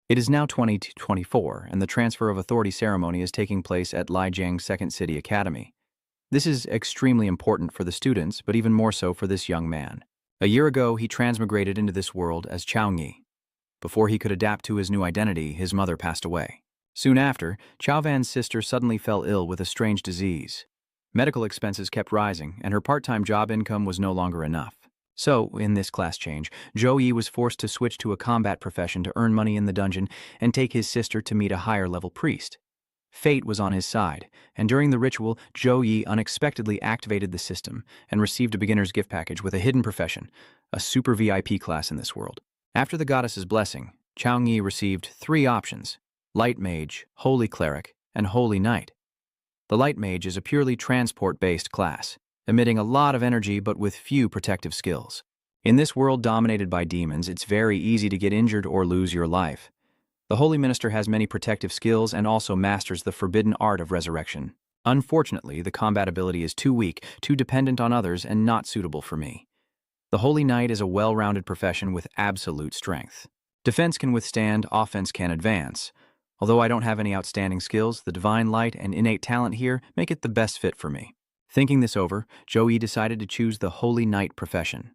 It is now 2024, and the transfer of authority ceremony is taking place at Lijiang's Second City Academy. This is extremely important for the students, but even more so for this young man. A year ago, he transmigrated into this world as Chaoyi. Before he could adapt to his new identity, his mother passed away. Soon after, Chaovan's sister suddenly fell ill with a strange disease. Medical expenses kept rising, and her part-time job income was no longer enough. So, in this class change, Zhou was forced to switch to a combat profession to earn money in the dungeon and take his sister to meet a higher-level priest. Fate was on his side, and during the ritual, Zhou unexpectedly activated the system and received a beginner's gift package with a hidden profession, a super VIP class in this world. After the goddess's blessing, Chaoyi received 3 options: Light Mage, Holy Cleric, and Holy Knight. The Light Mage is a purely transport-based class, emitting a lot of energy but with few protective skills. In this world dominated by demons, it's very easy to get injured or lose your life. The Holy Minister has many protective skills and also masters the forbidden art of resurrection. Unfortunately, the combat ability is too weak, too dependent on others, and not suitable for me. The Holy Knight is a well-rounded profession with absolute strength. Defense can withstand, offense can advance. Although I don't have any outstanding skills, the divine light and innate talent here make it the best fit for me. Thinking this over, Zhou decided to choose the Holy Knight profession.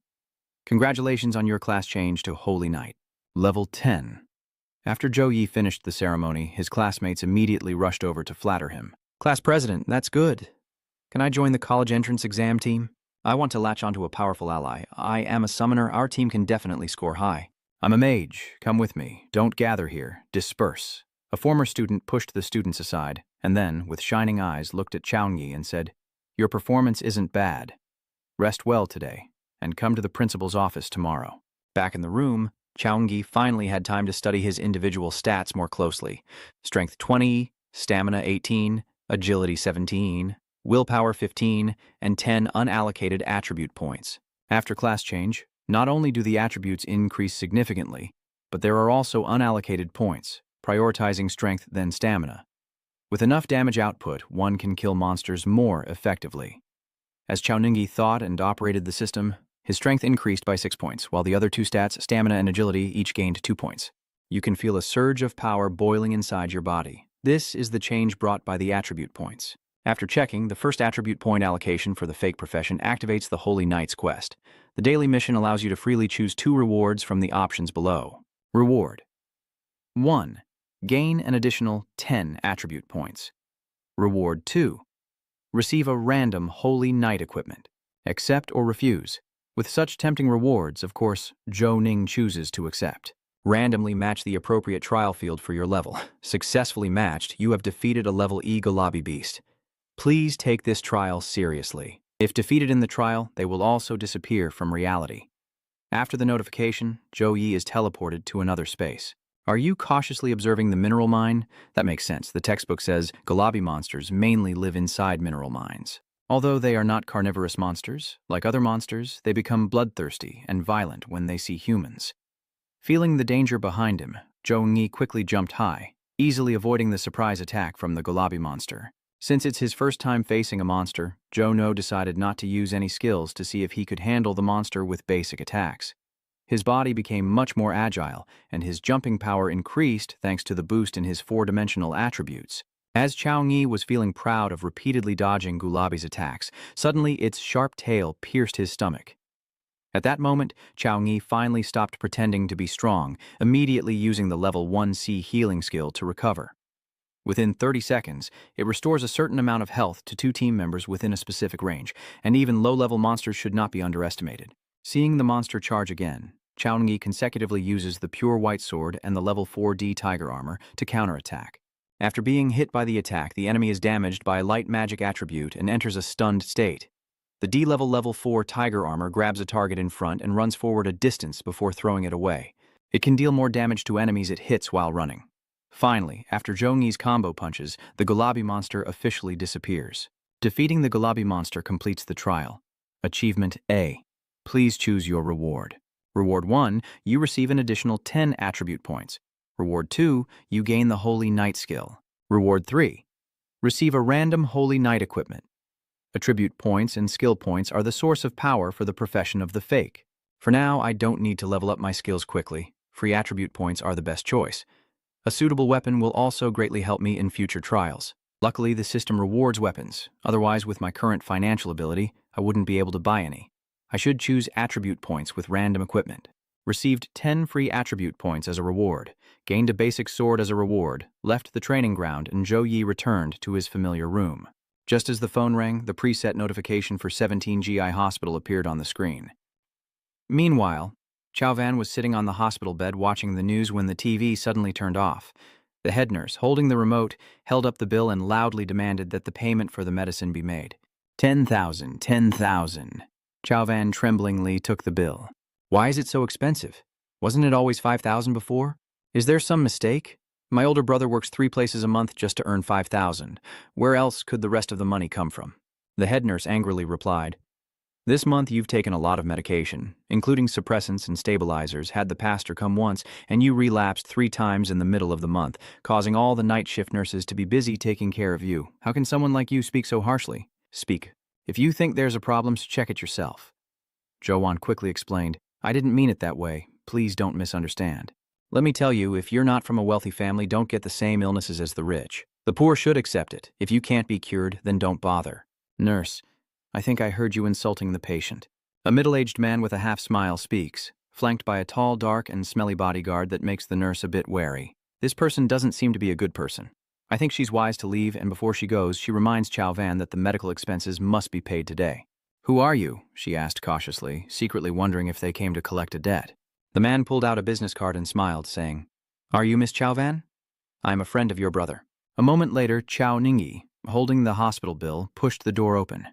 Congratulations on your class change to Holy Knight. Level 10. After Zhou finished the ceremony, his classmates immediately rushed over to flatter him. Class president, that's good. Can I join the college entrance exam team? I want to latch onto a powerful ally. I am a summoner. Our team can definitely score high. I'm a mage. Come with me. Don't gather here. Disperse. A former student pushed the students aside, and then, with shining eyes, looked at Chaoyi and said, "Your performance isn't bad. Rest well today, and come to the principal's office tomorrow." Back in the room, Chaoyi finally had time to study his individual stats more closely. Strength 20, Stamina 18, Agility 17, Willpower 15, and 10 unallocated attribute points. After class change, not only do the attributes increase significantly, but there are also unallocated points, prioritizing strength than stamina. With enough damage output, one can kill monsters more effectively. As Chaoyi thought and operated the system, his strength increased by 6 points, while the other 2 stats, stamina and agility, each gained 2 points. You can feel a surge of power boiling inside your body. This is the change brought by the attribute points. After checking, the first attribute point allocation for the fake profession activates the Holy Knight's quest. The daily mission allows you to freely choose 2 rewards from the options below. Reward 1. Gain an additional 10 attribute points. Reward 2. Receive a random Holy Knight equipment. Accept or refuse. With such tempting rewards, of course, Zhou chooses to accept. Randomly match the appropriate trial field for your level. Successfully matched, you have defeated a level E Gulabi beast. Please take this trial seriously. If defeated in the trial, they will also disappear from reality. After the notification, Zhou is teleported to another space. Are you cautiously observing the mineral mine? That makes sense. The textbook says Gulabi monsters mainly live inside mineral mines. Although they are not carnivorous monsters, like other monsters, they become bloodthirsty and violent when they see humans. Feeling the danger behind him, Zhou quickly jumped high, easily avoiding the surprise attack from the Gulabi monster. Since it's his first time facing a monster, Zhou decided not to use any skills to see if he could handle the monster with basic attacks. His body became much more agile, and his jumping power increased thanks to the boost in his 4-dimensional attributes. As Chaoyi was feeling proud of repeatedly dodging Gulabi's attacks, suddenly its sharp tail pierced his stomach. At that moment, Chaoyi finally stopped pretending to be strong, immediately using the level 1C healing skill to recover. Within 30 seconds, it restores a certain amount of health to 2 team members within a specific range, and even low-level monsters should not be underestimated. Seeing the monster charge again, Chaoyi consecutively uses the pure white sword and the level 4D tiger armor to counterattack. After being hit by the attack, the enemy is damaged by a light magic attribute and enters a stunned state. The level 4 tiger armor grabs a target in front and runs forward a distance before throwing it away. It can deal more damage to enemies it hits while running. Finally, after Zhou's combo punches, the Gulabi monster officially disappears. Defeating the Gulabi monster completes the trial. Achievement A. Please choose your reward. Reward 1, you receive an additional 10 attribute points. Reward 2, you gain the Holy Knight skill. Reward 3, receive a random Holy Knight equipment. Attribute points and skill points are the source of power for the profession of the fake. For now, I don't need to level up my skills quickly. Free attribute points are the best choice. A suitable weapon will also greatly help me in future trials. Luckily, the system rewards weapons. Otherwise, with my current financial ability, I wouldn't be able to buy any. I should choose attribute points with random equipment. Received 10 free attribute points as a reward. Gained a basic sword as a reward. Left the training ground and Zhou Yi returned to his familiar room. Just as the phone rang, the preset notification for 17 GI Hospital appeared on the screen. Meanwhile, Chao Van was sitting on the hospital bed watching the news when the TV suddenly turned off. The head nurse, holding the remote, held up the bill and loudly demanded that the payment for the medicine be made. 10,000, 10,000. Chao Van tremblingly took the bill. Why is it so expensive? Wasn't it always 5,000 before? Is there some mistake? My older brother works 3 places a month just to earn 5,000. Where else could the rest of the money come from? The head nurse angrily replied, This month you've taken a lot of medication, including suppressants and stabilizers, had the pastor come once, and you relapsed 3 times in the middle of the month, causing all the night shift nurses to be busy taking care of you. How can someone like you speak so harshly? Speak. If you think there's a problem, check it yourself. Joan quickly explained, I didn't mean it that way. Please don't misunderstand. Let me tell you, if you're not from a wealthy family, don't get the same illnesses as the rich. The poor should accept it. If you can't be cured, then don't bother. Nurse, I think I heard you insulting the patient. A middle-aged man with a half-smile speaks, flanked by a tall, dark, and smelly bodyguard that makes the nurse a bit wary. This person doesn't seem to be a good person. I think she's wise to leave, and before she goes, she reminds Chao Van that the medical expenses must be paid today. Who are you? She asked cautiously, secretly wondering if they came to collect a debt. The man pulled out a business card and smiled, saying, Are you Miss Chao Van? I am a friend of your brother. A moment later, Chao Ningyi, holding the hospital bill, pushed the door open.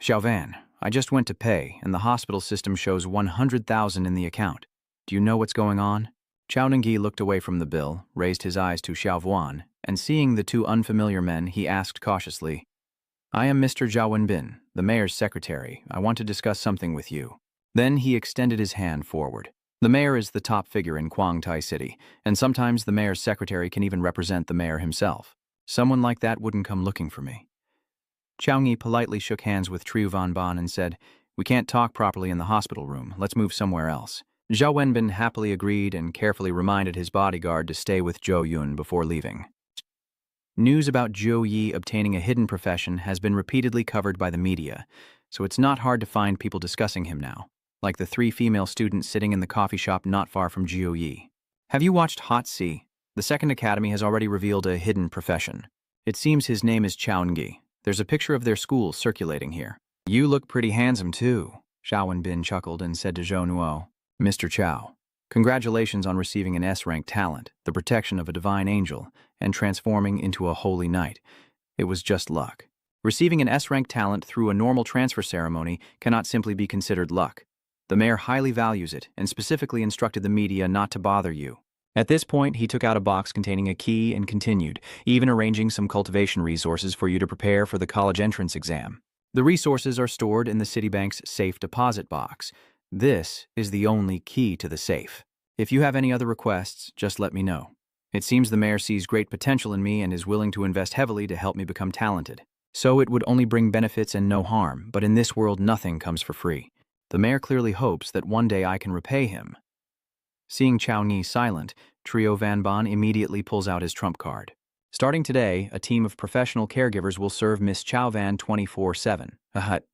Chao Van, I just went to pay, and the hospital system shows 100,000 in the account. Do you know what's going on? Chao Ningyi looked away from the bill, raised his eyes to Xiao Vuan, and seeing the 2 unfamiliar men, he asked cautiously, I am Mr. Zhao Wenbin, the mayor's secretary. I want to discuss something with you. Then he extended his hand forward. The mayor is the top figure in Guangtai City, and sometimes the mayor's secretary can even represent the mayor himself. Someone like that wouldn't come looking for me. Chao Ngi politely shook hands with Triu Van Ban and said, We can't talk properly in the hospital room. Let's move somewhere else. Zhao Wenbin happily agreed and carefully reminded his bodyguard to stay with Zhou Yun before leaving. News about Zhou Yi obtaining a hidden profession has been repeatedly covered by the media, so it's not hard to find people discussing him now, like the 3 female students sitting in the coffee shop not far from Zhou Yi. Have you watched Hot Sea? The second academy has already revealed a hidden profession. It seems his name is Chao Ngi. There's a picture of their school circulating here. You look pretty handsome too, Zhao Wenbin chuckled and said to Zhou Nuo, Mr. Chao, congratulations on receiving an S-rank talent, the protection of a divine angel, and transforming into a holy knight. It was just luck. Receiving an S-rank talent through a normal transfer ceremony cannot simply be considered luck. The mayor highly values it and specifically instructed the media not to bother you. At this point, he took out a box containing a key and continued, even arranging some cultivation resources for you to prepare for the college entrance exam. The resources are stored in the Citibank's safe deposit box. This is the only key to the safe. If you have any other requests, just let me know. It seems the mayor sees great potential in me and is willing to invest heavily to help me become talented. So it would only bring benefits and no harm, but in this world nothing comes for free. The mayor clearly hopes that one day I can repay him. Seeing Chao Ngi silent, Trio Van Ban immediately pulls out his trump card. Starting today, a team of professional caregivers will serve Miss Chao Van 24/7.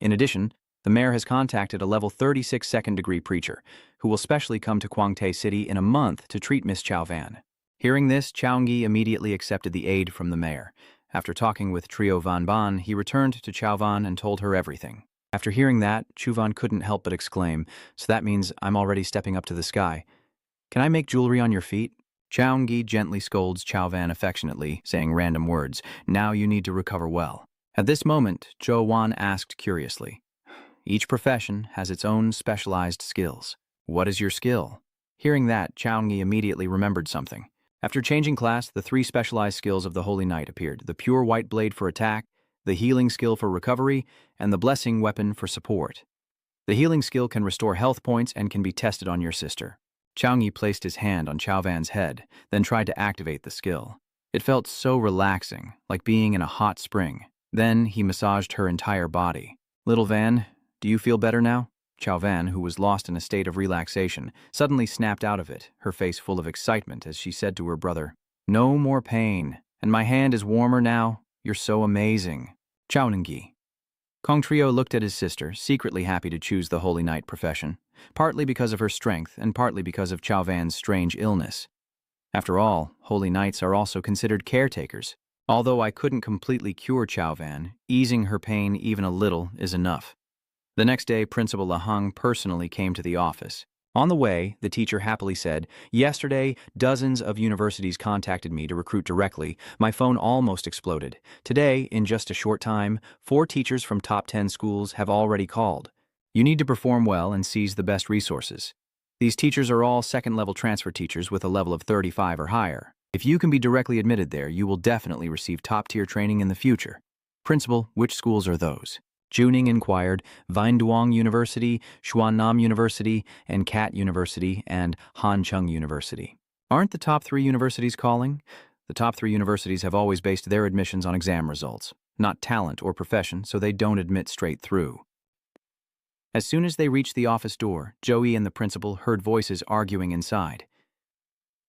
In addition, the mayor has contacted a level 36 second-degree preacher, who will specially come to Guangtai City in a month to treat Miss Chao Van. Hearing this, Chao Ngi immediately accepted the aid from the mayor. After talking with Trio Van Ban, he returned to Chao Van and told her everything. After hearing that, Chu Van couldn't help but exclaim, So that means I'm already stepping up to the sky. Can I make jewelry on your feet? Chao Ngi gently scolds Chao Van affectionately, saying random words. Now you need to recover well. At this moment, Zhou Wan asked curiously, Each profession has its own specialized skills. What is your skill? Hearing that, Chao Ngi immediately remembered something. After changing class, the 3 specialized skills of the Holy Knight appeared, the Pure White Blade for attack, the Healing skill for recovery, and the Blessing weapon for support. The Healing skill can restore health points and can be tested on your sister. Chao Ngi placed his hand on Chao Van's head, then tried to activate the skill. It felt so relaxing, like being in a hot spring. Then he massaged her entire body. Little Van, do you feel better now? Chao Van, who was lost in a state of relaxation, suddenly snapped out of it, her face full of excitement as she said to her brother, No more pain. And my hand is warmer now. You're so amazing. Chaonengi. Kong Trio looked at his sister, secretly happy to choose the Holy Knight profession, partly because of her strength and partly because of Chao Van's strange illness. After all, Holy Knights are also considered caretakers. Although I couldn't completely cure Chao Van, easing her pain even a little is enough. The next day, Principal Laheng personally came to the office. On the way, the teacher happily said, "Yesterday, dozens of universities contacted me to recruit directly. My phone almost exploded. Today, in just a short time, 4 teachers from top 10 schools have already called. You need to perform well and seize the best resources. These teachers are all second-level transfer teachers with a level of 35 or higher. If you can be directly admitted there, you will definitely receive top-tier training in the future." "Principal, which schools are those?" Juning inquired. "Vinduong University, Xuannam University, Encat University, and Hancheng University." "Aren't the top 3 universities calling?" "The top 3 universities have always based their admissions on exam results, not talent or profession, so they don't admit straight through." As soon as they reached the office door, Joey and the principal heard voices arguing inside.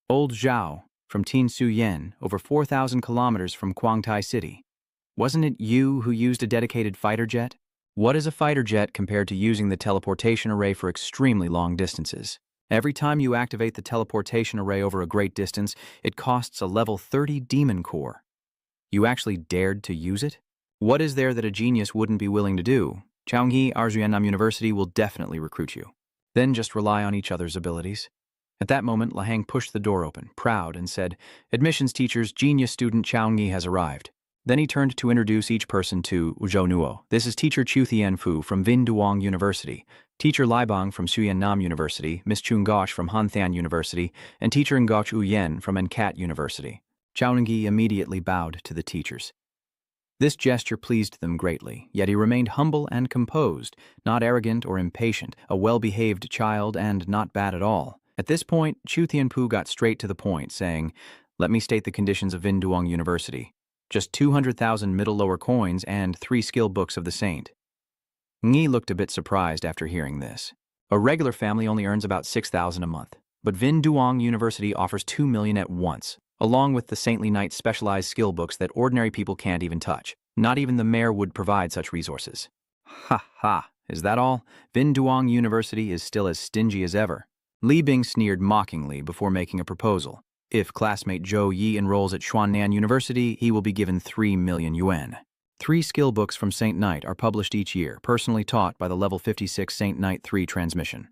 "Old Zhao, from Tin Su Yen, over 4,000 kilometers from Guangtai City. Wasn't it you who used a dedicated fighter jet? What is a fighter jet compared to using the teleportation array for extremely long distances? Every time you activate the teleportation array over a great distance, it costs a level 30 demon core. You actually dared to use it? What is there that a genius wouldn't be willing to do? Chaongyi Arzuannam University will definitely recruit you. Then just rely on each other's abilities." At that moment, Laheng pushed the door open, proud, and said, "Admissions teachers, genius student Chaongyi has arrived." Then he turned to introduce each person to Zhou Nuo. "This is teacher Chu Thianfu from Vinduong University, teacher Liebang from Suyeonnam University, Miss Chun Gosh from Hanthan University, and teacher Ngoch Uyen from Encat University." Chaonengi immediately bowed to the teachers. This gesture pleased them greatly, yet he remained humble and composed, not arrogant or impatient, a well-behaved child and not bad at all. At this point, Chu Thianfu got straight to the point, saying, "Let me state the conditions of Vinduong University. Just 200,000 middle-lower coins and 3 skill books of the saint." Ngi looked a bit surprised after hearing this. A regular family only earns about 6,000 a month, but Vinduong University offers 2 million at once, along with the Saintly Knight's specialized skill books that ordinary people can't even touch. Not even the mayor would provide such resources. Ha ha, is that all? Vinduong University is still as stingy as ever. Li Bing sneered mockingly before making a proposal. If classmate Zhou Yi enrolls at Xuannan University, he will be given 3 million yuan. 3 skill books from Saint Knight are published each year, personally taught by the Level 56 Saint Knight 3 transmission.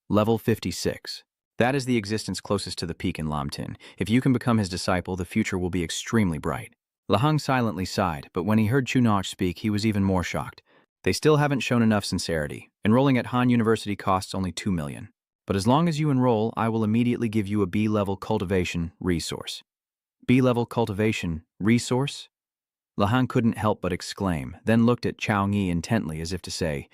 Level 56. That is the existence closest to the peak in Lamtin. If you can become his disciple, the future will be extremely bright. Laheng silently sighed, but when he heard Chunoch speak, he was even more shocked. They still haven't shown enough sincerity. Enrolling at Han University costs only 2 million. But as long as you enroll, I will immediately give you a B-level cultivation resource. B-level cultivation resource? Laheng couldn't help but exclaim, then looked at Chaongyi intently as if to say,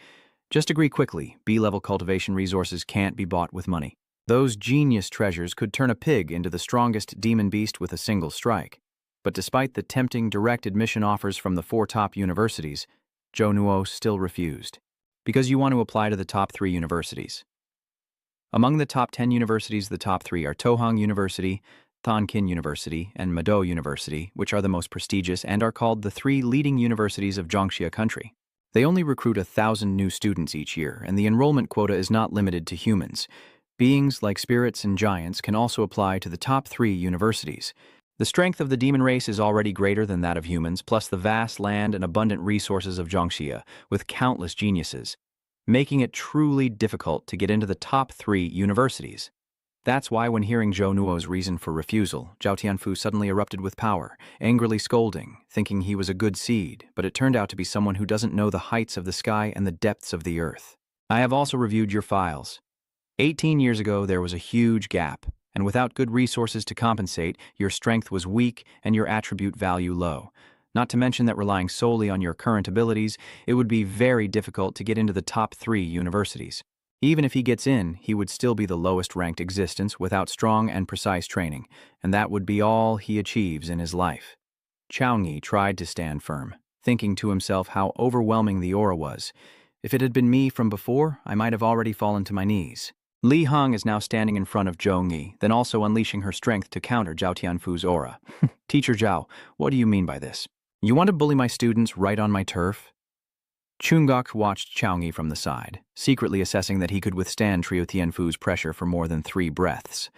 "Just agree quickly, B-level cultivation resources can't be bought with money. Those genius treasures could turn a pig into the strongest demon beast with a single strike." But despite the tempting direct admission offers from the 4 top universities, Zhou Nuo still refused. "Because you want to apply to the top 3 universities." Among the top 10 universities, the top 3 are Tohang University, Tonkin University, and Mado University, which are the most prestigious and are called the 3 leading universities of Zhangxia country. They only recruit 1,000 new students each year, and the enrollment quota is not limited to humans. Beings like spirits and giants can also apply to the top 3 universities. The strength of the demon race is already greater than that of humans, plus the vast land and abundant resources of Zhangxia, with countless geniuses, making it truly difficult to get into the top 3 universities. That's why when hearing Zhou Nuo's reason for refusal, Zhao Tianfu suddenly erupted with power, angrily scolding, thinking he was a good seed, but it turned out to be someone who doesn't know the heights of the sky and the depths of the earth. "I have also reviewed your files. 18 years ago, there was a huge gap, and without good resources to compensate, your strength was weak and your attribute value low. Not to mention that relying solely on your current abilities, it would be very difficult to get into the top 3 universities. Even if he gets in, he would still be the lowest-ranked existence without strong and precise training, and that would be all he achieves in his life." Chaongyi tried to stand firm, thinking to himself how overwhelming the aura was. If it had been me from before, I might have already fallen to my knees. Li Hong is now standing in front of Zhou Yi, then also unleashing her strength to counter Zhao Tianfu's aura. Teacher Zhao, what do you mean by this? You want to bully my students right on my turf? Chungok watched Chaoyi from the side, secretly assessing that he could withstand Trio Tianfu's pressure for more than 3 breaths.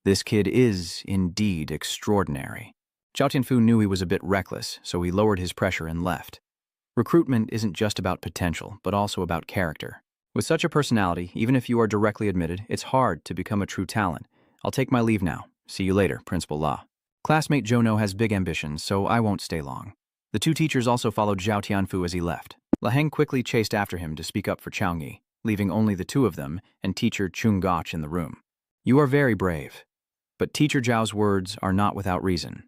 This kid is, indeed, extraordinary. Zhao Tianfu knew he was a bit reckless, so he lowered his pressure and left. Recruitment isn't just about potential, but also about character. With such a personality, even if you are directly admitted, it's hard to become a true talent. I'll take my leave now. See you later, Principal La. Classmate Jono has big ambitions, so I won't stay long. The 2 teachers also followed Zhao Tianfu as he left. Laheng quickly chased after him to speak up for Chaoyi, leaving only the 2 of them and teacher Chung Gach in the room. You are very brave. But teacher Zhao's words are not without reason.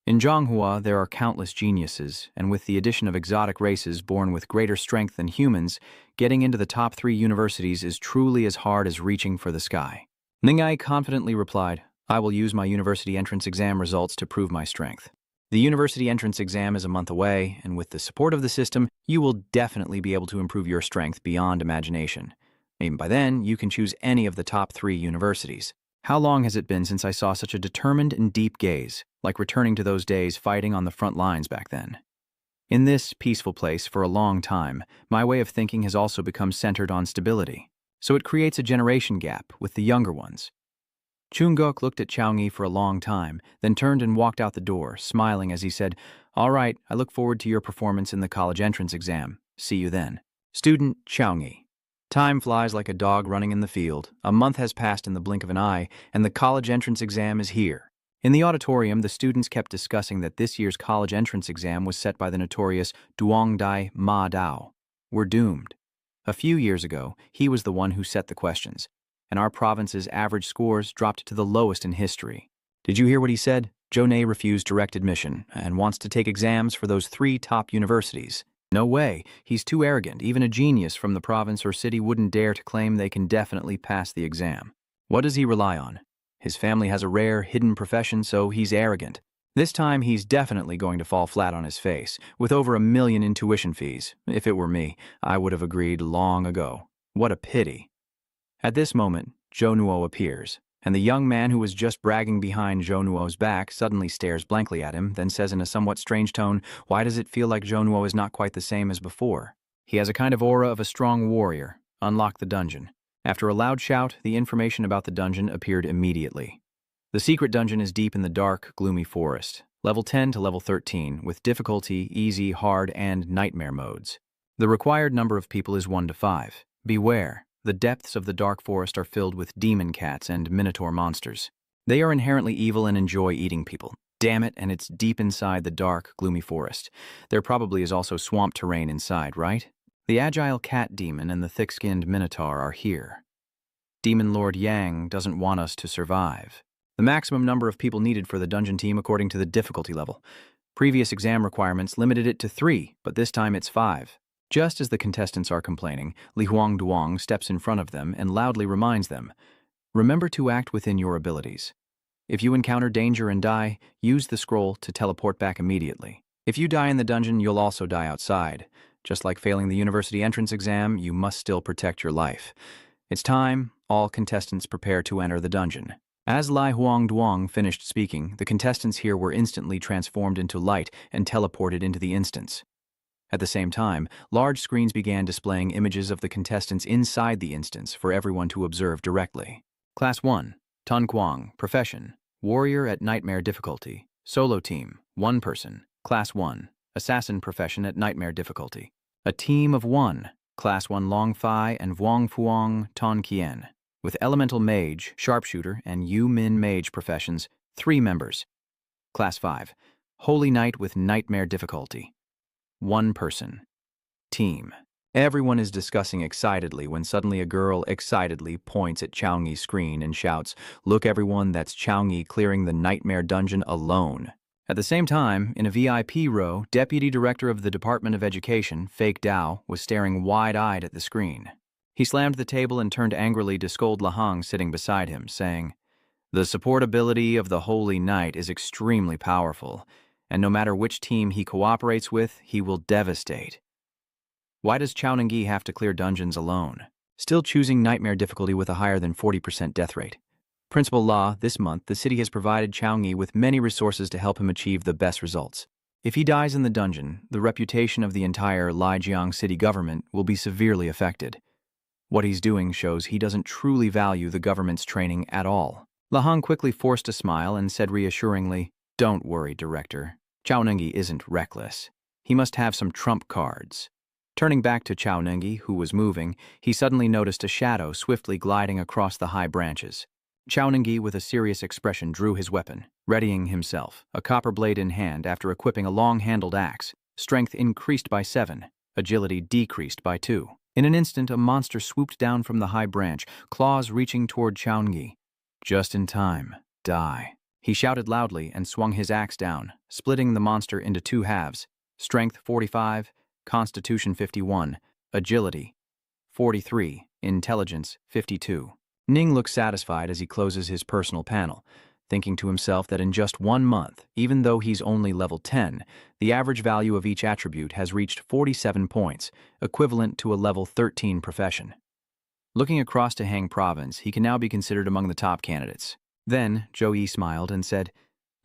In Zhonghua, there are countless geniuses, and with the addition of exotic races born with greater strength than humans, getting into the top 3 universities is truly as hard as reaching for the sky. Ningai confidently replied, I will use my university entrance exam results to prove my strength. The university entrance exam is a month away, and with the support of the system, you will definitely be able to improve your strength beyond imagination. Even by then, you can choose any of the top 3 universities. How long has it been since I saw such a determined and deep gaze, like returning to those days fighting on the front lines back then? In this peaceful place for a long time, my way of thinking has also become centered on stability, so it creates a generation gap with the younger ones. Chungok looked at Chaoyi for a long time, then turned and walked out the door, smiling as he said, All right, I look forward to your performance in the college entrance exam. See you then. Student Chaoyi. Time flies like a dog running in the field. A month has passed in the blink of an eye, and the college entrance exam is here. In the auditorium, the students kept discussing that this year's college entrance exam was set by the notorious Duongdai Ma Dao. We're doomed. A few years ago, he was the one who set the questions, and our province's average scores dropped to the lowest in history. Did you hear what he said? Jonei refused direct admission and wants to take exams for those 3 top universities. No way, he's too arrogant. Even a genius from the province or city wouldn't dare to claim they can definitely pass the exam. What does he rely on? His family has a rare, hidden profession, so he's arrogant. This time, he's definitely going to fall flat on his face, with over 1 million in tuition fees. If it were me, I would have agreed long ago. What a pity. At this moment, Zhou Nuo appears, and the young man who was just bragging behind Zhou Nuo's back suddenly stares blankly at him, then says in a somewhat strange tone, Why does it feel like Zhou Nuo is not quite the same as before? He has a kind of aura of a strong warrior. Unlock the dungeon. After a loud shout, the information about the dungeon appeared immediately. The secret dungeon is deep in the dark, gloomy forest, level 10 to level 13, with difficulty, easy, hard, and nightmare modes. The required number of people is 1 to 5. Beware. The depths of the dark forest are filled with demon cats and minotaur monsters. They are inherently evil and enjoy eating people. Damn it, and it's deep inside the dark, gloomy forest. There probably is also swamp terrain inside, right? The agile cat demon and the thick-skinned minotaur are here. Demon Lord Yang doesn't want us to survive. The maximum number of people needed for the dungeon team according to the difficulty level. Previous exam requirements limited it to 3, but this time it's 5. Just as the contestants are complaining, Li Huangduang steps in front of them and loudly reminds them, Remember to act within your abilities. If you encounter danger and die, use the scroll to teleport back immediately. If you die in the dungeon, you'll also die outside. Just like failing the university entrance exam, you must still protect your life. It's time. All contestants prepare to enter the dungeon. As Li Huangduang finished speaking, the contestants here were instantly transformed into light and teleported into the instance. At the same time, large screens began displaying images of the contestants inside the instance for everyone to observe directly. Class 1, Tan Kuang, Profession, Warrior at Nightmare Difficulty. Solo Team, 1 person. Class 1, Assassin Profession at Nightmare Difficulty. A team of 1, Class 1 Long Fai and Vuong Fuong Ton Kien. With Elemental Mage, Sharpshooter, and Yu Min Mage professions, 3 members. Class 5, Holy Knight with Nightmare Difficulty. 1 person. Team. Everyone is discussing excitedly when suddenly a girl excitedly points at Chaoyi's screen and shouts, Look everyone, that's Chaoyi clearing the Nightmare Dungeon alone. At the same time, in a VIP row, Deputy Director of the Department of Education, Fake Dao, was staring wide-eyed at the screen. He slammed the table and turned angrily to scold Lahang sitting beside him, saying, The support ability of the Holy Knight is extremely powerful, and no matter which team he cooperates with, he will devastate. Why does Chao Ningyi have to clear dungeons alone? still choosing nightmare difficulty with a higher than 40% death rate. Principal Law, this month, the city has provided Chaoyi with many resources to help him achieve the best results. If he dies in the dungeon, the reputation of the entire Lijiang city government will be severely affected. What he's doing shows he doesn't truly value the government's training at all. Lahong quickly forced a smile and said reassuringly, "Don't worry, Director. Chaoyi isn't reckless. He must have some trump cards." Turning back to Chaoyi, who was moving, he suddenly noticed a shadow swiftly gliding across the high branches. Chaoyi, with a serious expression, drew his weapon, readying himself, a copper blade in hand after equipping a long-handled axe. Strength increased by 7, agility decreased by 2. In an instant, a monster swooped down from the high branch, claws reaching toward Chaoyi. "Just in time. Die." He shouted loudly and swung his axe down, splitting the monster into 2 halves. Strength 45, Constitution 51, Agility 43, Intelligence 52. Ning looks satisfied as he closes his personal panel, thinking to himself that in just 1 month, even though he's only level 10, the average value of each attribute has reached 47 points, equivalent to a level 13 profession. Looking across to Hang Province, he can now be considered among the top candidates. Then, Zhou Yi smiled and said,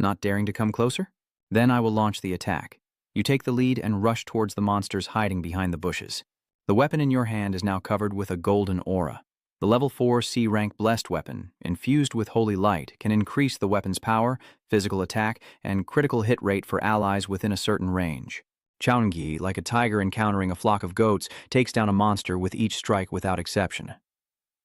"Not daring to come closer? Then I will launch the attack. You take the lead and rush towards the monsters hiding behind the bushes. The weapon in your hand is now covered with a golden aura. The level 4 C-rank blessed weapon, infused with holy light, can increase the weapon's power, physical attack, and critical hit rate for allies within a certain range. Chaoyi, like a tiger encountering a flock of goats, takes down a monster with each strike without exception.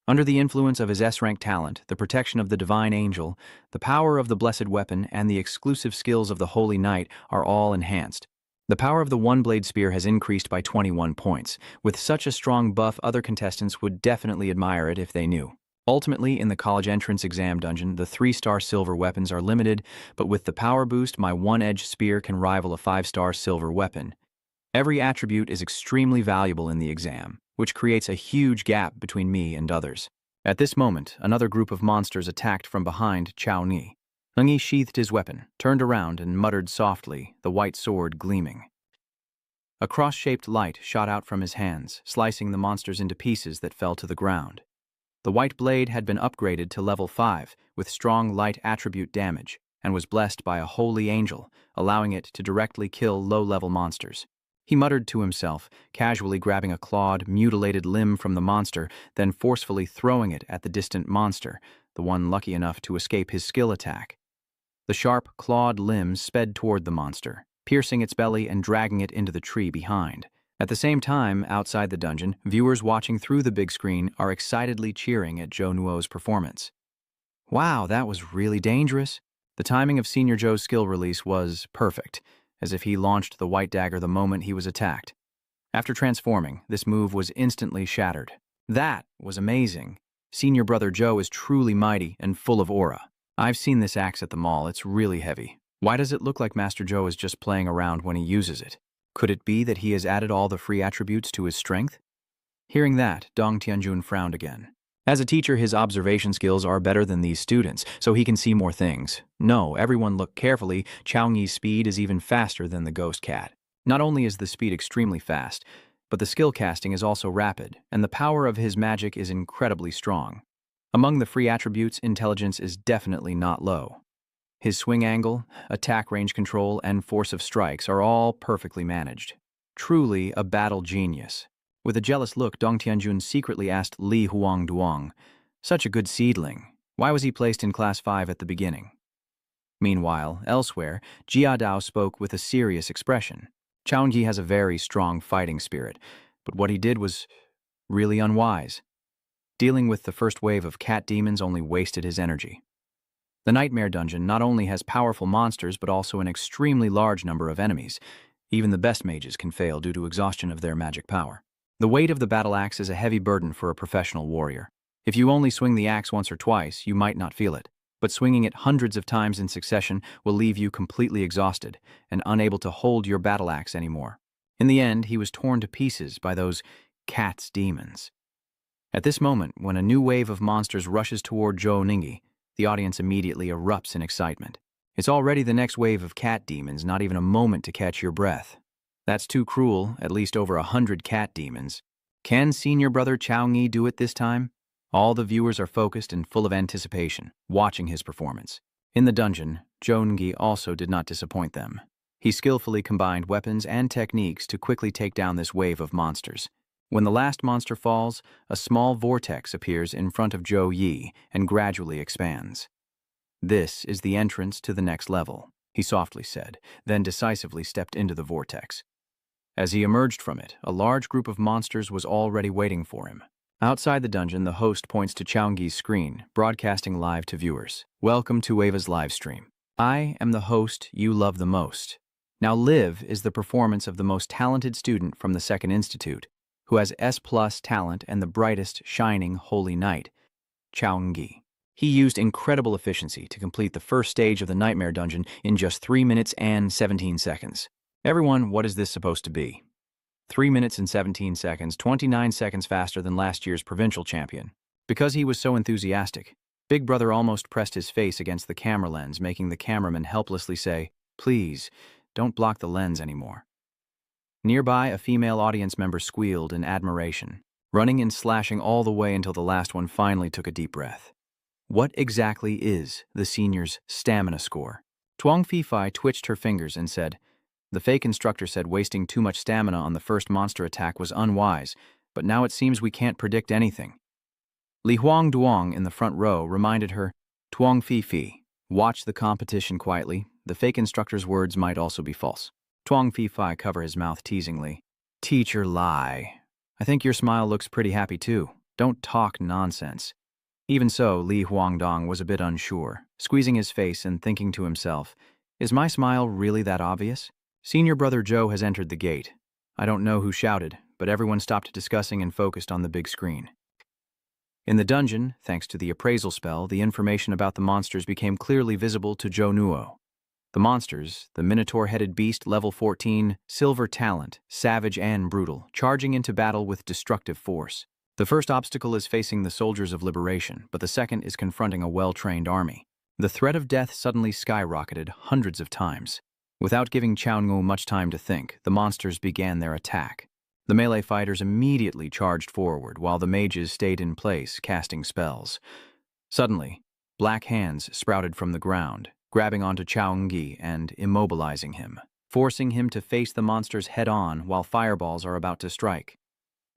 Under the influence of his S-rank talent, the protection of the divine angel, the power of the blessed weapon, and the exclusive skills of the holy knight are all enhanced. The power of the one-blade spear has increased by 21 points. With such a strong buff, other contestants would definitely admire it if they knew. Ultimately, in the college entrance exam dungeon, the 3-star silver weapons are limited, but with the power boost, my one-edged spear can rival a 5-star silver weapon. Every attribute is extremely valuable in the exam, which creates a huge gap between me and others. At this moment, another group of monsters attacked from behind Chaoyi. Yi sheathed his weapon, turned around, and muttered softly, the white sword gleaming. A cross-shaped light shot out from his hands, slicing the monsters into pieces that fell to the ground. The white blade had been upgraded to level 5 with strong light attribute damage and was blessed by a holy angel, allowing it to directly kill low-level monsters. He muttered to himself, casually grabbing a clawed, mutilated limb from the monster, then forcefully throwing it at the distant monster, the one lucky enough to escape his skill attack. The sharp, clawed limb sped toward the monster, piercing its belly and dragging it into the tree behind. At the same time, outside the dungeon, viewers watching through the big screen are excitedly cheering at Zhou Nuo's performance. Wow, that was really dangerous. The timing of Senior Zhou's skill release was perfect, as if he launched the white dagger the moment he was attacked. After transforming, this move was instantly shattered. That was amazing. Senior Brother Zhou is truly mighty and full of aura. I've seen this axe at the mall, it's really heavy. Why does it look like Master Zhou is just playing around when he uses it? Could it be that he has added all the free attributes to his strength? Hearing that, Dong Tianjun frowned again. As a teacher, his observation skills are better than these students, so he can see more things. No, everyone look carefully, Chaoyi's speed is even faster than the ghost cat. Not only is the speed extremely fast, but the skill casting is also rapid, and the power of his magic is incredibly strong. Among the free attributes, intelligence is definitely not low. His swing angle, attack range control, and force of strikes are all perfectly managed. Truly a battle genius. With a jealous look, Dong Tianjun secretly asked Li Huangduang, "Such a good seedling. Why was he placed in Class 5 at the beginning?" Meanwhile, elsewhere, Jia Dao spoke with a serious expression. Chaoyi has a very strong fighting spirit, but what he did was really unwise. Dealing with the first wave of cat demons only wasted his energy. The Nightmare Dungeon not only has powerful monsters, but also an extremely large number of enemies. Even the best mages can fail due to exhaustion of their magic power. The weight of the battle axe is a heavy burden for a professional warrior. If you only swing the axe once or twice, you might not feel it, but swinging it hundreds of times in succession will leave you completely exhausted and unable to hold your battle axe anymore. In the end, he was torn to pieces by those cat's demons. At this moment, when a new wave of monsters rushes toward Zhou Ningyi, the audience immediately erupts in excitement. It's already the next wave of cat demons, not even a moment to catch your breath. That's too cruel, at least over 100 cat demons. Can senior brother Chao Ngi do it this time? All the viewers are focused and full of anticipation, watching his performance. In the dungeon, Zhou Ngi also did not disappoint them. He skillfully combined weapons and techniques to quickly take down this wave of monsters. When the last monster falls, a small vortex appears in front of Zhou Yi and gradually expands. "This is the entrance to the next level," he softly said, then decisively stepped into the vortex. As he emerged from it, a large group of monsters was already waiting for him. Outside the dungeon, the host points to Chaongi's screen, broadcasting live to viewers. "Welcome to Ava's live stream. I am the host you love the most. Now Live is the performance of the most talented student from the Second Institute, who has S+ talent and the brightest, shining, holy knight, Chaongi." He used incredible efficiency to complete the first stage of the Nightmare Dungeon in just 3 minutes and 17 seconds. Everyone, what is this supposed to be? 3 minutes and 17 seconds, 29 seconds faster than last year's provincial champion. Because he was so enthusiastic, Big Brother almost pressed his face against the camera lens, making the cameraman helplessly say, "Please, don't block the lens anymore." Nearby, a female audience member squealed in admiration, running and slashing all the way until the last one finally took a deep breath. What exactly is the senior's stamina score? Tuang Fifai twitched her fingers and said, "The fake instructor said wasting too much stamina on the first monster attack was unwise, but now it seems we can't predict anything." Li Huang Duong in the front row reminded her, "Tuang Fifi, watch the competition quietly. The fake instructor's words might also be false." Tuang Fifai covered his mouth teasingly. "Teacher lie. I think your smile looks pretty happy too. Don't talk nonsense." Even so, Li Huangdong was a bit unsure, squeezing his face and thinking to himself, "Is my smile really that obvious?" Senior brother Joe has entered the gate. I don't know who shouted, but everyone stopped discussing and focused on the big screen. In the dungeon, thanks to the appraisal spell, the information about the monsters became clearly visible to Zhou Nuo. The monsters, the Minotaur-headed beast level 14, silver talent, savage and brutal, charging into battle with destructive force. The first obstacle is facing the soldiers of liberation, but the second is confronting a well-trained army. The threat of death suddenly skyrocketed hundreds of times. Without giving Chaongu much time to think, the monsters began their attack. The melee fighters immediately charged forward, while the mages stayed in place, casting spells. Suddenly, black hands sprouted from the ground, grabbing onto Chaongi and immobilizing him, forcing him to face the monsters head-on while fireballs are about to strike.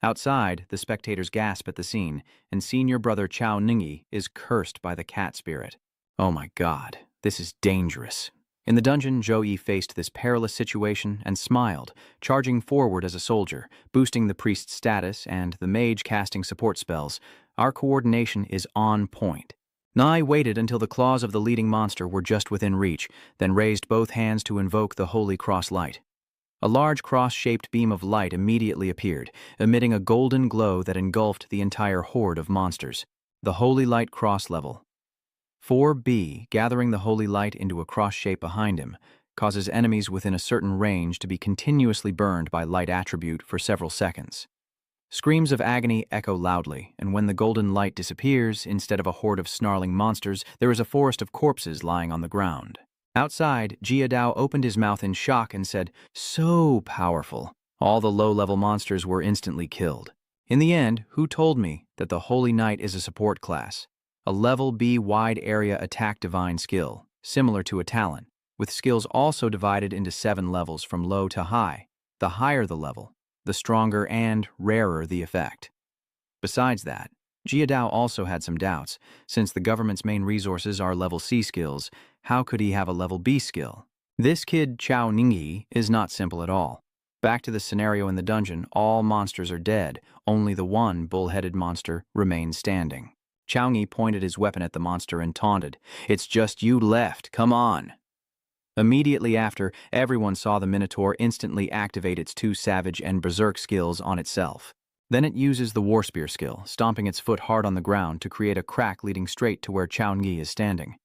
Outside, the spectators gasp at the scene, and senior brother Chao Ningi is cursed by the cat spirit. "Oh my god, this is dangerous." In the dungeon, Zhou Yi faced this perilous situation and smiled, charging forward as a soldier, boosting the priest's status and the mage casting support spells. Our coordination is on point. Nai waited until the claws of the leading monster were just within reach, then raised both hands to invoke the Holy Cross Light. A large cross-shaped beam of light immediately appeared, emitting a golden glow that engulfed the entire horde of monsters. The Holy Light cross level. 4B, gathering the Holy Light into a cross shape behind him, causes enemies within a certain range to be continuously burned by light attribute for several seconds. Screams of agony echo loudly, and when the golden light disappears, instead of a horde of snarling monsters, there is a forest of corpses lying on the ground. Outside, Jia Dao opened his mouth in shock and said, "So powerful." All the low-level monsters were instantly killed. In the end, who told me that the Holy Knight is a support class? A level B wide area attack divine skill, similar to a talent, with skills also divided into 7 levels from low to high. The higher the level, the stronger and rarer the effect. Besides that, Jia Dao also had some doubts. Since the government's main resources are level C skills, how could he have a level B skill? This kid, Chao Ningyi, is not simple at all. Back to the scenario in the dungeon, all monsters are dead. Only the one bull-headed monster remains standing. Chao Ngi pointed his weapon at the monster and taunted, "It's just you left, come on." Immediately after, everyone saw the Minotaur instantly activate its 2 savage and berserk skills on itself. Then it uses the War Spear skill, stomping its foot hard on the ground to create a crack leading straight to where Chao Ngi is standing.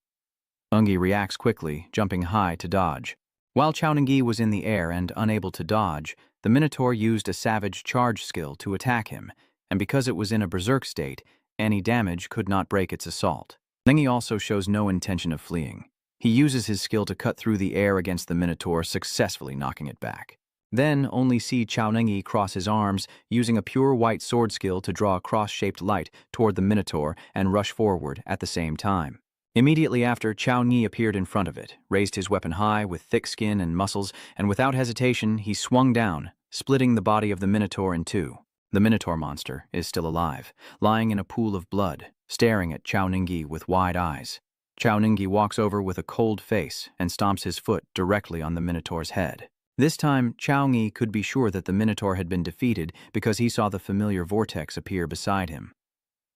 Ungi reacts quickly, jumping high to dodge. While Chao Ngi was in the air and unable to dodge, the Minotaur used a savage charge skill to attack him, and because it was in a berserk state, any damage could not break its assault. Ngi also shows no intention of fleeing. He uses his skill to cut through the air against the Minotaur, successfully knocking it back. Then only see Chao Nengyi cross his arms, using a pure white sword skill to draw a cross-shaped light toward the Minotaur and rush forward at the same time. Immediately after, Chao Nengyi appeared in front of it, raised his weapon high with thick skin and muscles, and without hesitation, he swung down, splitting the body of the Minotaur in two. The Minotaur monster is still alive, lying in a pool of blood, staring at Chao Nengyi with wide eyes. Chao Nengyi walks over with a cold face and stomps his foot directly on the Minotaur's head. This time, Chao Nengyi could be sure that the Minotaur had been defeated because he saw the familiar vortex appear beside him.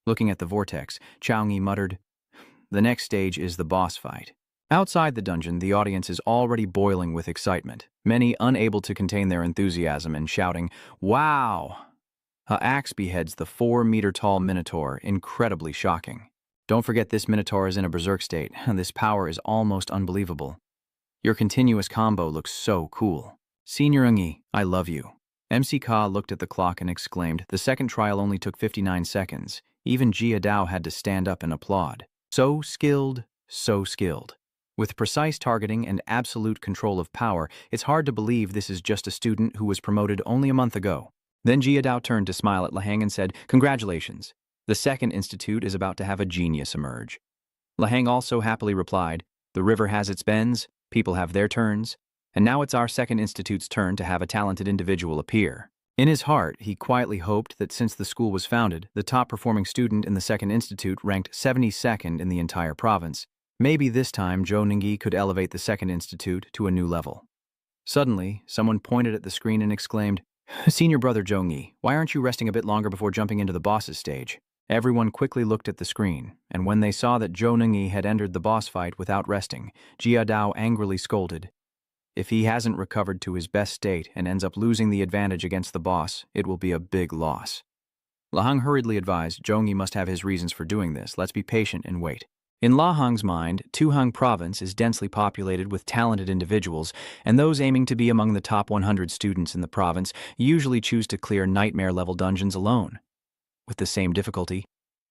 Looking at the vortex, Chao Nengyi muttered, "The next stage is the boss fight." Outside the dungeon, the audience is already boiling with excitement, many unable to contain their enthusiasm and shouting, "Wow!" A axe beheads the 4-meter-tall Minotaur, incredibly shocking. Don't forget this Minotaur is in a berserk state. This power is almost unbelievable. Your continuous combo looks so cool. Senior Nengyi, I love you. MC Ka looked at the clock and exclaimed, the second trial only took 59 seconds. Even Jia Dao had to stand up and applaud. So skilled, so skilled. With precise targeting and absolute control of power, it's hard to believe this is just a student who was promoted only a month ago. Then Jia Dao turned to smile at Lahang and said, "Congratulations. The second institute is about to have a genius emerge." Lahang also happily replied, "The river has its bends, people have their turns, and now it's our second institute's turn to have a talented individual appear." In his heart, he quietly hoped that since the school was founded, the top-performing student in the second institute ranked 72nd in the entire province. Maybe this time Zhou Nengyi could elevate the second institute to a new level. Suddenly, someone pointed at the screen and exclaimed, "Senior brother Zhou Nengyi, why aren't you resting a bit longer before jumping into the boss's stage?" Everyone quickly looked at the screen, and when they saw that Zhou Nengyi had entered the boss fight without resting, Jia Dao angrily scolded, "If he hasn't recovered to his best state and ends up losing the advantage against the boss, it will be a big loss." Lahang hurriedly advised, "Zhou Nengyi must have his reasons for doing this. Let's be patient and wait." In Lahang's mind, Tuhang province is densely populated with talented individuals, and those aiming to be among the top 100 students in the province usually choose to clear nightmare-level dungeons alone. With the same difficulty,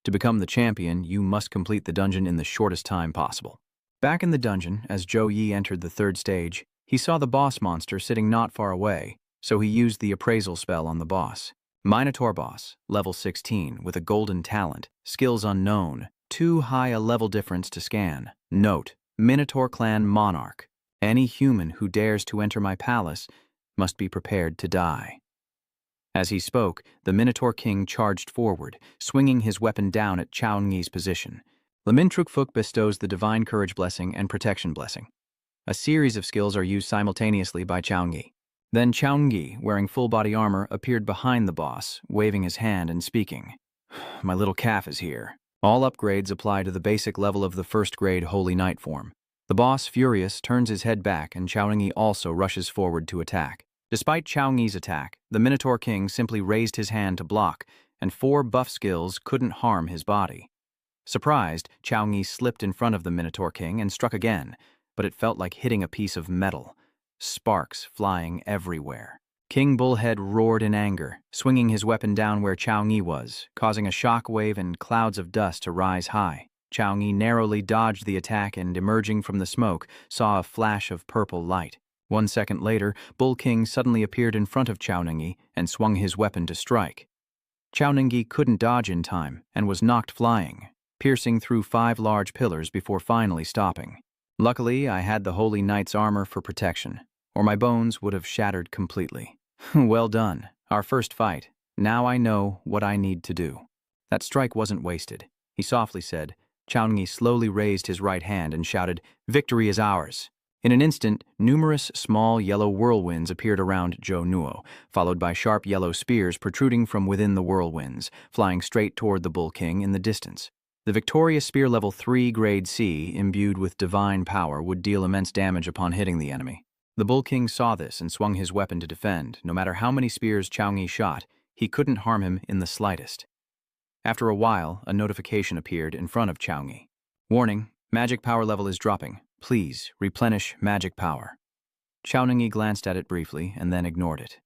to become the champion, you must complete the dungeon in the shortest time possible. Back in the dungeon, as Zhou Yi entered the third stage, he saw the boss monster sitting not far away, so he used the appraisal spell on the boss. Minotaur boss, level 16, with a golden talent, skills unknown, too high a level difference to scan. Note, Minotaur clan monarch. Any human who dares to enter my palace must be prepared to die. As he spoke, the Minotaur king charged forward, swinging his weapon down at Chao Nengyi's position. Lamintrukfuk bestows the Divine Courage Blessing and Protection Blessing. A series of skills are used simultaneously by Chao Nengyi. Then Chao Nengyi, wearing full-body armor, appeared behind the boss, waving his hand and speaking. "My little calf is here." All upgrades apply to the basic level of the first-grade Holy Knight form. The boss, furious, turns his head back, and Chao Nengyi also rushes forward to attack. Despite Chao Nengyi's attack, the Minotaur king simply raised his hand to block, and 4 buff skills couldn't harm his body. Surprised, Chao Nengyi slipped in front of the Minotaur king and struck again, but it felt like hitting a piece of metal, sparks flying everywhere. King Bullhead roared in anger, swinging his weapon down where Chao Nengyi was, causing a shockwave and clouds of dust to rise high. Chao Nengyi narrowly dodged the attack and, emerging from the smoke, saw a flash of purple light. 1 second later, Bull King suddenly appeared in front of Chao Nengyi and swung his weapon to strike. Chao Nengyi couldn't dodge in time and was knocked flying, piercing through 5 large pillars before finally stopping. Luckily, I had the Holy Knight's armor for protection, or my bones would have shattered completely. Well done, our first fight. Now I know what I need to do. That strike wasn't wasted, he softly said. Chao Nengyi slowly raised his right hand and shouted, "Victory is ours." In an instant, numerous small yellow whirlwinds appeared around Zhou Nuo, followed by sharp yellow spears protruding from within the whirlwinds, flying straight toward the Bull King in the distance. The victorious spear level 3 grade C, imbued with divine power, would deal immense damage upon hitting the enemy. The Bull King saw this and swung his weapon to defend. No matter how many spears Chao Nengyi shot, he couldn't harm him in the slightest. After a while, a notification appeared in front of Chao Nengyi. "Warning, magic power level is dropping. Please replenish magic power." Chao Nengyi glanced at it briefly and then ignored it.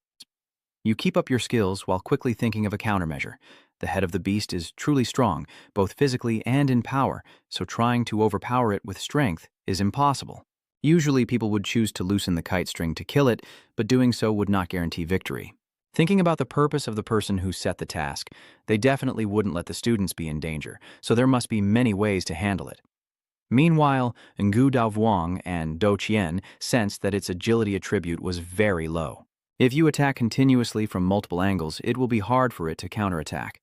You keep up your skills while quickly thinking of a countermeasure. The head of the beast is truly strong, both physically and in power, so trying to overpower it with strength is impossible. Usually, people would choose to loosen the kite string to kill it, but doing so would not guarantee victory. Thinking about the purpose of the person who set the task, they definitely wouldn't let the students be in danger, so there must be many ways to handle it. Meanwhile, Ngu Daovuong and Do Chien sensed that its agility attribute was very low. If you attack continuously from multiple angles, it will be hard for it to counterattack.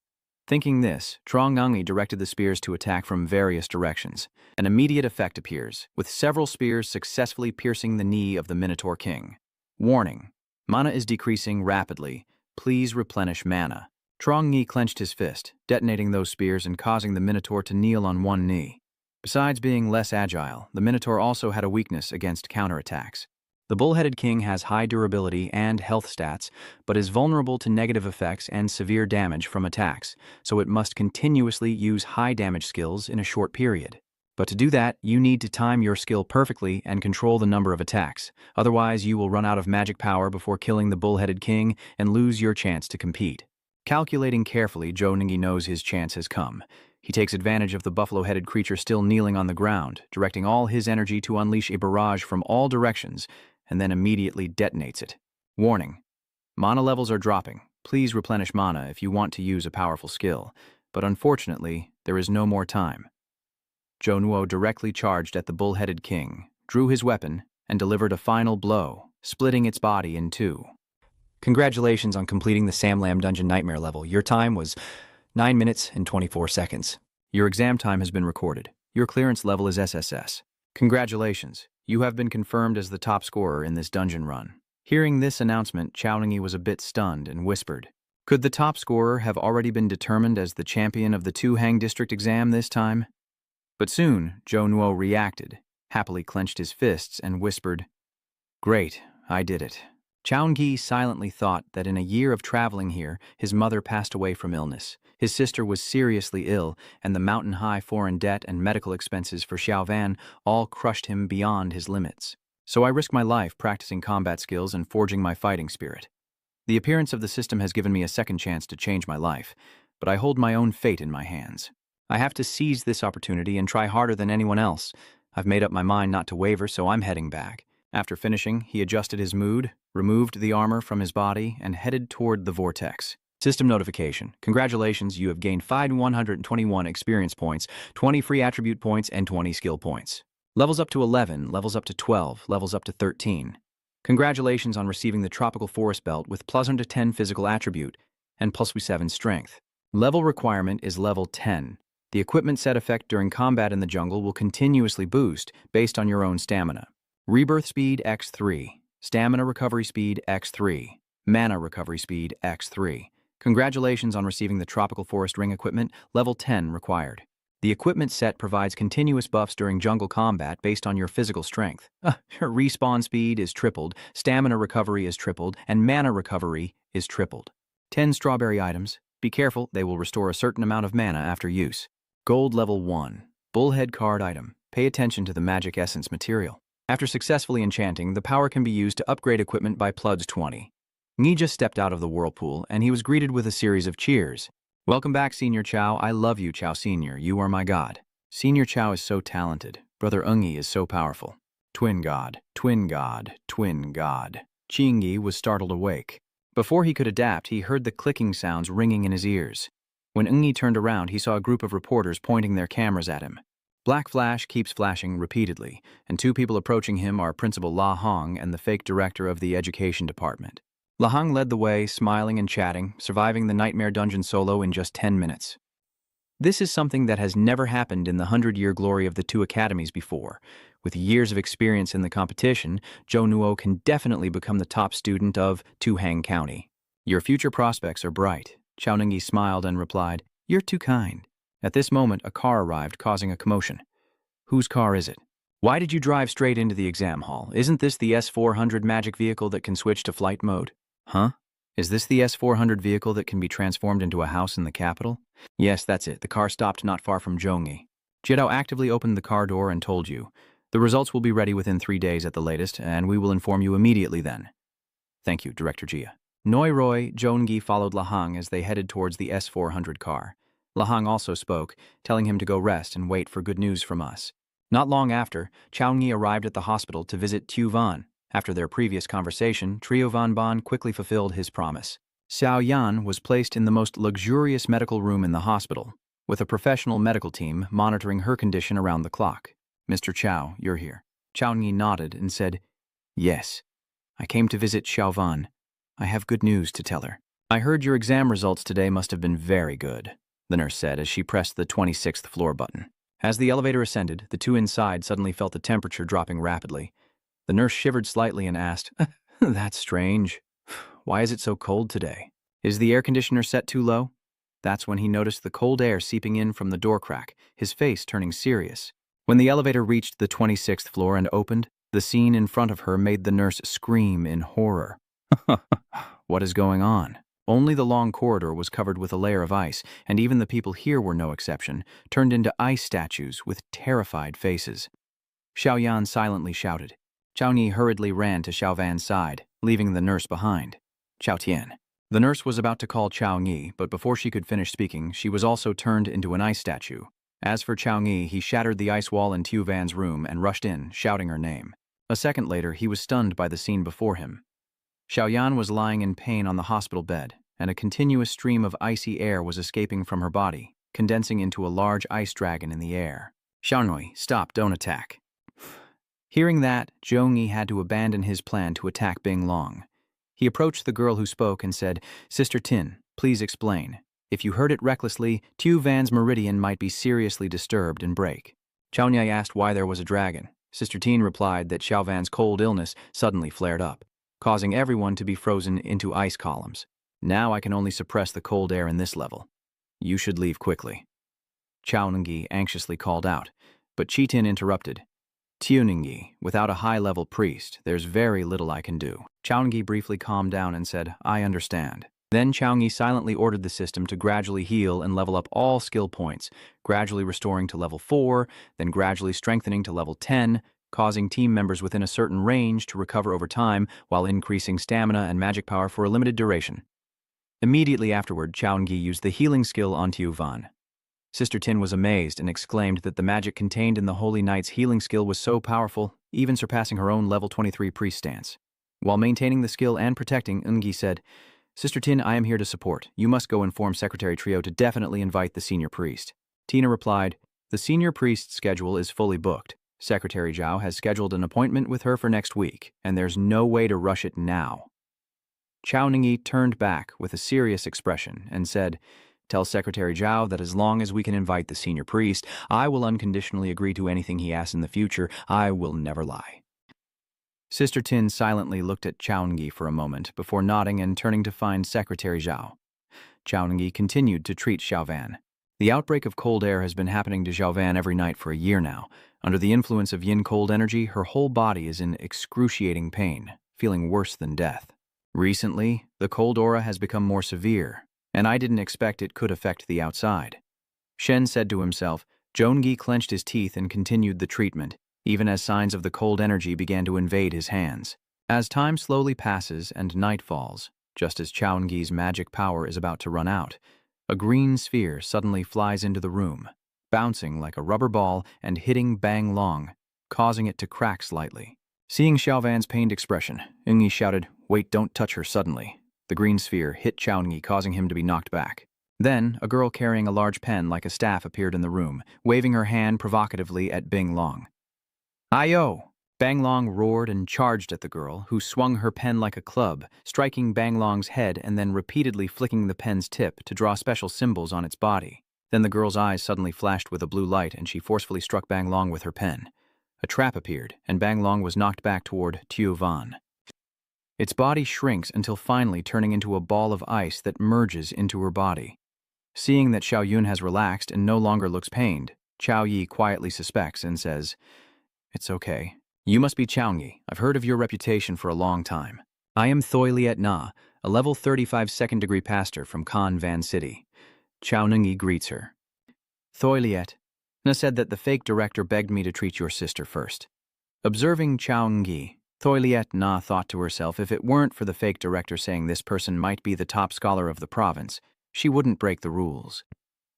Thinking this, Trong Nungi directed the spears to attack from various directions. An immediate effect appears, with several spears successfully piercing the knee of the Minotaur King. Warning: mana is decreasing rapidly. Please replenish mana. Trong Ngi clenched his fist, detonating those spears and causing the Minotaur to kneel on one knee. Besides being less agile, the Minotaur also had a weakness against counterattacks. The bull-headed king has high durability and health stats, but is vulnerable to negative effects and severe damage from attacks, so it must continuously use high damage skills in a short period. But to do that, you need to time your skill perfectly and control the number of attacks. Otherwise, you will run out of magic power before killing the bull-headed king and lose your chance to compete. Calculating carefully, Zhou Ningyi knows his chance has come. He takes advantage of the buffalo-headed creature still kneeling on the ground, directing all his energy to unleash a barrage from all directions, and then immediately detonates it. Warning: mana levels are dropping. Please replenish mana if you want to use a powerful skill, but unfortunately, there is no more time. Zhou Nuo directly charged at the bull-headed king, drew his weapon, and delivered a final blow, splitting its body in two. Congratulations on completing the Samlam Dungeon Nightmare level. Your time was 9 minutes and 24 seconds. Your exam time has been recorded. Your clearance level is SSS. Congratulations. You have been confirmed as the top scorer in this dungeon run. Hearing this announcement, Chao Ningyi was a bit stunned and whispered, "Could the top scorer have already been determined as the champion of the Tu-Hang district exam this time?" But soon, Zhou Nuo reacted, happily clenched his fists, and whispered, "Great, I did it." Chao Ningyi silently thought that in a year of traveling here, his mother passed away from illness. His sister was seriously ill, and the mountain-high foreign debt and medical expenses for Xiao Van all crushed him beyond his limits. So I risk my life practicing combat skills and forging my fighting spirit. The appearance of the system has given me a second chance to change my life, but I hold my own fate in my hands. I have to seize this opportunity and try harder than anyone else. I've made up my mind not to waver, so I'm heading back. After finishing, he adjusted his mood, removed the armor from his body, and headed toward the vortex. System notification. Congratulations, you have gained 121 experience points, 20 free attribute points, and 20 skill points. Levels up to 11, levels up to 12, levels up to 13. Congratulations on receiving the Tropical Forest Belt with plus 10 physical attribute and plus 7 strength. Level requirement is level 10. The equipment set effect during combat in the jungle will continuously boost based on your own stamina. Rebirth speed x3, stamina recovery speed x3, mana recovery speed x3. Congratulations on receiving the Tropical Forest Ring equipment, level 10 required. The equipment set provides continuous buffs during jungle combat based on your physical strength. Your respawn speed is tripled, stamina recovery is tripled, and mana recovery is tripled. 10 strawberry items. Be careful, they will restore a certain amount of mana after use. Gold level 1. Bullhead card item. Pay attention to the magic essence material. After successfully enchanting, the power can be used to upgrade equipment by plus 20. Ngi just stepped out of the whirlpool, and he was greeted with a series of cheers. "Welcome back, Senior Chao. I love you, Chao Senior. You are my god." Senior Chao is so talented. Brother Ungi is so powerful. Twin god, twin god, twin god. Qingyi was startled awake. Before he could adapt, he heard the clicking sounds ringing in his ears. When Ungi turned around, he saw a group of reporters pointing their cameras at him. Black flash keeps flashing repeatedly, and two people approaching him are Principal La Hong and the fake director of the education department. La Hong led the way, smiling and chatting, surviving the Nightmare Dungeon solo in just 10 minutes. This is something that has never happened in the 100-year glory of the two academies before. With years of experience in the competition, Zhou Nuo can definitely become the top student of Tu-Hang County. Your future prospects are bright. Chao Ningyi smiled and replied, "You're too kind." At this moment, a car arrived, causing a commotion. "Whose car is it? Why did you drive straight into the exam hall? Isn't this the S-400 magic vehicle that can switch to flight mode?" "Huh? Is this the S-400 vehicle that can be transformed into a house in the capital?" "Yes, that's it. The car stopped not far from Zhongyi. Jiedao actively opened the car door and told you. The results will be ready within 3 days at the latest, and we will inform you immediately then." "Thank you, Director Jia." Noi Roy, Zhongyi followed Lahang as they headed towards the S-400 car. Lahang also spoke, telling him to go rest and wait for good news from us. Not long after, Chaoyi arrived at the hospital to visit Tu Van. After their previous conversation, Trio Van Bon quickly fulfilled his promise. Xiao Yan was placed in the most luxurious medical room in the hospital, with a professional medical team monitoring her condition around the clock. "Mr. Chao, you're here." Chaoyi nodded and said, "Yes. I came to visit Xiao Van. I have good news to tell her." "I heard your exam results today must have been very good," the nurse said as she pressed the 26th floor button. As the elevator ascended, the two inside suddenly felt the temperature dropping rapidly. The nurse shivered slightly and asked, "That's strange. Why is it so cold today? Is the air conditioner set too low?" That's when he noticed the cold air seeping in from the door crack, his face turning serious. When the elevator reached the 26th floor and opened, the scene in front of her made the nurse scream in horror. What is going on? Only the long corridor was covered with a layer of ice, and even the people here were no exception, turned into ice statues with terrified faces. Xiao Yan silently shouted. Chaoyi hurriedly ran to Xiao Van's side, leaving the nurse behind. "Xiao Tian." The nurse was about to call Chaoyi, but before she could finish speaking, she was also turned into an ice statue. As for Chaoyi, he shattered the ice wall in Tu Van's room and rushed in, shouting her name. A second later, he was stunned by the scene before him. Xiao Yan was lying in pain on the hospital bed, and a continuous stream of icy air was escaping from her body, condensing into a large ice dragon in the air. "Xiaonui, stop, don't attack." Hearing that, Zhongyi had to abandon his plan to attack Bing Long. He approached the girl who spoke and said, "Sister Tin, please explain. If you heard it recklessly, Tu Van's meridian might be seriously disturbed and break." Chaoyi asked why there was a dragon. Sister Tin replied that Xiao Van's cold illness suddenly flared up, causing everyone to be frozen into ice columns. "Now I can only suppress the cold air in this level. You should leave quickly." Chaoyi anxiously called out, but Chitin interrupted. "Tuningi, without a high-level priest, there's very little I can do." Chaoyi briefly calmed down and said, "I understand." Then Chaoyi silently ordered the system to gradually heal and level up all skill points, gradually restoring to level 4, then gradually strengthening to level 10, causing team members within a certain range to recover over time while increasing stamina and magic power for a limited duration. Immediately afterward, Chaoyi used the healing skill on Tu Van. Sister Tin was amazed and exclaimed that the magic contained in the Holy Knight's healing skill was so powerful, even surpassing her own level 23 priest stance. While maintaining the skill and protecting, Ungi said, "Sister Tin, I am here to support. You must go inform Secretary Trio to definitely invite the senior priest." Tina replied, "The senior priest's schedule is fully booked. Secretary Zhao has scheduled an appointment with her for next week, and there's no way to rush it now." Chao Ningyi turned back with a serious expression and said, "Tell Secretary Zhao that as long as we can invite the senior priest, I will unconditionally agree to anything he asks in the future. I will never lie." Sister Tin silently looked at Chaoyi for a moment before nodding and turning to find Secretary Zhao. Chaoyi continued to treat Xiao Van. The outbreak of cold air has been happening to Xiao Van every night for a year now. Under the influence of yin cold energy, her whole body is in excruciating pain, feeling worse than death. Recently, the cold aura has become more severe, and I didn't expect it could affect the outside. Shen said to himself. Zhongyi clenched his teeth and continued the treatment, even as signs of the cold energy began to invade his hands. As time slowly passes and night falls, just as Chaoyi's magic power is about to run out, a green sphere suddenly flies into the room, bouncing like a rubber ball and hitting Bang Long, causing it to crack slightly. Seeing Xiao Van's pained expression, Ungi shouted, "Wait, don't touch her suddenly." The green sphere hit Chaoyi, causing him to be knocked back. Then, a girl carrying a large pen like a staff appeared in the room, waving her hand provocatively at Bing Long. "Ayo!" Bang Long roared and charged at the girl, who swung her pen like a club, striking Bang Long's head and then repeatedly flicking the pen's tip to draw special symbols on its body. Then the girl's eyes suddenly flashed with a blue light and she forcefully struck Bang Long with her pen. A trap appeared, and Bang Long was knocked back toward Tu Van. Its body shrinks until finally turning into a ball of ice that merges into her body. Seeing that Xiao Yun has relaxed and no longer looks pained, Chao Yi quietly suspects and says, "It's okay. You must be Chaoyi. I've heard of your reputation for a long time. I am Thoi Liet Na, a level 35 second-degree pastor from Kan Van City." Chao Ningyi greets her. "Thoi Liet, Na said that the fake director begged me to treat your sister first." Observing Chaoyi, Thoi Liet Na thought to herself if it weren't for the fake director saying this person might be the top scholar of the province, she wouldn't break the rules.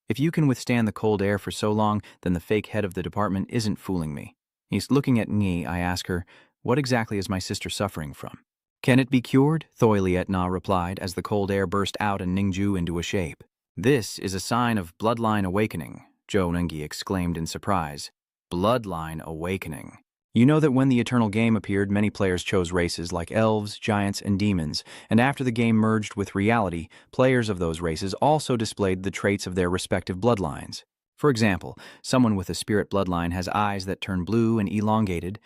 If you can withstand the cold air for so long, then the fake head of the department isn't fooling me. He's looking at me. I ask her, what exactly is my sister suffering from? Can it be cured? Thoilietna replied as the cold air burst out and Ningju into a shape. This is a sign of bloodline awakening, Zhou Nengyi exclaimed in surprise. Bloodline awakening. You know that when the Eternal Game appeared, many players chose races like elves, giants, and demons, and after the game merged with reality, players of those races also displayed the traits of their respective bloodlines. For example, someone with a spirit bloodline has eyes that turn blue and elongated,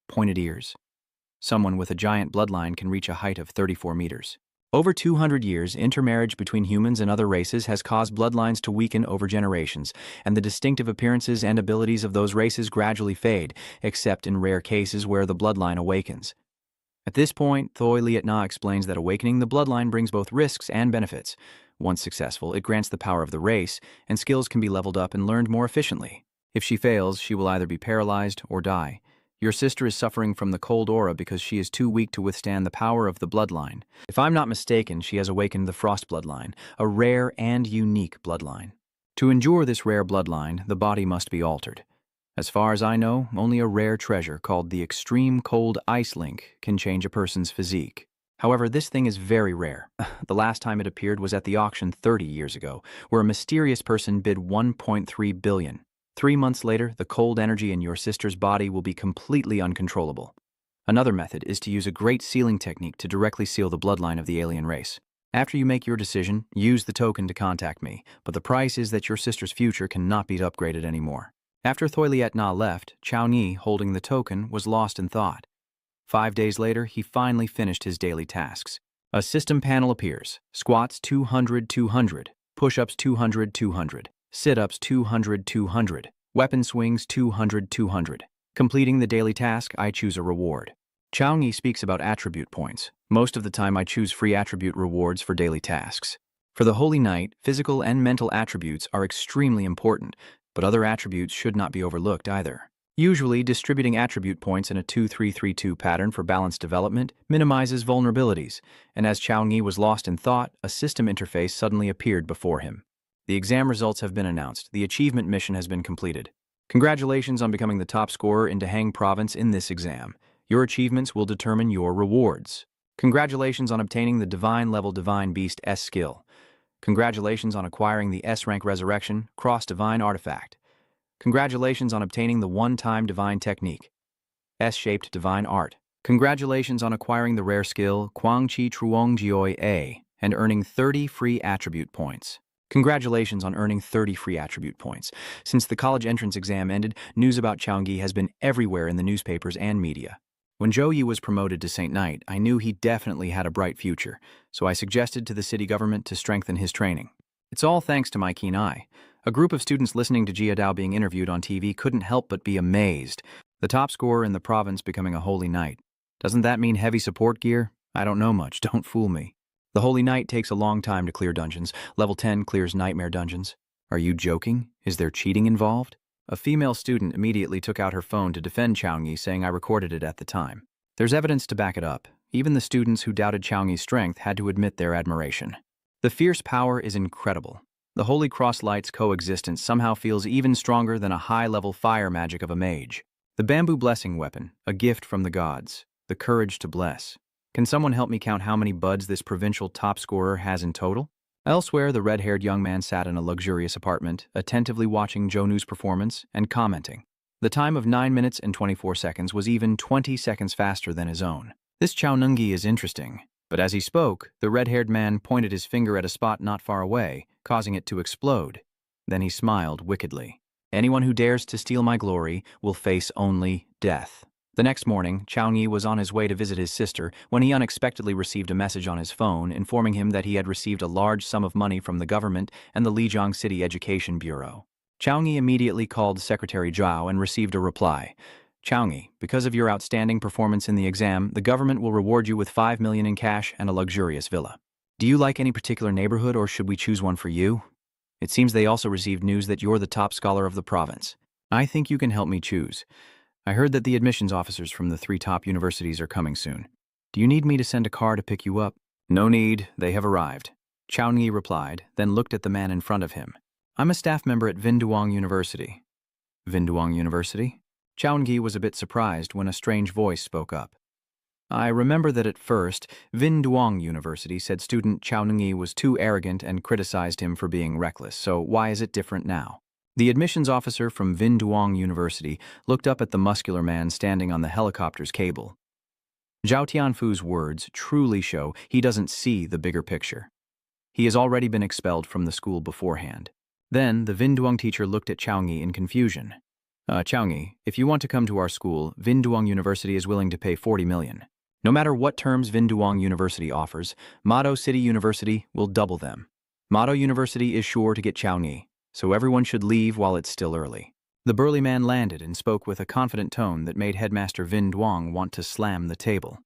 pointed ears. Someone with a giant bloodline can reach a height of 34 meters. Over 200 years, intermarriage between humans and other races has caused bloodlines to weaken over generations, and the distinctive appearances and abilities of those races gradually fade, except in rare cases where the bloodline awakens. At this point, Thoilietna explains that awakening the bloodline brings both risks and benefits. Once successful, it grants the power of the race, and skills can be leveled up and learned more efficiently. If she fails, she will either be paralyzed or die. Your sister is suffering from the cold aura because she is too weak to withstand the power of the bloodline. If I'm not mistaken, she has awakened the frost bloodline, a rare and unique bloodline. To endure this rare bloodline, the body must be altered. As far as I know, only a rare treasure called the Extreme Cold Ice Link can change a person's physique. However, this thing is very rare. The last time it appeared was at the auction 30 years ago, where a mysterious person bid 1.3 billion. 3 months later, the cold energy in your sister's body will be completely uncontrollable. Another method is to use a great sealing technique to directly seal the bloodline of the alien race. After you make your decision, use the token to contact me, but the price is that your sister's future cannot be upgraded anymore. After Thoilietna left, Chaoni, holding the token, was lost in thought. 5 days later, he finally finished his daily tasks. A system panel appears. Squats 200-200, push-ups 200-200, sit-ups 200-200, weapon swings 200-200. Completing the daily task, I choose a reward. Chaoni speaks about attribute points. Most of the time I choose free attribute rewards for daily tasks. For the Holy Night, physical and mental attributes are extremely important, but other attributes should not be overlooked either. Usually, distributing attribute points in a 2-3-3-2 pattern for balanced development minimizes vulnerabilities, and as Chaoni was lost in thought, a system interface suddenly appeared before him. The exam results have been announced. The achievement mission has been completed. Congratulations on becoming the top scorer in Dahang Province in this exam. Your achievements will determine your rewards. Congratulations on obtaining the Divine Level Divine Beast S skill. Congratulations on acquiring the S-Rank Resurrection Cross Divine Artifact. Congratulations on obtaining the One-Time Divine Technique, S-Shaped Divine Art. Congratulations on acquiring the rare skill Quangqi Truongjioi A and earning 30 free attribute points. Congratulations on earning 30 free attribute points. Since the college entrance exam ended, news about Chaoni has been everywhere in the newspapers and media. When Zhou Yi was promoted to Saint Knight, I knew he definitely had a bright future, so I suggested to the city government to strengthen his training. It's all thanks to my keen eye. A group of students listening to Jia Dao being interviewed on TV couldn't help but be amazed. The top scorer in the province becoming a Holy Knight. Doesn't that mean heavy support gear? I don't know much, don't fool me. The Holy Knight takes a long time to clear dungeons. Level 10 clears nightmare dungeons. Are you joking? Is there cheating involved? A female student immediately took out her phone to defend Chaoni, saying I recorded it at the time. There's evidence to back it up. Even the students who doubted Chaoни's strength had to admit their admiration. The fierce power is incredible. The Holy Cross Light's coexistence somehow feels even stronger than a high-level fire magic of a mage. The bamboo blessing weapon, a gift from the gods. The courage to bless. Can someone help me count how many buds this provincial top scorer has in total? Elsewhere, the red-haired young man sat in a luxurious apartment, attentively watching Jonu's performance and commenting. The time of 9 minutes and 24 seconds was even 20 seconds faster than his own. This Chaonungi is interesting. But as he spoke, the red-haired man pointed his finger at a spot not far away, causing it to explode. Then he smiled wickedly. Anyone who dares to steal my glory will face only death. The next morning, Chaoni was on his way to visit his sister when he unexpectedly received a message on his phone informing him that he had received a large sum of money from the government and the Lijiang City Education Bureau. Chaoni immediately called Secretary Zhao and received a reply. Chaoni, because of your outstanding performance in the exam, the government will reward you with 5 million in cash and a luxurious villa. Do you like any particular neighborhood or should we choose one for you? It seems they also received news that you're the top scholar of the province. I think you can help me choose. I heard that the admissions officers from the 3 top universities are coming soon. Do you need me to send a car to pick you up? No need, they have arrived. Chaoni replied, then looked at the man in front of him. I'm a staff member at Vinduong University. Vinduong University? Chaungi was a bit surprised when a strange voice spoke up. I remember that at first, Vinduong University said student Chaungi was too arrogant and criticized him for being reckless, so why is it different now? The admissions officer from Vinduong University looked up at the muscular man standing on the helicopter's cable. Zhao Tianfu's words truly show he doesn't see the bigger picture. He has already been expelled from the school beforehand. Then, the Vinduong teacher looked at Chaungi in confusion. Chaungi, if you want to come to our school, Vinduong University is willing to pay 40 million. No matter what terms Vinduong University offers, Mado City University will double them. Mado University is sure to get Chaungi, so everyone should leave while it's still early. The burly man landed and spoke with a confident tone that made Headmaster Vinduong want to slam the table.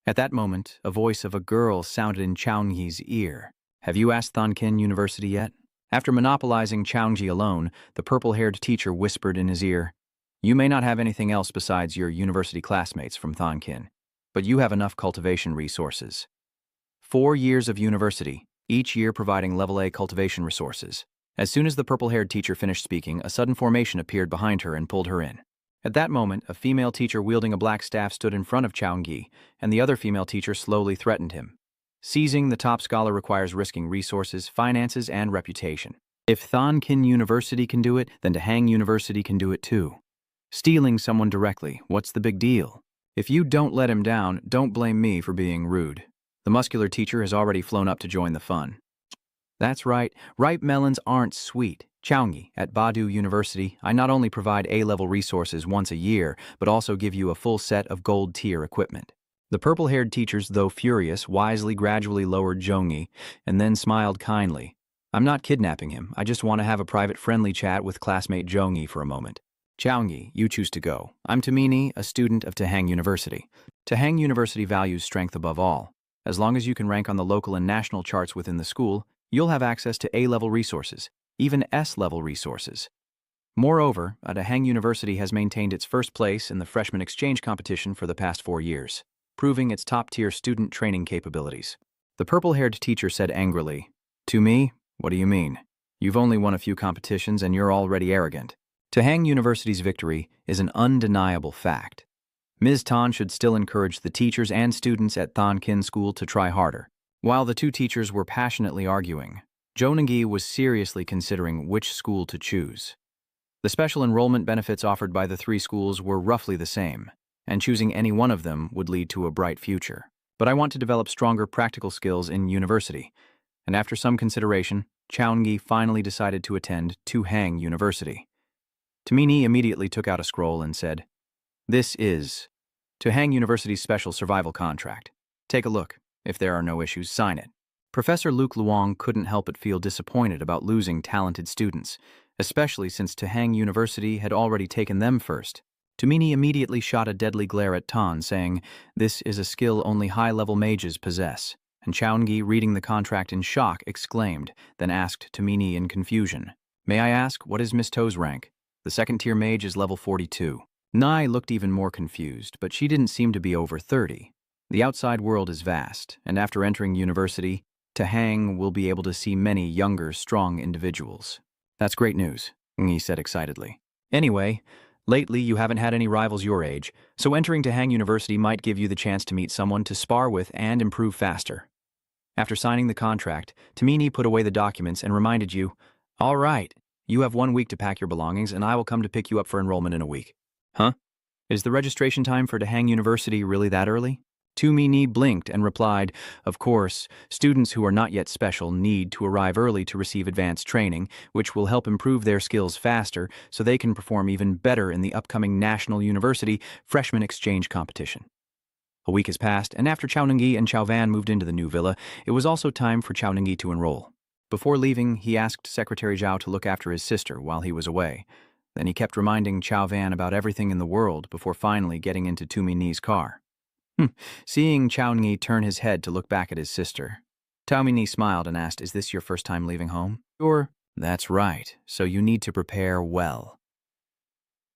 At that moment, a voice of a girl sounded in Chaungi's ear. Have you asked Thonkin University yet? After monopolizing Chaungi alone, the purple-haired teacher whispered in his ear, You may not have anything else besides your university classmates from Thonkin, but you have enough cultivation resources. 4 years of university, each year providing level A cultivation resources. As soon as the purple-haired teacher finished speaking, a sudden formation appeared behind her and pulled her in. At that moment, a female teacher wielding a black staff stood in front of Chaungi, and the other female teacher slowly threatened him. Seizing the top scholar requires risking resources, finances, and reputation. If Thonkin University can do it, then Tahang University can do it too. Stealing someone directly, what's the big deal? If you don't let him down, don't blame me for being rude. The muscular teacher has already flown up to join the fun. That's right, ripe melons aren't sweet. Chaungi, at Badu University, I not only provide A-level resources once a year, but also give you a full set of gold-tier equipment. The purple-haired teachers, though furious, wisely gradually lowered Zhongyi, and then smiled kindly. I'm not kidnapping him, I just want to have a private friendly chat with classmate Zhongyi for a moment. Chaungi, you choose to go. I'm Tamini, a student of Tahang University. Tahang University values strength above all. As long as you can rank on the local and national charts within the school, you'll have access to A-level resources, even S-level resources. Moreover, Tahang University has maintained its first place in the freshman exchange competition for the past 4 years, proving its top-tier student training capabilities. The purple-haired teacher said angrily, To me? What do you mean? You've only won a few competitions and you're already arrogant. Tahang University's victory is an undeniable fact. Ms. Tan should still encourage the teachers and students at Thonkin School to try harder. While the two teachers were passionately arguing, Zhou Ningyi was seriously considering which school to choose. The special enrollment benefits offered by the 3 schools were roughly the same, and choosing any one of them would lead to a bright future. But I want to develop stronger practical skills in university, and after some consideration, Chaungi finally decided to attend Tahang University. Tamini immediately took out a scroll and said, This is Tahang University's special survival contract. Take a look. If there are no issues, sign it. Professor Luke Luong couldn't help but feel disappointed about losing talented students, especially since Tahang University had already taken them first. Tamini immediately shot a deadly glare at Tan, saying, This is a skill only high-level mages possess. And Chaungi, reading the contract in shock, exclaimed, then asked Tamini in confusion, May I ask, what is Miss To's rank? The second-tier mage is level 42. Nai looked even more confused, but she didn't seem to be over 30. The outside world is vast, and after entering university, Tahang will be able to see many younger, strong individuals. That's great news, Ngi said excitedly. Anyway, lately you haven't had any rivals your age, so entering Tahang University might give you the chance to meet someone to spar with and improve faster. After signing the contract, Tamini put away the documents and reminded you, All right, you have 1 week to pack your belongings and I will come to pick you up for enrollment in a week. Huh? Is the registration time for Tahang University really that early? Tamini blinked and replied, Of course, students who are not yet special need to arrive early to receive advanced training, which will help improve their skills faster so they can perform even better in the upcoming National University Freshman Exchange Competition. A week has passed, and after Chao Ningyi and Chao Van moved into the new villa, it was also time for Chao Ningyi to enroll. Before leaving, he asked Secretary Zhao to look after his sister while he was away. Then he kept reminding Chao Van about everything in the world before finally getting into Tamini's car. Seeing Chao Ningyi turn his head to look back at his sister, Tamini smiled and asked, Is this your first time leaving home? Sure. That's right, so you need to prepare well.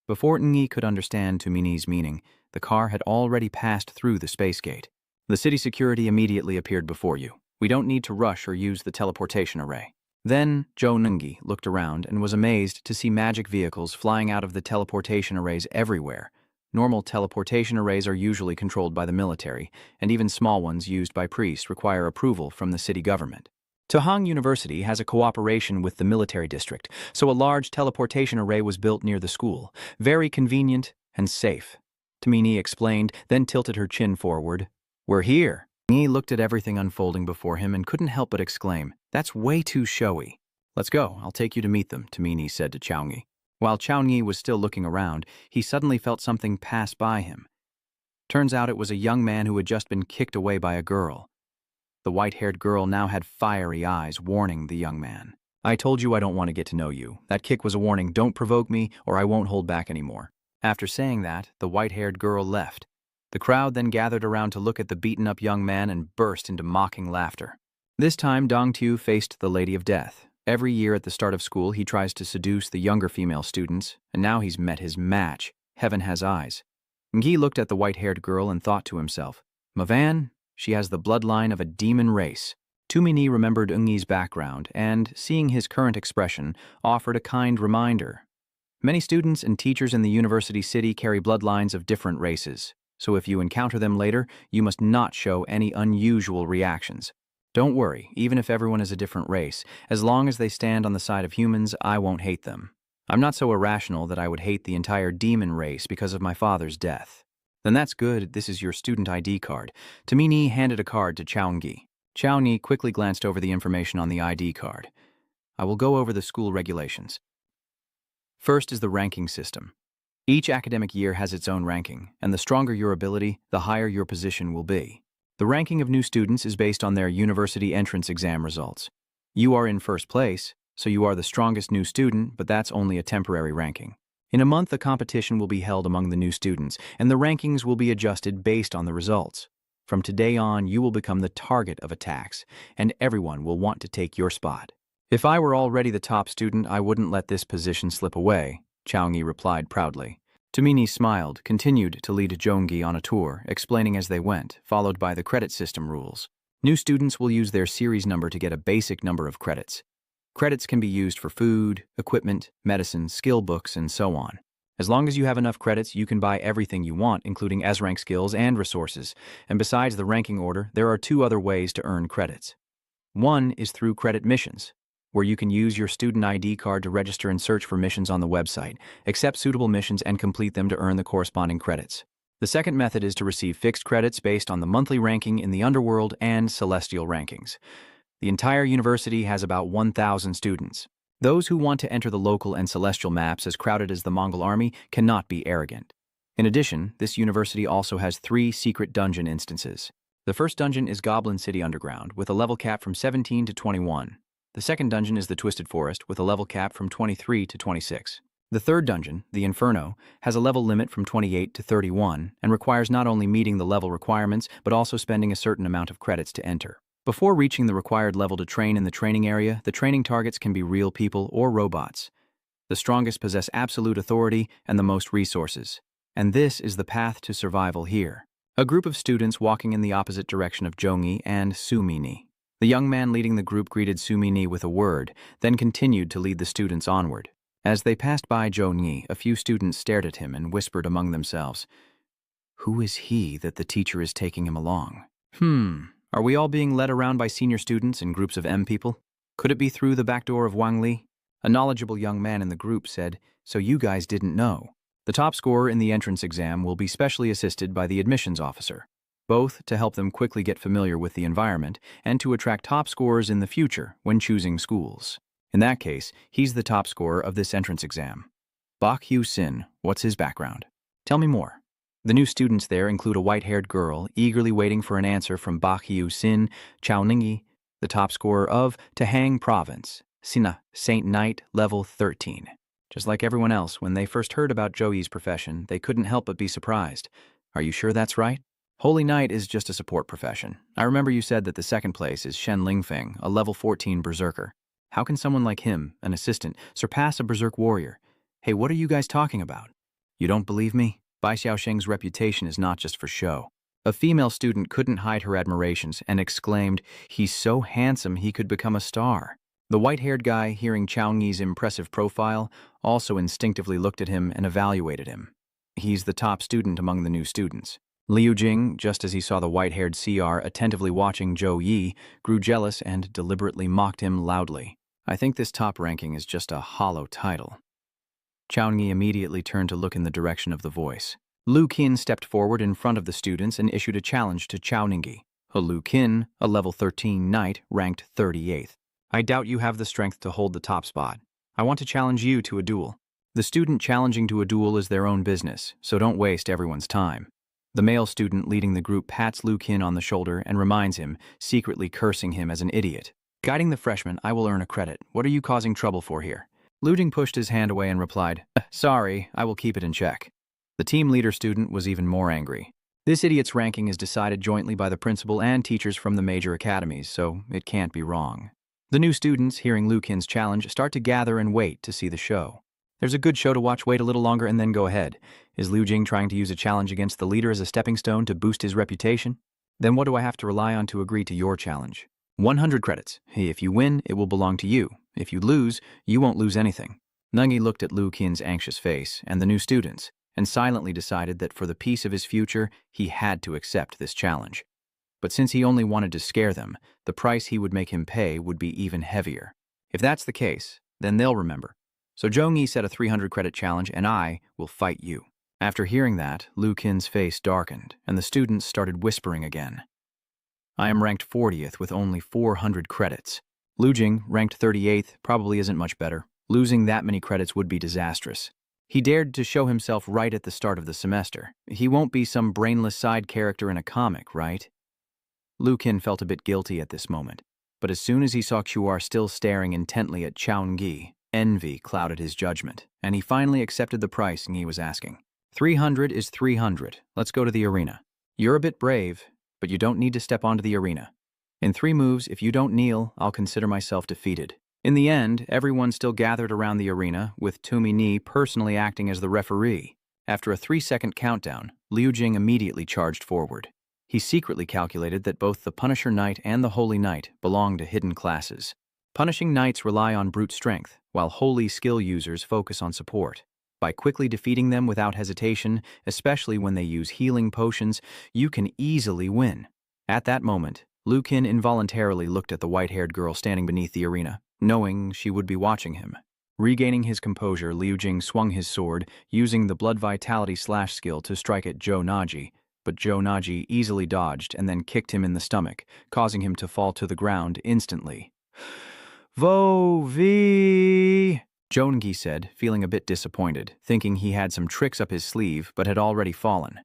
Before Ningyi could understand Tamini's meaning, the car had already passed through the space gate. The city security immediately appeared before you. We don't need to rush or use the teleportation array. Then Zhou Nungi looked around and was amazed to see magic vehicles flying out of the teleportation arrays everywhere. Normal teleportation arrays are usually controlled by the military, and even small ones used by priests require approval from the city government. Tohang University has a cooperation with the military district, so a large teleportation array was built near the school. Very convenient and safe. Tamini explained, then tilted her chin forward. "We're here." He looked at everything unfolding before him and couldn't help but exclaim, "That's way too showy." "Let's go, I'll take you to meet them," Tamini said to Chaoyi. While Chaoyi was still looking around, he suddenly felt something pass by him. Turns out it was a young man who had just been kicked away by a girl. The white-haired girl now had fiery eyes, warning the young man. "I told you I don't want to get to know you. That kick was a warning. Don't provoke me, or I won't hold back anymore." After saying that, the white-haired girl left. The crowd then gathered around to look at the beaten-up young man and burst into mocking laughter. This time, Dong Tu faced the Lady of Death. Every year at the start of school, he tries to seduce the younger female students, and now he's met his match. Heaven has eyes. Ngi looked at the white-haired girl and thought to himself, "Mavan, she has the bloodline of a demon race." Tumini remembered Ungi's background and, seeing his current expression, offered a kind reminder. Many students and teachers in the university city carry bloodlines of different races, so if you encounter them later, you must not show any unusual reactions. Don't worry, even if everyone is a different race, as long as they stand on the side of humans, I won't hate them. I'm not so irrational that I would hate the entire demon race because of my father's death. Then that's good, this is your student ID card. Tamini handed a card to Chaoyi. Chaoyi quickly glanced over the information on the ID card. I will go over the school regulations. First is the ranking system. Each academic year has its own ranking, and the stronger your ability, the higher your position will be. The ranking of new students is based on their university entrance exam results. You are in first place, so you are the strongest new student, but that's only a temporary ranking. In a month, a competition will be held among the new students, and the rankings will be adjusted based on the results. From today on, you will become the target of attacks, and everyone will want to take your spot. If I were already the top student, I wouldn't let this position slip away, Chaoyi replied proudly. Tumini smiled, continued to lead Jongi on a tour, explaining as they went, followed by the credit system rules. New students will use their series number to get a basic number of credits. Credits can be used for food, equipment, medicine, skill books, and so on. As long as you have enough credits, you can buy everything you want, including S-rank skills and resources. And besides the ranking order, there are two other ways to earn credits. One is through credit missions, where you can use your student ID card to register and search for missions on the website, accept suitable missions, and complete them to earn the corresponding credits. The second method is to receive fixed credits based on the monthly ranking in the underworld and celestial rankings. The entire university has about 1,000 students. Those who want to enter the local and celestial maps as crowded as the Mongol army cannot be arrogant. In addition, this university also has 3 secret dungeon instances. The first dungeon is Goblin City Underground, with a level cap from 17 to 21. The second dungeon is the Twisted Forest, with a level cap from 23 to 26. The third dungeon, the Inferno, has a level limit from 28 to 31 and requires not only meeting the level requirements, but also spending a certain amount of credits to enter. Before reaching the required level to train in the training area, the training targets can be real people or robots. The strongest possess absolute authority and the most resources. And this is the path to survival here. A group of students walking in the opposite direction of Jongi and Sumini. The young man leading the group greeted Sumini with a word, then continued to lead the students onward. As they passed by Jongi, a few students stared at him and whispered among themselves, "Who is he that the teacher is taking him along? Are we all being led around by senior students and groups of M people? Could it be through the back door of Wang Li?" A knowledgeable young man in the group said, "So you guys didn't know." The top scorer in the entrance exam will be specially assisted by the admissions officer, both to help them quickly get familiar with the environment and to attract top scorers in the future when choosing schools. In that case, he's the top scorer of this entrance exam. Bak Hyu Sin, what's his background? Tell me more. The new students there include a white-haired girl eagerly waiting for an answer from Bak Hyu Sin, Chao Ningyi, the top scorer of Tahang Province, Sina, Saint Knight, level 13. Just like everyone else, when they first heard about Zhouyi's profession, they couldn't help but be surprised. Are you sure that's right? Holy Knight is just a support profession. I remember you said that the second place is Shen Lingfeng, a level 14 berserker. How can someone like him, an assistant, surpass a berserk warrior? Hey, what are you guys talking about? You don't believe me? Bai Xiaosheng's reputation is not just for show. A female student couldn't hide her admirations and exclaimed, "He's so handsome he could become a star." The white-haired guy, hearing Chaoying's impressive profile, also instinctively looked at him and evaluated him. He's the top student among the new students. Liu Jing, just as he saw the white-haired CR attentively watching Zhou Yi, grew jealous and deliberately mocked him loudly. I think this top ranking is just a hollow title. Chaoying immediately turned to look in the direction of the voice. Lu Qin stepped forward in front of the students and issued a challenge to Chaoying. Lu Qin, a level 13 knight, ranked 38th. I doubt you have the strength to hold the top spot. I want to challenge you to a duel. The student challenging to a duel is their own business, so don't waste everyone's time. The male student leading the group pats Lu Qin on the shoulder and reminds him, secretly cursing him as an idiot. Guiding the freshman, I will earn a credit. What are you causing trouble for here? Lu Jing pushed his hand away and replied, Sorry, I will keep it in check. The team leader student was even more angry. This idiot's ranking is decided jointly by the principal and teachers from the major academies, so it can't be wrong. The new students, hearing Lu Qin's challenge, start to gather and wait to see the show. There's a good show to watch, wait a little longer, and then go ahead. Is Liu Jing trying to use a challenge against the leader as a stepping stone to boost his reputation? Then what do I have to rely on to agree to your challenge? 100 credits. If you win, it will belong to you. If you lose, you won't lose anything. Nungi looked at Lu Qin's anxious face and the new students, and silently decided that for the peace of his future, he had to accept this challenge. But since he only wanted to scare them, the price he would make him pay would be even heavier. If that's the case, then they'll remember. So Zhou Yi set a 300 credit challenge, and I will fight you. After hearing that, Lu Qin's face darkened, and the students started whispering again. I am ranked 40th with only 400 credits. Liu Jing, ranked 38th, probably isn't much better. Losing that many credits would be disastrous. He dared to show himself right at the start of the semester. He won't be some brainless side character in a comic, right? Lu Qin felt a bit guilty at this moment, but as soon as he saw Quar still staring intently at Chaoying, envy clouded his judgment, and he finally accepted the price Yi was asking. 300 is 300. Let's go to the arena. You're a bit brave, but you don't need to step onto the arena. In 3 moves, if you don't kneel, I'll consider myself defeated. In the end, everyone still gathered around the arena, with Tumi Ni personally acting as the referee. After a 3-second countdown, Liu Jing immediately charged forward. He secretly calculated that both the Punisher Knight and the Holy Knight belong to hidden classes. Punishing Knights rely on brute strength, while Holy skill users focus on support. By quickly defeating them without hesitation, especially when they use healing potions, you can easily win. At that moment, Lu Qin involuntarily looked at the white-haired girl standing beneath the arena, knowing she would be watching him. Regaining his composure, Liu Jing swung his sword, using the Blood Vitality slash skill to strike at Zhou Naji, but Zhou Naji easily dodged and then kicked him in the stomach, causing him to fall to the ground instantly. Vo vi, Zhou said, feeling a bit disappointed, thinking he had some tricks up his sleeve but had already fallen.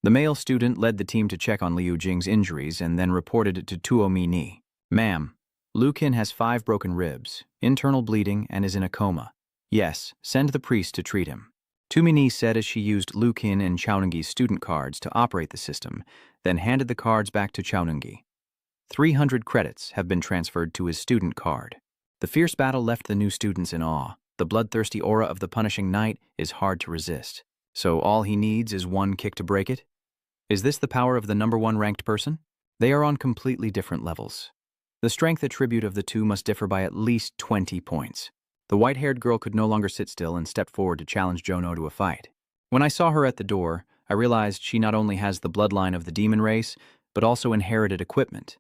The male student led the team to check on Liu Jing's injuries and then reported it to Tuomi Ni. Ma'am, Lu Qin has 5 broken ribs, internal bleeding, and is in a coma. Yes, send the priest to treat him. Tuomi Ni said as she used Lu Qin and Chaoying's student cards to operate the system, then handed the cards back to Chaoying. 300 credits have been transferred to his student card. The fierce battle left the new students in awe. The bloodthirsty aura of the punishing knight is hard to resist. So all he needs is one kick to break it? Is this the power of the #1 ranked person? They are on completely different levels. The strength attribute of the two must differ by at least 20 points. The white-haired girl could no longer sit still and stepped forward to challenge Jono to a fight. When I saw her at the door, I realized she not only has the bloodline of the demon race, but also inherited equipment.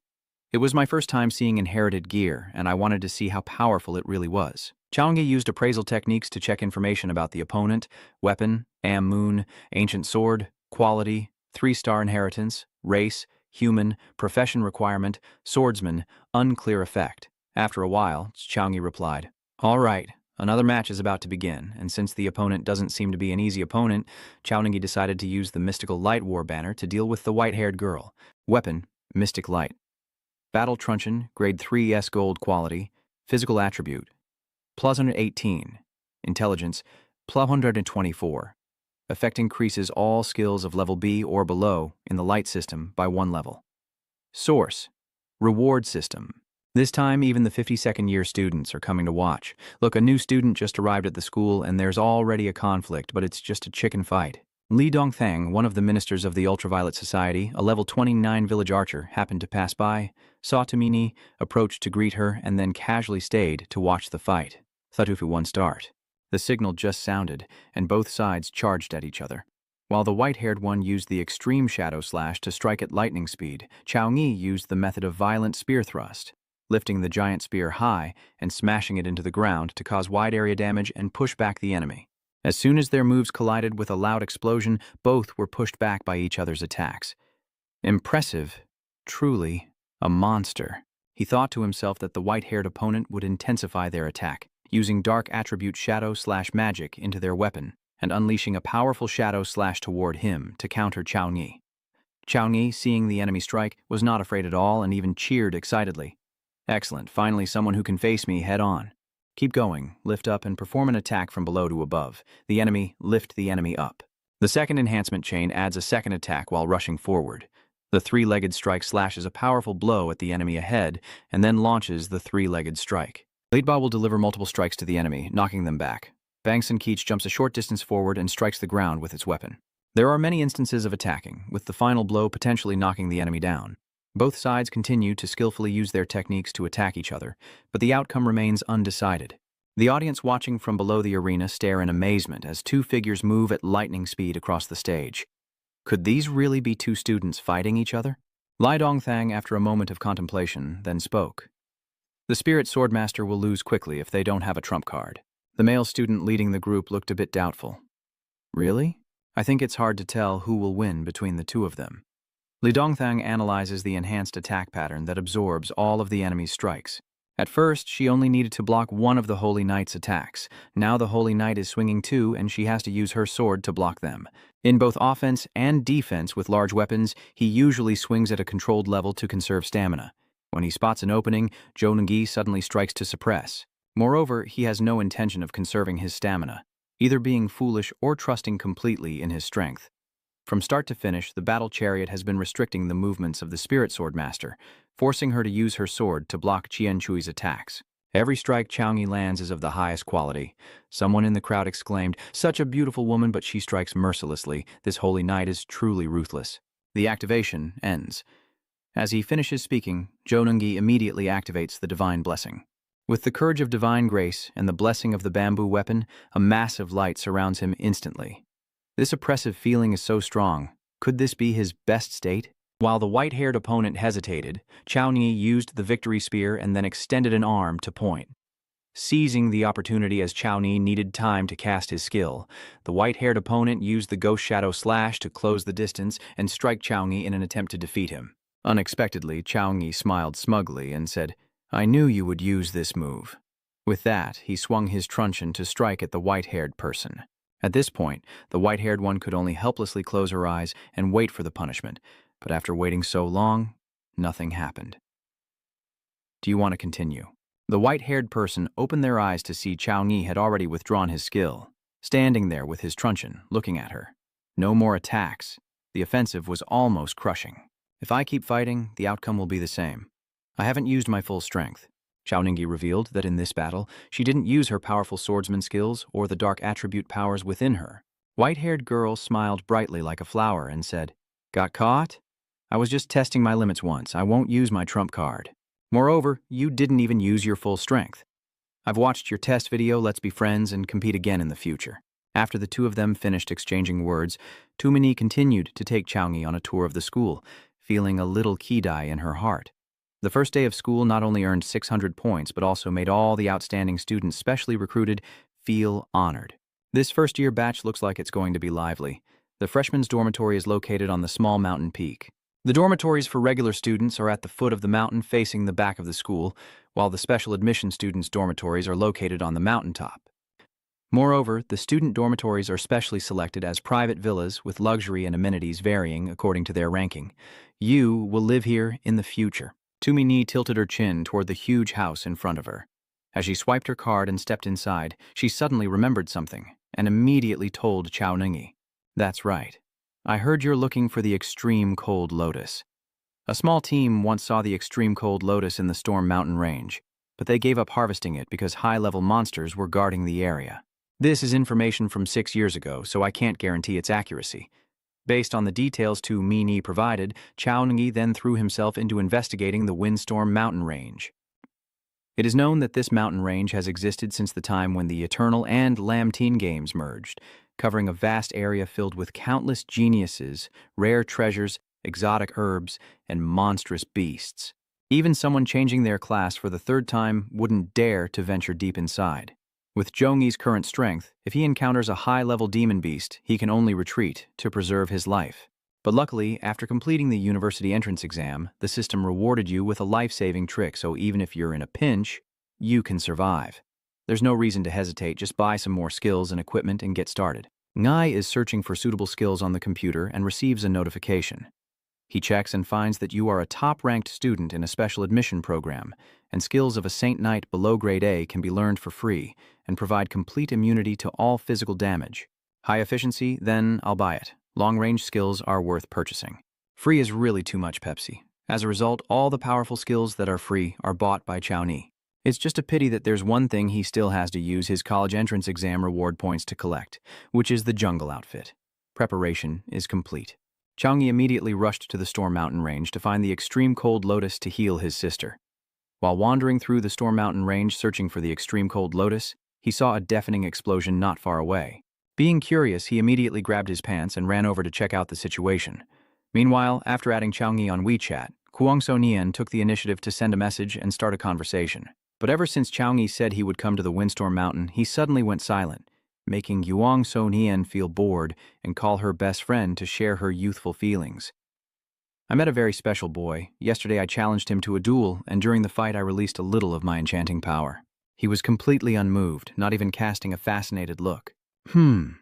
It was my first time seeing inherited gear, and I wanted to see how powerful it really was. Chaoying used appraisal techniques to check information about the opponent: weapon, moon, ancient sword, quality, 3-star inheritance, race, human, profession requirement, swordsman, unclear effect. After a while, Chaoying replied, All right, another match is about to begin, and since the opponent doesn't seem to be an easy opponent, Chaoying decided to use the Mystical Light War banner to deal with the white-haired girl. Weapon, Mystic Light. Battle Truncheon, grade 3 S gold quality, physical attribute, +118, intelligence, +124. Effect increases all skills of level B or below in the light system by 1 level. Source, reward system. This time, even the 52nd year students are coming to watch. Look, a new student just arrived at the school and there's already a conflict, but it's just a chicken fight. Li Dongthang, one of the ministers of the Ultraviolet Society, a level 29 village archer, happened to pass by, saw Tumini, approached to greet her, and then casually stayed to watch the fight. Thutufu 1 start. The signal just sounded, and both sides charged at each other. While the white-haired one used the extreme shadow slash to strike at lightning speed, Chaoyi used the method of violent spear thrust, lifting the giant spear high and smashing it into the ground to cause wide area damage and push back the enemy. As soon as their moves collided with a loud explosion, both were pushed back by each other's attacks. Impressive. Truly a monster. He thought to himself that the white-haired opponent would intensify their attack, using dark attribute shadow slash magic into their weapon, and unleashing a powerful shadow slash toward him to counter Chaoyi. Chaoyi, seeing the enemy strike, was not afraid at all and even cheered excitedly. Excellent, finally someone who can face me head on. Keep going, lift up and perform an attack from below to above. The enemy, lift the enemy up. The second enhancement chain adds a second attack while rushing forward. The three-legged strike slashes a powerful blow at the enemy ahead and then launches the three-legged strike. Leadball will deliver multiple strikes to the enemy, knocking them back. Bangsun Keech jumps a short distance forward and strikes the ground with its weapon. There are many instances of attacking, with the final blow potentially knocking the enemy down. Both sides continue to skillfully use their techniques to attack each other, but the outcome remains undecided. The audience watching from below the arena stare in amazement as two figures move at lightning speed across the stage. Could these really be two students fighting each other? Li Dongthang, after a moment of contemplation, then spoke. The Spirit Swordmaster will lose quickly if they don't have a trump card. The male student leading the group looked a bit doubtful. Really? I think it's hard to tell who will win between the two of them. Li Dongthang analyzes the enhanced attack pattern that absorbs all of the enemy's strikes. At first, she only needed to block one of the Holy Knight's attacks. Now the Holy Knight is swinging two, and she has to use her sword to block them. In both offense and defense with large weapons, he usually swings at a controlled level to conserve stamina. When he spots an opening, Zhou Nengyi suddenly strikes to suppress. Moreover, he has no intention of conserving his stamina, either being foolish or trusting completely in his strength. From start to finish, the battle chariot has been restricting the movements of the Spirit Swordmaster, forcing her to use her sword to block Qian Chui's attacks. Every strike Chaoyi lands is of the highest quality. Someone in the crowd exclaimed, "Such a beautiful woman, but she strikes mercilessly. This Holy Knight is truly ruthless." The activation ends. As he finishes speaking, Zhou Nengyi immediately activates the Divine Blessing. With the courage of Divine Grace and the blessing of the bamboo weapon, a massive light surrounds him instantly. This oppressive feeling is so strong. Could this be his best state? While the white-haired opponent hesitated, Chaoyi used the victory spear and then extended an arm to point. Seizing the opportunity as Chaoyi needed time to cast his skill, the white-haired opponent used the Ghost Shadow Slash to close the distance and strike Chaoyi in an attempt to defeat him. Unexpectedly, Chaoyi smiled smugly and said, "I knew you would use this move." With that, he swung his truncheon to strike at the white-haired person. At this point, the white-haired one could only helplessly close her eyes and wait for the punishment, but after waiting so long, nothing happened. Do you want to continue? The white-haired person opened their eyes to see Chaoyi had already withdrawn his skill, standing there with his truncheon, looking at her. No more attacks. The offensive was almost crushing. If I keep fighting, the outcome will be the same. I haven't used my full strength. Zhou Nengyi revealed that in this battle, she didn't use her powerful swordsman skills or the dark attribute powers within her. White-haired girl smiled brightly like a flower and said, "Got caught? I was just testing my limits once. I won't use my trump card. Moreover, you didn't even use your full strength. I've watched your test video, let's be friends and compete again in the future." After the two of them finished exchanging words, Tumini continued to take Chaoyi on a tour of the school, feeling a little kidai in her heart. The first day of school not only earned 600 points, but also made all the outstanding students specially recruited feel honored. This first-year batch looks like it's going to be lively. The freshmen's dormitory is located on the small mountain peak. The dormitories for regular students are at the foot of the mountain facing the back of the school, while the special admission students' dormitories are located on the mountaintop. Moreover, the student dormitories are specially selected as private villas with luxury and amenities varying according to their ranking. You will live here in the future. Tumini tilted her chin toward the huge house in front of her. As she swiped her card and stepped inside, she suddenly remembered something and immediately told Zhou Nengyi. "That's right. I heard you're looking for the extreme cold lotus. A small team once saw the extreme cold lotus in the Storm Mountain range, but they gave up harvesting it because high-level monsters were guarding the area. This is information from 6 years ago, so I can't guarantee its accuracy. Based on the details Tu Mini provided, Chao Ngi then threw himself into investigating the Windstorm mountain range. It is known that this mountain range has existed since the time when the Eternal and Lamtine games merged, covering a vast area filled with countless geniuses, rare treasures, exotic herbs, and monstrous beasts. Even someone changing their class for the third time wouldn't dare to venture deep inside. With Zhongyi's current strength, if he encounters a high-level demon beast, he can only retreat to preserve his life. But luckily, after completing the university entrance exam, the system rewarded you with a life-saving trick, so even if you're in a pinch, you can survive. There's no reason to hesitate, just buy some more skills and equipment and get started. Ngai is searching for suitable skills on the computer and receives a notification. He checks and finds that you are a top-ranked student in a special admission program, and skills of a Saint Knight below grade A can be learned for free and provide complete immunity to all physical damage. High efficiency? Then I'll buy it. Long-range skills are worth purchasing. Free is really too much Pepsi. As a result, all the powerful skills that are free are bought by Chao Ni. It's just a pity that there's one thing he still has to use his college entrance exam reward points to collect, which is the jungle outfit. Preparation is complete. Chao Ni immediately rushed to the Storm Mountain range to find the extreme cold lotus to heal his sister. While wandering through the Storm Mountain range searching for the extreme cold lotus, he saw a deafening explosion not far away. Being curious, he immediately grabbed his pants and ran over to check out the situation. Meanwhile, after adding Chao Ni on WeChat, Guangzhou Nian took the initiative to send a message and start a conversation. But ever since Chao Ni said he would come to the Windstorm Mountain, he suddenly went silent, making Guangzhou Nian feel bored and call her best friend to share her youthful feelings. I met a very special boy. Yesterday I challenged him to a duel, and during the fight I released a little of my enchanting power. He was completely unmoved, not even casting a fascinated look. Guangzhou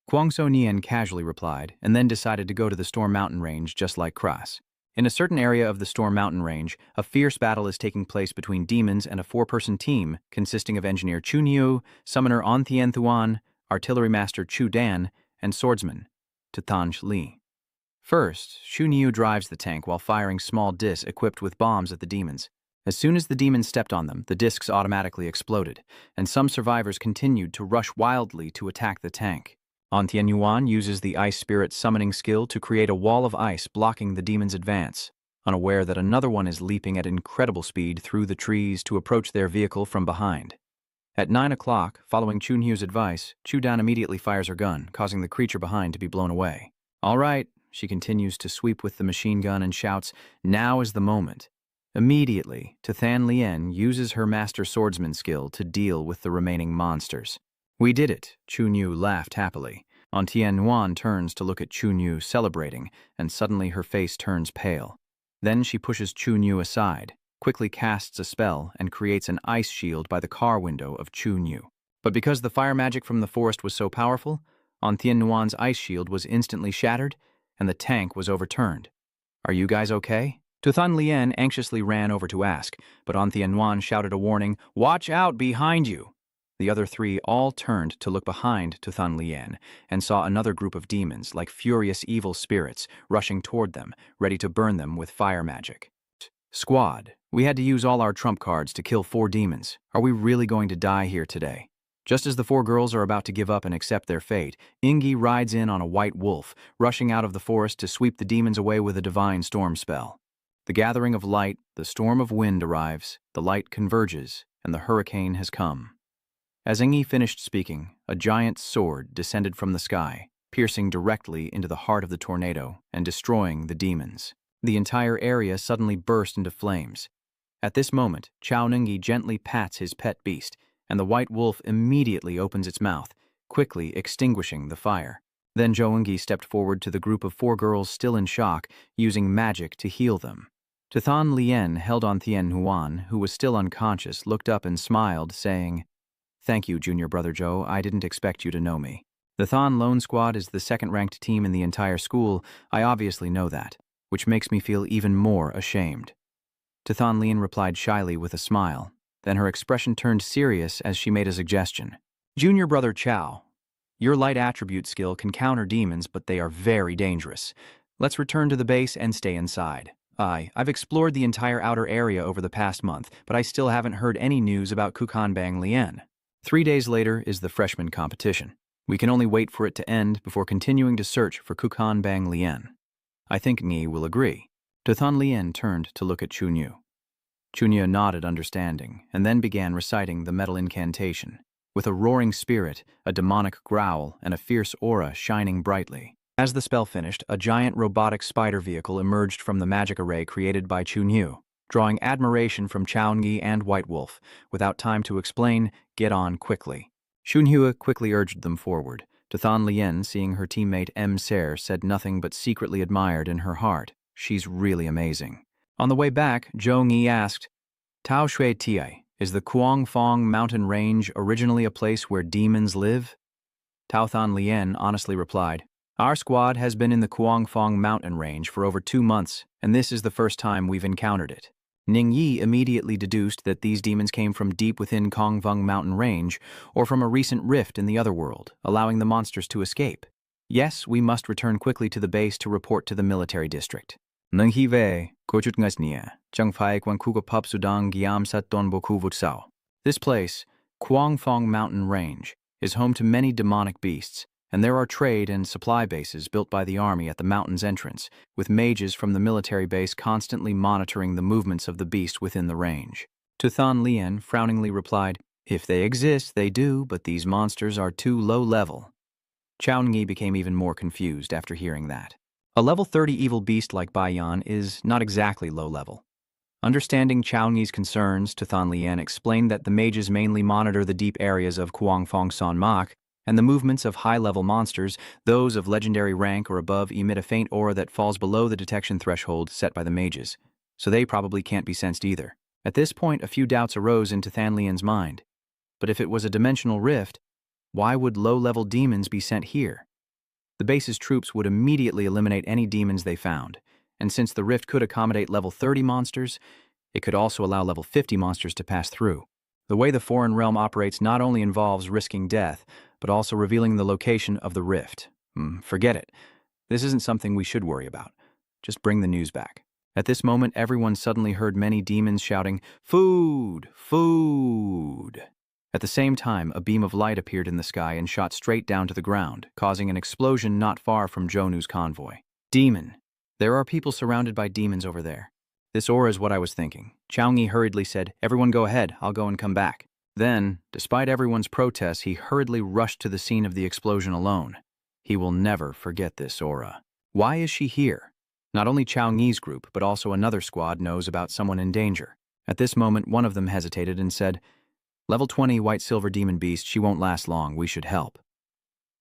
Nian casually replied, and then decided to go to the Storm Mountain range just like Kras. In a certain area of the Storm Mountain range, a fierce battle is taking place between demons and a 4-person team consisting of engineer Chu Niu, summoner An Thien Thuan, artillery master Chu Dan, and swordsman Tanj Li. First, Chu Niu drives the tank while firing small discs equipped with bombs at the demons. As soon as the demons stepped on them, the discs automatically exploded, and some survivors continued to rush wildly to attack the tank. An Thien Yuan uses the Ice Spirit summoning skill to create a wall of ice blocking the demon's advance, unaware that another one is leaping at incredible speed through the trees to approach their vehicle from behind. At 9 o'clock, following Chu Niu's advice, Chu Dan immediately fires her gun, causing the creature behind to be blown away. All right, she continues to sweep with the machine gun and shouts, "Now is the moment." Immediately, Tathan Lien uses her master swordsman skill to deal with the remaining monsters. We did it, Chu Niu laughed happily. An Thien Yuan turns to look at Chu Niu celebrating, and suddenly her face turns pale. Then she pushes Chu Niu aside, quickly casts a spell, and creates an ice shield by the car window of Chu Niu. But because the fire magic from the forest was so powerful, An Thien Yuan's ice shield was instantly shattered, and the tank was overturned. Are you guys okay? Tathan Lien anxiously ran over to ask, but An Thien Yuan shouted a warning, "Watch out behind you!" The other three all turned to look behind Tathan Lien and saw another group of demons, like furious evil spirits, rushing toward them, ready to burn them with fire magic. Squad, we had to use all our trump cards to kill 4 demons. Are we really going to die here today? Just as the 4 girls are about to give up and accept their fate, Ingi rides in on a white wolf, rushing out of the forest to sweep the demons away with a divine storm spell. The gathering of light, the storm of wind arrives, the light converges, and the hurricane has come. As Ingi finished speaking, a giant sword descended from the sky, piercing directly into the heart of the tornado and destroying the demons. The entire area suddenly burst into flames. At this moment, Chao Nungi gently pats his pet beast, and the white wolf immediately opens its mouth, quickly extinguishing the fire. Then Zhou Nungi stepped forward to the group of 4 girls still in shock, using magic to heal them. Tathan Lien held An Thien Yuan, who was still unconscious, looked up and smiled, saying, "Thank you, Junior Brother Joe. I didn't expect you to know me. The Than Lone Squad is the 2nd-ranked team in the entire school. I obviously know that, which makes me feel even more ashamed." Tathan Lien replied shyly with a smile. Then her expression turned serious as she made a suggestion. "Junior Brother Chow, your light attribute skill can counter demons, but they are very dangerous. Let's return to the base and stay inside. I've explored the entire outer area over the past month, but I still haven't heard any news about Kukan Bang Lien." 3 days later is the freshman competition. We can only wait for it to end before continuing to search for Kukan Bang Lien. I think Ngi will agree. Tuthan Lien turned to look at Chunyu. Chunyu nodded understanding, and then began reciting the metal incantation, with a roaring spirit, a demonic growl, and a fierce aura shining brightly. As the spell finished, a giant robotic spider vehicle emerged from the magic array created by Chunyu, drawing admiration from Chaungi and White Wolf. Without time to explain, get on quickly. Chunyu quickly urged them forward. Tuthan Lien, seeing her teammate M. Ser, said nothing but secretly admired in her heart. She's really amazing. On the way back, Zhou Ngi asked, Tao Shui Tiai, is the Kuangfong mountain range originally a place where demons live? Tao Than Lien honestly replied, our squad has been in the Kuangfong mountain range for over 2 months, and this is the first time we've encountered it. Ning Yi immediately deduced that these demons came from deep within Kongfeng mountain range or from a recent rift in the other world, allowing the monsters to escape. Yes, we must return quickly to the base to report to the military district. Nung hi ve, kochut ngasnia, chang phai kwang kuga pop sudang giam sat don boku vutsao. This place, Kuangfong mountain range, is home to many demonic beasts, and there are trade and supply bases built by the army at the mountain's entrance, with mages from the military base constantly monitoring the movements of the beast within the range. Tuthan Lien frowningly replied, if they exist, they do, but these monsters are too low level. Chaungi became even more confused after hearing that. A level 30 evil beast like Baiyan is not exactly low level. Understanding Chaungi's concerns, Tuthan Lien explained that the mages mainly monitor the deep areas of Kuangfong Sanmak, and the movements of high-level monsters, those of legendary rank or above, emit a faint aura that falls below the detection threshold set by the mages, so they probably can't be sensed either. At this point, a few doubts arose into Tuthan Lien's mind. But if it was a dimensional rift, why would low-level demons be sent here? The base's troops would immediately eliminate any demons they found, and since the rift could accommodate level 30 monsters, it could also allow level 50 monsters to pass through. The way the foreign realm operates not only involves risking death, but also revealing the location of the rift. Forget it. This isn't something we should worry about. Just bring the news back. At this moment, everyone suddenly heard many demons shouting, food! Food! At the same time, a beam of light appeared in the sky and shot straight down to the ground, causing an explosion not far from Jonu's convoy. Demon! There are people surrounded by demons over there. This aura is what I was thinking. Chaungi hurriedly said, everyone go ahead, I'll go and come back. Then, despite everyone's protests, he hurriedly rushed to the scene of the explosion alone. He will never forget this aura. Why is she here? Not only Chaungi's group, but also another squad knows about someone in danger. At this moment, one of them hesitated and said, level 20 white-silver demon beast, she won't last long, we should help.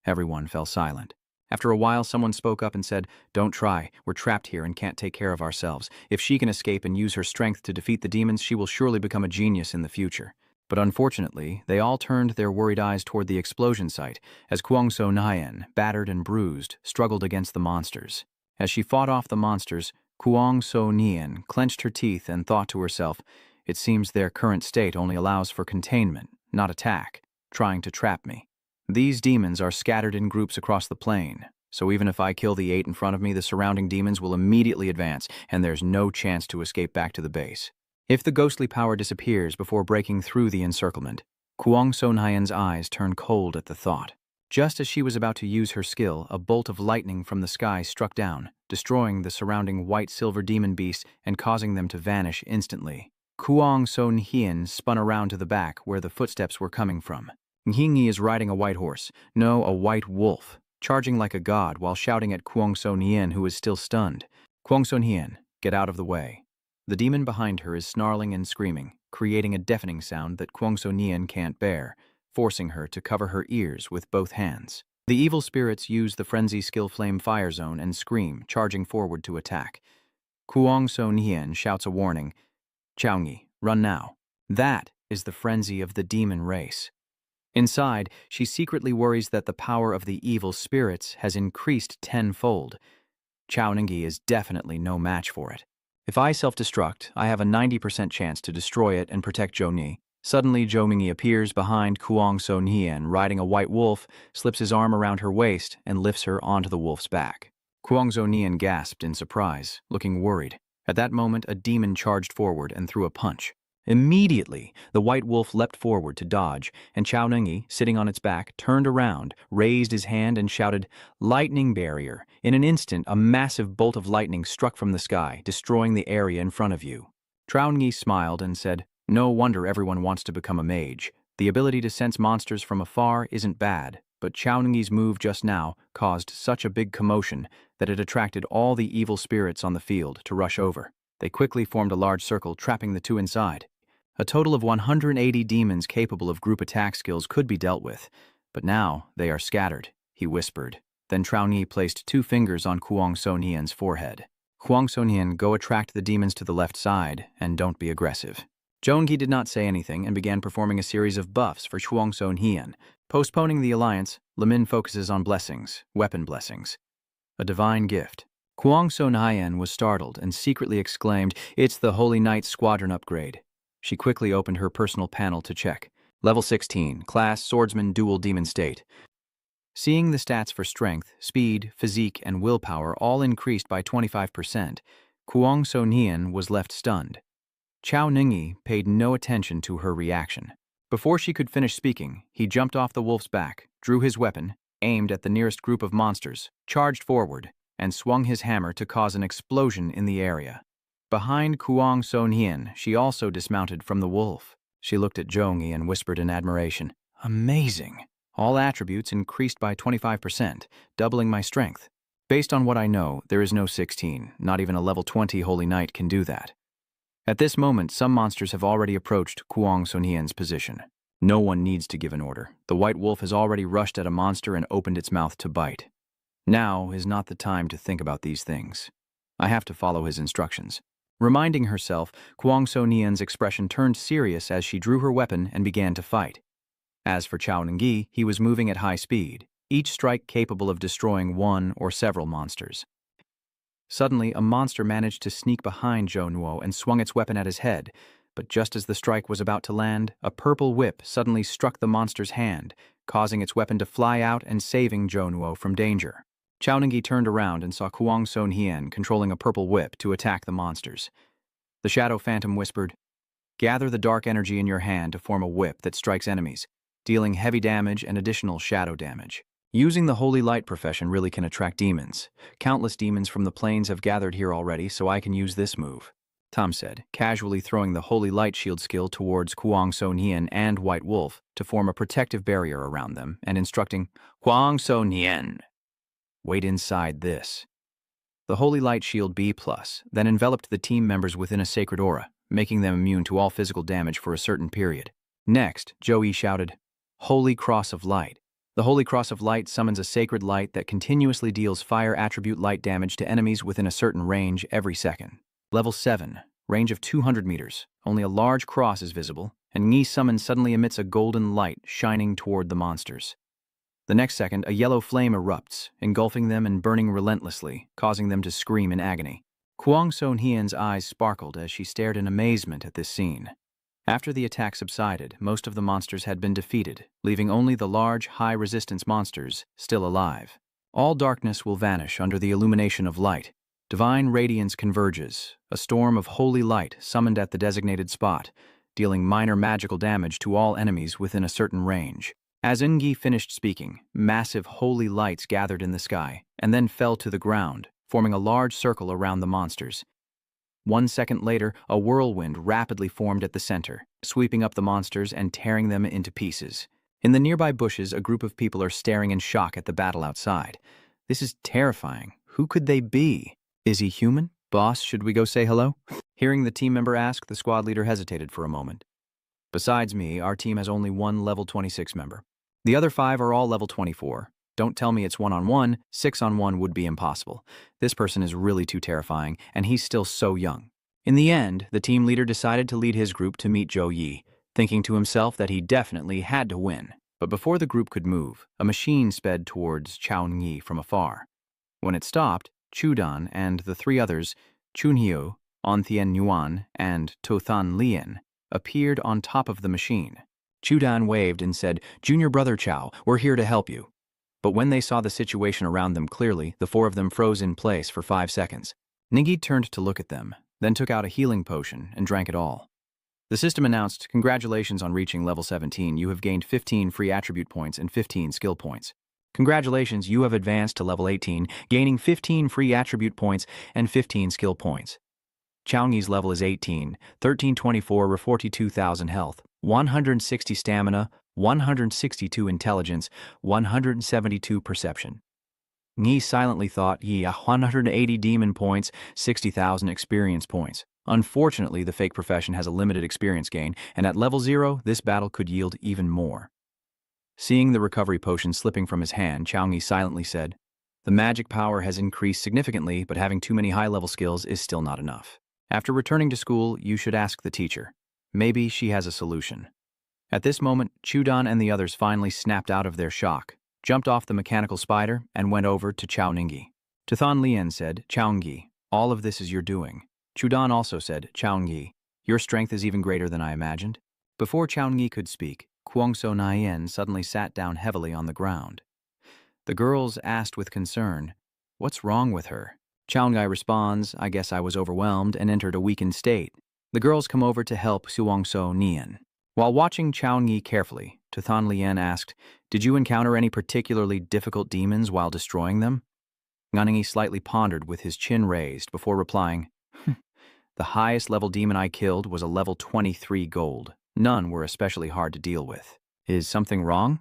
Everyone fell silent. After a while, someone spoke up and said, don't try, we're trapped here and can't take care of ourselves. If she can escape and use her strength to defeat the demons, she will surely become a genius in the future. But unfortunately, they all turned their worried eyes toward the explosion site as Kuangso Nyan, battered and bruised, struggled against the monsters. As she fought off the monsters, Kuangso Nyan clenched her teeth and thought to herself, it seems their current state only allows for containment, not attack, trying to trap me. These demons are scattered in groups across the plain, so even if I kill the 8 in front of me, the surrounding demons will immediately advance, and there's no chance to escape back to the base. If the ghostly power disappears before breaking through the encirclement, Kuangso Nyan's eyes turned cold at the thought. Just as she was about to use her skill, a bolt of lightning from the sky struck down, destroying the surrounding white-silver demon beasts and causing them to vanish instantly. Kuangso Nyan spun around to the back where the footsteps were coming from. Nhingi is riding a white horse, no, a white wolf, charging like a god while shouting at Kuangso Nyan, who is still stunned. Kuangso Nyan, get out of the way. The demon behind her is snarling and screaming, creating a deafening sound that Kuangso Nyan can't bear, forcing her to cover her ears with both hands. The evil spirits use the frenzy skill flame fire zone and scream, charging forward to attack. Kuangso Nyan shouts a warning, Chaungi, run now. That is the frenzy of the demon race. Inside, she secretly worries that the power of the evil spirits has increased tenfold. Chaungi is definitely no match for it. If I self-destruct, I have a 90% chance to destroy it and protect Zhou Ni. Suddenly, Zhou Mingyi appears behind Kuangso Nyan, riding a white wolf, slips his arm around her waist, and lifts her onto the wolf's back. Kuangso Nyan gasped in surprise, looking worried. At that moment, a demon charged forward and threw a punch. Immediately, the white wolf leapt forward to dodge, and Chao Nungi, sitting on its back, turned around, raised his hand, and shouted, "Lightning barrier!" In an instant, a massive bolt of lightning struck from the sky, destroying the area in front of you. Chao Nungi smiled and said, "No wonder everyone wants to become a mage. The ability to sense monsters from afar isn't bad, but Chao Nungi's move just now caused such a big commotion that it attracted all the evil spirits on the field to rush over. They quickly formed a large circle, trapping the two inside. A total of 180 demons capable of group attack skills could be dealt with, but now they are scattered," he whispered. Then Trao Ni placed 2 fingers on Kuang So Nian's forehead. "Kuang So Nian, go attract the demons to the left side, and don't be aggressive." Zhongyi did not say anything and began performing a series of buffs for Kuang So Nian. Postponing the alliance, Lemin focuses on blessings, weapon blessings. A divine gift. Kuang So Nian was startled and secretly exclaimed, "It's the Holy Knight Squadron upgrade." She quickly opened her personal panel to check. Level 16, Class Swordsman Dual Demon State. Seeing the stats for strength, speed, physique, and willpower all increased by 25%, Kuang So Nian was left stunned. Chao Nungi paid no attention to her reaction. Before she could finish speaking, he jumped off the wolf's back, drew his weapon, aimed at the nearest group of monsters, charged forward, and swung his hammer to cause an explosion in the area. Behind Kuang So Nian, she also dismounted from the wolf. She looked at Zhongyi and whispered in admiration, "Amazing! All attributes increased by 25%, doubling my strength. Based on what I know, there is no 16, not even a level 20 Holy Knight can do that." At this moment, some monsters have already approached Kuang So Nian's position. No one needs to give an order. The white wolf has already rushed at a monster and opened its mouth to bite. Now is not the time to think about these things. I have to follow his instructions. Reminding herself, Kuang So Nian's expression turned serious as she drew her weapon and began to fight. As for Chao Nungi, he was moving at high speed, each strike capable of destroying one or several monsters. Suddenly, a monster managed to sneak behind Zhou Nuo and swung its weapon at his head, but just as the strike was about to land, a purple whip suddenly struck the monster's hand, causing its weapon to fly out and saving Zhou Nuo from danger. Chao Nungi turned around and saw Kuang So Nian controlling a purple whip to attack the monsters. The Shadow Phantom whispered, "Gather the dark energy in your hand to form a whip that strikes enemies, dealing heavy damage and additional shadow damage. Using the Holy Light profession really can attract demons. Countless demons from the plains have gathered here already, so I can use this move," Tom said, casually throwing the Holy Light shield skill towards Kuang So Nian and White Wolf to form a protective barrier around them and instructing, "Kuang So Nian, wait inside this." The Holy Light Shield B+, then enveloped the team members within a sacred aura, making them immune to all physical damage for a certain period. Next, Joey shouted, "Holy Cross of Light." The Holy Cross of Light summons a sacred light that continuously deals fire attribute light damage to enemies within a certain range every second. Level 7, range of 200 meters. Only a large cross is visible, and Ngi Summon suddenly emits a golden light shining toward the monsters. The next second, a yellow flame erupts, engulfing them and burning relentlessly, causing them to scream in agony. Kuang So Nian's eyes sparkled as she stared in amazement at this scene. After the attack subsided, most of the monsters had been defeated, leaving only the large, high-resistance monsters still alive. All darkness will vanish under the illumination of light. Divine radiance converges, a storm of holy light summoned at the designated spot, dealing minor magical damage to all enemies within a certain range. As Ngi finished speaking, massive holy lights gathered in the sky, and then fell to the ground, forming a large circle around the monsters. 1 second later, a whirlwind rapidly formed at the center, sweeping up the monsters and tearing them into pieces. In the nearby bushes, a group of people are staring in shock at the battle outside. This is terrifying. Who could they be? Is he human? Boss, should we go say hello? Hearing the team member ask, the squad leader hesitated for a moment. Besides me, our team has only one level 26 member. The other 5 are all level 24. Don't tell me it's 1-on-1, 6-on-1 would be impossible. This person is really too terrifying, and he's still so young. In the end, the team leader decided to lead his group to meet Zhou Yi, thinking to himself that he definitely had to win. But before the group could move, a machine sped towards Chao Ngi from afar. When it stopped, Chudan and the 3 others, Chunhyo, Onthian Yuan, and Tothan Lian, appeared on top of the machine. Chudan waved and said, "Junior brother Chao, we're here to help you." But when they saw the situation around them clearly, the 4 of them froze in place for 5 seconds. Ngi turned to look at them, then took out a healing potion and drank it all. The system announced, "Congratulations on reaching level 17. You have gained 15 free attribute points and 15 skill points. Congratulations, you have advanced to level 18, gaining 15 free attribute points and 15 skill points. Chaoyang's level is 18, 1324 42,000 health, 160 stamina, 162 intelligence, 172 perception. Yi silently thought, 180 demon points, 60,000 experience points. Unfortunately, the fake profession has a limited experience gain, and at level 0, this battle could yield even more." Seeing the recovery potion slipping from his hand, Chaoyang silently said, "The magic power has increased significantly, but having too many high-level skills is still not enough. After returning to school, you should ask the teacher. Maybe she has a solution." At this moment, Chudan and the others finally snapped out of their shock, jumped off the mechanical spider, and went over to Chaoyang. Tathan Lian said, "Chaoyang, all of this is your doing." Chudan also said, "Chaoyang, your strength is even greater than I imagined." Before Chaoyang could speak, Kwangso Nayen suddenly sat down heavily on the ground. The girls asked with concern, "What's wrong with her?" Chaoyang responds, "I guess I was overwhelmed and entered a weakened state." The girls come over to help Kwangso Nayen. While watching Chaoyang carefully, Tathan Lian asked, "Did you encounter any particularly difficult demons while destroying them?" Nganengi slightly pondered with his chin raised before replying, "The highest level demon I killed was a level 23 gold. None were especially hard to deal with. Is something wrong?"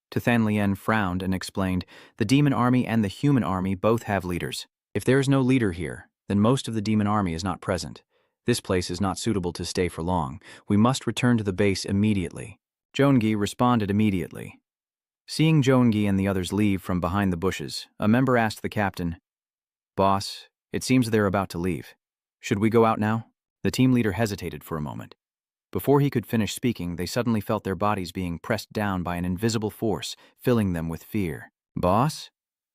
Tathan Lian frowned and explained, "The demon army and the human army both have leaders. If there is no leader here, then most of the demon army is not present. This place is not suitable to stay for long. We must return to the base immediately." Joangi responded immediately. Seeing Joangi and the others leave from behind the bushes, a member asked the captain, "Boss, it seems they're about to leave. Should we go out now?" The team leader hesitated for a moment. Before he could finish speaking, they suddenly felt their bodies being pressed down by an invisible force, filling them with fear. "Boss?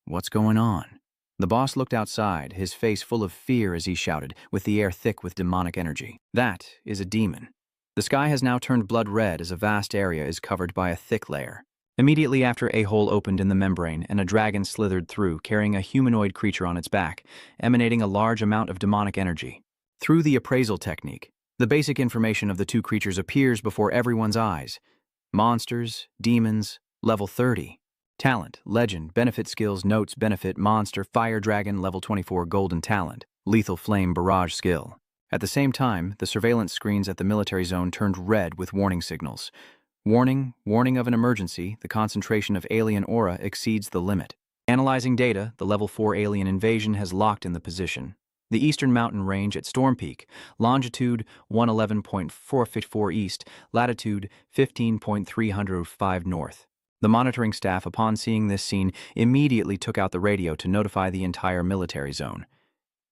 What's going on?" The boss looked outside, his face full of fear as he shouted, with the air thick with demonic energy. "That is a demon." The sky has now turned blood red as a vast area is covered by a thick layer. Immediately after, a hole opened in the membrane and a dragon slithered through, carrying a humanoid creature on its back, emanating a large amount of demonic energy. Through the appraisal technique, the basic information of the two creatures appears before everyone's eyes. Monsters, demons, level 30. Talent, legend, benefit skills, notes, benefit, monster, fire dragon, level 24, golden talent, lethal flame, barrage skill. At the same time, the surveillance screens at the military zone turned red with warning signals. Warning, warning of an emergency, the concentration of alien aura exceeds the limit. Analyzing data, the level 4 alien invasion has locked in the position. The eastern mountain range at Storm Peak, longitude 111.454 east, latitude 15.305 north. The monitoring staff, upon seeing this scene, immediately took out the radio to notify the entire military zone.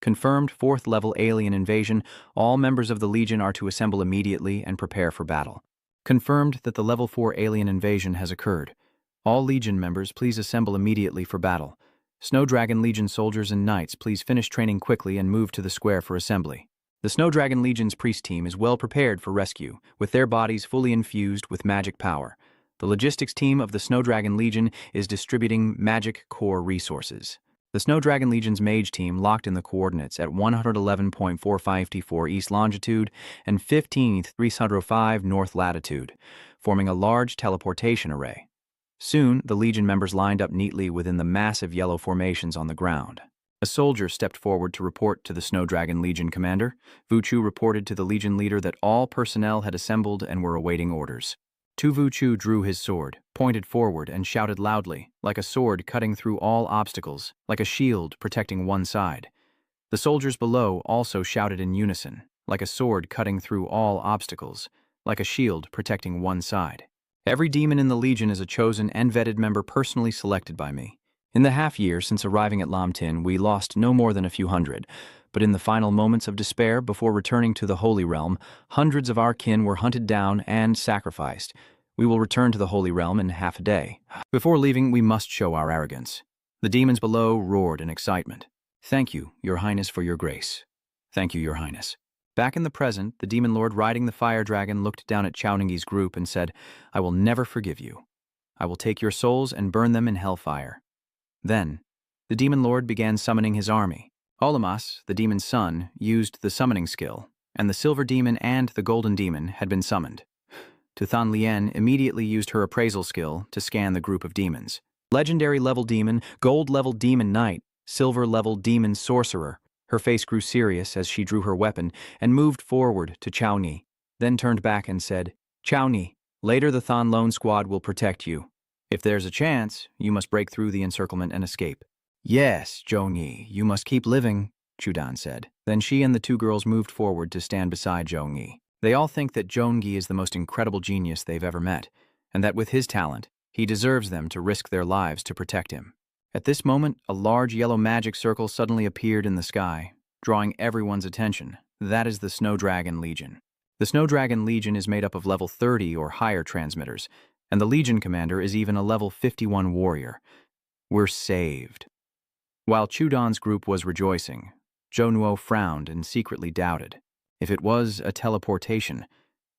Confirmed 4th level alien invasion, all members of the Legion are to assemble immediately and prepare for battle. Confirmed that the level 4 alien invasion has occurred. All Legion members, please assemble immediately for battle. Snow Dragon Legion soldiers and knights, please finish training quickly and move to the square for assembly. The Snow Dragon Legion's priest team is well prepared for rescue, with their bodies fully infused with magic power. The logistics team of the Snow Dragon Legion is distributing magic core resources. The Snow Dragon Legion's mage team locked in the coordinates at 111.454 east longitude and 15,305 north latitude, forming a large teleportation array. Soon, the Legion members lined up neatly within the massive yellow formations on the ground. A soldier stepped forward to report to the Snow Dragon Legion commander. Vuchu reported to the Legion leader that all personnel had assembled and were awaiting orders. Tu Vuchu drew his sword, pointed forward, and shouted loudly, like a sword cutting through all obstacles, like a shield protecting one side. The soldiers below also shouted in unison, like a sword cutting through all obstacles, like a shield protecting one side. Every demon in the Legion is a chosen and vetted member personally selected by me. In the half-year since arriving at Lamtin, we lost no more than a few hundred, but in the final moments of despair before returning to the Holy Realm, hundreds of our kin were hunted down and sacrificed. We will return to the Holy Realm in half a day. Before leaving, we must show our arrogance. The demons below roared in excitement. "Thank you, Your Highness, for your grace." "Thank you, Your Highness." Back in the present, the demon lord riding the fire dragon looked down at Chaoyang's group and said, "I will never forgive you. I will take your souls and burn them in hellfire." Then, the demon lord began summoning his army. Olamas, the demon's son, used the summoning skill, and the Silver Demon and the Golden Demon had been summoned. Tuthan Lien immediately used her appraisal skill to scan the group of demons. Legendary level demon, gold level demon knight, silver level demon sorcerer. Her face grew serious as she drew her weapon and moved forward to Chao Ni, then turned back and said, Chao Ni, later the Than Lone Squad will protect you. If there's a chance, you must break through the encirclement and escape. Yes, Zhou Ni, you must keep living, Chudan said. Then she and the two girls moved forward to stand beside Zhou Ni. They all think that Zhou is the most incredible genius they've ever met, and that with his talent, he deserves them to risk their lives to protect him. At this moment, a large yellow magic circle suddenly appeared in the sky, drawing everyone's attention. That is the Snow Dragon Legion. The Snow Dragon Legion is made up of level 30 or higher transmitters, and the Legion commander is even a level 51 warrior. We're saved. While Chudan's group was rejoicing, Zhou Nuo frowned and secretly doubted. If it was a teleportation,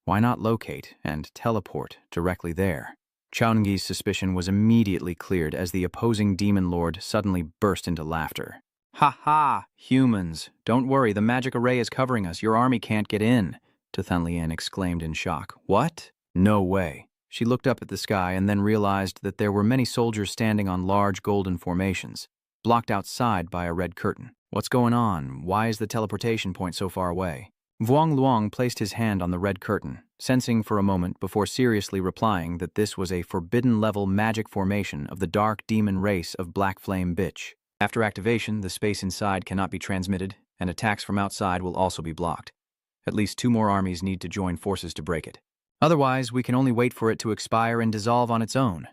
why not locate and teleport directly there? Chao Ningyi's suspicion was immediately cleared as the opposing demon lord suddenly burst into laughter. Ha ha, humans! Don't worry, the magic array is covering us. Your army can't get in, Tuthan Lien exclaimed in shock. What? No way. She looked up at the sky and then realized that there were many soldiers standing on large golden formations, blocked outside by a red curtain. What's going on? Why is the teleportation point so far away? Vuong Luong placed his hand on the red curtain, sensing for a moment before seriously replying that this was a forbidden-level magic formation of the dark demon race of Black Flame Bitch. After activation, the space inside cannot be transmitted, and attacks from outside will also be blocked. At least 2 more armies need to join forces to break it. Otherwise, we can only wait for it to expire and dissolve on its own.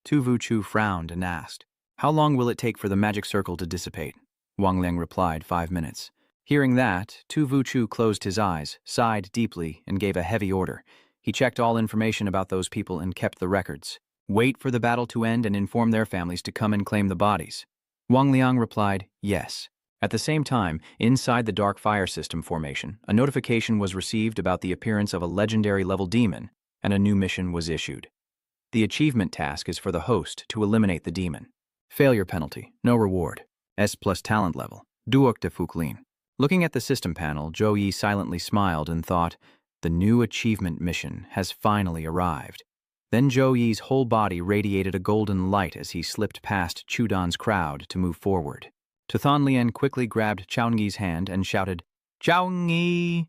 Tu Vuchu frowned and asked, How long will it take for the magic circle to dissipate? Wang Liang replied, 5 minutes. Hearing that, Tu Vuchu closed his eyes, sighed deeply, and gave a heavy order. He checked all information about those people and kept the records. Wait for the battle to end and inform their families to come and claim the bodies. Wang Liang replied, yes. At the same time, inside the Dark Fire System formation, a notification was received about the appearance of a legendary level demon, and a new mission was issued. The achievement task is for the host to eliminate the demon. Failure penalty, no reward. S+ talent level, Duok de Fuklin. Looking at the system panel, Zhou Yi silently smiled and thought, the new achievement mission has finally arrived. Then Zhou Yi's whole body radiated a golden light as he slipped past Chudan's crowd to move forward. Tuthan Lien quickly grabbed Chao Ningyi's hand and shouted, Chao Ningyi!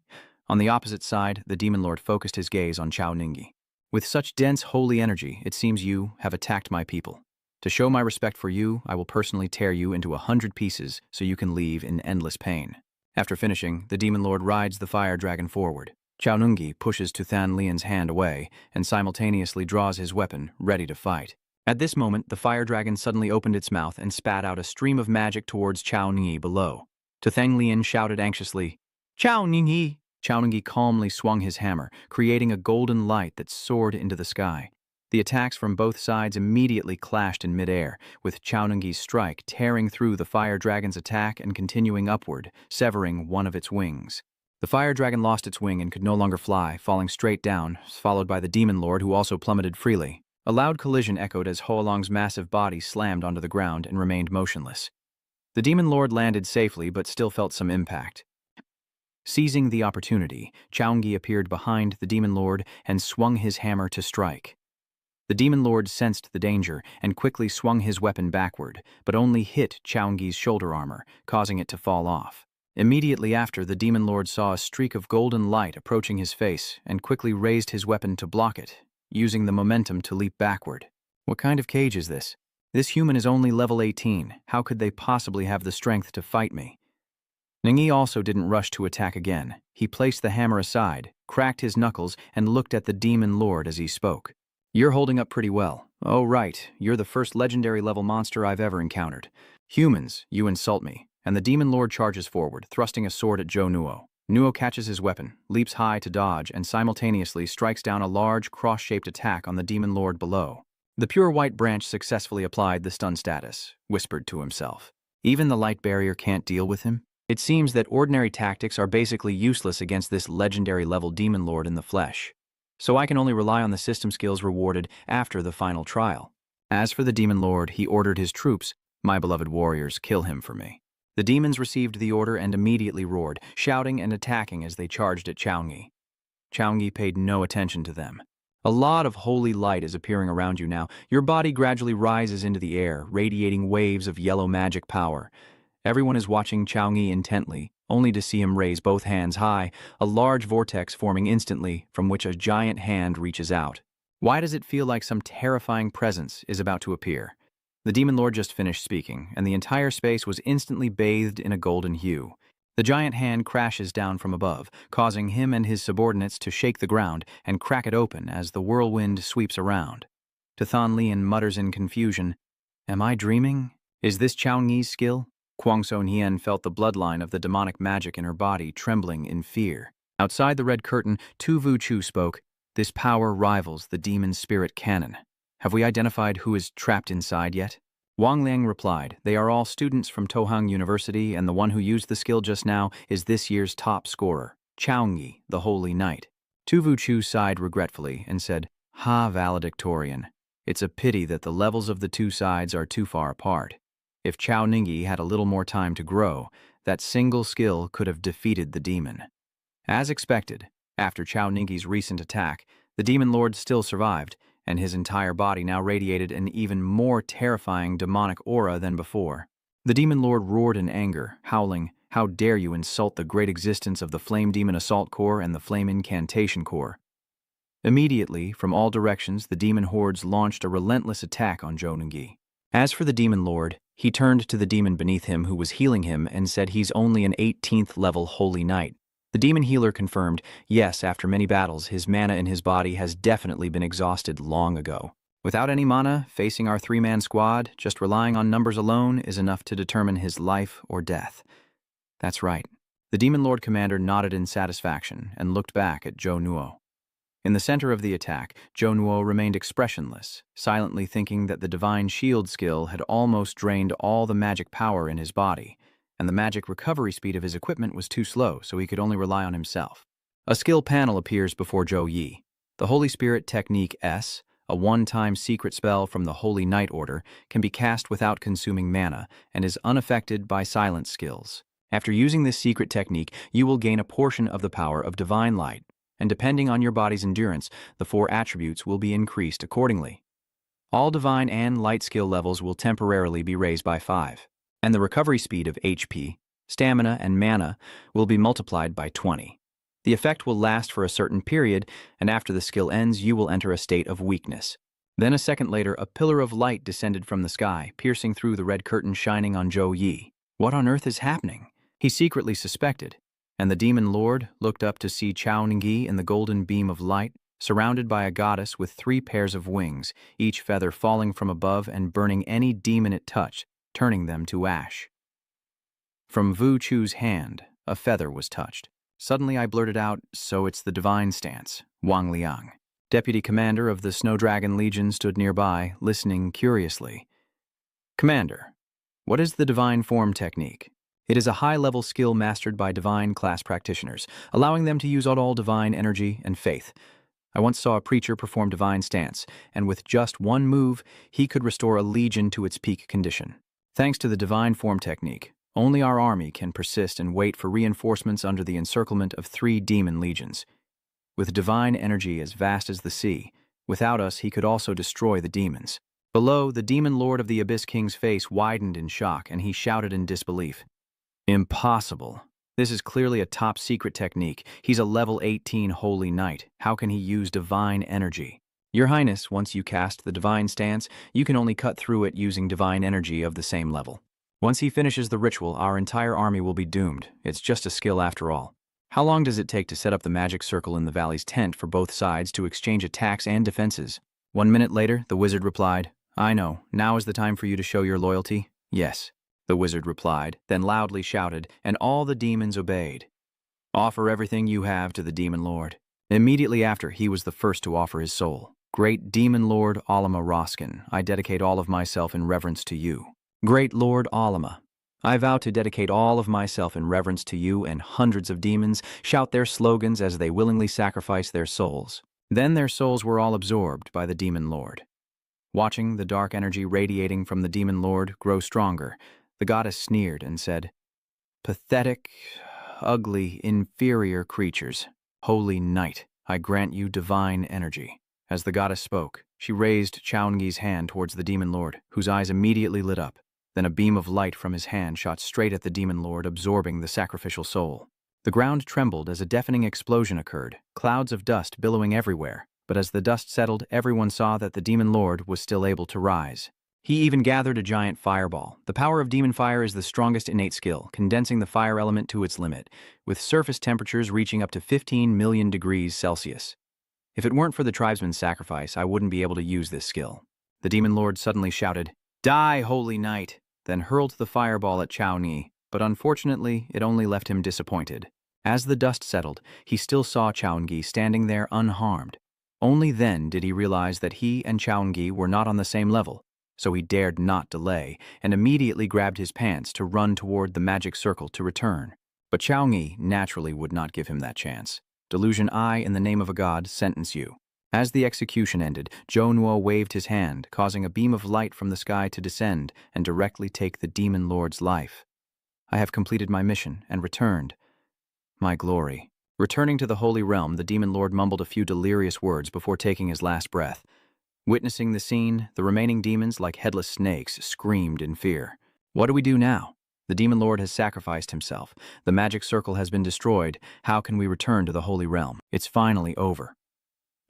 On the opposite side, the demon lord focused his gaze on Chao Ningyi. With such dense holy energy, it seems you have attacked my people. To show my respect for you, I will personally tear you into 100 pieces so you can leave in endless pain. After finishing, the demon lord rides the fire dragon forward. Chao Ningyi pushes Tuthan Lien's hand away and simultaneously draws his weapon, ready to fight. At this moment, the fire dragon suddenly opened its mouth and spat out a stream of magic towards Chao Ningyi below. Tuthan Lien shouted anxiously, Chao Ningyi! Chao Ningyi calmly swung his hammer, creating a golden light that soared into the sky. The attacks from both sides immediately clashed in midair, with Chao Ningyi's strike tearing through the fire dragon's attack and continuing upward, severing one of its wings. The fire dragon lost its wing and could no longer fly, falling straight down, followed by the demon lord who also plummeted freely. A loud collision echoed as Hoalong's massive body slammed onto the ground and remained motionless. The demon lord landed safely but still felt some impact. Seizing the opportunity, Chao Ningyi appeared behind the demon lord and swung his hammer to strike. The demon lord sensed the danger and quickly swung his weapon backward, but only hit Chao Ningyi's shoulder armor, causing it to fall off. Immediately after, the demon lord saw a streak of golden light approaching his face and quickly raised his weapon to block it, using the momentum to leap backward. What kind of cage is this? This human is only level 18. How could they possibly have the strength to fight me? Ningyi also didn't rush to attack again. He placed the hammer aside, cracked his knuckles, and looked at the demon lord as he spoke. You're holding up pretty well. Oh right, you're the first legendary level monster I've ever encountered. Humans, you insult me. And the demon lord charges forward, thrusting a sword at Zhou Nuo. Nuo catches his weapon, leaps high to dodge, and simultaneously strikes down a large, cross-shaped attack on the demon lord below. The pure white branch successfully applied the stun status, whispered to himself. Even the light barrier can't deal with him? It seems that ordinary tactics are basically useless against this legendary level demon lord in the flesh. So I can only rely on the system skills rewarded after the final trial. As for the demon lord, he ordered his troops, my beloved warriors, kill him for me. The demons received the order and immediately roared, shouting and attacking as they charged at Chaungi. Chaungi paid no attention to them. A lot of holy light is appearing around you now. Your body gradually rises into the air, radiating waves of yellow magic power. Everyone is watching Chaungi intently, only to see him raise both hands high, a large vortex forming instantly from which a giant hand reaches out. Why does it feel like some terrifying presence is about to appear? The demon lord just finished speaking, and the entire space was instantly bathed in a golden hue. The giant hand crashes down from above, causing him and his subordinates to shake the ground and crack it open as the whirlwind sweeps around. Tathan Lian mutters in confusion, "Am I dreaming? Is this Chaungi's skill?" Kwang So Nien felt the bloodline of the demonic magic in her body trembling in fear. Outside the red curtain, Tu Vu Chu spoke, "This power rivals the demon spirit cannon. Have we identified who is trapped inside yet?" Wang Liang replied, "They are all students from Tohang University, and the one who used the skill just now is this year's top scorer, Chaungi, the Holy Knight." Tu Vu Chu sighed regretfully and said, "Ha, valedictorian. It's a pity that the levels of the two sides are too far apart. If Chao Ningyi had a little more time to grow, that single skill could have defeated the demon." As expected, after Chao Ningyi's recent attack, the demon lord still survived, and his entire body now radiated an even more terrifying demonic aura than before. The demon lord roared in anger, howling, "How dare you insult the great existence of the Flame Demon Assault Corps and the Flame Incantation Corps." Immediately, from all directions, the demon hordes launched a relentless attack on Zhou Ningyi. As for the demon lord, he turned to the demon beneath him who was healing him and said he's only an 18th level Holy Knight. The demon healer confirmed, yes, after many battles, his mana in his body has definitely been exhausted long ago. Without any mana, facing our three-man squad, just relying on numbers alone is enough to determine his life or death. That's right. The demon lord commander nodded in satisfaction and looked back at Zhou Nuo. In the center of the attack, Zhou Nuo remained expressionless, silently thinking that the divine shield skill had almost drained all the magic power in his body, and the magic recovery speed of his equipment was too slow, so he could only rely on himself. A skill panel appears before Zhou Yi. The Holy Spirit Technique S, a one-time secret spell from the Holy Knight Order, can be cast without consuming mana and is unaffected by silence skills. After using this secret technique, you will gain a portion of the power of divine light, and depending on your body's endurance, the 4 attributes will be increased accordingly. All divine and light skill levels will temporarily be raised by 5, and the recovery speed of HP, stamina, and mana will be multiplied by 20. The effect will last for a certain period, and after the skill ends, you will enter a state of weakness. Then a second later, a pillar of light descended from the sky, piercing through the red curtain shining on Zhou Yi. What on earth is happening? He secretly suspected, and the demon lord looked up to see Chao Ningyi in the golden beam of light, surrounded by a goddess with 3 pairs of wings, each feather falling from above and burning any demon it touched, turning them to ash. From Vu Chu's hand, a feather was touched. Suddenly I blurted out, "So it's the divine stance." Wang Liang, deputy commander of the Snow Dragon Legion, stood nearby, listening curiously. "Commander, what is the divine form technique?" It is a high-level skill mastered by divine class practitioners, allowing them to use all divine energy and faith. I once saw a preacher perform divine stance, and with just one move, he could restore a legion to its peak condition. Thanks to the divine form technique, only our army can persist and wait for reinforcements under the encirclement of 3 demon legions. With divine energy as vast as the sea, without us he could also destroy the demons. Below, the demon lord of the Abyss King's face widened in shock, and he shouted in disbelief, "Impossible. This is clearly a top-secret technique. He's a level 18 Holy Knight. How can he use divine energy?" "Your Highness, once you cast the divine stance, you can only cut through it using divine energy of the same level. Once he finishes the ritual, our entire army will be doomed. It's just a skill after all." "How long does it take to set up the magic circle in the valley's tent for both sides to exchange attacks and defenses?" 1 minute later, the wizard replied, "I know. Now is the time for you to show your loyalty?" "Yes," the wizard replied, then loudly shouted, and all the demons obeyed. "Offer everything you have to the demon lord." Immediately after, he was the first to offer his soul. "Great demon lord Alama Roskin, I dedicate all of myself in reverence to you." "Great Lord Alama, I vow to dedicate all of myself in reverence to you," and hundreds of demons shout their slogans as they willingly sacrifice their souls. Then their souls were all absorbed by the demon lord. Watching the dark energy radiating from the demon lord grow stronger, the goddess sneered and said, Pathetic, ugly, inferior creatures. Holy Night, I grant you divine energy. As the goddess spoke, she raised Chaungi's hand towards the demon lord, whose eyes immediately lit up. Then a beam of light from his hand shot straight at the demon lord, absorbing the sacrificial soul. The ground trembled as a deafening explosion occurred, clouds of dust billowing everywhere. But as the dust settled, everyone saw that the demon lord was still able to rise. He even gathered a giant fireball. The power of demon fire is the strongest innate skill, condensing the fire element to its limit, with surface temperatures reaching up to 15 million degrees Celsius. If it weren't for the tribesman's sacrifice, I wouldn't be able to use this skill. The demon lord suddenly shouted, "Die, Holy Night!" then hurled the fireball at Chaungi, but unfortunately, it only left him disappointed. As the dust settled, he still saw Chaungi standing there unharmed. Only then did he realize that he and Chaungi were not on the same level, so he dared not delay and immediately grabbed his pants to run toward the magic circle to return. But Chaungi naturally would not give him that chance. Delusion, I, in the name of a god, sentence you. As the execution ended, Zhou waved his hand, causing a beam of light from the sky to descend and directly take the demon lord's life. I have completed my mission and returned. My glory. Returning to the holy realm, the demon lord mumbled a few delirious words before taking his last breath. Witnessing the scene, the remaining demons, like headless snakes, screamed in fear. What do we do now? The demon lord has sacrificed himself. The magic circle has been destroyed. How can we return to the holy realm? It's finally over.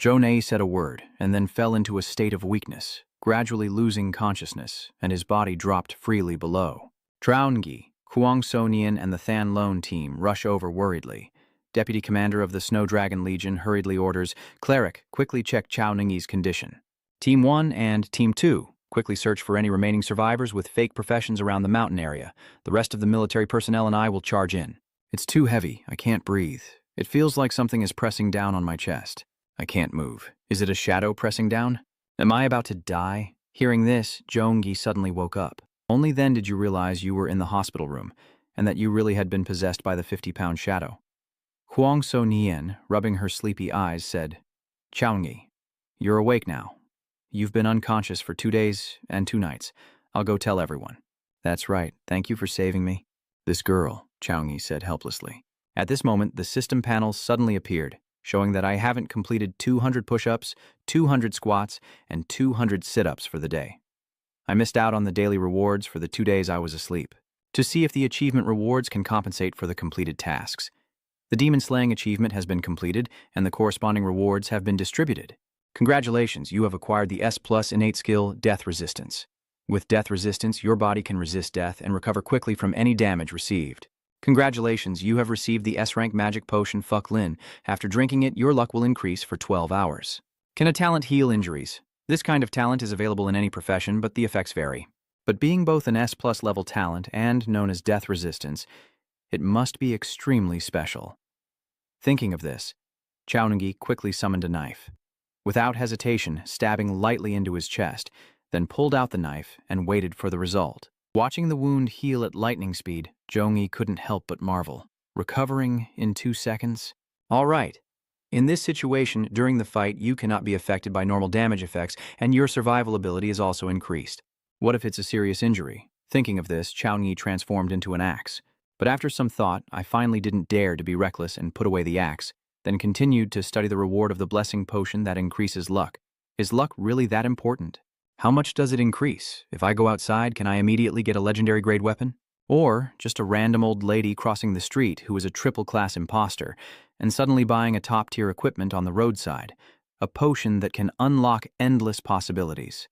Zhou said a word and then fell into a state of weakness, gradually losing consciousness, and his body dropped freely below. Chaungi, Huangsonian, and the Than Lone team rush over worriedly. Deputy Commander of the Snow Dragon Legion hurriedly orders, "Cleric, quickly check Chaungi's condition. Team 1 and Team 2, quickly search for any remaining survivors with fake professions around the mountain area. The rest of the military personnel and I will charge in." It's too heavy. I can't breathe. It feels like something is pressing down on my chest. I can't move. Is it a shadow pressing down? Am I about to die? Hearing this, Zhou suddenly woke up. Only then did you realize you were in the hospital room, and that you really had been possessed by the 50-pound shadow. Huangsonian, rubbing her sleepy eyes, said, "Chaungi, you're awake now. You've been unconscious for 2 days and 2 nights. I'll go tell everyone." "That's right. Thank you for saving me." "This girl," Chaungi said helplessly. At this moment, the system panel suddenly appeared, showing that I haven't completed 200 push-ups, 200 squats, and 200 sit-ups for the day. I missed out on the daily rewards for the 2 days I was asleep. To see if the achievement rewards can compensate for the completed tasks. The demon slaying achievement has been completed, and the corresponding rewards have been distributed. Congratulations, you have acquired the S+ innate skill, Death Resistance. With Death Resistance, your body can resist death and recover quickly from any damage received. Congratulations, you have received the S-Rank magic potion Fuck Lin. After drinking it, your luck will increase for 12 hours. Can a talent heal injuries? This kind of talent is available in any profession, but the effects vary. But being both an S+ level talent and known as Death Resistance, it must be extremely special. Thinking of this, Chaungi quickly summoned a knife. Without hesitation, stabbing lightly into his chest, then pulled out the knife and waited for the result. Watching the wound heal at lightning speed, Zhou couldn't help but marvel. Recovering in 2 seconds? All right. In this situation, during the fight, you cannot be affected by normal damage effects, and your survival ability is also increased. What if it's a serious injury? Thinking of this, Chaungi transformed into an axe. But after some thought, I finally didn't dare to be reckless and put away the axe, then continued to study the reward of the blessing potion that increases luck. Is luck really that important? How much does it increase? If I go outside, can I immediately get a legendary grade weapon? Or just a random old lady crossing the street who is a triple-class imposter and suddenly buying a top-tier equipment on the roadside, a potion that can unlock endless possibilities.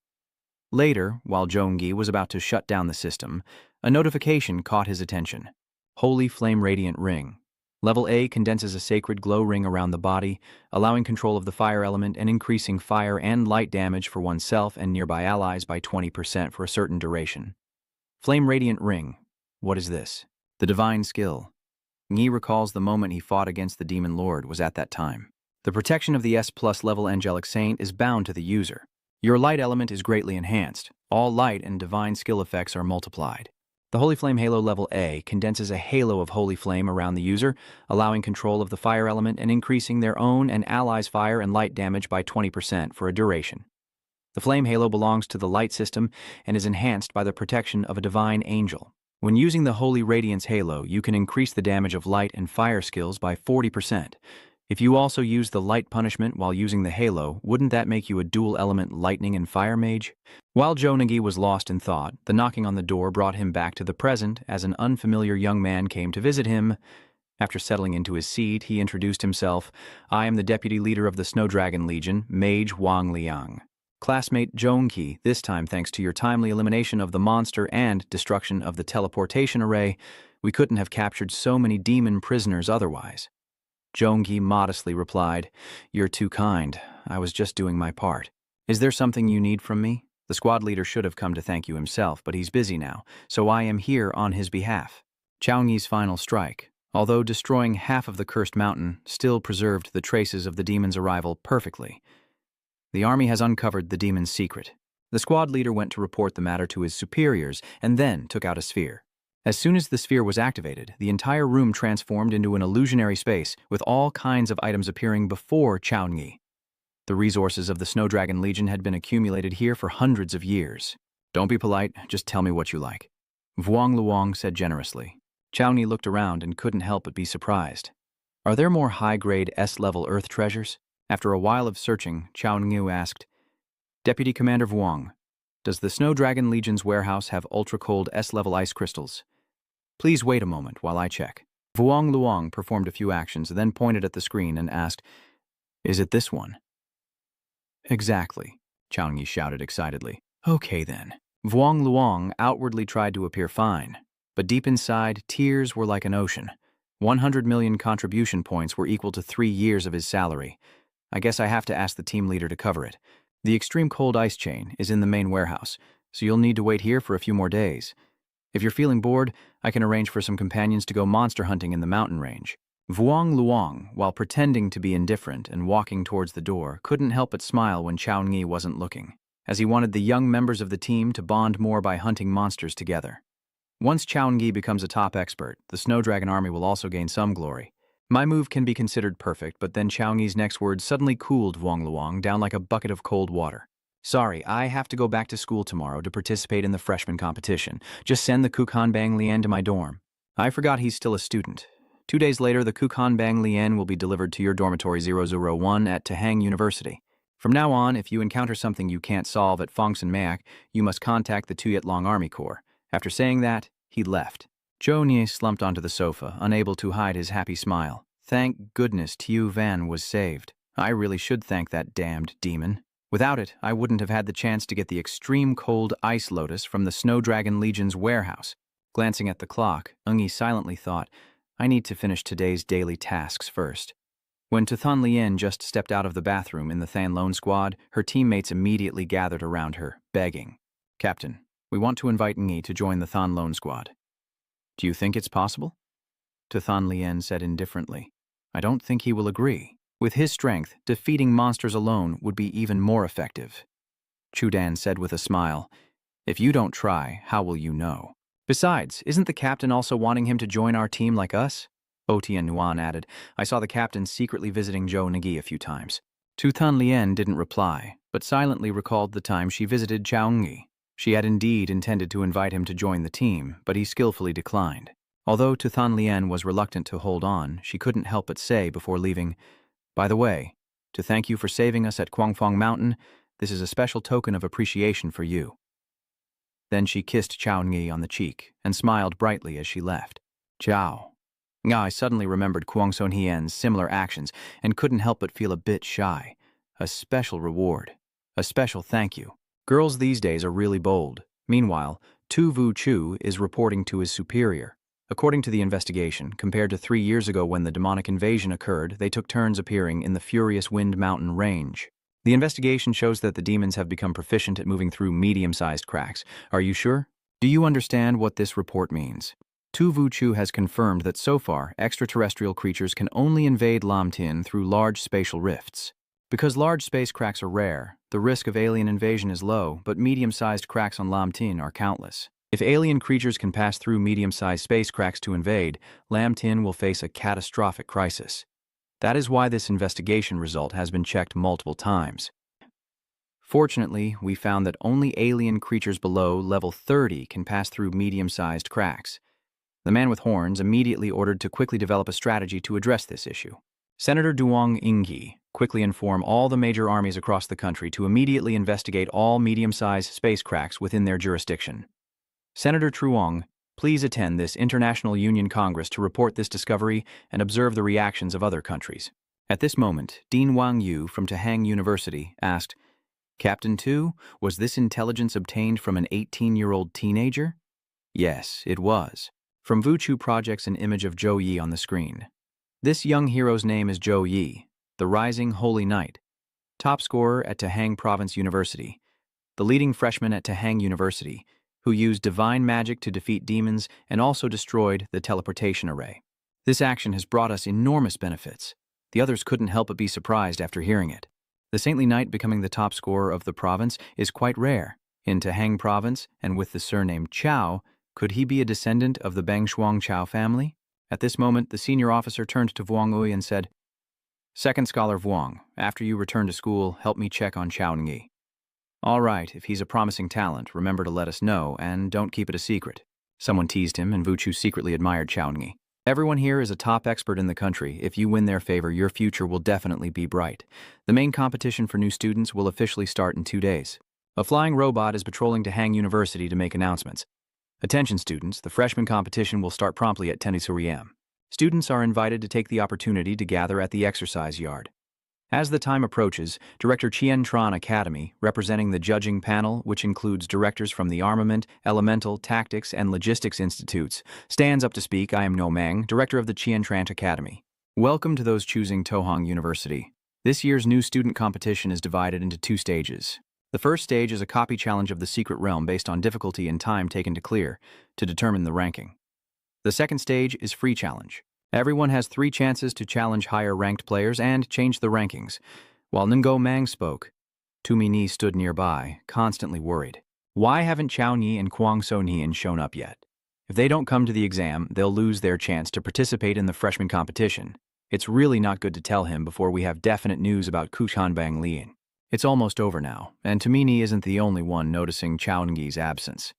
Later, while Zhou was about to shut down the system, a notification caught his attention. Holy Flame Radiant Ring. Level A condenses a sacred glow ring around the body, allowing control of the fire element and increasing fire and light damage for oneself and nearby allies by 20% for a certain duration. Flame Radiant Ring. What is this? The divine skill. Yi recalls the moment he fought against the demon lord was at that time. The protection of the S+ level angelic saint is bound to the user. Your light element is greatly enhanced. All light and divine skill effects are multiplied. The Holy Flame Halo Level A condenses a halo of holy flame around the user, allowing control of the fire element and increasing their own and allies' fire and light damage by 20% for a duration. The flame halo belongs to the light system and is enhanced by the protection of a divine angel. When using the Holy Radiance Halo, you can increase the damage of light and fire skills by 40%. If you also use the light punishment while using the Halo, wouldn't that make you a dual-element lightning and fire mage? While Jonagi was lost in thought, the knocking on the door brought him back to the present as an unfamiliar young man came to visit him. After settling into his seat, he introduced himself. I am the deputy leader of the Snow Dragon Legion, Mage Wang Liang. Classmate Jongi, this time thanks to your timely elimination of the monster and destruction of the teleportation array, we couldn't have captured so many demon prisoners otherwise. Jongi modestly replied, You're too kind. I was just doing my part. Is there something you need from me? The squad leader should have come to thank you himself, but he's busy now, so I am here on his behalf. Chaoyang's final strike, although destroying half of the cursed mountain, still preserved the traces of the demon's arrival perfectly. The army has uncovered the demon's secret. The squad leader went to report the matter to his superiors and then took out a sphere. As soon as the sphere was activated, the entire room transformed into an illusionary space with all kinds of items appearing before Chaoyang. The resources of the Snow Dragon Legion had been accumulated here for hundreds of years. Don't be polite, just tell me what you like. Vuong Luong said generously. Chaoyang looked around and couldn't help but be surprised. Are there more high-grade S-level Earth treasures? After a while of searching, Chaoyang asked, Deputy Commander Vuong, does the Snow Dragon Legion's warehouse have ultra-cold S-level ice crystals? Please wait a moment while I check. Vuong Luong performed a few actions, then pointed at the screen and asked, Is it this one? Exactly, Chaoyang shouted excitedly. Okay then. Vuong Luong outwardly tried to appear fine, but deep inside, tears were like an ocean. 100 million contribution points were equal to 3 years of his salary. I guess I have to ask the team leader to cover it. The extreme cold ice chain is in the main warehouse, so you'll need to wait here for a few more days. If you're feeling bored, I can arrange for some companions to go monster hunting in the mountain range. Vuong Luong, while pretending to be indifferent and walking towards the door, couldn't help but smile when Chaoyang wasn't looking, as he wanted the young members of the team to bond more by hunting monsters together. Once Chaoyang becomes a top expert, the Snow Dragon army will also gain some glory. My move can be considered perfect, but then Chaoyang's next words suddenly cooled Vuong Luong down like a bucket of cold water. Sorry, I have to go back to school tomorrow to participate in the freshman competition. Just send the Kukan Bang Lian to my dorm. I forgot he's still a student. 2 days later, the Kukan Bang Lian will be delivered to your dormitory 001 at Tahang University. From now on, if you encounter something you can't solve at Fongsan Mayak, you must contact the Tuyet Long Army Corps. After saying that, he left. Zhou Nie slumped onto the sofa, unable to hide his happy smile. Thank goodness Tiu Van was saved. I really should thank that damned demon. Without it, I wouldn't have had the chance to get the extreme cold ice lotus from the Snow Dragon Legion's warehouse. Glancing at the clock, Eungi silently thought, I need to finish today's daily tasks first. When Tuthan Lien just stepped out of the bathroom in the Than Lone squad, her teammates immediately gathered around her, begging, Captain, we want to invite Eungi to join the Than Lone squad. Do you think it's possible? Tuthan Lien said indifferently. I don't think he will agree. With his strength, defeating monsters alone would be even more effective. Chudan said with a smile, If you don't try, how will you know? Besides, isn't the captain also wanting him to join our team like us? Otian Nuan added, I saw the captain secretly visiting Zhou Nagi a few times. Tuthan Lien didn't reply, but silently recalled the time she visited Chaoyang. She had indeed intended to invite him to join the team, but he skillfully declined. Although Tuthan Lien was reluctant to hold on, she couldn't help but say before leaving, By the way, to thank you for saving us at Kwangfong Mountain, this is a special token of appreciation for you. Then she kissed Chaoyang on the cheek and smiled brightly as she left. Ciao. I suddenly remembered Kwang Son Hien's similar actions and couldn't help but feel a bit shy. A special reward. A special thank you. Girls these days are really bold. Meanwhile, Tu Vu Chu is reporting to his superior. According to the investigation, compared to 3 years ago when the demonic invasion occurred, they took turns appearing in the Furious Wind Mountain range. The investigation shows that the demons have become proficient at moving through medium-sized cracks. Are you sure? Do you understand what this report means? Tu Vu Chu has confirmed that so far, extraterrestrial creatures can only invade Lam Tin through large spatial rifts. Because large space cracks are rare, the risk of alien invasion is low, but medium-sized cracks on Lam Tin are countless. If alien creatures can pass through medium-sized space cracks to invade, Lam Tin will face a catastrophic crisis. That is why this investigation result has been checked multiple times. Fortunately, we found that only alien creatures below level 30 can pass through medium-sized cracks. The man with horns immediately ordered to quickly develop a strategy to address this issue. Senator Duong Ingyi quickly informed all the major armies across the country to immediately investigate all medium-sized space cracks within their jurisdiction. Senator Truong, please attend this International Union Congress to report this discovery and observe the reactions of other countries. At this moment, Dean Wang Yu from Tahang University asked, Captain Tu, was this intelligence obtained from an 18-year-old teenager? Yes, it was. From Vuchu projects an image of Zhou Yi on the screen. This young hero's name is Zhou Yi, the rising holy knight, top scorer at Tahang Province University, the leading freshman at Tahang University, who used divine magic to defeat demons and also destroyed the teleportation array. This action has brought us enormous benefits. The others couldn't help but be surprised after hearing it. The saintly knight becoming the top scorer of the province is quite rare. In Tahang Province, and with the surname Chao, could he be a descendant of the Bangshuang Chao family? At this moment, the senior officer turned to Vuong Ui and said, Second Scholar Vuong, after you return to school, help me check on Chao Ngi. All right, if he's a promising talent, remember to let us know, and don't keep it a secret. Someone teased him, and Vuchu secretly admired Chao Ngi. Everyone here is a top expert in the country. If you win their favor, your future will definitely be bright. The main competition for new students will officially start in 2 days. A flying robot is patrolling Tahang University to make announcements. Attention students, the freshman competition will start promptly at 10 a.m. Students are invited to take the opportunity to gather at the exercise yard. As the time approaches, Director Chien Tran Academy, representing the judging panel, which includes directors from the Armament, Elemental, Tactics, and Logistics Institutes, stands up to speak. I am No Mang, Director of the Chien Tran Academy. Welcome to those choosing Tohang University. This year's new student competition is divided into 2 stages. The first stage is a copy challenge of the Secret Realm based on difficulty and time taken to clear, to determine the ranking. The second stage is free challenge. Everyone has 3 chances to challenge higher-ranked players and change the rankings. While Ngo Mang spoke, Tumi Ni stood nearby, constantly worried. Why haven't Chao Ni and Kwang So Nian shown up yet? If they don't come to the exam, they'll lose their chance to participate in the freshman competition. It's really not good to tell him before we have definite news about Kushanbang Lian. It's almost over now, and Tumini isn't the only one noticing Chao Ngi's absence.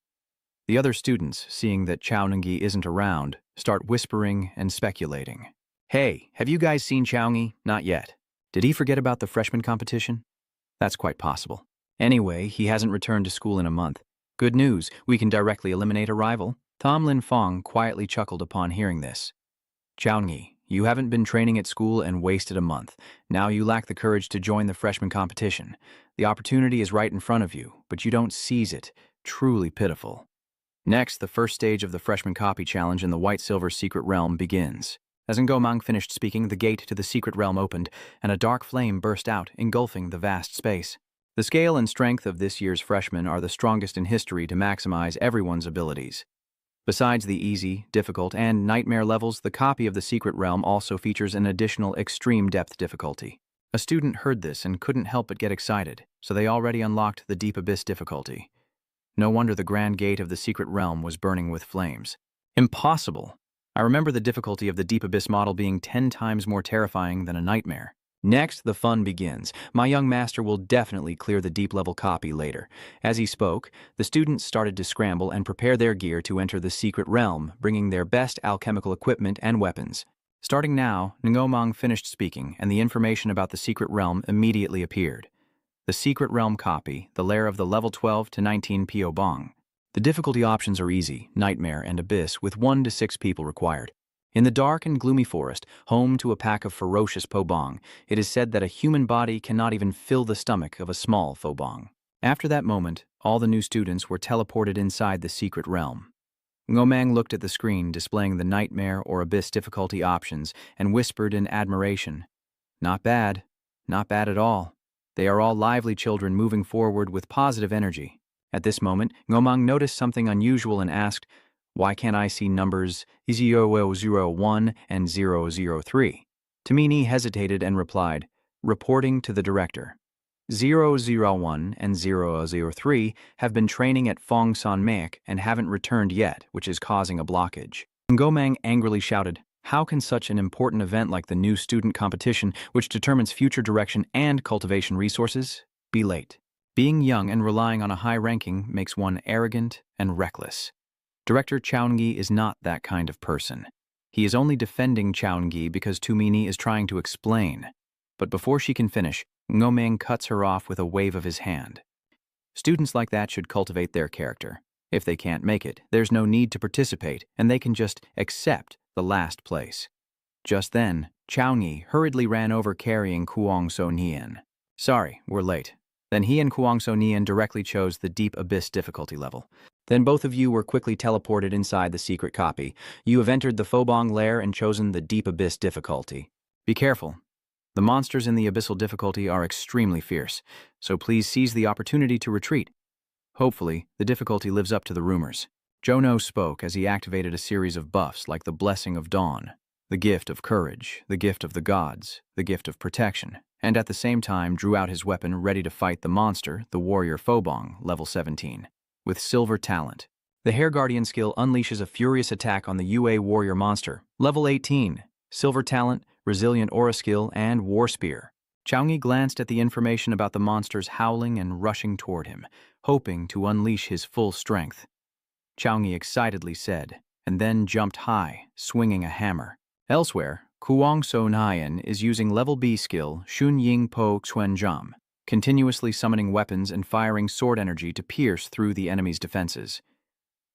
The other students, seeing that Chao Ngi isn't around, start whispering and speculating. Hey, have you guys seen Chao Ngi? Not yet. Did he forget about the freshman competition? That's quite possible. Anyway, he hasn't returned to school in a month. Good news, we can directly eliminate a rival. Tom Lin Fong quietly chuckled upon hearing this. Chao Ngi, you haven't been training at school and wasted a month. Now you lack the courage to join the freshman competition. The opportunity is right in front of you, but you don't seize it. Truly pitiful. Next, the first stage of the freshman copy challenge in the White-Silver Secret Realm begins. As Ngo Mang finished speaking, the gate to the Secret Realm opened, and a dark flame burst out, engulfing the vast space. The scale and strength of this year's freshmen are the strongest in history to maximize everyone's abilities. Besides the easy, difficult, and nightmare levels, the copy of the Secret Realm also features an additional extreme depth difficulty. A student heard this and couldn't help but get excited, so they already unlocked the Deep Abyss difficulty. No wonder the Grand Gate of the Secret Realm was burning with flames. Impossible! I remember the difficulty of the Deep Abyss model being 10 times more terrifying than a nightmare. Next, the fun begins. My young master will definitely clear the deep-level copy later. As he spoke, the students started to scramble and prepare their gear to enter the Secret Realm, bringing their best alchemical equipment and weapons. Starting now, Ngo Mang finished speaking, and the information about the Secret Realm immediately appeared. The Secret Realm copy, the lair of the level 12 to 19 Pio Bong. The difficulty options are easy, nightmare, and abyss, with 1 to 6 people required. In the dark and gloomy forest, home to a pack of ferocious Pobong, it is said that a human body cannot even fill the stomach of a small Phobong. After that moment, all the new students were teleported inside the Secret Realm. Ngo Mang looked at the screen displaying the nightmare or abyss difficulty options and whispered in admiration. Not bad. Not bad at all. They are all lively children moving forward with positive energy. At this moment, Ngo Mang noticed something unusual and asked, why can't I see numbers 001 and 003? Tamini hesitated and replied, reporting to the director. 001 and 003 have been training at Fong San Mek and haven't returned yet, which is causing a blockage. Ngo Mang angrily shouted, how can such an important event like the new student competition, which determines future direction and cultivation resources, be late? Being young and relying on a high ranking makes one arrogant and reckless. Director Chaungi is not that kind of person. He is only defending Chaungi because Tumini is trying to explain. But before she can finish, Ngomeng cuts her off with a wave of his hand. Students like that should cultivate their character. If they can't make it, there's no need to participate, and they can just accept the last place. Just then, Chaungi hurriedly ran over carrying Kuang So Nian. Sorry, we're late. Then he and Kuang So Nian directly chose the Deep Abyss difficulty level. Then both of you were quickly teleported inside the secret copy. You have entered the Phobong lair and chosen the Deep Abyss difficulty. Be careful. The monsters in the abyssal difficulty are extremely fierce, so please seize the opportunity to retreat. Hopefully, the difficulty lives up to the rumors. Jono spoke as he activated a series of buffs like the Blessing of Dawn, the Gift of Courage, the Gift of the Gods, the Gift of Protection, and at the same time drew out his weapon ready to fight the monster, the Warrior Phobong, level 17, with Silver Talent. The Hair Guardian skill unleashes a furious attack on the UA Warrior monster, level 18, Silver Talent, Resilient Aura skill, and War Spear. Chaungi glanced at the information about the monsters howling and rushing toward him, hoping to unleash his full strength. Chaungi excitedly said, and then jumped high, swinging a hammer. Elsewhere, Kuang So Nian is using level B skill Shun Ying Po Xuan Jam, continuously summoning weapons and firing sword energy to pierce through the enemy's defenses.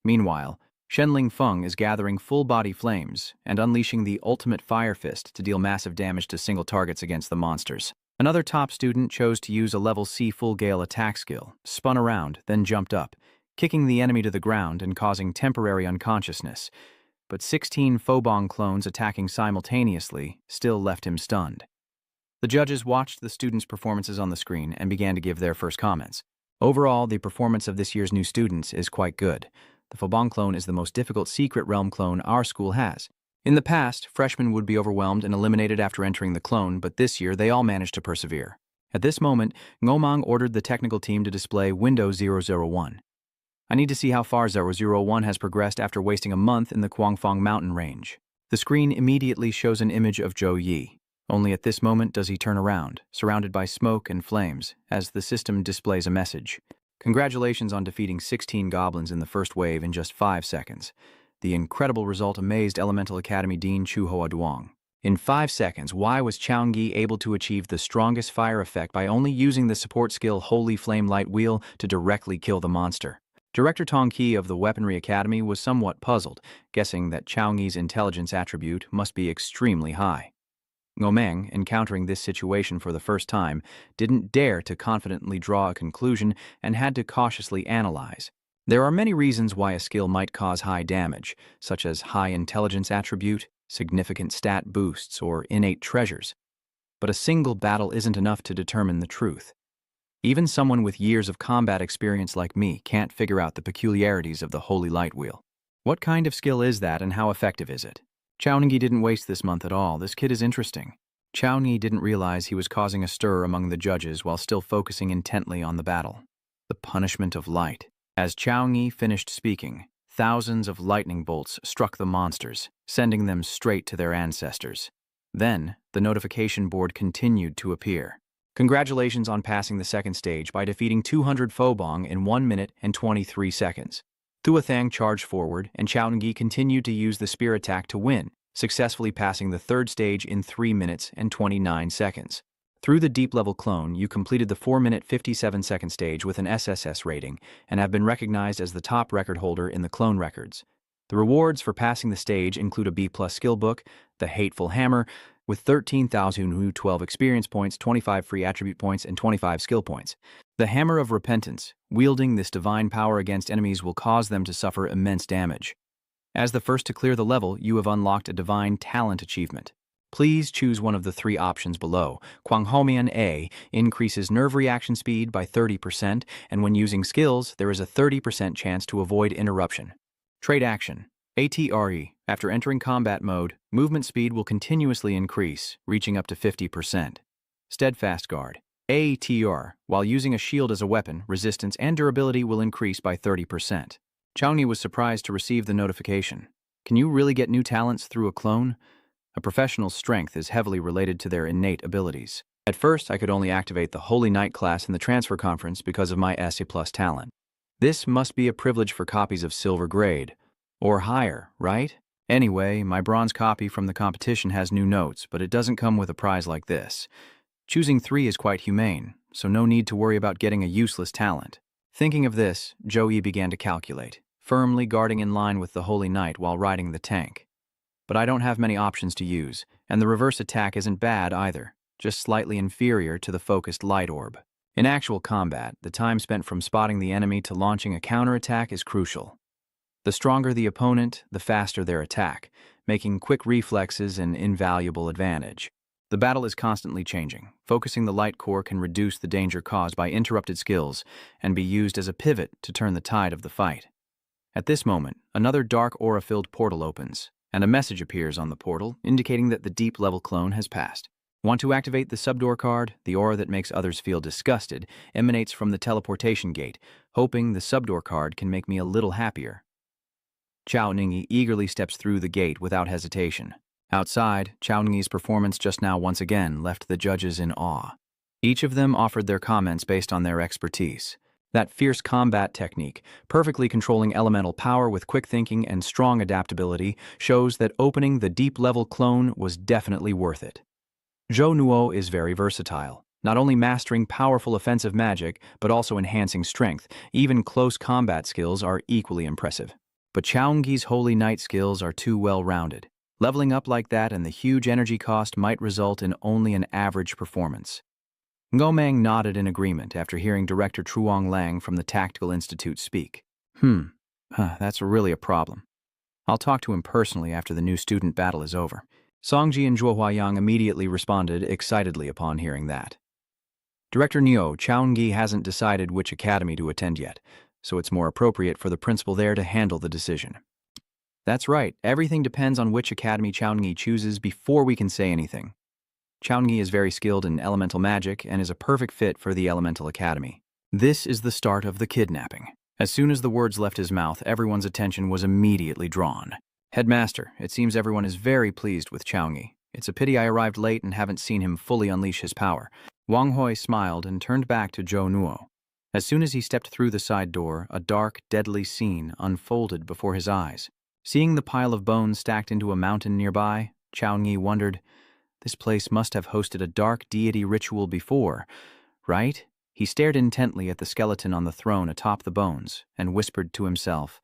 Meanwhile, Shenling Feng is gathering full-body flames and unleashing the ultimate fire fist to deal massive damage to single targets against the monsters. Another top student chose to use a level C full gale attack skill, spun around, then jumped up, kicking the enemy to the ground and causing temporary unconsciousness. But 16 Phobong clones attacking simultaneously still left him stunned. The judges watched the students' performances on the screen and began to give their first comments. Overall, the performance of this year's new students is quite good. The Phobong clone is the most difficult Secret Realm clone our school has. In the past, freshmen would be overwhelmed and eliminated after entering the clone, but this year they all managed to persevere. At this moment, Ngomang ordered the technical team to display Window 001. I need to see how far 001 has progressed after wasting a month in the Guangfang mountain range. The screen immediately shows an image of Zhou Yi. Only at this moment does he turn around, surrounded by smoke and flames, as the system displays a message. Congratulations on defeating 16 goblins in the first wave in just 5 seconds. The incredible result amazed Elemental Academy Dean Chu Hoa Duong. In 5 seconds, why was Chaungi able to achieve the strongest fire effect by only using the support skill Holy Flame Light Wheel to directly kill the monster? Director Tong Qi of the Weaponry Academy was somewhat puzzled, guessing that Chaungi's intelligence attribute must be extremely high. Ngomeng, encountering this situation for the first time, didn't dare to confidently draw a conclusion and had to cautiously analyze. There are many reasons why a skill might cause high damage, such as high intelligence attribute, significant stat boosts, or innate treasures. But a single battle isn't enough to determine the truth. Even someone with years of combat experience like me can't figure out the peculiarities of the Holy Light Wheel. What kind of skill is that and how effective is it? Chaungi didn't waste this month at all. This kid is interesting. Chaungi didn't realize he was causing a stir among the judges while still focusing intently on the battle. The punishment of light. As Chaungi finished speaking, thousands of lightning bolts struck the monsters, sending them straight to their ancestors. Then, the notification board continued to appear. Congratulations on passing the second stage by defeating 200 Phobong in 1 minute and 23 seconds. Thuathang charged forward, and Chaungi continued to use the spear attack to win, successfully passing the third stage in 3 minutes and 29 seconds. Through the deep-level clone, you completed the 4-minute 57-second stage with an SSS rating and have been recognized as the top record holder in the clone records. The rewards for passing the stage include a B+ skill book, the Hateful Hammer, with 13,012 experience points, 25 free attribute points, and 25 skill points. The Hammer of Repentance, wielding this divine power against enemies will cause them to suffer immense damage. As the first to clear the level, you have unlocked a Divine Talent achievement. Please choose one of the 3 options below. Kwanghomian A increases nerve reaction speed by 30%, and when using skills, there is a 30% chance to avoid interruption. Trade action. ATRE. After entering combat mode, movement speed will continuously increase, reaching up to 50%. Steadfast Guard. ATR. While using a shield as a weapon, resistance and durability will increase by 30%. Chaungi was surprised to receive the notification. Can you really get new talents through a clone? A professional's strength is heavily related to their innate abilities. At first, I could only activate the Holy Knight class in the transfer conference because of my SA plus talent. This must be a privilege for copies of silver grade, or higher, right? Anyway, my bronze copy from the competition has new notes, but it doesn't come with a prize like this. Choosing 3 is quite humane, so no need to worry about getting a useless talent. Thinking of this, Joey began to calculate, firmly guarding in line with the Holy Knight while riding the tank. But I don't have many options to use, and the reverse attack isn't bad either, just slightly inferior to the focused light orb. In actual combat, the time spent from spotting the enemy to launching a counterattack is crucial. The stronger the opponent, the faster their attack, making quick reflexes an invaluable advantage. The battle is constantly changing. Focusing the light core can reduce the danger caused by interrupted skills and be used as a pivot to turn the tide of the fight. At this moment, another dark aura-filled portal opens, and a message appears on the portal indicating that the deep-level clone has passed. Want to activate the subdoor card? The aura that makes others feel disgusted emanates from the teleportation gate, hoping the subdoor card can make me a little happier. Chao Ningyi eagerly steps through the gate without hesitation. Outside, Chao Ningyi's performance just now once again left the judges in awe. Each of them offered their comments based on their expertise. That fierce combat technique, perfectly controlling elemental power with quick thinking and strong adaptability, shows that opening the deep-level clone was definitely worth it. Zhou Nuo is very versatile, not only mastering powerful offensive magic, but also enhancing strength. Even close combat skills are equally impressive. But Chao Ningyi's Holy Knight skills are too well-rounded. Leveling up like that and the huge energy cost might result in only an average performance. Ngomang nodded in agreement after hearing Director Truong Lang from the Tactical Institute speak. That's really a problem. I'll talk to him personally after the new student battle is over. Songji and Zhuo Huayang immediately responded excitedly upon hearing that. Director Neo, Chao Ningyi hasn't decided which academy to attend yet, so it's more appropriate for the principal there to handle the decision. That's right, everything depends on which academy Chao Ningyi chooses before we can say anything. Chao Ningyi is very skilled in elemental magic and is a perfect fit for the Elemental Academy. This is the start of the kidnapping. As soon as the words left his mouth, everyone's attention was immediately drawn. Headmaster, it seems everyone is very pleased with Chao Ningyi. It's a pity I arrived late and haven't seen him fully unleash his power. Wang Hui smiled and turned back to Zhou Nuo. As soon as he stepped through the side door, a dark, deadly scene unfolded before his eyes. Seeing the pile of bones stacked into a mountain nearby, Chao Ningyi wondered, this place must have hosted a dark deity ritual before, right? He stared intently at the skeleton on the throne atop the bones and whispered to himself,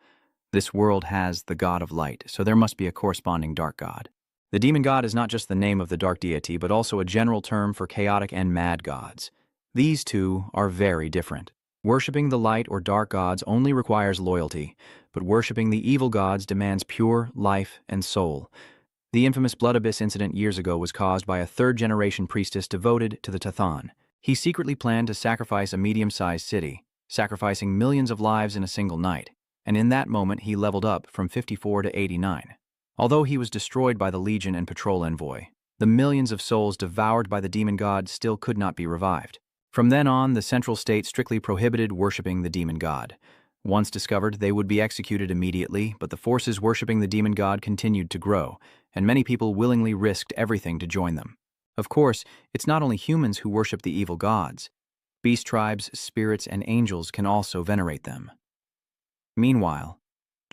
this world has the god of light, so there must be a corresponding dark god. The demon god is not just the name of the dark deity, but also a general term for chaotic and mad gods. These two are very different. Worshipping the light or dark gods only requires loyalty, but worshipping the evil gods demands pure life and soul. The infamous Blood Abyss incident years ago was caused by a third-generation priestess devoted to the Tathan. He secretly planned to sacrifice a medium-sized city, sacrificing millions of lives in a single night, and in that moment he leveled up from 54 to 89. Although he was destroyed by the Legion and Patrol Envoy, the millions of souls devoured by the demon god still could not be revived. From then on, the Central State strictly prohibited worshipping the demon god. Once discovered, they would be executed immediately, but the forces worshipping the demon god continued to grow, and many people willingly risked everything to join them. Of course, it's not only humans who worship the evil gods. Beast tribes, spirits, and angels can also venerate them. Meanwhile,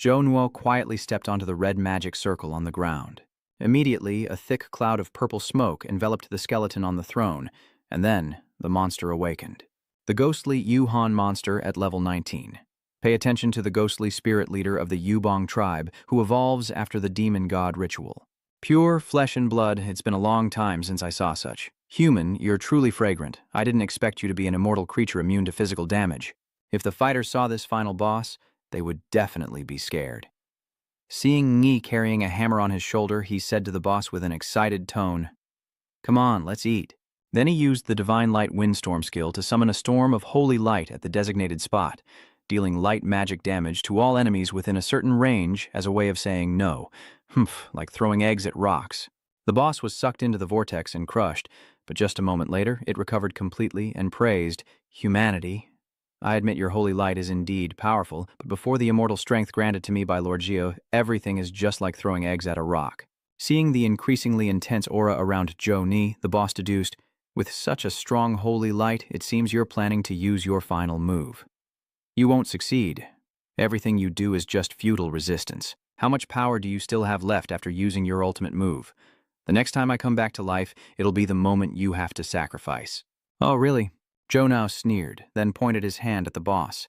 Zhou Nuo quietly stepped onto the red magic circle on the ground. Immediately, a thick cloud of purple smoke enveloped the skeleton on the throne, and then the monster awakened. The ghostly Yuhan monster at level 19. Pay attention to the ghostly spirit leader of the Yubong tribe who evolves after the demon god ritual. Pure flesh and blood, it's been a long time since I saw such. Human, you're truly fragrant. I didn't expect you to be an immortal creature immune to physical damage. If the fighters saw this final boss, they would definitely be scared. Seeing Ngi carrying a hammer on his shoulder, he said to the boss with an excited tone, "Come on, let's eat." Then he used the Divine Light Windstorm skill to summon a storm of holy light at the designated spot, dealing light magic damage to all enemies within a certain range as a way of saying no, like throwing eggs at rocks. The boss was sucked into the vortex and crushed, but just a moment later, it recovered completely and praised, "Humanity, I admit your holy light is indeed powerful, but before the immortal strength granted to me by Lord Gio, everything is just like throwing eggs at a rock." Seeing the increasingly intense aura around Zhou Ni, the boss deduced, With such a strong holy light, it seems you're planning to use your final move. You won't succeed. Everything you do is just futile resistance. How much power do you still have left after using your ultimate move? The next time I come back to life, it'll be the moment you have to sacrifice. Oh, really? Joe now sneered, then pointed his hand at the boss.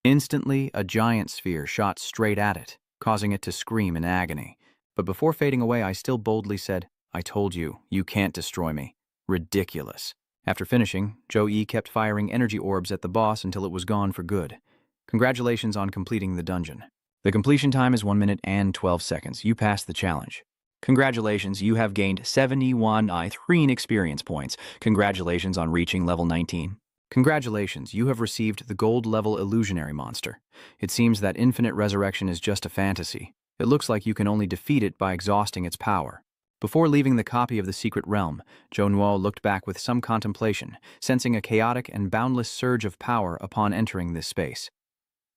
Instantly, a giant sphere shot straight at it, causing it to scream in agony. But before fading away, I still boldly said, I told you, you can't destroy me. Ridiculous. After finishing, Joe kept firing energy orbs at the boss until it was gone for good. Congratulations on completing the dungeon. The completion time is 1 minute and 12 seconds. You passed the challenge. Congratulations, you have gained 71 I3 experience points. Congratulations on reaching level 19. Congratulations, you have received the gold level illusionary monster. It seems that infinite resurrection is just a fantasy. It looks like you can only defeat it by exhausting its power. Before leaving the copy of the secret realm, Zhou Nuo looked back with some contemplation, sensing a chaotic and boundless surge of power upon entering this space.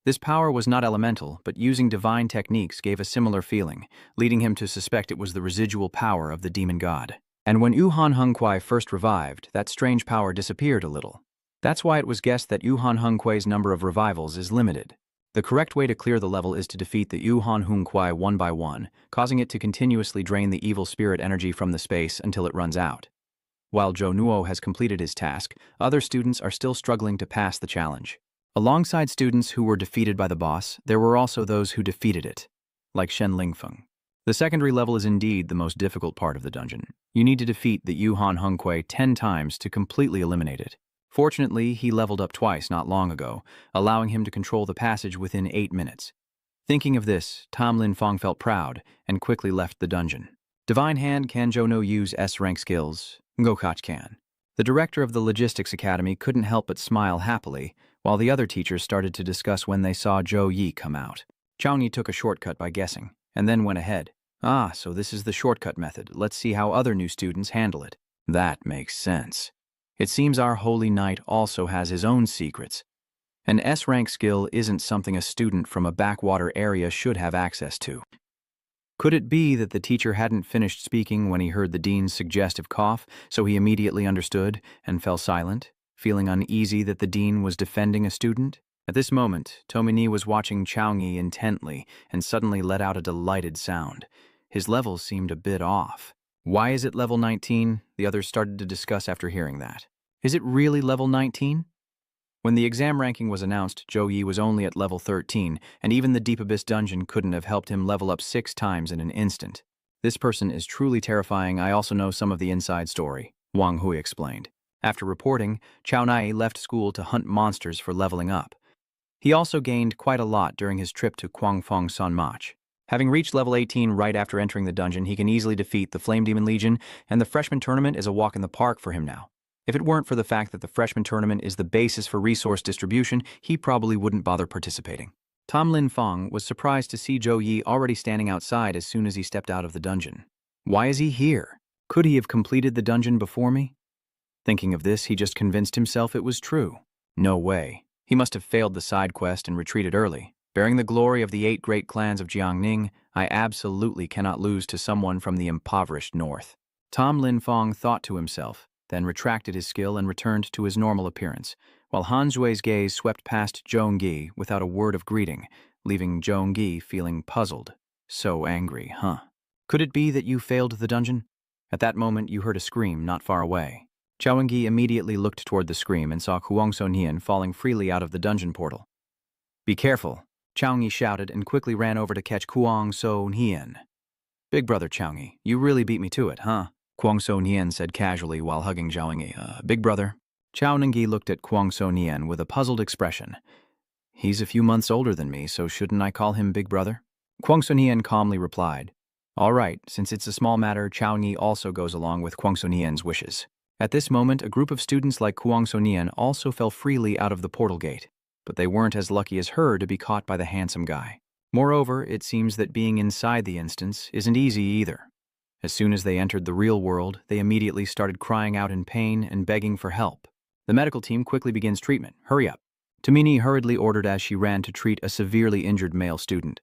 This power was not elemental, but using divine techniques gave a similar feeling, leading him to suspect it was the residual power of the demon god. And when Yuhan Hengkuai first revived, that strange power disappeared a little. That's why it was guessed that Yuhan Hengkuai's number of revivals is limited. The correct way to clear the level is to defeat the Yuhan Hengkuai one by one, causing it to continuously drain the evil spirit energy from the space until it runs out. While Zhou Nuo has completed his task, other students are still struggling to pass the challenge. Alongside students who were defeated by the boss, there were also those who defeated it, like Shen Lingfeng. The secondary level is indeed the most difficult part of the dungeon. You need to defeat the Yuhan Hengkuai 10 times to completely eliminate it. Fortunately, he leveled up twice not long ago, allowing him to control the passage within 8 minutes. Thinking of this, Tam Lin Fong felt proud and quickly left the dungeon. Divine Hand can Zhou No use S-rank skills? Ngokach can. The director of the Logistics Academy couldn't help but smile happily, while the other teachers started to discuss when they saw Zhou Yi come out. Chang Yi took a shortcut by guessing, and then went ahead. Ah, so this is the shortcut method. Let's see how other new students handle it. That makes sense. It seems our holy knight also has his own secrets. An S-rank skill isn't something a student from a backwater area should have access to. Could it be that the teacher hadn't finished speaking when he heard the dean's suggestive cough, so he immediately understood and fell silent, feeling uneasy that the dean was defending a student? At this moment, Tomini was watching Changyi intently and suddenly let out a delighted sound. His level seemed a bit off. Why is it level 19? The others started to discuss after hearing that. Is it really level 19? When the exam ranking was announced, Zhou Yi was only at level 13, and even the Deep Abyss dungeon couldn't have helped him level up 6 times in an instant. This person is truly terrifying. I also know some of the inside story, Wang Hui explained. After reporting, Chao Nai left school to hunt monsters for leveling up. He also gained quite a lot during his trip to Guangfeng Sanmach. Having reached level 18 right after entering the dungeon, he can easily defeat the Flame Demon Legion, and the freshman tournament is a walk in the park for him now. If it weren't for the fact that the freshman tournament is the basis for resource distribution, he probably wouldn't bother participating. Tam Lin Fong was surprised to see Zhou Yi already standing outside as soon as he stepped out of the dungeon. Why is he here? Could he have completed the dungeon before me? Thinking of this, he just convinced himself it was true. No way. He must have failed the side quest and retreated early. Bearing the glory of the 8 great clans of Jiangning, I absolutely cannot lose to someone from the impoverished north. Tam Lin Fong thought to himself, then retracted his skill and returned to his normal appearance, while Han Zhui's gaze swept past Zhong Yi without a word of greeting, leaving Zhong Yi feeling puzzled. So angry, huh? Could it be that you failed the dungeon? At that moment, you heard a scream not far away. Zhao Yi immediately looked toward the scream and saw Kuang So Nian falling freely out of the dungeon portal. Be careful, Chao Yi shouted and quickly ran over to catch Kuang So Nian. Big brother Chao Yi, you really beat me to it, huh? Kuang So Nian said casually while hugging Zhao Yi. Big brother. Chao Ningyi looked at Kuang So Nian with a puzzled expression. He's a few months older than me, so shouldn't I call him big brother? Kuang So Nian calmly replied. All right, since it's a small matter, Chao Yi also goes along with Kuang So Nian's wishes. At this moment, a group of students like Kuang So Nian also fell freely out of the portal gate, but they weren't as lucky as her to be caught by the handsome guy. Moreover, it seems that being inside the instance isn't easy either. As soon as they entered the real world, they immediately started crying out in pain and begging for help. The medical team quickly begins treatment. Hurry up. Tomini hurriedly ordered as she ran to treat a severely injured male student.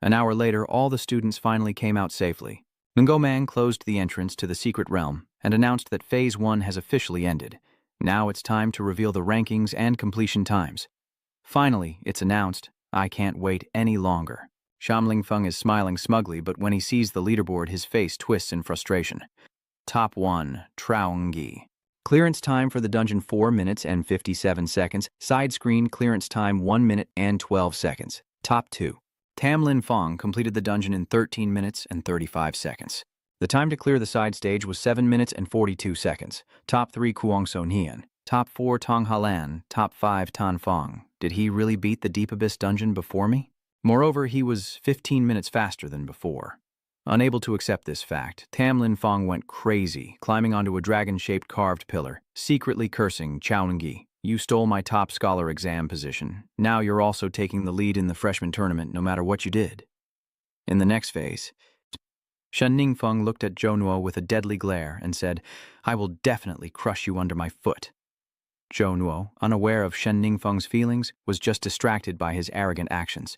An hour later, all the students finally came out safely. Ngomang closed the entrance to the secret realm, and announced that Phase 1 has officially ended. Now it's time to reveal the rankings and completion times. Finally, it's announced. I can't wait any longer. Shamling Feng is smiling smugly, but when he sees the leaderboard, his face twists in frustration. Top 1, Traungi. Clearance time for the dungeon 4 minutes and 57 seconds. Side screen clearance time 1 minute and 12 seconds. Top 2. Tam Lin Fong completed the dungeon in 13 minutes and 35 seconds. The time to clear the side stage was 7 minutes and 42 seconds. Top 3 Kuang Son Hian. Top 4 Tong Halan. Top 5 Tan Fong. Did he really beat the Deep Abyss dungeon before me? Moreover, he was 15 minutes faster than before. Unable to accept this fact, Tam Lin Fong went crazy, climbing onto a dragon-shaped carved pillar, secretly cursing Chaoningi. You stole my top scholar exam position. Now you're also taking the lead in the freshman tournament no matter what you did. In the next phase, Shen Ningfeng looked at Zhou Nuo with a deadly glare and said, I will definitely crush you under my foot. Zhou Nuo, unaware of Shen Ningfeng's feelings, was just distracted by his arrogant actions.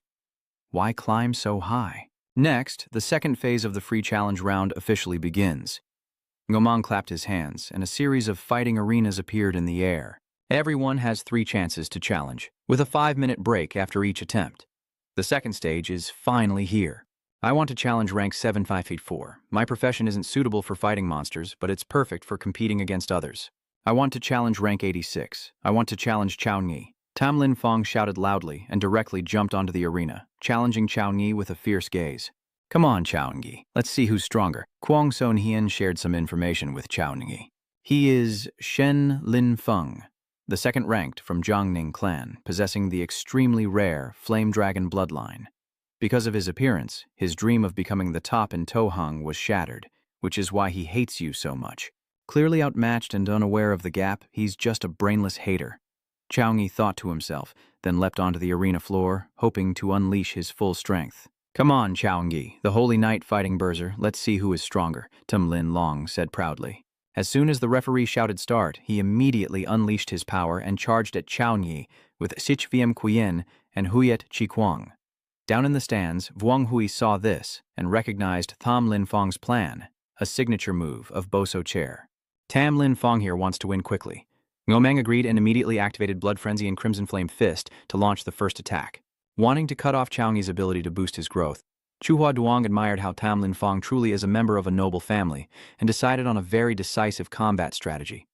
Why climb so high? Next, the second phase of the free challenge round officially begins. Ngomang clapped his hands, and a series of fighting arenas appeared in the air. Everyone has 3 chances to challenge, with a 5-minute break after each attempt. The second stage is finally here. I want to challenge rank 7584. My profession isn't suitable for fighting monsters, but it's perfect for competing against others. I want to challenge rank 86. I want to challenge Chaoningi. Tam Lin Fong shouted loudly and directly jumped onto the arena, challenging Chaoningi with a fierce gaze. Come on, Chaoningi, let's see who's stronger. Kuang Son Hian shared some information with Chaoningi. He is Shen Lin Feng, the second ranked from Jiangning clan, possessing the extremely rare Flame Dragon bloodline. Because of his appearance, his dream of becoming the top in Tohang was shattered, which is why he hates you so much. Clearly outmatched and unaware of the gap, he's just a brainless hater. Chaoningi thought to himself, then leapt onto the arena floor, hoping to unleash his full strength. Come on, Chaoningi, the holy knight fighting Berser, let's see who is stronger, Tum Lin Long said proudly. As soon as the referee shouted start, he immediately unleashed his power and charged at Chaoningi with Sich Viem Kuyen and Huyet Chi Kuang. Down in the stands, Vuong Hui saw this and recognized Tham Lin Fong's plan, a signature move of Boso Chair. Tam Lin Fong here wants to win quickly. Ngomang agreed and immediately activated Blood Frenzy and Crimson Flame Fist to launch the first attack. Wanting to cut off Chaoningi's ability to boost his growth, Chuhua Duong admired how Tam Lin Fong truly is a member of a noble family and decided on a very decisive combat strategy.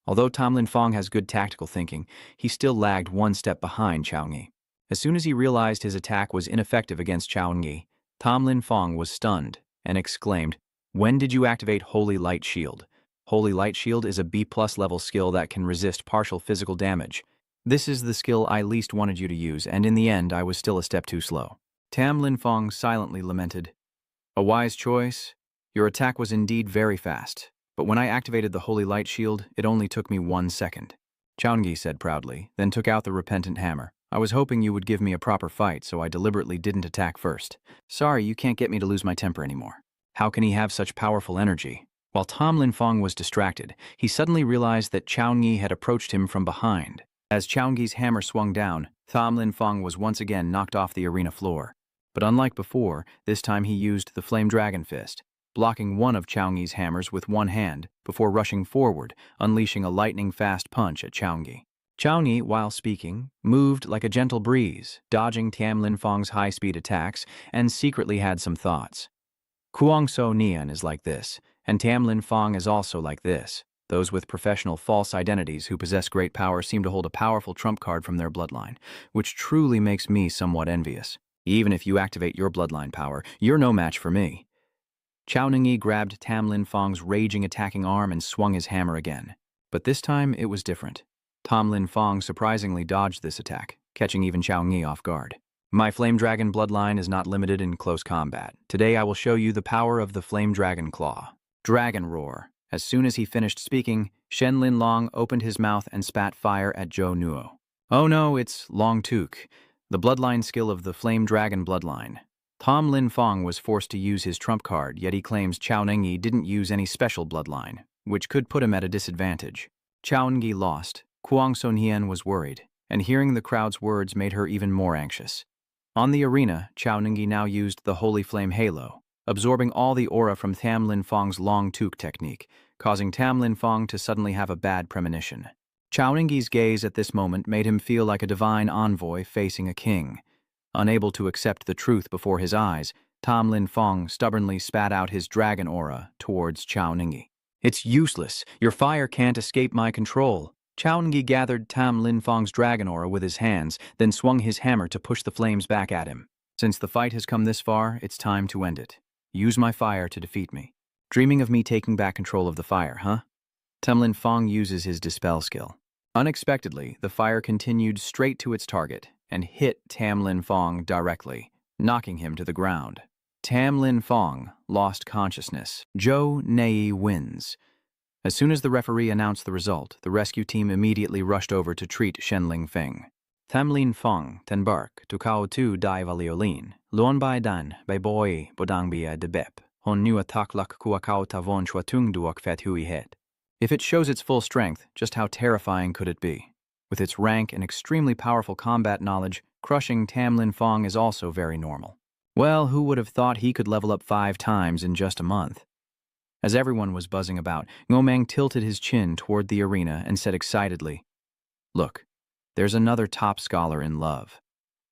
Although Tam Lin Fong has good tactical thinking, he still lagged 1 step behind Chaoningi. As soon as he realized his attack was ineffective against Chaoningi, Tam Lin Fong was stunned and exclaimed, When did you activate Holy Light Shield? Holy Light Shield is a B+ level skill that can resist partial physical damage. This is the skill I least wanted you to use, and in the end I was still a step too slow. Tam Lin Fong silently lamented. A wise choice. Your attack was indeed very fast, but when I activated the Holy Light Shield, it only took me 1 second. Chaoningi said proudly, then took out the repentant hammer. I was hoping you would give me a proper fight, so I deliberately didn't attack first. Sorry, you can't get me to lose my temper anymore. How can he have such powerful energy? While Tam Lin Fong was distracted, he suddenly realized that Chaoningi had approached him from behind. As Chaoningi's hammer swung down, Tam Lin Fong was once again knocked off the arena floor. But unlike before, this time he used the Flame Dragon Fist, blocking one of Chaoningi's hammers with one hand before rushing forward, unleashing a lightning-fast punch at Chaoningi. Chaoningi, while speaking, moved like a gentle breeze, dodging Tam Lin Fong's high-speed attacks, and secretly had some thoughts. Kuang So Nian is like this, and Tam Lin Fong is also like this. Those with professional false identities who possess great power seem to hold a powerful trump card from their bloodline, which truly makes me somewhat envious. Even if you activate your bloodline power, you're no match for me. Chaoningi grabbed Tam Lin Fong's raging attacking arm and swung his hammer again. But this time it was different. Tam Lin Fong surprisingly dodged this attack, catching even Chaoningi off guard. My Flame Dragon bloodline is not limited in close combat. Today I will show you the power of the Flame Dragon Claw. Dragon Roar. As soon as he finished speaking, Shen Lin Long opened his mouth and spat fire at Zhou Nuo. Oh no, it's Long Tuk, the bloodline skill of the Flame Dragon bloodline. Tam Lin Fong was forced to use his trump card, yet he claims Chaoningi didn't use any special bloodline, which could put him at a disadvantage. Chaoningi lost. Kuang Son Hian was worried, and hearing the crowd's words made her even more anxious. On the arena, Chaoningi now used the Holy Flame Halo, absorbing all the aura from Tam Lin Fong's Long Tuk technique, causing Tam Lin Fong to suddenly have a bad premonition. Chao Ningyi's gaze at this moment made him feel like a divine envoy facing a king. Unable to accept the truth before his eyes, Tam Lin Fong stubbornly spat out his dragon aura towards Chao Ningyi. "It's useless. Your fire can't escape my control." Chao Ningyi gathered Tam Lin Fong's dragon aura with his hands, then swung his hammer to push the flames back at him. "Since the fight has come this far, it's time to end it. Use my fire to defeat me. Dreaming of me taking back control of the fire, huh?" Tam Lin Fong uses his dispel skill. Unexpectedly, the fire continued straight to its target and hit Tam Lin Fong directly, knocking him to the ground. Tam Lin Fong lost consciousness. Zhou Nei wins. As soon as the referee announced the result, the rescue team immediately rushed over to treat Shenling Feng. Tam Lin Fong, ten bark, tu kao tu dai valiolin, luon bai dan, bai boi, bodang bia de bep, hon nu atak lak kua kao tavon chua tung duok fet hui het. If it shows its full strength, just how terrifying could it be? With its rank and extremely powerful combat knowledge, crushing Tam Lin Fong is also very normal. Well, who would have thought he could level up 5 times in just a month? As everyone was buzzing about, Ngomang tilted his chin toward the arena and said excitedly, "Look, there's another top scholar in love.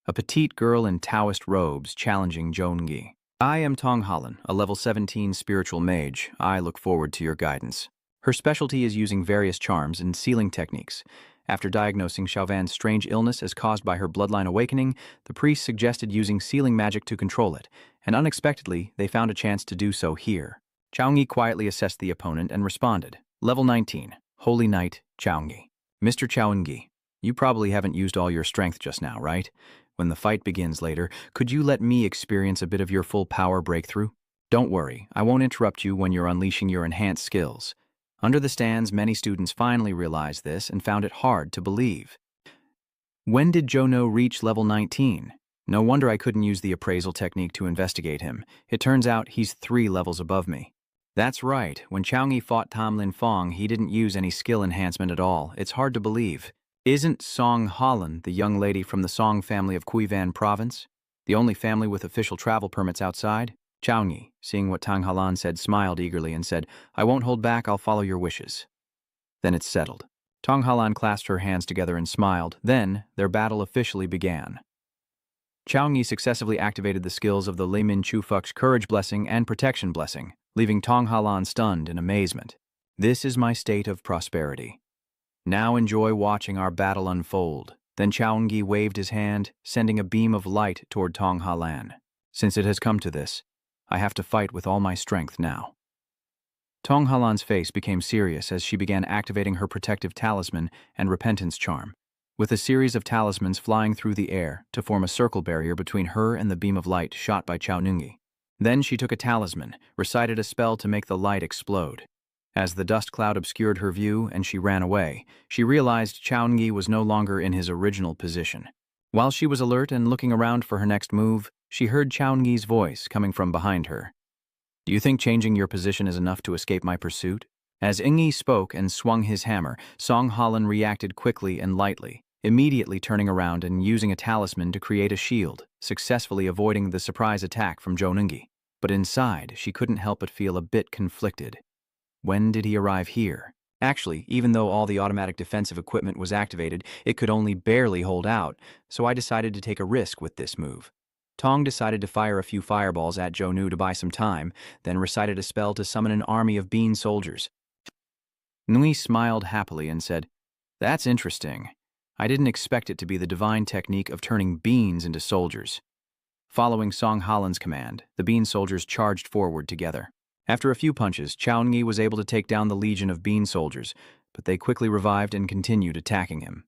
A petite girl in Taoist robes challenging Zhou. I am Tong Holland, a level 17 spiritual mage. I look forward to your guidance." Her specialty is using various charms and sealing techniques. After diagnosing Xiaovan's strange illness as caused by her bloodline awakening, the priest suggested using sealing magic to control it, and unexpectedly, they found a chance to do so here. Chaoyi quietly assessed the opponent and responded, "Level 19, Holy Knight, Chaoyi. Mr. Chaoyi, you probably haven't used all your strength just now, right? When the fight begins later, could you let me experience a bit of your full power breakthrough? Don't worry, I won't interrupt you when you're unleashing your enhanced skills." Under the stands, many students finally realized this and found it hard to believe. When did Jono reach level 19? No wonder I couldn't use the appraisal technique to investigate him. It turns out he's 3 levels above me. That's right, when Chaoyi fought Tam Lin Fong, he didn't use any skill enhancement at all. It's hard to believe. Isn't Song Holland the young lady from the Song family of Kuivan province? The only family with official travel permits outside? Chaoyi, seeing what Tang Halan said, smiled eagerly and said, "I won't hold back, I'll follow your wishes." Then it's settled. Tang Halan clasped her hands together and smiled. Then, their battle officially began. Chaoyi successively activated the skills of the Lei Min Chu Fux's Courage Blessing and Protection Blessing, leaving Tang Halan stunned in amazement. "This is my state of prosperity. Now enjoy watching our battle unfold." Then Chaoyi waved his hand, sending a beam of light toward Tang Halan. "Since it has come to this, I have to fight with all my strength now." Tong Halan's face became serious as she began activating her protective talisman and repentance charm, with a series of talismans flying through the air to form a circle barrier between her and the beam of light shot by Chao Ningyi. Then she took a talisman, recited a spell to make the light explode. As the dust cloud obscured her view and she ran away, she realized Chao Ningyi was no longer in his original position. While she was alert and looking around for her next move, she heard Chao Ningyi's voice coming from behind her. "Do you think changing your position is enough to escape my pursuit?" As Ingyi spoke and swung his hammer, Song Holland reacted quickly and lightly, immediately turning around and using a talisman to create a shield, successfully avoiding the surprise attack from Zhou Ningyi. But inside, she couldn't help but feel a bit conflicted. When did he arrive here? Actually, even though all the automatic defensive equipment was activated, it could only barely hold out, so I decided to take a risk with this move. Tong decided to fire a few fireballs at Zhou to buy some time, then recited a spell to summon an army of bean soldiers. Nui smiled happily and said, "That's interesting. I didn't expect it to be the divine technique of turning beans into soldiers." Following Song Holland's command, the bean soldiers charged forward together. After a few punches, Chao Ningyi was able to take down the legion of bean soldiers, but they quickly revived and continued attacking him.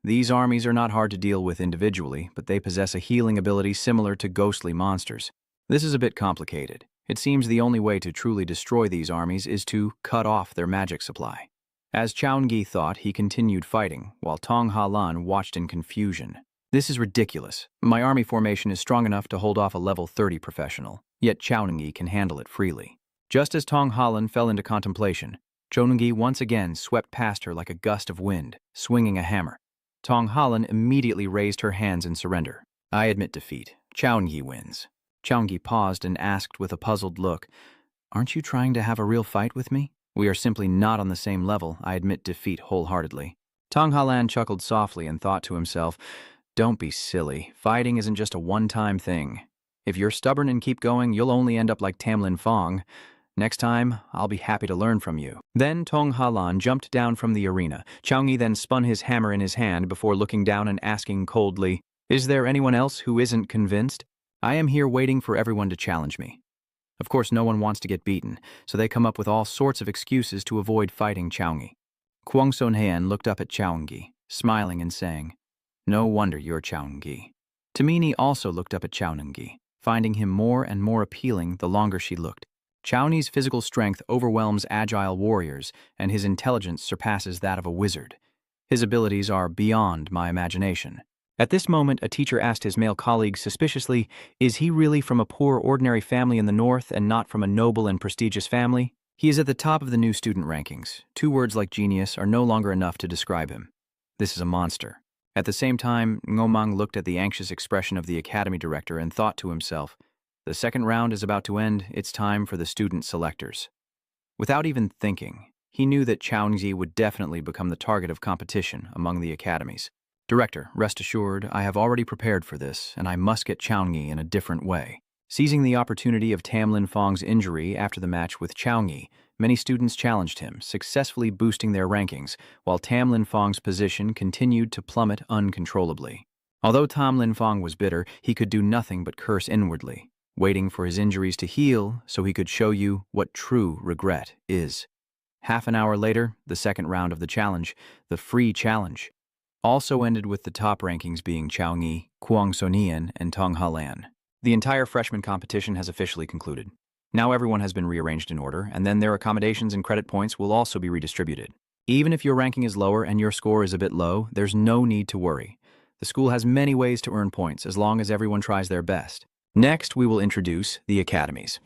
These armies are not hard to deal with individually, but they possess a healing ability similar to ghostly monsters. This is a bit complicated. It seems the only way to truly destroy these armies is to cut off their magic supply. As Chao Ningyi thought, he continued fighting, while Tong Halan watched in confusion. "This is ridiculous. My army formation is strong enough to hold off a level 30 professional, yet Chao Ningyi can handle it freely." Just as Tong Halan fell into contemplation, Zhou Ningyi once again swept past her like a gust of wind, swinging a hammer. Tong Halan immediately raised her hands in surrender. "I admit defeat. Chao Ningyi wins." Chao Ningyi paused and asked with a puzzled look, "Aren't you trying to have a real fight with me?" We are simply not on the same level, I admit defeat wholeheartedly. Tong Halan chuckled softly and thought to himself, don't be silly. Fighting isn't just a one-time thing. If you're stubborn and keep going, you'll only end up like Tamlin Fong. Next time, I'll be happy to learn from you. Then Tong Halan jumped down from the arena. Chaoyi then spun his hammer in his hand before looking down and asking coldly, is there anyone else who isn't convinced? I am here waiting for everyone to challenge me. Of course, no one wants to get beaten, so they come up with all sorts of excuses to avoid fighting Chaoyi. Kwang Son-hean looked up at Chaoyi, smiling and saying, no wonder you're Chaoyi. Tamini also looked up at Chaoyi, finding him more and more appealing the longer she looked. Chaoyi's physical strength overwhelms agile warriors, and his intelligence surpasses that of a wizard. His abilities are beyond my imagination. At this moment, a teacher asked his male colleague suspiciously, is he really from a poor, ordinary family in the north and not from a noble and prestigious family? He is at the top of the new student rankings. 2 words like genius are no longer enough to describe him. This is a monster. At the same time, Ngomang looked at the anxious expression of the academy director and thought to himself, the second round is about to end, it's time for the student selectors. Without even thinking, he knew that Chaoyi would definitely become the target of competition among the academies. Director, rest assured, I have already prepared for this, and I must get Chaoyi in a different way. Seizing the opportunity of Tamlin Fong's injury after the match with Chaoyi, many students challenged him, successfully boosting their rankings, while Tamlin Fong's position continued to plummet uncontrollably. Although Tamlin Fong was bitter, he could do nothing but curse inwardly, waiting for his injuries to heal so he could show you what true regret is. Half an hour later, the second round of the challenge, the free challenge, also ended with the top rankings being Chaoyi, Kwang Son-hean, and Tong Halan. The entire freshman competition has officially concluded. Now everyone has been rearranged in order, and then their accommodations and credit points will also be redistributed. Even if your ranking is lower and your score is a bit low, there's no need to worry. The school has many ways to earn points as long as everyone tries their best. Next, we will introduce the academies.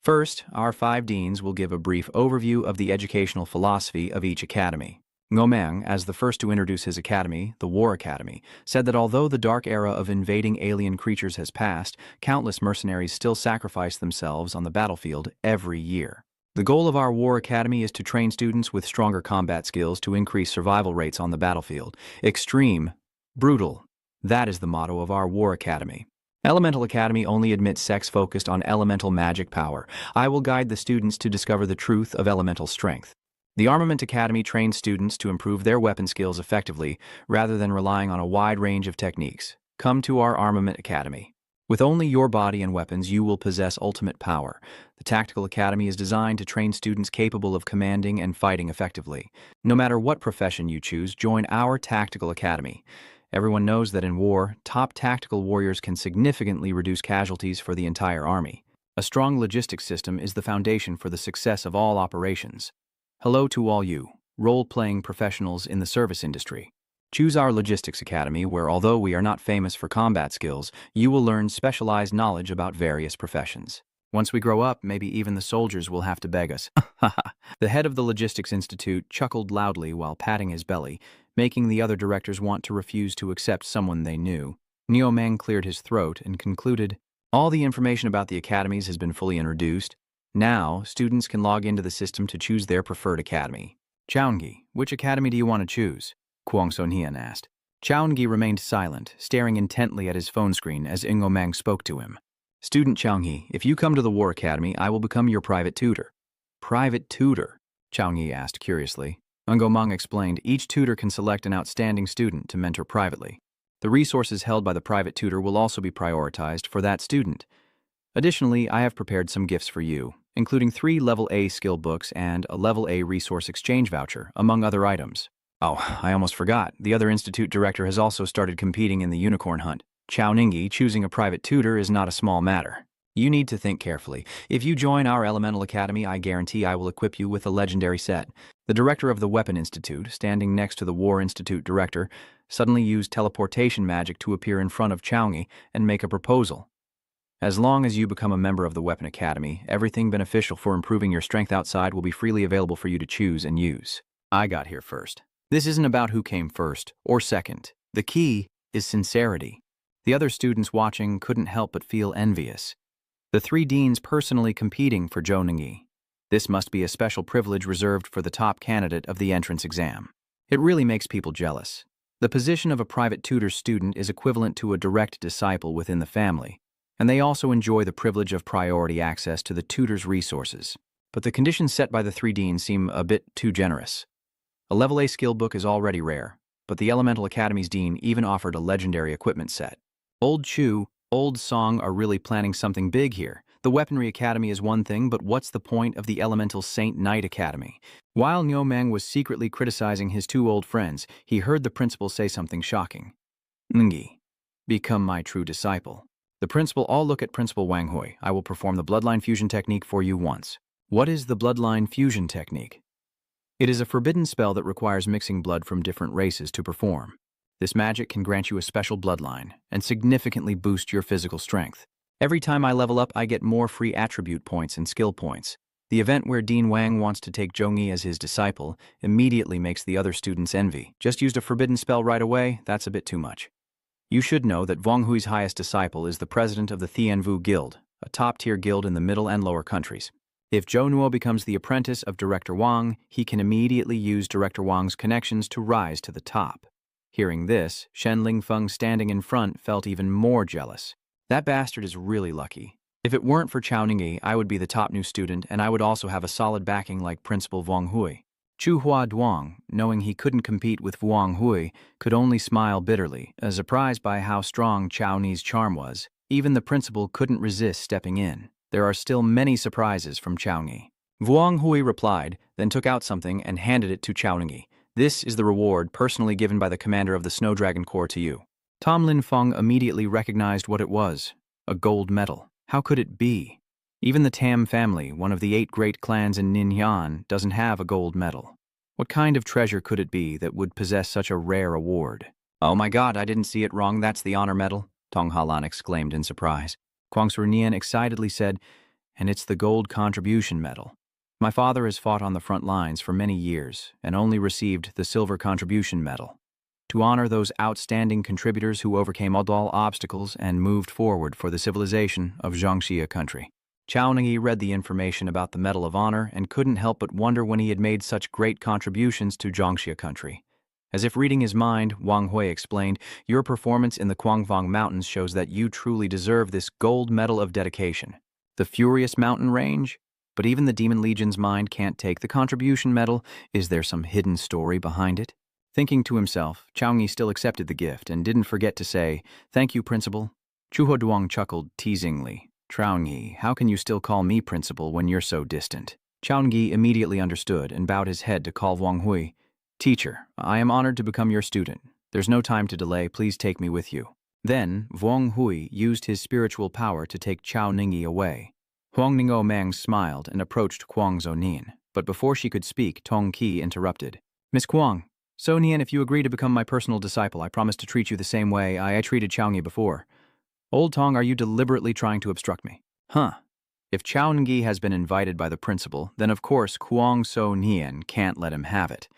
First, our 5 deans will give a brief overview of the educational philosophy of each academy. Ngomang, as the first to introduce his academy, the War Academy, said that although the dark era of invading alien creatures has passed, countless mercenaries still sacrifice themselves on the battlefield every year. The goal of our War Academy is to train students with stronger combat skills to increase survival rates on the battlefield. Extreme, brutal. That is the motto of our War Academy. Elemental Academy only admits sex focused on elemental magic power. I will guide the students to discover the truth of elemental strength. The Armament Academy trains students to improve their weapon skills effectively rather than relying on a wide range of techniques. Come to our Armament Academy. With only your body and weapons, you will possess ultimate power. The Tactical Academy is designed to train students capable of commanding and fighting effectively. No matter what profession you choose, join our Tactical Academy. Everyone knows that in war, top tactical warriors can significantly reduce casualties for the entire army. A strong logistics system is the foundation for the success of all operations. Hello to all you, role-playing professionals in the service industry. Choose our Logistics Academy where, although we are not famous for combat skills, you will learn specialized knowledge about various professions. Once we grow up, maybe even the soldiers will have to beg us. The head of the Logistics Institute chuckled loudly while patting his belly, making the other directors want to refuse to accept someone they knew. Ngomang cleared his throat and concluded, all the information about the academies has been fully introduced. Now, students can log into the system to choose their preferred academy. Chaoyi, which academy do you want to choose? Kwang Son-hean asked. Chaoyi remained silent, staring intently at his phone screen as Ngomang spoke to him. Student Chaoyi, if you come to the War Academy, I will become your private tutor. Private tutor? Chaoyi asked curiously. Ngomang explained, each tutor can select an outstanding student to mentor privately. The resources held by the private tutor will also be prioritized for that student. Additionally, I have prepared some gifts for you, including 3 Level A skill books and a Level A resource exchange voucher, among other items. Oh, I almost forgot. The other institute director has also started competing in the unicorn hunt. Chaoyi, choosing a private tutor is not a small matter. You need to think carefully. If you join our Elemental Academy, I guarantee I will equip you with a legendary set. The director of the Weapon Institute, standing next to the War Institute director, suddenly used teleportation magic to appear in front of Chaoyi and make a proposal. As long as you become a member of the Weapon Academy, everything beneficial for improving your strength outside will be freely available for you to choose and use. I got here first. This isn't about who came first or second. The key is sincerity. The other students watching couldn't help but feel envious. The 3 deans personally competing for Chaoyi. This must be a special privilege reserved for the top candidate of the entrance exam. It really makes people jealous. The position of a private tutor student is equivalent to a direct disciple within the family, and they also enjoy the privilege of priority access to the tutor's resources. But the conditions set by the three deans seem a bit too generous. A level A skill book is already rare, but the Elemental Academy's dean even offered a legendary equipment set. Old Chu, Old Song are really planning something big here. The Weaponry Academy is one thing, but what's the point of the Elemental Saint Knight Academy? While Niu Mang was secretly criticizing his two old friends, he heard the principal say something shocking. Ngi, become my true disciple. The principal all look at Principal Wang Hui. I will perform the bloodline fusion technique for you once. What is the bloodline fusion technique? It is a forbidden spell that requires mixing blood from different races to perform. This magic can grant you a special bloodline and significantly boost your physical strength. Every time I level up, I get more free attribute points and skill points. The event where Dean Wang wants to take Zhou Yi as his disciple immediately makes the other students envy. Just used a forbidden spell right away? That's a bit too much. You should know that Wang Hui's highest disciple is the president of the Thianvu Guild, a top-tier guild in the middle and lower countries. If Zhou Nuo becomes the apprentice of Director Wang, he can immediately use Director Wang's connections to rise to the top. Hearing this, Shen Lingfeng standing in front felt even more jealous. That bastard is really lucky. If it weren't for Chao Ningyi, I would be the top new student, and I would also have a solid backing like Principal Wang Hui. Chu Hua Duang, knowing he couldn't compete with Wang Hui, could only smile bitterly, surprised by how strong Chao Ni's charm was. Even the principal couldn't resist stepping in. There are still many surprises from Chao Ni. Wang Hui replied, then took out something and handed it to Chao Ningyi. This is the reward personally given by the commander of the Snow Dragon Corps to you. Tom Lin Feng immediately recognized what it was. A gold medal. How could it be? Even the Tam family, one of the 8 great clans in Ningyan, doesn't have a gold medal. What kind of treasure could it be that would possess such a rare award? Oh my god, I didn't see it wrong, that's the honor medal, Tong Halan exclaimed in surprise. Kwang Su Nian excitedly said, and it's the gold contribution medal. My father has fought on the front lines for many years and only received the silver contribution medal. To honor those outstanding contributors who overcame all obstacles and moved forward for the civilization of Zhangxia country. Chao Ningyi read the information about the Medal of Honor and couldn't help but wonder when he had made such great contributions to Zhangxia country. As if reading his mind, Wang Hui explained, your performance in the Quangbang Mountains shows that you truly deserve this gold medal of dedication. The Furious Mountain Range? But even the Demon Legion's mind can't take the contribution medal. Is there some hidden story behind it? Thinking to himself, Chao Ningyi still accepted the gift and didn't forget to say, thank you, Principal. Chu Duang chuckled teasingly. Chao Ningyi, how can you still call me Principal when you're so distant? Chao Ningyi immediately understood and bowed his head to call Wang Hui. Teacher, I am honored to become your student. There's no time to delay, please take me with you. Then, Wang Hui used his spiritual power to take Chao Ningyi away. Huang Ningyo Mang smiled and approached Kwang Zonin, but before she could speak, Tong Qi interrupted. Miss Kwang, So Nian, if you agree to become my personal disciple, I promise to treat you the same way I treated Chao Ningyi before. Old Tong, are you deliberately trying to obstruct me? Huh. If Chao Ningyi has been invited by the principal, then of course Kwang So Nian can't let him have it.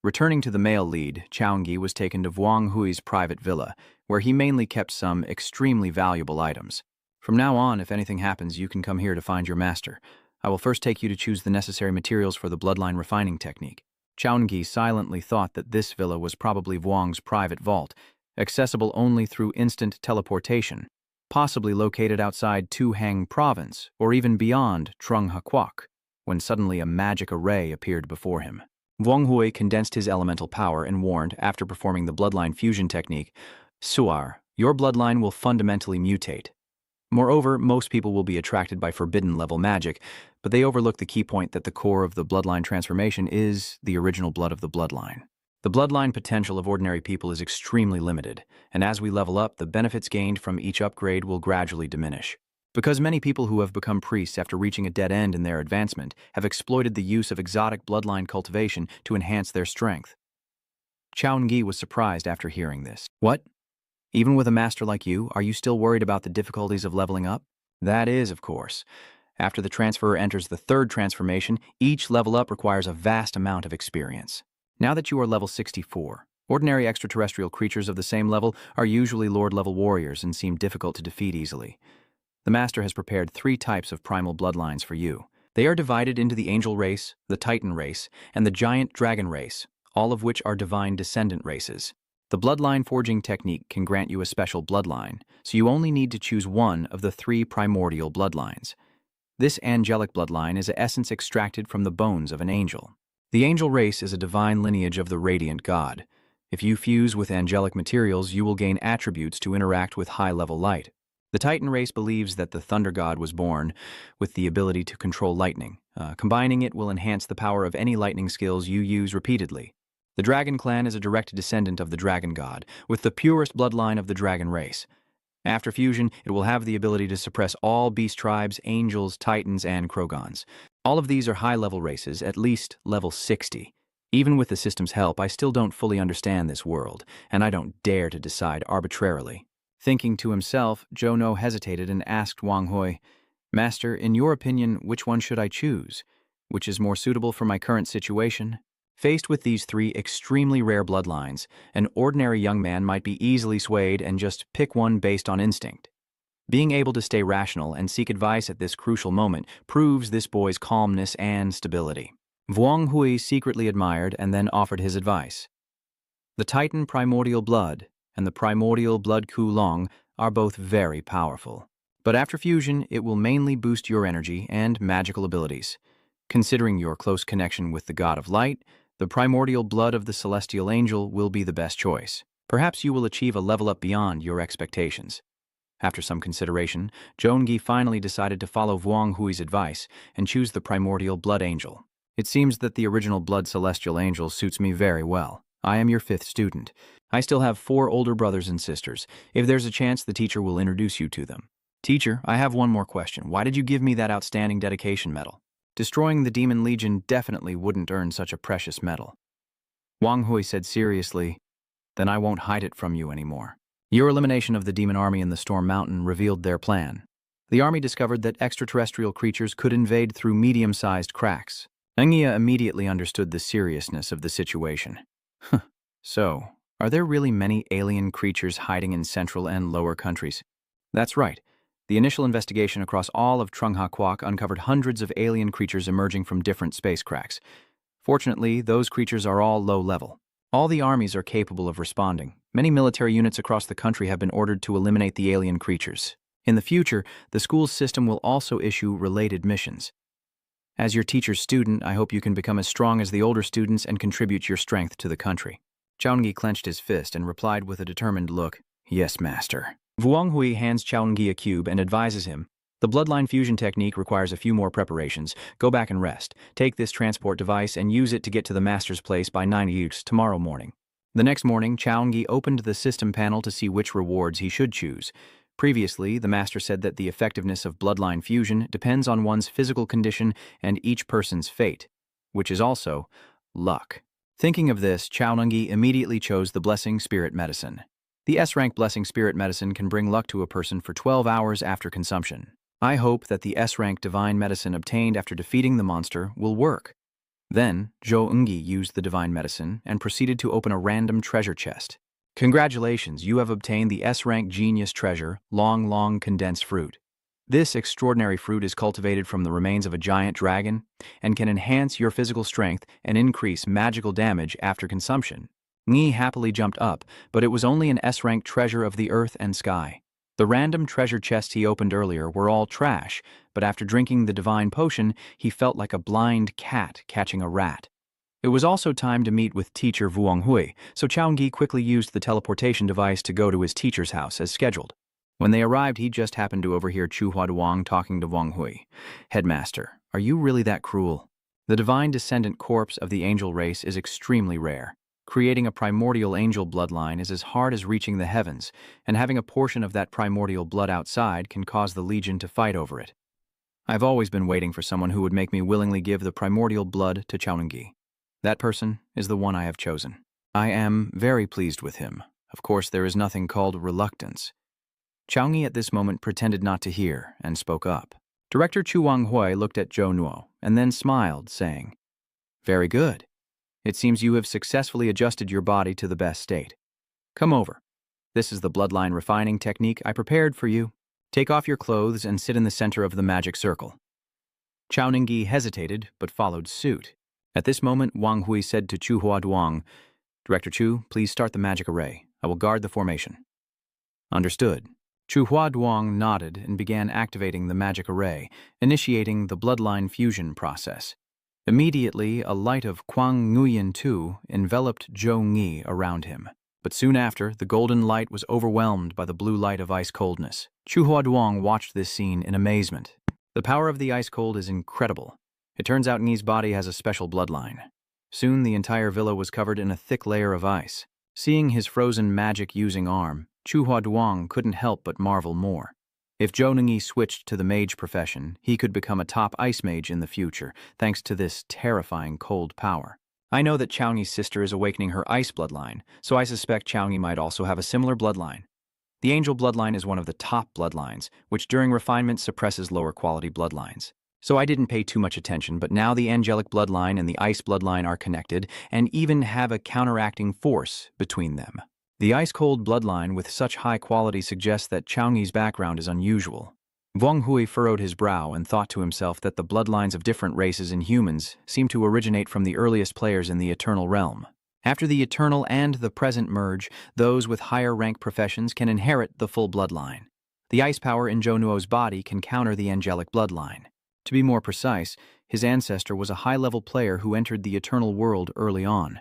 Returning to the male lead, Chao Ningyi was taken to Wang Hui's private villa, where he mainly kept some extremely valuable items. From now on, if anything happens, you can come here to find your master. I will first take you to choose the necessary materials for the bloodline refining technique. Chao Ningyi silently thought that this villa was probably Wang's private vault, accessible only through instant teleportation, possibly located outside Tuhang province or even beyond Trung Hakuak, when suddenly a magic array appeared before him. Wang Hui condensed his elemental power and warned, after performing the bloodline fusion technique, Suar, your bloodline will fundamentally mutate. Moreover, most people will be attracted by forbidden-level magic, but they overlook the key point that the core of the bloodline transformation is the original blood of the bloodline. The bloodline potential of ordinary people is extremely limited, and as we level up, the benefits gained from each upgrade will gradually diminish. Because many people who have become priests after reaching a dead end in their advancement have exploited the use of exotic bloodline cultivation to enhance their strength. Chao Ningyi was surprised after hearing this. What? Even with a master like you, are you still worried about the difficulties of leveling up? That is, of course. After the transferor enters the third transformation, each level up requires a vast amount of experience. Now that you are level 64, ordinary extraterrestrial creatures of the same level are usually Lord-level warriors and seem difficult to defeat easily. The Master has prepared 3 types of primal bloodlines for you. They are divided into the angel race, the titan race, and the giant dragon race, all of which are divine descendant races. The bloodline forging technique can grant you a special bloodline, so you only need to choose one of the 3 primordial bloodlines. This angelic bloodline is an essence extracted from the bones of an angel. The angel race is a divine lineage of the radiant god. If you fuse with angelic materials, you will gain attributes to interact with high-level light. The Titan race believes that the thunder god was born with the ability to control lightning. Combining it will enhance the power of any lightning skills you use repeatedly. The Dragon clan is a direct descendant of the dragon god, with the purest bloodline of the dragon race. After fusion, it will have the ability to suppress all beast tribes, angels, titans, and krogans. All of these are high-level races, at least level 60. Even with the system's help, I still don't fully understand this world, and I don't dare to decide arbitrarily. Thinking to himself, Zhou No hesitated and asked Wang Hui, "Master, in your opinion, which one should I choose? Which is more suitable for my current situation?" Faced with these 3 extremely rare bloodlines, an ordinary young man might be easily swayed and just pick one based on instinct. Being able to stay rational and seek advice at this crucial moment proves this boy's calmness and stability. Wang Hui secretly admired and then offered his advice. The Titan primordial blood and the primordial blood Kulong are both very powerful. But after fusion, it will mainly boost your energy and magical abilities. Considering your close connection with the god of light, the primordial blood of the celestial angel will be the best choice. Perhaps you will achieve a level up beyond your expectations. After some consideration, Zhongyi finally decided to follow Wang Hui's advice and choose the primordial blood angel. It seems that the original blood celestial angel suits me very well. I am your 5th student. I still have 4 older brothers and sisters. If there's a chance, the teacher will introduce you to them. Teacher, I have one more question. Why did you give me that outstanding dedication medal? Destroying the Demon Legion definitely wouldn't earn such a precious medal. Wang Hui said seriously, "Then I won't hide it from you anymore." Your elimination of the demon army in the Storm Mountain revealed their plan. The army discovered that extraterrestrial creatures could invade through medium-sized cracks. Engia immediately understood the seriousness of the situation. So, are there really many alien creatures hiding in central and lower countries? That's right. The initial investigation across all of Trungha Quoc uncovered hundreds of alien creatures emerging from different space cracks. Fortunately, those creatures are all low level. All the armies are capable of responding. Many military units across the country have been ordered to eliminate the alien creatures. In the future, the school's system will also issue related missions. As your teacher's student, I hope you can become as strong as the older students and contribute your strength to the country. Chaoengyi clenched his fist and replied with a determined look, "Yes, master." Wang Hui hands Chaoengyi a cube and advises him, "The bloodline fusion technique requires a few more preparations. Go back and rest. Take this transport device and use it to get to the master's place by 9 Yux tomorrow morning." The next morning, Chaoengyi opened the system panel to see which rewards he should choose. Previously, the master said that the effectiveness of bloodline fusion depends on one's physical condition and each person's fate, which is also luck. Thinking of this, Chaoengyi immediately chose the Blessing Spirit Medicine. The S-Rank Blessing Spirit Medicine can bring luck to a person for 12 hours after consumption. I hope that the S-Rank Divine Medicine obtained after defeating the monster will work. Then, Zhou used the Divine Medicine and proceeded to open a random treasure chest. Congratulations, you have obtained the S-Rank Genius Treasure, Long Condensed Fruit. This extraordinary fruit is cultivated from the remains of a giant dragon and can enhance your physical strength and increase magical damage after consumption. Ngi happily jumped up, but it was only an S-Rank treasure of the earth and sky. The random treasure chests he opened earlier were all trash, but after drinking the divine potion, he felt like a blind cat catching a rat. It was also time to meet with teacher Wang Hui, so Chaoengyi quickly used the teleportation device to go to his teacher's house as scheduled. When they arrived, he just happened to overhear Chu Huaduang talking to Wang Hui. "Headmaster, are you really that cruel? The divine descendant corpse of the angel race is extremely rare. Creating a primordial angel bloodline is as hard as reaching the heavens, and having a portion of that primordial blood outside can cause the Legion to fight over it. I've always been waiting for someone who would make me willingly give the primordial blood to Chaoengyi. That person is the one I have chosen. I am very pleased with him. Of course, there is nothing called reluctance." Chaoengyi at this moment pretended not to hear and spoke up. Director Chu Wanghui looked at Zhou Nuo and then smiled, saying, "Very good. It seems you have successfully adjusted your body to the best state. Come over. This is the bloodline refining technique I prepared for you. Take off your clothes and sit in the center of the magic circle." Chao Ningyi hesitated, but followed suit. At this moment, Wang Hui said to Chu Huaduang, "Director Chu, please start the magic array. I will guard the formation." Understood. Chu Huaduang nodded and began activating the magic array, initiating the bloodline fusion process. Immediately, a light of Kwang Nguyen Tu enveloped Zhou Ngi around him. But soon after, the golden light was overwhelmed by the blue light of ice coldness. Chu Huaduang watched this scene in amazement. The power of the ice cold is incredible. It turns out Ngi's body has a special bloodline. Soon the entire villa was covered in a thick layer of ice. Seeing his frozen magic-using arm, Chu Huaduang couldn't help but marvel more. If Zhou Ningyi switched to the mage profession, he could become a top ice mage in the future, thanks to this terrifying cold power. I know that Chao Ngi's sister is awakening her ice bloodline, so I suspect Chao Ngi might also have a similar bloodline. The angel bloodline is one of the top bloodlines, which during refinement suppresses lower quality bloodlines. So I didn't pay too much attention, but now the angelic bloodline and the ice bloodline are connected and even have a counteracting force between them. The ice-cold bloodline with such high quality suggests that Chao Ngi's background is unusual. Wang Hui furrowed his brow and thought to himself that the bloodlines of different races and humans seem to originate from the earliest players in the Eternal Realm. After the Eternal and the Present merge, those with higher rank professions can inherit the full bloodline. The ice power in Zhou Nuo's body can counter the angelic bloodline. To be more precise, his ancestor was a high-level player who entered the Eternal World early on.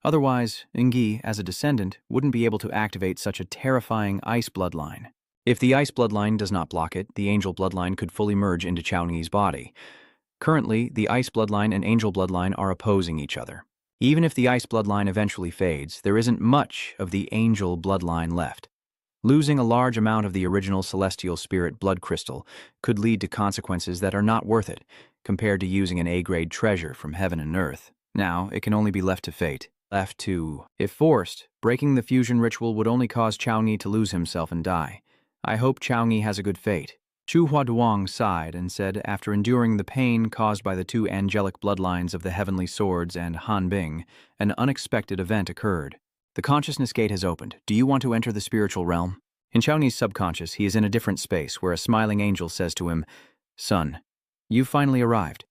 Otherwise, Ngi, as a descendant, wouldn't be able to activate such a terrifying ice bloodline. If the ice bloodline does not block it, the angel bloodline could fully merge into Chao Ngi's body. Currently, the ice bloodline and angel bloodline are opposing each other. Even if the ice bloodline eventually fades, there isn't much of the angel bloodline left. Losing a large amount of the original celestial spirit blood crystal could lead to consequences that are not worth it, compared to using an A-grade treasure from heaven and earth. Now, it can only be left to fate. If forced, breaking the fusion ritual would only cause Chao Ngi to lose himself and die. I hope Chao Ngi has a good fate. Chu Huaduang sighed and said, after enduring the pain caused by the two angelic bloodlines of the Heavenly Swords and Han Bing, an unexpected event occurred. The consciousness gate has opened. Do you want to enter the spiritual realm? In Chao Ngi's subconscious, he is in a different space where a smiling angel says to him, "Son, you've finally arrived.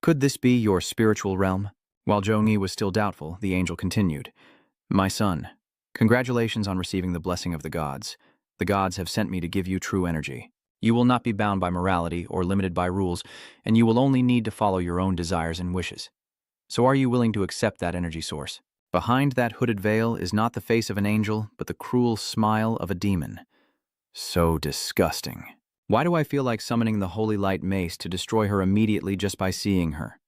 Could this be your spiritual realm?" While Zhou Ngi was still doubtful, the angel continued, "My son, congratulations on receiving the blessing of the gods. The gods have sent me to give you true energy. You will not be bound by morality or limited by rules, and you will only need to follow your own desires and wishes. So are you willing to accept that energy source? Behind that hooded veil is not the face of an angel, but the cruel smile of a demon." So disgusting. Why do I feel like summoning the holy light mace to destroy her immediately just by seeing her?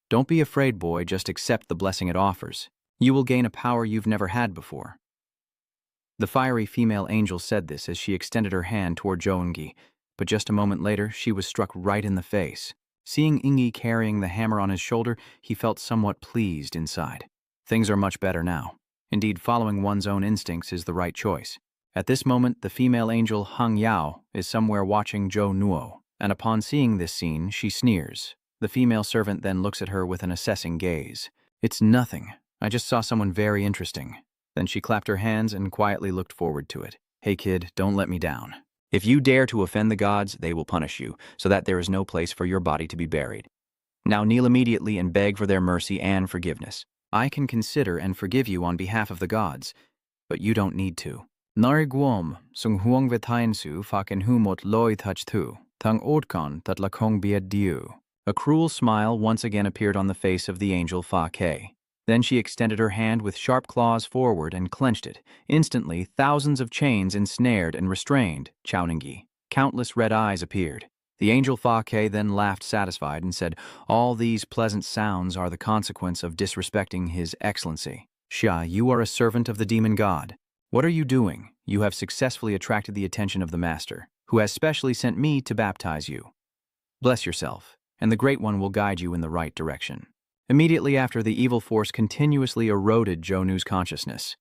Don't be afraid, boy, just accept the blessing it offers. You will gain a power you've never had before. The fiery female angel said this as she extended her hand toward Zhou Ngi, but just a moment later she was struck right in the face. Seeing Ngi carrying the hammer on his shoulder, he felt somewhat pleased inside. Things are much better now. Indeed, following one's own instincts is the right choice. At this moment, the female angel Hang Yao is somewhere watching Zhou Nuo, and upon seeing this scene, she sneers. The female servant then looks at her with an assessing gaze. "It's nothing. I just saw someone very interesting." Then she clapped her hands and quietly looked forward to it. "Hey kid, don't let me down. If you dare to offend the gods, they will punish you, so that there is no place for your body to be buried. Now kneel immediately and beg for their mercy and forgiveness. I can consider and forgive you on behalf of the gods, but you don't need to." Nari guom, sung huang vetainsu faken humot loi tach tu, tang odkon tat lakong bied diu. A cruel smile once again appeared on the face of the angel Fa Ke. Then she extended her hand with sharp claws forward and clenched it. Instantly, thousands of chains ensnared and restrained Chao Ningyi. Countless red eyes appeared. The angel Fa Ke then laughed satisfied and said, "All these pleasant sounds are the consequence of disrespecting His Excellency. Xia, you are a servant of the demon god. What are you doing? You have successfully attracted the attention of the Master, who has specially sent me to baptize you. Bless yourself, and the Great One will guide you in the right direction." Immediately after, the evil force continuously eroded Zhou Nu's consciousness.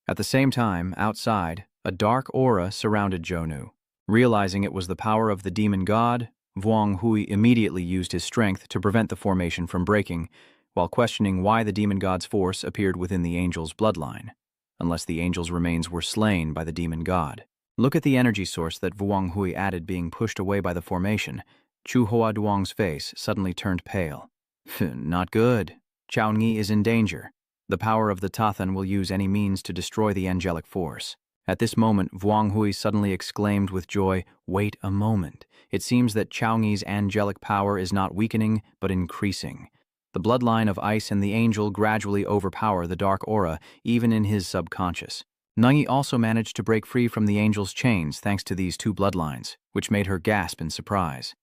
At the same time, outside, a dark aura surrounded Zhou Nu. Realizing it was the power of the demon god, Wang Hui immediately used his strength to prevent the formation from breaking, while questioning why the demon god's force appeared within the angel's bloodline, unless the angel's remains were slain by the demon god. Look at the energy source that Wang Hui added being pushed away by the formation. Chu Hoa Duong's face suddenly turned pale. Not good. Chao Ngi is in danger. The power of the Tathan will use any means to destroy the angelic force. At this moment, Vuong Hui suddenly exclaimed with joy, "Wait a moment. It seems that Chao Ngi's angelic power is not weakening, but increasing. The bloodline of ice and the angel gradually overpower the dark aura, even in his subconscious." Nangi also managed to break free from the angel's chains thanks to these two bloodlines, which made her gasp in surprise.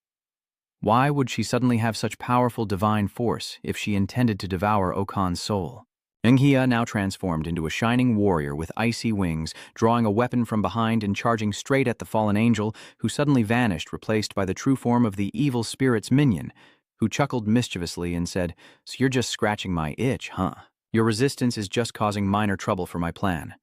Why would she suddenly have such powerful divine force if she intended to devour Okan's soul? Enghia now transformed into a shining warrior with icy wings, drawing a weapon from behind and charging straight at the fallen angel, who suddenly vanished, replaced by the true form of the evil spirit's minion, who chuckled mischievously and said, "So you're just scratching my itch, huh? Your resistance is just causing minor trouble for my plan."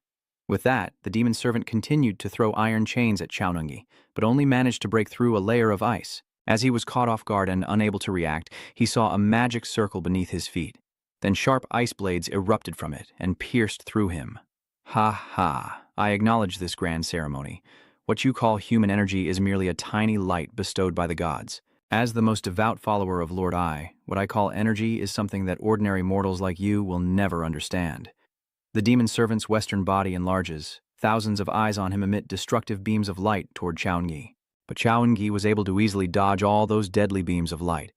With that, the demon servant continued to throw iron chains at Chaunungi, but only managed to break through a layer of ice. As he was caught off guard and unable to react, he saw a magic circle beneath his feet. Then sharp ice blades erupted from it and pierced through him. "Ha ha, I acknowledge this grand ceremony. What you call human energy is merely a tiny light bestowed by the gods. As the most devout follower of Lord I, what I call energy is something that ordinary mortals like you will never understand." The demon servant's western body enlarges. Thousands of eyes on him emit destructive beams of light toward Chaungi. But Chaungi was able to easily dodge all those deadly beams of light.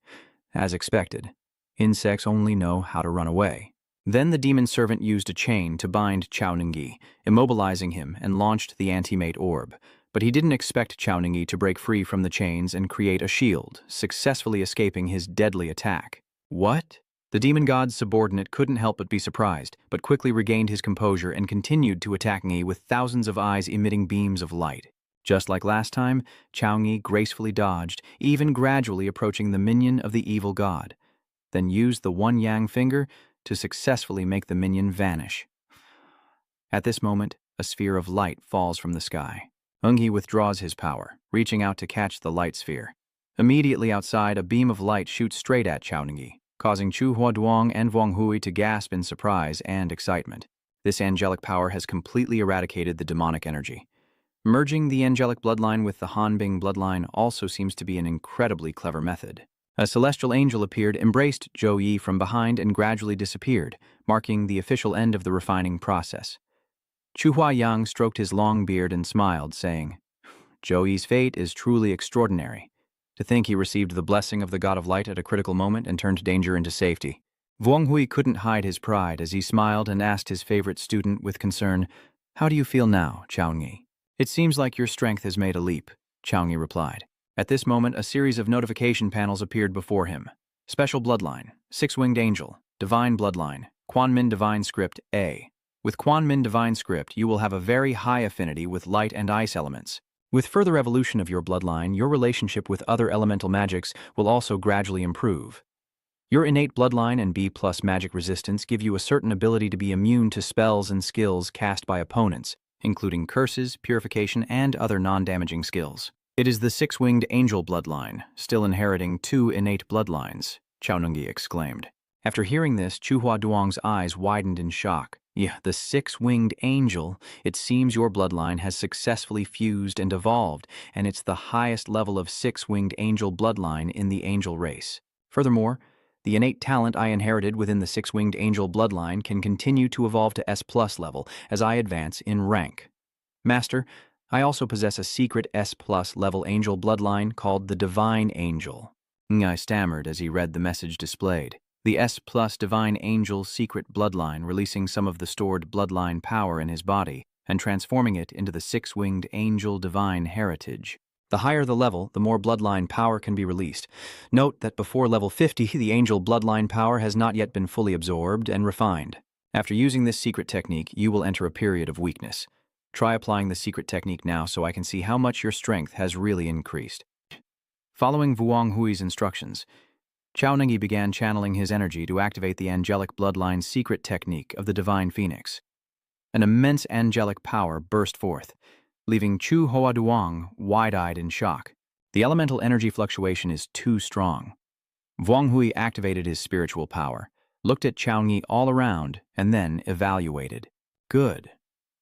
As expected, insects only know how to run away. Then the demon servant used a chain to bind Chaungi, immobilizing him, and launched the antimate orb. But he didn't expect Chaungi to break free from the chains and create a shield, successfully escaping his deadly attack. What? The demon god's subordinate couldn't help but be surprised, but quickly regained his composure and continued to attack Ngi with thousands of eyes emitting beams of light. Just like last time, Chaungi gracefully dodged, even gradually approaching the minion of the evil god, then used the one yang finger to successfully make the minion vanish. At this moment, a sphere of light falls from the sky. Unghi withdraws his power, reaching out to catch the light sphere. Immediately outside, a beam of light shoots straight at Chaungi, causing Chu Hua Duong and Vuong Hui to gasp in surprise and excitement. This angelic power has completely eradicated the demonic energy. Merging the angelic bloodline with the Hanbing bloodline also seems to be an incredibly clever method. A celestial angel appeared, embraced Zhou Yi from behind, and gradually disappeared, marking the official end of the refining process. Chu Hua Yang stroked his long beard and smiled, saying, "Zhou Yi's fate is truly extraordinary. To think he received the blessing of the God of Light at a critical moment and turned danger into safety." Vuong Hui couldn't hide his pride as he smiled and asked his favorite student with concern, "How do you feel now, Chaungi?" "It seems like your strength has made a leap," Chaungi replied. At this moment, a series of notification panels appeared before him. Special Bloodline, Six-Winged Angel, Divine Bloodline, Quanmin Divine Script A. With Quanmin Divine Script, you will have a very high affinity with light and ice elements. With further evolution of your bloodline, your relationship with other elemental magics will also gradually improve. Your innate bloodline and B+ magic resistance give you a certain ability to be immune to spells and skills cast by opponents, including curses, purification, and other non-damaging skills. It is the Six-Winged Angel bloodline, still inheriting two innate bloodlines, Chaunungi exclaimed. After hearing this, Chu Hua Duong's eyes widened in shock. "Yeah, the Six-Winged Angel. It seems your bloodline has successfully fused and evolved, and it's the highest level of Six-Winged Angel bloodline in the angel race. Furthermore, the innate talent I inherited within the Six-Winged Angel bloodline can continue to evolve to S+ level as I advance in rank. Master, I also possess a secret S+ level angel bloodline called the Divine Angel." Ngai stammered as he read the message displayed. The S+ Divine Angel secret bloodline, releasing some of the stored bloodline power in his body and transforming it into the Six-Winged Angel Divine Heritage. The higher the level, the more bloodline power can be released. Note that before level 50, the angel bloodline power has not yet been fully absorbed and refined. After using this secret technique, you will enter a period of weakness. Try applying the secret technique now so I can see how much your strength has really increased. Following Vuong Hui's instructions, Chaunungi began channeling his energy to activate the angelic bloodline secret technique of the Divine Phoenix. An immense angelic power burst forth, leaving Chu Hua Duong wide-eyed in shock. The elemental energy fluctuation is too strong. Vuong Hui activated his spiritual power, looked at Chaunungi all around, and then evaluated. Good.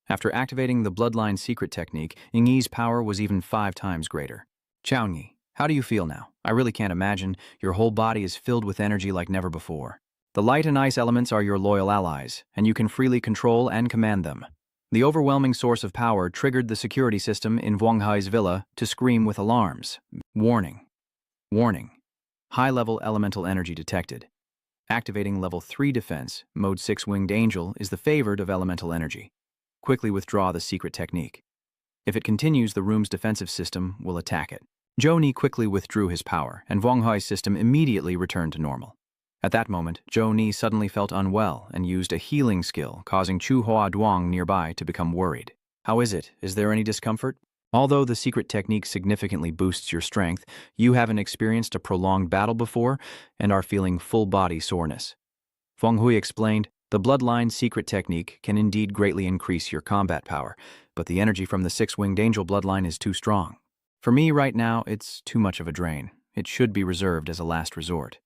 After activating the bloodline secret technique, Yingyi's power was even 5 times greater. "Chaunungi, How do you feel now? I really can't imagine. Your whole body is filled with energy like never before. The light and ice elements are your loyal allies, and you can freely control and command them. The overwhelming source of power triggered the security system in Wonghai's villa to scream with alarms. Warning. Warning. High-level elemental energy detected. Activating level 3 defense, mode 6 winged angel is the favored of elemental energy. Quickly withdraw the secret technique. If it continues, the room's defensive system will attack it. Zhou Ni quickly withdrew his power, and Wang Hui's system immediately returned to normal. At that moment, Zhou Ni suddenly felt unwell and used a healing skill, causing Chu Hua Duang nearby to become worried. How is it? Is there any discomfort? Although the secret technique significantly boosts your strength, you haven't experienced a prolonged battle before and are feeling full-body soreness. Wang Hui explained, the bloodline secret technique can indeed greatly increase your combat power, but the energy from the six-winged angel bloodline is too strong. For me right now, it's too much of a drain. It should be reserved as a last resort.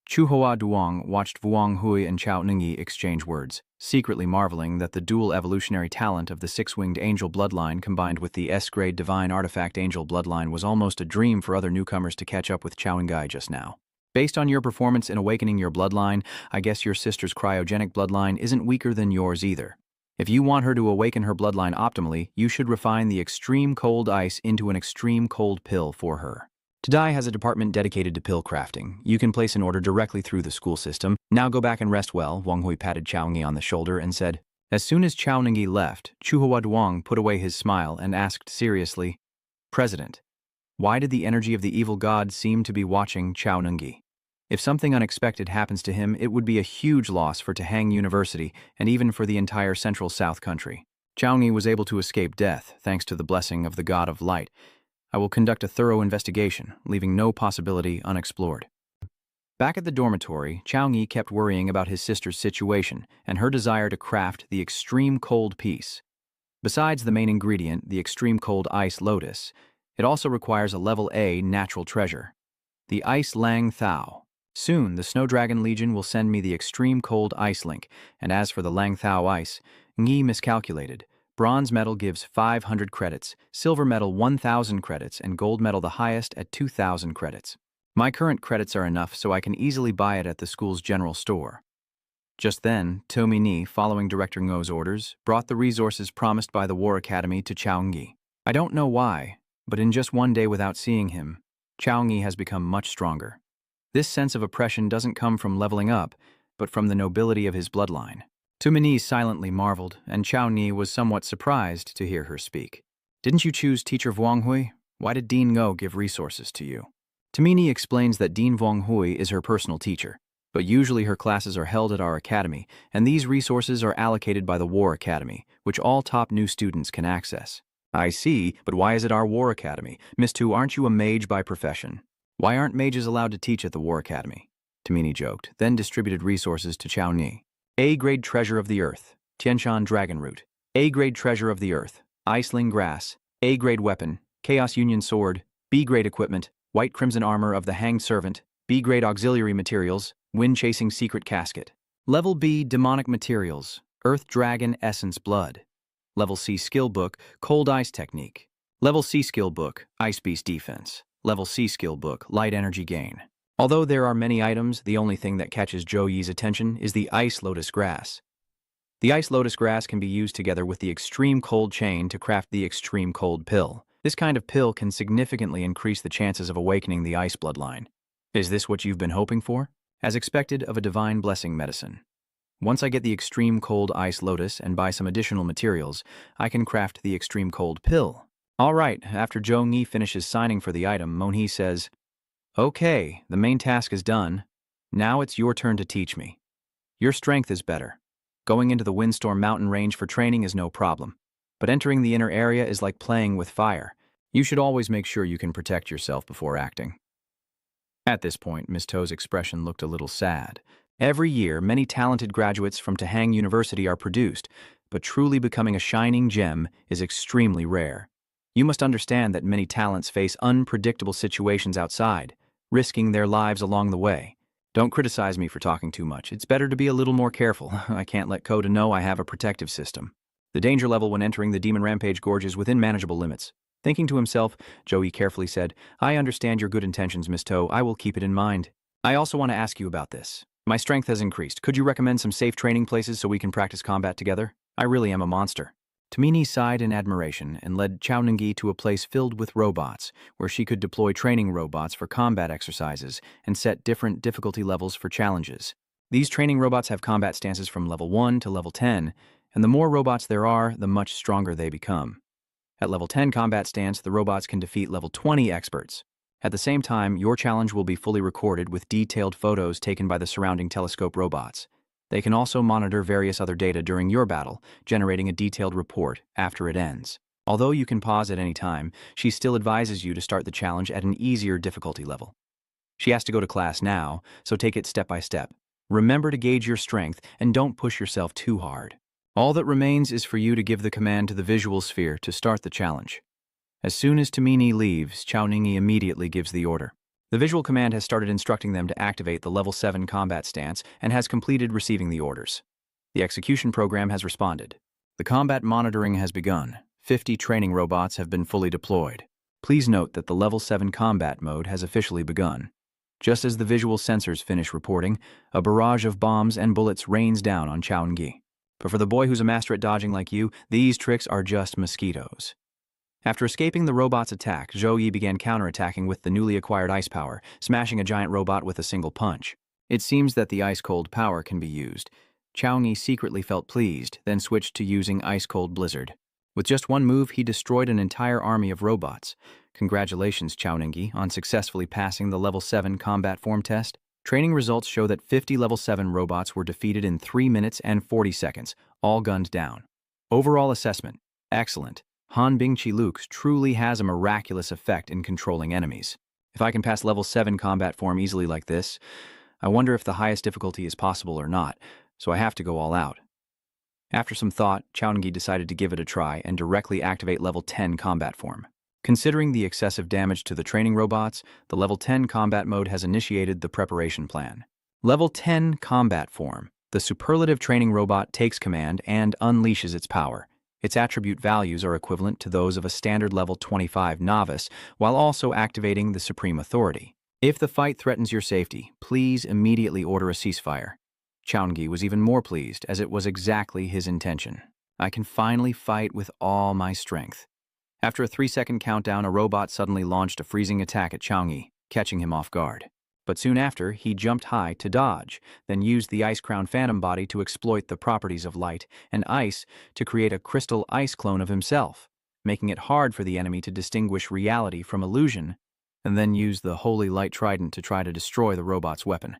Chu Hua Duang watched Wang Hui and Chao Ningyi exchange words, secretly marveling that the dual evolutionary talent of the six-winged angel bloodline combined with the S-grade divine artifact angel bloodline was almost a dream for other newcomers to catch up with Chao Ningyi just now. Based on your performance in awakening your bloodline, I guess your sister's cryogenic bloodline isn't weaker than yours either. If you want her to awaken her bloodline optimally, you should refine the extreme cold ice into an extreme cold pill for her. Tadai has a department dedicated to pill crafting. You can place an order directly through the school system. Now go back and rest well. Wang Hui patted Chao Ningyi on the shoulder and said. As soon as Chao Ningyi left, Chu Hua Duang put away his smile and asked seriously, President, why did the energy of the evil god seem to be watching Chao Ningyi? If something unexpected happens to him, it would be a huge loss for Tahang University and even for the entire Central South country. Chao Ningyi was able to escape death thanks to the blessing of the god of light. I will conduct a thorough investigation, leaving no possibility unexplored. Back at the dormitory, Chao Ningyi kept worrying about his sister's situation and her desire to craft the extreme cold piece. Besides the main ingredient, the extreme cold ice lotus, it also requires a level A natural treasure, the ice lang thao. Soon, the Snow Dragon Legion will send me the extreme cold ice link, and as for the lang thao ice, Ngi miscalculated. Bronze medal gives 500 credits, silver medal 1,000 credits, and gold medal the highest at 2,000 credits. My current credits are enough so I can easily buy it at the school's general store. Just then, Tomi Ni, following Director Ngo's orders, brought the resources promised by the War Academy to Chao Ningyi. I don't know why, but in just one day without seeing him, Chao Ningyi has become much stronger. This sense of oppression doesn't come from leveling up, but from the nobility of his bloodline. Tumini silently marveled, and Chao Ningyi was somewhat surprised to hear her speak. Didn't you choose Teacher Wang Hui? Why did Dean Ngo give resources to you? Tumini explains that Dean Wang Hui is her personal teacher, but usually her classes are held at our academy, and these resources are allocated by the War Academy, which all top new students can access. I see, but why is it our War Academy? Miss Tu, aren't you a mage by profession? Why aren't mages allowed to teach at the War Academy? Tumini joked, then distributed resources to Chao Ningyi. A-grade treasure of the earth, Tianshan dragon root. A-grade treasure of the earth, Iceling grass. A-grade weapon, Chaos Union sword. B-grade equipment, white crimson armor of the hanged servant. B-grade auxiliary materials, wind-chasing secret casket. Level B demonic materials, earth dragon essence blood. Level C skill book, cold ice technique. Level C skill book, ice beast defense. Level C skill book, light energy gain. Although there are many items, the only thing that catches Zhou Yi's attention is the ice lotus grass. The ice lotus grass can be used together with the extreme cold chain to craft the extreme cold pill. This kind of pill can significantly increase the chances of awakening the ice bloodline. Is this what you've been hoping for? As expected of a divine blessing medicine. Once I get the extreme cold ice lotus and buy some additional materials, I can craft the extreme cold pill. All right, after Zhou Ningyi finishes signing for the item, Monhee says, Okay, the main task is done. Now it's your turn to teach me. Your strength is better. Going into the Windstorm mountain range for training is no problem. But entering the inner area is like playing with fire. You should always make sure you can protect yourself before acting. At this point, Miss To's expression looked a little sad. Every year, many talented graduates from Tahang University are produced, but truly becoming a shining gem is extremely rare. You must understand that many talents face unpredictable situations outside, risking their lives along the way. Don't criticize me for talking too much. It's better to be a little more careful. I can't let Koda know I have a protective system. The danger level when entering the Demon Rampage Gorge is within manageable limits. Thinking to himself, Joey carefully said, I understand your good intentions, Miss Toe. I will keep it in mind. I also want to ask you about this. My strength has increased. Could you recommend some safe training places so we can practice combat together? I really am a monster. Tamini sighed in admiration and led Chaoningi to a place filled with robots, where she could deploy training robots for combat exercises and set different difficulty levels for challenges. These training robots have combat stances from level 1 to level 10, and the more robots there are, the much stronger they become. At level 10 combat stance, the robots can defeat level 20 experts. At the same time, your challenge will be fully recorded with detailed photos taken by the surrounding telescope robots. They can also monitor various other data during your battle, generating a detailed report after it ends. Although you can pause at any time, she still advises you to start the challenge at an easier difficulty level. She has to go to class now, so take it step by step. Remember to gauge your strength and don't push yourself too hard. All that remains is for you to give the command to the visual sphere to start the challenge. As soon as Tamini leaves, Chaoningi immediately gives the order. The visual command has started instructing them to activate the level 7 combat stance and has completed receiving the orders. The execution program has responded. The combat monitoring has begun. 50 training robots have been fully deployed. Please note that the level 7 combat mode has officially begun. Just as the visual sensors finish reporting, a barrage of bombs and bullets rains down on Chaoningi. But for the boy who's a master at dodging like you, these tricks are just mosquitoes. After escaping the robot's attack, Zhou Yi began counterattacking with the newly acquired ice power, smashing a giant robot with a single punch. It seems that the ice-cold power can be used. Chaoningi secretly felt pleased, then switched to using ice-cold blizzard. With just one move, he destroyed an entire army of robots. Congratulations, Chaoningi, on successfully passing the level 7 combat form test. Training results show that 50 level 7 robots were defeated in 3 minutes and 40 seconds, all gunned down. Overall assessment: excellent. Han Bingqi Luke truly has a miraculous effect in controlling enemies. If I can pass level 7 combat form easily like this, I wonder if the highest difficulty is possible or not, so I have to go all out. After some thought, Chaoningi decided to give it a try and directly activate level 10 combat form. Considering the excessive damage to the training robots, the level 10 combat mode has initiated the preparation plan. Level 10 combat form. The superlative training robot takes command and unleashes its power. Its attribute values are equivalent to those of a standard level 25 novice, while also activating the supreme authority. If the fight threatens your safety, please immediately order a ceasefire. Chaoningi was even more pleased, as it was exactly his intention. I can finally fight with all my strength. After a 3-second countdown, a robot suddenly launched a freezing attack at Chaoningi, catching him off guard. But soon after, he jumped high to dodge, then used the Ice Crown Phantom Body to exploit the properties of light and ice to create a crystal ice clone of himself, making it hard for the enemy to distinguish reality from illusion, and then used the Holy Light Trident to try to destroy the robot's weapon.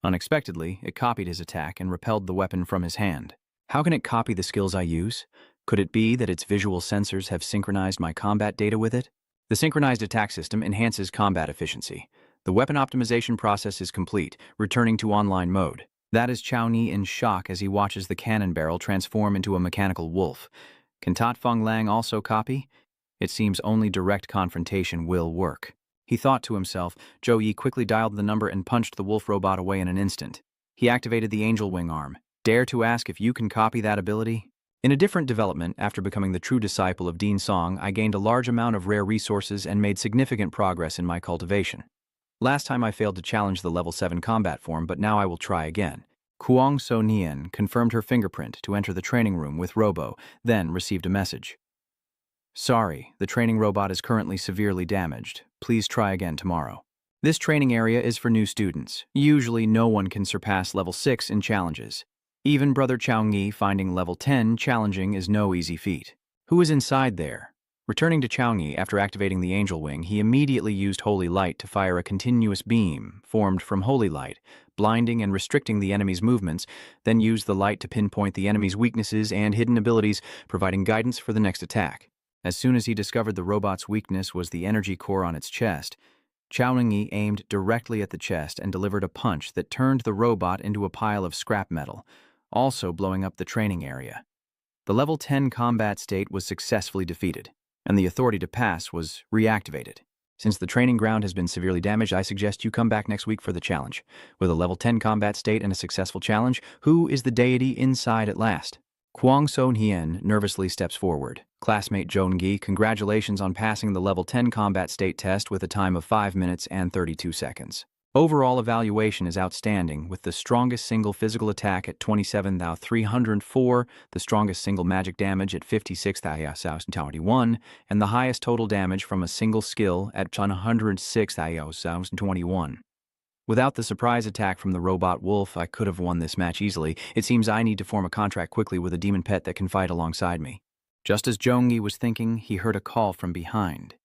Unexpectedly, it copied his attack and repelled the weapon from his hand. How can it copy the skills I use? Could it be that its visual sensors have synchronized my combat data with it? The synchronized attack system enhances combat efficiency. The weapon optimization process is complete, returning to online mode. That is Chaoningi in shock as he watches the cannon barrel transform into a mechanical wolf. Can Tat Feng Lang also copy? It seems only direct confrontation will work. He thought to himself. Zhou Yi quickly dialed the number and punched the wolf robot away in an instant. He activated the angel wing arm. Dare to ask if you can copy that ability? In a different development, after becoming the true disciple of Dean Song, I gained a large amount of rare resources and made significant progress in my cultivation. Last time I failed to challenge the level 7 combat form, but now I will try again. Kuang So Nian confirmed her fingerprint to enter the training room with Robo, then received a message. Sorry, the training robot is currently severely damaged. Please try again tomorrow. This training area is for new students. Usually no one can surpass level 6 in challenges. Even Brother Chaoningi finding level 10 challenging is no easy feat. Who is inside there? Returning to Chaoningi after activating the angel wing, he immediately used Holy Light to fire a continuous beam formed from Holy Light, blinding and restricting the enemy's movements, then used the light to pinpoint the enemy's weaknesses and hidden abilities, providing guidance for the next attack. As soon as he discovered the robot's weakness was the energy core on its chest, Chaoningi aimed directly at the chest and delivered a punch that turned the robot into a pile of scrap metal, also blowing up the training area. The level 10 combat state was successfully defeated, and the authority to pass was reactivated. Since the training ground has been severely damaged, I suggest you come back next week for the challenge. With a level 10 combat state and a successful challenge, who is the deity inside at last? Kwang So-hien nervously steps forward. Classmate Joon-gi, congratulations on passing the level 10 combat state test with a time of 5 minutes and 32 seconds. Overall evaluation is outstanding, with the strongest single physical attack at 27,304, the strongest single magic damage at 56,021, and the highest total damage from a single skill at 106,021. Without the surprise attack from the robot wolf, I could have won this match easily. It seems I need to form a contract quickly with a demon pet that can fight alongside me. Just as Joon-gi was thinking, he heard a call from behind.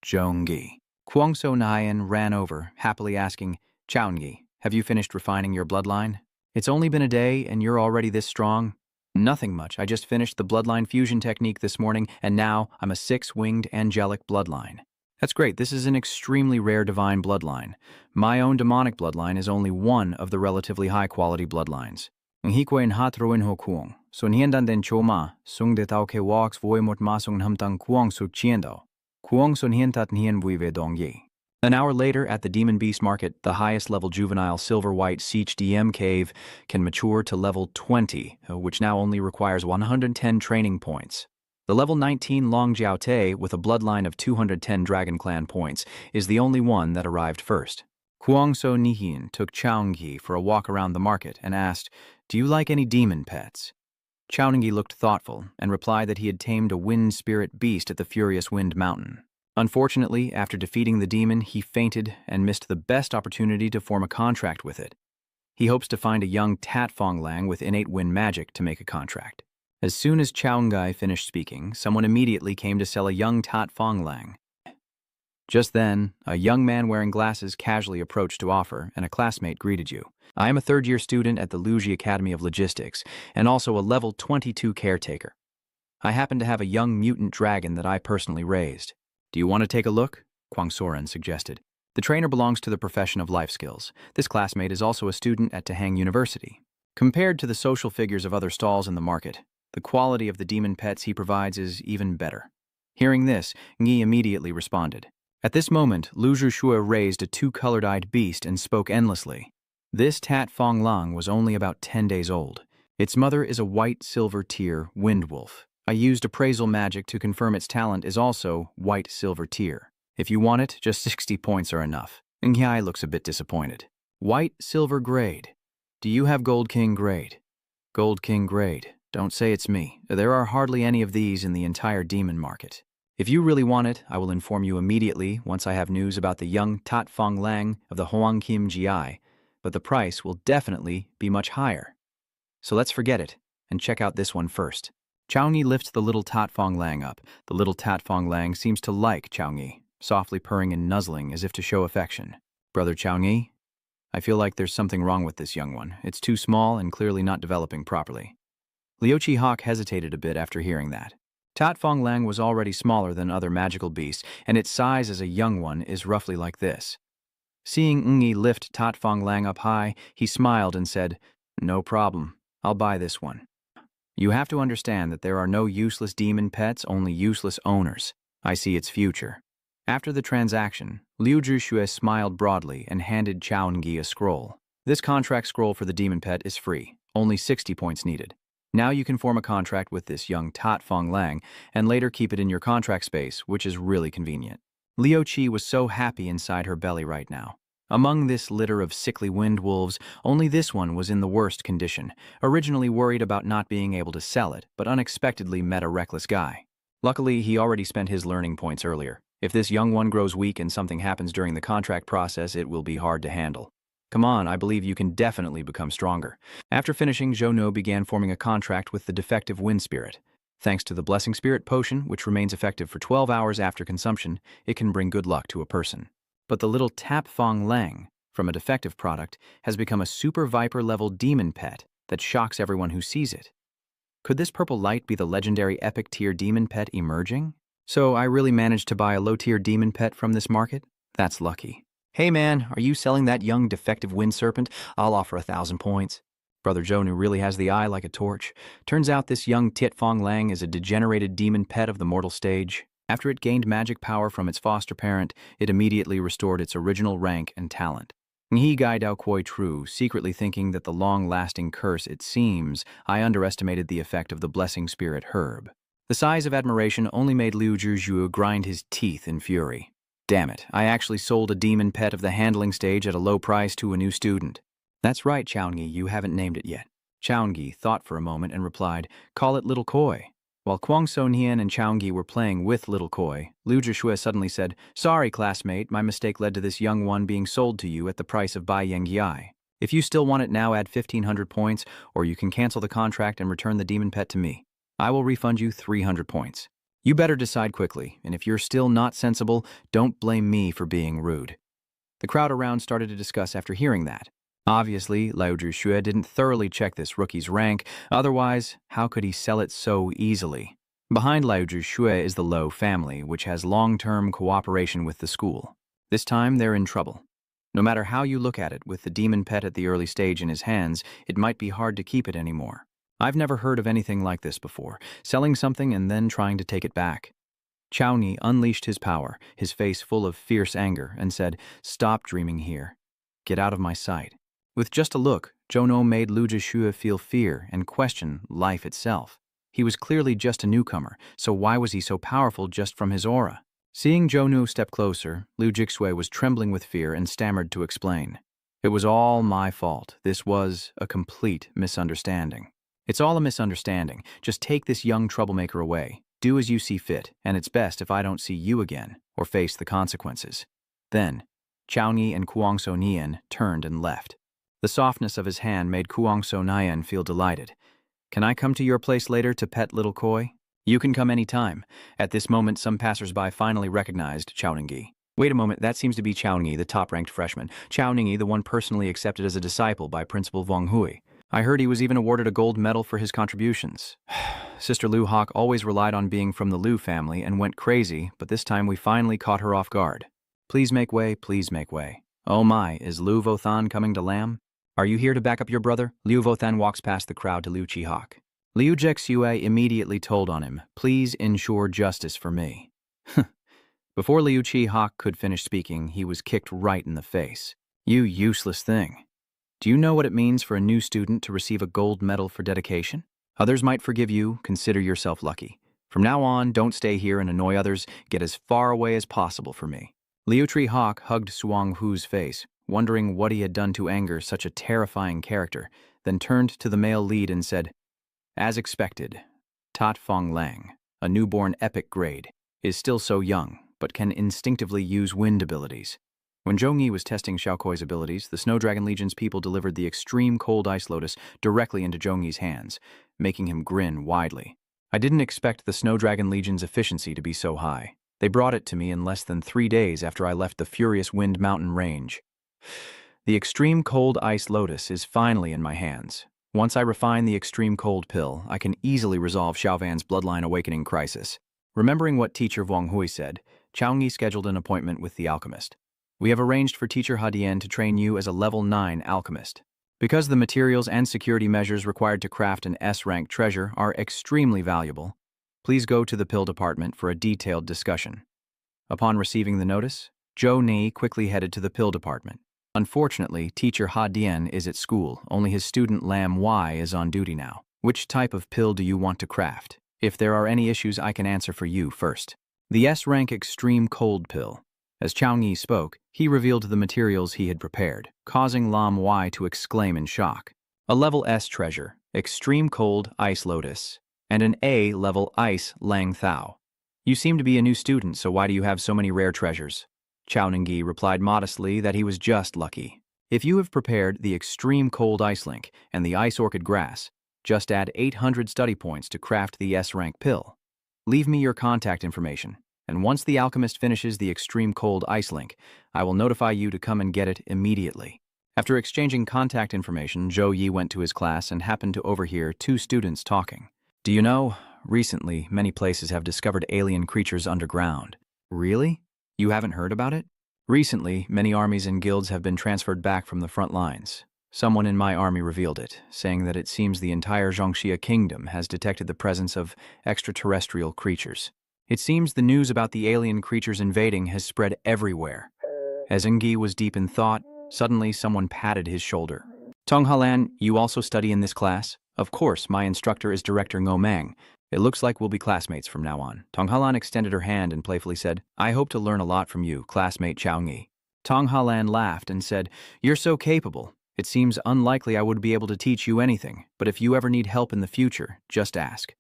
Joon-gi. Kwang So-hien ran over, happily asking, "Choun-gi, have you finished refining your bloodline? It's only been a day and you're already this strong?" "Nothing much. I just finished the bloodline fusion technique this morning, and now I'm a 6-winged angelic bloodline." "That's great. This is an extremely rare divine bloodline. My own demonic bloodline is only one of the relatively high-quality bloodlines. Ngikwen hatroin ho kuong, so niendan den choma, sung de tau ke walks voimot masung hamtang kuong su chiendo. Kuong sun hientat nien buive dong yi." An hour later, at the Demon Beast Market, the highest-level juvenile silver-white Siege DM cave can mature to level 20, which now only requires 110 training points. The level 19 Long Jiao Te, with a bloodline of 210 Dragon Clan points, is the only one that arrived first. Kwang So-hien took Choun-gi for a walk around the market and asked, "Do you like any demon pets?" Choun-gi looked thoughtful and replied that he had tamed a wind spirit beast at the Furious Wind Mountain. Unfortunately, after defeating the demon, he fainted and missed the best opportunity to form a contract with it. He hopes to find a young Tat Fong Lang with innate wind magic to make a contract. As soon as Choun-gi finished speaking, someone immediately came to sell a young Tat Fong Lang. Just then, a young man wearing glasses casually approached to offer, and a classmate greeted you. "I am a third-year student at the Luji Academy of Logistics, and also a level 22 caretaker. I happen to have a young mutant dragon that I personally raised. Do you want to take a look?" Kwang So-hien suggested. The trainer belongs to the profession of life skills. This classmate is also a student at Tahang University. Compared to the social figures of other stalls in the market, the quality of the demon pets he provides is even better. Hearing this, Ngi immediately responded. At this moment, Lu Zhushue raised a 2-colored-eyed beast and spoke endlessly. This Tat Fong Lang was only about 10 days old. Its mother is a white silver tier wind wolf. I used appraisal magic to confirm its talent is also white silver tier. If you want it, just 60 points are enough. Ngi looks a bit disappointed. White silver grade. Do you have gold king grade? Gold king grade. Don't say it's me. There are hardly any of these in the entire demon market. If you really want it, I will inform you immediately once I have news about the young Tat Fong Lang of the Hoang Kim GI, but the price will definitely be much higher. So let's forget it and check out this one first. Choun-gi lifts the little Tat Fong Lang up. The little Tat Fong Lang seems to like Choun-gi, softly purring and nuzzling as if to show affection. "Brother Choun-gi, I feel like there's something wrong with this young one. It's too small and clearly not developing properly." Liu Chi-hawk hesitated a bit after hearing that. Tat Fong Lang was already smaller than other magical beasts, and its size as a young one is roughly like this. Seeing Ngi lift Tat Fong Lang up high, he smiled and said, "No problem. I'll buy this one. You have to understand that there are no useless demon pets, only useless owners. I see its future." After the transaction, Liu Zhushue smiled broadly and handed Choun-gi a scroll. This contract scroll for the demon pet is free, only 60 points needed. Now you can form a contract with this young Tat Fong Lang and later keep it in your contract space, which is really convenient. Liu Chi was so happy inside her belly right now. Among this litter of sickly wind wolves, only this one was in the worst condition, originally worried about not being able to sell it, but unexpectedly met a reckless guy. Luckily, he already spent his learning points earlier. If this young one grows weak and something happens during the contract process, it will be hard to handle. Come on, I believe you can definitely become stronger. After finishing, Zhou No began forming a contract with the defective wind spirit. Thanks to the Blessing Spirit potion, which remains effective for 12 hours after consumption, it can bring good luck to a person. But the little Tat Fong Lang, from a defective product, has become a super viper-level demon pet that shocks everyone who sees it. Could this purple light be the legendary epic tier demon pet emerging? So I really managed to buy a low-tier demon pet from this market? That's lucky. "Hey man, are you selling that young defective wind serpent? I'll offer 1,000 points. Brother Jonu really has the eye like a torch. Turns out this young Tit Fong Lang is a degenerated demon pet of the mortal stage. After it gained magic power from its foster parent, it immediately restored its original rank and talent. He gai dao koi true, secretly thinking that the long-lasting curse, it seems, I underestimated the effect of the blessing spirit herb. The sighs of admiration only made Liu Zhuzhu grind his teeth in fury. Damn it, I actually sold a demon pet of the handling stage at a low price to a new student. That's right, Chaungi, you haven't named it yet. Chaungi thought for a moment and replied, call it Little Koi. While Kwang So Nian and Chaungi were playing with Little Koi, Liu Zhishui suddenly said, sorry, classmate, my mistake led to this young one being sold to you at the price of Bai Yang Yi. If you still want it now, add 1,500 points, or you can cancel the contract and return the demon pet to me. I will refund you 300 points. You better decide quickly, and if you're still not sensible, don't blame me for being rude. The crowd around started to discuss after hearing that. Obviously, Liu Zhishui didn't thoroughly check this rookie's rank, otherwise, how could he sell it so easily? Behind Liu Zhishui is the Lo family, which has long-term cooperation with the school. This time, they're in trouble. No matter how you look at it, with the demon pet at the early stage in his hands, it might be hard to keep it anymore. I've never heard of anything like this before, selling something and then trying to take it back. Chauni unleashed his power, his face full of fierce anger, and said, stop dreaming here. Get out of my sight. With just a look, Zhou made Liu Zhishui feel fear and question life itself. He was clearly just a newcomer, so why was he so powerful just from his aura? Seeing Zhou step closer, Liu Zhishui was trembling with fear and stammered to explain. It was all my fault. This was a complete misunderstanding. It's all a misunderstanding. Just take this young troublemaker away. Do as you see fit, and it's best if I don't see you again, or face the consequences. Then, Chauni and Kwang So Nian turned and left. The softness of his hand made Kwang So Nian feel delighted. Can I come to your place later to pet Little Koi? You can come any time. At this moment, some passers-by finally recognized Chao Ningyi. Wait a moment, that seems to be Chao Ningyi, the top-ranked freshman. Chao Ningyi, the one personally accepted as a disciple by Principal Wang Hui. I heard he was even awarded a gold medal for his contributions. Sister Liu Hawk always relied on being from the Liu family and went crazy, but this time we finally caught her off guard. Please make way, please make way. Oh my, is Liu Vothan coming to Lam? Are you here to back up your brother? Liu Vothan walks past the crowd to Liu Chi-hawk. Liu Jexue immediately told on him, please ensure justice for me. Before Liu Chi-hawk could finish speaking, he was kicked right in the face. You useless thing. Do you know what it means for a new student to receive a gold medal for dedication? Others might forgive you, consider yourself lucky. From now on, don't stay here and annoy others, get as far away as possible for me. Liu Chi-hawk hugged Suang Hu's face, wondering what he had done to anger such a terrifying character, then turned to the male lead and said, as expected, Tat Fong Lang, a newborn epic grade, is still so young, but can instinctively use wind abilities. When Zhou Yi was testing Xiaokui's abilities, the Snow Dragon Legion's people delivered the extreme cold ice lotus directly into Zhou Yi's hands, making him grin widely. I didn't expect the Snow Dragon Legion's efficiency to be so high. They brought it to me in less than 3 days after I left the Furious Wind Mountain range. The extreme cold ice lotus is finally in my hands. Once I refine the extreme cold pill, I can easily resolve Xiaovan's bloodline awakening crisis. Remembering what teacher Wang Hui said, Chaungi scheduled an appointment with the alchemist. We have arranged for teacher Hadian to train you as a level 9 alchemist. Because the materials and security measures required to craft an S-rank treasure are extremely valuable, please go to the pill department for a detailed discussion. Upon receiving the notice, Zhou Ni quickly headed to the pill department. Unfortunately, teacher Hadian is at school. Only his student Lam Y is on duty now. Which type of pill do you want to craft? If there are any issues, I can answer for you first. The S-rank extreme cold pill. As Chaungi spoke, he revealed the materials he had prepared, causing Lam Y to exclaim in shock. A level S treasure, extreme cold ice lotus, and an A level ice lang thao. You seem to be a new student, so why do you have so many rare treasures? Chao Ningyi replied modestly that he was just lucky. If you have prepared the extreme cold ice link and the ice orchid grass, just add 800 study points to craft the S-rank pill. Leave me your contact information, and once the alchemist finishes the extreme cold ice link, I will notify you to come and get it immediately. After exchanging contact information, Zhou Yi went to his class and happened to overhear 2 students talking. Do you know, recently many places have discovered alien creatures underground. Really? You haven't heard about it? Recently, many armies and guilds have been transferred back from the front lines. Someone in my army revealed it, saying that it seems the entire Zhongxia kingdom has detected the presence of extraterrestrial creatures. It seems the news about the alien creatures invading has spread everywhere. As Engi was deep in thought, Suddenly, someone patted his shoulder. Tong Halan, you also study in this class? Of course, my instructor is Director Ngo Mang. It looks like we'll be classmates from now on. Tong Halan extended her hand and playfully said, I hope to learn a lot from you, classmate Chao Ngi. Tong Halan laughed and said, You're so capable. It seems unlikely I would be able to teach you anything, but if you ever need help in the future, just ask.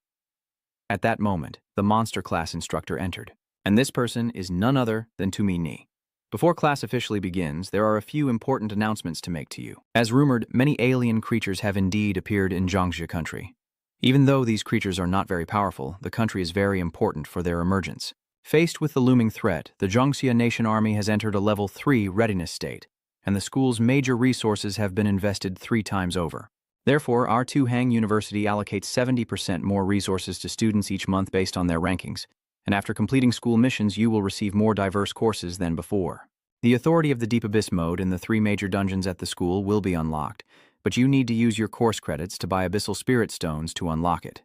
At that moment, the monster class instructor entered, and this person is none other than Tumi Ni. Before class officially begins, there are a few important announcements to make to you. As rumored, many alien creatures have indeed appeared in Zhangzhi country. Even though these creatures are not very powerful, the country is very important for their emergence. Faced with the looming threat, the Zhangxia Nation Army has entered a level 3 readiness state, and the school's major resources have been invested 3 times over. Therefore, our Tuhang University allocates 70% more resources to students each month based on their rankings, and after completing school missions, you will receive more diverse courses than before. The authority of the Deep Abyss mode in the 3 major dungeons at the school will be unlocked, but you need to use your course credits to buy Abyssal Spirit Stones to unlock it.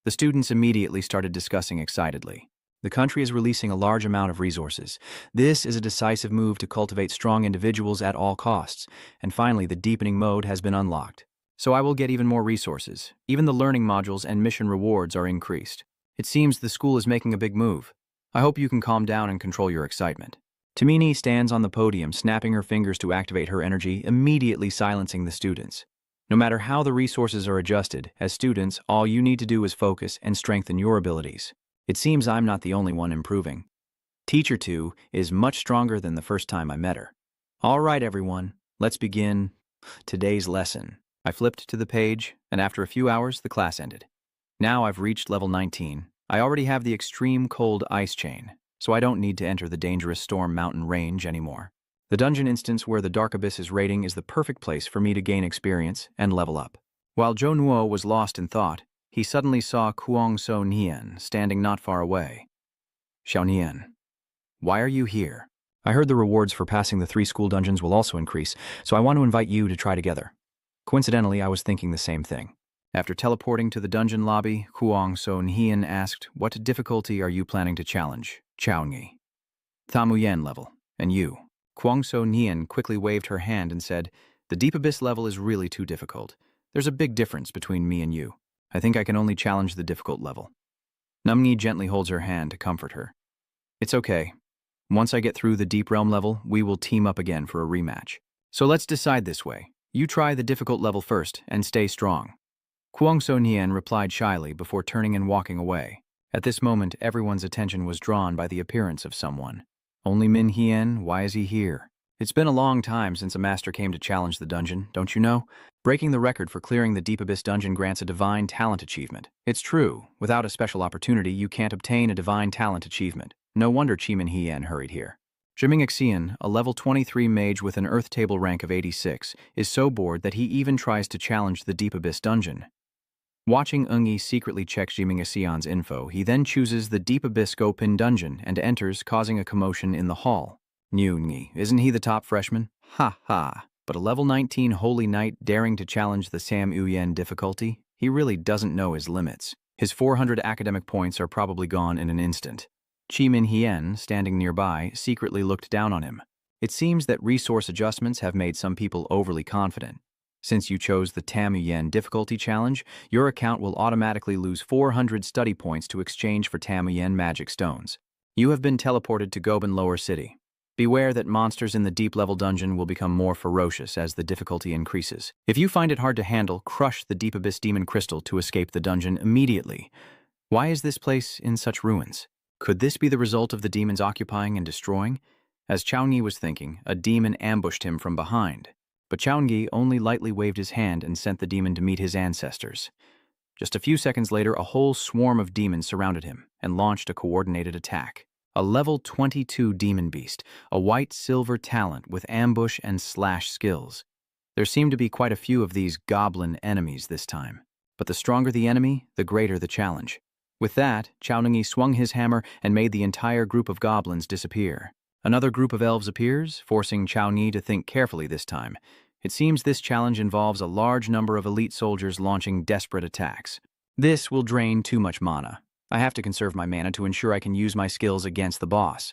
The students immediately started discussing excitedly. The country is releasing a large amount of resources. This is a decisive move to cultivate strong individuals at all costs, and finally the deepening mode has been unlocked. So I will get even more resources. Even the learning modules and mission rewards are increased. It seems the school is making a big move. I hope you can calm down and control your excitement. Tamini stands on the podium, snapping her fingers to activate her energy, immediately silencing the students. No matter how the resources are adjusted, as students, all you need to do is focus and strengthen your abilities. It seems I'm not the only one improving. Teacher 2 is much stronger than the first time I met her. All right, everyone, let's begin today's lesson. I flipped to the page, and after a few hours, the class ended. Now I've reached level 19. I already have the extreme cold ice chain, so I don't need to enter the dangerous storm mountain range anymore. The dungeon instance where the Dark Abyss is raiding is the perfect place for me to gain experience and level up. While Zhou Nuo was lost in thought, he suddenly saw Kuang So Nian standing not far away. Xiao Nian, why are you here? I heard the rewards for passing the 3 school dungeons will also increase, so I want to invite you to try together. Coincidentally, I was thinking the same thing. After teleporting to the dungeon lobby, Kuang So Nian asked, What difficulty are you planning to challenge? Chao Ngi. Tamuyen level. And you? Kuang So Nian quickly waved her hand and said, The Deep Abyss level is really too difficult. There's a big difference between me and you. I think I can only challenge the difficult level. Namni gently holds her hand to comfort her. It's okay. Once I get through the Deep Realm level, we will team up again for a rematch. So let's decide this way. You try the difficult level first and stay strong. Kuang So Nian replied shyly before turning and walking away. At this moment, everyone's attention was drawn by the appearance of someone. Only Min Hien, why is he here? It's been a long time since a master came to challenge the dungeon, don't you know? Breaking the record for clearing the Deep Abyss dungeon grants a divine talent achievement. It's true, without a special opportunity, you can't obtain a divine talent achievement. No wonder Chi Min Hien hurried here. Jiming Xian, a level 23 mage with an Earth Table rank of 86, is so bored that he even tries to challenge the Deep Abyss dungeon. Watching Eungi secretly check Jiming Xian's info, he then chooses the Deep Abyss Gopin dungeon and enters, causing a commotion in the hall. New Ngi, isn't he the top freshman? Ha ha. But a level 19 Holy Knight daring to challenge the Sam Uyen difficulty? He really doesn't know his limits. His 400 academic points are probably gone in an instant. Chi Min Hien, standing nearby, secretly looked down on him. It seems that resource adjustments have made some people overly confident. Since you chose the Tamuyen difficulty challenge, your account will automatically lose 400 study points to exchange for Tamuyen magic stones. You have been teleported to Goban Lower City. Beware that monsters in the deep level dungeon will become more ferocious as the difficulty increases. If you find it hard to handle, crush the Deep Abyss Demon Crystal to escape the dungeon immediately. Why is this place in such ruins? Could this be the result of the demons occupying and destroying? As Chaoyi was thinking, a demon ambushed him from behind. But Chaoyi only lightly waved his hand and sent the demon to meet his ancestors. Just a few seconds later, a whole swarm of demons surrounded him and launched a coordinated attack. A level 22 demon beast, a white-silver talent with ambush and slash skills. There seemed to be quite a few of these goblin enemies this time. But the stronger the enemy, the greater the challenge. With that, Chaoyi swung his hammer and made the entire group of goblins disappear. Another group of elves appears, forcing Chaoyi to think carefully this time. It seems this challenge involves a large number of elite soldiers launching desperate attacks. This will drain too much mana. I have to conserve my mana to ensure I can use my skills against the boss.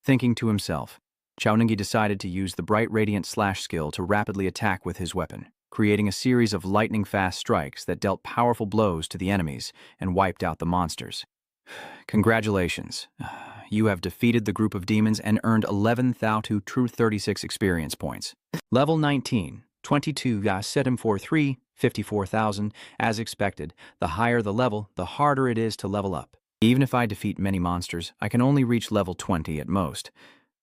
Thinking to himself, Xiaoningi decided to use the Bright Radiant Slash skill to rapidly attack with his weapon, creating a series of lightning-fast strikes that dealt powerful blows to the enemies and wiped out the monsters. Congratulations. You have defeated the group of demons and earned 11,236 experience points. Level 19, 22,743, 54,000. As expected, the higher the level, the harder it is to level up. Even if I defeat many monsters, I can only reach level 20 at most.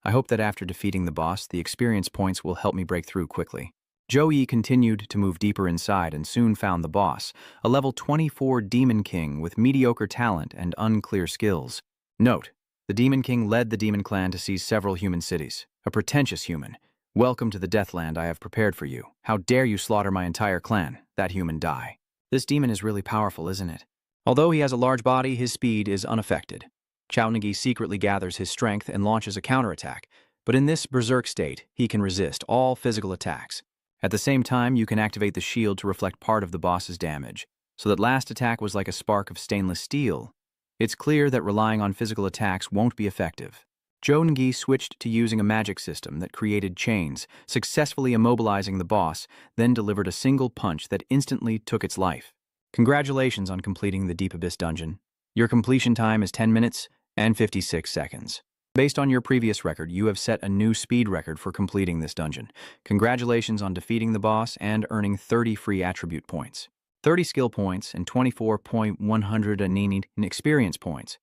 I hope that after defeating the boss, the experience points will help me break through quickly. Zhou Yi continued to move deeper inside and soon found the boss, a level 24 Demon King with mediocre talent and unclear skills. Note, the Demon King led the Demon Clan to seize several human cities. A pretentious human. Welcome to the Deathland I have prepared for you. How dare you slaughter my entire clan? That human die. This demon is really powerful, isn't it? Although he has a large body, his speed is unaffected. Xiaoningi secretly gathers his strength and launches a counterattack, but in this berserk state, he can resist all physical attacks. At the same time, you can activate the shield to reflect part of the boss's damage, so that last attack was like a spark of stainless steel. It's clear that relying on physical attacks won't be effective. Xiaoningi switched to using a magic system that created chains, successfully immobilizing the boss, then delivered a single punch that instantly took its life. Congratulations on completing the Deep Abyss dungeon. Your completion time is 10 minutes and 56 seconds. Based on your previous record, you have set a new speed record for completing this dungeon. Congratulations on defeating the boss and earning 30 free attribute points, 30 skill points, and 24,100 experience points.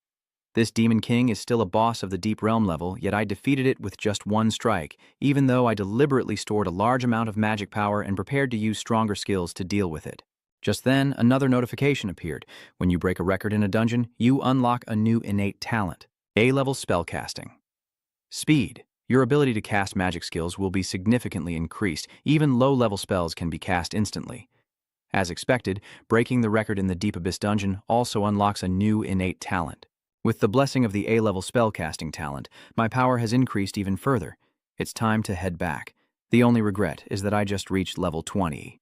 This Demon King is still a boss of the Deep Realm level, yet I defeated it with just one strike, even though I deliberately stored a large amount of magic power and prepared to use stronger skills to deal with it. Just then, another notification appeared. When you break a record in a dungeon, you unlock a new innate talent. A-level spellcasting. Speed. Your ability to cast magic skills will be significantly increased. Even low-level spells can be cast instantly. As expected, breaking the record in the Deep Abyss dungeon also unlocks a new innate talent. With the blessing of the A-level spellcasting talent, my power has increased even further. It's time to head back. The only regret is that I just reached level 20.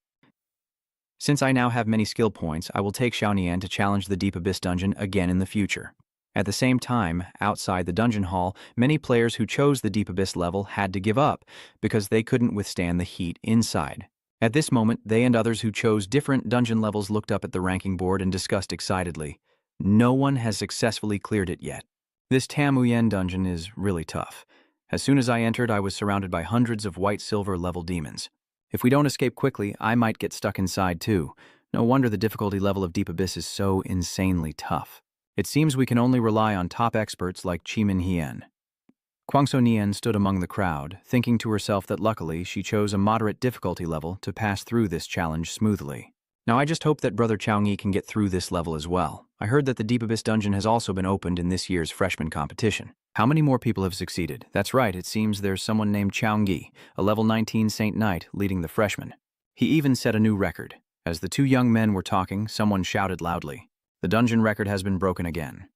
Since I now have many skill points, I will take Xiaonian to challenge the Deep Abyss dungeon again in the future. At the same time, outside the dungeon hall, many players who chose the Deep Abyss level had to give up because they couldn't withstand the heat inside. At this moment, they and others who chose different dungeon levels looked up at the ranking board and discussed excitedly. No one has successfully cleared it yet. This Tamuyen dungeon is really tough. As soon as I entered, I was surrounded by hundreds of white-silver level demons. If we don't escape quickly, I might get stuck inside too. No wonder the difficulty level of Deep Abyss is so insanely tough. It seems we can only rely on top experts like Chimin Hien. Kwangso Nian stood among the crowd, thinking to herself that luckily she chose a moderate difficulty level to pass through this challenge smoothly. Now I just hope that Brother Chaoyi can get through this level as well. I heard that the Deep Abyss dungeon has also been opened in this year's freshman competition. How many more people have succeeded? That's right, it seems there's someone named Chaoyi, a level 19 Saint Knight, leading the freshmen. He even set a new record. As the two young men were talking, someone shouted loudly, "The dungeon record has been broken again."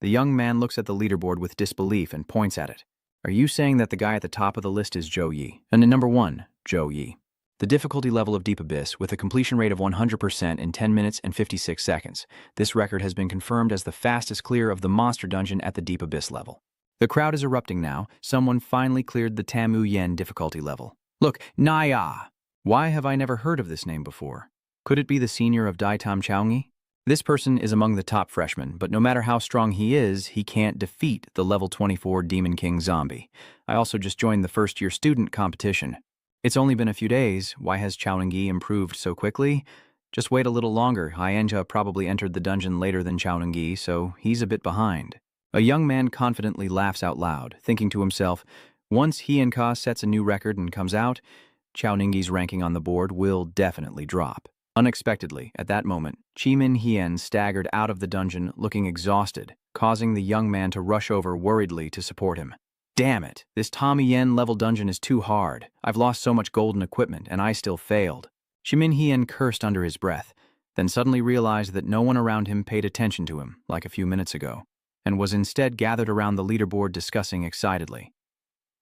The young man looks at the leaderboard with disbelief and points at it. Are you saying that the guy at the top of the list is Zhou Yi? And number 1, Zhou Yi. The difficulty level of Deep Abyss with a completion rate of 100% in 10 minutes and 56 seconds. This record has been confirmed as the fastest clear of the monster dungeon at the Deep Abyss level. The crowd is erupting now. Someone finally cleared the Tamu Yen difficulty level. Look, Naya! Why have I never heard of this name before? Could it be the senior of Daitam Chaoyi? This person is among the top freshmen, but no matter how strong he is, he can't defeat the level 24 Demon King zombie. I also just joined the first-year student competition. It's only been a few days. Why has Chaoningi improved so quickly? Just wait a little longer. Hyenja probably entered the dungeon later than Chaoningi, so he's a bit behind. A young man confidently laughs out loud, thinking to himself, once Hyenka sets a new record and comes out, Chaoningi's ranking on the board will definitely drop. Unexpectedly, at that moment, Chimin Hien staggered out of the dungeon looking exhausted, causing the young man to rush over worriedly to support him. Damn it, this Tommy Yen level dungeon is too hard. I've lost so much golden equipment and I still failed. Chimin Hien cursed under his breath, then suddenly realized that no one around him paid attention to him, like a few minutes ago, and was instead gathered around the leaderboard discussing excitedly.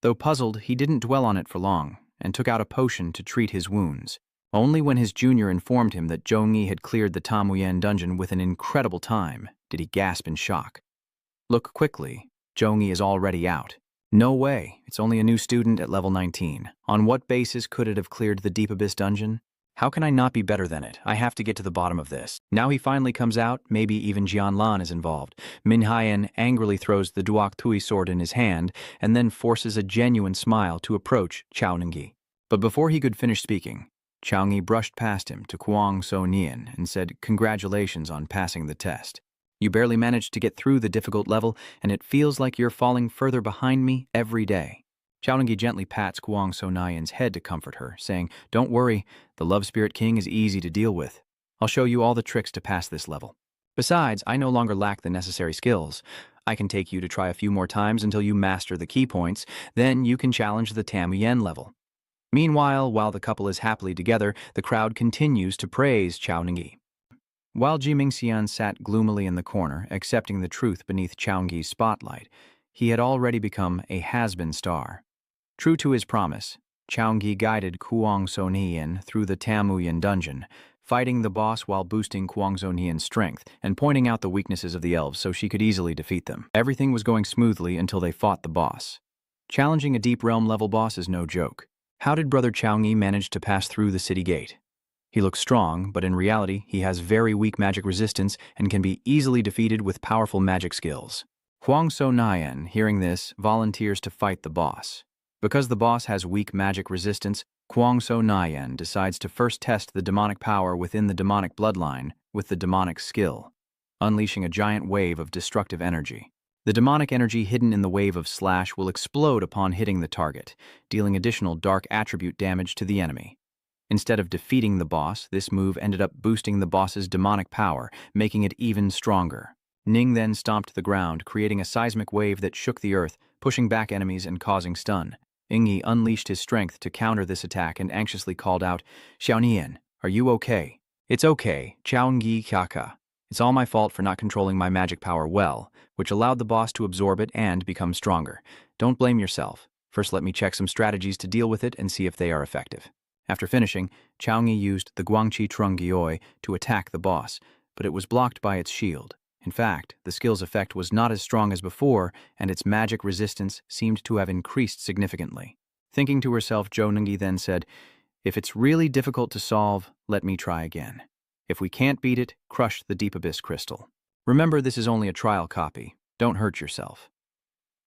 Though puzzled, he didn't dwell on it for long, and took out a potion to treat his wounds. Only when his junior informed him that Zhou had cleared the Tamuyen dungeon with an incredible time did he gasp in shock. Look quickly, Zhou is already out. No way, it's only a new student at level 19. On what basis could it have cleared the Deep Abyss dungeon? How can I not be better than it? I have to get to the bottom of this. Now he finally comes out, maybe even Jianlan is involved. Minhyan angrily throws the Duok Tui sword in his hand and then forces a genuine smile to approach Chao Ningyi. But before he could finish speaking, Chao Ningyi brushed past him to Kuang So Nian and said, "Congratulations on passing the test. You barely managed to get through the difficult level, and it feels like you're falling further behind me every day." Chao Ningyi gently pats Kuang So Nian's head to comfort her, saying, "Don't worry, the Love Spirit King is easy to deal with. I'll show you all the tricks to pass this level. Besides, I no longer lack the necessary skills. I can take you to try a few more times until you master the key points, then you can challenge the Tamu Yen level." Meanwhile, while the couple is happily together, the crowd continues to praise Chao Ningyi. While Ji Mingxian sat gloomily in the corner, accepting the truth beneath Chao Ningyi's spotlight, he had already become a has-been star. True to his promise, Chao Ningyi guided Kuang So Nian through the Tamu Yen dungeon, fighting the boss while boosting Kuang So Nian's strength and pointing out the weaknesses of the elves so she could easily defeat them. Everything was going smoothly until they fought the boss. Challenging a deep realm level boss is no joke. How did Brother Chao Ningyi manage to pass through the city gate? He looks strong, but in reality, he has very weak magic resistance and can be easily defeated with powerful magic skills. Kuang So Nian, hearing this, volunteers to fight the boss. Because the boss has weak magic resistance, Kuang So Nian decides to first test the demonic power within the demonic bloodline with the demonic skill, unleashing a giant wave of destructive energy. The demonic energy hidden in the wave of slash will explode upon hitting the target, dealing additional dark attribute damage to the enemy. Instead of defeating the boss, this move ended up boosting the boss's demonic power, making it even stronger. Ning then stomped the ground, creating a seismic wave that shook the earth, pushing back enemies and causing stun. Ingyi unleashed his strength to counter this attack and anxiously called out, "Xiao Nian, are you okay?" "It's okay, Chao Ningyi Kaka. It's all my fault for not controlling my magic power well, which allowed the boss to absorb it and become stronger. Don't blame yourself. First let me check some strategies to deal with it and see if they are effective." After finishing, Chao Ningyi used the Guangqi Trungyoi to attack the boss, but it was blocked by its shield. In fact, the skill's effect was not as strong as before, and its magic resistance seemed to have increased significantly. Thinking to herself, Chao Ningyi then said, "If it's really difficult to solve, let me try again. If we can't beat it, crush the Deep Abyss crystal. Remember, this is only a trial copy. Don't hurt yourself."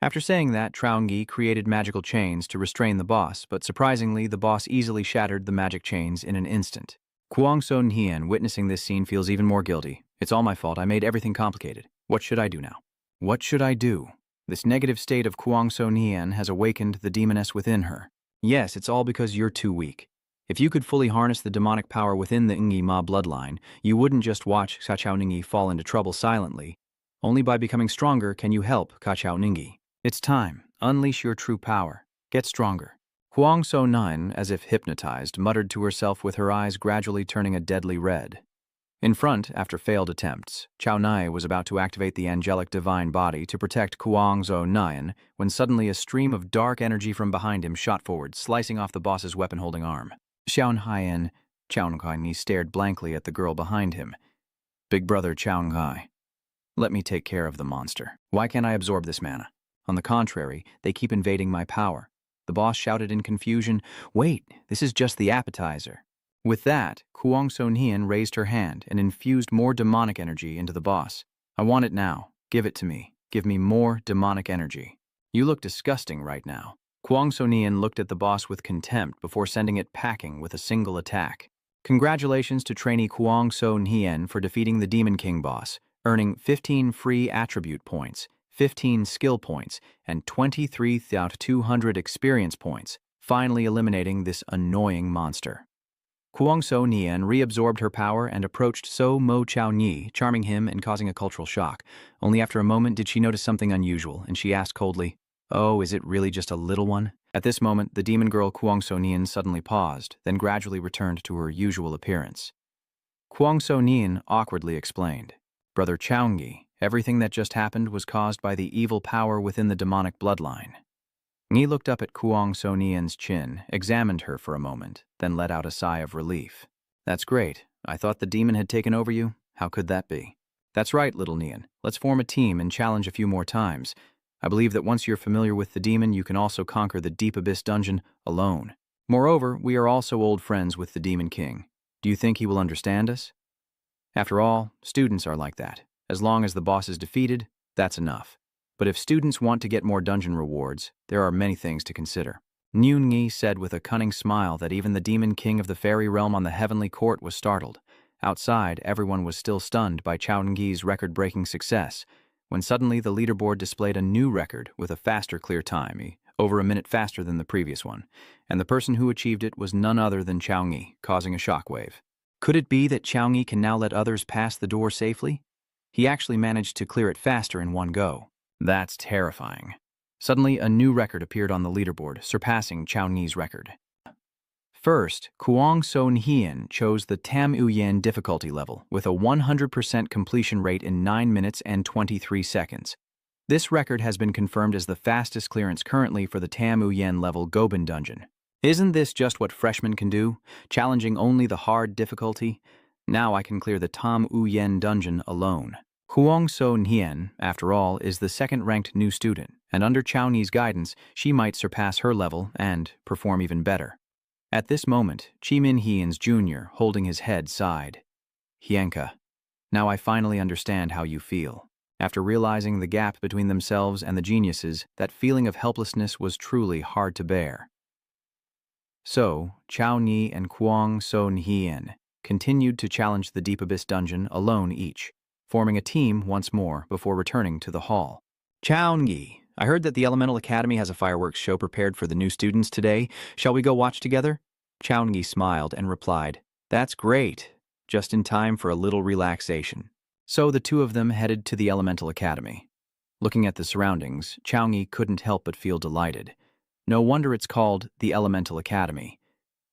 After saying that, Chao Ningyi created magical chains to restrain the boss, but surprisingly, the boss easily shattered the magic chains in an instant. Kuang So Nian, witnessing this scene, feels even more guilty. "It's all my fault. I made everything complicated. What should I do now?" What should I do? This negative state of Kuang So Nian has awakened the demoness within her. Yes, it's all because you're too weak. If you could fully harness the demonic power within the Ingyi Ma bloodline, you wouldn't just watch Kachao Ningyi fall into trouble silently. Only by becoming stronger can you help Kachao Ningyi. It's time. Unleash your true power. Get stronger. Kuang So Nian, as if hypnotized, muttered to herself with her eyes gradually turning a deadly red. In front, after failed attempts, Chao Nai was about to activate the angelic divine body to protect Kuang So Nian when suddenly a stream of dark energy from behind him shot forward, slicing off the boss's weapon-holding arm. Chao Nai stared blankly at the girl behind him. "Big brother Chao Nai, let me take care of the monster. Why can't I absorb this mana? On the contrary, they keep invading my power." The boss shouted in confusion, "Wait, this is just the appetizer." With that, Kuang So Nian raised her hand and infused more demonic energy into the boss. "I want it now. Give it to me. Give me more demonic energy. You look disgusting right now." Kuang So Nian looked at the boss with contempt before sending it packing with a single attack. Congratulations to trainee Kuang So Nian for defeating the Demon King boss, earning 15 free attribute points, 15 skill points, and 23,200 experience points, finally eliminating this annoying monster. Kuang So Nian reabsorbed her power and approached So Mo Chao Nyi, charming him and causing a cultural shock. Only after a moment did she notice something unusual, and she asked coldly, "Oh, is it really just a little one?" At this moment, the demon girl Kuang So Nian suddenly paused, then gradually returned to her usual appearance. Kuang So Nian awkwardly explained, "Brother Chao Nyi, everything that just happened was caused by the evil power within the demonic bloodline." Nyi looked up at Kuang So Nian's chin, examined her for a moment, then let out a sigh of relief. "That's great. I thought the demon had taken over you. How could that be?" "That's right, little Nian. Let's form a team and challenge a few more times. I believe that once you're familiar with the demon, you can also conquer the Deep Abyss dungeon alone. Moreover, we are also old friends with the Demon King. Do you think he will understand us? After all, students are like that. As long as the boss is defeated, that's enough. But if students want to get more dungeon rewards, there are many things to consider. Nyun said with a cunning smile that even the Demon King of the fairy realm on the heavenly court was startled. Outside, everyone was still stunned by Chao Ngi's record-breaking success, when suddenly the leaderboard displayed a new record with a faster clear time, over a minute faster than the previous one, and the person who achieved it was none other than Chao Ngi, causing a shockwave. Could it be that Chao Ngi can now let others pass the door safely? He actually managed to clear it faster in one go. That's terrifying. Suddenly, a new record appeared on the leaderboard, surpassing Chao Ngi's record. First, Kuang So-Nhian chose the Tam Uyen difficulty level with a 100% completion rate in 9 minutes and 23 seconds. This record has been confirmed as the fastest clearance currently for the Tam Uyen level Gobin dungeon. Isn't this just what freshmen can do, challenging only the hard difficulty? Now I can clear the Tam Uyen dungeon alone. Kuang So-Nhian, after all, is the second-ranked new student, and under Chao Ngi's guidance, she might surpass her level and perform even better. At this moment, Chi Min Hyun's Jr., holding his head, sighed. Hyenka, now I finally understand how you feel. After realizing the gap between themselves and the geniuses, that feeling of helplessness was truly hard to bear. So, Chao Ngi and Kuang So-Nhian continued to challenge the Deep Abyss dungeon alone each, forming a team once more before returning to the hall. Chao Ngi, I heard that the Elemental Academy has a fireworks show prepared for the new students today. Shall we go watch together? Chao Ngi smiled and replied, That's great, just in time for a little relaxation. So the two of them headed to the Elemental Academy. Looking at the surroundings, Chao Ngi couldn't help but feel delighted. No wonder it's called the Elemental Academy.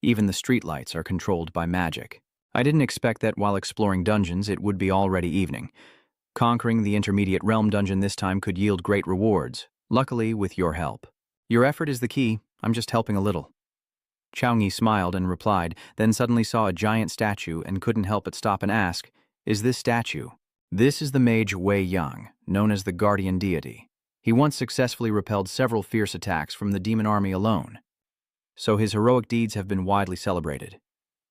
Even the streetlights are controlled by magic. I didn't expect that while exploring dungeons it would be already evening. Conquering the intermediate realm dungeon this time could yield great rewards, luckily with your help. Your effort is the key, I'm just helping a little. Chao Ngi smiled and replied, then suddenly saw a giant statue and couldn't help but stop and ask, Is this statue? This is the mage Wei Yang, known as the guardian deity. He once successfully repelled several fierce attacks from the demon army alone. So his heroic deeds have been widely celebrated.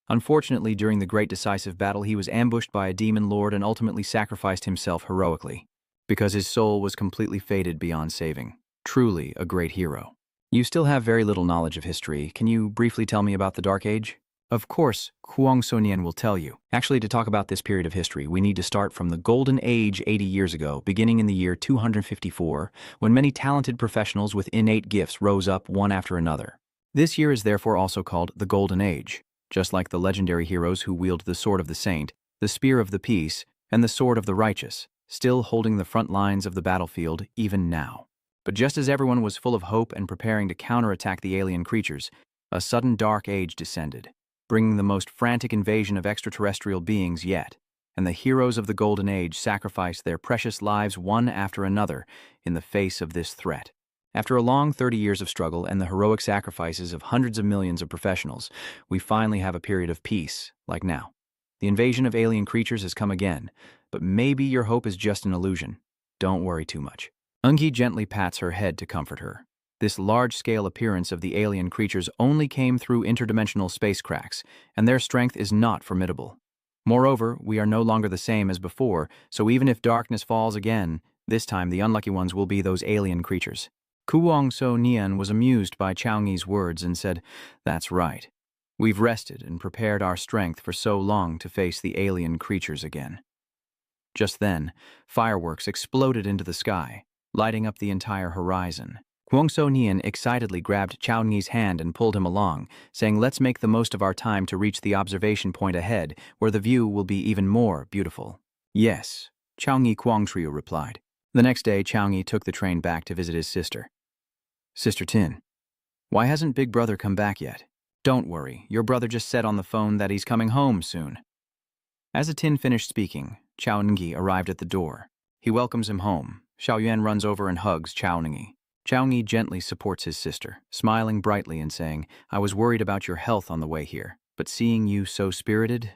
Unfortunately, during the great decisive battle, he was ambushed by a demon lord and ultimately sacrificed himself heroically, because his soul was completely fated beyond saving. Truly a great hero. You still have very little knowledge of history. Can you briefly tell me about the Dark Age? Of course, Kuang So-Nhian will tell you. Actually, to talk about this period of history, we need to start from the Golden Age 80 years ago, beginning in the year 254, when many talented professionals with innate gifts rose up one after another. This year is therefore also called the Golden Age, just like the legendary heroes who wield the Sword of the Saint, the Spear of the Peace, and the Sword of the Righteous, still holding the front lines of the battlefield even now. But just as everyone was full of hope and preparing to counterattack the alien creatures, a sudden dark age descended, bringing the most frantic invasion of extraterrestrial beings yet, and the heroes of the Golden Age sacrificed their precious lives one after another in the face of this threat. After a long 30 years of struggle and the heroic sacrifices of hundreds of millions of professionals, we finally have a period of peace, like now. The invasion of alien creatures has come again, but maybe your hope is just an illusion. Don't worry too much. Ungi gently pats her head to comfort her. This large-scale appearance of the alien creatures only came through interdimensional space cracks, and their strength is not formidable. Moreover, we are no longer the same as before, so even if darkness falls again, this time the unlucky ones will be those alien creatures. Kuang So-Nhian was amused by Chao Ngi's words and said, That's right. We've rested and prepared our strength for so long to face the alien creatures again. Just then, fireworks exploded into the sky, lighting up the entire horizon. Kuang So-Nhian excitedly grabbed Chao Ngi's hand and pulled him along, saying, Let's make the most of our time to reach the observation point ahead, where the view will be even more beautiful. Yes, Chao Ngi Kuang Trio replied. The next day, Chao Ngi took the train back to visit his sister. Sister Tin, why hasn't Big Brother come back yet? Don't worry, your brother just said on the phone that he's coming home soon. As the Tin finished speaking, Chao Ngi arrived at the door. He welcomes him home. Xiao Yuan runs over and hugs Chao Ngi. Chao Ngi gently supports his sister, smiling brightly and saying, I was worried about your health on the way here, but seeing you so spirited,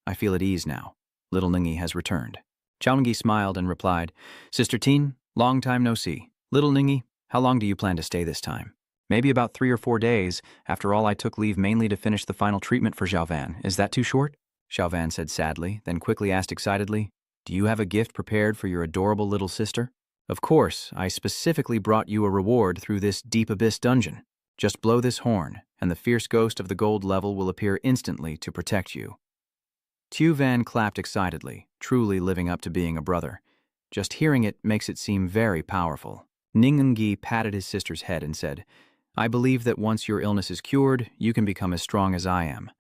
I feel at ease now. Little Ngi has returned. Chao Ngi smiled and replied, Sister Tin, long time no see. Little Ningy, how long do you plan to stay this time? Maybe about 3 or 4 days. After all, I took leave mainly to finish the final treatment for Xiaovan. Is that too short? Xiaovan said sadly, then quickly asked excitedly, Do you have a gift prepared for your adorable little sister? Of course, I specifically brought you a reward through this deep abyss dungeon. Just blow this horn, and the fierce ghost of the gold level will appear instantly to protect you. Tu Van clapped excitedly, truly living up to being a brother. Just hearing it makes it seem very powerful. Ningungi patted his sister's head and said, I believe that once your illness is cured, you can become as strong as I am.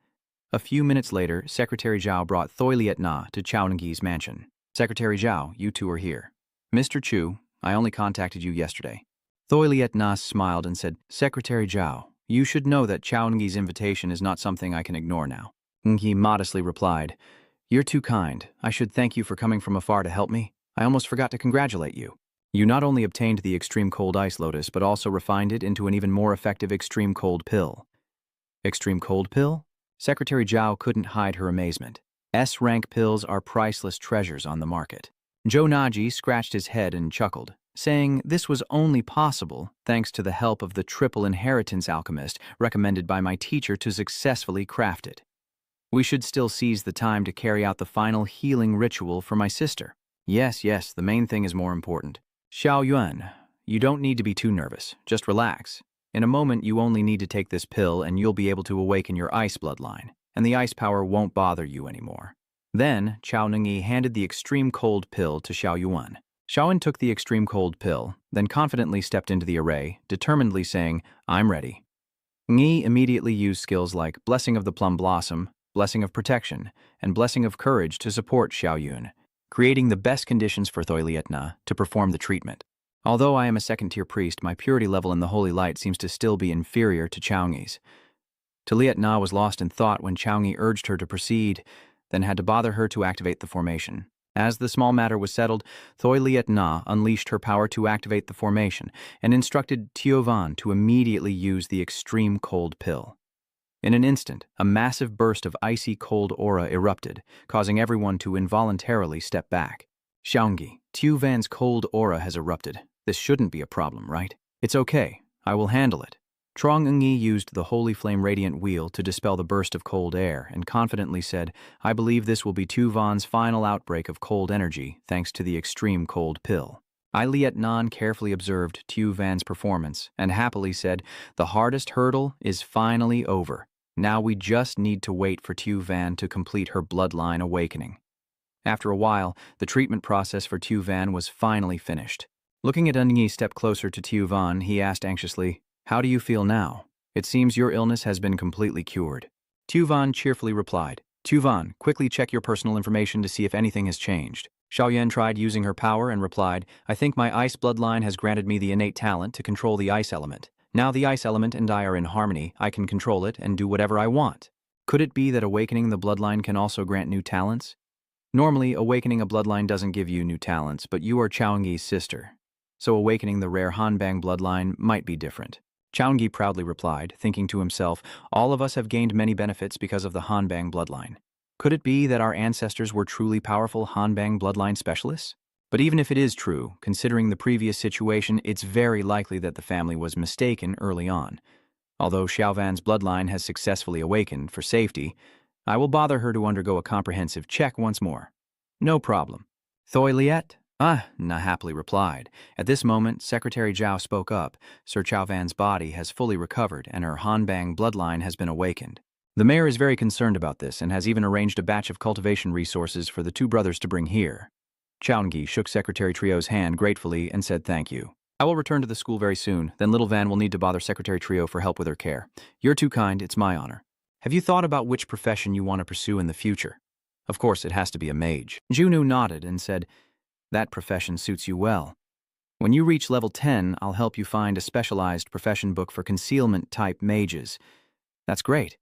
A few minutes later, Secretary Zhao brought Thoi Liet Na to Chao Ngi's mansion. Secretary Zhao, you two are here. Mr. Chu, I only contacted you yesterday. Thoi Liet Na smiled and said, Secretary Zhao, you should know that Chao Ngi's invitation is not something I can ignore now. Ngi modestly replied, You're too kind. I should thank you for coming from afar to help me. I almost forgot to congratulate you. You not only obtained the extreme cold ice lotus, but also refined it into an even more effective extreme cold pill. Extreme cold pill? Secretary Zhao couldn't hide her amazement. S-rank pills are priceless treasures on the market. Zhou Naji scratched his head and chuckled, saying this was only possible thanks to the help of the triple inheritance alchemist recommended by my teacher to successfully craft it. We should still seize the time to carry out the final healing ritual for my sister. Yes, the main thing is more important. Xiao Yuan, you don't need to be too nervous. Just relax. In a moment, you only need to take this pill and you'll be able to awaken your ice bloodline, and the ice power won't bother you anymore. Then, Chao Ningyi handed the extreme cold pill to Xiao Yuan. Xiaoyan took the extreme cold pill, then confidently stepped into the array, determinedly saying, I'm ready. Ngi immediately used skills like Blessing of the Plum Blossom, Blessing of Protection, and Blessing of Courage to support Xiao Yun, creating the best conditions for Thoi Liet Na to perform the treatment. Although I am a second-tier priest, my purity level in the Holy Light seems to still be inferior to Chao Ngi's. Liet Na was lost in thought when Chao Ngi urged her to proceed, then had to bother her to activate the formation. As the small matter was settled, Thoi Liet Na unleashed her power to activate the formation and instructed Tiovan to immediately use the extreme cold pill. In an instant, a massive burst of icy cold aura erupted, causing everyone to involuntarily step back. Xiaongi, Tiovan's cold aura has erupted. This shouldn't be a problem, right? It's okay. I will handle it. Trong Ngi used the Holy Flame Radiant Wheel to dispel the burst of cold air and confidently said, I believe this will be Tiovan's final outbreak of cold energy thanks to the extreme cold pill. I Liet Nan carefully observed Tiovan's performance and happily said, the hardest hurdle is finally over. Now we just need to wait for Tiovan to complete her bloodline awakening. After a while, the treatment process for Tiovan was finally finished. Looking at Ngi step closer to Tiovan, he asked anxiously, How do you feel now? It seems your illness has been completely cured. Tiovan cheerfully replied, Tiovan, quickly check your personal information to see if anything has changed. Xiaoyan tried using her power and replied, I think my ice bloodline has granted me the innate talent to control the ice element. Now the ice element and I are in harmony, I can control it and do whatever I want. Could it be that awakening the bloodline can also grant new talents? Normally, awakening a bloodline doesn't give you new talents, but you are Chaongi's sister. So awakening the rare Hanbang bloodline might be different. Chaongi proudly replied, thinking to himself, all of us have gained many benefits because of the Hanbang bloodline. Could it be that our ancestors were truly powerful Hanbang bloodline specialists? But even if it is true, considering the previous situation, it's very likely that the family was mistaken early on. Although Xiaovan's bloodline has successfully awakened for safety, I will bother her to undergo a comprehensive check once more. No problem. Thoi Liet? Na happily replied. At this moment, Secretary Zhao spoke up. Sir Xiaovan's body has fully recovered and her Hanbang bloodline has been awakened. The mayor is very concerned about this and has even arranged a batch of cultivation resources for the two brothers to bring here. Chaongi shook Secretary Trio's hand gratefully and said thank you. I will return to the school very soon, then little Van will need to bother Secretary Trio for help with her care. You're too kind, it's my honor. Have you thought about which profession you want to pursue in the future? Of course, it has to be a mage. Junu nodded and said, that profession suits you well. When you reach level 10, I'll help you find a specialized profession book for concealment-type mages. That's great.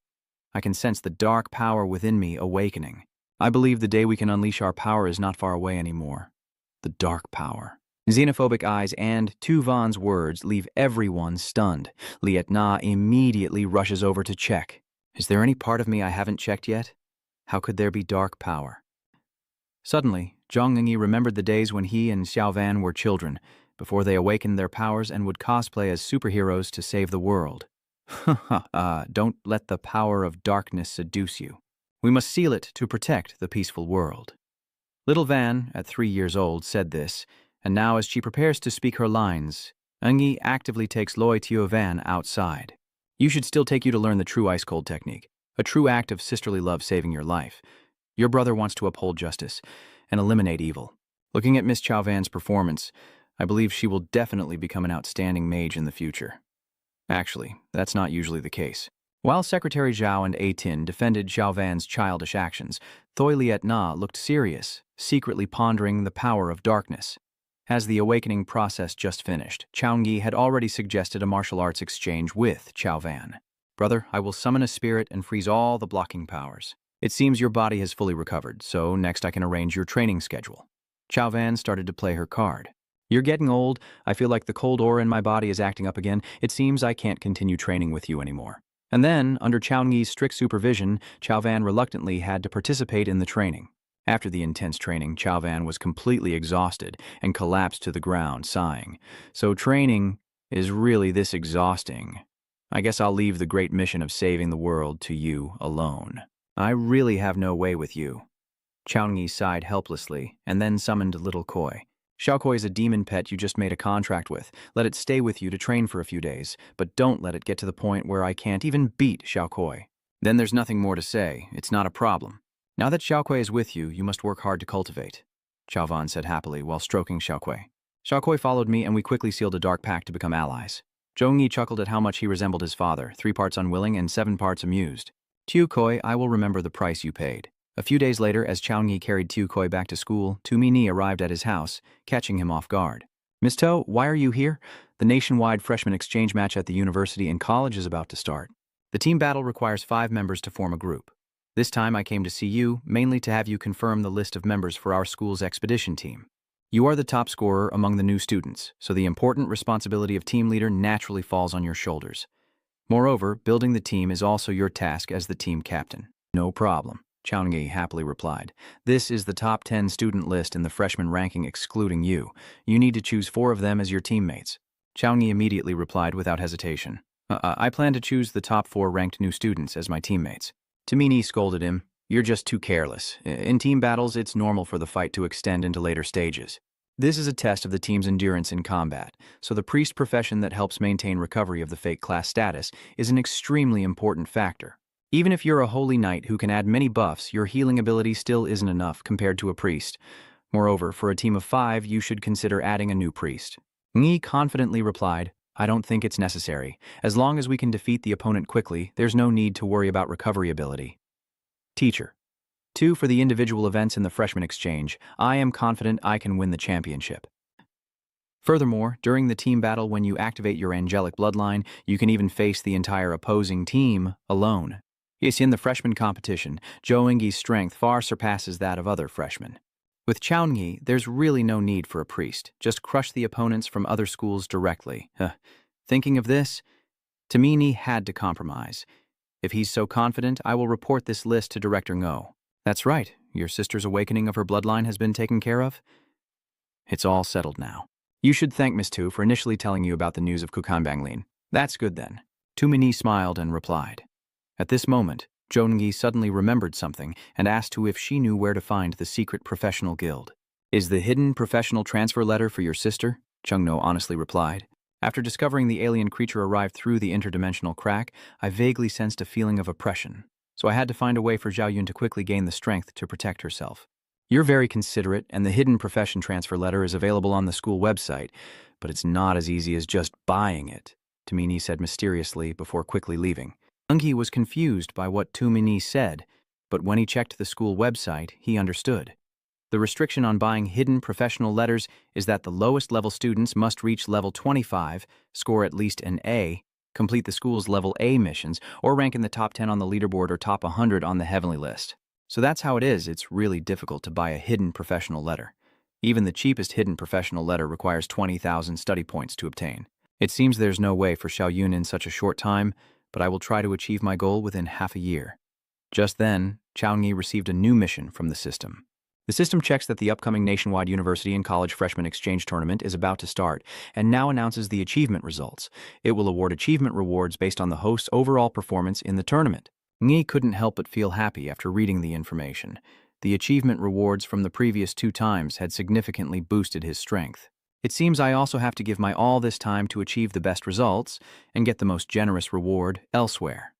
I can sense the dark power within me awakening. I believe the day we can unleash our power is not far away anymore. The dark power. Xenophobic eyes and Tiovan's words leave everyone stunned. Liet Na immediately rushes over to check. Is there any part of me I haven't checked yet? How could there be dark power? Suddenly, Zhang Ningyi remembered the days when he and Xiaovan were children, before they awakened their powers and would cosplay as superheroes to save the world. Don't let the power of darkness seduce you. We must seal it to protect the peaceful world. Little Van, at 3 years old, said this, and now as she prepares to speak her lines, Eungi actively takes Loi Teo Van outside. You should still take you to learn the true ice-cold technique, a true act of sisterly love saving your life. Your brother wants to uphold justice and eliminate evil. Looking at Miss Chao Van's performance, I believe she will definitely become an outstanding mage in the future. Actually, that's not usually the case. While Secretary Zhao and A-Tin defended Xiao Van's childish actions, Thoi Liet Na looked serious, secretly pondering the power of darkness. As the awakening process just finished, Chaoengyi had already suggested a martial arts exchange with Chao Van. Brother, I will summon a spirit and freeze all the blocking powers. It seems your body has fully recovered, so next I can arrange your training schedule. Chao Van started to play her card. You're getting old. I feel like the cold aura in my body is acting up again. It seems I can't continue training with you anymore. And then, under Chaoengyi's strict supervision, Chao Van reluctantly had to participate in the training. After the intense training, Chao Van was completely exhausted and collapsed to the ground, sighing. So training is really this exhausting. I guess I'll leave the great mission of saving the world to you alone. I really have no way with you. Chaoengyi sighed helplessly and then summoned little Koi. Xiaokoi is a demon pet you just made a contract with. Let it stay with you to train for a few days, but don't let it get to the point where I can't even beat Xiaokoi. Then there's nothing more to say. It's not a problem. Now that Xiaokoi is with you, you must work hard to cultivate, Chao Van said happily while stroking Xiaokoi. Xiaokoi followed me and we quickly sealed a dark pact to become allies. Zhongyi chuckled at how much he resembled his father, 3 parts unwilling and 7 parts amused. Tiu Koi, I will remember the price you paid. A few days later, as Chaoengyi carried Tiu Koi back to school, Tu Mini arrived at his house, catching him off guard. Miss To, why are you here? The nationwide freshman exchange match at the university and college is about to start. The team battle requires 5 members to form a group. This time I came to see you, mainly to have you confirm the list of members for our school's expedition team. You are the top scorer among the new students, so the important responsibility of team leader naturally falls on your shoulders. Moreover, building the team is also your task as the team captain. No problem, Chaoengyi happily replied. This is the top 10 student list in the freshman ranking excluding you. You need to choose 4 of them as your teammates. Chaoengyi immediately replied without hesitation. I plan to choose the top 4 ranked new students as my teammates. Tamini scolded him. You're just too careless. In team battles, it's normal for the fight to extend into later stages. This is a test of the team's endurance in combat, so the priest profession that helps maintain recovery of the fake class status is an extremely important factor. Even if you're a holy knight who can add many buffs, your healing ability still isn't enough compared to a priest. Moreover, for a team of 5, you should consider adding a new priest. Ngi confidently replied, I don't think it's necessary. As long as we can defeat the opponent quickly, there's no need to worry about recovery ability. Teacher. 2 for the individual events in the freshman exchange. I am confident I can win the championship. Furthermore, during the team battle when you activate your angelic bloodline, you can even face the entire opposing team alone. Yes, in the freshman competition, Zhou strength far surpasses that of other freshmen. With Chaoengyi, there's really no need for a priest. Just crush the opponents from other schools directly. Thinking of this, Tamini had to compromise. If he's so confident, I will report this list to Director Ngo. That's right, your sister's awakening of her bloodline has been taken care of? It's all settled now. You should thank Miss Tu for initially telling you about the news of Kukanbanglin. That's good then. Tumini smiled and replied. At this moment, Zhongyi suddenly remembered something and asked Tu if she knew where to find the secret professional guild. Is the hidden professional transfer letter for your sister? Chungno honestly replied. After discovering the alien creature arrived through the interdimensional crack, I vaguely sensed a feeling of oppression. So I had to find a way for Zhao Yun to quickly gain the strength to protect herself. You're very considerate, and the hidden profession transfer letter is available on the school website, but it's not as easy as just buying it, Tamini said mysteriously before quickly leaving. Eungi was confused by what Tumini said, but when he checked the school website, he understood. The restriction on buying hidden professional letters is that the lowest level students must reach level 25, score at least an A, complete the school's level A missions, or rank in the top 10 on the leaderboard or top 100 on the heavenly list. So that's how it is. It's really difficult to buy a hidden professional letter. Even the cheapest hidden professional letter requires 20,000 study points to obtain. It seems there's no way for Xiao Yun in such a short time, but I will try to achieve my goal within half a year. Just then, Chaoengyi received a new mission from the system. The system checks that the upcoming nationwide university and college freshman exchange tournament is about to start and now announces the achievement results. It will award achievement rewards based on the host's overall performance in the tournament. Ngi couldn't help but feel happy after reading the information. The achievement rewards from the previous 2 times had significantly boosted his strength. It seems I also have to give my all this time to achieve the best results and get the most generous reward elsewhere.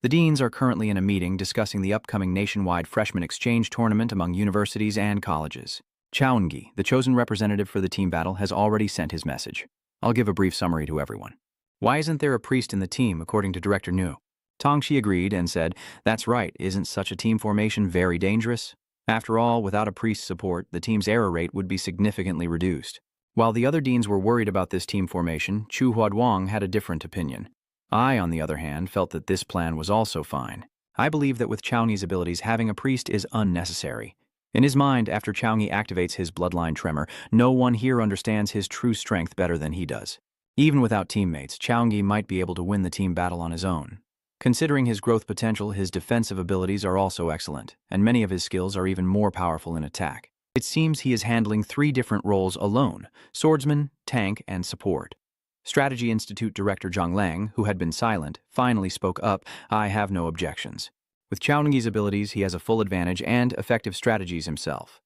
The deans are currently in a meeting discussing the upcoming nationwide freshman exchange tournament among universities and colleges. Chaungi, the chosen representative for the team battle, has already sent his message. I'll give a brief summary to everyone. Why isn't there a priest in the team, according to Director Nu? Tongshi agreed and said, "That's right, isn't such a team formation very dangerous? After all, without a priest's support, the team's error rate would be significantly reduced." While the other deans were worried about this team formation, Chu Huaduang had a different opinion. I, on the other hand, felt that this plan was also fine. I believe that with Chaungi's abilities, having a priest is unnecessary. In his mind, after Chaungi activates his bloodline tremor, no one here understands his true strength better than he does. Even without teammates, Chaungi might be able to win the team battle on his own. Considering his growth potential, his defensive abilities are also excellent, and many of his skills are even more powerful in attack. It seems he is handling 3 different roles alone: swordsman, tank, and support. Strategy Institute Director Zhang Lang, who had been silent, finally spoke up. "I have no objections. With Chaungi's abilities, he has a full advantage and effective strategies himself."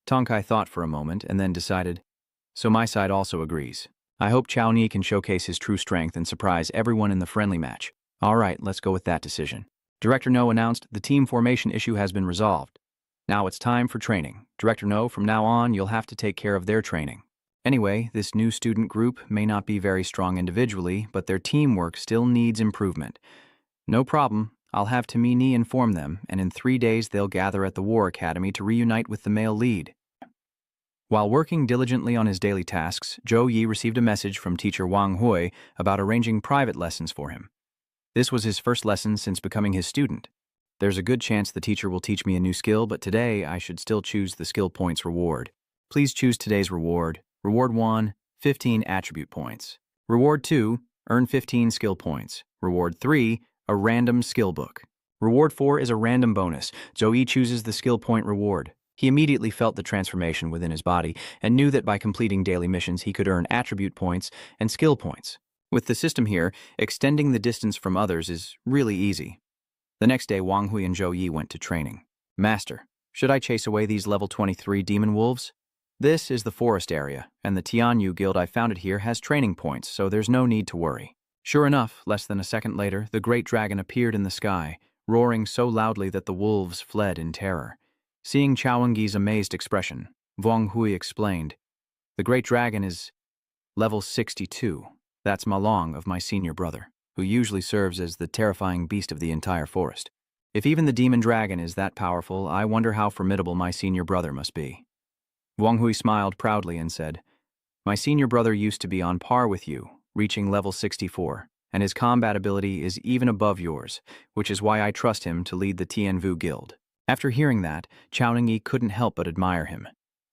Tongkai thought for a moment and then decided, "So my side also agrees. I hope Chaungi can showcase his true strength and surprise everyone in the friendly match." "All right, let's go with that decision." Director No announced the team formation issue has been resolved. "Now it's time for training. Director No, from now on, you'll have to take care of their training. Anyway, this new student group may not be very strong individually, but their teamwork still needs improvement." "No problem. I'll have Tamini inform them, and in 3 days they'll gather at the War Academy to reunite with the male lead." While working diligently on his daily tasks, Zhou Yi received a message from teacher Wang Hui about arranging private lessons for him. This was his first lesson since becoming his student. "There's a good chance the teacher will teach me a new skill, but today I should still choose the skill points reward. Please choose today's reward. Reward 1, 15 attribute points. Reward 2, earn 15 skill points. Reward 3, a random skill book. Reward 4 is a random bonus." Zhou Yi chooses the skill point reward. He immediately felt the transformation within his body and knew that by completing daily missions he could earn attribute points and skill points. With the system here, extending the distance from others is really easy. The next day, Wang Hui and Zhou Yi went to training. "Master, should I chase away these level 23 demon wolves?" "This is the forest area, and the Tianyu guild I founded here has training points, so there's no need to worry." Sure enough, less than a second later, the great dragon appeared in the sky, roaring so loudly that the wolves fled in terror. Seeing Chaungi's amazed expression, Wang Hui explained, "The great dragon is level 62. That's Malong of my senior brother, who usually serves as the terrifying beast of the entire forest. If even the demon dragon is that powerful, I wonder how formidable my senior brother must be." Wang Hui smiled proudly and said, "My senior brother used to be on par with you, reaching level 64, and his combat ability is even above yours, which is why I trust him to lead the Tianvu guild." After hearing that, Chaungi couldn't help but admire him.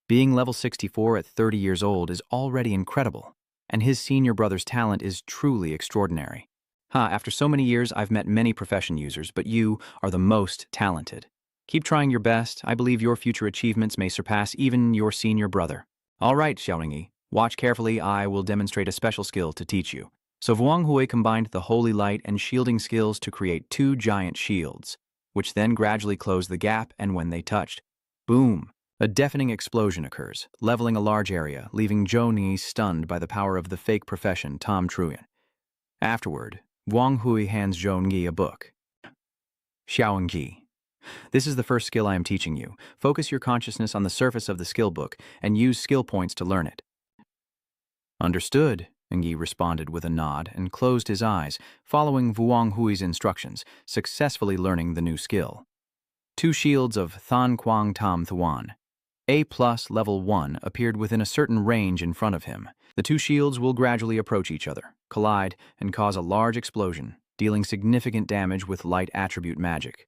Being level 64 at 30 years old is already incredible, and his senior brother's talent is truly extraordinary. After so many years, I've met many profession users, but you are the most talented. Keep trying your best. I believe your future achievements may surpass even your senior brother." "All right, Xiaolingi, watch carefully. I will demonstrate a special skill to teach you." So Wang Hui combined the holy light and shielding skills to create 2 giant shields, which then gradually closed the gap, and when they touched, boom, a deafening explosion occurs, leveling a large area, leaving Zhou Ni stunned by the power of the fake profession Tom Truyan. Afterward, Wang Hui hands Zhou Ni a book. "Xiaolingi. This is the first skill I am teaching you. Focus your consciousness on the surface of the skill book and use skill points to learn it." "Understood," Ngi responded with a nod and closed his eyes, following Wang Hui's instructions, successfully learning the new skill. 2 shields of Than Quang Tam Thuan. A+ level 1 appeared within a certain range in front of him. The 2 shields will gradually approach each other, collide, and cause a large explosion, dealing significant damage with light attribute magic.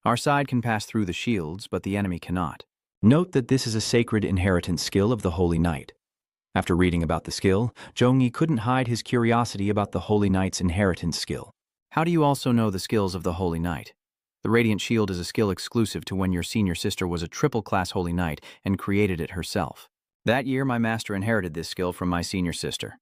Our side can pass through the shields, but the enemy cannot. Note that this is a sacred inheritance skill of the Holy Knight. After reading about the skill, Zhongyi couldn't hide his curiosity about the Holy Knight's inheritance skill. "How do you also know the skills of the Holy Knight?" The Radiant Shield is a skill exclusive to when your senior sister was a triple-class Holy Knight and created it herself. That year, my master inherited this skill from my senior sister.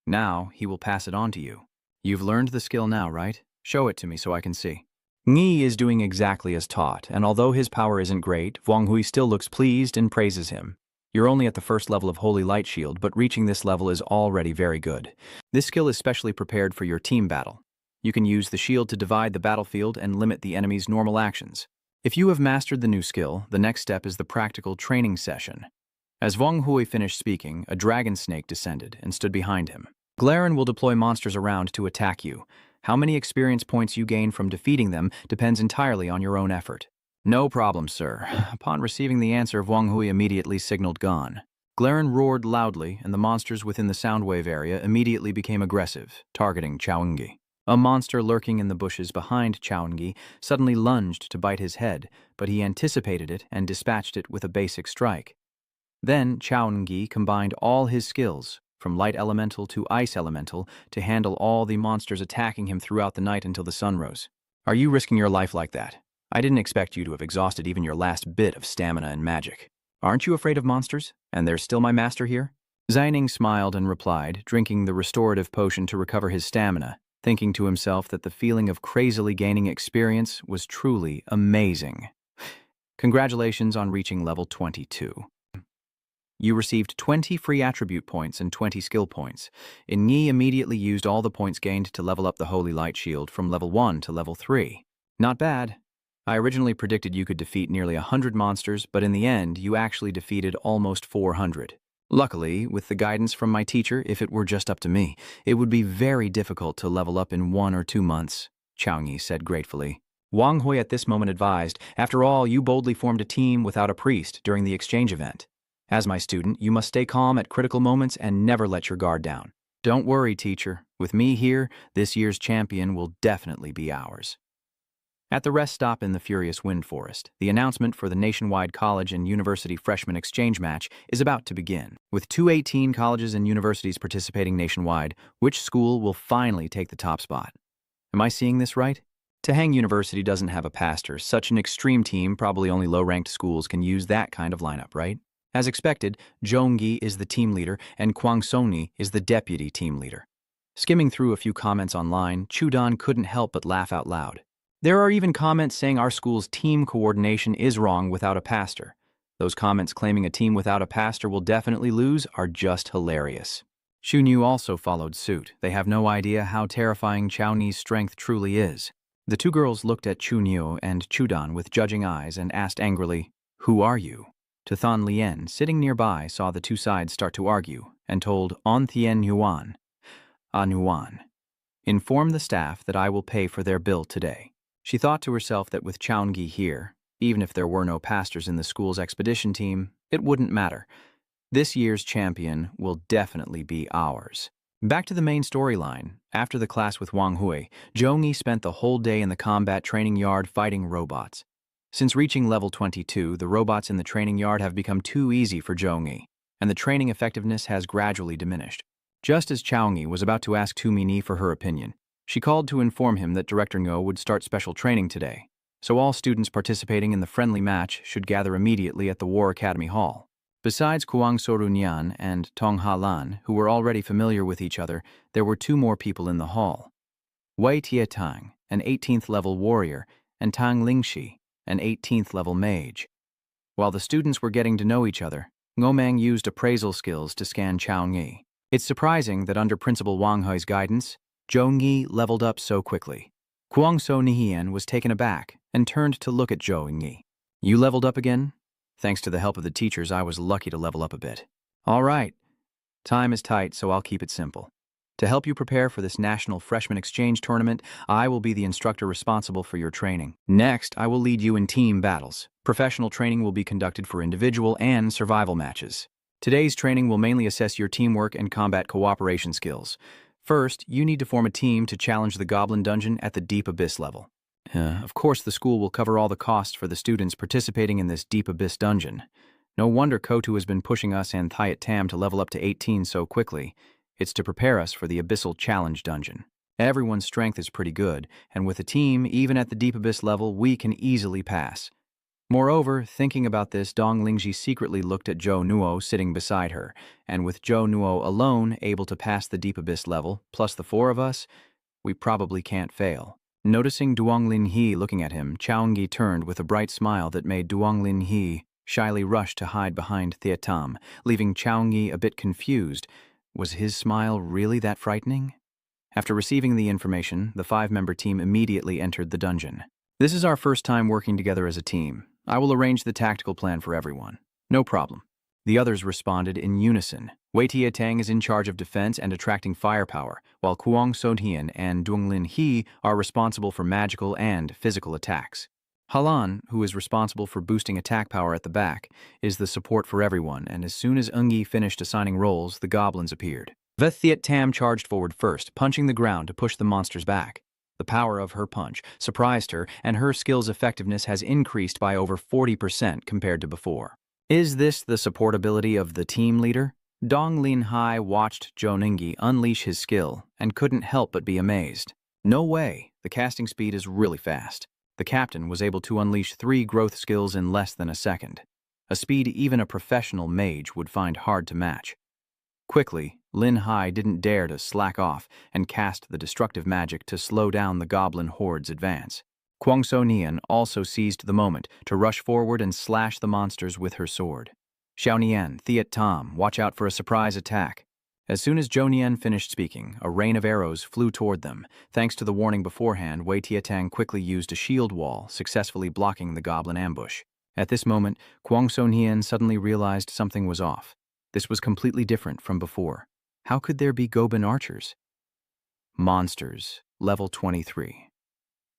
Now, he will pass it on to you. You've learned the skill now, right? Show it to me so I can see. Ngi is doing exactly as taught, and although his power isn't great, Wang Hui still looks pleased and praises him. You're only at the first level of Holy Light Shield, but reaching this level is already very good. This skill is specially prepared for your team battle. You can use the shield to divide the battlefield and limit the enemy's normal actions. If you have mastered the new skill, the next step is the practical training session. As Wang Hui finished speaking, a dragon snake descended and stood behind him. Glaren will deploy monsters around to attack you. How many experience points you gain from defeating them depends entirely on your own effort. No problem, sir. Upon receiving the answer, Wang Hui immediately signaled gone. Glaren roared loudly, and the monsters within the soundwave area immediately became aggressive, targeting Chaoengi. A monster lurking in the bushes behind Chaoengi suddenly lunged to bite his head, but he anticipated it and dispatched it with a basic strike. Then Chaoengi combined all his skills, from light elemental to ice elemental, to handle all the monsters attacking him throughout the night until the sun rose. Are you risking your life like that? I didn't expect you to have exhausted even your last bit of stamina and magic. Aren't you afraid of monsters? And there's still my master here? Xining smiled and replied, drinking the restorative potion to recover his stamina, thinking to himself that the feeling of crazily gaining experience was truly amazing. Congratulations on reaching level 22. You received 20 free attribute points and 20 skill points. Ngi immediately used all the points gained to level up the Holy Light Shield from level 1 to level 3. Not bad. I originally predicted you could defeat nearly 100 monsters, but in the end, you actually defeated almost 400. Luckily, with the guidance from my teacher, if it were just up to me, it would be very difficult to level up in 1 or 2 months, Chaoengi said gratefully. Wang Hui at this moment advised, after all, you boldly formed a team without a priest during the exchange event. As my student, you must stay calm at critical moments and never let your guard down. Don't worry, teacher. With me here, this year's champion will definitely be ours. At the rest stop in the Furious Wind Forest, the announcement for the nationwide college and university freshman exchange match is about to begin. With 218 colleges and universities participating nationwide, which school will finally take the top spot? Am I seeing this right? Tahang University doesn't have a pastor. Such an extreme team, probably only low-ranked schools can use that kind of lineup, right? As expected, Zhongyi is the team leader and Kwangsoni is the deputy team leader. Skimming through a few comments online, Chudan couldn't help but laugh out loud. There are even comments saying our school's team coordination is wrong without a pastor. Those comments claiming a team without a pastor will definitely lose are just hilarious. Shunyu also followed suit. They have no idea how terrifying Chaoengi's strength truly is. The two girls looked at Chunyu and Chudan with judging eyes and asked angrily, "Who are you?" Tathan Lien, sitting nearby, saw the two sides start to argue and told On Thien Yuan, Nuan, "Inform the staff that I will pay for their bill today." She thought to herself that with Chaoengi here, even if there were no pastors in the school's expedition team, it wouldn't matter. This year's champion will definitely be ours. Back to the main storyline. After the class with Wang Hui, Zhongyi spent the whole day in the combat training yard fighting robots. Since reaching level 22, the robots in the training yard have become too easy for Zhongyi, and the training effectiveness has gradually diminished. Just as Chaoengi was about to ask Tu Mini for her opinion, she called to inform him that Director Ngo would start special training today, so all students participating in the friendly match should gather immediately at the War Academy Hall. Besides Kuang Sorunyan and Tong Halan, who were already familiar with each other, there were 2 more people in the hall. Wei Tietang, an 18th level warrior, and Tang Lingxi, an 18th level mage. While the students were getting to know each other, Ngomang used appraisal skills to scan Chaoengi. It's surprising that under Principal Wang Hui's guidance, Zhongyi leveled up so quickly. Guangzhou Nihian was taken aback and turned to look at Zhongyi. "You leveled up again?" "Thanks to the help of the teachers, I was lucky to level up a bit." "All right. Time is tight, so I'll keep it simple. To help you prepare for this National Freshman Exchange Tournament, I will be the instructor responsible for your training. Next, I will lead you in team battles. Professional training will be conducted for individual and survival matches. Today's training will mainly assess your teamwork and combat cooperation skills. First, you need to form a team to challenge the Goblin Dungeon at the Deep Abyss level. Of course, the school will cover all the costs for the students participating in this Deep Abyss dungeon. No wonder Kotu has been pushing us and Thiat Tam to level up to 18 so quickly. It's to prepare us for the Abyssal Challenge dungeon. Everyone's strength is pretty good, and with a team, even at the Deep Abyss level, we can easily pass. Moreover, thinking about this, Dong Lingji secretly looked at Zhou Nuo sitting beside her, and with Zhou Nuo alone able to pass the Deep Abyss level, plus the four of us, we probably can't fail. Noticing Duong Lin He looking at him, Chaoenggi turned with a bright smile that made Duong Lin He shyly rush to hide behind Theatam, leaving Chaoenggi a bit confused. Was his smile really that frightening? After receiving the information, the five-member team immediately entered the dungeon. This is our first time working together as a team. I will arrange the tactical plan for everyone. No problem. The others responded in unison. Wei Tiatang is in charge of defense and attracting firepower, while Kuang Sonhian and Dunglin He are responsible for magical and physical attacks. Halan, who is responsible for boosting attack power at the back, is the support for everyone, and as soon as Ungi finished assigning roles, the goblins appeared. Vethiat Tam charged forward first, punching the ground to push the monsters back. The power of her punch surprised her, and her skill's effectiveness has increased by over 40% compared to before. Is this the support ability of the team leader? Dong Lin Hai watched Zhou Ningyi unleash his skill and couldn't help but be amazed. No way, the casting speed is really fast. The captain was able to unleash 3 growth skills in less than a second, a speed even a professional mage would find hard to match. Quickly, Lin Hai didn't dare to slack off and cast the destructive magic to slow down the goblin horde's advance. Kuang So Nian also seized the moment to rush forward and slash the monsters with her sword. Xiao Nian, Thiat Tom, watch out for a surprise attack. As soon as Zhou Nian finished speaking, a rain of arrows flew toward them. Thanks to the warning beforehand, Wei Tiatang quickly used a shield wall, successfully blocking the goblin ambush. At this moment, Kuang So Nian suddenly realized something was off. This was completely different from before. How could there be Goban archers? Monsters, level 23.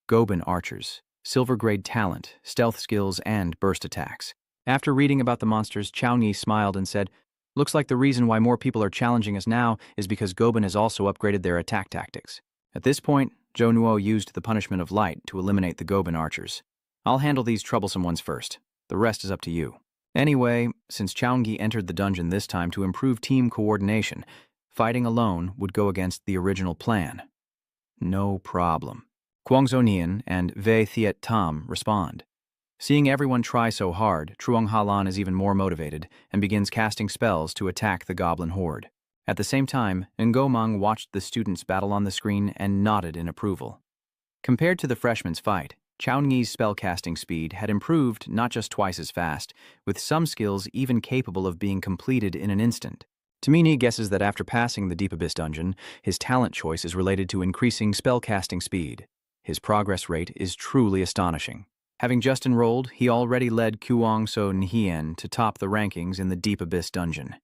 Goban archers, silver-grade talent, stealth skills, and burst attacks. After reading about the monsters, Chaoenggi smiled and said, "Looks like the reason why more people are challenging us now is because Goban has also upgraded their attack tactics." At this point, Zhou Nuo used the punishment of light to eliminate the Goban archers. "I'll handle these troublesome ones first. The rest is up to you." Anyway, since Chaoenggi entered the dungeon this time to improve team coordination, fighting alone would go against the original plan. No problem. Kuang Zonian and Wei Thiet Tam respond. Seeing everyone try so hard, Truong Halan is even more motivated and begins casting spells to attack the goblin horde. At the same time, Ngomang watched the students battle on the screen and nodded in approval. Compared to the freshmen's fight, Chaoenggi's spellcasting speed had improved not just twice as fast, with some skills even capable of being completed in an instant. Tamini guesses that after passing the Deep Abyss dungeon, his talent choice is related to increasing spellcasting speed. His progress rate is truly astonishing. Having just enrolled, he already led Kuang So Nhien to top the rankings in the Deep Abyss dungeon.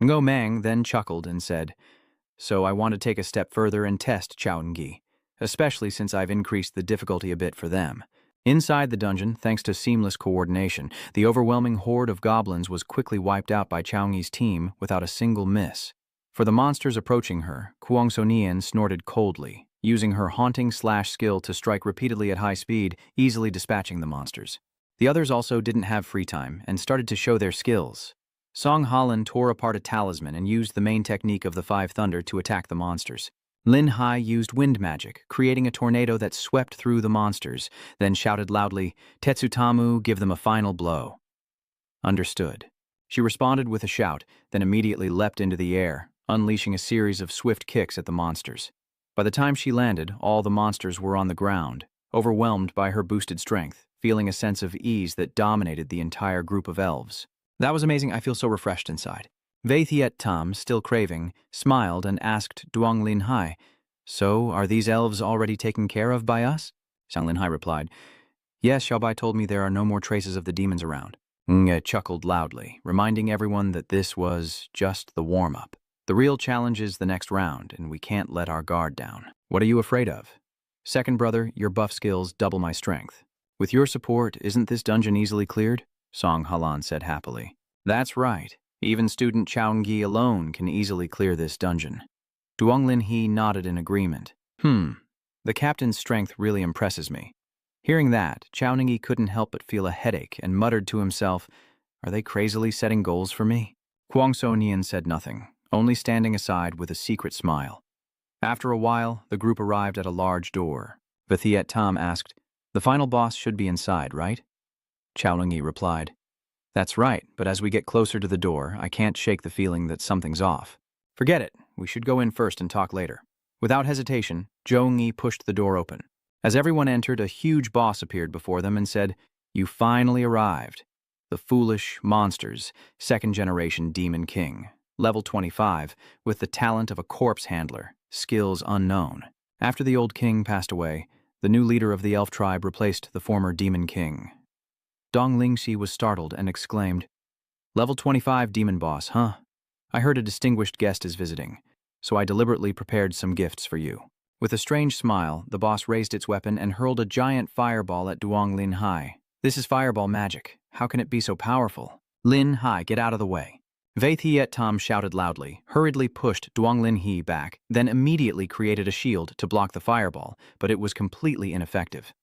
Ngo Mang then chuckled and said, "So I want to take a step further and test Chaoenggi, especially since I've increased the difficulty a bit for them." Inside the dungeon, thanks to seamless coordination, the overwhelming horde of goblins was quickly wiped out by Chaoenggi's team without a single miss. For the monsters approaching her, Kuang So Nian snorted coldly, using her haunting slash skill to strike repeatedly at high speed, easily dispatching the monsters. The others also didn't have free time and started to show their skills. Song Holland tore apart a talisman and used the main technique of the Five Thunder to attack the monsters. Lin Hai used wind magic, creating a tornado that swept through the monsters, then shouted loudly, "Tetsutamu, give them a final blow." Understood. She responded with a shout, then immediately leapt into the air, unleashing a series of swift kicks at the monsters. By the time she landed, all the monsters were on the ground, overwhelmed by her boosted strength, feeling a sense of ease that dominated the entire group of elves. "That was amazing. I feel so refreshed inside." Wei Thiet Tam, still craving, smiled and asked Duong Lin Hai, "So, are these elves already taken care of by us?" Xiang Lin Hai replied, "Yes, Xiaobai told me there are no more traces of the demons around." Nge chuckled loudly, reminding everyone that this was just the warm-up. The real challenge is the next round, and we can't let our guard down. "What are you afraid of?" "Second brother, your buff skills double my strength. With your support, isn't this dungeon easily cleared?" Song Halan said happily. "That's right. Even student Chaoenggi alone can easily clear this dungeon." Duong Lin He nodded in agreement. The captain's strength really impresses me." Hearing that, Chaoenggi couldn't help but feel a headache and muttered to himself, "Are they crazily setting goals for me?" Kuang So Nian said nothing, only standing aside with a secret smile. After a while, the group arrived at a large door. Vithiet Tom asked, "The final boss should be inside, right?" Chao Ningyi replied, "That's right, but as we get closer to the door, I can't shake the feeling that something's off." "Forget it. We should go in first and talk later." Without hesitation, Zhou Ngi pushed the door open. As everyone entered, a huge boss appeared before them and said, "You finally arrived. The foolish monsters, second-generation Demon King, level 25, with the talent of a corpse handler, skills unknown." After the old king passed away, the new leader of the elf tribe replaced the former Demon King. Dong Lingxi was startled and exclaimed, "Level 25 demon boss, huh? I heard a distinguished guest is visiting, so I deliberately prepared some gifts for you." With a strange smile, the boss raised its weapon and hurled a giant fireball at Duong Lin Hai. "This is fireball magic. How can it be so powerful?" "Lin Hai, get out of the way." Vaithiet Tom shouted loudly, hurriedly pushed Duong Lin He back, then immediately created a shield to block the fireball, but it was completely ineffective.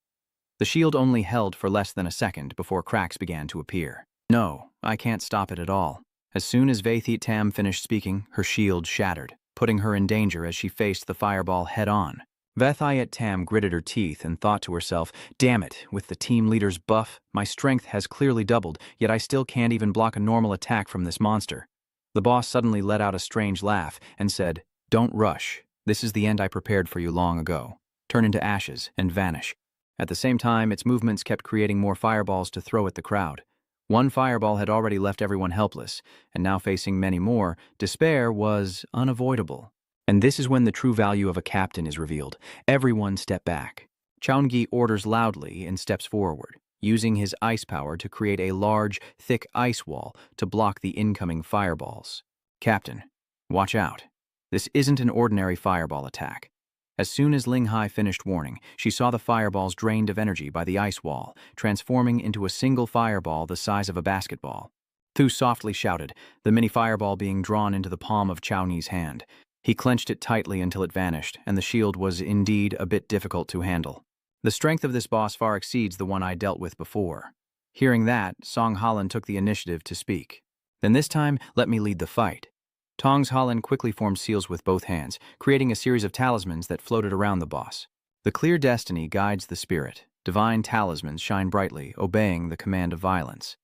The shield only held for less than a second before cracks began to appear. "No, I can't stop it at all." As soon as Vaithiet Tam finished speaking, her shield shattered, putting her in danger as she faced the fireball head-on. Vaithiet Tam gritted her teeth and thought to herself, "Damn it, with the team leader's buff, my strength has clearly doubled, yet I still can't even block a normal attack from this monster." The boss suddenly let out a strange laugh and said, "Don't rush. This is the end I prepared for you long ago. Turn into ashes and vanish." At the same time, its movements kept creating more fireballs to throw at the crowd. One fireball had already left everyone helpless, and now facing many more, despair was unavoidable. And this is when the true value of a captain is revealed. Everyone step back. Chaungi orders loudly and steps forward, using his ice power to create a large, thick ice wall to block the incoming fireballs. "Captain, watch out. This isn't an ordinary fireball attack." As soon as Ling Hai finished warning, she saw the fireballs drained of energy by the ice wall, transforming into a single fireball the size of a basketball. Thu softly shouted, the mini fireball being drawn into the palm of Chao Ni's hand. He clenched it tightly until it vanished, and the shield was indeed a bit difficult to handle. "The strength of this boss far exceeds the one I dealt with before." Hearing that, Song Holland took the initiative to speak. "Then this time, let me lead the fight." Tongs Holland quickly formed seals with both hands, creating a series of talismans that floated around the boss. The clear destiny guides the spirit. Divine talismans shine brightly, obeying the command of violence.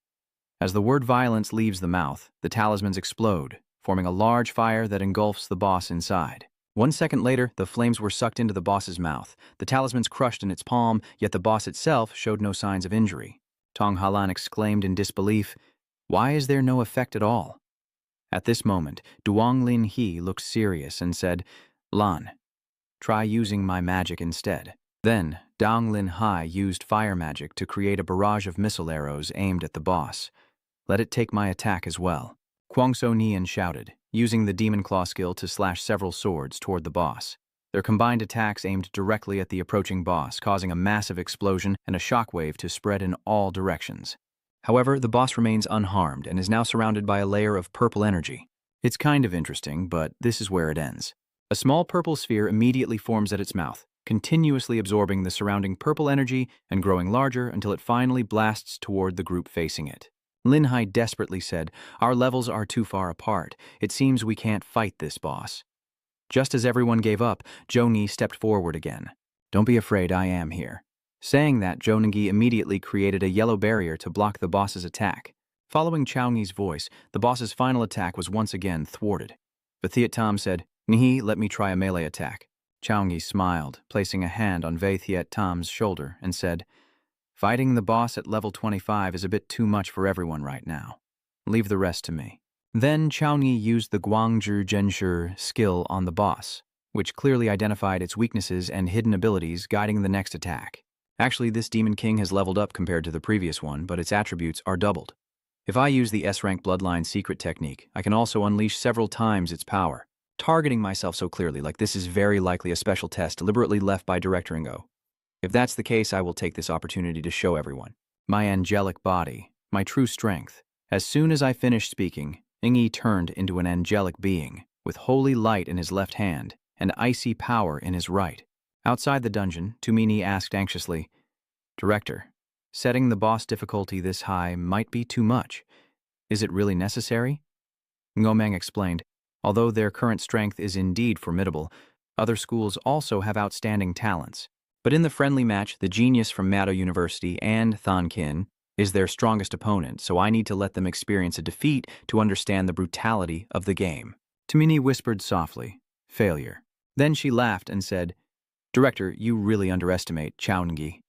As the word violence leaves the mouth, the talismans explode, forming a large fire that engulfs the boss inside. 1 second later, the flames were sucked into the boss's mouth, the talismans crushed in its palm, yet the boss itself showed no signs of injury. Tong Halan exclaimed in disbelief, "Why is there no effect at all?" At this moment, Duong Lin He looked serious and said, "Lan, try using my magic instead." Then, Dong Lin Hai used fire magic to create a barrage of missile arrows aimed at the boss. "Let it take my attack as well." Kwang So Nian shouted, using the Demon Claw skill to slash several swords toward the boss. Their combined attacks aimed directly at the approaching boss, causing a massive explosion and a shockwave to spread in all directions. However, the boss remains unharmed and is now surrounded by a layer of purple energy. It's kind of interesting, but this is where it ends. A small purple sphere immediately forms at its mouth, continuously absorbing the surrounding purple energy and growing larger until it finally blasts toward the group facing it. Lin Hai desperately said, "Our levels are too far apart. It seems we can't fight this boss." Just as everyone gave up, Zhou Ni stepped forward again. "Don't be afraid, I am here." Saying that, Zhou Ningyi immediately created a yellow barrier to block the boss's attack. Following Chao Ni's voice, the boss's final attack was once again thwarted. Vaithiet Tam said, "Nihi, let me try a melee attack." Chao Ni smiled, placing a hand on Vaithiet Tam's shoulder, and said, "Fighting the boss at level 25 is a bit too much for everyone right now. Leave the rest to me." Then Chao Ni used the Guangzhi Zhenshi skill on the boss, which clearly identified its weaknesses and hidden abilities, guiding the next attack. Actually, this Demon King has leveled up compared to the previous one, but its attributes are doubled. If I use the S-Rank Bloodline secret technique, I can also unleash several times its power. Targeting myself so clearly, like this is very likely a special test deliberately left by Director Ingo. If that's the case, I will take this opportunity to show everyone my angelic body, my true strength. As soon as I finished speaking, Ingyi turned into an angelic being, with holy light in his left hand and icy power in his right. Outside the dungeon, Tumini asked anxiously, "Director, setting the boss difficulty this high might be too much. Is it really necessary?" Ngomeng explained, "Although their current strength is indeed formidable, Other schools also have outstanding talents. But in the friendly match, the genius from Mado University and Thonkin is their strongest opponent, so I need to let them experience a defeat to understand the brutality of the game. Tamini whispered softly, "Failure." Then she laughed and said, "Director, you really underestimate Chaungi."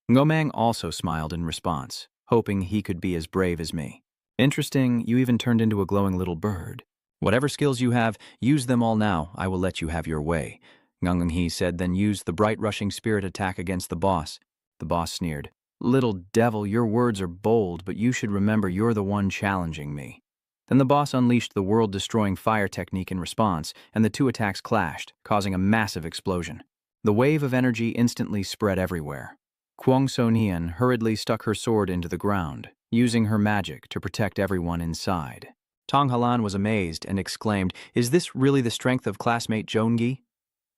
Ngomang also smiled in response, hoping he could be as brave as me. "Interesting, you even turned into a glowing little bird. Whatever skills you have, use them all now. I will let you have your way," Ngangung-hee said, then used the bright rushing spirit attack against the boss. The boss sneered, "Little devil, your words are bold, but you should remember you're the one challenging me." Then the boss unleashed the world-destroying fire technique in response, and the two attacks clashed, causing a massive explosion. The wave of energy instantly spread everywhere. Kwang So-nian hurriedly stuck her sword into the ground, using her magic to protect everyone inside. Tong Halan was amazed and exclaimed, "Is this really the strength of classmate Joongi?"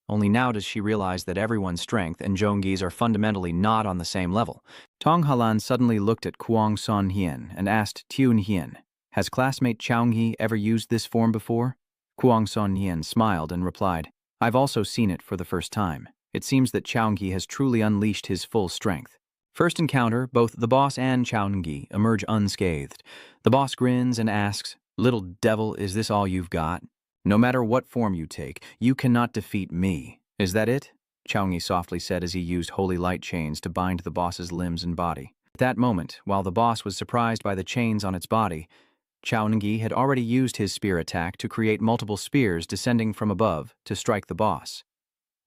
Only now does she realize that everyone's strength and Joongi's are fundamentally not on the same level. Tong Halan suddenly looked at Kwang Son-hien and asked Tune-hien, "Has classmate Chaungi ever used this form before?" Kwang Son-hien smiled and replied, "I've also seen it for the first time. It seems that Chaungi has truly unleashed his full strength." First encounter, both the boss and Chaungi emerge unscathed. The boss grins and asks, "Little devil, is this all you've got? No matter what form you take, you cannot defeat me. Is that it?" Chaungi softly said as he used holy light chains to bind the boss's limbs and body. At that moment, while the boss was surprised by the chains on its body, Chaungi had already used his spear attack to create multiple spears descending from above to strike the boss.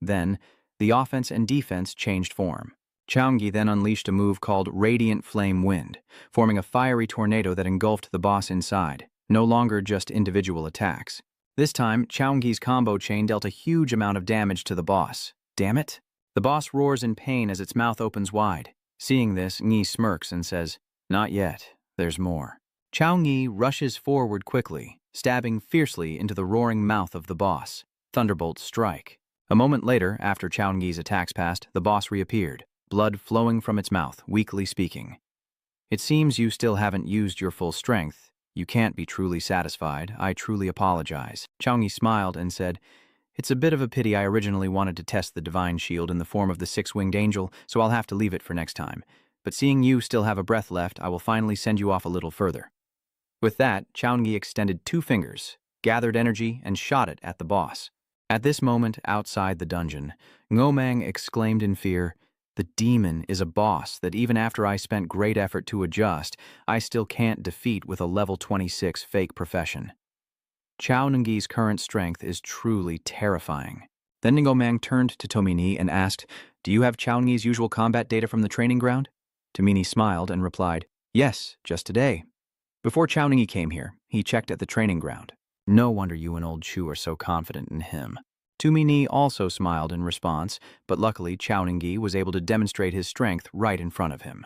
Then, the offense and defense changed form. Chaungi then unleashed a move called Radiant Flame Wind, forming a fiery tornado that engulfed the boss inside, no longer just individual attacks. This time, Chaungi's combo chain dealt a huge amount of damage to the boss. "Damn it!" The boss roars in pain as its mouth opens wide. Seeing this, Ngi smirks and says, "Not yet, there's more." Chaungi rushes forward quickly, stabbing fiercely into the roaring mouth of the boss. Thunderbolt strike. A moment later, after Chaungi's attacks passed, the boss reappeared, blood flowing from its mouth, weakly speaking. "It seems you still haven't used your full strength. You can't be truly satisfied. I truly apologize." Chaungi smiled and said, "It's a bit of a pity. I originally wanted to test the divine shield in the form of the six-winged angel, so I'll have to leave it for next time. But seeing you still have a breath left, I will finally send you off a little further." With that, Chaungi extended 2 fingers, gathered energy, and shot it at the boss. At this moment, outside the dungeon, Ngomang exclaimed in fear, "The demon is a boss that even after I spent great effort to adjust, I still can't defeat with a level 26 fake profession." Chaungi's current strength is truly terrifying. Then Ngomang turned to Tomini and asked, "Do you have Chaungi's usual combat data from the training ground?" Tomini smiled and replied, "Yes, just today. Before Chaungi came here, he checked at the training ground. No wonder you and old Chu are so confident in him." Tumini also smiled in response, but luckily Chaungi was able to demonstrate his strength right in front of him.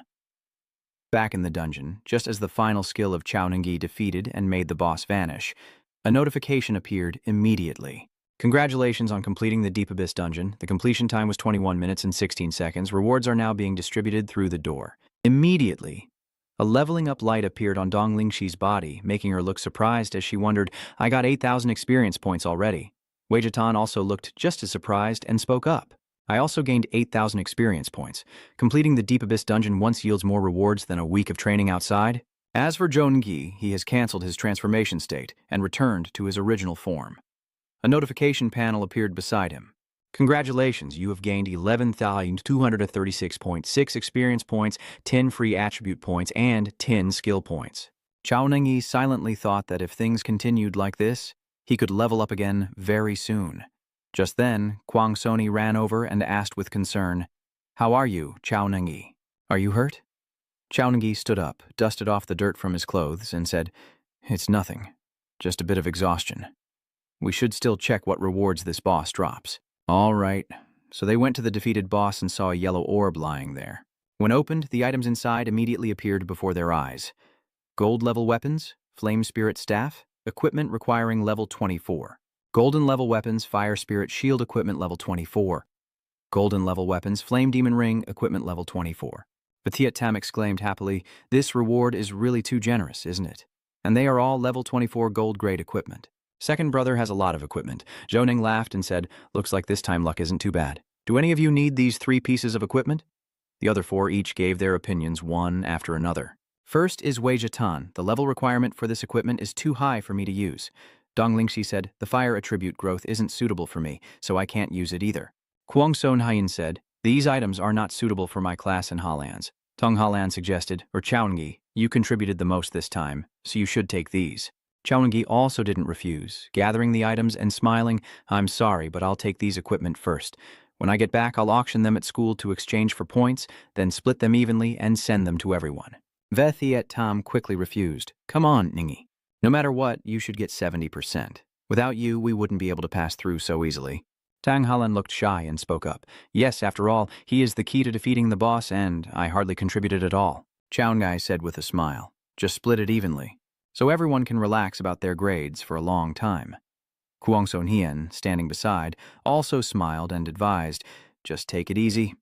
Back in the dungeon, just as the final skill of Chaungi defeated and made the boss vanish, a notification appeared immediately. "Congratulations on completing the Deep Abyss dungeon. The completion time was 21 minutes and 16 seconds. Rewards are now being distributed through the door." Immediately, a leveling up light appeared on Dong Lingxi's body, making her look surprised as she wondered, "I got 8,000 experience points already." Wei Jitan also looked just as surprised and spoke up. "I also gained 8,000 experience points. Completing the Deep Abyss dungeon once yields more rewards than a week of training outside." As for Joongi, he has cancelled his transformation state and returned to his original form. A notification panel appeared beside him. "Congratulations, you have gained 11,236.6 experience points, 10 free attribute points, and 10 skill points." Chaunengi silently thought that if things continued like this, he could level up again very soon. Just then, Kwang Soni ran over and asked with concern, "How are you, Chaunengi? Are you hurt?" Chaunengi stood up, dusted off the dirt from his clothes, and said, "It's nothing, just a bit of exhaustion. We should still check what rewards this boss drops." All right, so they went to the defeated boss and saw a yellow orb lying there. When opened, the items inside immediately appeared before their eyes. Gold-level weapons, flame spirit staff, equipment requiring level 24. Golden-level weapons, fire spirit shield equipment level 24. Golden-level weapons, flame demon ring, equipment level 24. Batiat Tam exclaimed happily, "This reward is really too generous, isn't it? And they are all level 24 gold-grade equipment." Second brother has a lot of equipment. Zhou laughed and said, looks like this time luck isn't too bad. Do any of you need these 3 pieces of equipment? The other 4 each gave their opinions one after another. First is Wei Jitan. The level requirement for this equipment is too high for me to use. Dong Lingxi said, the fire attribute growth isn't suitable for me, so I can't use it either. Kuang Son Haiyan said, these items are not suitable for my class in Halan's. Tong Halan suggested, or Chaoengi, you contributed the most this time, so you should take these. Chaoengi also didn't refuse, gathering the items and smiling, I'm sorry, but I'll take these equipment first. When I get back, I'll auction them at school to exchange for points, then split them evenly and send them to everyone. Vethiet Tom quickly refused. Come on, Ningi. No matter what, you should get 70%. Without you, we wouldn't be able to pass through so easily. Tang Halan looked shy and spoke up. Yes, after all, he is the key to defeating the boss, and I hardly contributed at all. Chaoengai said with a smile. Just split it evenly, so everyone can relax about their grades for a long time. Kuang Son Hien, standing beside, also smiled and advised, just take it easy.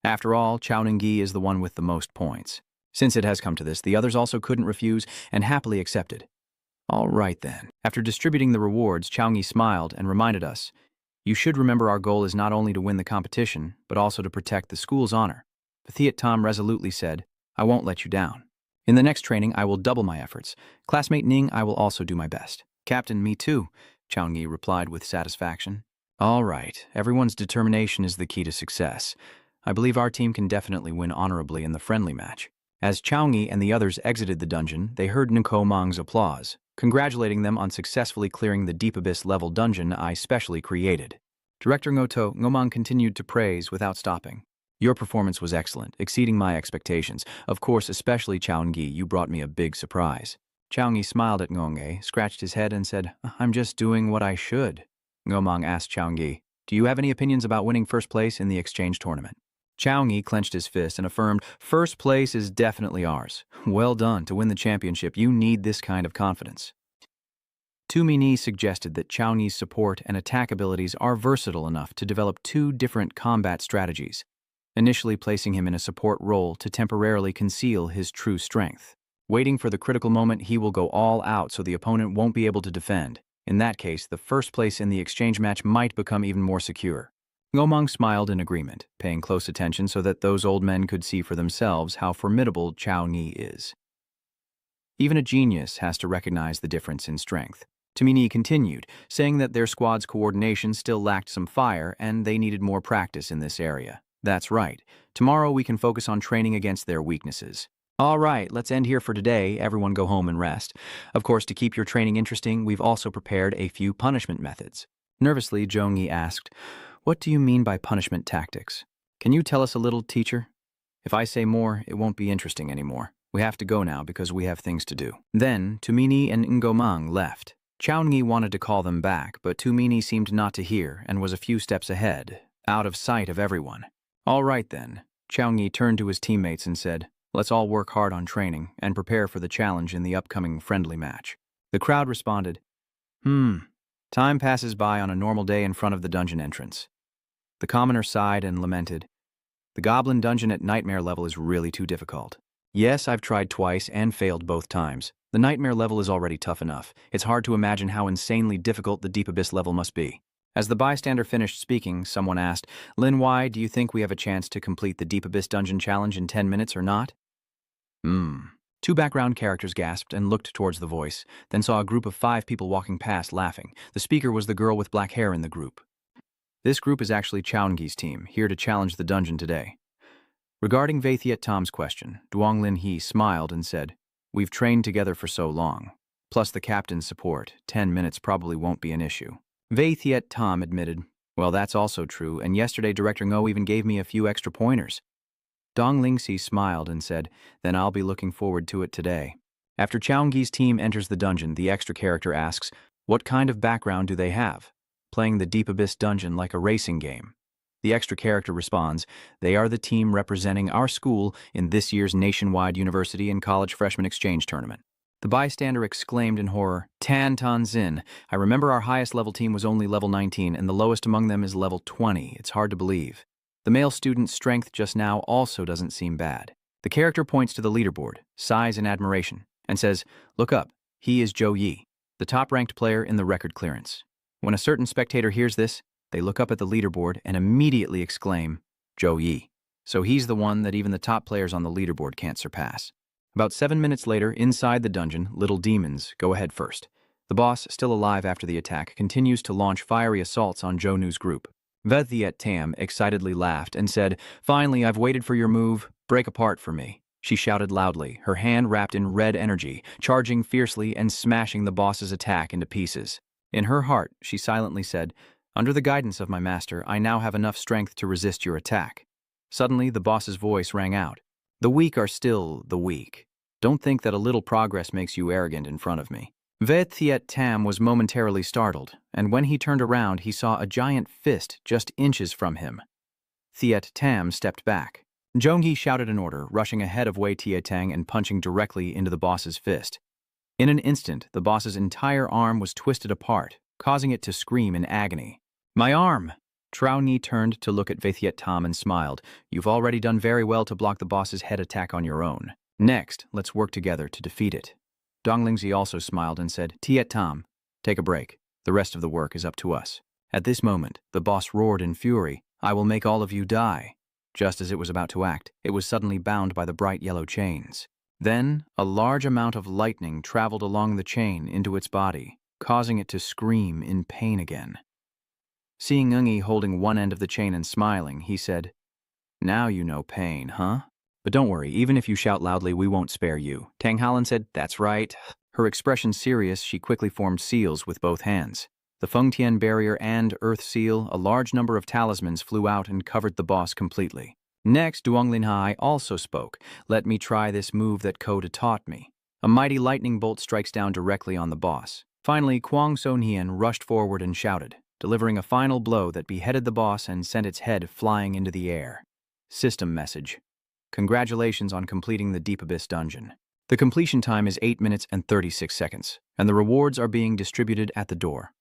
After all, Chaoengi is the one with the most points. Since it has come to this, the others also couldn't refuse and happily accepted. All right then. After distributing the rewards, Chaoengi smiled and reminded us, you should remember our goal is not only to win the competition, but also to protect the school's honor. Pathiat Tom resolutely said, I won't let you down. In the next training, I will double my efforts. Classmate Ning, I will also do my best. Captain, me too, Chaoengi replied with satisfaction. All right, everyone's determination is the key to success. I believe our team can definitely win honorably in the friendly match. As Chaoengi and the others exited the dungeon, they heard Nko Mang's applause, congratulating them on successfully clearing the Deep Abyss level dungeon I specially created. Director Ngoto Ngomang continued to praise without stopping. Your performance was excellent, exceeding my expectations. Of course, especially Chaoengi, you brought me a big surprise. Chaoengi smiled at Ngonge, scratched his head and said, I'm just doing what I should. Ngomang asked Chaoengi, do you have any opinions about winning first place in the exchange tournament? Chaoengi clenched his fist and affirmed, first place is definitely ours. Well done. To win the championship, you need this kind of confidence. Tu Mini suggested that Chaoengi's support and attack abilities are versatile enough to develop 2 different combat strategies, initially placing him in a support role to temporarily conceal his true strength. Waiting for the critical moment, he will go all out so the opponent won't be able to defend. In that case, the first place in the exchange match might become even more secure. Ngomang smiled in agreement, paying close attention so that those old men could see for themselves how formidable Chaoengi is. Even a genius has to recognize the difference in strength. Tumini continued, saying that their squad's coordination still lacked some fire and they needed more practice in this area. That's right. Tomorrow we can focus on training against their weaknesses. All right, let's end here for today. Everyone go home and rest. Of course, to keep your training interesting, we've also prepared a few punishment methods. Nervously, Zhongyi asked, what do you mean by punishment tactics? Can you tell us a little, teacher? If I say more, it won't be interesting anymore. We have to go now because we have things to do. Then, Tumini and Ngomang left. Chaoengi wanted to call them back, but Tumini seemed not to hear and was a few steps ahead, out of sight of everyone. All right then. Chaoengi turned to his teammates and said, let's all work hard on training and prepare for the challenge in the upcoming friendly match. The crowd responded, Time passes by on a normal day in front of the dungeon entrance. The commoner sighed and lamented, the goblin dungeon at nightmare level is really too difficult. Yes, I've tried twice and failed both times. The nightmare level is already tough enough. It's hard to imagine how insanely difficult the Deep Abyss level must be. As the bystander finished speaking, someone asked, Lin Wai, do you think we have a chance to complete the Deep Abyss dungeon challenge in 10 minutes or not? 2 background characters gasped and looked towards the voice, then saw a group of 5 people walking past laughing. The speaker was the girl with black hair in the group. This group is actually Chaoengi's team, here to challenge the dungeon today. Regarding Vaithiet Tom's question, Duong Lin He smiled and said, we've trained together for so long. Plus the captain's support, 10 minutes probably won't be an issue. Vaithiet Tom admitted, well, that's also true, and yesterday Director Ngo even gave me a few extra pointers. Dong Lingxi smiled and said, then I'll be looking forward to it today. After Chaoengi's team enters the dungeon, the extra character asks, what kind of background do they have? Playing the Deep Abyss dungeon like a racing game. The extra character responds, they are the team representing our school in this year's nationwide university and college freshman exchange tournament. The bystander exclaimed in horror, Tan Zin, I remember our highest level team was only level 19 and the lowest among them is level 20. It's hard to believe. The male student's strength just now also doesn't seem bad. The character points to the leaderboard, sighs in admiration, and says, look up, he is Zhou Yi. the top-ranked player in the record clearance. When a certain spectator hears this, they look up at the leaderboard and immediately exclaim, Zhou Yi. So he's the one that even the top players on the leaderboard can't surpass. About 7 minutes later, inside the dungeon, little demons go ahead first. The boss, still alive after the attack, continues to launch fiery assaults on Zhou Nu's group. Vethiet Tam excitedly laughed and said, Finally, I've waited for your move. Break apart for me. She shouted loudly, her hand wrapped in red energy, charging fiercely and smashing the boss's attack into pieces. In her heart, she silently said, Under the guidance of my master, I now have enough strength to resist your attack. Suddenly, the boss's voice rang out. The weak are still the weak. Don't think that a little progress makes you arrogant in front of me. Vethiet Tam was momentarily startled, and when he turned around, he saw a giant fist just inches from him. Thiet Tam stepped back. Zhongyi shouted an order, rushing ahead of Wei Tietang and punching directly into the boss's fist. In an instant, the boss's entire arm was twisted apart, causing it to scream in agony. My arm! Trao Ni turned to look at Vethiet Tam and smiled. You've already done very well to block the boss's head attack on your own. Next, let's work together to defeat it. Donglingzi also smiled and said, Tiet Tam, take a break. The rest of the work is up to us. At this moment, the boss roared in fury, I will make all of you die. Just as it was about to act, it was suddenly bound by the bright yellow chains. Then, a large amount of lightning traveled along the chain into its body, causing it to scream in pain again. Seeing Ngi holding one end of the chain and smiling, he said, Now you know pain, huh? But don't worry, even if you shout loudly, we won't spare you. Tang Halan said, That's right. Her expression serious, she quickly formed seals with both hands. The Fengtian barrier and Earth seal, a large number of talismans flew out and covered the boss completely. Next, Duonglinhai also spoke. Let me try this move that Koda taught me. A mighty lightning bolt strikes down directly on the boss. Finally, Kwang Sonhian rushed forward and shouted, delivering a final blow that beheaded the boss and sent its head flying into the air. System message. Congratulations on completing the Deep Abyss dungeon. The completion time is 8 minutes and 36 seconds, and the rewards are being distributed at the door.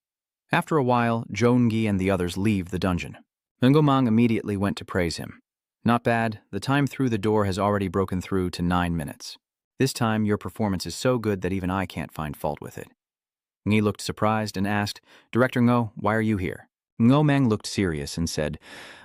After a while, Zhongyi and the others leave the dungeon. Ngomang immediately went to praise him. Not bad, the time through the door has already broken through to 9 minutes. This time, your performance is so good that even I can't find fault with it. Ngi looked surprised and asked, Director Ngo, why are you here? Ngomang looked serious and said,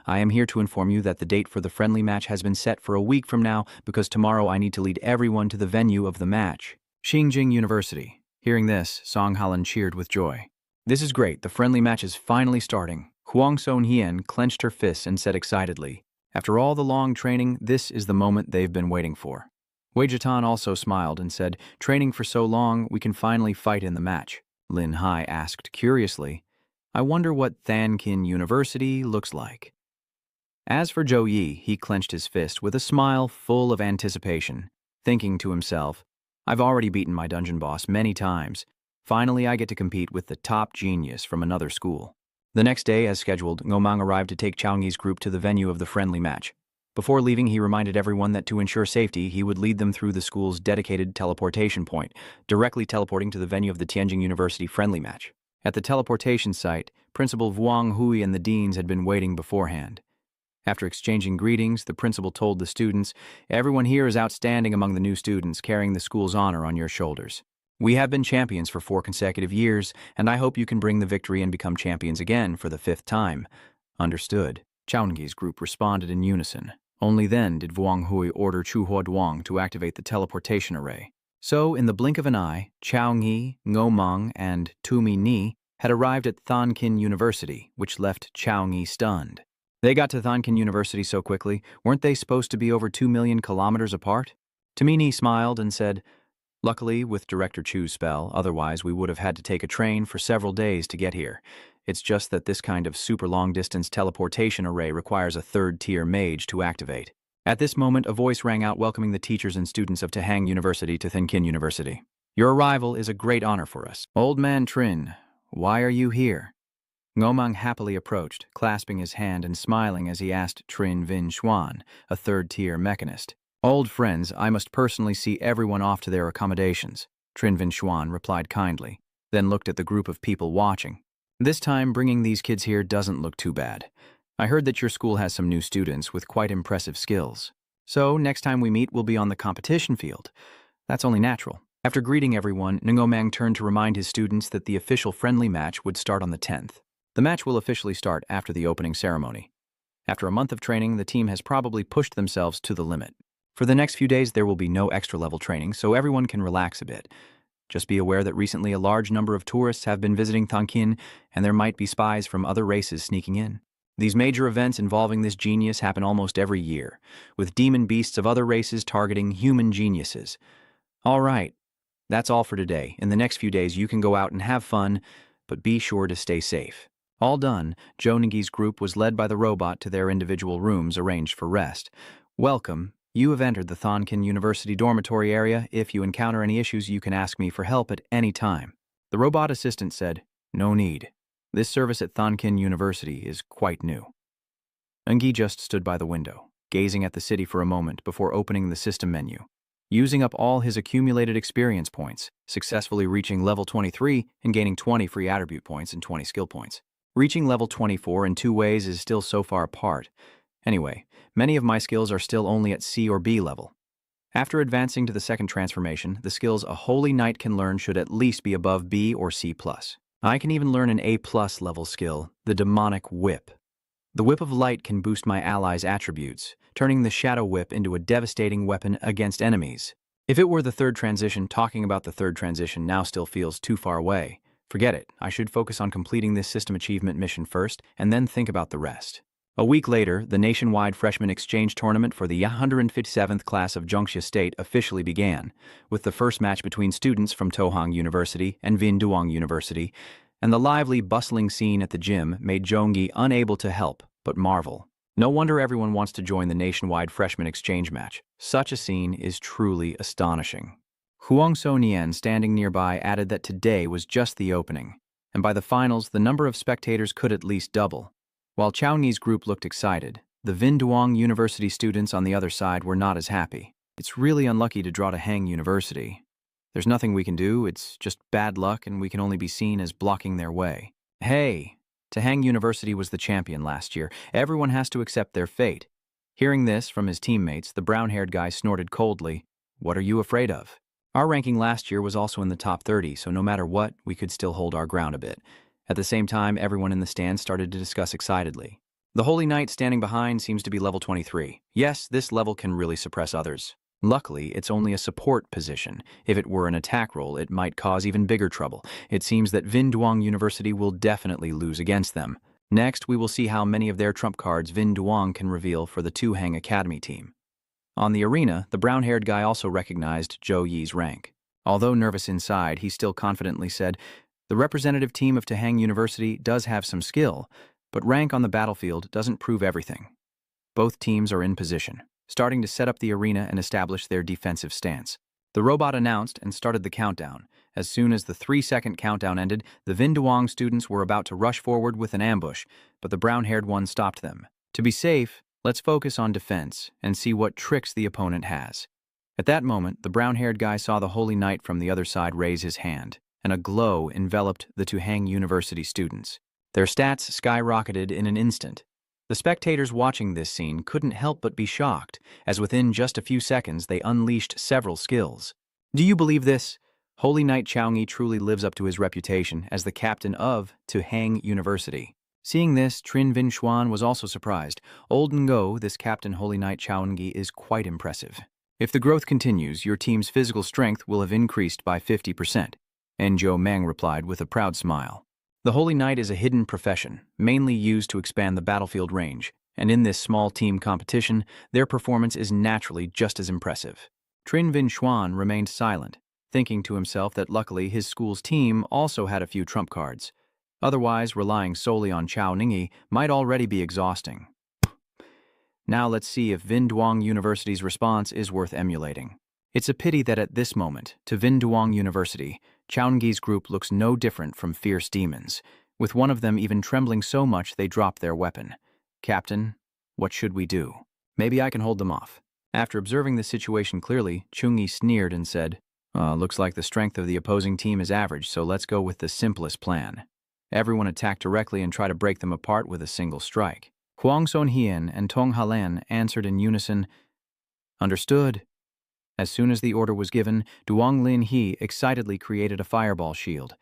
I am here to inform you that the date for the friendly match has been set for a week from now because tomorrow I need to lead everyone to the venue of the match. Xinjiang University. Hearing this, Song Halan cheered with joy. This is great, the friendly match is finally starting. Huang Sonhian clenched her fists and said excitedly, After all the long training, this is the moment they've been waiting for. Wei Jitan also smiled and said, Training for so long, we can finally fight in the match. Lin Hai asked curiously, I wonder what Thankin University looks like. As for Zhou Yi, he clenched his fist with a smile full of anticipation, thinking to himself, I've already beaten my dungeon boss many times. Finally, I get to compete with the top genius from another school. The next day, as scheduled, Ngomang arrived to take Chaoying's group to the venue of the friendly match. Before leaving, he reminded everyone that to ensure safety, he would lead them through the school's dedicated teleportation point, directly teleporting to the venue of the Tianjin University friendly match. At the teleportation site, Principal Wang Hui and the deans had been waiting beforehand. After exchanging greetings, the principal told the students, Everyone here is outstanding among the new students, carrying the school's honor on your shoulders. We have been champions for 4 consecutive years, and I hope you can bring the victory and become champions again for the 5th time. Understood. Chaoying's group responded in unison. Only then did Wang Hui order Chu Huoduang to activate the teleportation array. So, in the blink of an eye, Chaoying, Ngomang, and Tumi Ni had arrived at Thankin University, which left Chaoying stunned. They got to Thankin University so quickly, weren't they supposed to be over 2 million kilometers apart? Tumi Ni smiled and said, Luckily, with Director Chu's spell, otherwise we would have had to take a train for several days to get here. It's just that this kind of super long-distance teleportation array requires a 3rd-tier mage to activate. At this moment, a voice rang out welcoming the teachers and students of Tahang University to Thankin University. Your arrival is a great honor for us. Old man Trin, why are you here? Ngomang happily approached, clasping his hand and smiling as he asked Trin Vin Xuan, a 3rd-tier mechanist. Old friends, I must personally see everyone off to their accommodations, Trin Vin Xuan replied kindly, then looked at the group of people watching. This time, bringing these kids here doesn't look too bad. I heard that your school has some new students with quite impressive skills. So, next time we meet, we'll be on the competition field. That's only natural. After greeting everyone, Ngomang turned to remind his students that the official friendly match would start on the 10th. The match will officially start after the opening ceremony. After a month of training, the team has probably pushed themselves to the limit. For the next few days, there will be no extra-level training, so everyone can relax a bit. Just be aware that recently a large number of tourists have been visiting Tonkin, and there might be spies from other races sneaking in. These major events involving this genius happen almost every year, with demon beasts of other races targeting human geniuses. All right, that's all for today. In the next few days, you can go out and have fun, but be sure to stay safe. All done, Joe Ngi's group was led by the robot to their individual rooms arranged for rest. Welcome. You have entered the Thonkin University dormitory area. If you encounter any issues, you can ask me for help at any time. The robot assistant said, "No need. This service at Thonkin University is quite new." Ngi just stood by the window, gazing at the city for a moment before opening the system menu. Using up all his accumulated experience points, successfully reaching level 23 and gaining 20 free attribute points and 20 skill points. Reaching level 24 in 2 ways is still so far apart. Anyway, many of my skills are still only at C or B level. After advancing to the second transformation, the skills a Holy Knight can learn should at least be above B or C+. I can even learn an A+ level skill, the Demonic Whip. The Whip of Light can boost my allies' attributes, turning the Shadow Whip into a devastating weapon against enemies. If it were the third transition, talking about the third transition now still feels too far away. Forget it. I should focus on completing this system achievement mission first, and then think about the rest. A week later, the nationwide freshman exchange tournament for the 157th class of Zhongsha State officially began, with the first match between students from Tohang University and Vinduang University, and the lively, bustling scene at the gym made Zhongyi unable to help but marvel. No wonder everyone wants to join the nationwide freshman exchange match. Such a scene is truly astonishing. Huang So-Nian, standing nearby, added that today was just the opening, and by the finals, the number of spectators could at least double. While Chao Ni's group looked excited, the Vinduang University students on the other side were not as happy. It's really unlucky to draw to Hang University. There's nothing we can do, it's just bad luck, and we can only be seen as blocking their way. Hey, Tahang University was the champion last year. Everyone has to accept their fate. Hearing this from his teammates, the brown-haired guy snorted coldly. What are you afraid of? Our ranking last year was also in the top 30, so no matter what, we could still hold our ground a bit. At the same time, everyone in the stand started to discuss excitedly. The Holy Knight standing behind seems to be level 23. Yes, this level can really suppress others. Luckily, it's only a support position. If it were an attack role, it might cause even bigger trouble. It seems that Vinduang University will definitely lose against them. Next, we will see how many of their trump cards Vinduang can reveal for the Tuhang Academy team. On the arena, the brown-haired guy also recognized Zhou Yi's rank. Although nervous inside, he still confidently said, "The representative team of Tahang University does have some skill, but rank on the battlefield doesn't prove everything." Both teams are in position, starting to set up the arena and establish their defensive stance. The robot announced and started the countdown. As soon as the 3-second countdown ended, the Vinduang students were about to rush forward with an ambush, but the brown-haired one stopped them. To be safe, let's focus on defense and see what tricks the opponent has. At that moment, the brown-haired guy saw the Holy Knight from the other side raise his hand, and a glow enveloped the Tuhang University students. Their stats skyrocketed in an instant. The spectators watching this scene couldn't help but be shocked, as within just a few seconds they unleashed several skills. Do you believe this? Holy Knight Chaoyi truly lives up to his reputation as the captain of Tuhang University. Seeing this, Trin Vin Xuan was also surprised. Old Ngo, this Captain Holy Knight Chaoyi, is quite impressive. If the growth continues, your team's physical strength will have increased by 50%. Enjo Meng replied with a proud smile. The Holy Knight is a hidden profession, mainly used to expand the battlefield range, and in this small team competition, their performance is naturally just as impressive. Trin Vin Xuan remained silent, thinking to himself that luckily his school's team also had a few trump cards. Otherwise, relying solely on Chao Ningyi might already be exhausting. Now let's see if Vinduang University's response is worth emulating. It's a pity that at this moment, to Vinduang University, Chao Ningyi's group looks no different from fierce demons, with one of them even trembling so much they drop their weapon. Captain, what should we do? Maybe I can hold them off. After observing the situation clearly, Chungyi sneered and said, looks like the strength of the opposing team is average, so let's go with the simplest plan. Everyone attack directly and try to break them apart with a single strike. Huang Sonhian and Tong Halan answered in unison, "Understood." As soon as the order was given, Duong Lin He excitedly created a fireball shield.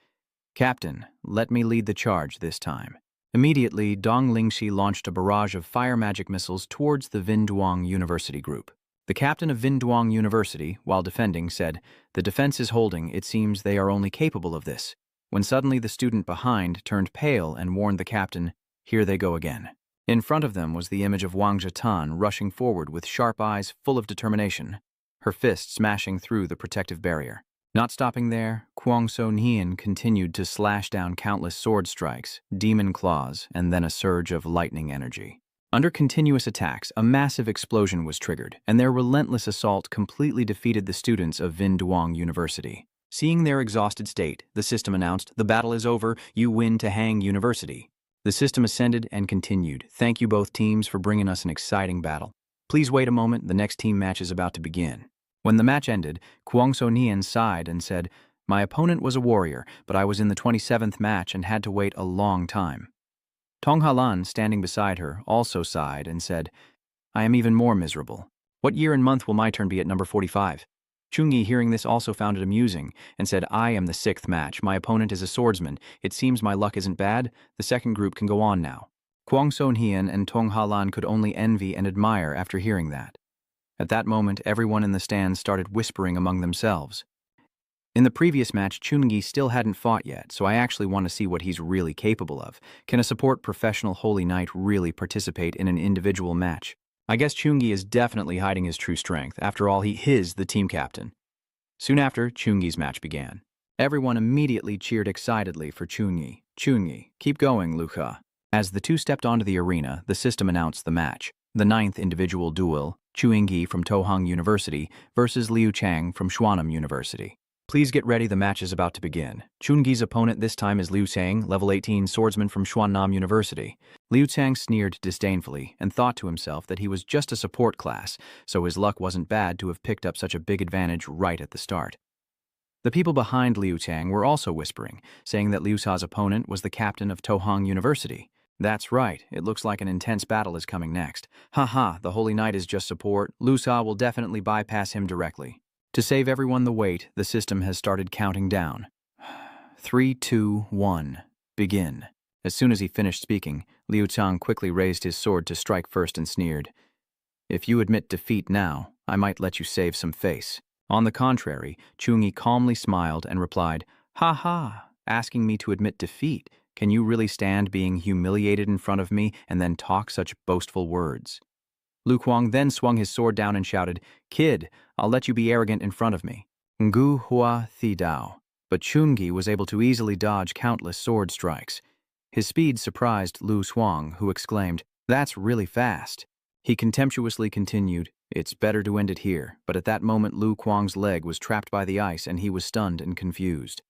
"Captain, let me lead the charge this time." Immediately, Dong Lingxi launched a barrage of fire magic missiles towards the Vinduong University group. The captain of Vinduong University, while defending, said, "The defense is holding, it seems they are only capable of this," when suddenly the student behind turned pale and warned the captain, "Here they go again." In front of them was the image of Wang Jitan rushing forward with sharp eyes full of determination, her fist smashing through the protective barrier. Not stopping there, Kwang So Nian continued to slash down countless sword strikes, demon claws, and then a surge of lightning energy. Under continuous attacks, a massive explosion was triggered, and their relentless assault completely defeated the students of Vinduong University. Seeing their exhausted state, the system announced, "The battle is over, you win to Hang University." The system ascended and continued. "Thank you both teams for bringing us an exciting battle. Please wait a moment, the next team match is about to begin." When the match ended, Kwang So Nian sighed and said, "My opponent was a warrior, but I was in the 27th match and had to wait a long time." Tong Halan, standing beside her, also sighed and said, "I am even more miserable. What year and month will my turn be at number 45? Chungi, hearing this, also found it amusing and said, "I am the 6th match. My opponent is a swordsman. It seems my luck isn't bad. The second group can go on now." Kwang So Nian and Tong Halan could only envy and admire after hearing that. At that moment, everyone in the stands started whispering among themselves. In the previous match, Chungi still hadn't fought yet, so I actually want to see what he's really capable of. Can a support professional Holy Knight really participate in an individual match? I guess Chungi is definitely hiding his true strength. After all, he is the team captain. Soon after, Chungi's match began. Everyone immediately cheered excitedly for Chungi. "Chungi, keep going, Luka." As the two stepped onto the arena, the system announced the match. The 9th individual duel, Chu Yingyi from Tohang University versus Liu Chang from Xuanam University. Please get ready, the match is about to begin. Chungi's opponent this time is Liu Chang, level 18 swordsman from Xuannam University. Liu Chang sneered disdainfully and thought to himself that he was just a support class, so his luck wasn't bad to have picked up such a big advantage right at the start. The people behind Liu Chang were also whispering, saying that Liu Sha's opponent was the captain of Tohang University. That's right, it looks like an intense battle is coming next. Haha, the Holy Knight is just support. Liu Sha will definitely bypass him directly. To save everyone the wait, the system has started counting down. 3, 2, 1, begin. As soon as he finished speaking, Liu Chang quickly raised his sword to strike first and sneered, "If you admit defeat now, I might let you save some face." On the contrary, Chungi calmly smiled and replied, "Ha ha, asking me to admit defeat. Can you really stand being humiliated in front of me and then talk such boastful words?" Lu Kuang then swung his sword down and shouted, "Kid, I'll let you be arrogant in front of me." Ngu Hua Thi Dao. But Chungi was able to easily dodge countless sword strikes. His speed surprised Lu Xuang, who exclaimed, "That's really fast." He contemptuously continued, "It's better to end it here," but at that moment Lu Kuang's leg was trapped by the ice and he was stunned and confused.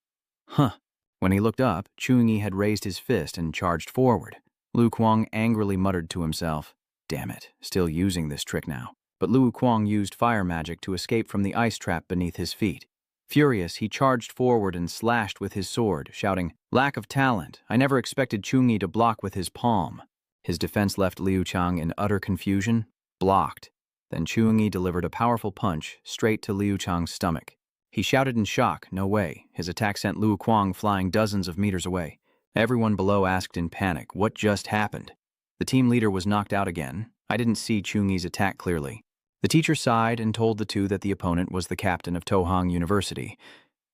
Huh. When he looked up, Chungi had raised his fist and charged forward. Lu Kuang angrily muttered to himself, "Damn it, still using this trick now." But Lu Kuang used fire magic to escape from the ice trap beneath his feet. Furious, he charged forward and slashed with his sword, shouting, "Lack of talent! I never expected Chungi to block with his palm." His defense left Liu Chang in utter confusion. Blocked. Then Chungi delivered a powerful punch straight to Liu Chang's stomach. He shouted in shock, "No way." His attack sent Lu Kuang flying dozens of meters away. Everyone below asked in panic, "What just happened?" The team leader was knocked out again. I didn't see Chungi's attack clearly. The teacher sighed and told the two that the opponent was the captain of Tohang University,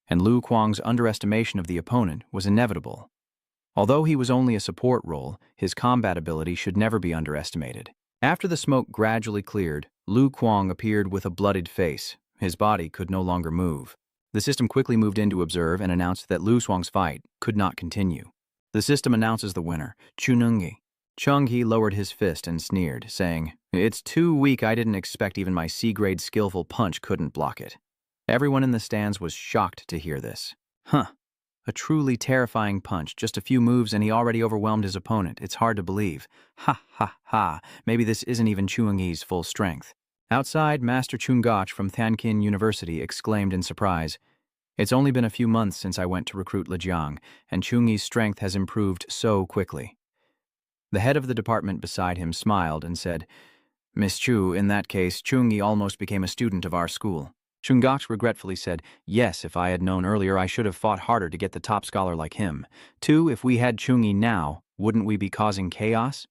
and Lu Kuang's underestimation of the opponent was inevitable. Although he was only a support role, his combat ability should never be underestimated. After the smoke gradually cleared, Lu Kuang appeared with a bloodied face. His body could no longer move. The system quickly moved in to observe and announced that Lu Xuang's fight could not continue. The system announces the winner, Chunungi. Chung-hee lowered his fist and sneered, saying, "It's too weak, I didn't expect even my C-grade skillful punch couldn't block it." Everyone in the stands was shocked to hear this. Huh. A truly terrifying punch, just a few moves and he already overwhelmed his opponent. It's hard to believe. Ha ha ha, maybe this isn't even Chung-hee's full strength. Outside, Master Chungoch from Thankin University exclaimed in surprise, "It's only been a few months since I went to recruit Lejiang, and Chung-hee's strength has improved so quickly." The head of the department beside him smiled and said, "Miss Chu, in that case, Chung-hee almost became a student of our school." Chungak regretfully said, yes, if I had known earlier I should have fought harder to get the top scholar like him. 2. If we had Chungi now, wouldn't we be causing chaos?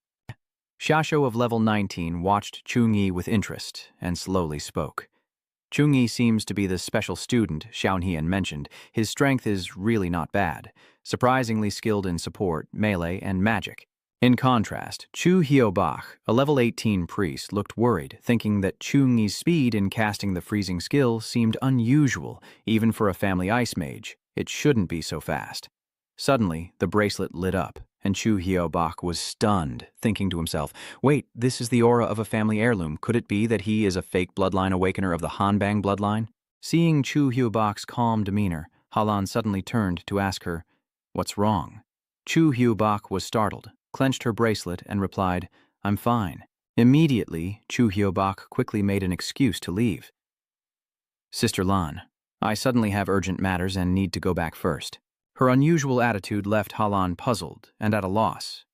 Shasho of level 19 watched Chungi with interest and slowly spoke. Chungi seems to be the special student Xiaohian mentioned. His strength is really not bad, surprisingly skilled in support, melee, and magic. In contrast, Chu Hyobach, a level 18 priest, looked worried, thinking that Chungi's speed in casting the freezing skill seemed unusual, even for a family ice mage. It shouldn't be so fast. Suddenly, the bracelet lit up, and Chu Hyobach was stunned, thinking to himself, wait, this is the aura of a family heirloom. Could it be that he is a fake bloodline awakener of the Hanbang bloodline? Seeing Chu Hyobach's calm demeanor, Halan suddenly turned to ask her, what's wrong? Chu Hyobach was startled, clenched her bracelet, and replied, I'm fine. Immediately, Chu Hyobach quickly made an excuse to leave. Sister Lan, I suddenly have urgent matters and need to go back first. Her unusual attitude left Halan puzzled and at a loss.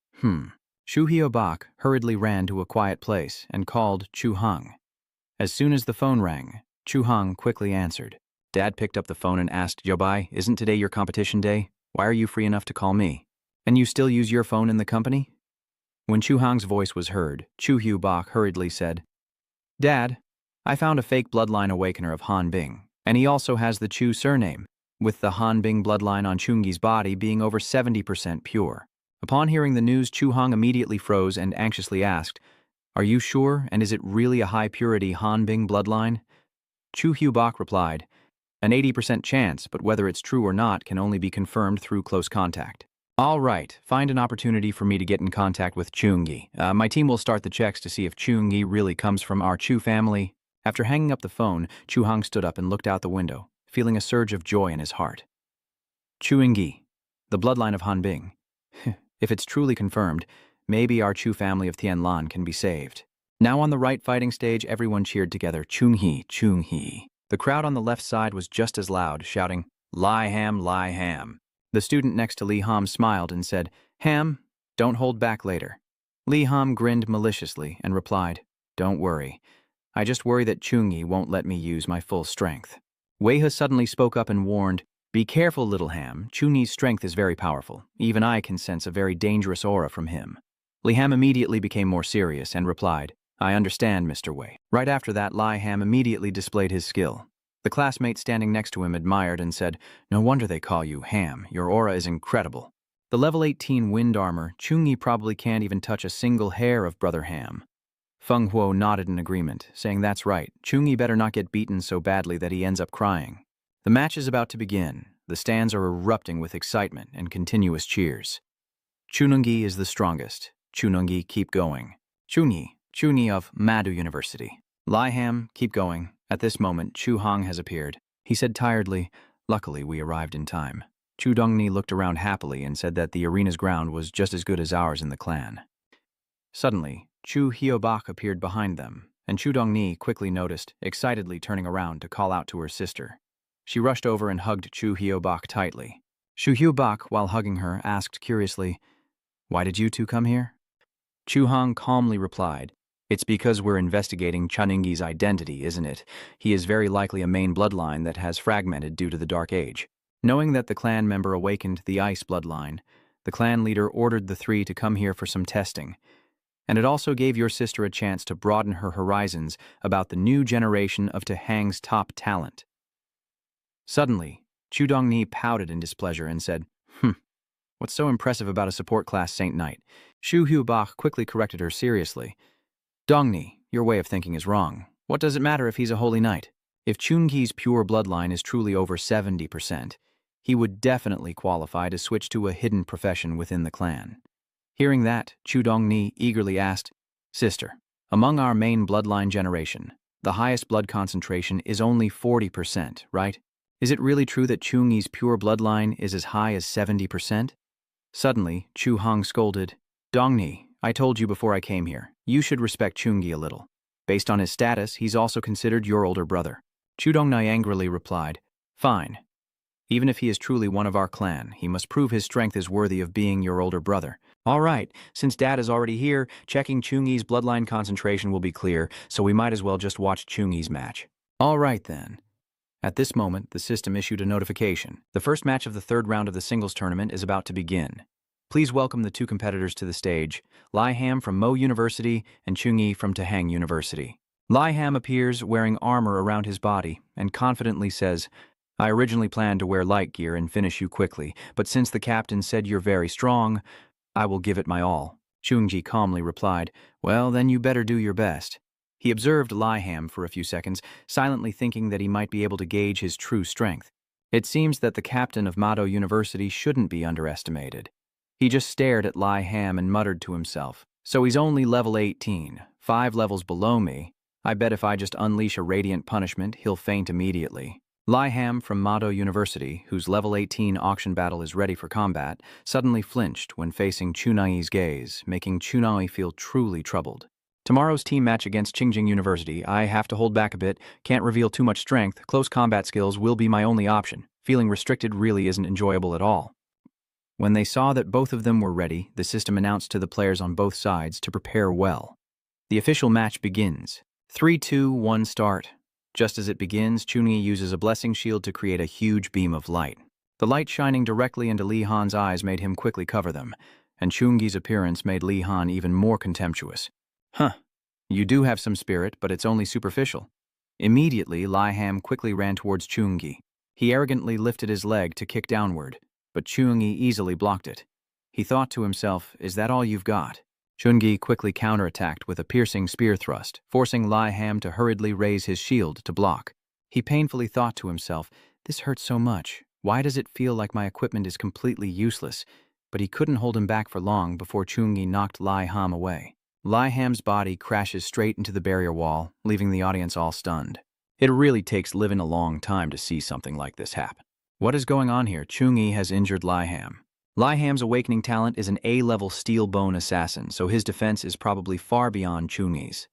Chu Hyobach hurriedly ran to a quiet place and called Chu Hang. As soon as the phone rang, Chu Hang quickly answered. Dad picked up the phone and asked, Yobai, isn't today your competition day? Why are you free enough to call me? And you still use your phone in the company? When Chu Hang's voice was heard, Chu Hyobach hurriedly said, Dad, I found a fake bloodline awakener of Han Bing, and he also has the Chu surname, with the Han Bing bloodline on Chungi's body being over 70% pure. Upon hearing the news, Chu Hang immediately froze and anxiously asked, Are you sure, and is it really a high-purity Han Bing bloodline? Chu Hyobach replied, An 80% chance, but whether it's true or not can only be confirmed through close contact. All right, find an opportunity for me to get in contact with Chungi. My team will start the checks to see if Chungi really comes from our Chu family. After hanging up the phone, Chu Hang stood up and looked out the window, feeling a surge of joy in his heart. Chungi, the bloodline of Han Bing. If it's truly confirmed, maybe our Chu family of Tianlan can be saved. Now on the right fighting stage, everyone cheered together, Chungi, Chungi. The crowd on the left side was just as loud, shouting, Li Ham, Li Ham. The student next to Li Ham smiled and said, Ham, don't hold back later. Li Ham grinned maliciously and replied, Don't worry. I just worry that Chungi won't let me use my full strength. Weihe suddenly spoke up and warned, Be careful, little Ham. Chungi's strength is very powerful. Even I can sense a very dangerous aura from him. Li Ham immediately became more serious and replied, I understand, Mr. Wei. Right after that, Li Ham immediately displayed his skill. The classmate standing next to him admired and said, No wonder they call you Ham. Your aura is incredible. The level 18 wind armor, Chungi probably can't even touch a single hair of Brother Ham. Feng Huo nodded in agreement, saying that's right. Chungi better not get beaten so badly that he ends up crying. The match is about to begin. The stands are erupting with excitement and continuous cheers. Chunungi is the strongest. Chunungi, keep going. Chungi of Madu University. Li Ham, keep going. At this moment, Chu Hang has appeared. He said tiredly, Luckily, we arrived in time. Chu Dongni looked around happily and said that the arena's ground was just as good as ours in the clan. Suddenly, Chu Hyobach appeared behind them, and Chu Dongni quickly noticed, excitedly turning around to call out to her sister. She rushed over and hugged Chu Hyobach tightly. Chu Hyobach, while hugging her, asked curiously, Why did you two come here? Chu Hang calmly replied, It's because we're investigating Chunungi's identity, isn't it? He is very likely a main bloodline that has fragmented due to the Dark Age. Knowing that the clan member awakened the Ice bloodline, the clan leader ordered the three to come here for some testing, and it also gave your sister a chance to broaden her horizons about the new generation of Tehang's top talent. Suddenly, Chu Dongni pouted in displeasure and said, What's so impressive about a support class Saint Knight? Chu Hyobach quickly corrected her seriously. Dongni, your way of thinking is wrong. What does it matter if he's a holy knight? If Chungi's pure bloodline is truly over 70%, he would definitely qualify to switch to a hidden profession within the clan. Hearing that, Chu Dongni eagerly asked, Sister, among our main bloodline generation, the highest blood concentration is only 40%, right? Is it really true that Chungi's pure bloodline is as high as 70%? Suddenly, Chu Hang scolded, Dongni, I told you before I came here, you should respect Chungi a little. Based on his status, he's also considered your older brother. Chu Dongni angrily replied, Fine. Even if he is truly one of our clan, he must prove his strength is worthy of being your older brother. All right, since Dad is already here, checking Chungi's bloodline concentration will be clear, so we might as well just watch Chungi's match. All right then. At this moment, the system issued a notification. The first match of the third round of the singles tournament is about to begin. Please welcome the two competitors to the stage, Lai Ham from Mo University and Chung-yi from Tahang University. Lai Ham appears wearing armor around his body and confidently says, I originally planned to wear light gear and finish you quickly, but since the captain said you're very strong, I will give it my all. Chung-ji calmly replied, well, then you better do your best. He observed Lai Ham for a few seconds, silently thinking that he might be able to gauge his true strength. It seems that the captain of Mado University shouldn't be underestimated. He just stared at Lai Ham and muttered to himself, so he's only level 18, 5 levels below me. I bet if I just unleash a radiant punishment, he'll faint immediately. Lai Ham from Mado University, whose level 18 auction battle is ready for combat, suddenly flinched when facing Chunai's gaze, making Chunai feel truly troubled. Tomorrow's team match against Qingjing University, I have to hold back a bit, can't reveal too much strength, close combat skills will be my only option. Feeling restricted really isn't enjoyable at all. When they saw that both of them were ready, the system announced to the players on both sides to prepare well. The official match begins. 3, 2, 1, start. Just as it begins, Chunyi uses a blessing shield to create a huge beam of light. The light shining directly into Li Han's eyes made him quickly cover them, and Chungi's appearance made Li Han even more contemptuous. Huh, you do have some spirit, but it's only superficial. Immediately, Lai Ham quickly ran towards Chungi. He arrogantly lifted his leg to kick downward, but Chungi easily blocked it. He thought to himself, is that all you've got? Chungi quickly counterattacked with a piercing spear thrust, forcing Lai Ham to hurriedly raise his shield to block. He painfully thought to himself, this hurts so much. Why does it feel like my equipment is completely useless? But he couldn't hold him back for long before Chungi knocked Lai Ham away. Lai Ham's body crashes straight into the barrier wall, leaving the audience all stunned. It really takes living a long time to see something like this happen. What is going on here? Chungi has injured Lai Ham. Lai Ham's awakening talent is an A-level steel bone assassin, so his defense is probably far beyond Chungi's.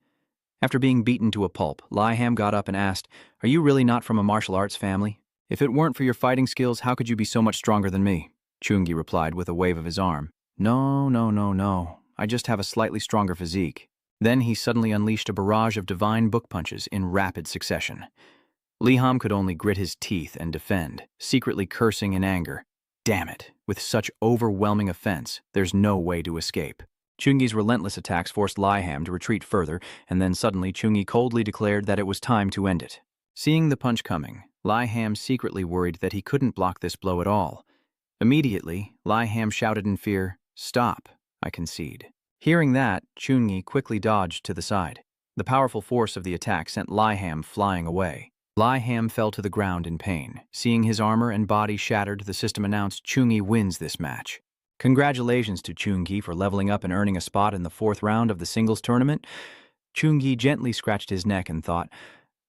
After being beaten to a pulp, Lai Ham got up and asked, are you really not from a martial arts family? If it weren't for your fighting skills, how could you be so much stronger than me? Chungi replied with a wave of his arm. No. I just have a slightly stronger physique. Then he suddenly unleashed a barrage of divine book punches in rapid succession. Li Han could only grit his teeth and defend, secretly cursing in anger. Damn it, with such overwhelming offense, there's no way to escape. Chungi's relentless attacks forced Lai Ham to retreat further, and then suddenly Chungi coldly declared that it was time to end it. Seeing the punch coming, Lai Ham secretly worried that he couldn't block this blow at all. Immediately, Lai Ham shouted in fear, stop, I concede. Hearing that, Chungi quickly dodged to the side. The powerful force of the attack sent Lai Ham flying away. Lai Ham fell to the ground in pain. Seeing his armor and body shattered, the system announced Chungi wins this match. Congratulations to Chungi for leveling up and earning a spot in the 4th round of the singles tournament. Chungi gently scratched his neck and thought,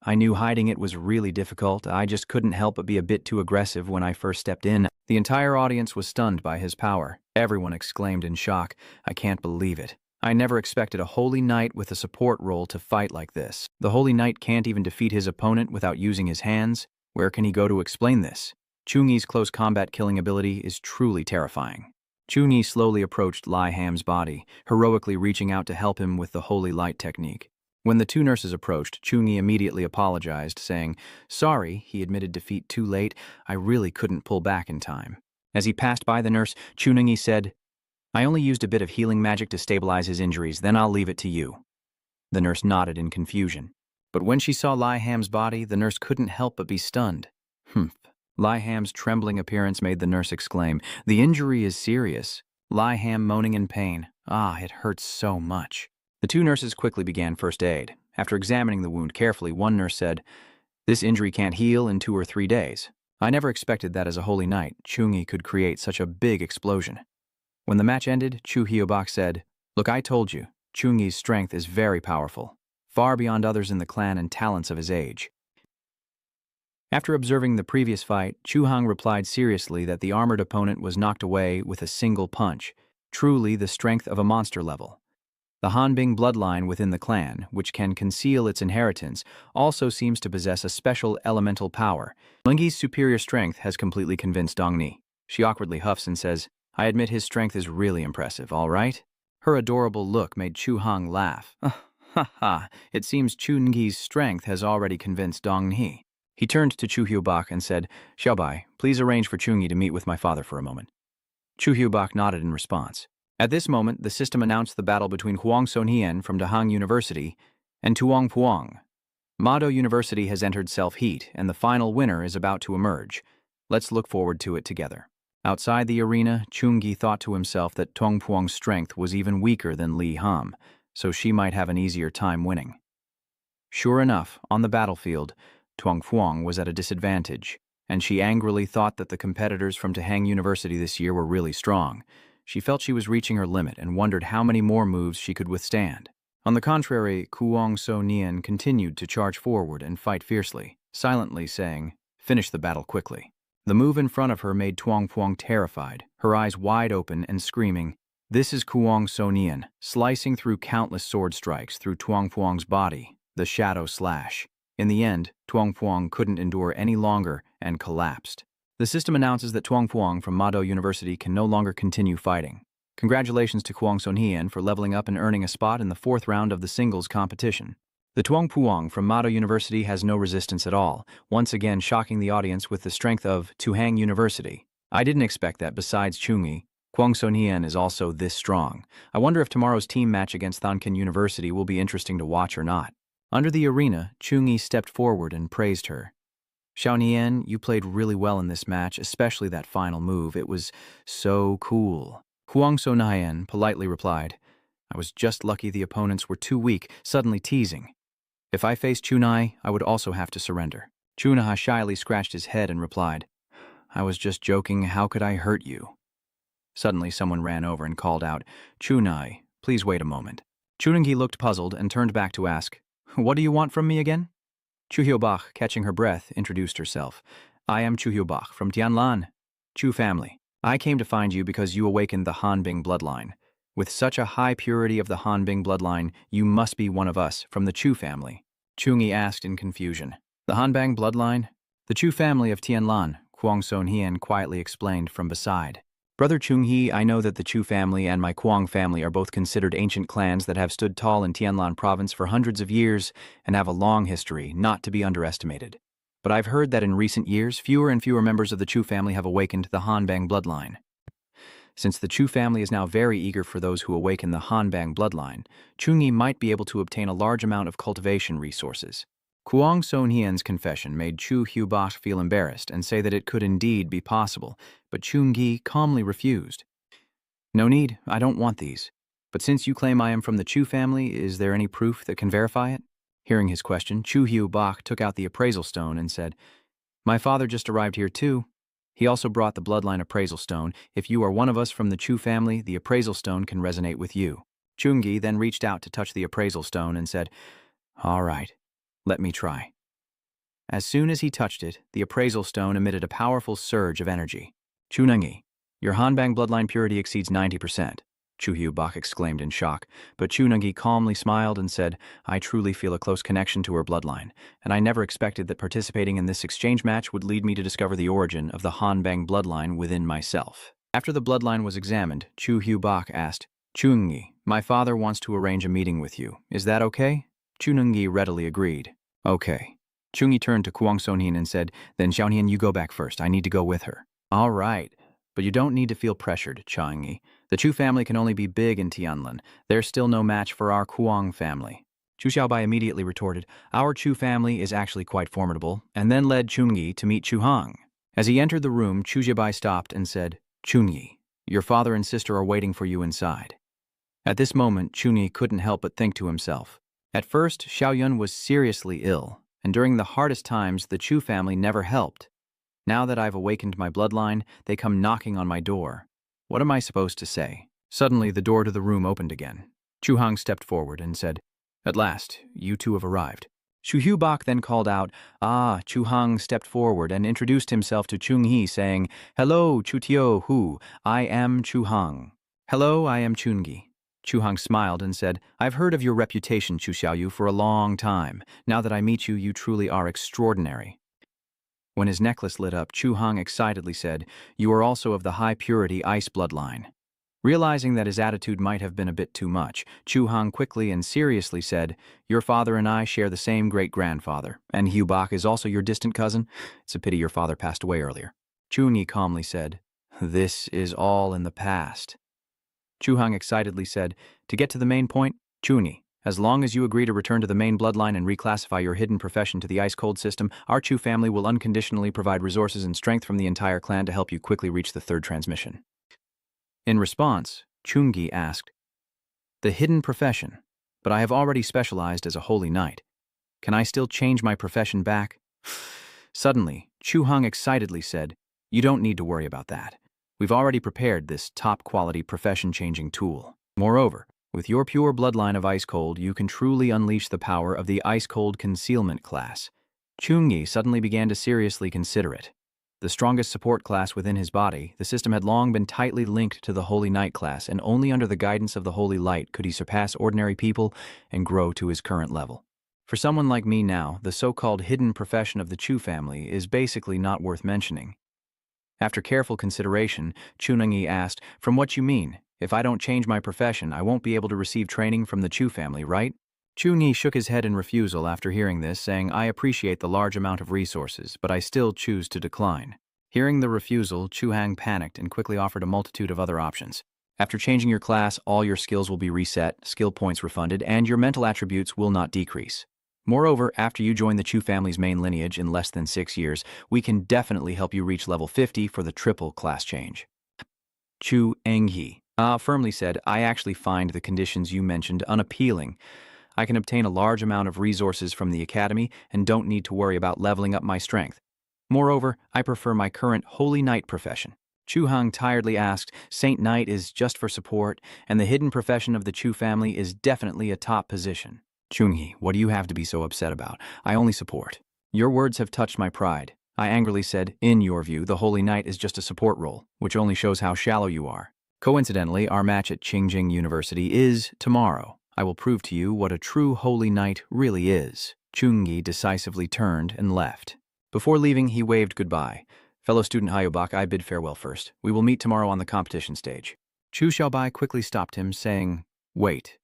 I knew hiding it was really difficult. I just couldn't help but be a bit too aggressive when I first stepped in. The entire audience was stunned by his power. Everyone exclaimed in shock, I can't believe it. I never expected a Holy Knight with a support role to fight like this. The Holy Knight can't even defeat his opponent without using his hands. Where can he go to explain this? Chungi's close combat killing ability is truly terrifying. Chungi slowly approached Lai Ham's body, heroically reaching out to help him with the Holy Light technique. When the two nurses approached, Chungi immediately apologized, saying, sorry, he admitted defeat too late. I really couldn't pull back in time. As he passed by the nurse, Chungi said, I only used a bit of healing magic to stabilize his injuries, then I'll leave it to you. The nurse nodded in confusion. But when she saw Lai Ham's body, the nurse couldn't help but be stunned. Humph. Lai Ham's trembling appearance made the nurse exclaim, the injury is serious. Lai Ham moaning in pain. Ah, it hurts so much. The two nurses quickly began first aid. After examining the wound carefully, one nurse said, this injury can't heal in 2 or 3 days. I never expected that as a Holy Knight, Chungi could create such a big explosion. When the match ended, Chu Hyobak said, look, I told you, Chungi's strength is very powerful, far beyond others in the clan and talents of his age. After observing the previous fight, Chu Hang replied seriously that the armored opponent was knocked away with a single punch, truly the strength of a monster level. The Hanbing bloodline within the clan, which can conceal its inheritance, also seems to possess a special elemental power. Lingyi's superior strength has completely convinced Dongni. She awkwardly huffs and says, I admit his strength is really impressive, all right? Her adorable look made Chu Hang laugh. Ha ha, it seems Chungi's strength has already convinced Dongni. He turned to Chu Hyubak and said, Xiaobai, please arrange for Chungi to meet with my father for a moment. Chu Hyubak nodded in response. At this moment, the system announced the battle between Huang Sonhien from Dahang University and Tuong Puong. Mado University has entered self-heat, and the final winner is about to emerge. Let's look forward to it together. Outside the arena, Chungi thought to himself that Tuong Puong's strength was even weaker than Li Ham, so she might have an easier time winning. Sure enough, on the battlefield, Tuong Puong was at a disadvantage, and she angrily thought that the competitors from Dahang University this year were really strong. She felt she was reaching her limit and wondered how many more moves she could withstand. On the contrary, Huang So-Nian continued to charge forward and fight fiercely, silently saying, "Finish the battle quickly." The move in front of her made Tuong Puong terrified, her eyes wide open and screaming, "This is Huang So-Nian," slicing through countless sword strikes through Tuong Puong's body, the shadow slash. In the end, Tuong Puong couldn't endure any longer and collapsed. The system announces that Tuong Puong from Mado University can no longer continue fighting. Congratulations to Huang Sonhien for leveling up and earning a spot in the 4th round of the singles competition. The Tuong Puong from Mado University has no resistance at all, once again shocking the audience with the strength of Dahang University. I didn't expect that besides Chungi, Huang Sonhien is also this strong. I wonder if tomorrow's team match against Thanken University will be interesting to watch or not. Under the arena, Chungi stepped forward and praised her. Xiaonian, you played really well in this match, especially that final move. It was so cool. Huang Sonhien politely replied, I was just lucky the opponents were too weak, suddenly teasing. If I faced Chunai, I would also have to surrender. Chunai shyly scratched his head and replied, I was just joking, how could I hurt you? Suddenly someone ran over and called out, Chunai, please wait a moment. Chunangi looked puzzled and turned back to ask, What do you want from me again? Chu Hyubak, catching her breath, introduced herself. I am Chu Hyubak from Tianlan, Chu family. I came to find you because you awakened the Hanbing bloodline. With such a high purity of the Hanbing bloodline, you must be one of us from the Chu family. Chungi asked in confusion. The Hanbang bloodline? The Chu family of Tianlan, Huang Sonhien quietly explained from beside. Brother Chunghi, I know that the Chu family and my Kuang family are both considered ancient clans that have stood tall in Tianlan province for hundreds of years and have a long history, not to be underestimated. But I've heard that in recent years, fewer and fewer members of the Chu family have awakened the Hanbang bloodline. Since the Chu family is now very eager for those who awaken the Hanbang bloodline, Chunghi might be able to obtain a large amount of cultivation resources. Kuang Sonhien's confession made Chu Hyubak feel embarrassed and say that it could indeed be possible, but Chungi calmly refused. No need, I don't want these. But since you claim I am from the Chu family, is there any proof that can verify it? Hearing his question, Chu Hyubak took out the appraisal stone and said, My father just arrived here too. He also brought the bloodline appraisal stone. If you are one of us from the Chu family, the appraisal stone can resonate with you. Chungi then reached out to touch the appraisal stone and said, All right. Let me try. As soon as he touched it, the appraisal stone emitted a powerful surge of energy. Chunangi, your Hanbang bloodline purity exceeds 90%, Chu Hyubak exclaimed in shock, but Chunangi calmly smiled and said, I truly feel a close connection to her bloodline, and I never expected that participating in this exchange match would lead me to discover the origin of the Hanbang bloodline within myself. After the bloodline was examined, Chu Hyubak asked, Chunangi, my father wants to arrange a meeting with you. Is that okay? Chunangi readily agreed. Okay. Chungi turned to Kuang Sonhin and said, Then Xiaonian, you go back first. I need to go with her. All right. But you don't need to feel pressured, Changyi. The Chu family can only be big in Tianlan. There's still no match for our Kuang family. Chu Xiaobai immediately retorted, Our Chu family is actually quite formidable, and then led Chungi to meet Chu Hang. As he entered the room, Chu Xiaobai stopped and said, Chunyi, your father and sister are waiting for you inside. At this moment, Chunyi couldn't help but think to himself. At first, Xiaoyun was seriously ill, and during the hardest times, the Chu family never helped. Now that I've awakened my bloodline, they come knocking on my door. What am I supposed to say? Suddenly, the door to the room opened again. Chu Hang stepped forward and said, At last, you two have arrived. Chu Hyubak then called out, Chu Hang stepped forward and introduced himself to Chung Hee, saying, Hello, Chu Tio Hu, I am Chu Hang. Hello, I am Chungi. Chu Hang smiled and said, I've heard of your reputation, Chu Xiaoyu, for a long time. Now that I meet you, you truly are extraordinary. When his necklace lit up, Chu Hang excitedly said, You are also of the high-purity ice bloodline. Realizing that his attitude might have been a bit too much, Chu Hong quickly and seriously said, "Your father and I share the same great-grandfather, and Hugh Bok is also your distant cousin. It's a pity your father passed away earlier." Chung-yi calmly said, "This is all in the past." Chu Hong excitedly said, "To get to the main point, Chung-yi, as long as you agree to return to the main bloodline and reclassify your hidden profession to the ice-cold system, our Chu family will unconditionally provide resources and strength from the entire clan to help you quickly reach the third transmission." In response, Chung-gi asked, "The hidden profession, but I have already specialized as a holy knight. Can I still change my profession back?" Suddenly, Chu Hong excitedly said, "You don't need to worry about that. We've already prepared this top-quality profession-changing tool. Moreover, with your pure bloodline of Ice Cold, you can truly unleash the power of the Ice Cold Concealment class." Chung-gi suddenly began to seriously consider it. The strongest support class within his body, the system had long been tightly linked to the Holy Knight class, and only under the guidance of the Holy Light could he surpass ordinary people and grow to his current level. For someone like me now, the so-called hidden profession of the Chu family is basically not worth mentioning. After careful consideration, Chuneng-yi asked, "From what you mean, if I don't change my profession, I won't be able to receive training from the Chu family, right?" Chun-yi shook his head in refusal after hearing this, saying, "I appreciate the large amount of resources, but I still choose to decline." Hearing the refusal, Chu Hang panicked and quickly offered a multitude of other options. "After changing your class, all your skills will be reset, skill points refunded, and your mental attributes will not decrease. Moreover, after you join the Chu family's main lineage in less than 6 years, we can definitely help you reach level 50 for the triple class change." Chu Eng-hee firmly said, "I actually find the conditions you mentioned unappealing. I can obtain a large amount of resources from the academy and don't need to worry about leveling up my strength. Moreover, I prefer my current Holy Knight profession." Chu Hang tiredly asked, "Saint Knight is just for support, and the hidden profession of the Chu family is definitely a top position." "Chung-hee, what do you have to be so upset about? I only support." "Your words have touched my pride," I angrily said. "In your view, the Holy Knight is just a support role, which only shows how shallow you are. Coincidentally, our match at Qingjing University is tomorrow. I will prove to you what a true Holy Knight really is." Chung-yi decisively turned and left. Before leaving, he waved goodbye. "Fellow student Hyobak, I bid farewell first. We will meet tomorrow on the competition stage." Chu Xiaobai quickly stopped him, saying, "Wait."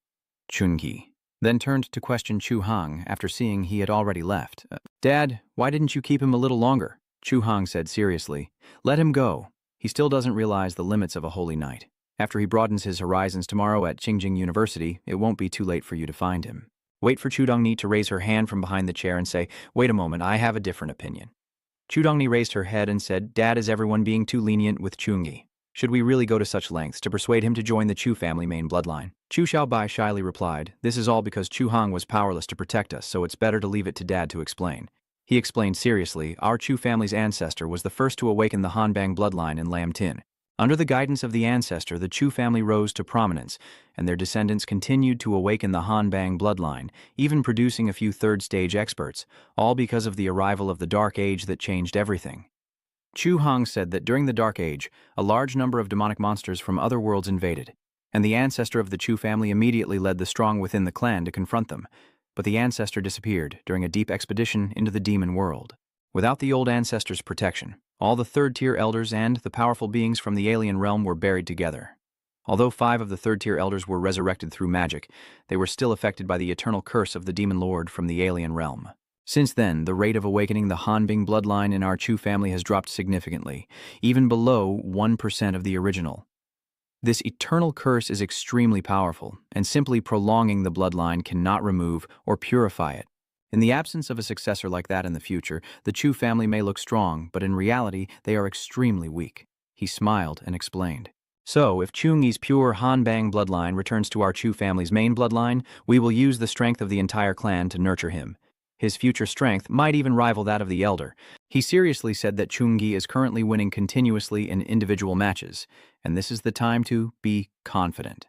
Chung-yi then turned to question Chu Hang after seeing he had already left. "Dad, why didn't you keep him a little longer?" Chu Hang said seriously, "Let him go. He still doesn't realize the limits of a Holy Knight. After he broadens his horizons tomorrow at Qingjing University, it won't be too late for you to find him." Wait for Chu Dongni to raise her hand from behind the chair and say, "Wait a moment, I have a different opinion." Chu Dongni raised her head and said, "Dad, is everyone being too lenient with Chung-yi? Should we really go to such lengths to persuade him to join the Chu family main bloodline?" Chu Xiaobai shyly replied, "This is all because Chu Hang was powerless to protect us, so it's better to leave it to Dad to explain." He explained seriously, "Our Chu family's ancestor was the first to awaken the Hanbang bloodline in Lam Tin. Under the guidance of the ancestor, the Chu family rose to prominence, and their descendants continued to awaken the Hanbang bloodline, even producing a few third-stage experts, all because of the arrival of the Dark Age that changed everything." Chu Hang said that during the Dark Age, a large number of demonic monsters from other worlds invaded, and the ancestor of the Chu family immediately led the strong within the clan to confront them. But the ancestor disappeared during a deep expedition into the demon world. Without the old ancestor's protection, all the third-tier elders and the powerful beings from the alien realm were buried together. Although 5 of the third-tier elders were resurrected through magic, they were still affected by the eternal curse of the demon lord from the alien realm. Since then, the rate of awakening the Hanbing bloodline in our Chu family has dropped significantly, even below 1% of the original. This eternal curse is extremely powerful, and simply prolonging the bloodline cannot remove or purify it. In the absence of a successor like that in the future, the Chu family may look strong, but in reality, they are extremely weak. He smiled and explained. "So, if Chung-yi's pure Hanbang bloodline returns to our Chu family's main bloodline, we will use the strength of the entire clan to nurture him. His future strength might even rival that of the elder." He seriously said that Chung-yi is currently winning continuously in individual matches, and this is the time to be confident.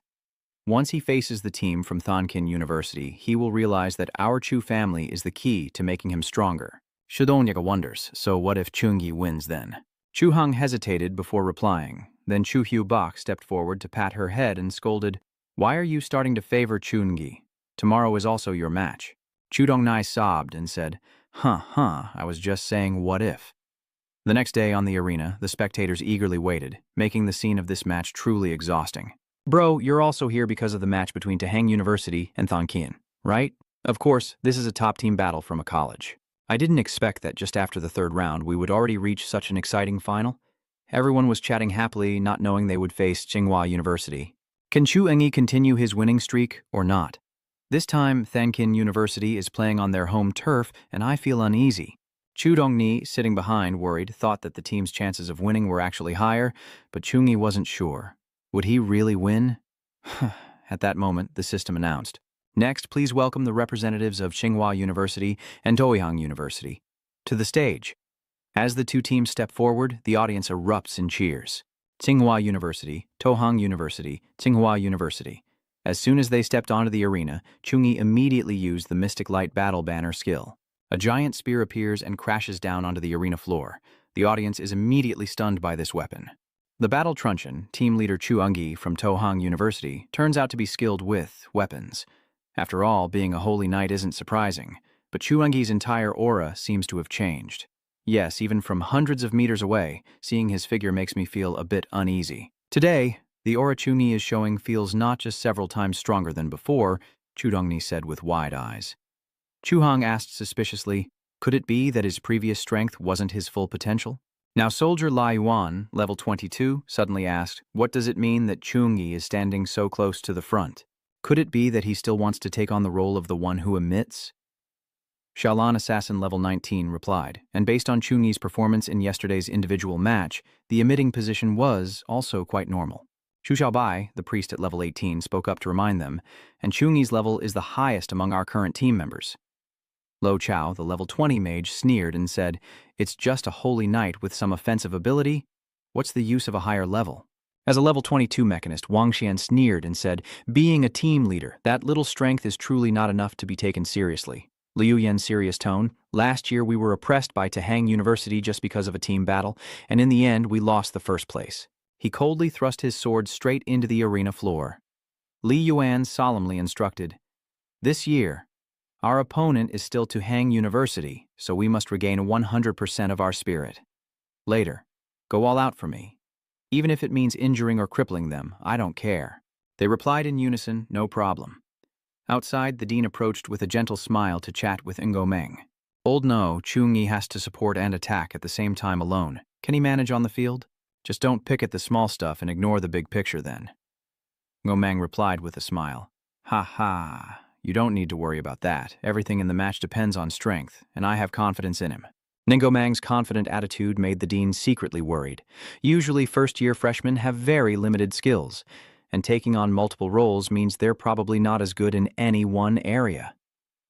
Once he faces the team from Thonkin University, he will realize that our Chu family is the key to making him stronger. Shudonyaga wonders, so what if Chung-yi wins then? Chu Hang hesitated before replying. Then Chu Hugh Bok stepped forward to pat her head and scolded, "Why are you starting to favor Chung-yi? Tomorrow is also your match." Chu Dongnai sobbed and said, I was just saying what if." The next day on the arena, the spectators eagerly waited, making the scene of this match truly exhausting. Bro, you're also here because of the match between Tahang University and Thonkin, right? Of course, this is a top-team battle from a college. I didn't expect that just after the third round we would already reach such an exciting final. Everyone was chatting happily, not knowing they would face Tsinghua University. Can Chu Engi continue his winning streak or not? This time, Thonkin University is playing on their home turf, and I feel uneasy. Chu Dongni, sitting behind, worried, thought that the team's chances of winning were actually higher, but Chungi wasn't sure. Would he really win? At that moment, the system announced, "Next, please welcome the representatives of Tsinghua University and Toyang University to the stage." As the two teams step forward, the audience erupts in cheers. Tsinghua University, Tohang University, Tsinghua University. As soon as they stepped onto the arena, Chungi immediately used the Mystic Light Battle Banner skill. A giant spear appears and crashes down onto the arena floor. The audience is immediately stunned by this weapon. The battle truncheon, team leader Chu Engi from Tohang University, turns out to be skilled with weapons. After all, being a holy knight isn't surprising, but Chu Engi's entire aura seems to have changed. Yes, even from hundreds of meters away, seeing his figure makes me feel a bit uneasy. Today, the aura Chungi is showing feels not just several times stronger than before, Chu Dongni said with wide eyes. Chu Hong asked suspiciously, could it be that his previous strength wasn't his full potential? Now soldier Lai Yuan, level 22, suddenly asked, what does it mean that Chungi is standing so close to the front? Could it be that he still wants to take on the role of the one who emits? Shaolan Assassin level 19 replied, and based on Chungi's performance in yesterday's individual match, the emitting position was also quite normal. Xu Xiaobai, the priest at level 18, spoke up to remind them, and Chungi's level is the highest among our current team members. Lo Chao, the level 20 mage, sneered and said, it's just a holy knight with some offensive ability? What's the use of a higher level? As a level 22 mechanist, Wang Xian sneered and said, being a team leader, that little strength is truly not enough to be taken seriously. Liu Yan's serious tone, last year we were oppressed by Tahang University just because of a team battle, and in the end we lost the first place. He coldly thrust his sword straight into the arena floor. Li Yuan solemnly instructed, this year, our opponent is still Tahang University, so we must regain 100% of our spirit. Later, go all out for me. Even if it means injuring or crippling them, I don't care. They replied in unison, no problem. Outside, the dean approached with a gentle smile to chat with Ngo Meng. Old no, Chungi has to support and attack at the same time alone. Can he manage on the field? Just don't pick at the small stuff and ignore the big picture then. Ngo Meng replied with a smile. Ha ha. You don't need to worry about that. Everything in the match depends on strength, and I have confidence in him. Ngo Meng's confident attitude made the dean secretly worried. Usually first-year freshmen have very limited skills, and taking on multiple roles means they're probably not as good in any one area.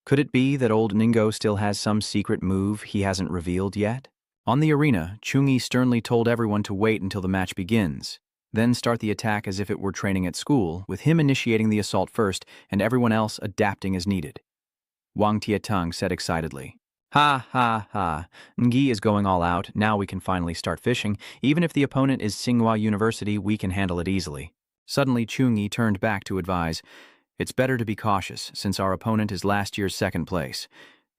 Could it be that old Ningo still has some secret move he hasn't revealed yet? On the arena, Chungi sternly told everyone to wait until the match begins. Then start the attack as if it were training at school, with him initiating the assault first and everyone else adapting as needed. Wang Tietang said excitedly, ha ha ha, Ngi is going all out, now we can finally start fishing. Even if the opponent is Tsinghua University, we can handle it easily. Suddenly Chungi turned back to advise, it's better to be cautious, since our opponent is last year's second place.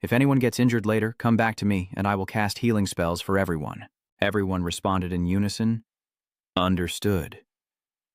If anyone gets injured later, come back to me, and I will cast healing spells for everyone. Everyone responded in unison, understood.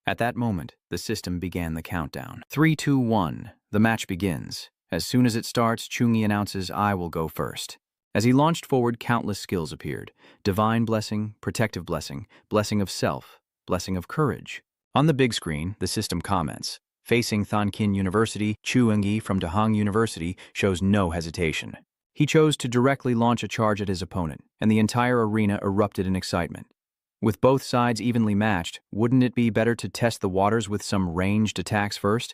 At that moment, the system began the countdown. 3, 2, 1. The match begins. As soon as it starts, Chungi announces, I will go first. As he launched forward, countless skills appeared. Divine Blessing, Protective Blessing, Blessing of Self, Blessing of Courage. On the big screen, the system comments. Facing Thonkin University, Chu Engi from Dahang University shows no hesitation. He chose to directly launch a charge at his opponent, and the entire arena erupted in excitement. With both sides evenly matched, wouldn't it be better to test the waters with some ranged attacks first?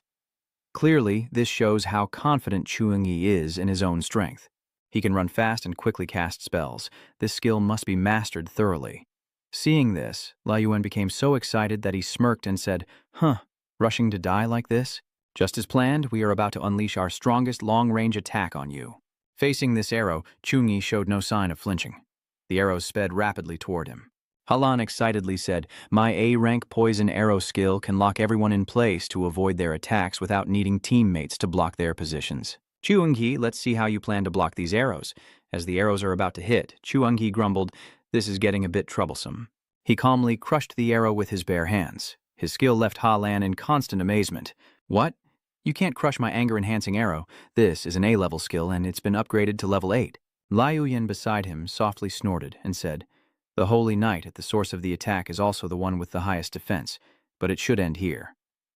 Clearly, this shows how confident Chu Engi is in his own strength. He can run fast and quickly cast spells. This skill must be mastered thoroughly. Seeing this, Lai Yuan became so excited that he smirked and said, rushing to die like this? Just as planned, we are about to unleash our strongest long-range attack on you. Facing this arrow, Chungi showed no sign of flinching. The arrows sped rapidly toward him. Halan excitedly said, my A-rank poison arrow skill can lock everyone in place to avoid their attacks without needing teammates to block their positions. Chu Engi, let's see how you plan to block these arrows. As the arrows are about to hit, Chu Engi grumbled, This is getting a bit troublesome. He calmly crushed the arrow with his bare hands. His skill left Ha Lan in constant amazement. What? You can't crush my anger-enhancing arrow. This is an A-level skill, and it's been upgraded to level 8. Liu Yin beside him softly snorted and said, "The Holy Knight at the source of the attack is also the one with the highest defense, but it should end here.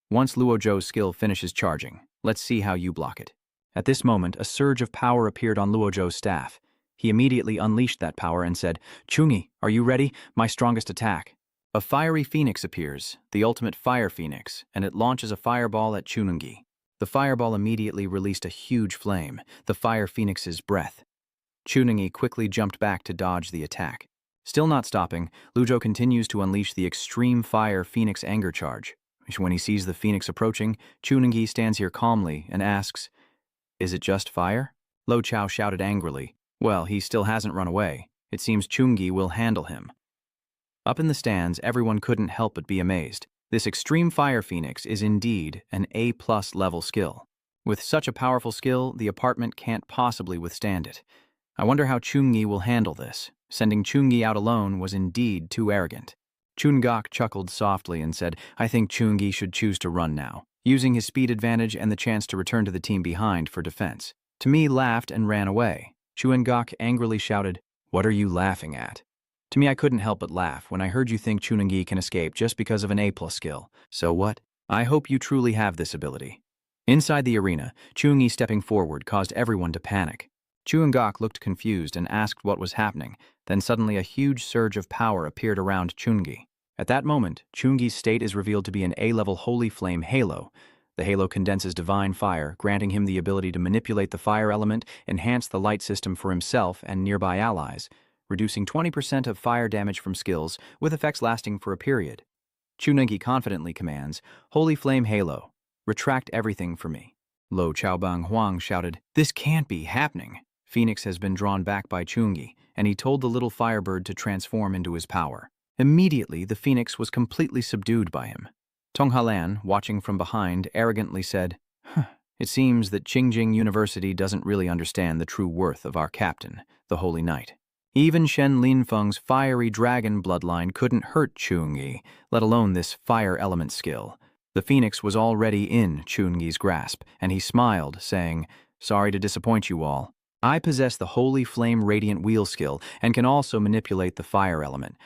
Once Luo Zhou's skill finishes charging, let's see how you block it." At this moment, a surge of power appeared on Luo Zhou's staff. He immediately unleashed that power and said, "Chungi, are you ready? My strongest attack." A fiery phoenix appears, the ultimate fire phoenix, and it launches a fireball at Chungi. The fireball immediately released a huge flame, the fire phoenix's breath. Chungi quickly jumped back to dodge the attack. Still not stopping, Luo Zhou continues to unleash the extreme fire phoenix anger charge. When he sees the phoenix approaching, Chungi stands here calmly and asks, "Is it just fire?" Lo Chao shouted angrily, "Well, he still hasn't run away. It seems Chungi will handle him." Up in the stands, everyone couldn't help but be amazed. This extreme fire phoenix is indeed an A+ level skill. With such a powerful skill, the apartment can't possibly withstand it. I wonder how Chungi will handle this. Sending Chungi out alone was indeed too arrogant. Chungak chuckled softly and said, "I think Chungi should choose to run now, using his speed advantage and the chance to return to the team behind for defense." Timi laughed and ran away. Chungak angrily shouted, "What are you laughing at?" To me, I couldn't help but laugh when I heard you think Chungi can escape just because of an A+ skill. So what? I hope you truly have this ability. Inside the arena, Chungi stepping forward caused everyone to panic. Chungak looked confused and asked what was happening. Then suddenly a huge surge of power appeared around Chungi. At that moment, Chungi's state is revealed to be an A-level Holy Flame Halo. The halo condenses divine fire, granting him the ability to manipulate the fire element, enhance the light system for himself and nearby allies, reducing 20% of fire damage from skills, with effects lasting for a period. Chungi confidently commands, "Holy Flame Halo, retract everything for me." Lo Chaobang Huang shouted, "This can't be happening." Phoenix has been drawn back by Chungi, and he told the little firebird to transform into his power. Immediately, the phoenix was completely subdued by him. Tong Halan, watching from behind, arrogantly said, "It seems that Qingjing University doesn't really understand the true worth of our captain, the Holy Knight. Even Shen Linfeng's fiery dragon bloodline couldn't hurt Chungi, let alone this fire element skill." The phoenix was already in Chungi's grasp, and he smiled, saying, "Sorry to disappoint you all. I possess the Holy Flame Radiant Wheel skill and can also manipulate the fire element."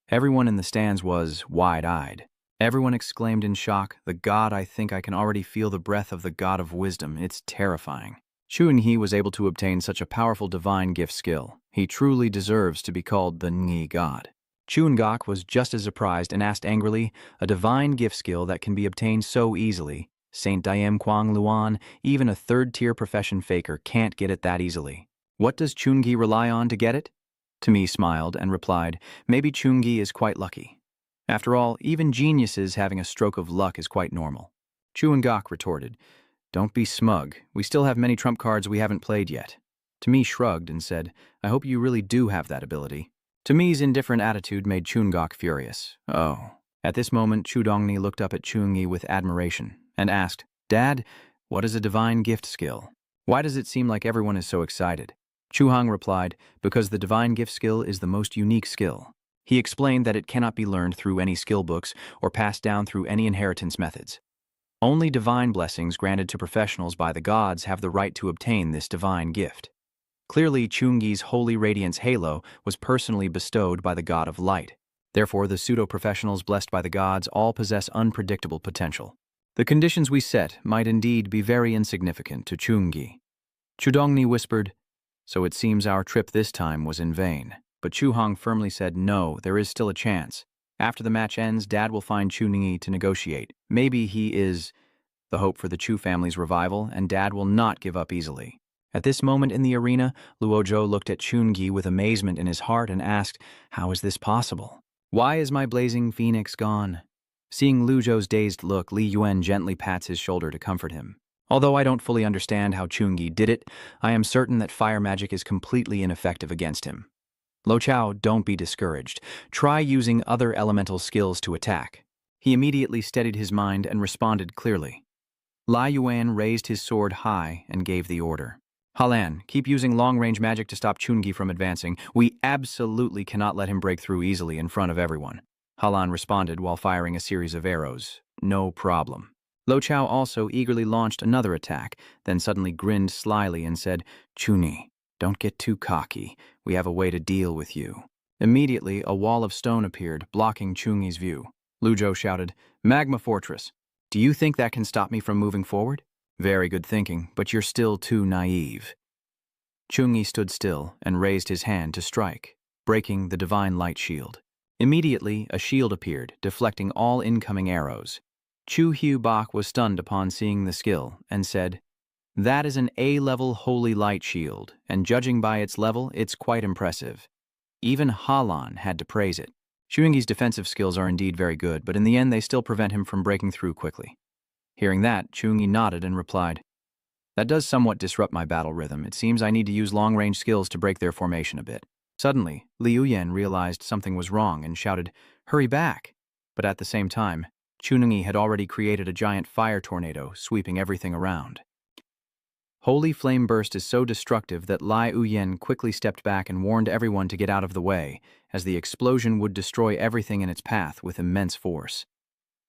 Everyone in the stands was wide-eyed. Everyone exclaimed in shock, "The god, I think I can already feel the breath of the god of wisdom. It's terrifying." Chungi was able to obtain such a powerful divine gift skill. He truly deserves to be called the Ngi god. Chungak was just as surprised and asked angrily, "A divine gift skill that can be obtained so easily? Saint Diem Quang Luan, even a third-tier profession faker can't get it that easily. What does Chungi rely on to get it?" Timi smiled and replied, "Maybe Chungi is quite lucky. After all, even geniuses having a stroke of luck is quite normal." Chungak retorted, "Don't be smug. We still have many trump cards we haven't played yet." Timi shrugged and said, "I hope you really do have that ability." Timi's indifferent attitude made Chungak furious. "Oh." At this moment, Chudongni looked up at Chungi with admiration and asked, "Dad, what is a divine gift skill? Why does it seem like everyone is so excited?" Chuhang replied, "Because the divine gift skill is the most unique skill." He explained that it cannot be learned through any skill books or passed down through any inheritance methods. Only divine blessings granted to professionals by the gods have the right to obtain this divine gift. Clearly, Chungi's Holy Radiance Halo was personally bestowed by the god of light. Therefore, the pseudo-professionals blessed by the gods all possess unpredictable potential. The conditions we set might indeed be very insignificant to Chungi. Chudongni whispered, "So it seems our trip this time was in vain." But Chuhang firmly said, "No, there is still a chance. After the match ends, Dad will find Chungi to negotiate. Maybe he is the hope for the Chu family's revival, and Dad will not give up easily." At this moment in the arena, Luo Zhou looked at Chungi with amazement in his heart and asked, "How is this possible? Why is my blazing phoenix gone?" Seeing Luo Zhou's dazed look, Li Yuan gently pats his shoulder to comfort him. "Although I don't fully understand how Chungi did it, I am certain that fire magic is completely ineffective against him. Lo Chao, don't be discouraged. Try using other elemental skills to attack." He immediately steadied his mind and responded clearly. Lai Yuan raised his sword high and gave the order. Halan, keep using long-range magic to stop Chungi from advancing. We absolutely cannot let him break through easily in front of everyone. Halan responded while firing a series of arrows. No problem. Lo Chao also eagerly launched another attack, then suddenly grinned slyly and said, Chuni, don't get too cocky. We have a way to deal with you. Immediately, a wall of stone appeared, blocking Chungi's view. Lu Zhou shouted, Magma Fortress. Do you think that can stop me from moving forward? Very good thinking, but you're still too naive. Chungi stood still and raised his hand to strike, breaking the divine light shield. Immediately, a shield appeared, deflecting all incoming arrows. Chu Hiu Bak was stunned upon seeing the skill and said, That is an A-level holy light shield, and judging by its level, it's quite impressive. Even Halan had to praise it. Chungi's defensive skills are indeed very good, but in the end they still prevent him from breaking through quickly. Hearing that, Chungi nodded and replied, That does somewhat disrupt my battle rhythm. It seems I need to use long-range skills to break their formation a bit. Suddenly, Liu Yan realized something was wrong and shouted, Hurry back! But at the same time, Chungi had already created a giant fire tornado, sweeping everything around. Holy Flame Burst is so destructive that Lai Uyen quickly stepped back and warned everyone to get out of the way, as the explosion would destroy everything in its path with immense force.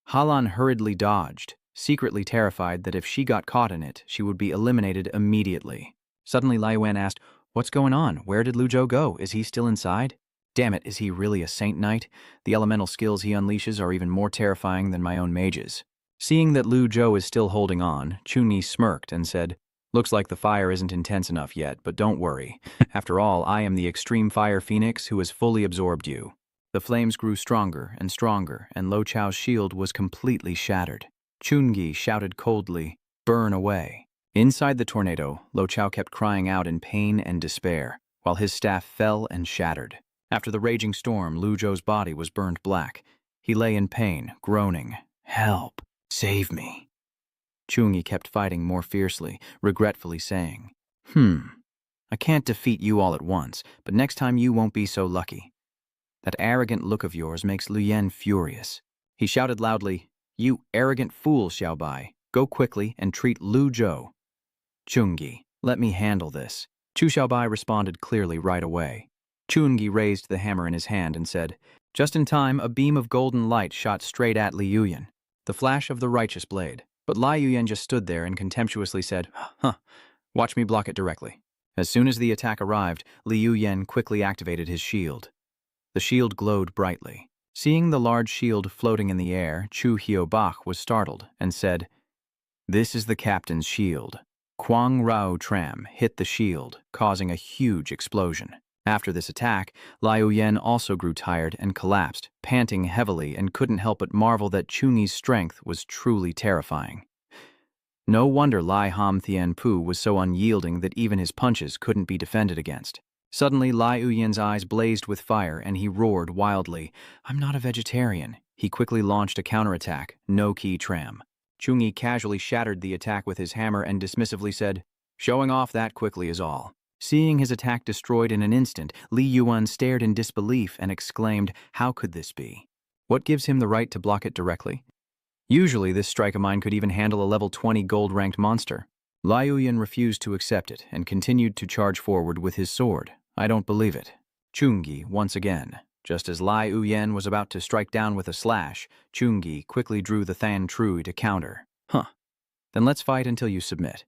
Halan hurriedly dodged, secretly terrified that if she got caught in it, she would be eliminated immediately. Suddenly Lai Yuan asked, What's going on? Where did Lu Zhou go? Is he still inside? Damn it, is he really a Saint Knight? The elemental skills he unleashes are even more terrifying than my own mages. Seeing that Lu Zhou is still holding on, Chunyi smirked and said, Looks like the fire isn't intense enough yet, but don't worry. After all, I am the extreme fire phoenix who has fully absorbed you. The flames grew stronger, and Lo Chao's shield was completely shattered. Chungi shouted coldly, Burn away. Inside the tornado, Lo Chao kept crying out in pain and despair, while his staff fell and shattered. After the raging storm, Lu Zhou's body was burned black. He lay in pain, groaning, Help! Save me! Chungi kept fighting more fiercely, regretfully saying, I can't defeat you all at once, but next time you won't be so lucky. That arrogant look of yours makes Lu Yan furious. He shouted loudly, You arrogant fool, Xiaobai, go quickly and treat Lu Zhou. Chungi, let me handle this. Chu Xiaobai responded clearly right away. Chungi raised the hammer in his hand and said, Just in time, a beam of golden light shot straight at Li Yuyan, the flash of the righteous blade. But Lai Yuyan just stood there and contemptuously said, Watch me block it directly. As soon as the attack arrived, Li Yuyan quickly activated his shield. The shield glowed brightly. Seeing the large shield floating in the air, Chu Hio Bak was startled and said, This is the captain's shield. Quang Rao Tram hit the shield, causing a huge explosion. After this attack, Lai Yuyan also grew tired and collapsed, panting heavily, and couldn't help but marvel that Chungi's strength was truly terrifying. No wonder Lai Ham Thien Pu was so unyielding that even his punches couldn't be defended against. Suddenly, Lai Yuyan's eyes blazed with fire and he roared wildly, I'm not a vegetarian. He quickly launched a counterattack, No Ki Tram. Chungi casually shattered the attack with his hammer and dismissively said, Showing off that quickly is all. Seeing his attack destroyed in an instant, Li Yuan stared in disbelief and exclaimed, How could this be? What gives him the right to block it directly? Usually, this strike of mine could even handle a level 20 gold-ranked monster. Lai Yuan refused to accept it and continued to charge forward with his sword. I don't believe it. Chungi, once again. Just as Lai Yuan was about to strike down with a slash, Chungi quickly drew the Than Trui to counter. Then let's fight until you submit.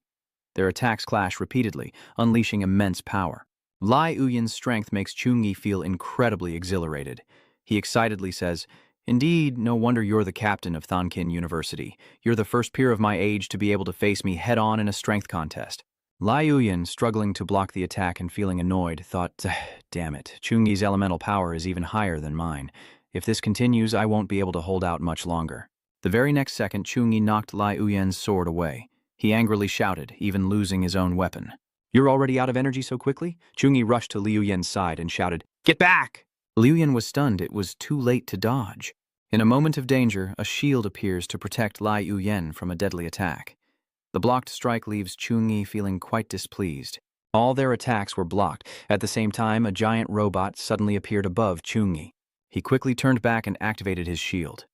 Their attacks clash repeatedly, unleashing immense power. Lai Yuyan's strength makes Chungi feel incredibly exhilarated. He excitedly says, Indeed, no wonder you're the captain of Thankin University. You're the first peer of my age to be able to face me head-on in a strength contest. Lai Yuyan, struggling to block the attack and feeling annoyed, thought, Damn it, Chungi's elemental power is even higher than mine. If this continues, I won't be able to hold out much longer. The very next second, Chungi knocked Lai Yuyan's sword away. He angrily shouted, even losing his own weapon. You're already out of energy so quickly? Chungi rushed to Liu Yan's side and shouted, Get back! Liu Yan was stunned. It was too late to dodge. In a moment of danger, a shield appears to protect Lai Yuyan from a deadly attack. The blocked strike leaves Chungi feeling quite displeased. All their attacks were blocked. At the same time, a giant robot suddenly appeared above Chungi. He quickly turned back and activated his shield.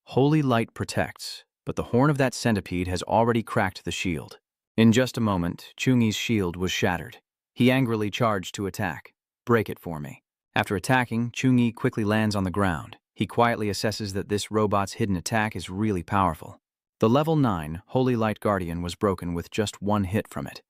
Holy light protects, but the horn of that centipede has already cracked the shield. In just a moment, Chungi's shield was shattered. He angrily charged to attack. Break it for me. After attacking, Chungi quickly lands on the ground. He quietly assesses that this robot's hidden attack is really powerful. The level 9 Holy Light Guardian was broken with just one hit from it.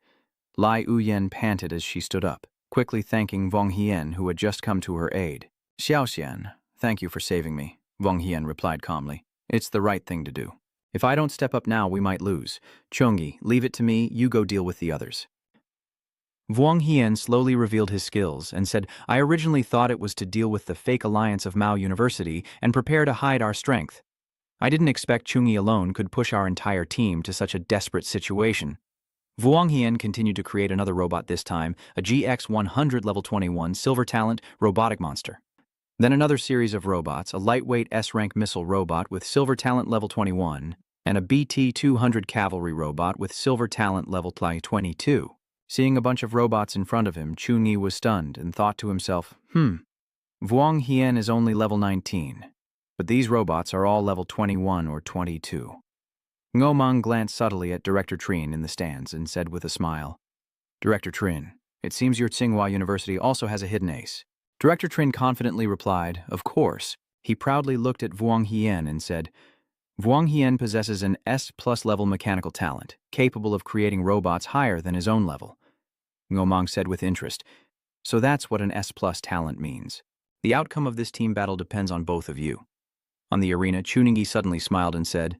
Lai Uyen panted as she stood up, quickly thanking Wang Hien, who had just come to her aid. Xiaoxian, thank you for saving me, Wang Hien replied calmly. It's the right thing to do. If I don't step up now, we might lose. Chungi, leave it to me, you go deal with the others. Wang Hien slowly revealed his skills and said, I originally thought it was to deal with the fake alliance of Mao University and prepare to hide our strength. I didn't expect Chungi alone could push our entire team to such a desperate situation. Wang Hien continued to create another robot this time, a GX-100 level 21 silver talent robotic monster. Then another series of robots, a lightweight S-rank missile robot with silver talent level 21, and a BT-200 cavalry robot with silver talent level 22. Seeing a bunch of robots in front of him, Chungi was stunned and thought to himself, Wang Hien is only level 19, but these robots are all level 21 or 22. Ngomang glanced subtly at Director Trin in the stands and said with a smile, Director Trin, it seems your Tsinghua University also has a hidden ace. Director Trin confidently replied, of course. He proudly looked at Wang Hien and said, Wang Hien possesses an S+ level mechanical talent, capable of creating robots higher than his own level. Ngomang said with interest, so that's what an S+ talent means. The outcome of this team battle depends on both of you. On the arena, Chungi suddenly smiled and said,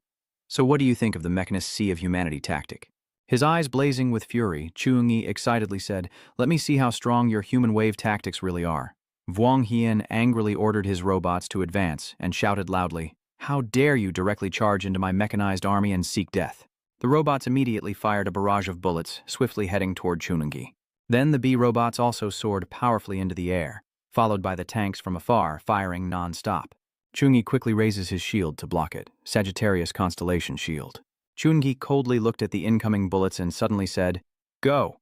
so what do you think of the Mechanist Sea of Humanity tactic? His eyes blazing with fury, Chungi excitedly said, let me see how strong your human wave tactics really are. Wang Hien angrily ordered his robots to advance and shouted loudly, how dare you directly charge into my mechanized army and seek death? The robots immediately fired a barrage of bullets, swiftly heading toward Chungi. Then the B-robots also soared powerfully into the air, followed by the tanks from afar, firing non-stop. Chungi quickly raises his shield to block it, Sagittarius Constellation Shield. Chungi coldly looked at the incoming bullets and suddenly said, go!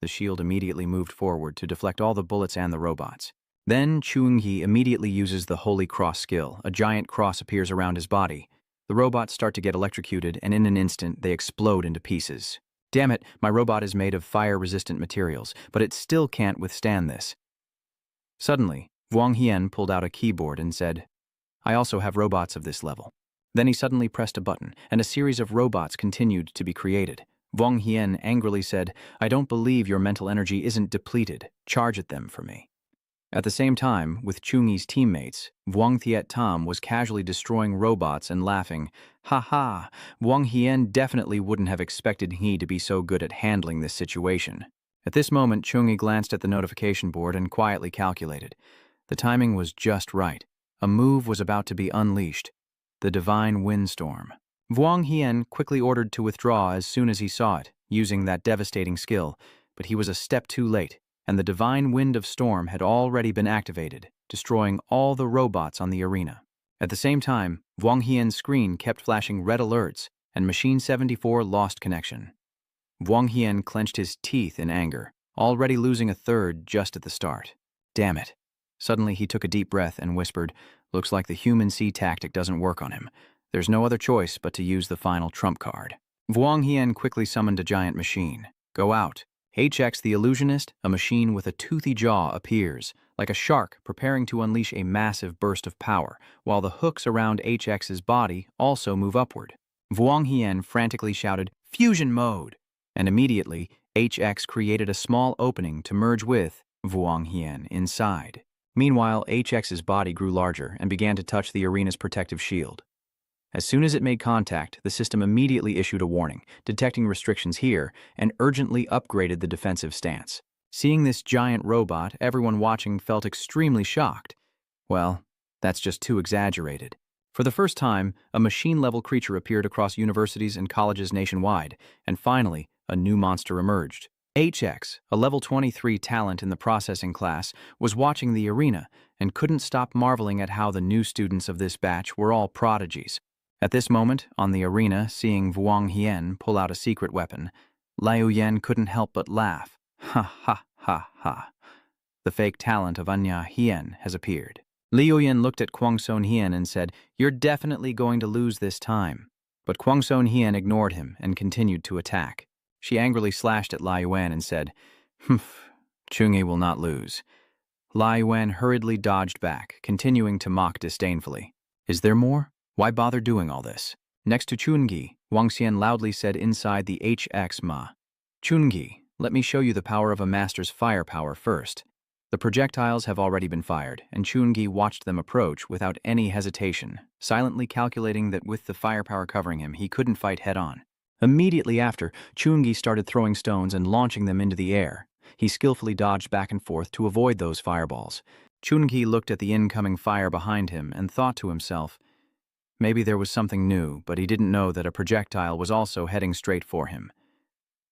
The shield immediately moved forward to deflect all the bullets and the robots. Then Chungi immediately uses the Holy Cross skill. A giant cross appears around his body. The robots start to get electrocuted, and in an instant, they explode into pieces. Damn it, my robot is made of fire-resistant materials, but it still can't withstand this. Suddenly, Wang Hien pulled out a keyboard and said, I also have robots of this level. Then he suddenly pressed a button, and a series of robots continued to be created. Wang Hien angrily said, I don't believe your mental energy isn't depleted. Charge at them for me. At the same time, with Chungi's teammates, Wang Thiet Tam was casually destroying robots and laughing, ha ha, Wang Hien definitely wouldn't have expected he to be so good at handling this situation. At this moment, Chungi glanced at the notification board and quietly calculated. The timing was just right. A move was about to be unleashed. The Divine Windstorm. Wang Hien quickly ordered to withdraw as soon as he saw it, using that devastating skill, but he was a step too late, and the Divine Wind of Storm had already been activated, destroying all the robots on the arena. At the same time, Wang Hien's screen kept flashing red alerts, and Machine 74 lost connection. Wang Hien clenched his teeth in anger, already losing a third just at the start. Damn it. Suddenly he took a deep breath and whispered, looks like the human sea tactic doesn't work on him. There's no other choice but to use the final trump card. Wang Hien quickly summoned a giant machine. Go out. HX the Illusionist, a machine with a toothy jaw, appears, like a shark preparing to unleash a massive burst of power, while the hooks around HX's body also move upward. Wang Hien frantically shouted, Fusion mode! And immediately, HX created a small opening to merge with Wang Hien inside. Meanwhile, HX's body grew larger and began to touch the arena's protective shield. As soon as it made contact, the system immediately issued a warning, detecting restrictions here, and urgently upgraded the defensive stance. Seeing this giant robot, everyone watching felt extremely shocked. Well, that's just too exaggerated. For the first time, a machine-level creature appeared across universities and colleges nationwide, and finally, a new monster emerged. HX, a level 23 talent in the processing class, was watching the arena and couldn't stop marveling at how the new students of this batch were all prodigies. At this moment, on the arena, seeing Wang Hien pull out a secret weapon, Liu Yan couldn't help but laugh. Ha ha ha ha. The fake talent of Anya Hien has appeared. Liu Yan looked at Kwangson Hien and said, You're definitely going to lose this time. But Kwangson Hien ignored him and continued to attack. She angrily slashed at Lai Yuan and said, "Humph, Chungi will not lose." Lai Yuan hurriedly dodged back, continuing to mock disdainfully. "Is there more? Why bother doing all this?" Next to Chungi, Wang Xian loudly said inside the HX Ma, "Chungi, let me show you the power of a master's firepower first." The projectiles have already been fired, and Chungi watched them approach without any hesitation, silently calculating that with the firepower covering him, he couldn't fight head-on. Immediately after, Chungi started throwing stones and launching them into the air. He skillfully dodged back and forth to avoid those fireballs. Chungi looked at the incoming fire behind him and thought to himself, maybe there was something new, but he didn't know that a projectile was also heading straight for him.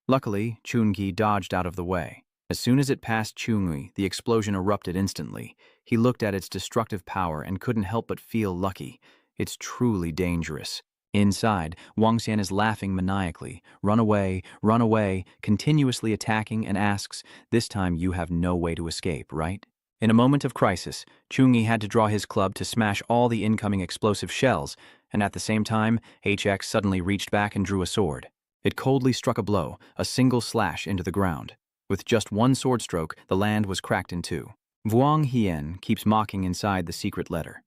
Luckily, Chungi dodged out of the way. As soon as it passed Chungi, the explosion erupted instantly. He looked at its destructive power and couldn't help but feel lucky. It's truly dangerous. Inside, Wang Xian is laughing maniacally. Run away, continuously attacking and asks, "This time you have no way to escape, right?" In a moment of crisis, Chungi had to draw his club to smash all the incoming explosive shells, and at the same time, HX suddenly reached back and drew a sword. It coldly struck a blow, a single slash into the ground. With just one sword stroke, the land was cracked in two. Wang Hien keeps mocking inside the secret letter.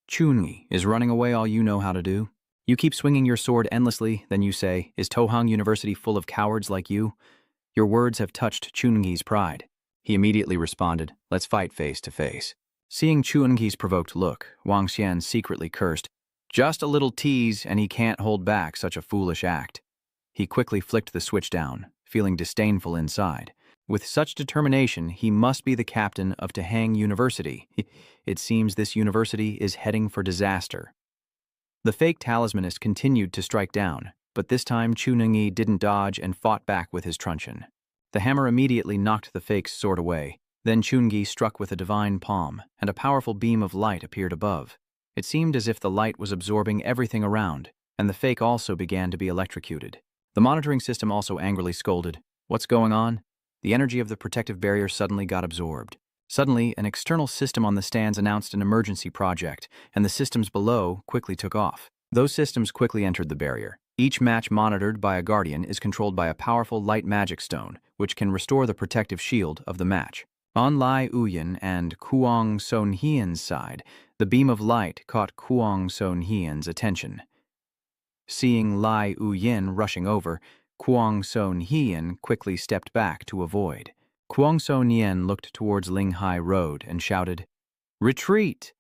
"Chungi, is running away all you know how to do? You keep swinging your sword endlessly, then you say, 'Is Tohang University full of cowards like you?' Your words have touched Chungi's pride." He immediately responded, "Let's fight face to face." Seeing Chungi's provoked look, Wang Xian secretly cursed, "Just a little tease and he can't hold back such a foolish act." He quickly flicked the switch down, feeling disdainful inside. With such determination, he must be the captain of Tohang University. It seems this university is heading for disaster. The fake talismanist continued to strike down, but this time Chungi didn't dodge and fought back with his truncheon. The hammer immediately knocked the fake's sword away. Then Chungi struck with a divine palm, and a powerful beam of light appeared above. It seemed as if the light was absorbing everything around, and the fake also began to be electrocuted. The monitoring system also angrily scolded, "What's going on?" The energy of the protective barrier suddenly got absorbed. Suddenly, an external system on the stands announced an emergency project, and the systems below quickly took off. Those systems quickly entered the barrier. Each match monitored by a guardian is controlled by a powerful light magic stone, which can restore the protective shield of the match. On Lai Uyan and Kuang Sonhian's side, the beam of light caught Kuang Sonhian's attention. Seeing Lai Uyan rushing over, Kuang Sonhian quickly stepped back to avoid. Kuang Sonhian looked towards Linghai Road and shouted, "Retreat!"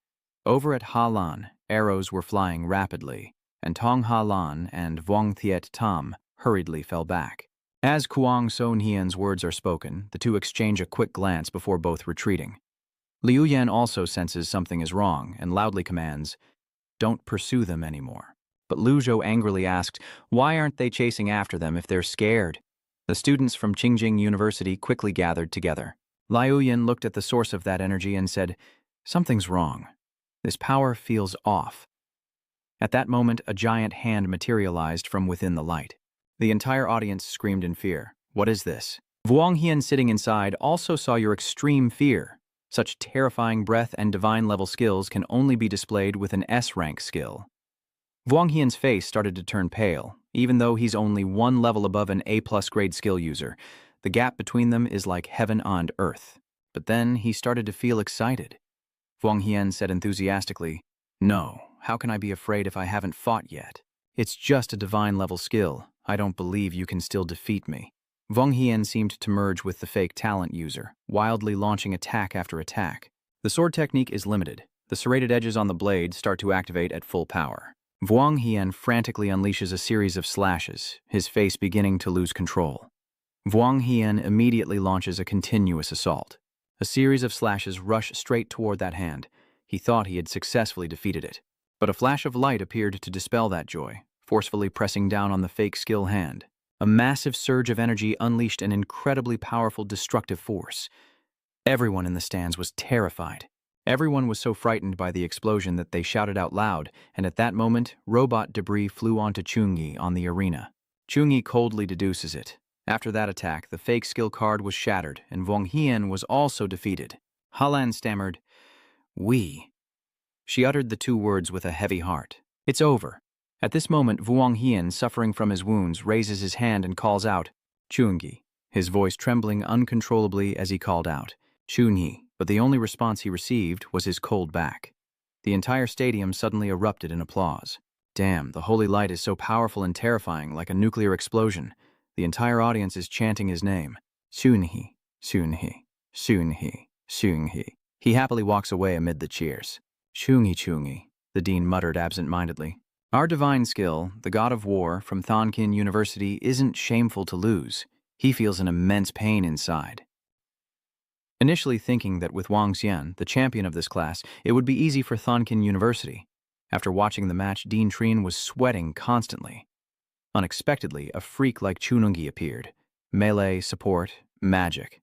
Over at Halan, arrows were flying rapidly, and Tong Halan and Vuong Thiet Tam hurriedly fell back. As Kuang Sonhian's words are spoken, the two exchange a quick glance before both retreating. Liu Yan also senses something is wrong and loudly commands, "Don't pursue them anymore." But Lu Zhou angrily asked, "Why aren't they chasing after them if they're scared?" The students from Qingjing University quickly gathered together. Liu Yan looked at the source of that energy and said, "Something's wrong. This power feels off." At that moment, a giant hand materialized from within the light. The entire audience screamed in fear. "What is this?" Vuong Hian, sitting inside, also saw your extreme fear. Such terrifying breath and divine-level skills can only be displayed with an S-rank skill. Vuong Hian's face started to turn pale, even though he's only one level above an A+ grade skill user. The gap between them is like heaven on earth. But then he started to feel excited. Vuong Hian said enthusiastically, "No, how can I be afraid if I haven't fought yet? It's just a divine-level skill. I don't believe you can still defeat me." Vuong Hian seemed to merge with the fake talent user, wildly launching attack after attack. The sword technique is limited. The serrated edges on the blade start to activate at full power. Vuong Hian frantically unleashes a series of slashes, his face beginning to lose control. Vuong Hian immediately launches a continuous assault. A series of slashes rush straight toward that hand. He thought he had successfully defeated it. But a flash of light appeared to dispel that joy, forcefully pressing down on the fake skill hand. A massive surge of energy unleashed an incredibly powerful destructive force. Everyone in the stands was terrified. Everyone was so frightened by the explosion that they shouted out loud, and at that moment, robot debris flew onto Chungi on the arena. Chungi coldly deduces it. After that attack, the fake skill card was shattered, and Vuong Hian was also defeated. Halan stammered, "We." She uttered the two words with a heavy heart. "It's over." At this moment, Vuong Hian, suffering from his wounds, raises his hand and calls out, Chungi, his voice trembling uncontrollably as he called out, Chunhi, but the only response he received was his cold back. The entire stadium suddenly erupted in applause. Damn, the holy light is so powerful and terrifying, like a nuclear explosion. The entire audience is chanting his name. Chunhi, Chunhi, Chunhi, Chunhi. He happily walks away amid the cheers. Chungi Chungi, the dean muttered absent-mindedly. Our divine skill, the god of war from Thonkin University, isn't shameful to lose. He feels an immense pain inside. Initially thinking that with Wang Xian, the champion of this class, it would be easy for Thonkin University. After watching the match, Dean Trien was sweating constantly. Unexpectedly, a freak like Chunungi appeared. Melee, support, magic.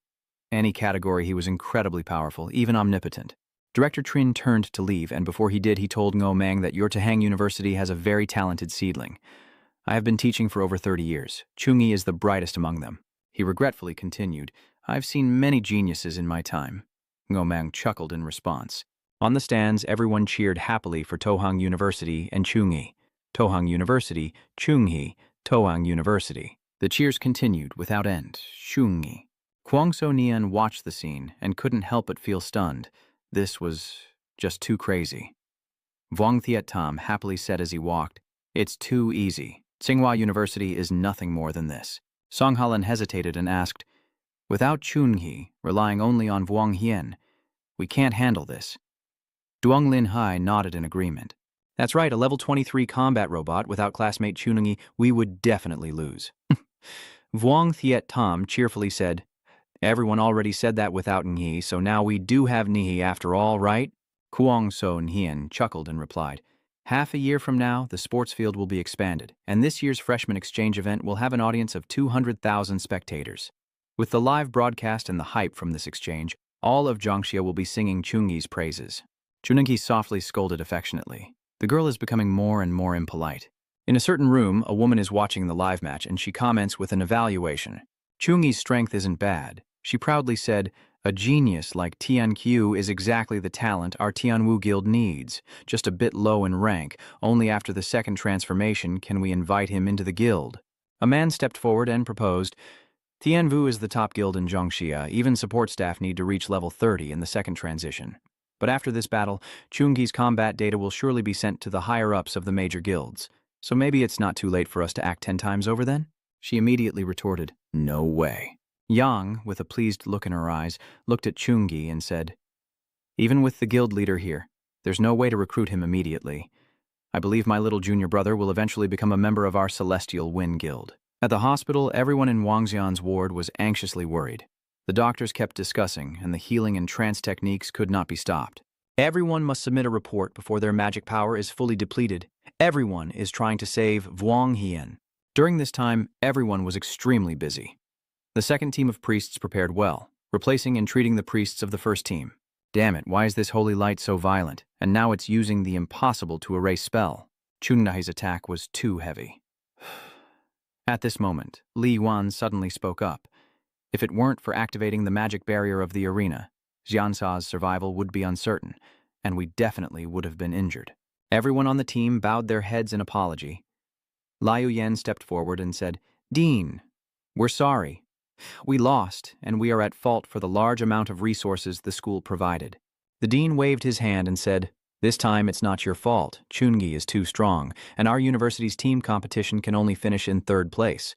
Any category, he was incredibly powerful, even omnipotent. Director Trien turned to leave, and before he did, he told Ngo Mang that Your Tahang University has a very talented seedling. I have been teaching for over 30 years. Chungi is the brightest among them. He regretfully continued, I've seen many geniuses in my time. Ngo Mang chuckled in response. On the stands, everyone cheered happily for Tohang University and Chungi. Tohang University, Chungi, Tohang University. The cheers continued without end. Chungi. Kwangso Nian watched the scene and couldn't help but feel stunned. This was just too crazy. Vuong Thiet Tam happily said as he walked, It's too easy. Tsinghua University is nothing more than this. Song Halan hesitated and asked, Without Chunhi, relying only on Vuong Hien, we can't handle this. Duong Lin Hai nodded in agreement. That's right, a level 23 combat robot without classmate Chunungi, we would definitely lose. Vuong Thiet Tam cheerfully said, Everyone already said that without Nhi, so now we do have Nhi after all, right? Kuong So Nhien chuckled and replied, Half a year from now, the sports field will be expanded, and this year's freshman exchange event will have an audience of 200,000 spectators. With the live broadcast and the hype from this exchange, all of Jiangxia will be singing Chungi's praises. Chunungi softly scolded affectionately. The girl is becoming more and more impolite. In a certain room, a woman is watching the live match, and she comments with an evaluation. Chungi's strength isn't bad. She proudly said, A genius like Tian Qiu is exactly the talent our Tianwu Guild needs, just a bit low in rank. Only after the second transformation can we invite him into the guild. A man stepped forward and proposed, Tianwu is the top guild in Jiangxia. Even support staff need to reach level 30 in the second transition. But after this battle, Chungi's combat data will surely be sent to the higher-ups of the major guilds. So maybe it's not too late for us to act 10 times over then? She immediately retorted, No way. Yang, with a pleased look in her eyes, looked at Chungi and said, Even with the guild leader here, there's no way to recruit him immediately. I believe my little junior brother will eventually become a member of our Celestial Wind Guild. At the hospital, everyone in Wang Xian's ward was anxiously worried. The doctors kept discussing, and the healing and trance techniques could not be stopped. Everyone must submit a report before their magic power is fully depleted. Everyone is trying to save Vuong Hien. During this time, everyone was extremely busy. The second team of priests prepared well, replacing and treating the priests of the first team. Damn it, why is this holy light so violent? And now it's using the impossible to erase spell. Chungnai's attack was too heavy. At this moment, Li Yuan suddenly spoke up. If it weren't for activating the magic barrier of the arena, Xianxa's survival would be uncertain, and we definitely would have been injured. Everyone on the team bowed their heads in apology. Liu Yan stepped forward and said, Dean, we're sorry. We lost, and we are at fault for the large amount of resources the school provided. The dean waved his hand and said, This time it's not your fault. Chungi is too strong, and our university's team competition can only finish in 3rd place.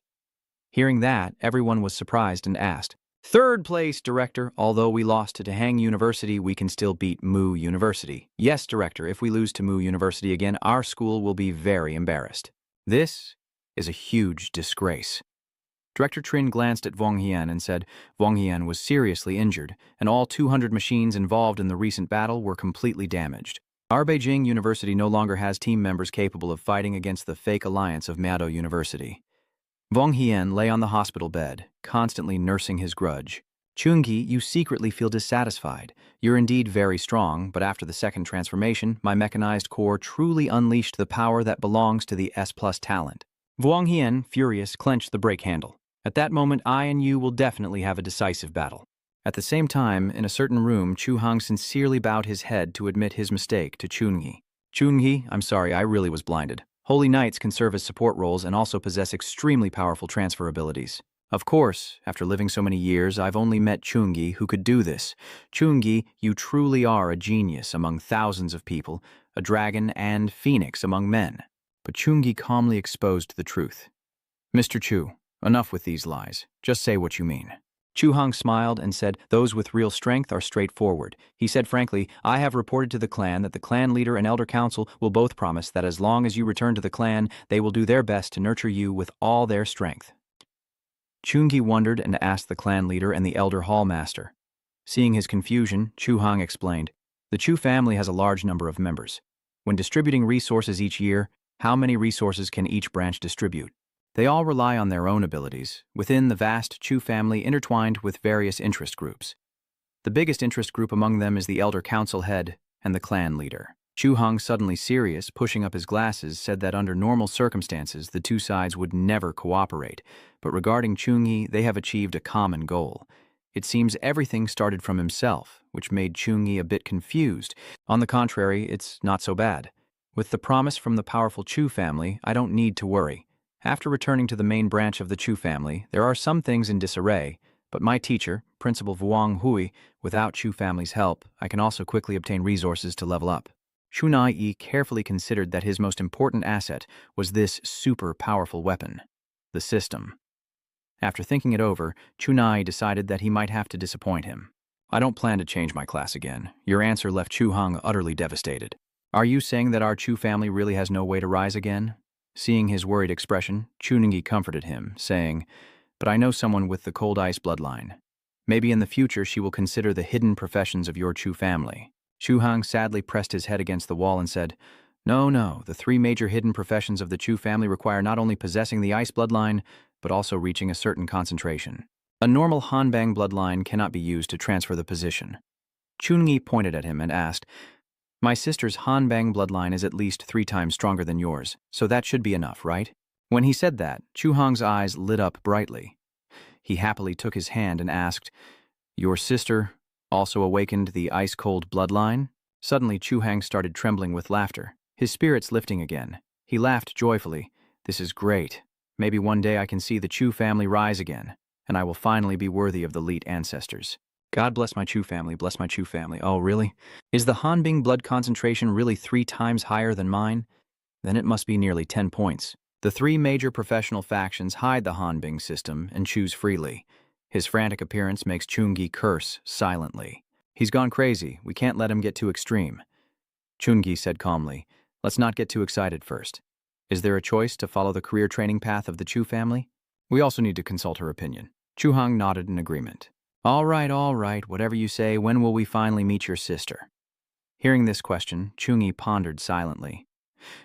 Hearing that, everyone was surprised and asked, 3rd place, Director. Although we lost to Tahang University, we can still beat Mu University. Yes, Director, if we lose to Mu University again, our school will be very embarrassed. This is a huge disgrace. Director Trinh glanced at Vuong Hien and said Vuong Hien was seriously injured, and all 200 machines involved in the recent battle were completely damaged. Our Beijing University no longer has team members capable of fighting against the fake alliance of Miado University. Vuong Hien lay on the hospital bed, constantly nursing his grudge. Chungi, you secretly feel dissatisfied. You're indeed very strong, but after the second transformation, my mechanized core truly unleashed the power that belongs to the S+ talent. Vuong Hien, furious, clenched the brake handle. At that moment, I and you will definitely have a decisive battle. At the same time, in a certain room, Chu Hang sincerely bowed his head to admit his mistake to Chungi. Chungi, I'm sorry, I really was blinded. Holy Knights can serve as support roles and also possess extremely powerful transfer abilities. Of course, after living so many years, I've only met Chungi who could do this. Chungi, you truly are a genius among thousands of people, a dragon and phoenix among men. But Chungi calmly exposed the truth. Mr. Chu, enough with these lies. Just say what you mean. Chu Hong smiled and said, those with real strength are straightforward. He said frankly, I have reported to the clan that the clan leader and elder council will both promise that as long as you return to the clan, they will do their best to nurture you with all their strength. Chungi wondered and asked the clan leader and the elder hall master. Seeing his confusion, Chu Hong explained, the Chu family has a large number of members. When distributing resources each year, how many resources can each branch distribute? They all rely on their own abilities, within the vast Chu family intertwined with various interest groups. The biggest interest group among them is the elder council head and the clan leader. Chu Hong, suddenly serious, pushing up his glasses, said that under normal circumstances the two sides would never cooperate, but regarding Chungi, they have achieved a common goal. It seems everything started from himself, which made Chungi a bit confused. On the contrary, it's not so bad. With the promise from the powerful Chu family, I don't need to worry. After returning to the main branch of the Chu family, there are some things in disarray, but my teacher, Principal Vuong Hui, without Chu family's help, I can also quickly obtain resources to level up. Chunai Yi carefully considered that his most important asset was this super powerful weapon, the system. After thinking it over, Chunai decided that he might have to disappoint him. I don't plan to change my class again. Your answer left Chu Hong utterly devastated. Are you saying that our Chu family really has no way to rise again? Seeing his worried expression, Chuningi comforted him, saying, but I know someone with the cold ice bloodline. Maybe in the future she will consider the hidden professions of your Chu family. Chu Hong sadly pressed his head against the wall and said, no, the three major hidden professions of the Chu family require not only possessing the ice bloodline, but also reaching a certain concentration. A normal Hanbang bloodline cannot be used to transfer the position. Chungi pointed at him and asked, my sister's Hanbang bloodline is at least 3 times stronger than yours, so that should be enough, right? When he said that, Chu Hong's eyes lit up brightly. He happily took his hand and asked, your sister also awakened the ice-cold bloodline? Suddenly, Chu Hong started trembling with laughter, his spirits lifting again. He laughed joyfully. This is great. Maybe one day I can see the Chu family rise again, and I will finally be worthy of the elite ancestors. God bless my Chu family, bless my Chu family. Oh, really? Is the Hanbing blood concentration really 3 times higher than mine? Then it must be nearly 10 points. The 3 major professional factions hide the Hanbing system and choose freely. His frantic appearance makes Chungi curse silently. He's gone crazy. We can't let him get too extreme. Chungi said calmly, let's not get too excited first. Is there a choice to follow the career training path of the Chu family? We also need to consult her opinion. Chu Hong nodded in agreement. All right, whatever you say, when will we finally meet your sister? Hearing this question, Chungi pondered silently.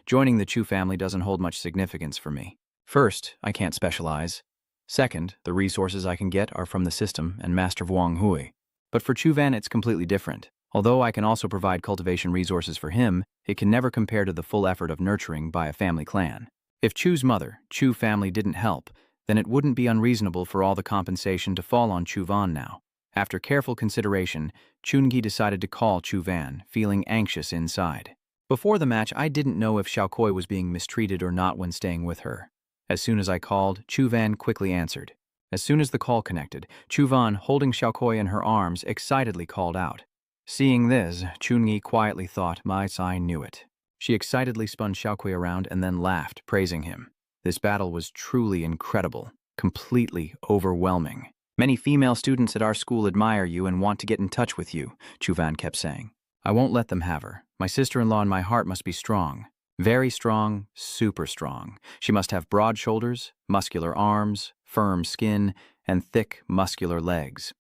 Joining the Chu family doesn't hold much significance for me. First, I can't specialize. Second, the resources I can get are from the system and Master Vuong Hui. But for Chu Van, it's completely different. Although I can also provide cultivation resources for him, it can never compare to the full effort of nurturing by a family clan. If Chu's mother, Chu family, didn't help, then it wouldn't be unreasonable for all the compensation to fall on Chu Van now. After careful consideration, Chungi decided to call Chu Van, feeling anxious inside. Before the match, I didn't know if Xiaokoi was being mistreated or not when staying with her. As soon as I called, Chu Van quickly answered. As soon as the call connected, Chu Van, holding Xiaokoi in her arms, excitedly called out. Seeing this, Chungi quietly thought, I knew it. She excitedly spun Xiaokoi around and then laughed, praising him. This battle was truly incredible, completely overwhelming. Many female students at our school admire you and want to get in touch with you, Chu Van kept saying. I won't let them have her. My sister-in-law in my heart must be strong. Very strong, super strong. She must have broad shoulders, muscular arms, firm skin, and thick, muscular legs.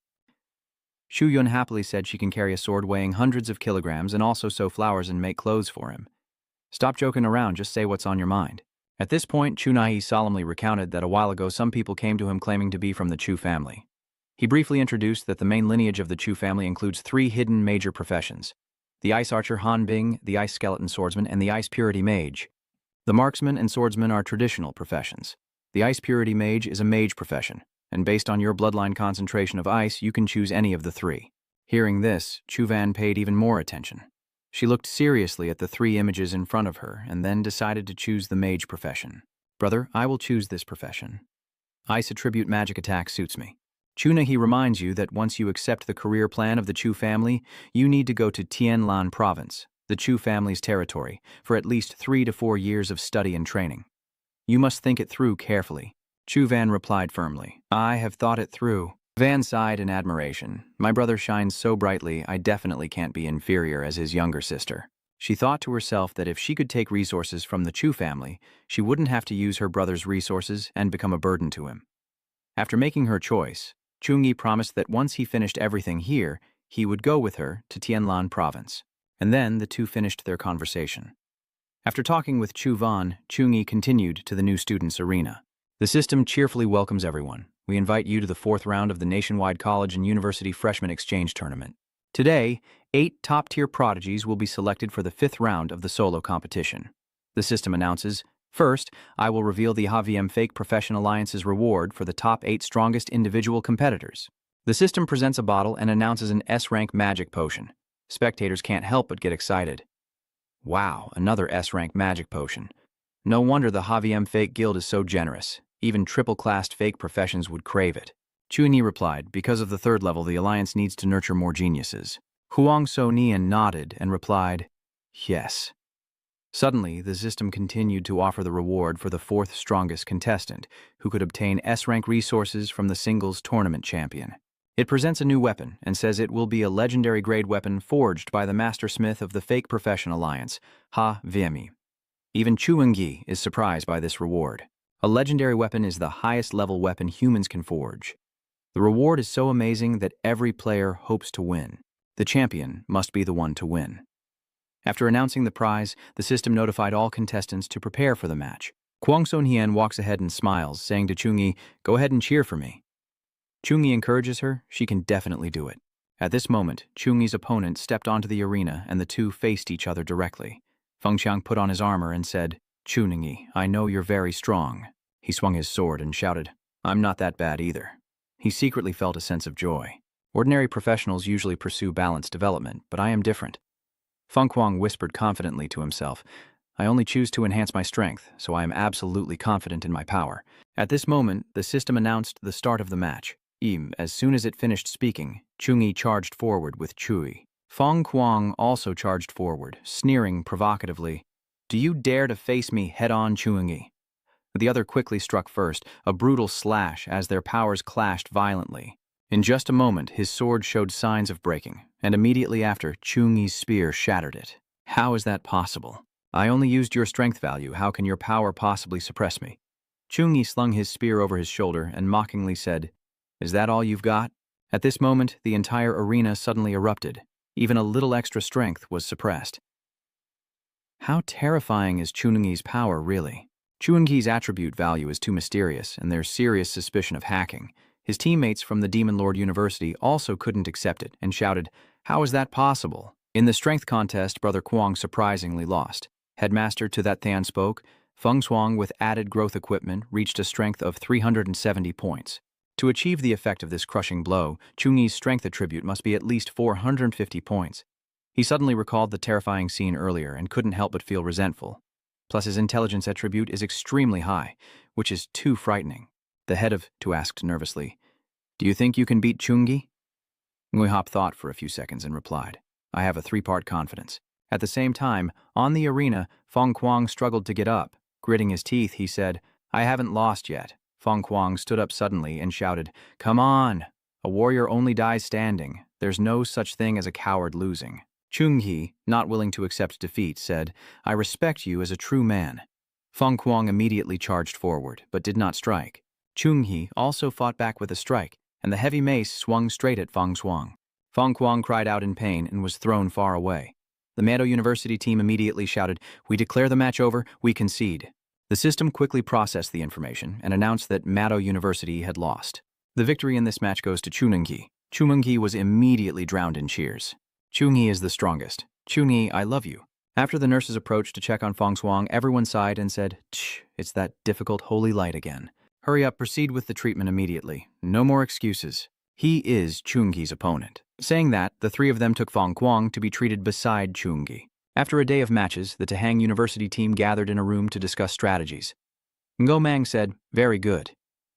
Shu Yun happily said she can carry a sword weighing hundreds of kilograms and also sew flowers and make clothes for him. Stop joking around, just say what's on your mind. At this point, Chunai solemnly recounted that a while ago some people came to him claiming to be from the Chu family. He briefly introduced that the main lineage of the Chu family includes 3 hidden major professions: the Ice Archer Han Bing, the Ice Skeleton Swordsman, and the Ice Purity Mage. The Marksman and Swordsman are traditional professions. The Ice Purity Mage is a mage profession, and based on your bloodline concentration of ice, you can choose any of the 3. Hearing this, Chu Van paid even more attention. She looked seriously at the 3 images in front of her and then decided to choose the mage profession. Brother, I will choose this profession. Ice attribute magic attack suits me. Chunahi reminds you that once you accept the career plan of the Chu family, you need to go to Tianlan province, the Chu family's territory, for at least 3 to 4 years of study and training. You must think it through carefully. Chu Van replied firmly. I have thought it through. Van sighed in admiration. My brother shines so brightly, I definitely can't be inferior as his younger sister. She thought to herself that if she could take resources from the Chu family, she wouldn't have to use her brother's resources and become a burden to him. After making her choice, Chungi promised that once he finished everything here, he would go with her to Tianlan province. And then the two finished their conversation. After talking with Chu Van, Chungi continued to the new students' arena. The system cheerfully welcomes everyone. We invite you to the 4th round of the nationwide college and university freshman exchange tournament. Today, 8 top-tier prodigies will be selected for the 5th round of the solo competition. The system announces, first, I will reveal the HVM Fake Profession Alliance's reward for the top 8 strongest individual competitors. The system presents a bottle and announces an S-rank magic potion. Spectators can't help but get excited. Wow, another S-rank magic potion. No wonder the HVM Fake Guild is so generous. Even triple-classed fake professions would crave it. Chuini replied, because of the 3rd level, the Alliance needs to nurture more geniuses. Huang So Nian nodded and replied, yes. Suddenly, the system continued to offer the reward for the 4th strongest contestant, who could obtain S-rank resources from the singles tournament champion. It presents a new weapon and says it will be a legendary grade weapon forged by the master smith of the Fake Profession Alliance, Ha Viemi. Even Chuangyi is surprised by this reward. A legendary weapon is the highest level weapon humans can forge. The reward is so amazing that every player hopes to win. The champion must be the one to win. After announcing the prize, the system notified all contestants to prepare for the match. Kwang Son Hien walks ahead and smiles, saying to Chungi, go ahead and cheer for me. Chungi encourages her, she can definitely do it. At this moment, Chungi's opponent stepped onto the arena and the two faced each other directly. Feng Qiang put on his armor and said, Chungi, I know you're very strong. He swung his sword and shouted, I'm not that bad either. He secretly felt a sense of joy. Ordinary professionals usually pursue balanced development, but I am different. Feng Kuang whispered confidently to himself, I only choose to enhance my strength, so I am absolutely confident in my power. At this moment, the system announced the start of the match. As soon as it finished speaking, Chungi charged forward with Chui. Feng Kuang also charged forward, sneering provocatively, Do you dare to face me head-on, Chungi? The other quickly struck first, a brutal slash as their powers clashed violently. In just a moment, his sword showed signs of breaking, and immediately after, Chungi's spear shattered it. How is that possible? I only used your strength value. How can your power possibly suppress me? Chungi slung his spear over his shoulder and mockingly said, Is that all you've got? At this moment, the entire arena suddenly erupted. Even a little extra strength was suppressed. How terrifying is Chungi's power, really? Chungi's attribute value is too mysterious, and there's serious suspicion of hacking. His teammates from the Demon Lord University also couldn't accept it and shouted, How is that possible? In the strength contest, Brother Kuang surprisingly lost. Headmaster to that Thian spoke, Feng Shuang with added growth equipment reached a strength of 370 points. To achieve the effect of this crushing blow, Chungi's strength attribute must be at least 450 points. He suddenly recalled the terrifying scene earlier and couldn't help but feel resentful. Plus his intelligence attribute is extremely high, which is too frightening. The head of Tu asked nervously, Do you think you can beat Chungi? Ngui Hop thought for a few seconds and replied, I have a 3-part confidence. At the same time, on the arena, Feng Kuang struggled to get up. Gritting his teeth, he said, I haven't lost yet. Feng Kuang stood up suddenly and shouted, Come on! A warrior only dies standing. There's no such thing as a coward losing. Chungi, not willing to accept defeat, said, I respect you as a true man. Feng Kuang immediately charged forward, but did not strike. Chungi also fought back with a strike, and the heavy mace swung straight at Feng Shuang. Feng Kuang cried out in pain and was thrown far away. The Mado University team immediately shouted, We declare the match over, we concede. The system quickly processed the information and announced that Mado University had lost. The victory in this match goes to Chungi. Chungi was immediately drowned in cheers. Chungi is the strongest. Chungi, I love you. After the nurses approached to check on Feng Shuang, everyone sighed and said, Tch, it's that difficult holy light again. Hurry up, proceed with the treatment immediately. No more excuses. He is Chungi's opponent. Saying that, the 3 of them took Feng Kuang to be treated beside Chungi. After a day of matches, the Tahang University team gathered in a room to discuss strategies. Ngo Mang said, Very good.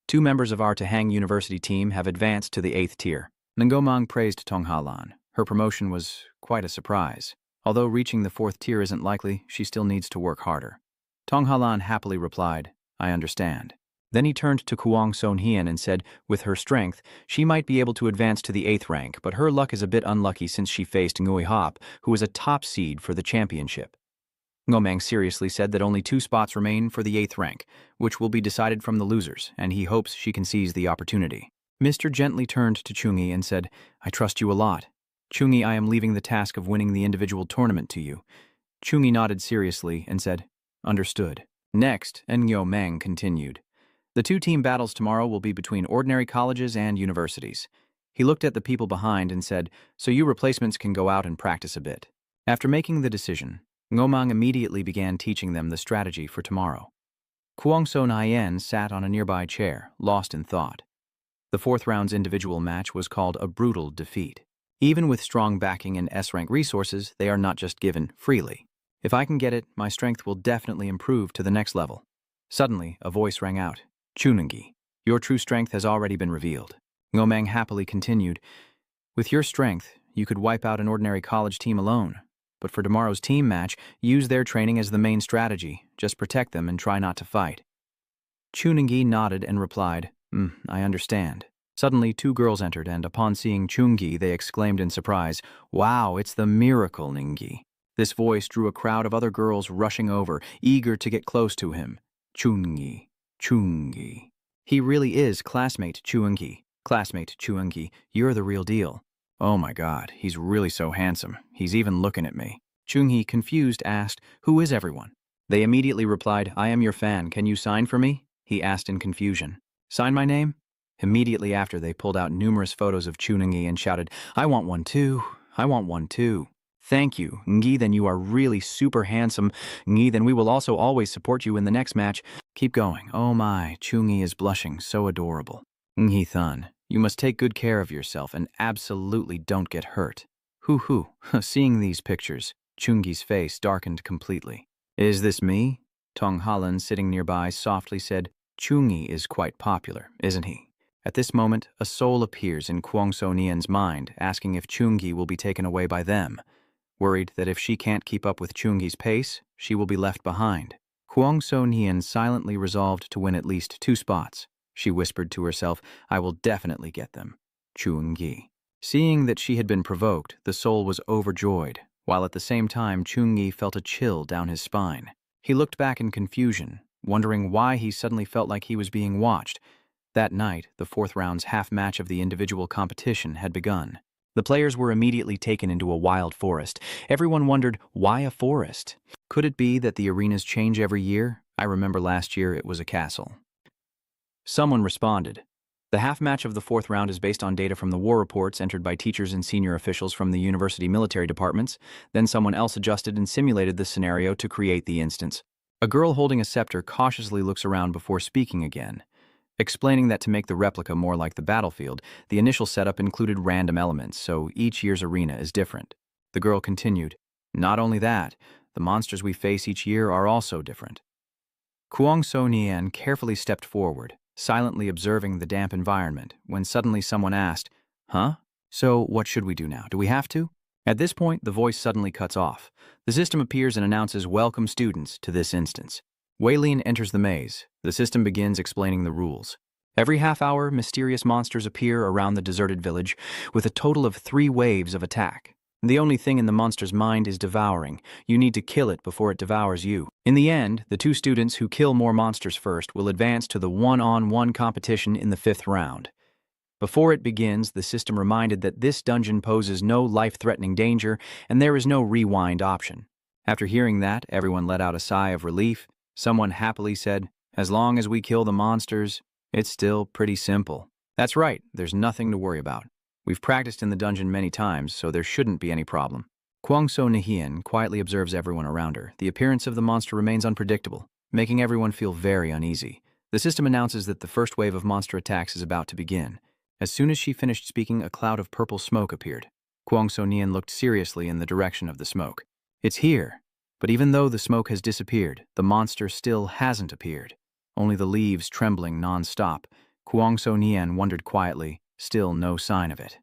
2 members of our Tahang University team have advanced to the 8th tier. Ngomang praised Tong Halan. Her promotion was quite a surprise. Although reaching the 4th tier isn't likely, she still needs to work harder. Tong Halan happily replied, I understand. Then he turned to Kuang Son-hien and said, with her strength, she might be able to advance to the 8th rank, but her luck is a bit unlucky since she faced Ngui Hop, who is a top seed for the championship. Ngomang seriously said that only 2 spots remain for the 8th rank, which will be decided from the losers, and he hopes she can seize the opportunity. Mr. gently turned to Chungi and said, I trust you a lot. Chungi, I am leaving the task of winning the individual tournament to you. Chungi nodded seriously and said, Understood. Next, Ngomang continued. The 2-team battles tomorrow will be between ordinary colleges and universities. He looked at the people behind and said, so you replacements can go out and practice a bit. After making the decision, Ngomang immediately began teaching them the strategy for tomorrow. Kuang Son-hien sat on a nearby chair, lost in thought. The 4th round's individual match was called a brutal defeat. Even with strong backing and S-rank resources, they are not just given freely. If I can get it, my strength will definitely improve to the next level. Suddenly, a voice rang out. Chunungi, your true strength has already been revealed. Ngomang happily continued, with your strength, you could wipe out an ordinary college team alone. But for tomorrow's team match, use their training as the main strategy. Just protect them and try not to fight. Chunungi nodded and replied, I understand. Suddenly, 2 girls entered, and upon seeing Chungi, they exclaimed in surprise, Wow, it's the miracle Ningi. This voice drew a crowd of other girls rushing over, eager to get close to him. Chungi. Chungi. He really is classmate Chungi. Classmate Chungi, you're the real deal. Oh my god, he's really so handsome. He's even looking at me. Chungi, confused, asked, Who is everyone? They immediately replied, I am your fan. Can you sign for me? He asked in confusion. Sign my name? Immediately after, they pulled out numerous photos of Chungi and shouted, I want one too. I want one too. Thank you, Ngi, then you are really super handsome. Ngi, then we will also always support you in the next match. Keep going. Oh my, Chungi is blushing, so adorable. Ngi Thun, you must take good care of yourself and absolutely don't get hurt. Hoo. Seeing these pictures, Chungi's face darkened completely. Is this me? Tong Halan, sitting nearby, softly said, Chungi is quite popular, isn't he? At this moment, a soul appears in Kuang Son-hien's mind, asking if Chungi will be taken away by them. Worried that if she can't keep up with Chungi's pace, she will be left behind. Kuang Son-hien silently resolved to win at least 2 spots. She whispered to herself, I will definitely get them. Chungi. Seeing that she had been provoked, the soul was overjoyed, while at the same time Chungi felt a chill down his spine. He looked back in confusion, wondering why he suddenly felt like he was being watched. That night, the 4th round's half match of the individual competition had begun. The players were immediately taken into a wild forest. Everyone wondered, why a forest? Could it be that the arenas change every year? I remember last year it was a castle. Someone responded. The half match of the 4th round is based on data from the war reports entered by teachers and senior officials from the university military departments. Then someone else adjusted and simulated the scenario to create the instance. A girl holding a scepter cautiously looks around before speaking again, explaining that to make the replica more like the battlefield, the initial setup included random elements, so each year's arena is different. The girl continued, Not only that, the monsters we face each year are also different. Kuang Son-hien carefully stepped forward, silently observing the damp environment, when suddenly someone asked, Huh? So what should we do now? Do we have to? At this point, the voice suddenly cuts off. The system appears and announces welcome students to this instance. Weilin enters the maze. The system begins explaining the rules. Every half hour, mysterious monsters appear around the deserted village, with a total of 3 waves of attack. The only thing in the monster's mind is devouring. You need to kill it before it devours you. In the end, the 2 students who kill more monsters first will advance to the one-on-one competition in the 5th round. Before it begins, the system reminded that this dungeon poses no life-threatening danger, and there is no rewind option. After hearing that, everyone let out a sigh of relief. Someone happily said, As long as we kill the monsters, it's still pretty simple. That's right, there's nothing to worry about. We've practiced in the dungeon many times, so there shouldn't be any problem. Kuang Son-hien quietly observes everyone around her. The appearance of the monster remains unpredictable, making everyone feel very uneasy. The system announces that the first wave of monster attacks is about to begin. As soon as she finished speaking, a cloud of purple smoke appeared. Kuang Son-hien looked seriously in the direction of the smoke. It's here. But even though the smoke has disappeared, the monster still hasn't appeared. Only the leaves trembling non-stop. Kuang So Nian wondered quietly, still no sign of it.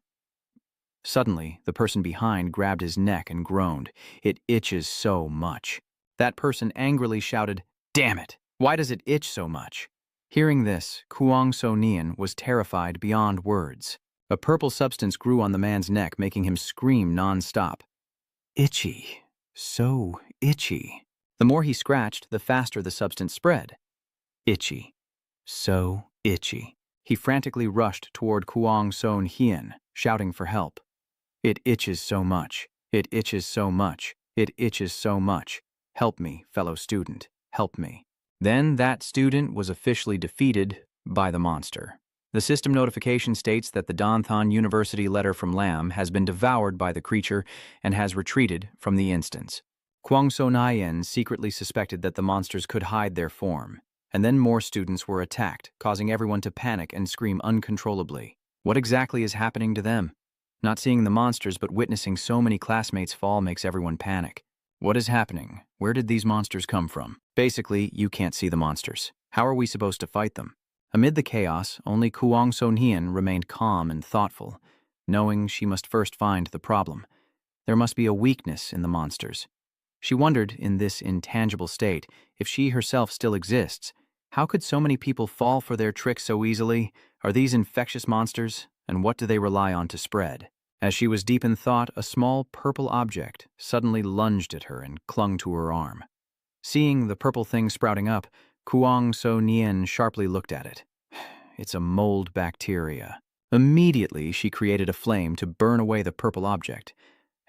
Suddenly, the person behind grabbed his neck and groaned. "It itches so much." That person angrily shouted, "Damn it! Why does it itch so much?" Hearing this, Kuang So Nian was terrified beyond words. A purple substance grew on the man's neck, making him scream non-stop. Itchy. So itchy. The more he scratched, the faster the substance spread. Itchy. So itchy. He frantically rushed toward Kuang So Nian, shouting for help. "It itches so much. It itches so much. It itches so much. Help me, fellow student. Help me." Then that student was officially defeated by the monster. The system notification states that the Danthon University letter from Lam has been devoured by the creature and has retreated from the instance. Kuang So Nian secretly suspected that the monsters could hide their form, and then more students were attacked, causing everyone to panic and scream uncontrollably. What exactly is happening to them? Not seeing the monsters but witnessing so many classmates fall makes everyone panic. What is happening? Where did these monsters come from? Basically, you can't see the monsters. How are we supposed to fight them? Amid the chaos, only Kuang So Nian remained calm and thoughtful, knowing she must first find the problem. There must be a weakness in the monsters. She wondered, in this intangible state, if she herself still exists. How could so many people fall for their tricks so easily? Are these infectious monsters? And what do they rely on to spread? As she was deep in thought, a small purple object suddenly lunged at her and clung to her arm. Seeing the purple thing sprouting up, Kuang So Nian sharply looked at it. It's a mold bacteria. Immediately, she created a flame to burn away the purple object.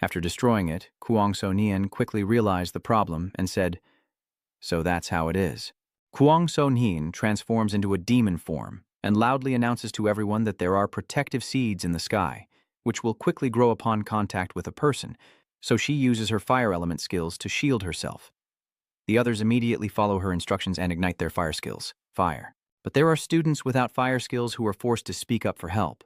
After destroying it, Kuang So Nian quickly realized the problem and said, "So that's how it is." Kuang So Nian transforms into a demon form and loudly announces to everyone that there are protective seeds in the sky, which will quickly grow upon contact with a person, so she uses her fire element skills to shield herself. The others immediately follow her instructions and ignite their fire skills. Fire. But there are students without fire skills who are forced to speak up for help.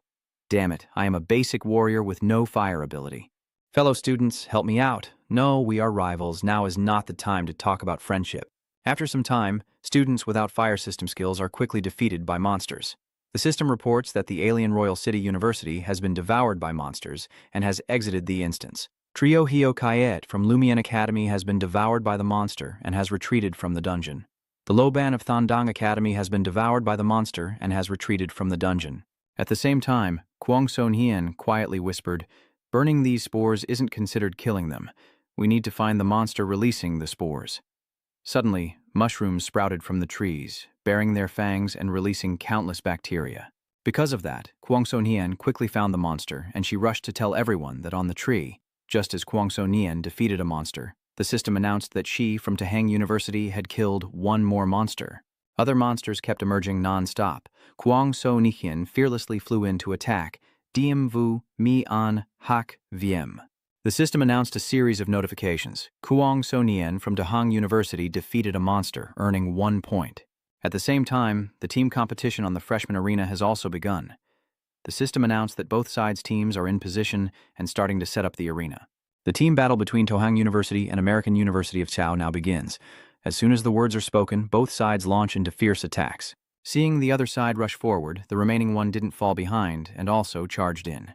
Damn it, I am a basic warrior with no fire ability. Fellow students, help me out. No, we are rivals. Now is not the time to talk about friendship. After some time, students without fire system skills are quickly defeated by monsters. The system reports that the alien Royal City University has been devoured by monsters and has exited the instance. Trio Hio Kayet from Lumion Academy has been devoured by the monster and has retreated from the dungeon. The Loban of Thandang Academy has been devoured by the monster and has retreated from the dungeon. At the same time, Kuang So Nian quietly whispered, "Burning these spores isn't considered killing them. We need to find the monster releasing the spores." Suddenly, mushrooms sprouted from the trees, bearing their fangs and releasing countless bacteria. Because of that, Kuang So Nian quickly found the monster, and she rushed to tell everyone that on the tree, just as Kuang So Nian defeated a monster, the system announced that she, from Tahang University, had killed one more monster. Other monsters kept emerging non-stop. Kuang So Nian fearlessly flew in to attack. Diem vu mi an hak viem. The system announced a series of notifications. Kuang So Nian from Tahang University defeated a monster, earning 1 point. At the same time, the team competition on the freshman arena has also begun. The system announced that both sides' teams are in position and starting to set up the arena. The team battle between Tahang University and American University of Chao now begins. As soon as the words are spoken, both sides launch into fierce attacks. Seeing the other side rush forward, the remaining one didn't fall behind and also charged in.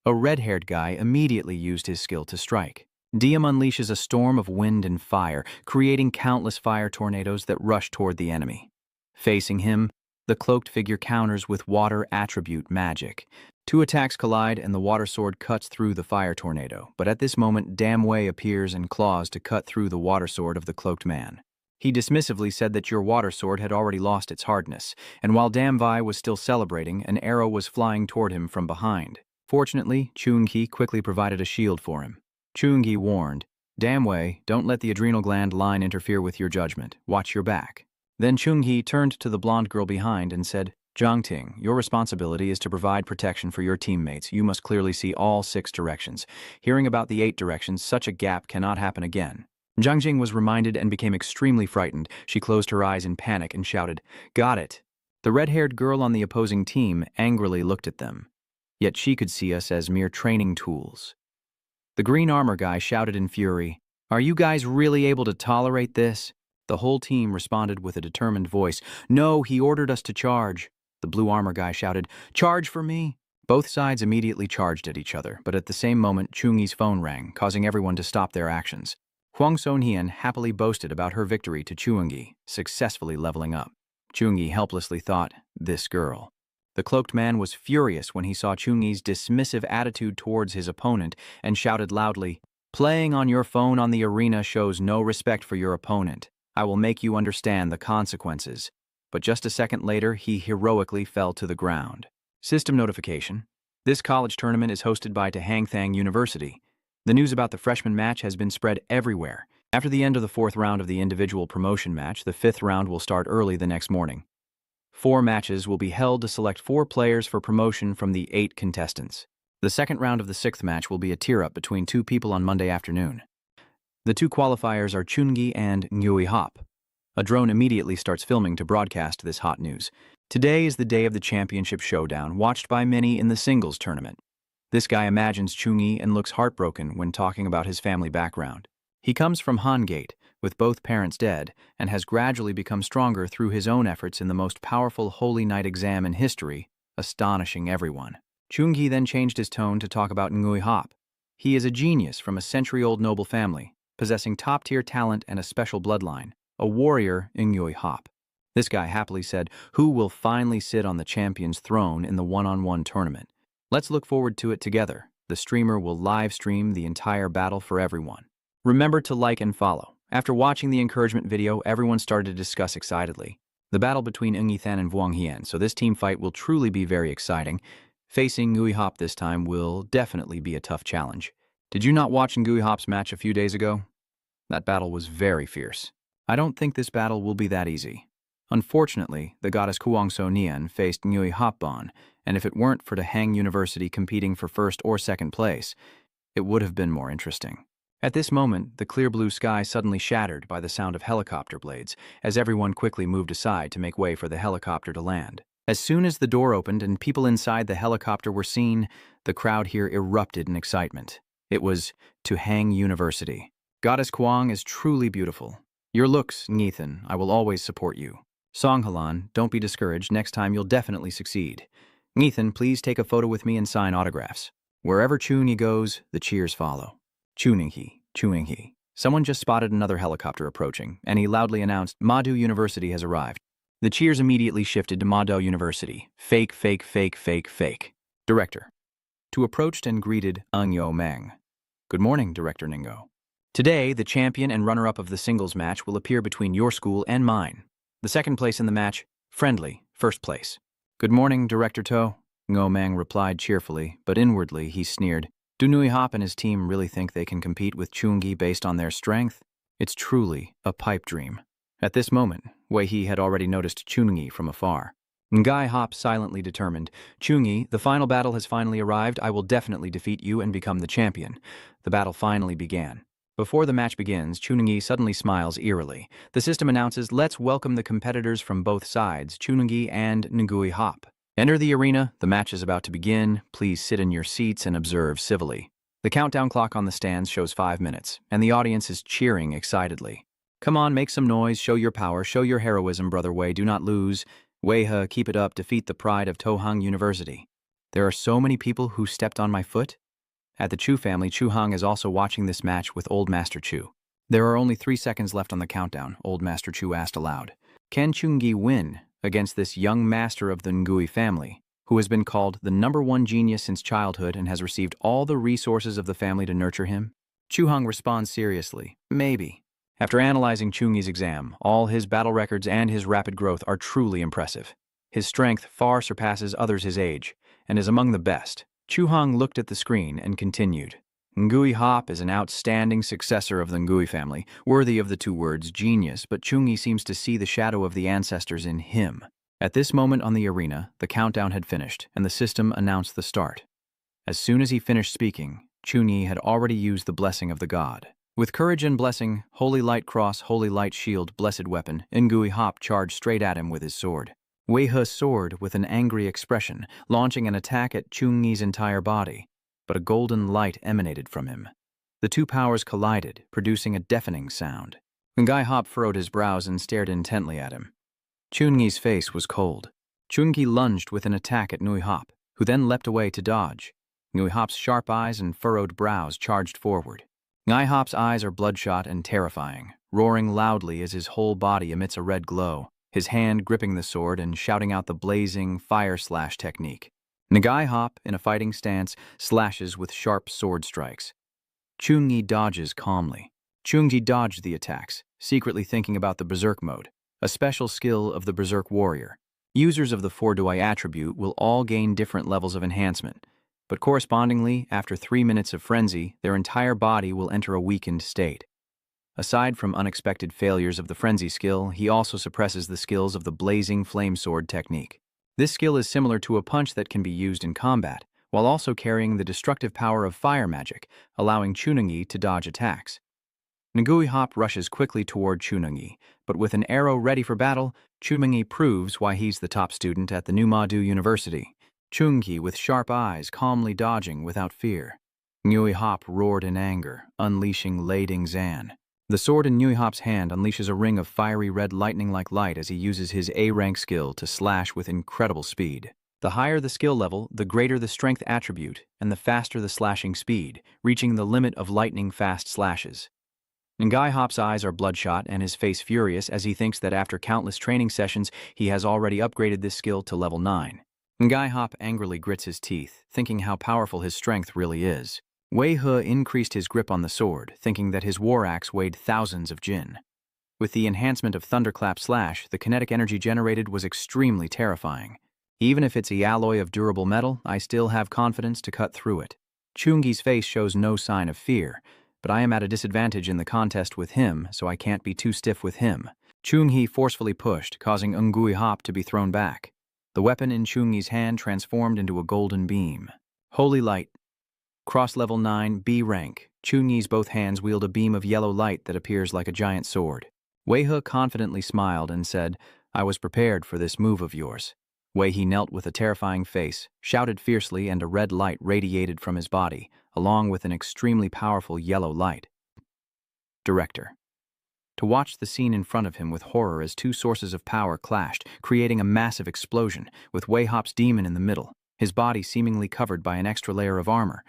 A red-haired guy immediately used his skill to strike. Diem unleashes a storm of wind and fire, creating countless fire tornadoes that rush toward the enemy. Facing him, the cloaked figure counters with water attribute magic. Two attacks collide and the water sword cuts through the fire tornado, but at this moment Dam Wei appears and claws to cut through the water sword of the cloaked man. He dismissively said that your water sword had already lost its hardness, and while Dam Wei was still celebrating, an arrow was flying toward him from behind. Fortunately, Chung-Ki quickly provided a shield for him. Chung-Ki warned, "Dam Wei, don't let the adrenal gland line interfere with your judgment. Watch your back." Then Chung-Hee turned to the blonde girl behind and said, "Zhang Ting, your responsibility is to provide protection for your teammates. You must clearly see all 6 directions. Hearing about the 8 directions, such a gap cannot happen again." Zhang Jing was reminded and became extremely frightened. She closed her eyes in panic and shouted, "Got it." The red-haired girl on the opposing team angrily looked at them. Yet she could see us as mere training tools. The green armor guy shouted in fury, "Are you guys really able to tolerate this?" The whole team responded with a determined voice, "No, he ordered us to charge." The blue armor guy shouted, "Charge for me!" Both sides immediately charged at each other, but at the same moment, Chungi's phone rang, causing everyone to stop their actions. Huang Sonhian happily boasted about her victory to Chungi, successfully leveling up. Chungi helplessly thought, "This girl." The cloaked man was furious when he saw Chungi's dismissive attitude towards his opponent and shouted loudly, "Playing on your phone on the arena shows no respect for your opponent. I will make you understand the consequences." But just a second later, he heroically fell to the ground. System notification. This college tournament is hosted by Tahangthang University. The news about the freshman match has been spread everywhere. After the end of the 4th round of the individual promotion match, the 5th round will start early the next morning. 4 matches will be held to select 4 players for promotion from the 8 contestants. The second round of the 6th match will be a tear-up between 2 people on Monday afternoon. The 2 qualifiers are Chungi and Ngui Hop. A drone immediately starts filming to broadcast this hot news. Today is the day of the championship showdown, watched by many in the singles tournament. This guy imagines Chungi and looks heartbroken when talking about his family background. He comes from Han Gate, with both parents dead, and has gradually become stronger through his own efforts in the most powerful Holy Night exam in history, astonishing everyone. Chungi then changed his tone to talk about Ngui Hop. He is a genius from a century-old noble family, possessing top-tier talent and a special bloodline, a warrior in Ngui Hop. This guy happily said, "Who will finally sit on the champion's throne in the one-on-one tournament? Let's look forward to it together." The streamer will live stream the entire battle for everyone. Remember to like and follow. After watching the encouragement video, everyone started to discuss excitedly the battle between Ngithan and Vuong Hien, so this team fight will truly be very exciting. Facing Ngui Hop this time will definitely be a tough challenge. Did you not watch Ngui Hop's match a few days ago? That battle was very fierce. I don't think this battle will be that easy. Unfortunately, the goddess Kuang So Nian faced Ngui Hopbon, and if it weren't for Tahang University competing for 1st or 2nd place, it would have been more interesting. At this moment, the clear blue sky suddenly shattered by the sound of helicopter blades, as everyone quickly moved aside to make way for the helicopter to land. As soon as the door opened and people inside the helicopter were seen, the crowd here erupted in excitement. It was Tahang University. Goddess Kuang is truly beautiful. Your looks, Ngithan, I will always support you. Songhalan, don't be discouraged, next time you'll definitely succeed. Ngithan, please take a photo with me and sign autographs. Wherever Chungi goes, the cheers follow. Chuninghi. Someone just spotted another helicopter approaching, and he loudly announced, "Madu University has arrived." The cheers immediately shifted to Madu University. Fake. Director. To approached and greeted Yo Meng. Good morning, Director Ningo. Today, the champion and runner-up of the singles match will appear between your school and mine. The 2nd place in the match, friendly, 1st place. Good morning, Director To. Ngo Mang replied cheerfully, but inwardly he sneered. Do Ngui Hop and his team really think they can compete with Chungi based on their strength? It's truly a pipe dream. At this moment, Wei He had already noticed Chungi from afar. Ngui Hop silently determined, "Chungi, the final battle has finally arrived. I will definitely defeat you and become the champion." The battle finally began. Before the match begins, Chungi suddenly smiles eerily. The system announces, "Let's welcome the competitors from both sides, Chungi and Ngui Hop. Enter the arena, the match is about to begin. Please sit in your seats and observe civilly." The countdown clock on the stands shows 5 minutes, and the audience is cheering excitedly. "Come on, make some noise, show your power, show your heroism, Brother Wei, do not lose. Weihe, keep it up, defeat the pride of Tohang University." There are so many people who stepped on my foot. At the Chu family, Chu Hang is also watching this match with Old Master Chu. There are only 3 seconds left on the countdown, Old Master Chu asked aloud. Can Chungi win against this young master of the Ngui family, who has been called the #1 genius since childhood and has received all the resources of the family to nurture him? Chu Hang responds seriously, maybe. After analyzing Chungi's exam, all his battle records and his rapid growth are truly impressive. His strength far surpasses others his age, and is among the best. Chu Hang looked at the screen and continued. Ngui Hop is an outstanding successor of the Ngui family, worthy of the 2 words genius, but Chungi seems to see the shadow of the ancestors in him. At this moment on the arena, the countdown had finished, and the system announced the start. As soon as he finished speaking, Chungi had already used the blessing of the god. With courage and blessing, holy light cross, holy light shield, blessed weapon, Ngui Hop charged straight at him with his sword. Wei He soared with an angry expression, launching an attack at Chungi's entire body, but a golden light emanated from him. The 2 powers collided, producing a deafening sound. Ngui Hop furrowed his brows and stared intently at him. Chungi's face was cold. Chungi lunged with an attack at Ngui Hop, who then leapt away to dodge. Ngui Hop's sharp eyes and furrowed brows charged forward. Ngui Hop's eyes are bloodshot and terrifying, roaring loudly as his whole body emits a red glow, his hand gripping the sword and shouting out the blazing fire slash technique. Ngui Hop, in a fighting stance, slashes with sharp sword strikes. Chungi dodges calmly. Chungi dodged the attacks, secretly thinking about the Berserk mode, a special skill of the Berserk warrior. Users of the 4-Dui attribute will all gain different levels of enhancement, but correspondingly, after 3 minutes of frenzy, their entire body will enter a weakened state. Aside from unexpected failures of the frenzy skill, he also suppresses the skills of the blazing flame sword technique. This skill is similar to a punch that can be used in combat, while also carrying the destructive power of fire magic, allowing Chunungi to dodge attacks. Ngui Hop rushes quickly toward Chunungi, but with an arrow ready for battle, Chunungi proves why he's the top student at the New Madu University. Chungi, with sharp eyes, calmly dodging without fear. Ngui Hop roared in anger, unleashing Lading Zan. The sword in Ngui Hop's hand unleashes a ring of fiery red lightning-like light as he uses his A-rank skill to slash with incredible speed. The higher the skill level, the greater the strength attribute, and the faster the slashing speed, reaching the limit of lightning-fast slashes. Ngui Hop's eyes are bloodshot and his face furious as he thinks that after countless training sessions, he has already upgraded this skill to level 9. Ngui Hop angrily grits his teeth, thinking how powerful his strength really is. Wei He increased his grip on the sword, thinking that his war axe weighed thousands of jin. With the enhancement of Thunderclap Slash, the kinetic energy generated was extremely terrifying. Even if it's a alloy of durable metal, I still have confidence to cut through it. Chungi's face shows no sign of fear, but I am at a disadvantage in the contest with him, so I can't be too stiff with him. Chungi forcefully pushed, causing Ngui Hop to be thrown back. The weapon in Chungi's hand transformed into a golden beam. Holy Light. Cross level 9, B rank. Chungi's both hands wield a beam of yellow light that appears like a giant sword. Wei He confidently smiled and said, "I was prepared for this move of yours." Wei He knelt with a terrifying face, shouted fiercely, and a red light radiated from his body, along with an extremely powerful yellow light. Director. To watch the scene in front of him with horror as two sources of power clashed, creating a massive explosion, with Wei Hop's demon in the middle, his body seemingly covered by an extra layer of armor.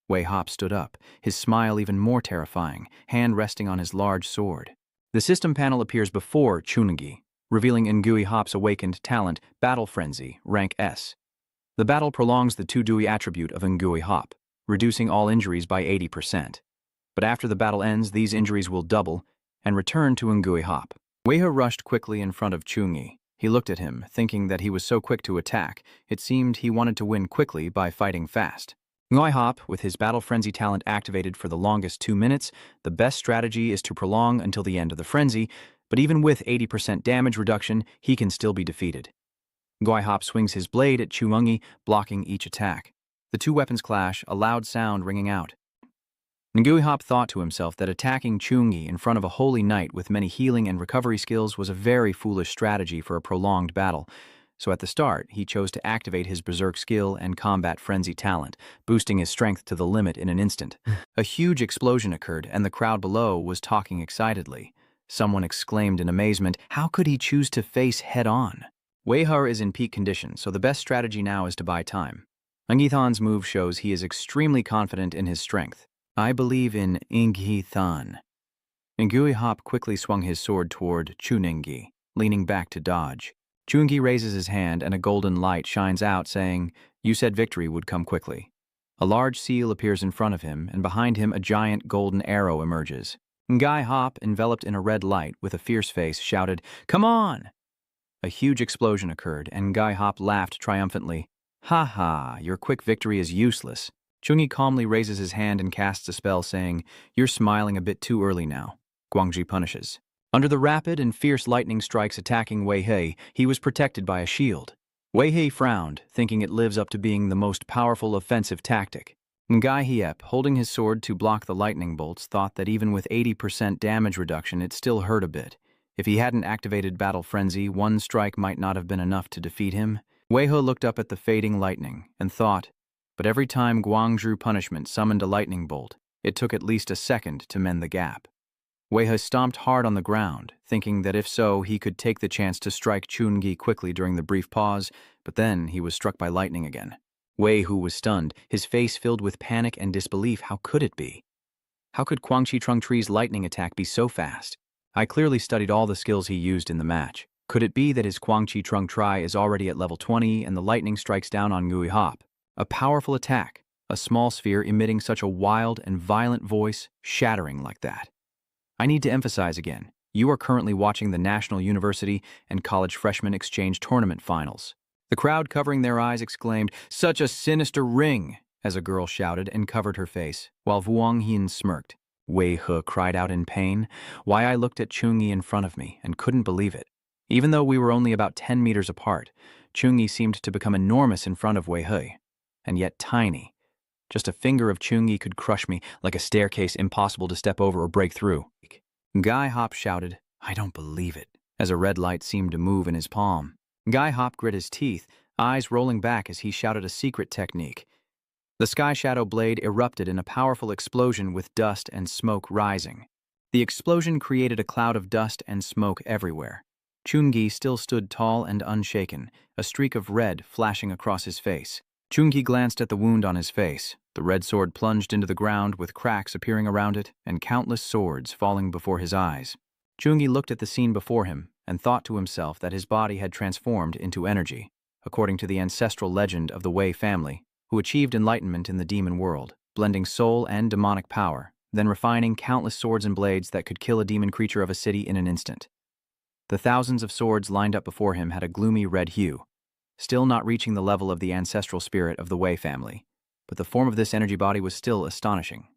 Wei Hop stood up, his smile even more terrifying, hand resting on his large sword. The system panel appears before Chunungi, revealing Ngui Hop's awakened talent, Battle Frenzy, rank S. The battle prolongs the 2-Dui attribute of Ngui Hop, reducing all injuries by 80%. But after the battle ends, these injuries will double and return to Ngui Hop. Wei He rushed quickly in front of Chungi. He looked at him, thinking that he was so quick to attack, it seemed he wanted to win quickly by fighting fast. Ngui Hop, with his Battle Frenzy talent activated for the longest 2 minutes, the best strategy is to prolong until the end of the frenzy, but even with 80% damage reduction, he can still be defeated. Ngui Hop swings his blade at Chunungi, blocking each attack. The two weapons clash, a loud sound ringing out. Ngui Hop thought to himself that attacking Chunungi in front of a holy knight with many healing and recovery skills was a very foolish strategy for a prolonged battle, so at the start, he chose to activate his Berserk skill and Combat Frenzy talent, boosting his strength to the limit in an instant. A huge explosion occurred, and the crowd below was talking excitedly. Someone exclaimed in amazement, "How could he choose to face head-on?" Wei He is in peak condition, so the best strategy now is to buy time. Ngithan's move shows he is extremely confident in his strength. "I believe in Ngithan." Ngui Hop quickly swung his sword toward Chunungi, leaning back to dodge. Chunungi raises his hand and a golden light shines out, saying, "You said victory would come quickly." A large seal appears in front of him, and behind him a giant golden arrow emerges. Ngui Hop, enveloped in a red light with a fierce face, shouted, "Come on!" A huge explosion occurred, and Ngui Hop laughed triumphantly. "Ha ha, your quick victory is useless." Chunungi calmly raises his hand and casts a spell, saying, "You're smiling a bit too early now." Guangji punishes. Under the rapid and fierce lightning strikes attacking Wei He, he was protected by a shield. Wei He frowned, thinking it lives up to being the most powerful offensive tactic. Ngui Hiep, holding his sword to block the lightning bolts, thought that even with 80% damage reduction, it still hurt a bit. If he hadn't activated Battle Frenzy, one strike might not have been enough to defeat him. Wei He looked up at the fading lightning and thought, but every time Guangzhu Punishment summoned a lightning bolt, it took at least a second to mend the gap. Wei stomped hard on the ground, thinking that if so, he could take the chance to strike Chun-gi quickly during the brief pause, but then he was struck by lightning again. Wei was stunned, his face filled with panic and disbelief. How could it be? How could Kwang Chi-trung Tree's lightning attack be so fast? I clearly studied all the skills he used in the match. Could it be that his Kwang Chi-trung Tri is already at level 20 and the lightning strikes down on Ngui Hop? A powerful attack, a small sphere emitting such a wild and violent voice, shattering like that. I need to emphasize again, you are currently watching the National University and College Freshman Exchange Tournament Finals. The crowd covering their eyes exclaimed, "Such a sinister ring!" as a girl shouted and covered her face, while Wang Yin smirked. Wei He cried out in pain. Why I looked at Chung-yi in front of me and couldn't believe it. Even though we were only about 10 meters apart, Chung-yi seemed to become enormous in front of Wei He, and yet tiny. Just a finger of Chung-yi could crush me like a staircase impossible to step over or break through. Guy Hop shouted, "I don't believe it," as a red light seemed to move in his palm. Guy Hop grit his teeth, eyes rolling back as he shouted a secret technique. The Sky Shadow blade erupted in a powerful explosion with dust and smoke rising. The explosion created a cloud of dust and smoke everywhere. Chun-gi still stood tall and unshaken, a streak of red flashing across his face. Chun-gi glanced at the wound on his face. The red sword plunged into the ground with cracks appearing around it and countless swords falling before his eyes. Chun-gi looked at the scene before him and thought to himself that his body had transformed into energy, according to the ancestral legend of the Wei family, who achieved enlightenment in the demon world, blending soul and demonic power, then refining countless swords and blades that could kill a demon creature of a city in an instant. The thousands of swords lined up before him had a gloomy red hue, still not reaching the level of the ancestral spirit of the Wei family, but the form of this energy body was still astonishing.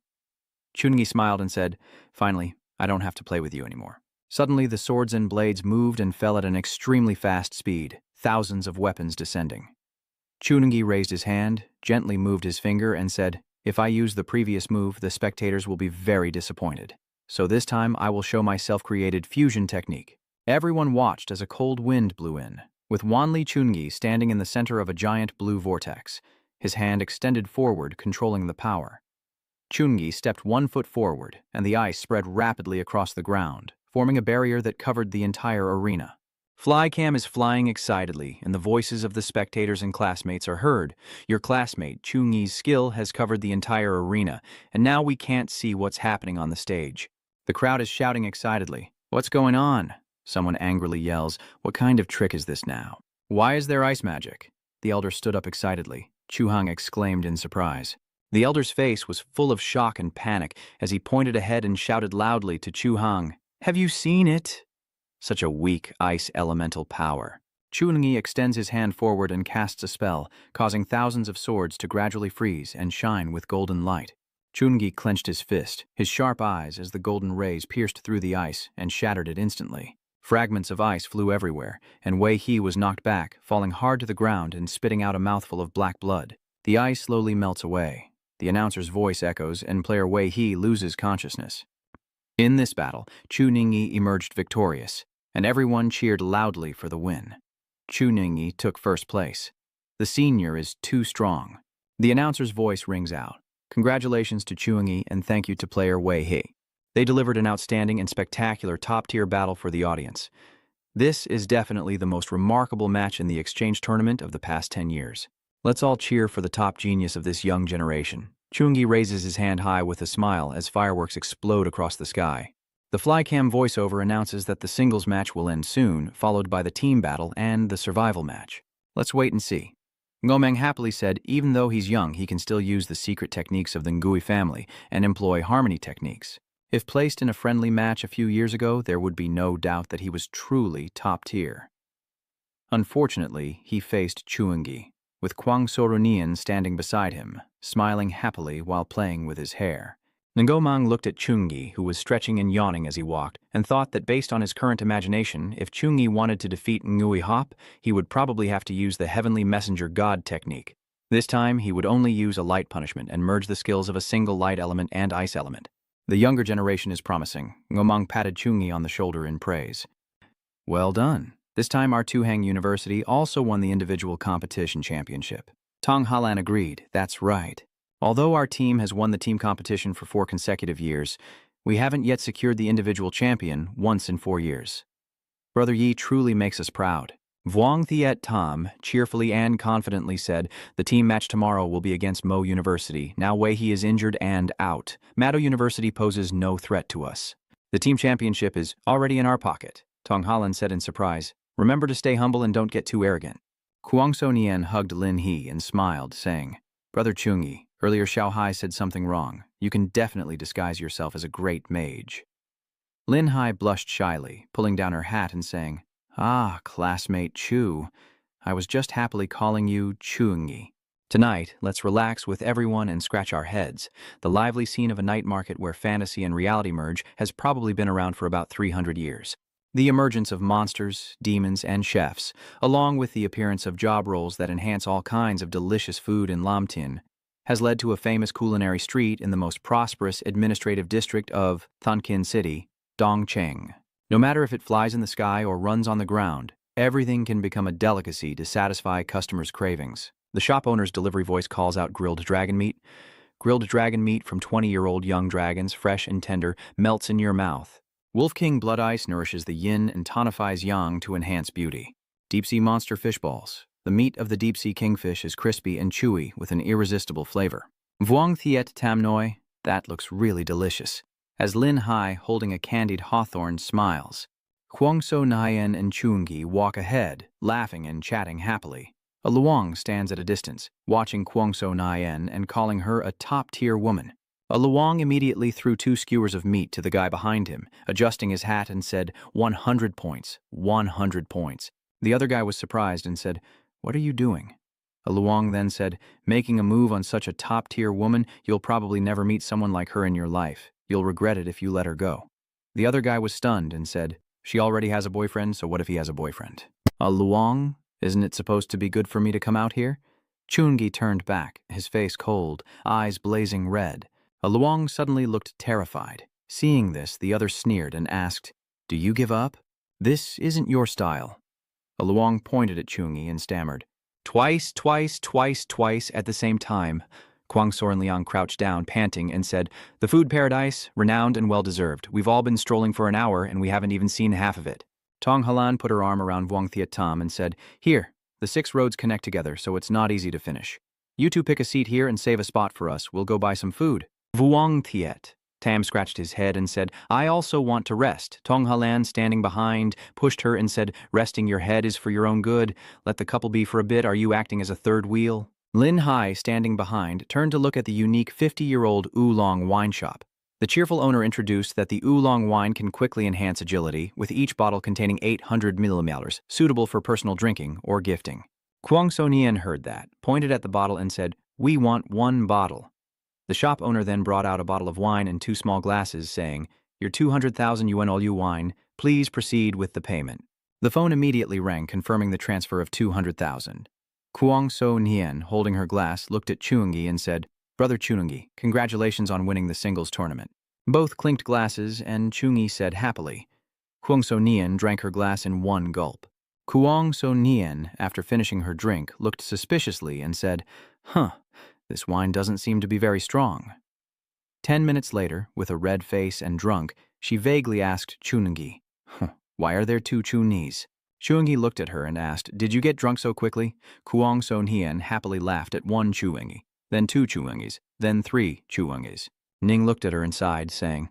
Chun-gi smiled and said, "Finally, I don't have to play with you anymore." Suddenly, the swords and blades moved and fell at an extremely fast speed, thousands of weapons descending. Chun-gi raised his hand, gently moved his finger, and said, "If I use the previous move, the spectators will be very disappointed. So this time, I will show my self-created fusion technique." Everyone watched as a cold wind blew in, with Wanli Chun-gi standing in the center of a giant blue vortex, his hand extended forward, controlling the power. Chun-gi stepped 1 foot forward, and the ice spread rapidly across the ground, forming a barrier that covered the entire arena. Flycam is flying excitedly, and the voices of the spectators and classmates are heard. "Your classmate, Chung-yi's skill has covered the entire arena, and now we can't see what's happening on the stage." The crowd is shouting excitedly. "What's going on?" Someone angrily yells, "What kind of trick is this now? Why is there ice magic?" The elder stood up excitedly. Chu-hang exclaimed in surprise. The elder's face was full of shock and panic as he pointed ahead and shouted loudly to Chu-hang, "Have you seen it?" Such a weak ice elemental power. Chun-gi extends his hand forward and casts a spell, causing thousands of swords to gradually freeze and shine with golden light. Chun-gi clenched his fist, his sharp eyes as the golden rays pierced through the ice and shattered it instantly. Fragments of ice flew everywhere, and Wei He was knocked back, falling hard to the ground and spitting out a mouthful of black blood. The ice slowly melts away. The announcer's voice echoes, and player Wei He loses consciousness. In this battle, Chu-ning-yi emerged victorious, and everyone cheered loudly for the win. Chu-ning-yi took first place. "The senior is too strong." The announcer's voice rings out. "Congratulations to Chu-ning-yi and thank you to player Wei He." They delivered an outstanding and spectacular top-tier battle for the audience. This is definitely the most remarkable match in the exchange tournament of the past 10 years. Let's all cheer for the top genius of this young generation. Chung-gi raises his hand high with a smile as fireworks explode across the sky. The Flycam voiceover announces that the singles match will end soon, followed by the team battle and the survival match. Let's wait and see. Ngomeng happily said even though he's young, he can still use the secret techniques of the Ngui family and employ harmony techniques. If placed in a friendly match a few years ago, there would be no doubt that he was truly top tier. Unfortunately, he faced Chung-gi, with Kwang Sorunian standing beside him, smiling happily while playing with his hair. Ngomang looked at Chung-gi, who was stretching and yawning as he walked, and thought that based on his current imagination, if Chung-gi wanted to defeat Ngui Hop, he would probably have to use the Heavenly Messenger God technique. This time, he would only use a light punishment and merge the skills of a single light element and ice element. The younger generation is promising. Ngomang patted Chung-gi on the shoulder in praise. "Well done. This time our Tuhang University also won the individual competition championship." Tong Halan agreed, "That's right. Although our team has won the team competition for 4 consecutive years, We haven't yet secured the individual champion once in 4 years. Brother Yi truly makes us proud. Vuong Thiet Tam cheerfully and confidently said, the team match tomorrow will be against Mo University. Now Wei He is injured and out. Mado University poses no threat to us. The team championship is already in our pocket, Tong Holland said in surprise. Remember to stay humble and don't get too arrogant. Kuangso Nian hugged Lin He and smiled, saying, Brother Chungi, earlier Xiao Hai said something wrong. You can definitely disguise yourself as a great mage. Lin Hai blushed shyly, pulling down her hat and saying, Ah, classmate Chu. I was just happily calling you Chungi. Tonight, let's relax with everyone and scratch our heads. The lively scene of a night market where fantasy and reality merge has probably been around for about 300 years. The emergence of monsters, demons, and chefs, along with the appearance of job roles that enhance all kinds of delicious food in Lamtin, has led to a famous culinary street in the most prosperous administrative district of Thonkin City, Dongcheng. No matter if it flies in the sky or runs on the ground, everything can become a delicacy to satisfy customers' cravings. The shop owner's delivery voice calls out grilled dragon meat. Grilled dragon meat from 20-year-old young dragons, fresh and tender, melts in your mouth. Wolf King Blood Ice nourishes the yin and tonifies yang to enhance beauty. Deep-sea monster fish balls. The meat of the deep-sea kingfish is crispy and chewy with an irresistible flavor. Vuong Thiet Tam Noi, that looks really delicious. As Lin Hai, holding a candied hawthorn, smiles. Kuangso Nian and Chungi walk ahead, laughing and chatting happily. A Luong stands at a distance, watching Kuangso Nian and calling her a top-tier woman. A Luong immediately threw 2 skewers of meat to the guy behind him, adjusting his hat and said, 100 points, 100 points. The other guy was surprised and said, What are you doing? A Luong then said, Making a move on such a top-tier woman, you'll probably never meet someone like her in your life. You'll regret it if you let her go. The other guy was stunned and said, She already has a boyfriend, so what if he has a boyfriend? A Luong? Isn't it supposed to be good for me to come out here? Chungi turned back, his face cold, eyes blazing red. A Luong suddenly looked terrified. Seeing this, the other sneered and asked, Do you give up? This isn't your style. A Luong pointed at Chungi and stammered, Twice, twice, twice, twice at the same time. Kuangso and Liang crouched down, panting, and said, The food paradise, renowned and well-deserved. We've all been strolling for an hour, and we haven't even seen half of it. Tong Halan put her arm around Vuong Thiet Tam and said, Here, the 6 roads connect together, so it's not easy to finish. You 2 pick a seat here and save a spot for us. We'll go buy some food. Vuong Thiet. Tam scratched his head and said, I also want to rest. Tong Halan, standing behind, pushed her and said, Resting your head is for your own good. Let the couple be for a bit. Are you acting as a third wheel? Lin Hai, standing behind, turned to look at the unique 50-year-old oolong wine shop. The cheerful owner introduced that the oolong wine can quickly enhance agility, with each bottle containing 800 milliliters, suitable for personal drinking or gifting. Kuangso Nian heard that, pointed at the bottle and said, We want 1 bottle. The shop owner then brought out a bottle of wine and 2 small glasses, saying, Your 200,000 yuan all you wine, please proceed with the payment. The phone immediately rang, confirming the transfer of 200,000. Kuangso Nian, holding her glass, looked at Chungi and said, Brother Chungi, congratulations on winning the singles tournament. Both clinked glasses, and Chungi said happily. Kuangso Nian drank her glass in 1 gulp. Kuangso Nian, after finishing her drink, looked suspiciously and said, This wine doesn't seem to be very strong. 10 minutes later, with a red face and drunk, she vaguely asked Chungi, Why are there 2 Chunis? Chungi looked at her and asked, Did you get drunk so quickly? Kuangso Nian happily laughed at 1 Chungi, then 2 Chungis, then 3 Chungis. Ning looked at her and sighed, saying,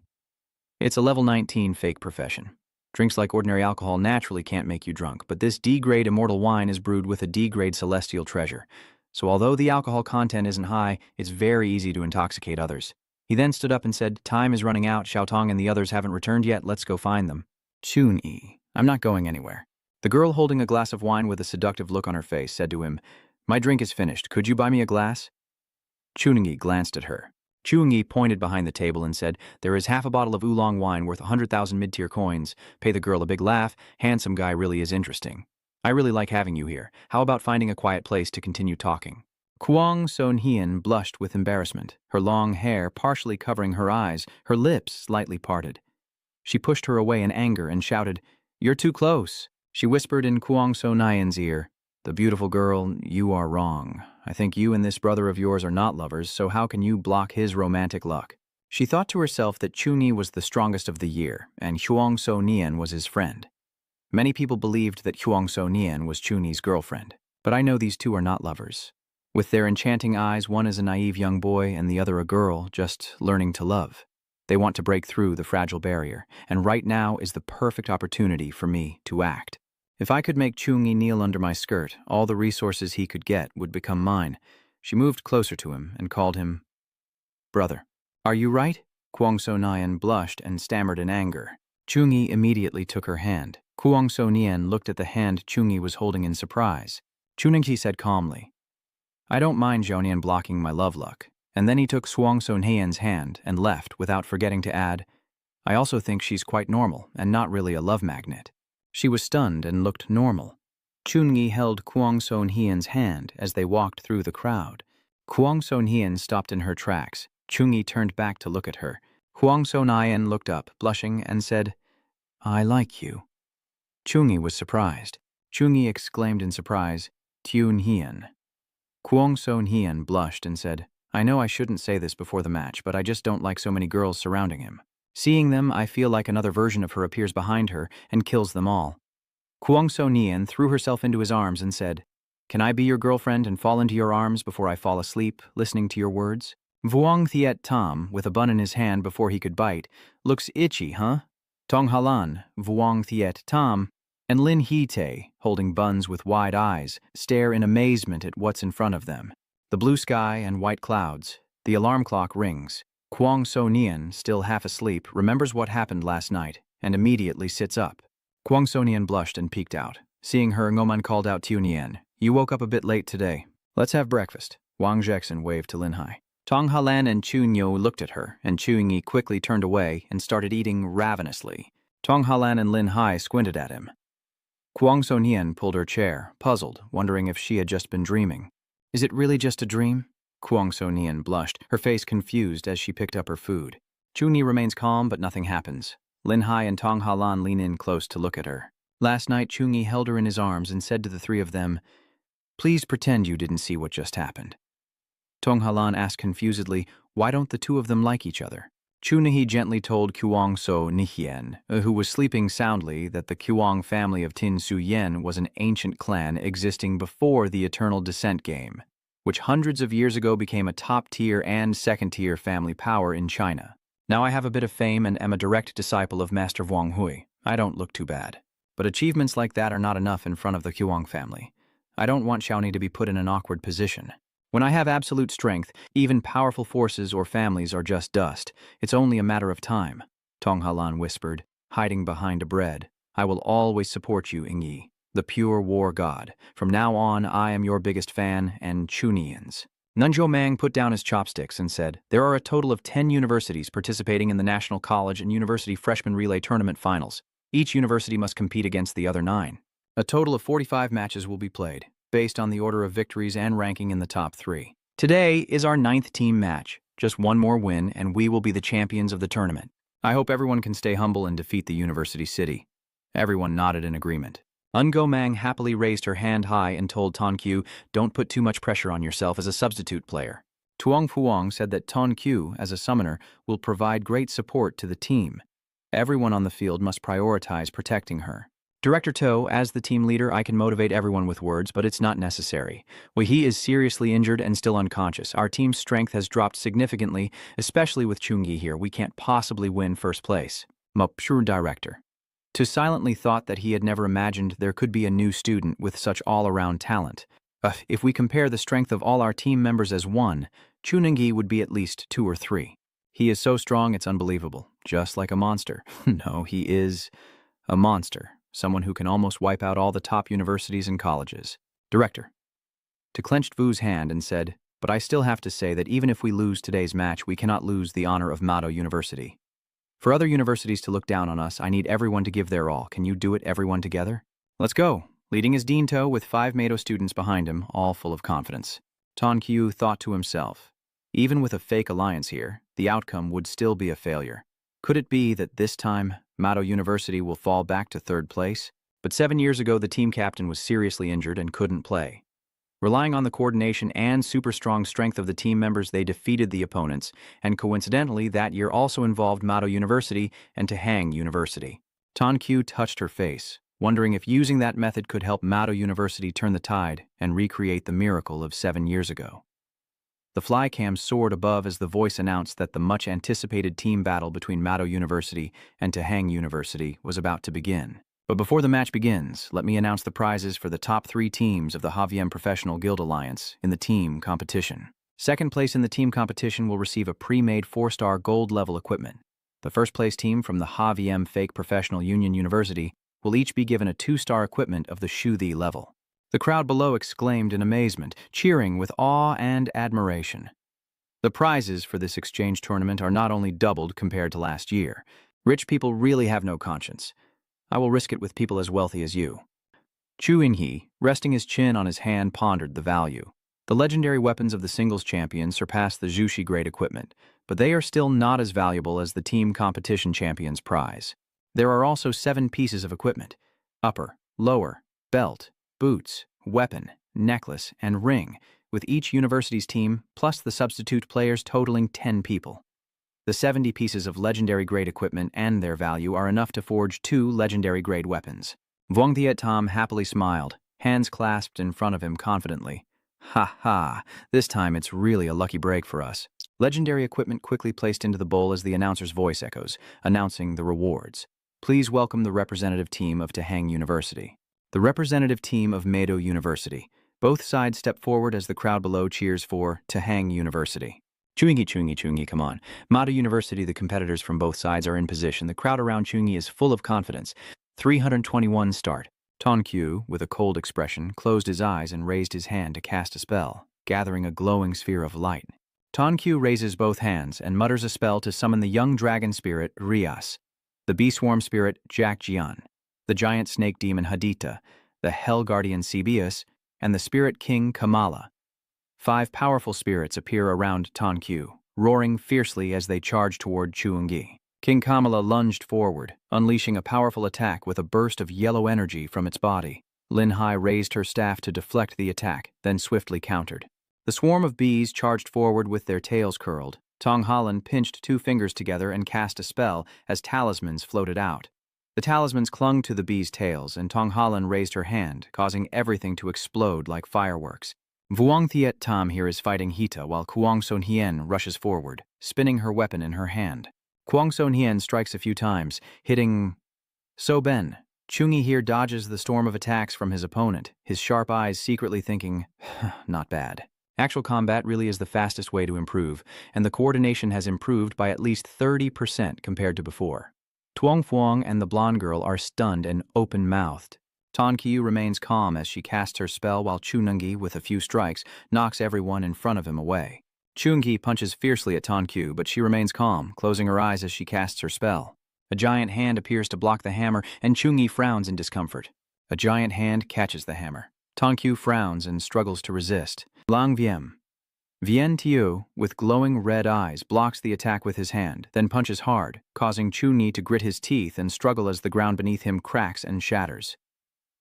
It's a level 19 fake profession. Drinks like ordinary alcohol naturally can't make you drunk, but this D-grade immortal wine is brewed with a D-grade celestial treasure. So although the alcohol content isn't high, it's very easy to intoxicate others. He then stood up and said, Time is running out, Xiaotong and the others haven't returned yet, let's go find them. Chun-Yi, I'm not going anywhere. The girl holding a glass of wine with a seductive look on her face said to him, My drink is finished, could you buy me a glass? Chun-Yi glanced at her. Chun-Yi pointed behind the table and said, There is half a bottle of oolong wine worth 100,000 mid-tier coins. Pay the girl a big laugh, handsome guy really is interesting. I really like having you here. How about finding a quiet place to continue talking? Kuangso Nian blushed with embarrassment, her long hair partially covering her eyes, her lips slightly parted. She pushed her away in anger and shouted, You're too close. She whispered in Kuangso Nian's ear, The beautiful girl, you are wrong. I think you and this brother of yours are not lovers, so how can you block his romantic luck? She thought to herself that Chungi was the strongest of the year, and Huang So Nian was his friend. Many people believed that Huang So Nian was Chungi's girlfriend, but I know these two are not lovers. With their enchanting eyes, one is a naive young boy and the other a girl just learning to love. They want to break through the fragile barrier, and right now is the perfect opportunity for me to act. If I could make Chungi kneel under my skirt, all the resources he could get would become mine. She moved closer to him and called him, "Brother." "Are you right?" Huang So Nian blushed and stammered in anger. Chungi immediately took her hand. Huang So Nian looked at the hand Chungi was holding in surprise. Chungi said calmly, "I don't mind Zhonian blocking my love luck." And then he took Huang So Nian's hand and left without forgetting to add, "I also think she's quite normal and not really a love magnet." She was stunned and looked normal. Chungi held Huang So Nian's hand as they walked through the crowd. Huang So Nian stopped in her tracks. Chungi turned back to look at her. Huang So Nian looked up, blushing, and said, "I like you." Chungi was surprised. Chungi exclaimed in surprise, "Tun Hian." Huang So Nian blushed and said, "I know I shouldn't say this before the match, but I just don't like so many girls surrounding him. Seeing them, I feel like another version of her appears behind her and kills them all." Huang So Nian threw herself into his arms and said, "Can I be your girlfriend and fall into your arms before I fall asleep, listening to your words?" Vuong Thiet Tam, with a bun in his hand before he could bite, "Looks itchy, huh?" Tong Halan, Vuong Thiet Tam, and Lin Hee-tae, holding buns with wide eyes, stare in amazement at what's in front of them. The blue sky and white clouds. The alarm clock rings. Huang So Nian, still half asleep, remembers what happened last night and immediately sits up. Huang So Nian blushed and peeked out. Seeing her, Ngoman called out to Nian, "You woke up a bit late today. Let's have breakfast." Wang Jackson waved to Lin Hai. Tong Halan and Chu Nyo looked at her, and Chu Yi quickly turned away and started eating ravenously. Tong Halan and Lin Hai squinted at him. Huang So Nian pulled her chair, puzzled, wondering if she had just been dreaming. "Is it really just a dream?" Huang So Nian blushed, her face confused as she picked up her food. Chu Yi remains calm, but nothing happens. Lin Hai and Tong Halan lean in close to look at her. Last night, Chu Yi held her in his arms and said to the three of them, "Please pretend you didn't see what just happened." Tong Halan asked confusedly, "Why don't the two of them like each other?" Chu Nahi gently told Kuang So Nihien, who was sleeping soundly, that the Kuang family of Tin Su Yen was an ancient clan existing before the Eternal Descent game, which hundreds of years ago became a top-tier and second-tier family power in China. Now I have a bit of fame and am a direct disciple of Master Wang Hui. I don't look too bad. But achievements like that are not enough in front of the Kuang family. I don't want Xiaoni to be put in an awkward position. When I have absolute strength, even powerful forces or families are just dust. It's only a matter of time, Tong Halan whispered, hiding behind a bread. "I will always support you, Ingyi, the pure war god. From now on, I am your biggest fan and Chunians." Nunjo Mang put down his chopsticks and said, "There are a total of 10 universities participating in the National College and University Freshman Relay Tournament Finals. Each university must compete against the other 9. A total of 45 matches will be played, based on the order of victories and ranking in the top 3. Today is our 9th team match. Just one more win, and we will be the champions of the tournament. I hope everyone can stay humble and defeat the University City." Everyone nodded in agreement. Ungo Mang happily raised her hand high and told Ton Q, "Don't put too much pressure on yourself as a substitute player." Tuong Fuong said that Ton Q, as a summoner, will provide great support to the team. Everyone on the field must prioritize protecting her. Director To, as the team leader, I can motivate everyone with words, but it's not necessary. Wei He is seriously injured and still unconscious. Our team's strength has dropped significantly, especially with Chungi here. We can't possibly win first place. Mupshur director. To silently thought that he had never imagined there could be a new student with such all-around talent. If we compare the strength of all our team members as one, Chunungi would be at least 2 or 3. He is so strong it's unbelievable, just like a monster. No, he is a monster. Someone who can almost wipe out all the top universities and colleges. Director. To clenched Vu's hand and said, "But I still have to say that even if we lose today's match, we cannot lose the honor of Mado University. For other universities to look down on us, I need everyone to give their all. Can you do it, everyone together?" "Let's go." Leading his Dean To with 5 Mado students behind him, all full of confidence. Ton Q thought to himself, even with a fake alliance here, the outcome would still be a failure. Could it be that this time, Mado University will fall back to 3rd place? But 7 years ago, the team captain was seriously injured and couldn't play. Relying on the coordination and super strong strength of the team members, they defeated the opponents, and coincidentally, that year also involved Mado University and Tahang University. Tankyu touched her face, wondering if using that method could help Mado University turn the tide and recreate the miracle of 7 years ago. The flycam soared above as the voice announced that the much-anticipated team battle between Mado University and Tahang University was about to begin. But before the match begins, let me announce the prizes for the top 3 teams of the HVM Professional Guild Alliance in the team competition. Second place in the team competition will receive a pre-made 4-star gold-level equipment. The first-place team from the HVM Fake Professional Union University will each be given a 2-star equipment of the Shuthi level. The crowd below exclaimed in amazement, cheering with awe and admiration. The prizes for this exchange tournament are not only doubled compared to last year. Rich people really have no conscience. I will risk it with people as wealthy as you. Chu In-hee, resting his chin on his hand, pondered the value. The legendary weapons of the singles champion surpass the Jushi grade equipment, but they are still not as valuable as the team competition champion's prize. There are also 7 pieces of equipment: upper, lower, belt, boots, weapon, necklace, and ring, with each university's team plus the substitute players totaling 10 people. The 70 pieces of legendary-grade equipment and their value are enough to forge 2 legendary-grade weapons. Vuong Thiet Tam happily smiled, hands clasped in front of him confidently. Ha ha, this time it's really a lucky break for us. Legendary equipment quickly placed into the bowl as the announcer's voice echoes, announcing the rewards. Please welcome the representative team of Tahang University. The representative team of Mado University. Both sides step forward as the crowd below cheers for Tahang University. Chungi, come on. Mado University, the competitors from both sides are in position. The crowd around Chungi is full of confidence. 321 start. Tankyu, with a cold expression, closed his eyes and raised his hand to cast a spell, gathering a glowing sphere of light. Tankyu raises both hands and mutters a spell to summon the young dragon spirit, Rias, the bee swarm spirit, Jack Jian, the giant snake demon, Hadita, the hell guardian, Cebius, and the spirit king, Kamala. 5 powerful spirits appear around Tankyu, roaring fiercely as they charge toward Chungi. King Kamala lunged forward, unleashing a powerful attack with a burst of yellow energy from its body. Lin Hai raised her staff to deflect the attack, then swiftly countered. The swarm of bees charged forward with their tails curled. Tong Holland pinched 2 fingers together and cast a spell as talismans floated out. The talismans clung to the bees' tails, and Tong Holland raised her hand, causing everything to explode like fireworks. Vuong Thiet Tam here is fighting Hita while Kuang Son Hien rushes forward, spinning her weapon in her hand. Kuang Son Hien strikes a few times, hitting So Ben. Chungi here dodges the storm of attacks from his opponent, his sharp eyes secretly thinking, not bad. Actual combat really is the fastest way to improve, and the coordination has improved by at least 30% compared to before. Tuong Fuong and the blonde girl are stunned and open-mouthed. Tankyu remains calm as she casts her spell while Chunungi, with a few strikes, knocks everyone in front of him away. Chungi punches fiercely at Tankyu, but she remains calm, closing her eyes as she casts her spell. A giant hand appears to block the hammer, and Chungi frowns in discomfort. A giant hand catches the hammer. Tankyu frowns and struggles to resist. Lang Vien Tiu, with glowing red eyes, blocks the attack with his hand, then punches hard, causing Chunyi to grit his teeth and struggle as the ground beneath him cracks and shatters.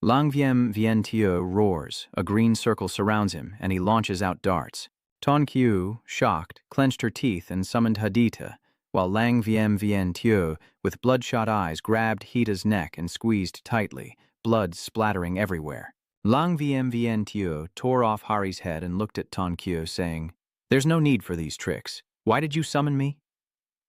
Lang Vien Tiu roars, a green circle surrounds him, and he launches out darts. Tankyu, shocked, clenched her teeth and summoned Hadita, while Lang Vien Tiu, with bloodshot eyes, grabbed Hita's neck and squeezed tightly, blood splattering everywhere. Lang Vien Tiu tore off Hari's head and looked at Tankyu, saying, "There's no need for these tricks. Why did you summon me?"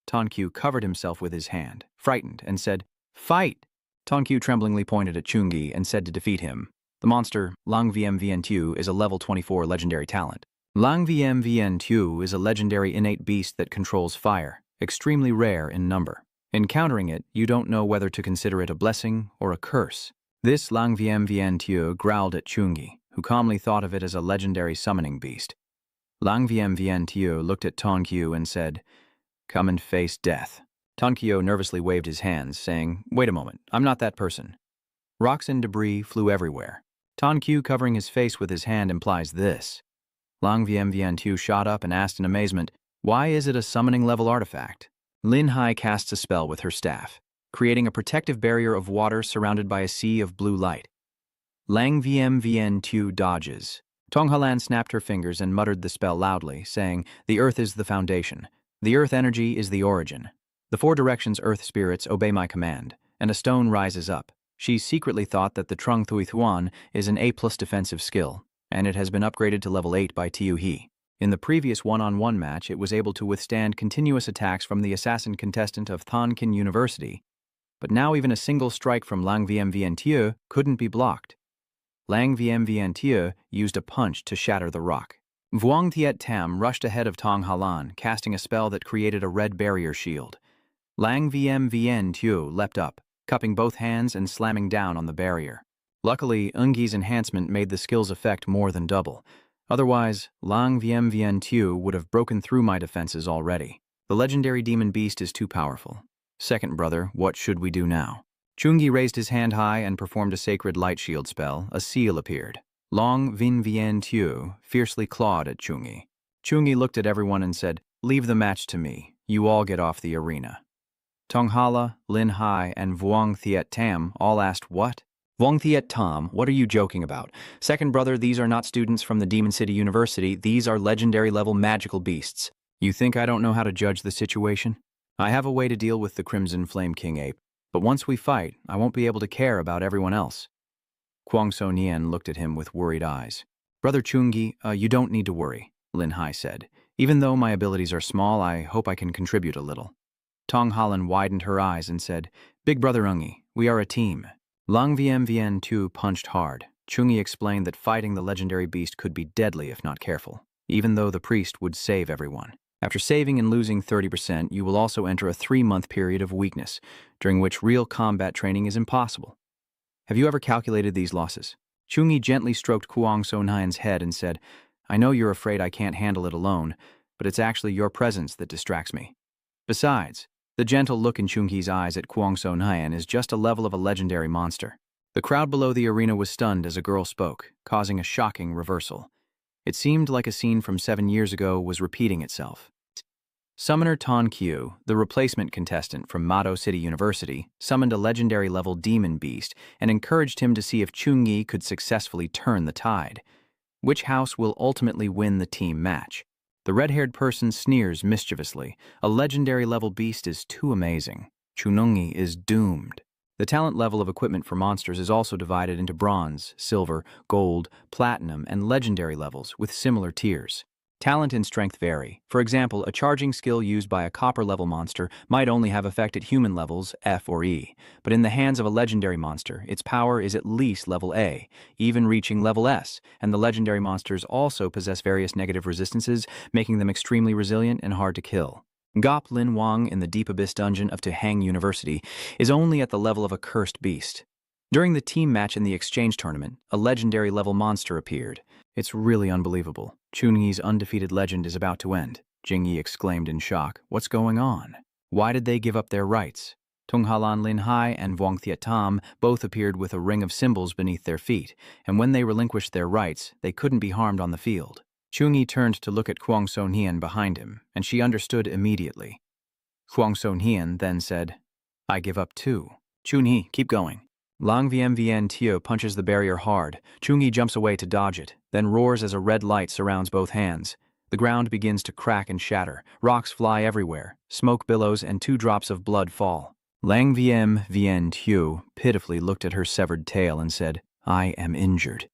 Tankyu covered himself with his hand, frightened, and said, "Fight!" Tankyu tremblingly pointed at Chungi and said to defeat him. The monster, Lang Vien Tiu, is a level 24 legendary talent. Lang Vien Tiu is a legendary innate beast that controls fire, extremely rare in number. Encountering it, you don't know whether to consider it a blessing or a curse. This Lang Vien Tiu growled at Chungi, who calmly thought of it as a legendary summoning beast. Lang Vien Tiu looked at Tankyu and said, "Come and face death." Tankyu nervously waved his hands, saying, "Wait a moment, I'm not that person." Rocks and debris flew everywhere. Tankyu covering his face with his hand implies this. Lang Vien Tiu shot up and asked in amazement, "Why is it a summoning-level artifact?" Lin Hai casts a spell with her staff, creating a protective barrier of water surrounded by a sea of blue light. Lang Vien Tiu dodges, Tong Halan snapped her fingers and muttered the spell loudly, saying, "The earth is the foundation. The earth energy is the origin. The four directions earth spirits obey my command, and a stone rises up." She secretly thought that the Trung Thui Thuan is an A+ defensive skill, and it has been upgraded to level 8 by Tiu He. In the previous one-on-one match, it was able to withstand continuous attacks from the assassin contestant of Thonkin University, but now even a single strike from Lang Vien Vien Tieu couldn't be blocked. Lang Vien Vien Tieu used a punch to shatter the rock. Vuong Thiet Tam rushed ahead of Tong Halan, casting a spell that created a red barrier shield. Lang Vien Vien Tieu leapt up, cupping both hands and slamming down on the barrier. Luckily, Ungi's enhancement made the skill's effect more than double. Otherwise, Lang Vien Vien Tieu would have broken through my defenses already. The legendary demon beast is too powerful. Second brother, what should we do now? Chungi raised his hand high and performed a sacred light shield spell. A seal appeared. Long Vin Vien Tieu fiercely clawed at Chungi. Chungi looked at everyone and said, "Leave the match to me. You all get off the arena." Tong Hala, Lin Hai, and Vuong Thiet Tam all asked, "What?" "Vuong Thiet Tam, what are you joking about? Second brother, these are not students from the Demon City University. These are legendary-level magical beasts. You think I don't know how to judge the situation? I have a way to deal with the Crimson Flame King Ape, but once we fight, I won't be able to care about everyone else." Kwang So Nien looked at him with worried eyes. "Brother Chungi, you don't need to worry," Lin Hai said. "Even though my abilities are small, I hope I can contribute a little." Tong Halan widened her eyes and said, "Big brother Ungi, we are a team." Lang Vien Vien Tu punched hard. Chungi explained that fighting the legendary beast could be deadly if not careful, even though the priest would save everyone. After saving and losing 30%, you will also enter a 3-month period of weakness, during which real combat training is impossible. Have you ever calculated these losses? Chungi gently stroked Kwang So Nien's head and said, "I know you're afraid I can't handle it alone, but it's actually your presence that distracts me. Besides, the gentle look in Chungi's eyes at Kwang So Nien is just a level of a legendary monster." The crowd below the arena was stunned as a girl spoke, causing a shocking reversal. It seemed like a scene from 7 years ago was repeating itself. Summoner Tan Qiu, the replacement contestant from Mado City University, summoned a legendary-level demon beast and encouraged him to see if Chungi could successfully turn the tide. Which house will ultimately win the team match? The red-haired person sneers mischievously. A legendary-level beast is too amazing. Chunungi is doomed. The talent level of equipment for monsters is also divided into bronze, silver, gold, platinum, and legendary levels with similar tiers. Talent and strength vary. For example, a charging skill used by a copper-level monster might only have effect at human levels, F or E, but in the hands of a legendary monster, its power is at least level A, even reaching level S, and the legendary monsters also possess various negative resistances, making them extremely resilient and hard to kill. Gop Lin Wang in the Deep Abyss dungeon of Tuhang University is only at the level of a cursed beast. During the team match in the exchange tournament, a legendary-level monster appeared. "It's really unbelievable. Chunyi's undefeated legend is about to end," Jingyi exclaimed in shock. "What's going on? Why did they give up their rights?" Tung Halan Lin Hai and Vuong Thiet Tam both appeared with a ring of symbols beneath their feet, and when they relinquished their rights, they couldn't be harmed on the field. Chunyi turned to look at Kwang So Nien behind him, and she understood immediately. Kwang So Nien then said, "I give up too. Chunyi, keep going." Lang Vien Vien Tieu punches the barrier hard. Chungi jumps away to dodge it, then roars as a red light surrounds both hands. The ground begins to crack and shatter. Rocks fly everywhere. Smoke billows and 2 drops of blood fall. Lang Vien Vien Tieu pitifully looked at her severed tail and said, "I am injured."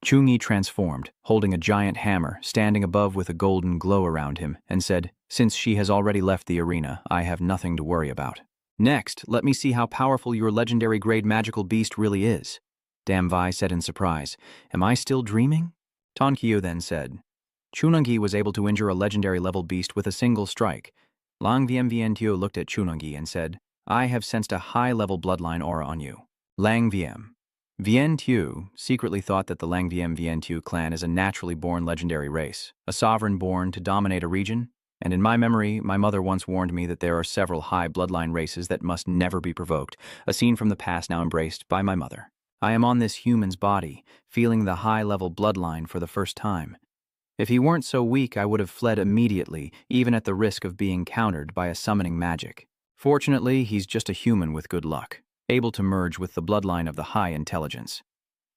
Chungi transformed, holding a giant hammer, standing above with a golden glow around him, and said, "Since she has already left the arena, I have nothing to worry about. Next, let me see how powerful your legendary-grade magical beast really is." Dam Vai said in surprise, "Am I still dreaming?" Tan Qiu then said, "Chunungi was able to injure a legendary-level beast with a single strike." Lang Vien Vien Tieu looked at Chunungi and said, "I have sensed a high-level bloodline aura on you." Lang Vien Vien Tieu secretly thought that the Lang Vien Vien Tieu clan is a naturally born legendary race, a sovereign born to dominate a region. And in my memory, my mother once warned me that there are several high bloodline races that must never be provoked, a scene from the past now embraced by my mother. I am on this human's body, feeling the high-level bloodline for the first time. If he weren't so weak, I would have fled immediately, even at the risk of being countered by a summoning magic. Fortunately, he's just a human with good luck, able to merge with the bloodline of the high intelligence.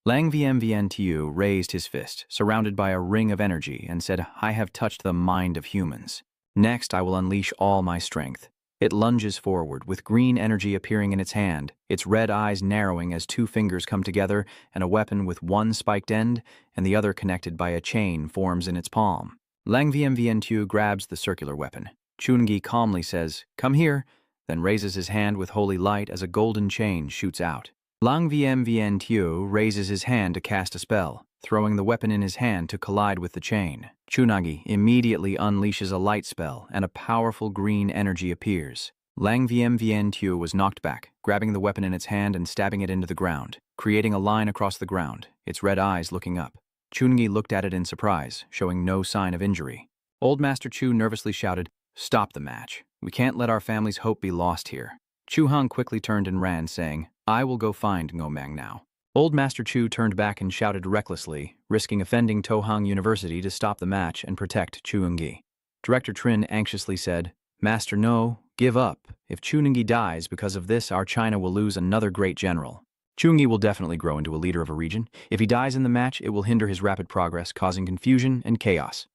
Lang Vmvntu raised his fist, surrounded by a ring of energy, and said, I have touched the mind of humans. Next, I will unleash all my strength. It lunges forward, with green energy appearing in its hand, its red eyes narrowing as two fingers come together, and a weapon with one spiked end and the other connected by a chain forms in its palm. Lang Vmvntu grabs the circular weapon. Chungi calmly says, Come here, then raises his hand with holy light as a golden chain shoots out. Lang Vmvntu raises his hand to cast a spell, throwing the weapon in his hand to collide with the chain. Chunagi immediately unleashes a light spell, and a powerful green energy appears. Lang Vmvntu was knocked back, grabbing the weapon in its hand and stabbing it into the ground, creating a line across the ground, its red eyes looking up. Chungi looked at it in surprise, showing no sign of injury. Old Master Chu nervously shouted, Stop the match. We can't let our family's hope be lost here. Chu Hong quickly turned and ran, saying, I will go find Ngomang now. Old Master Chu turned back and shouted recklessly, risking offending Tohang University to stop the match and protect Chuungi. Director Trin anxiously said, Master No, give up. If Chuungi dies because of this, our China will lose another great general. Chuungi will definitely grow into a leader of a region. If he dies in the match, it will hinder his rapid progress, causing confusion and chaos.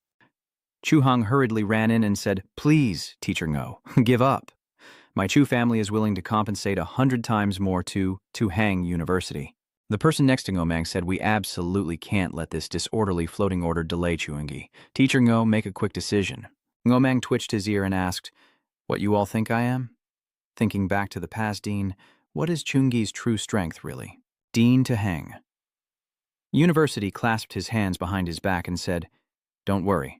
Chu Hong hurriedly ran in and said, Please, Teacher Ngo, give up. My Chu family is willing to compensate 100 times more to Hang University. The person next to Ngomang said, We absolutely can't let this disorderly floating order delay Chuungi. Teacher Ngo, make a quick decision. Ngomang twitched his ear and asked, What you all think I am? Thinking back to the past, Dean, what is Chungi's true strength, really? Dean to Hang. University clasped his hands behind his back and said, Don't worry.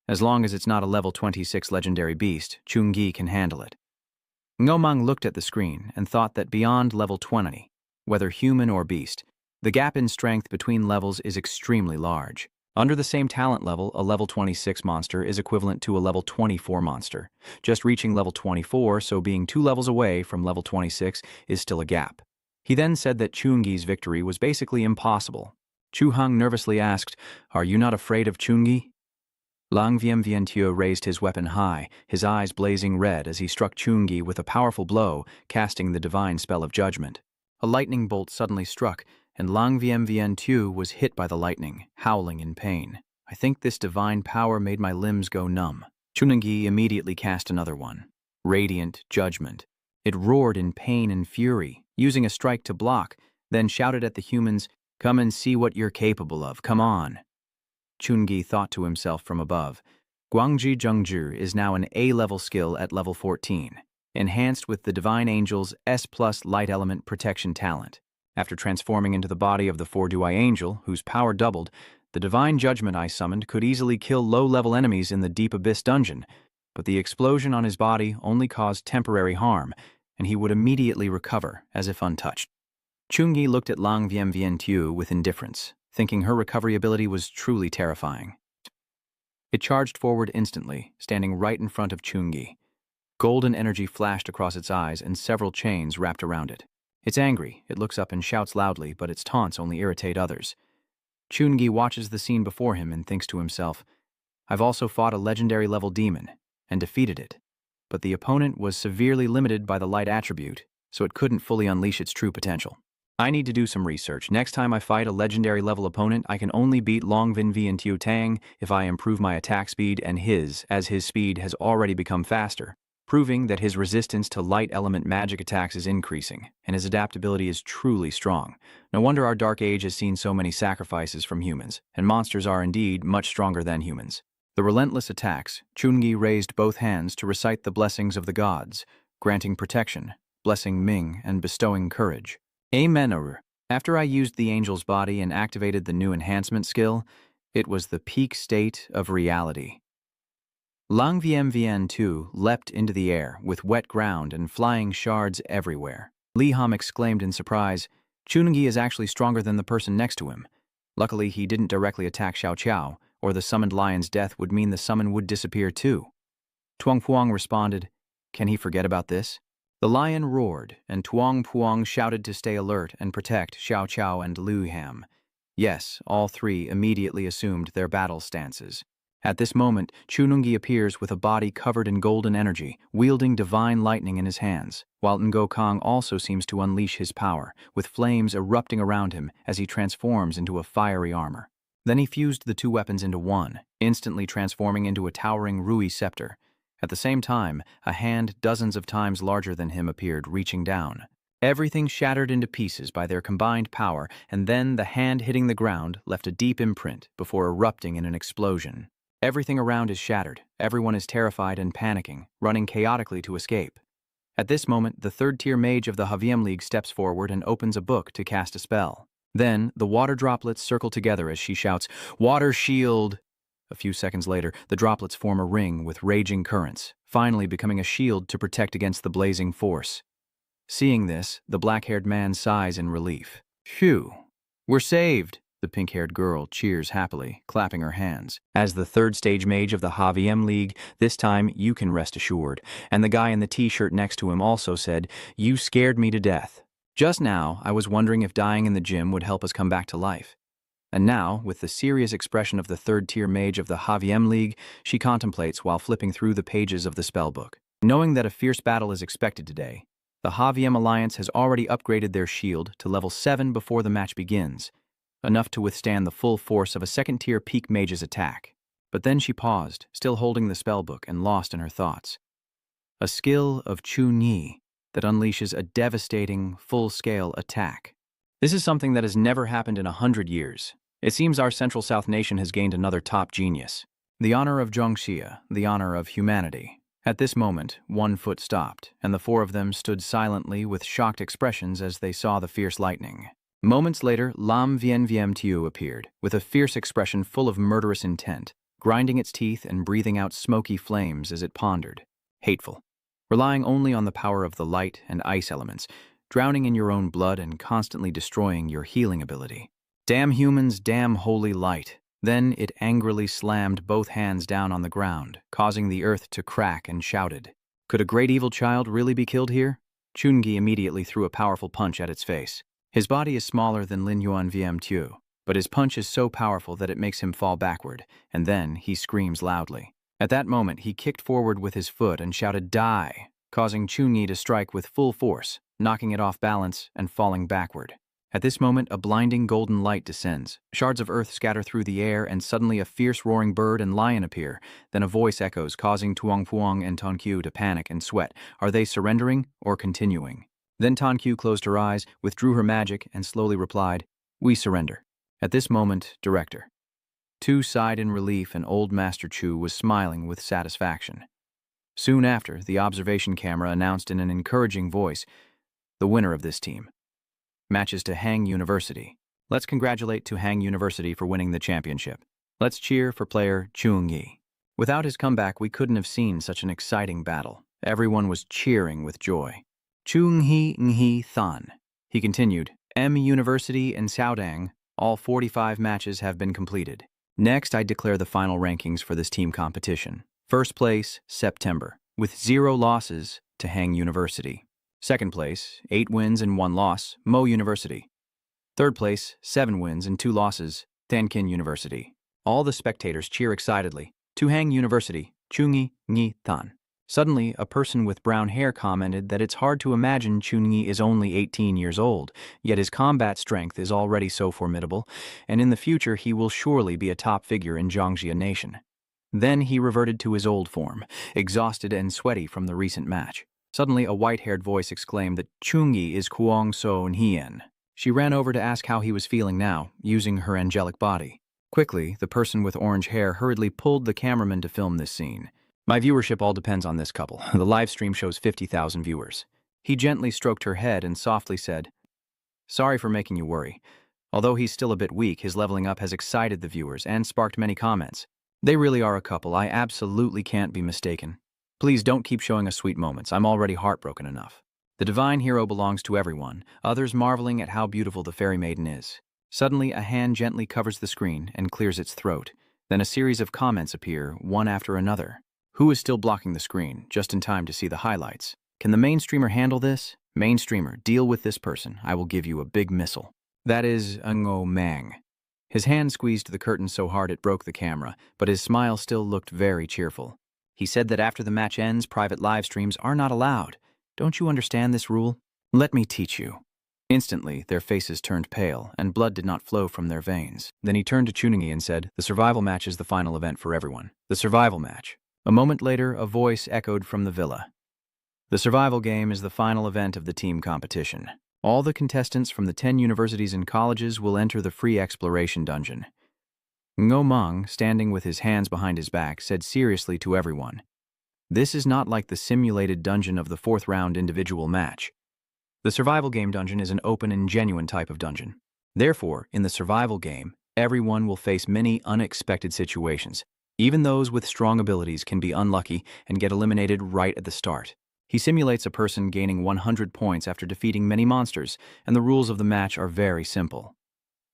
As long as it's not a level 26 legendary beast, Chungi can handle it. Ngomang looked at the screen and thought that beyond level 20, whether human or beast, the gap in strength between levels is extremely large. Under the same talent level, a level 26 monster is equivalent to a level 24 monster. Just reaching level 24, so being 2 levels away from level 26, is still a gap. He then said that Chungi's victory was basically impossible. Chu Hong nervously asked, Are you not afraid of Chungi? Lang Vmvntu raised his weapon high, his eyes blazing red as he struck Chungi with a powerful blow, casting the divine spell of judgment. A lightning bolt suddenly struck, and Lang Vmvntu was hit by the lightning, howling in pain. I think this divine power made my limbs go numb. Chungi immediately cast another one. Radiant Judgment. It roared in pain and fury, using a strike to block, then shouted at the humans, Come and see what you're capable of, come on. Chungi thought to himself from above, Guangji Zhengzhi is now an A-level skill at level 14, enhanced with the Divine Angel's S+ Light Element Protection talent. After transforming into the body of the 4-Dui Angel, whose power doubled, the Divine Judgment I summoned could easily kill low-level enemies in the Deep Abyss dungeon, but the explosion on his body only caused temporary harm, and he would immediately recover, as if untouched. Chungi looked at Lang Vmvntu with indifference, thinking her recovery ability was truly terrifying. It charged forward instantly, standing right in front of Chungi. Golden energy flashed across its eyes and several chains wrapped around it. It's angry, it looks up and shouts loudly, but its taunts only irritate others. Chungi watches the scene before him and thinks to himself, I've also fought a legendary level demon, and defeated it, but the opponent was severely limited by the light attribute, so it couldn't fully unleash its true potential. I need to do some research. Next time I fight a legendary level opponent, I can only beat Long Vmvntu Tang if I improve my attack speed and as his speed has already become faster, proving that his resistance to light element magic attacks is increasing, and his adaptability is truly strong. No wonder our Dark Age has seen so many sacrifices from humans, and monsters are indeed much stronger than humans. The relentless attacks, Chungi raised both hands to recite the blessings of the gods, granting protection, blessing Ming, and bestowing courage. Amen. After I used the angel's body and activated the new enhancement skill, it was the peak state of reality. Lang Vmvntu leapt into the air with wet ground and flying shards everywhere. Li Hom exclaimed in surprise, Chungi is actually stronger than the person next to him. Luckily, he didn't directly attack Xiao Qiao, or the summoned lion's death would mean the summon would disappear too. Tuang Puang responded, Can he forget about this? The lion roared, and Tuang Puang shouted to stay alert and protect Xiao Qiao and Lu Ham. Yes, all three immediately assumed their battle stances. At this moment, Chunungi appears with a body covered in golden energy, wielding divine lightning in his hands, while Ngokong also seems to unleash his power, with flames erupting around him as he transforms into a fiery armor. Then he fused the two weapons into one, instantly transforming into a towering Rui scepter. At the same time, a hand dozens of times larger than him appeared, reaching down. Everything shattered into pieces by their combined power, and then the hand hitting the ground left a deep imprint before erupting in an explosion. Everything around is shattered, everyone is terrified and panicking, running chaotically to escape. At this moment, the third-tier mage of the Haviem League steps forward and opens a book to cast a spell. Then, the water droplets circle together as she shouts, "Water shield!" A few seconds later, the droplets form a ring with raging currents, finally becoming a shield to protect against the blazing force. Seeing this, the black-haired man sighs in relief. "Phew! We're saved!" The pink-haired girl cheers happily, clapping her hands. As the third-stage mage of the Haviem League, this time you can rest assured. And the guy in the t-shirt next to him also said, "You scared me to death. Just now, I was wondering if dying in the gym would help us come back to life." And now, with the serious expression of the third-tier mage of the Haviem League, she contemplates while flipping through the pages of the spellbook. Knowing that a fierce battle is expected today, the Haviem Alliance has already upgraded their shield to level 7 before the match begins, enough to withstand the full force of a second-tier peak mage's attack. But then she paused, still holding the spellbook and lost in her thoughts. A skill of Chunyi that unleashes a devastating, full-scale attack. This is something that has never happened in 100 years. It seems our Central South nation has gained another top genius. The honor of Zhongxia, the honor of humanity. At this moment, one foot stopped, and the four of them stood silently with shocked expressions as they saw the fierce lightning. Moments later, Lam Vien Viem Tiu appeared, with a fierce expression full of murderous intent, grinding its teeth and breathing out smoky flames as it pondered. Hateful. Relying only on the power of the light and ice elements, drowning in your own blood and constantly destroying your healing ability. Damn humans, damn holy light. Then it angrily slammed both hands down on the ground, causing the earth to crack, and shouted, "Could a great evil child really be killed here?" Chungi immediately threw a powerful punch at its face. His body is smaller than Lin Yuan Viem Tu, but his punch is so powerful that it makes him fall backward, and then he screams loudly. At that moment, he kicked forward with his foot and shouted, "Die!" causing Chunyi to strike with full force, knocking it off balance and falling backward. At this moment, a blinding golden light descends. Shards of earth scatter through the air, and suddenly a fierce roaring bird and lion appear. Then a voice echoes, causing Tuong Fuong and Tonkyu to panic and sweat. Are they surrendering or continuing? Then Tonkyu closed her eyes, withdrew her magic, and slowly replied, "We surrender." At this moment, Director Tu sighed in relief, and old Master Chu was smiling with satisfaction. Soon after, the observation camera announced in an encouraging voice, "The winner of this team matches to Hang University. Let's congratulate to Hang University for winning the championship. Let's cheer for player Chung Yi." Without his comeback, we couldn't have seen such an exciting battle. Everyone was cheering with joy. Chung Hee Nghi Than. He continued, "M University and Saodang, all 45 matches have been completed. Next, I declare the final rankings for this team competition. First place, September, with 0 losses to Hang University. Second place, 8 wins and 1 loss, Mo University. Third place, 7 wins and 2 losses, Tankin University." All the spectators cheer excitedly. "To Hang University, Chungi Ngi Tan." Suddenly, a person with brown hair commented that it's hard to imagine Chunyi is only 18 years old, yet his combat strength is already so formidable, and in the future he will surely be a top figure in Zhongxia Nation. Then he reverted to his old form, exhausted and sweaty from the recent match. Suddenly, a white-haired voice exclaimed that Chunyi is Kuong So Nhien. She ran over to ask how he was feeling now, using her angelic body. Quickly, the person with orange hair hurriedly pulled the cameraman to film this scene. "My viewership all depends on this couple. The live stream shows 50,000 viewers." He gently stroked her head and softly said, "Sorry for making you worry. Although he's still a bit weak, his leveling up has excited the viewers and sparked many comments. They really are a couple. I absolutely can't be mistaken. Please don't keep showing us sweet moments. I'm already heartbroken enough. The divine hero belongs to everyone, others marveling at how beautiful the fairy maiden is." Suddenly, a hand gently covers the screen and clears its throat. Then a series of comments appear, one after another. Who is still blocking the screen, just in time to see the highlights? Can the main streamer handle this? Main streamer, deal with this person. I will give you a big missile. That is Ngo Mang. His hand squeezed the curtain so hard it broke the camera, but his smile still looked very cheerful. He said that after the match ends, private live streams are not allowed. Don't you understand this rule? Let me teach you. Instantly, their faces turned pale, and blood did not flow from their veins. Then he turned to Chungi and said, "The survival match is the final event for everyone. The survival match." A moment later, a voice echoed from the villa. The survival game is the final event of the team competition. All the contestants from the 10 universities and colleges will enter the free exploration dungeon. Ngo Meng, standing with his hands behind his back, said seriously to everyone, "This is not like the simulated dungeon of the 4th round individual match. The survival game dungeon is an open and genuine type of dungeon. Therefore, in the survival game, everyone will face many unexpected situations. Even those with strong abilities can be unlucky and get eliminated right at the start. He simulates a person gaining 100 points after defeating many monsters, and the rules of the match are very simple.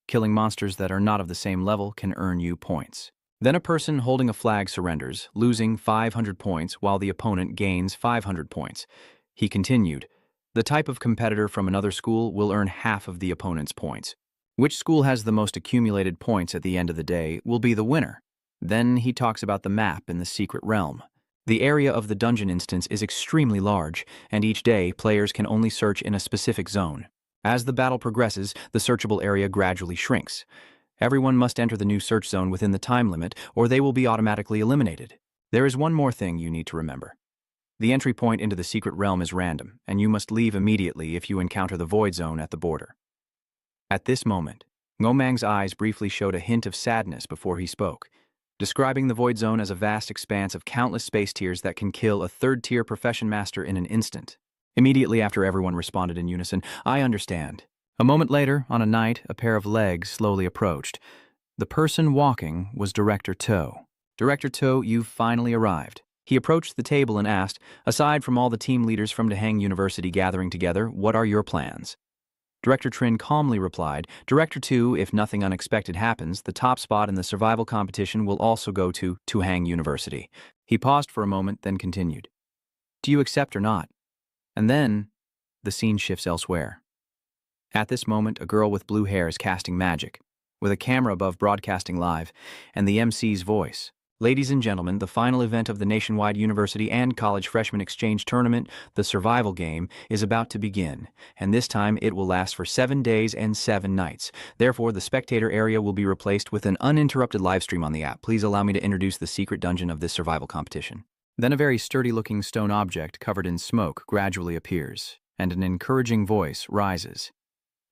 Killing monsters that are not of the same level can earn you points. Then a person holding a flag surrenders, losing 500 points while the opponent gains 500 points. He continued, "The type of competitor from another school will earn half of the opponent's points. Which school has the most accumulated points at the end of the day will be the winner." Then he talks about the map in the secret realm. The area of the dungeon instance is extremely large, and each day players can only search in a specific zone. As the battle progresses, the searchable area gradually shrinks. Everyone must enter the new search zone within the time limit, or they will be automatically eliminated. There is one more thing you need to remember. The entry point into the secret realm is random, and you must leave immediately if you encounter the void zone at the border. At this moment, Ngo Meng's eyes briefly showed a hint of sadness before he spoke, describing the void zone as a vast expanse of countless space tiers that can kill a 3rd-tier profession master in an instant. Immediately after, everyone responded in unison, "I understand." A moment later, on a night, a pair of legs slowly approached. The person walking was Director To. "Director To, you've finally arrived." He approached the table and asked, "Aside from all the team leaders from Dahang University gathering together, what are your plans?" Director Trin calmly replied, "Director Tu, if nothing unexpected happens, the top spot in the survival competition will also go to Dahang University." He paused for a moment, then continued, "Do you accept or not?" And then, the scene shifts elsewhere. At this moment, a girl with blue hair is casting magic, with a camera above broadcasting live, and the MC's voice. "Ladies and gentlemen, the final event of the nationwide university and college freshman exchange tournament, the survival game, is about to begin, and this time it will last for 7 days and 7 nights. Therefore, the spectator area will be replaced with an uninterrupted live stream on the app. Please allow me to introduce the secret dungeon of this survival competition." Then a very sturdy-looking stone object covered in smoke gradually appears, and an encouraging voice rises.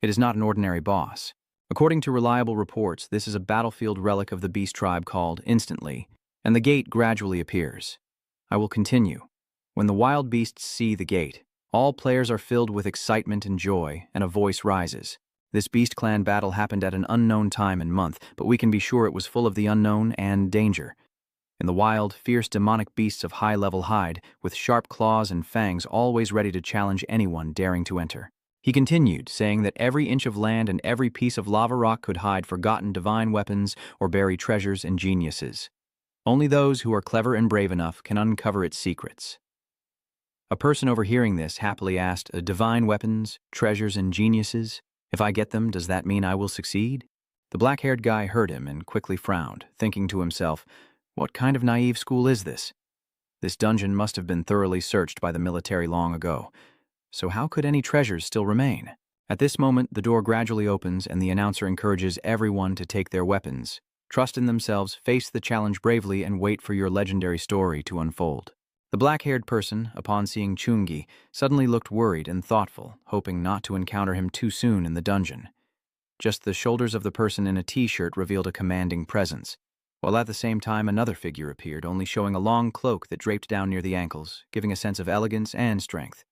It is not an ordinary boss. According to reliable reports, this is a battlefield relic of the beast tribe called Instantly, and the gate gradually appears. I will continue. When the wild beasts see the gate, all players are filled with excitement and joy, and a voice rises. This Beast Clan battle happened at an unknown time and month, but we can be sure it was full of the unknown and danger. In the wild, fierce demonic beasts of high-level hide, with sharp claws and fangs always ready to challenge anyone daring to enter. He continued, saying that every inch of land and every piece of lava rock could hide forgotten divine weapons or bury treasures and geniuses. Only those who are clever and brave enough can uncover its secrets. A person overhearing this happily asked, "Divine weapons, treasures, and geniuses? If I get them, does that mean I will succeed?" The black-haired guy heard him and quickly frowned, thinking to himself, "What kind of naive school is this? This dungeon must have been thoroughly searched by the military long ago. So how could any treasures still remain?" At this moment, the door gradually opens and the announcer encourages everyone to take their weapons, trust in themselves, face the challenge bravely, and wait for your legendary story to unfold. The black-haired person, upon seeing Chungi, suddenly looked worried and thoughtful, hoping not to encounter him too soon in the dungeon. Just the shoulders of the person in a t-shirt revealed a commanding presence, while at the same time another figure appeared, only showing a long cloak that draped down near the ankles, giving a sense of elegance and strength.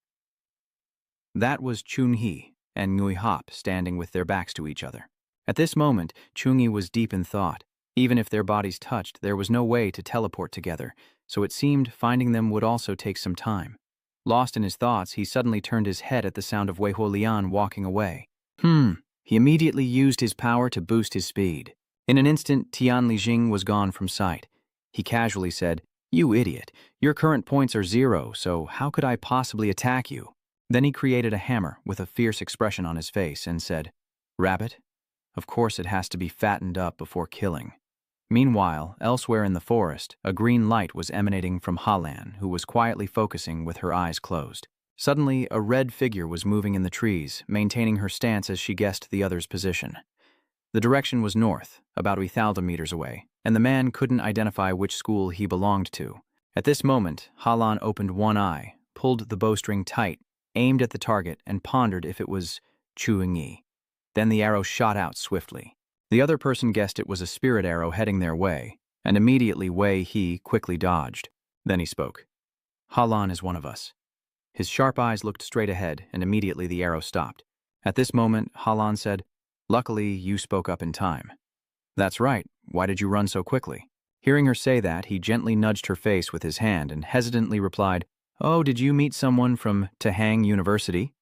That was Chun-hee and Ngui Hop standing with their backs to each other. At this moment, Chungi was deep in thought. Even if their bodies touched, there was no way to teleport together, so it seemed finding them would also take some time. Lost in his thoughts, he suddenly turned his head at the sound of Wei Huolian walking away. He immediately used his power to boost his speed. In an instant, Tian Lijing was gone from sight. He casually said, "You idiot, your current points are 0, so how could I possibly attack you?" Then he created a hammer with a fierce expression on his face and said, "Rabbit, Of course it has to be fattened up before killing. Meanwhile, elsewhere in the forest, a green light was emanating from Halan, who was quietly focusing with her eyes closed. Suddenly, a red figure was moving in the trees, maintaining her stance as she guessed the other's position. The direction was north, about 1,000 meters away, and the man couldn't identify which school he belonged to. At this moment, Halan opened one eye, pulled the bowstring tight, aimed at the target, and pondered if it was Choo-ing-yi. Then the arrow shot out swiftly. The other person guessed it was a spirit arrow heading their way, and immediately Wei-he quickly dodged. Then he spoke. Halan is one of us. His sharp eyes looked straight ahead, and immediately the arrow stopped. At this moment, Halan said, "Luckily, you spoke up in time." "That's right. Why did you run so quickly?" Hearing her say that, he gently nudged her face with his hand and hesitantly replied, "Oh, did you meet someone from Tahang University?"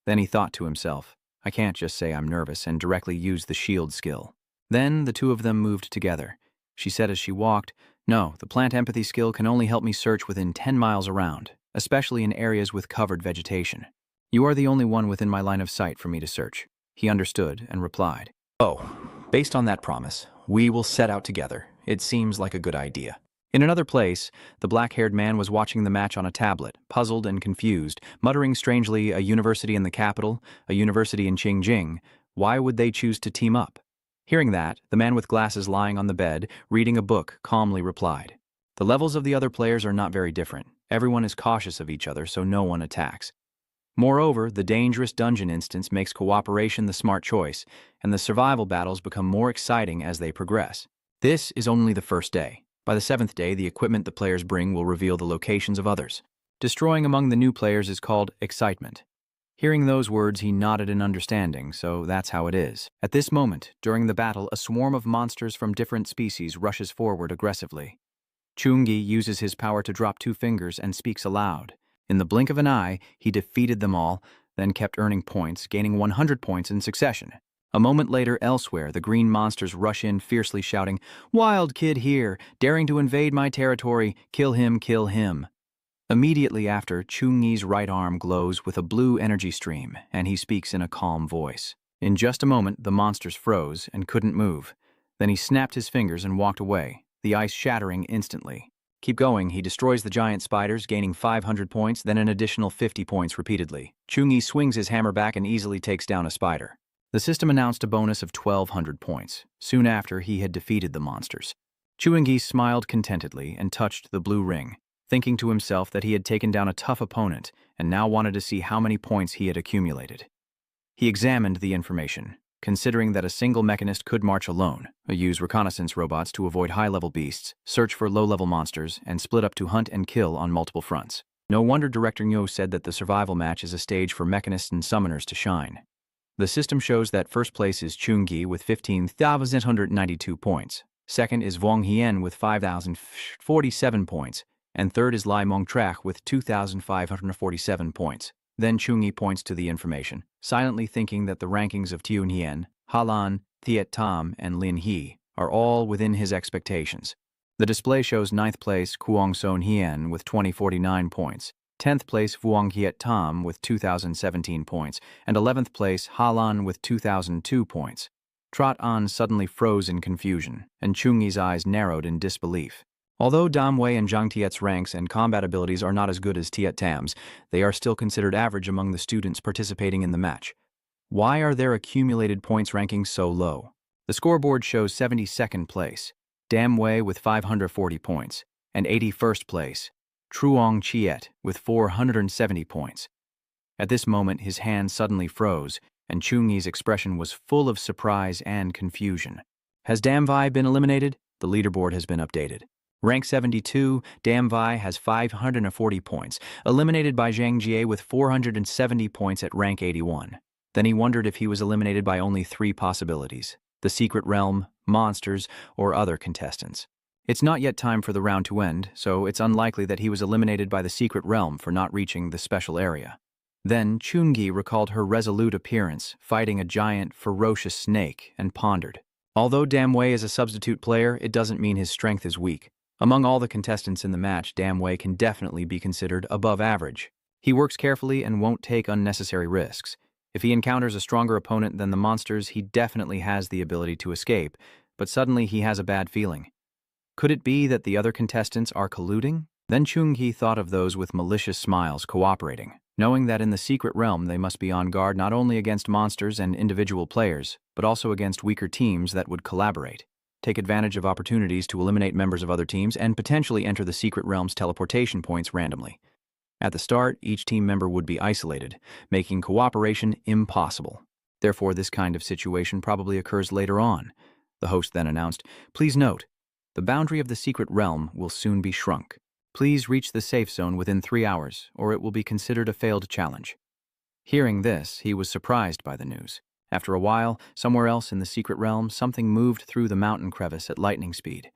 Then he thought to himself, "I can't just say I'm nervous and directly use the shield skill." Then the two of them moved together. She said as she walked, "No, the plant empathy skill can only help me search within 10 miles around, especially in areas with covered vegetation. You are the only one within my line of sight for me to search." He understood and replied, "Oh, based on that promise, we will set out together. It seems like a good idea." In another place, the black-haired man was watching the match on a tablet, puzzled and confused, muttering strangely, "A university in the capital, a university in Qingjing. Why would they choose to team up?" Hearing that, the man with glasses lying on the bed, reading a book, calmly replied, "The levels of the other players are not very different. Everyone is cautious of each other, so no one attacks. Moreover, the dangerous dungeon instance makes cooperation the smart choice, and the survival battles become more exciting as they progress. This is only the first day. By the 7th day, the equipment the players bring will reveal the locations of others. Destroying among the new players is called excitement." Hearing those words, he nodded in understanding, so that's how it is. At this moment, during the battle, a swarm of monsters from different species rushes forward aggressively. Choo-ing-yi uses his power to drop 2 fingers and speaks aloud. In the blink of an eye, he defeated them all, then kept earning points, gaining 100 points in succession. A moment later, elsewhere, the green monsters rush in fiercely shouting, "Wild kid here, daring to invade my territory, kill him, kill him." Immediately after, Choo-ing-yi's right arm glows with a blue energy stream, and he speaks in a calm voice. In just a moment, the monsters froze and couldn't move. Then he snapped his fingers and walked away, the ice shattering instantly. Keep going, he destroys the giant spiders, gaining 500 points, then an additional 50 points repeatedly. Choo-ing-yi swings his hammer back and easily takes down a spider. The system announced a bonus of 1,200 points. Soon after, he had defeated the monsters. Choo-ing-yi smiled contentedly and touched the blue ring, thinking to himself that he had taken down a tough opponent and now wanted to see how many points he had accumulated. He examined the information, considering that a single mechanist could march alone, use reconnaissance robots to avoid high-level beasts, search for low-level monsters, and split up to hunt and kill on multiple fronts. No wonder Director Nyo said that the survival match is a stage for mechanists and summoners to shine. The system shows that first place is Choo-ing-yi with 15,192 points, second is Wang Hien with 5,047 points, and third is Lai Mong-trach with 2,547 points. Then Choo-ing-yi points to the information, silently thinking that the rankings of Tian-hien, Halan, Thiet-tam, and Lin-he are all within his expectations. The display shows 9th place Kuang-son-hien with 2,049 points, 10th place Vuong Hiet-tam with 2,017 points, and 11th place Halan with 2,002 points. Trot-an suddenly froze in confusion, and Choo-ing-yi's eyes narrowed in disbelief. Although Dam Wei and Zhang Tiet's ranks and combat abilities are not as good as Tiet-tam's, they are still considered average among the students participating in the match. Why are their accumulated points rankings so low? The scoreboard shows 72nd place, Dam Wei with 540 points, and 81st place, Truong Chiet with 470 points. At this moment, his hand suddenly froze, and Choo-ing-yi's expression was full of surprise and confusion. Has Dam Wei been eliminated? The leaderboard has been updated. Rank 72, Dam Wei has 540 points, eliminated by Zhang Jie with 470 points at rank 81. Then he wondered if he was eliminated by only 3 possibilities: the secret realm, monsters, or other contestants. It's not yet time for the round to end, so it's unlikely that he was eliminated by the secret realm for not reaching the special area. Then Choo-ing-yi recalled her resolute appearance, fighting a giant, ferocious snake, and pondered. Although Dam Wei is a substitute player, it doesn't mean his strength is weak. Among all the contestants in the match, Dam Wei can definitely be considered above average. He works carefully and won't take unnecessary risks. If he encounters a stronger opponent than the monsters, he definitely has the ability to escape, but suddenly he has a bad feeling. Could it be that the other contestants are colluding? Then Chung-hee thought of those with malicious smiles cooperating, knowing that in the secret realm they must be on guard not only against monsters and individual players, but also against weaker teams that would collaborate, take advantage of opportunities to eliminate members of other teams, and potentially enter the secret realm's teleportation points randomly. At the start, each team member would be isolated, making cooperation impossible. Therefore, this kind of situation probably occurs later on. The host then announced, "Please note, the boundary of the secret realm will soon be shrunk. Please reach the safe zone within 3 hours, or it will be considered a failed challenge." Hearing this, he was surprised by the news. After a while, somewhere else in the secret realm, something moved through the mountain crevice at lightning speed.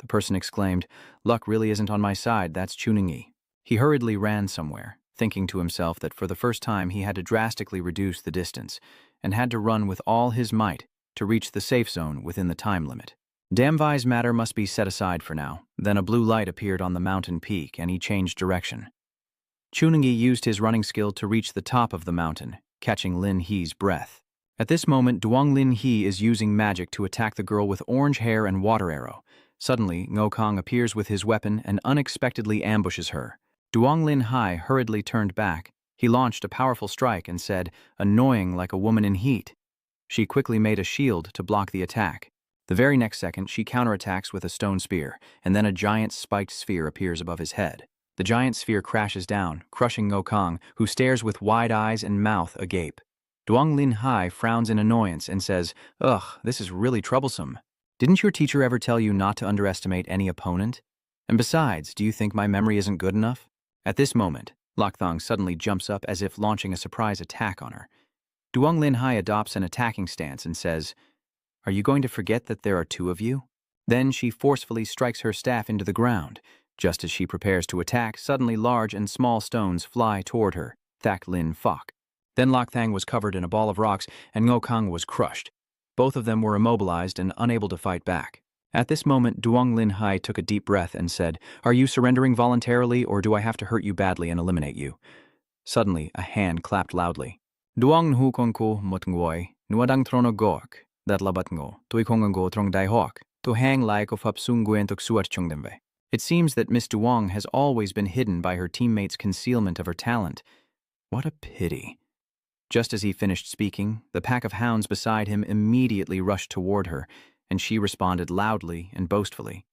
The person exclaimed, "Luck really isn't on my side, that's Chuningi." He hurriedly ran somewhere, thinking to himself that for the first time he had to drastically reduce the distance, and had to run with all his might to reach the safe zone within the time limit. Damvai's matter must be set aside for now. Then a blue light appeared on the mountain peak, and he changed direction. Chuningi used his running skill to reach the top of the mountain, catching Lin He's breath. At this moment, Duong Lin He is using magic to attack the girl with orange hair and water arrow. Suddenly, Ngokang appears with his weapon and unexpectedly ambushes her. Duong Lin Hai hurriedly turned back. He launched a powerful strike and said, "Annoying like a woman in heat." She quickly made a shield to block the attack. The very next second, she counterattacks with a stone spear, and then a giant spiked sphere appears above his head. The giant sphere crashes down, crushing Ngokang, who stares with wide eyes and mouth agape. Duong Lin Hai frowns in annoyance and says, "Ugh, this is really troublesome. Didn't your teacher ever tell you not to underestimate any opponent? And besides, do you think my memory isn't good enough?" At this moment, Lokthang suddenly jumps up as if launching a surprise attack on her. Duong Lin Hai adopts an attacking stance and says, "Are you going to forget that there are two of you?" Then she forcefully strikes her staff into the ground. Just as she prepares to attack, suddenly large and small stones fly toward her. Thak Lin Fok. Then Lokthang was covered in a ball of rocks and Ngokang was crushed. Both of them were immobilized and unable to fight back. At this moment, Duong Lin Hai took a deep breath and said, "Are you surrendering voluntarily, or do I have to hurt you badly and eliminate you?" Suddenly, a hand clapped loudly. Duong Nhu Konku Mutngwoi, Nuadang Trono Goak, that Labatngo, Tuikongo Trong Dai Hawk, to hang like of Hapsunguen Tuksuat Chungdemve. It seems that Miss Duong has always been hidden by her teammates' concealment of her talent. What a pity. Just as he finished speaking, the pack of hounds beside him immediately rushed toward her, and she responded loudly and boastfully.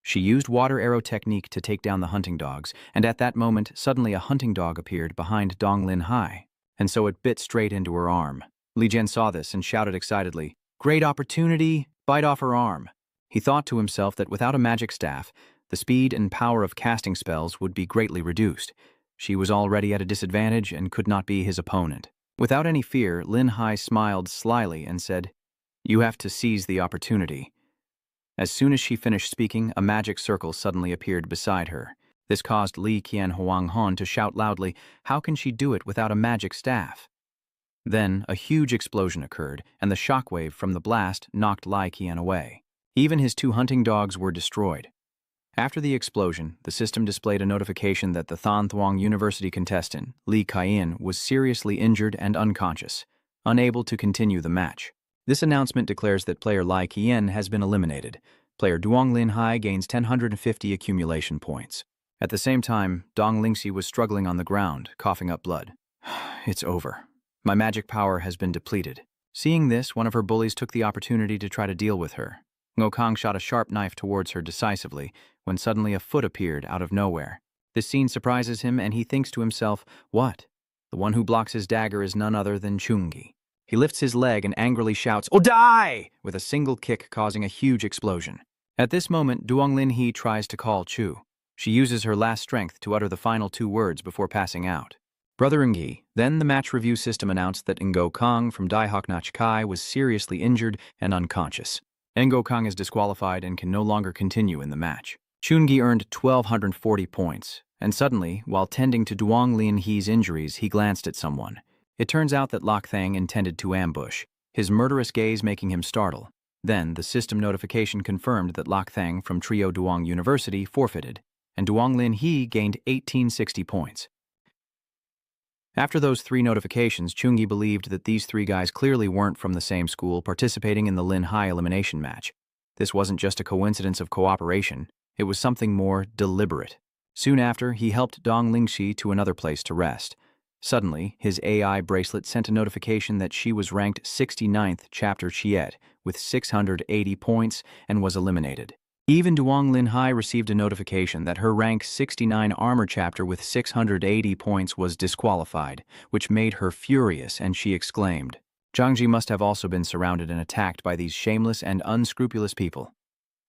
She used water arrow technique to take down the hunting dogs, and at that moment, suddenly a hunting dog appeared behind Dong Lin Hai, and so it bit straight into her arm. Li Jian saw this and shouted excitedly, "Great opportunity! Bite off her arm!" He thought to himself that without a magic staff, the speed and power of casting spells would be greatly reduced. She was already at a disadvantage and could not be his opponent. Without any fear, Lin Hai smiled slyly and said, "You have to seize the opportunity." As soon as she finished speaking, a magic circle suddenly appeared beside her. This caused Li Qian Huang Hon to shout loudly, "How can she do it without a magic staff?" Then, a huge explosion occurred, and the shockwave from the blast knocked Li Qian away. Even his two hunting dogs were destroyed. After the explosion, the system displayed a notification that the Than Thuong University contestant, Li Kaiyan, was seriously injured and unconscious, unable to continue the match. This announcement declares that player Li Qian has been eliminated. Player Duong Lin Hai gains 1050 accumulation points. At the same time, Dong Lingxi was struggling on the ground, coughing up blood. "It's over. My magic power has been depleted." Seeing this, one of her bullies took the opportunity to try to deal with her. Ngokang shot a sharp knife towards her decisively, when suddenly a foot appeared out of nowhere. This scene surprises him, and he thinks to himself, "What? The one who blocks his dagger is none other than Chungi." He lifts his leg and angrily shouts, "Oh, die!" with a single kick causing a huge explosion. At this moment, Duong Lin He tries to call Chu. She uses her last strength to utter the final two words before passing out. Brother Ngi. Then the match review system announced that Ngo Kang from Dai Hok Nach Kai was seriously injured and unconscious. Ngo Kang is disqualified and can no longer continue in the match. Chungi earned 1,240 points, and suddenly, while tending to Duong Lin He's injuries, he glanced at someone. It turns out that Lokthang intended to ambush, his murderous gaze making him startle. Then, the system notification confirmed that Lokthang from Trio Duong University forfeited, and Duong Lin He gained 1,860 points. After those 3 notifications, Chungi believed that these 3 guys clearly weren't from the same school participating in the Lin Hai elimination match. This wasn't just a coincidence of cooperation, it was something more deliberate. Soon after, he helped Dong Lingxi to another place to rest. Suddenly, his AI bracelet sent a notification that she was ranked 69th Chapter Chiet with 680 points and was eliminated. Even Duong Lin Hai received a notification that her rank 69 armor chapter with 680 points was disqualified, which made her furious, and she exclaimed, "Zhangji must have also been surrounded and attacked by these shameless and unscrupulous people."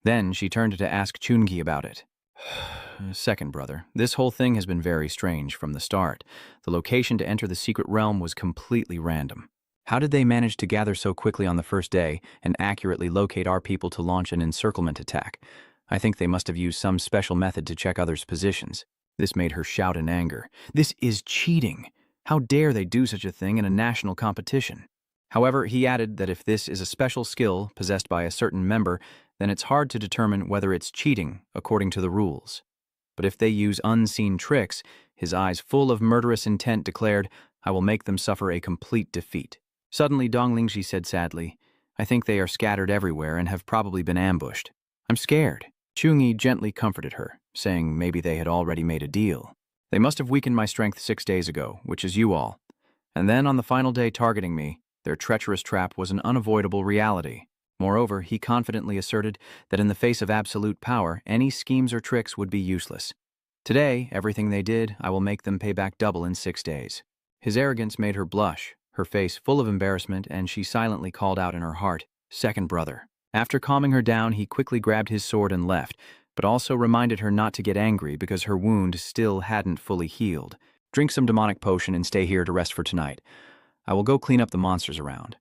Then she turned to ask Chungi about it. "Second brother, this whole thing has been very strange from the start. The location to enter the secret realm was completely random. How did they manage to gather so quickly on the first day and accurately locate our people to launch an encirclement attack? I think they must have used some special method to check others' positions." This made her shout in anger. "This is cheating! How dare they do such a thing in a national competition?" However, he added that if this is a special skill possessed by a certain member, then it's hard to determine whether it's cheating according to the rules. But if they use unseen tricks, his eyes full of murderous intent declared, "I will make them suffer a complete defeat." Suddenly, Dong Lingxi said sadly, "I think they are scattered everywhere and have probably been ambushed. I'm scared." Chungi gently comforted her, saying maybe they had already made a deal. "They must have weakened my strength 6 days ago, which is you all. And then on the final day targeting me, their treacherous trap was an unavoidable reality." Moreover, he confidently asserted that in the face of absolute power, any schemes or tricks would be useless. "Today, everything they did, I will make them pay back double in 6 days." His arrogance made her blush, her face full of embarrassment, and she silently called out in her heart, "Second brother." After calming her down, he quickly grabbed his sword and left, but also reminded her not to get angry because her wound still hadn't fully healed. "Drink some demonic potion and stay here to rest for tonight. I will go clean up the monsters around."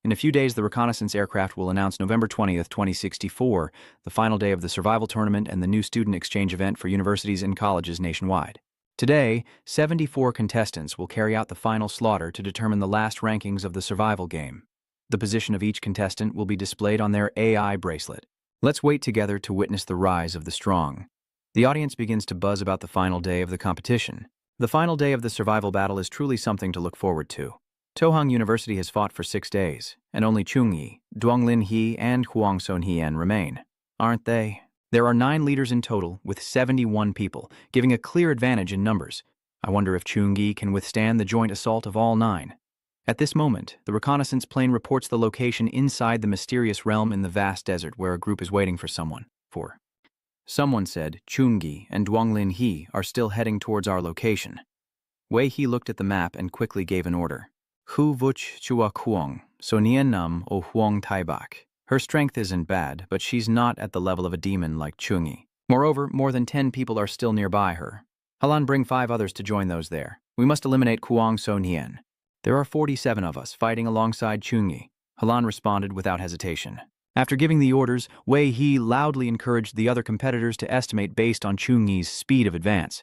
In a few days, the reconnaissance aircraft will announce November 20th, 2064, the final day of the survival tournament and the new student exchange event for universities and colleges nationwide. Today, 74 contestants will carry out the final slaughter to determine the last rankings of the survival game. The position of each contestant will be displayed on their AI bracelet. Let's wait together to witness the rise of the strong. The audience begins to buzz about the final day of the competition. The final day of the survival battle is truly something to look forward to. Tohang University has fought for 6 days, and only Chungyi, Duonglin He, and Huang Son Hien remain. Aren't they? There are 9 leaders in total, with 71 people, giving a clear advantage in numbers. I wonder if Chungyi can withstand the joint assault of all 9. At this moment, the reconnaissance plane reports the location inside the mysterious realm in the vast desert where a group is waiting for someone. Someone said Chungyi and Duonglin He are still heading towards our location. Wei He looked at the map and quickly gave an order. Hu vuch chua kuong, so nien nam o huang tai bak. Her strength isn't bad, but she's not at the level of a demon like Chungyi. Moreover, more than 10 people are still nearby her. Halan, bring 5 others to join those there. We must eliminate Kuang So Nien. There are 47 of us fighting alongside Chungyi. Halan responded without hesitation. After giving the orders, Wei He loudly encouraged the other competitors to estimate based on Chungyi's speed of advance.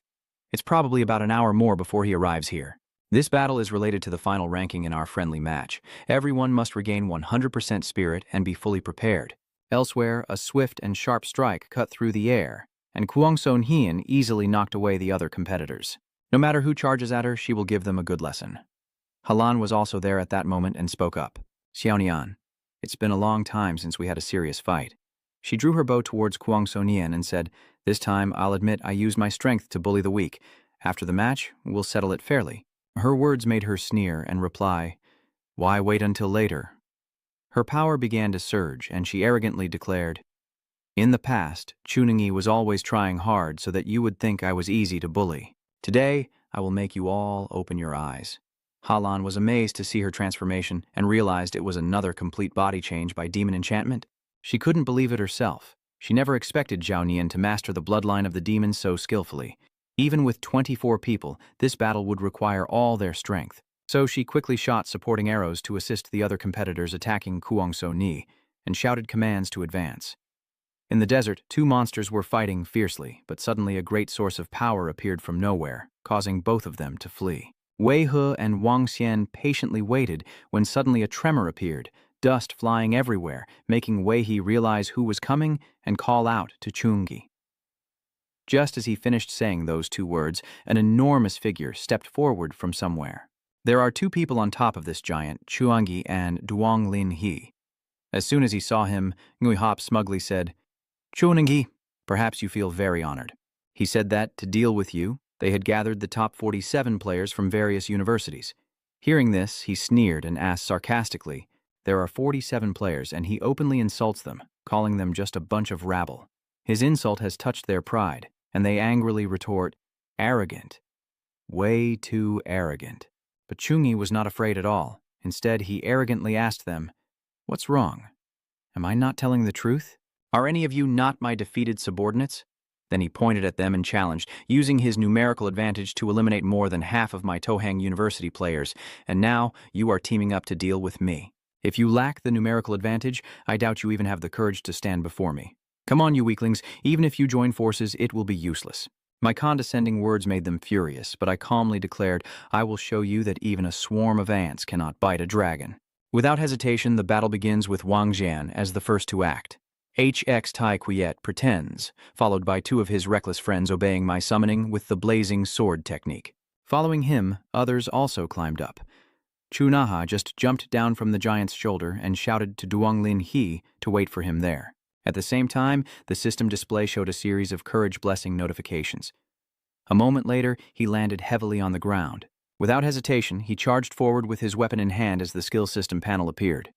It's probably about an hour more before he arrives here. This battle is related to the final ranking in our friendly match. Everyone must regain 100% spirit and be fully prepared. Elsewhere, a swift and sharp strike cut through the air, and Kuang Son Hien easily knocked away the other competitors. No matter who charges at her, she will give them a good lesson. Halan was also there at that moment and spoke up. Xiaonian, it's been a long time since we had a serious fight. She drew her bow towards Kuang Son Hien and said, "This time, I'll admit I used my strength to bully the weak. After the match, we'll settle it fairly." Her words made her sneer and reply, "Why wait until later?" Her power began to surge, and she arrogantly declared, "In the past, Chuningyi was always trying hard so that you would think I was easy to bully. Today, I will make you all open your eyes." Halan was amazed to see her transformation and realized it was another complete body change by demon enchantment. She couldn't believe it herself. She never expected Zhao Nian to master the bloodline of the demon so skillfully. Even with 24 people, this battle would require all their strength. So she quickly shot supporting arrows to assist the other competitors attacking Kuang So Ni, and shouted commands to advance. In the desert, 2 monsters were fighting fiercely, but suddenly a great source of power appeared from nowhere, causing both of them to flee. Wei He and Wang Xian patiently waited when suddenly a tremor appeared, dust flying everywhere, making Wei He realize who was coming and call out to Chungyi. Just as he finished saying those two words, an enormous figure stepped forward from somewhere. There are two people on top of this giant, Chuangi and Duong Lin He. As soon as he saw him, Ngui Hop smugly said, "Chuangi, perhaps you feel very honored." He said that, to deal with you, they had gathered the top 47 players from various universities. Hearing this, he sneered and asked sarcastically, "There are 47 players, and he openly insults them, calling them just a bunch of rabble." His insult has touched their pride, and they angrily retort, "Arrogant. Way too arrogant." But Chungi was not afraid at all. Instead, he arrogantly asked them, "What's wrong? Am I not telling the truth? Are any of you not my defeated subordinates?" Then he pointed at them and challenged, "Using his numerical advantage to eliminate more than half of my Tohang University players, and now you are teaming up to deal with me. If you lack the numerical advantage, I doubt you even have the courage to stand before me. Come on, you weaklings, even if you join forces, it will be useless." My condescending words made them furious, but I calmly declared, "I will show you that even a swarm of ants cannot bite a dragon." Without hesitation, the battle begins with Wang Jian as the first to act. HX Tai Quiet pretends, followed by two of his reckless friends obeying my summoning with the blazing sword technique. Following him, others also climbed up. Chu Naha just jumped down from the giant's shoulder and shouted to Duong Lin He to wait for him there. At the same time, the system display showed a series of courage blessing notifications. A moment later, he landed heavily on the ground. Without hesitation, he charged forward with his weapon in hand as the skill system panel appeared.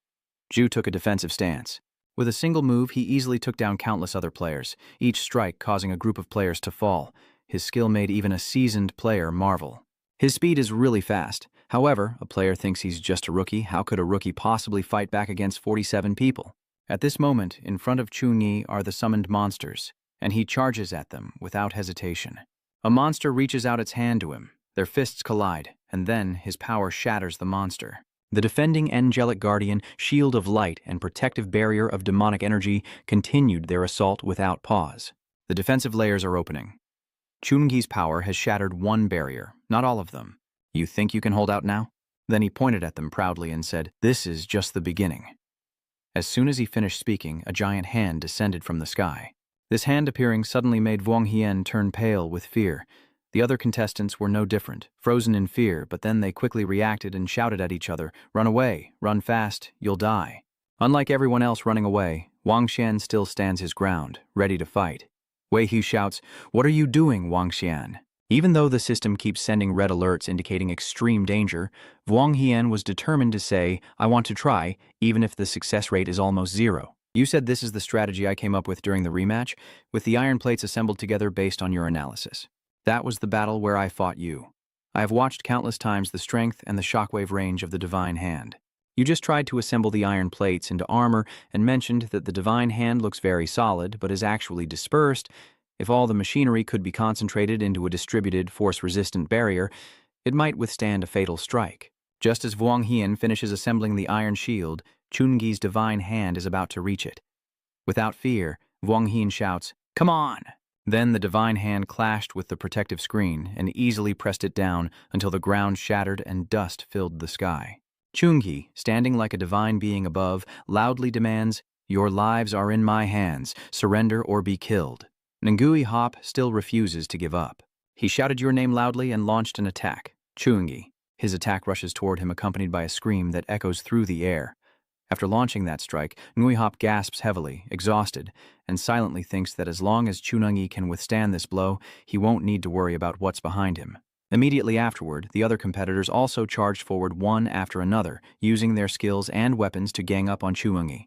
Ju took a defensive stance. With a single move, he easily took down countless other players, each strike causing a group of players to fall. His skill made even a seasoned player marvel. His speed is really fast. However, a player thinks he's just a rookie. How could a rookie possibly fight back against 47 people? At this moment, in front of Chunyi are the summoned monsters, and he charges at them without hesitation. A monster reaches out its hand to him. Their fists collide, and then his power shatters the monster. The defending angelic guardian, shield of light, and protective barrier of demonic energy continued their assault without pause. The defensive layers are opening. Chungi's power has shattered one barrier, not all of them. "You think you can hold out now?" Then he pointed at them proudly and said, "This is just the beginning." As soon as he finished speaking, a giant hand descended from the sky. This hand appearing suddenly made Wang Hien turn pale with fear. The other contestants were no different, frozen in fear, but then they quickly reacted and shouted at each other, "Run away, run fast, you'll die." Unlike everyone else running away, Wang Xian still stands his ground, ready to fight. Wei He shouts, "What are you doing, Wang Xian?" Even though the system keeps sending red alerts indicating extreme danger, Wang Hien was determined to say, "I want to try, even if the success rate is almost zero." "You said this is the strategy I came up with during the rematch, with the iron plates assembled together based on your analysis. That was the battle where I fought you. I have watched countless times the strength and the shockwave range of the divine hand. You just tried to assemble the iron plates into armor and mentioned that the divine hand looks very solid but is actually dispersed. If all the machinery could be concentrated into a distributed, force-resistant barrier, it might withstand a fatal strike." Just as Wang Hien finishes assembling the iron shield, Chungi's divine hand is about to reach it. Without fear, Wang Hien shouts, "Come on!" Then the divine hand clashed with the protective screen and easily pressed it down until the ground shattered and dust filled the sky. Chungi, standing like a divine being above, loudly demands, "Your lives are in my hands. Surrender or be killed." Ngui Hop still refuses to give up. He shouted your name loudly and launched an attack. Chungi. His attack rushes toward him accompanied by a scream that echoes through the air. After launching that strike, Ngui Hop gasps heavily, exhausted, and silently thinks that as long as Chungi can withstand this blow, he won't need to worry about what's behind him. Immediately afterward, the other competitors also charged forward one after another, using their skills and weapons to gang up on Chungi.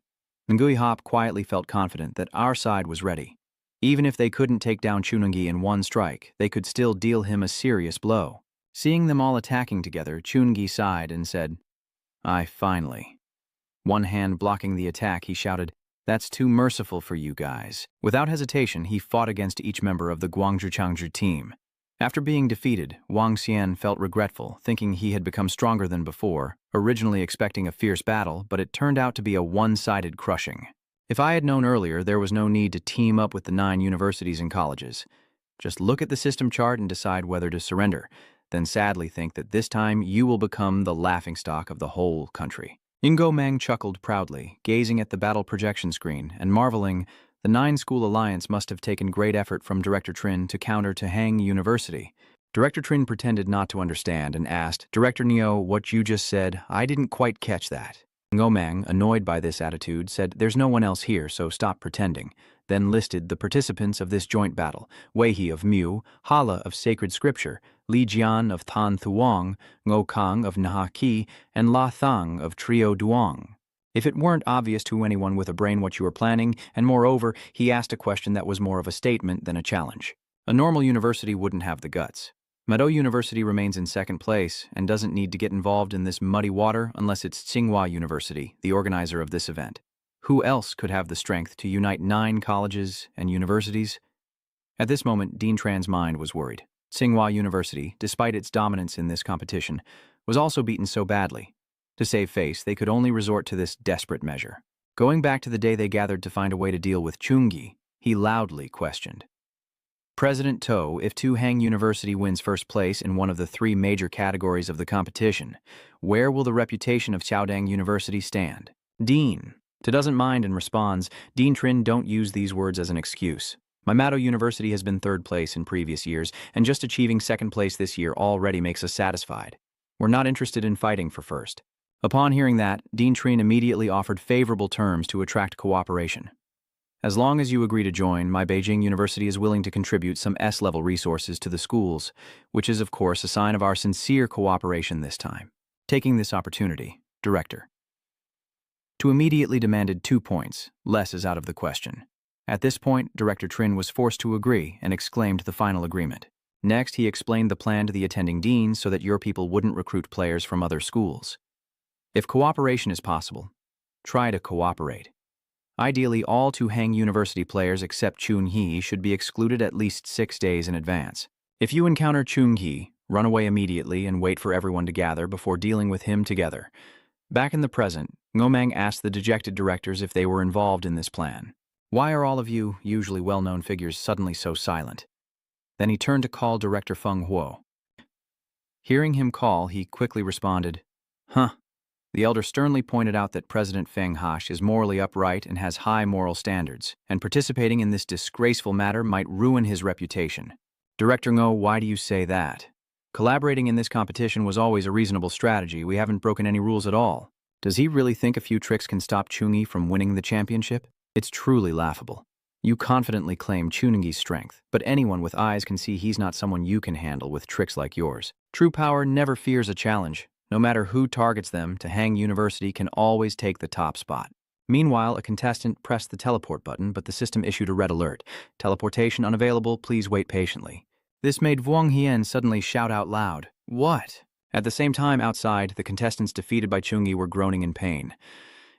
Ngui Hop quietly felt confident that our side was ready. Even if they couldn't take down Chungi in one strike, they could still deal him a serious blow. Seeing them all attacking together, Chungi sighed and said, "I finally." One hand blocking the attack, he shouted, "That's too merciful for you guys." Without hesitation, he fought against each member of the Guangzhou-Changzhou team. After being defeated, Wang Xian felt regretful, thinking he had become stronger than before, originally expecting a fierce battle, but it turned out to be a one-sided crushing. If I had known earlier, there was no need to team up with the 9 universities and colleges. Just look at the system chart and decide whether to surrender, then sadly think that this time you will become the laughingstock of the whole country. Ingo Mang chuckled proudly, gazing at the battle projection screen and marveling, The 9-school alliance must have taken great effort from Director Trin to counter to Hang University. Director Trin pretended not to understand and asked, "Director Neo, what you just said, I didn't quite catch that." Ngomang, annoyed by this attitude, said, "There's no one else here, so stop pretending," then listed the participants of this joint battle: Weihe of Mu, Hala of Sacred Scripture, Li Jian of Tan Thuong, Ngo Kang of Nha Ki, and La Thang of Trio Duong. If it weren't obvious to anyone with a brain what you were planning, and moreover, he asked a question that was more of a statement than a challenge. A normal university wouldn't have the guts. Mado University remains in second place and doesn't need to get involved in this muddy water unless it's Tsinghua University, the organizer of this event. Who else could have the strength to unite 9 colleges and universities? At this moment, Dean Tran's mind was worried. Tsinghua University, despite its dominance in this competition, was also beaten so badly. To save face, they could only resort to this desperate measure. Going back to the day they gathered to find a way to deal with Chungi, he loudly questioned, "President To, if Tu Hang University wins first place in one of the 3 major categories of the competition, where will the reputation of Xiaodang University stand?" Dean To doesn't mind and responds, "Dean Trin, don't use these words as an excuse. My Mado University has been 3rd place in previous years, and just achieving 2nd place this year already makes us satisfied. We're not interested in fighting for first." Upon hearing that, Dean Trin immediately offered favorable terms to attract cooperation. "As long as you agree to join, my Beijing University is willing to contribute some S-level resources to the schools, which is, of course, a sign of our sincere cooperation this time." Taking this opportunity, Director To immediately demanded 2 points. Less is out of the question. At this point, Director Trin was forced to agree and exclaimed the final agreement. Next, he explained the plan to the attending deans so that your people wouldn't recruit players from other schools. If cooperation is possible, try to cooperate. Ideally, all Tu Hang University players except Chun Hee should be excluded at least 6 days in advance. If you encounter Chun Hee, run away immediately and wait for everyone to gather before dealing with him together. Back in the present, Ngomang asked the dejected directors if they were involved in this plan. Why are all of you, usually well-known figures, suddenly so silent? Then he turned to call Director Feng Huo. Hearing him call, he quickly responded, "Huh." The elder sternly pointed out that President Feng Hash is morally upright and has high moral standards, and participating in this disgraceful matter might ruin his reputation. Director Ngo, why do you say that? Collaborating in this competition was always a reasonable strategy. We haven't broken any rules at all. Does he really think a few tricks can stop Chungi from winning the championship? It's truly laughable. You confidently claim Chungi's strength, but anyone with eyes can see he's not someone you can handle with tricks like yours. True power never fears a challenge. No matter who targets them, to Hang University can always take the top spot. Meanwhile, a contestant pressed the teleport button, but the system issued a red alert. Teleportation unavailable, please wait patiently. This made Vuong Hien suddenly shout out loud, "What?" At the same time, outside, the contestants defeated by Chungi were groaning in pain.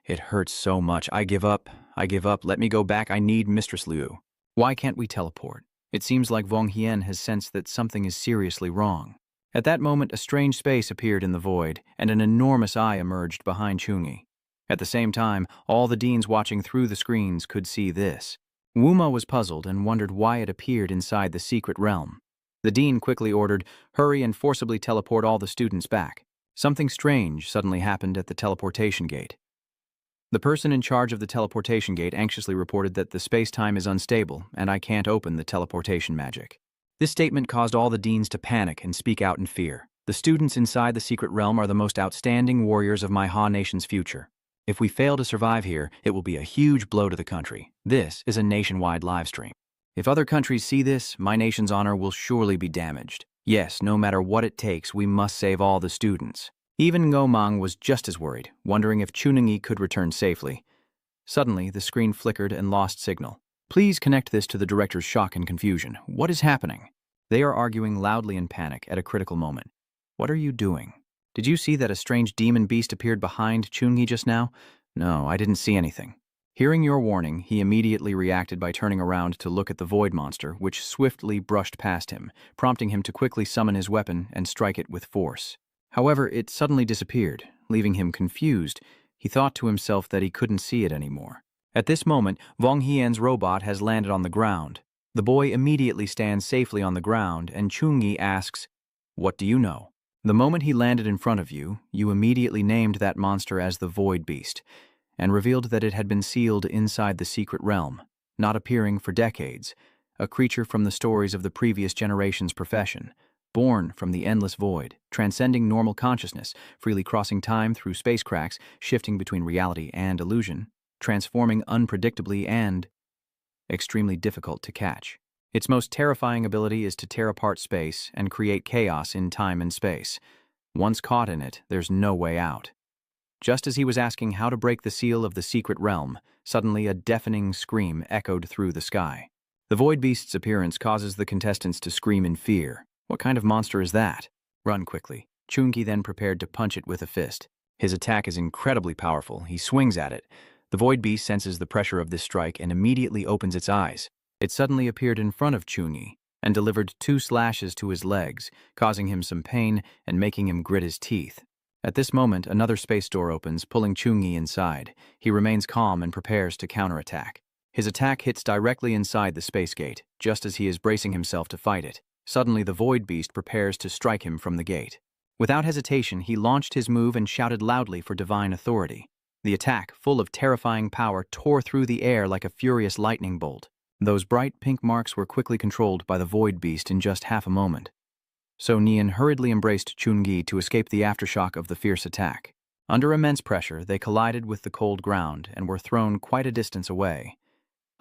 "It hurts so much. I give up. Let me go back. I need Mistress Liu." Why can't we teleport? It seems like Vuong Hien has sensed that something is seriously wrong. At that moment, a strange space appeared in the void, and an enormous eye emerged behind Chungi. At the same time, all the deans watching through the screens could see this. Wuma was puzzled and wondered why it appeared inside the secret realm. The dean quickly ordered, "Hurry and forcibly teleport all the students back." Something strange suddenly happened at the teleportation gate. The person in charge of the teleportation gate anxiously reported that the space-time is unstable, and I can't open the teleportation magic. This statement caused all the deans to panic and speak out in fear. The students inside the secret realm are the most outstanding warriors of my Ha Nation's future. If we fail to survive here, it will be a huge blow to the country. This is a nationwide live stream. If other countries see this, my nation's honor will surely be damaged. Yes, no matter what it takes, we must save all the students. Even Ngomang was just as worried, wondering if Chuningyi could return safely. Suddenly, the screen flickered and lost signal. Please connect this to the director's shock and confusion. What is happening? They are arguing loudly in panic at a critical moment. What are you doing? Did you see that a strange demon beast appeared behind Chungi just now? No, I didn't see anything. Hearing your warning, he immediately reacted by turning around to look at the void monster, which swiftly brushed past him, prompting him to quickly summon his weapon and strike it with force. However, it suddenly disappeared, leaving him confused. He thought to himself that he couldn't see it anymore. At this moment, Vong Hien's robot has landed on the ground. The boy immediately stands safely on the ground, and Chungi asks, "What do you know?" The moment he landed in front of you, you immediately named that monster as the Void Beast, and revealed that it had been sealed inside the secret realm. not appearing for decades, a creature from the stories of the previous generation's profession, born from the endless void, transcending normal consciousness, freely crossing time through space cracks, shifting between reality and illusion, transforming unpredictably and extremely difficult to catch. Its most terrifying ability is to tear apart space and create chaos in time and space. Once caught in it, there's no way out. Just as he was asking how to break the seal of the secret realm, suddenly a deafening scream echoed through the sky. The Void Beast's appearance causes the contestants to scream in fear. What kind of monster is that? Run quickly. Chungi then prepared to punch it with a fist. His attack is incredibly powerful. He swings at it. The Void Beast senses the pressure of this strike and immediately opens its eyes. It suddenly appeared in front of Chungi and delivered 2 slashes to his legs, causing him some pain and making him grit his teeth. At this moment, another space door opens, pulling Chungi inside. He remains calm and prepares to counterattack. His attack hits directly inside the space gate, just as he is bracing himself to fight it. Suddenly, the Void Beast prepares to strike him from the gate. Without hesitation, he launched his move and shouted loudly for divine authority. The attack, full of terrifying power, tore through the air like a furious lightning bolt. Those bright pink marks were quickly controlled by the Void Beast in just half a moment. So Nian hurriedly embraced Chungi to escape the aftershock of the fierce attack. Under immense pressure, they collided with the cold ground and were thrown quite a distance away.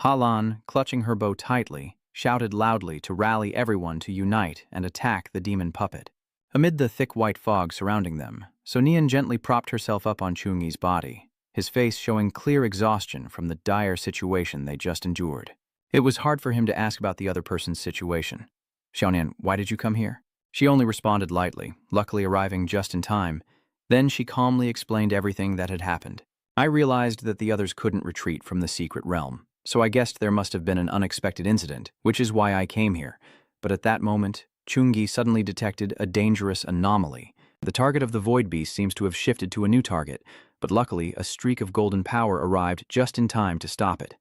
Halan, clutching her bow tightly, shouted loudly to rally everyone to unite and attack the demon puppet. Amid the thick white fog surrounding them, So Nian gently propped herself up on Chungi's body, his face showing clear exhaustion from the dire situation they just endured. It was hard for him to ask about the other person's situation. Xiaonian, why did you come here? She only responded lightly, luckily arriving just in time. Then she calmly explained everything that had happened. I realized that the others couldn't retreat from the secret realm, so I guessed there must have been an unexpected incident, which is why I came here. But at that moment, Chungi suddenly detected a dangerous anomaly. The target of the Void Beast seems to have shifted to a new target, but luckily a streak of golden power arrived just in time to stop it.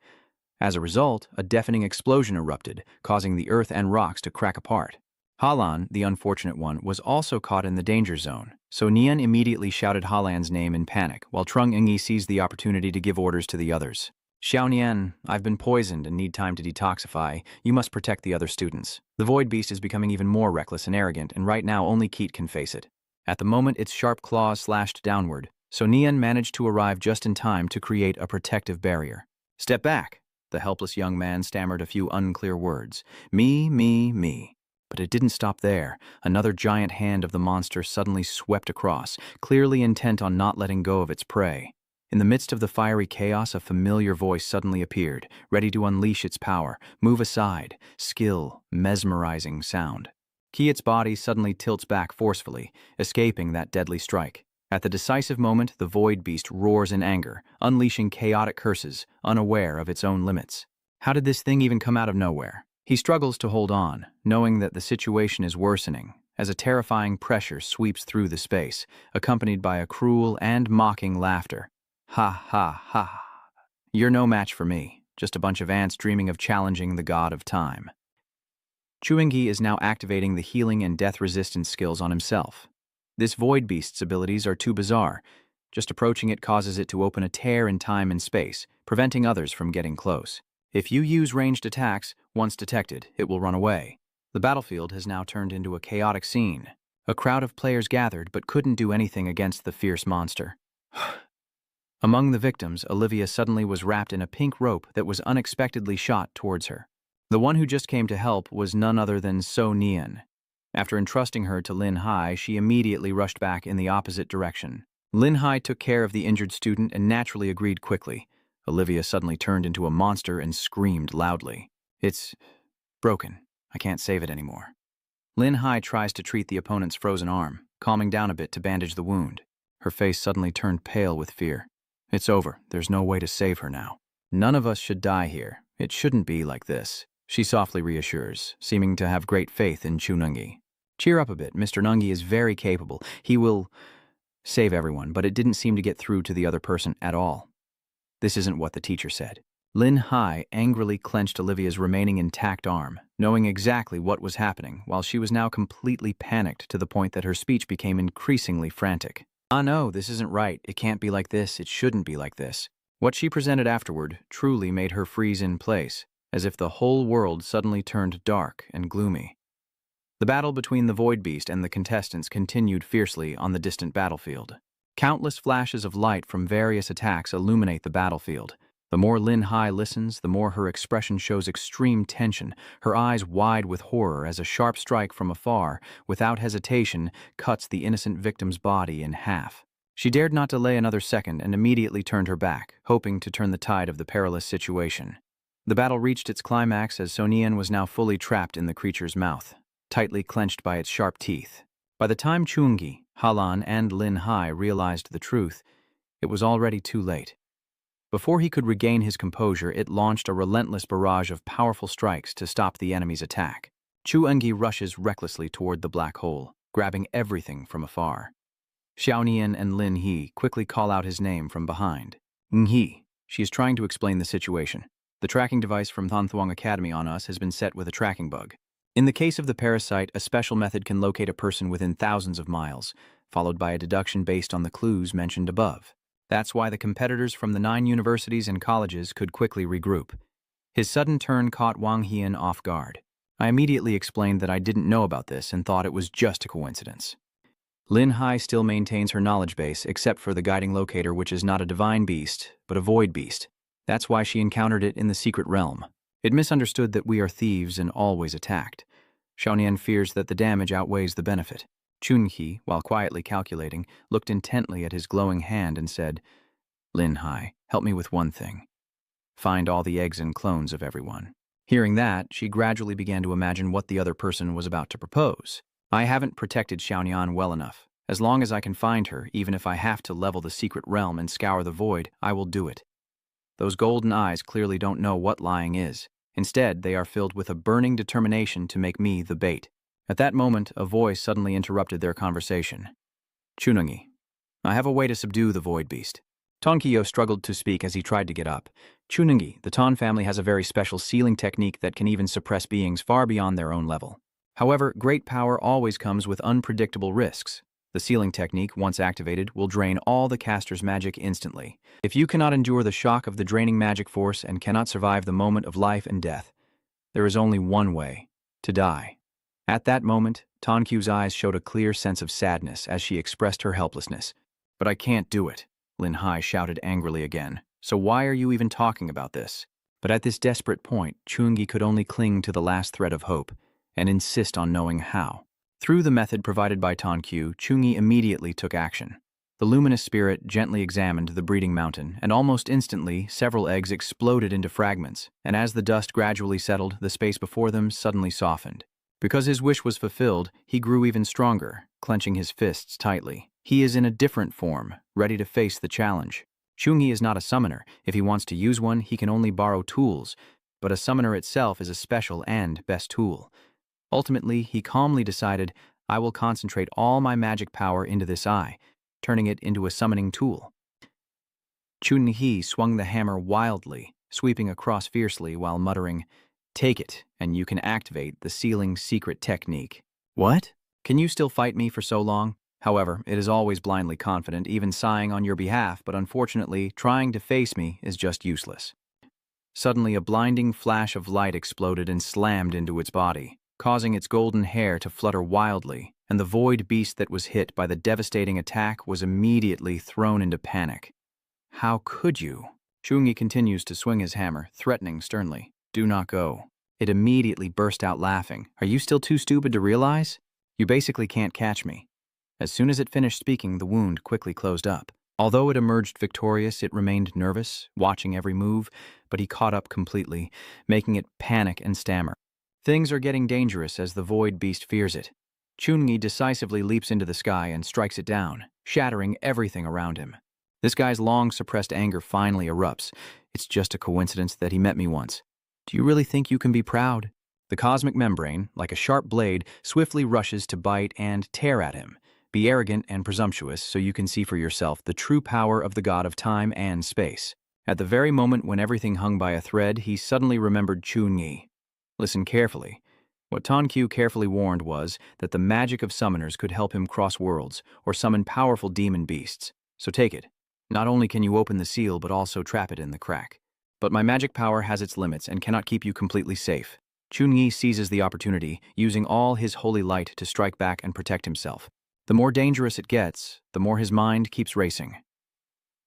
As a result, a deafening explosion erupted, causing the earth and rocks to crack apart. Halan, the unfortunate one, was also caught in the danger zone, so Nian immediately shouted Halan's name in panic, while Trung Ingi seized the opportunity to give orders to the others. Xiaonian, I've been poisoned and need time to detoxify. You must protect the other students. The Void Beast is becoming even more reckless and arrogant, and right now only Keat can face it. At the moment, its sharp claws slashed downward, so Nian managed to arrive just in time to create a protective barrier. Step back. The helpless young man stammered a few unclear words. Me. But it didn't stop there. Another giant hand of the monster suddenly swept across, clearly intent on not letting go of its prey. In the midst of the fiery chaos, a familiar voice suddenly appeared, ready to unleash its power. Move aside. Skill. Mesmerizing sound. Kiat's body suddenly tilts back forcefully, escaping that deadly strike. At the decisive moment, the Void Beast roars in anger, unleashing chaotic curses, unaware of its own limits. How did this thing even come out of nowhere? He struggles to hold on, knowing that the situation is worsening, as a terrifying pressure sweeps through the space, accompanied by a cruel and mocking laughter. Ha ha ha. You're no match for me, just a bunch of ants dreaming of challenging the god of time. Chuingi is now activating the healing and death resistance skills on himself. This Void Beast's abilities are too bizarre. Just approaching it causes it to open a tear in time and space, preventing others from getting close. If you use ranged attacks, once detected, it will run away. The battlefield has now turned into a chaotic scene. A crowd of players gathered but couldn't do anything against the fierce monster. Among the victims, Olivia suddenly was wrapped in a pink rope that was unexpectedly shot towards her. The one who just came to help was none other than So Nian. After entrusting her to Lin Hai, she immediately rushed back in the opposite direction. Lin Hai took care of the injured student and naturally agreed quickly. Olivia suddenly turned into a monster and screamed loudly. It's broken. I can't save it anymore. Lin Hai tries to treat the opponent's frozen arm, calming down a bit to bandage the wound. Her face suddenly turned pale with fear. It's over. There's no way to save her now. None of us should die here. It shouldn't be like this. She softly reassures, seeming to have great faith in Chu Nungi. Cheer up a bit. Mr. Nungi is very capable. He will save everyone, but it didn't seem to get through to the other person at all. This isn't what the teacher said. Lin Hai angrily clenched Olivia's remaining intact arm, knowing exactly what was happening, while she was now completely panicked to the point that her speech became increasingly frantic. No, this isn't right. It can't be like this. It shouldn't be like this. What she presented afterward truly made her freeze in place, as if the whole world suddenly turned dark and gloomy. The battle between the Void Beast and the contestants continued fiercely on the distant battlefield. Countless flashes of light from various attacks illuminate the battlefield. The more Lin Hai listens, the more her expression shows extreme tension, her eyes wide with horror as a sharp strike from afar, without hesitation, cuts the innocent victim's body in half. She dared not delay another second and immediately turned her back, hoping to turn the tide of the perilous situation. The battle reached its climax as Sonian was now fully trapped in the creature's mouth, tightly clenched by its sharp teeth. By the time Chungi, Halan, and Lin Hai realized the truth, it was already too late. Before he could regain his composure, it launched a relentless barrage of powerful strikes to stop the enemy's attack. Chungi rushes recklessly toward the black hole, grabbing everything from afar. Xiaonian and Lin He quickly call out his name from behind. He. She is trying to explain the situation. The tracking device from Thanthuang Academy on us has been set with a tracking bug. In the case of the parasite, a special method can locate a person within thousands of miles, followed by a deduction based on the clues mentioned above. That's why the competitors from the 9 universities and colleges could quickly regroup. His sudden turn caught Wang Hian off guard. I immediately explained that I didn't know about this and thought it was just a coincidence. Lin Hai still maintains her knowledge base, except for the guiding locator, which is not a divine beast, but a void beast. That's why she encountered it in the secret realm. It misunderstood that we are thieves and always attacked. Xiaonian fears that the damage outweighs the benefit. Chunhi, while quietly calculating, looked intently at his glowing hand and said, Lin Hai, help me with one thing. Find all the eggs and clones of everyone. Hearing that, she gradually began to imagine what the other person was about to propose. I haven't protected Xiaonian well enough. As long as I can find her, even if I have to level the secret realm and scour the void, I will do it. Those golden eyes clearly don't know what lying is. Instead, they are filled with a burning determination to make me the bait. At that moment, a voice suddenly interrupted their conversation. Chunungi, I have a way to subdue the void beast. Tonkiyo struggled to speak as he tried to get up. Chunungi, the Ton family has a very special sealing technique that can even suppress beings far beyond their own level. However, great power always comes with unpredictable risks. The sealing technique, once activated, will drain all the caster's magic instantly. If you cannot endure the shock of the draining magic force and cannot survive the moment of life and death, there is only one way: to die. At that moment, Tonkyu's eyes showed a clear sense of sadness as she expressed her helplessness. But I can't do it, Lin Hai shouted angrily again. So why are you even talking about this? But at this desperate point, Chungi could only cling to the last thread of hope and insist on knowing how. Through the method provided by Tonkyu, Chungi immediately took action. The luminous spirit gently examined the breeding mountain, and almost instantly, several eggs exploded into fragments, and as the dust gradually settled, the space before them suddenly softened. Because his wish was fulfilled, he grew even stronger, clenching his fists tightly. He is in a different form, ready to face the challenge. Chungi is not a summoner. If he wants to use one, he can only borrow tools, but a summoner itself is a special and best tool. Ultimately, he calmly decided, I will concentrate all my magic power into this eye, turning it into a summoning tool. Chunhi swung the hammer wildly, sweeping across fiercely while muttering, Take it, and you can activate the sealing secret technique. What? Can you still fight me for so long? However, it is always blindly confident, even sighing on your behalf, but unfortunately, trying to face me is just useless. Suddenly, a blinding flash of light exploded and slammed into its body, causing its golden hair to flutter wildly, and the void beast that was hit by the devastating attack was immediately thrown into panic. How could you? Chungi continues to swing his hammer, threatening sternly, Do not go. It immediately burst out laughing. Are you still too stupid to realize? You basically can't catch me. As soon as it finished speaking, the wound quickly closed up. Although it emerged victorious, it remained nervous, watching every move, but he caught up completely, making it panic and stammer. Things are getting dangerous as the void beast fears it. Chungi decisively leaps into the sky and strikes it down, shattering everything around him. This guy's long-suppressed anger finally erupts. It's just a coincidence that he met me once. Do you really think you can be proud? The cosmic membrane, like a sharp blade, swiftly rushes to bite and tear at him. Be arrogant and presumptuous so you can see for yourself the true power of the god of time and space. At the very moment when everything hung by a thread, he suddenly remembered Chungi. Listen carefully. What Tonkyu carefully warned was that the magic of summoners could help him cross worlds or summon powerful demon beasts. So take it. Not only can you open the seal, but also trap it in the crack. But my magic power has its limits and cannot keep you completely safe. Chun-Yi seizes the opportunity, using all his holy light to strike back and protect himself. The more dangerous it gets, the more his mind keeps racing.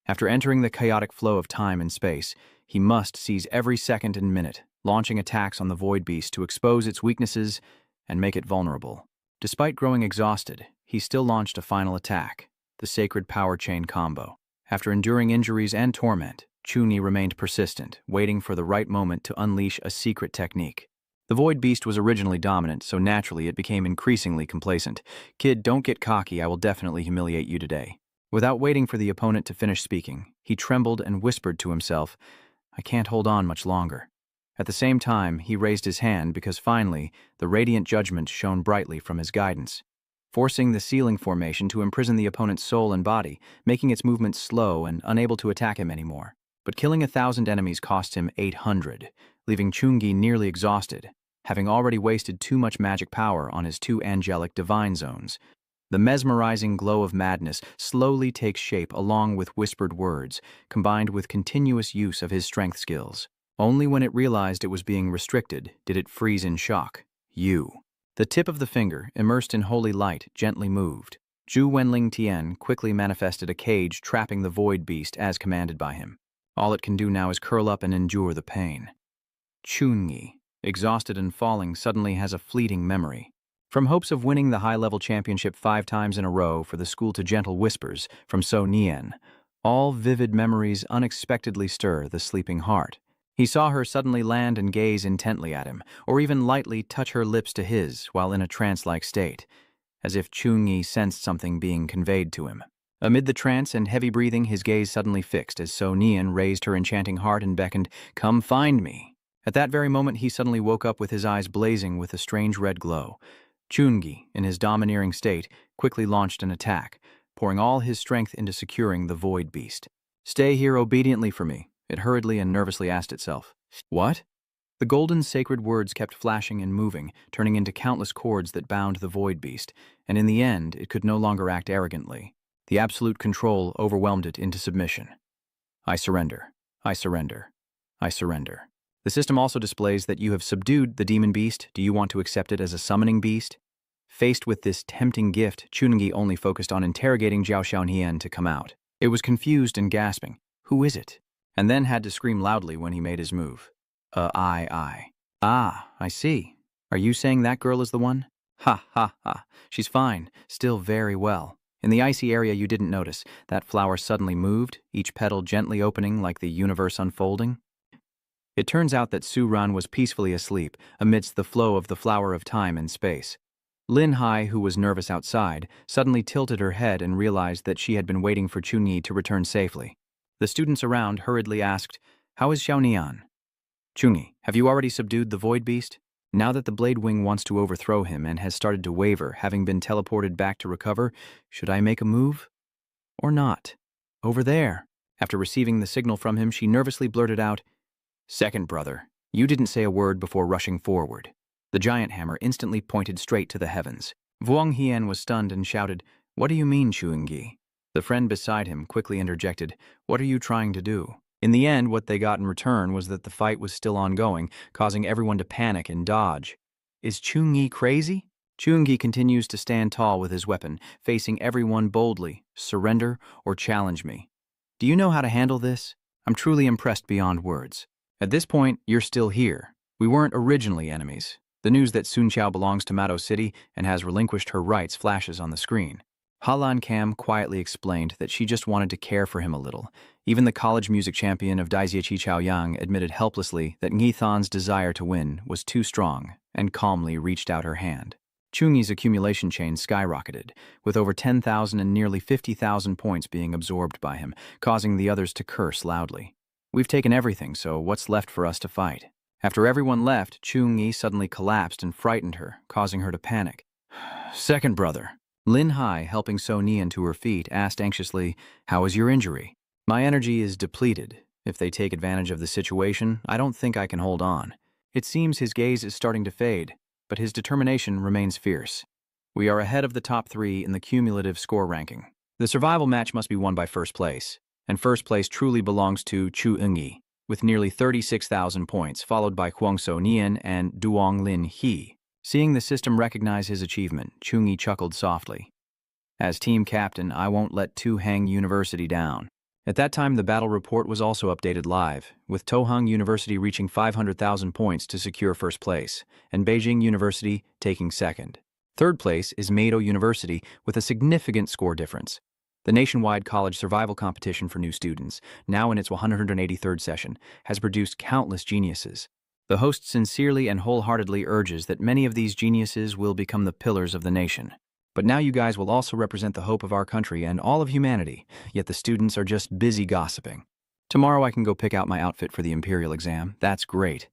After entering the chaotic flow of time and space, he must seize every second and minute, launching attacks on the Void Beast to expose its weaknesses and make it vulnerable. Despite growing exhausted, he still launched a final attack, the Sacred Power Chain combo. After enduring injuries and torment, Chun-Yi remained persistent, waiting for the right moment to unleash a secret technique. The Void Beast was originally dominant, so naturally it became increasingly complacent. "Kid, don't get cocky, I will definitely humiliate you today." Without waiting for the opponent to finish speaking, he trembled and whispered to himself, "I can't hold on much longer." At the same time, he raised his hand because finally, the radiant judgment shone brightly from his guidance, forcing the sealing formation to imprison the opponent's soul and body, making its movements slow and unable to attack him anymore. But killing 1,000 enemies cost him 800, leaving Chun-Yi nearly exhausted, having already wasted too much magic power on his two angelic divine zones. The mesmerizing glow of madness slowly takes shape along with whispered words, combined with continuous use of his strength skills. Only when it realized it was being restricted did it freeze in shock. "You." The tip of the finger, immersed in holy light, gently moved. Zhu Wenling Tian quickly manifested a cage trapping the Void Beast as commanded by him. All it can do now is curl up and endure the pain. Chun-Yi, exhausted and falling, suddenly has a fleeting memory. From hopes of winning the high-level championship 5 times in a row for the school to gentle whispers from So Nian, all vivid memories unexpectedly stir the sleeping heart. He saw her suddenly land and gaze intently at him, or even lightly touch her lips to his while in a trance-like state, as if Chun-Yi sensed something being conveyed to him. Amid the trance and heavy breathing, his gaze suddenly fixed as So Nian raised her enchanting heart and beckoned, "Come find me." At that very moment, he suddenly woke up with his eyes blazing with a strange red glow. Chun-Yi, in his domineering state, quickly launched an attack, pouring all his strength into securing the Void Beast. "Stay here obediently for me," it hurriedly and nervously asked itself. "What?" The golden sacred words kept flashing and moving, turning into countless cords that bound the Void Beast, and in the end, it could no longer act arrogantly. The absolute control overwhelmed it into submission. "I surrender. I surrender. I surrender." The system also displays that you have subdued the demon beast. Do you want to accept it as a summoning beast? Faced with this tempting gift, Chun-Yi only focused on interrogating Zhao Xiaonian to come out. It was confused and gasping, "Who is it?" And then had to scream loudly when he made his move. I. "Ah, I see. Are you saying that girl is the one?" "Ha, ha, ha. She's fine, still very well." In the icy area you didn't notice, that flower suddenly moved, each petal gently opening like the universe unfolding. It turns out that Su Ran was peacefully asleep amidst the flow of the flower of time and space. Lin Hai, who was nervous outside, suddenly tilted her head and realized that she had been waiting for Chun-Yi to return safely. The students around hurriedly asked, "How is Xiaonian?" "Chun-Yi, have you already subdued the Void Beast?" Now that the Blade Wing wants to overthrow him and has started to waver, having been teleported back to recover, should I make a move? Or not? "Over there." After receiving the signal from him, she nervously blurted out, "Second brother, you didn't say a word before rushing forward." The giant hammer instantly pointed straight to the heavens. Vuong Hien was stunned and shouted, "What do you mean, Chun-Yi?" The friend beside him quickly interjected, "What are you trying to do?" In the end, what they got in return was that the fight was still ongoing, causing everyone to panic and dodge. Is Chun-Yi crazy? Chun-Yi continues to stand tall with his weapon, facing everyone boldly, "Surrender or challenge me." "Do you know how to handle this? I'm truly impressed beyond words. At this point, you're still here. We weren't originally enemies." The news that Sun Qiao belongs to Mado City and has relinquished her rights flashes on the screen. Halan Cam quietly explained that she just wanted to care for him a little. Even the college music champion of Daiziechi Chaoyang admitted helplessly that Ngi Than's desire to win was too strong and calmly reached out her hand. Chun-Yi's accumulation chain skyrocketed, with over 10,000 and nearly 50,000 points being absorbed by him, causing the others to curse loudly. "We've taken everything, so what's left for us to fight?" After everyone left, Chun-Yi suddenly collapsed and frightened her, causing her to panic. "Second brother." Lin Hai, helping So Nian to her feet, asked anxiously, "How is your injury?" "My energy is depleted. If they take advantage of the situation, I don't think I can hold on." It seems his gaze is starting to fade, but his determination remains fierce. "We are ahead of the top 3 in the cumulative score ranking. The survival match must be won by first place." and first place truly belongs to Chu Eungi, with nearly 36,000 points, followed by Huangso Nian and Duong Lin He. Seeing the system recognize his achievement, Chungi chuckled softly. As team captain, I won't let Tuhang University down. At that time, the battle report was also updated live, with Tohang University reaching 500,000 points to secure first place, and Beijing University taking second. Third place is Meido University with a significant score difference. The nationwide college survival competition for new students, now in its 183rd session, has produced countless geniuses. The host sincerely and wholeheartedly urges that many of these geniuses will become the pillars of the nation. But now you guys will also represent the hope of our country and all of humanity, yet the students are just busy gossiping. Tomorrow I can go pick out my outfit for the Imperial exam. That's great.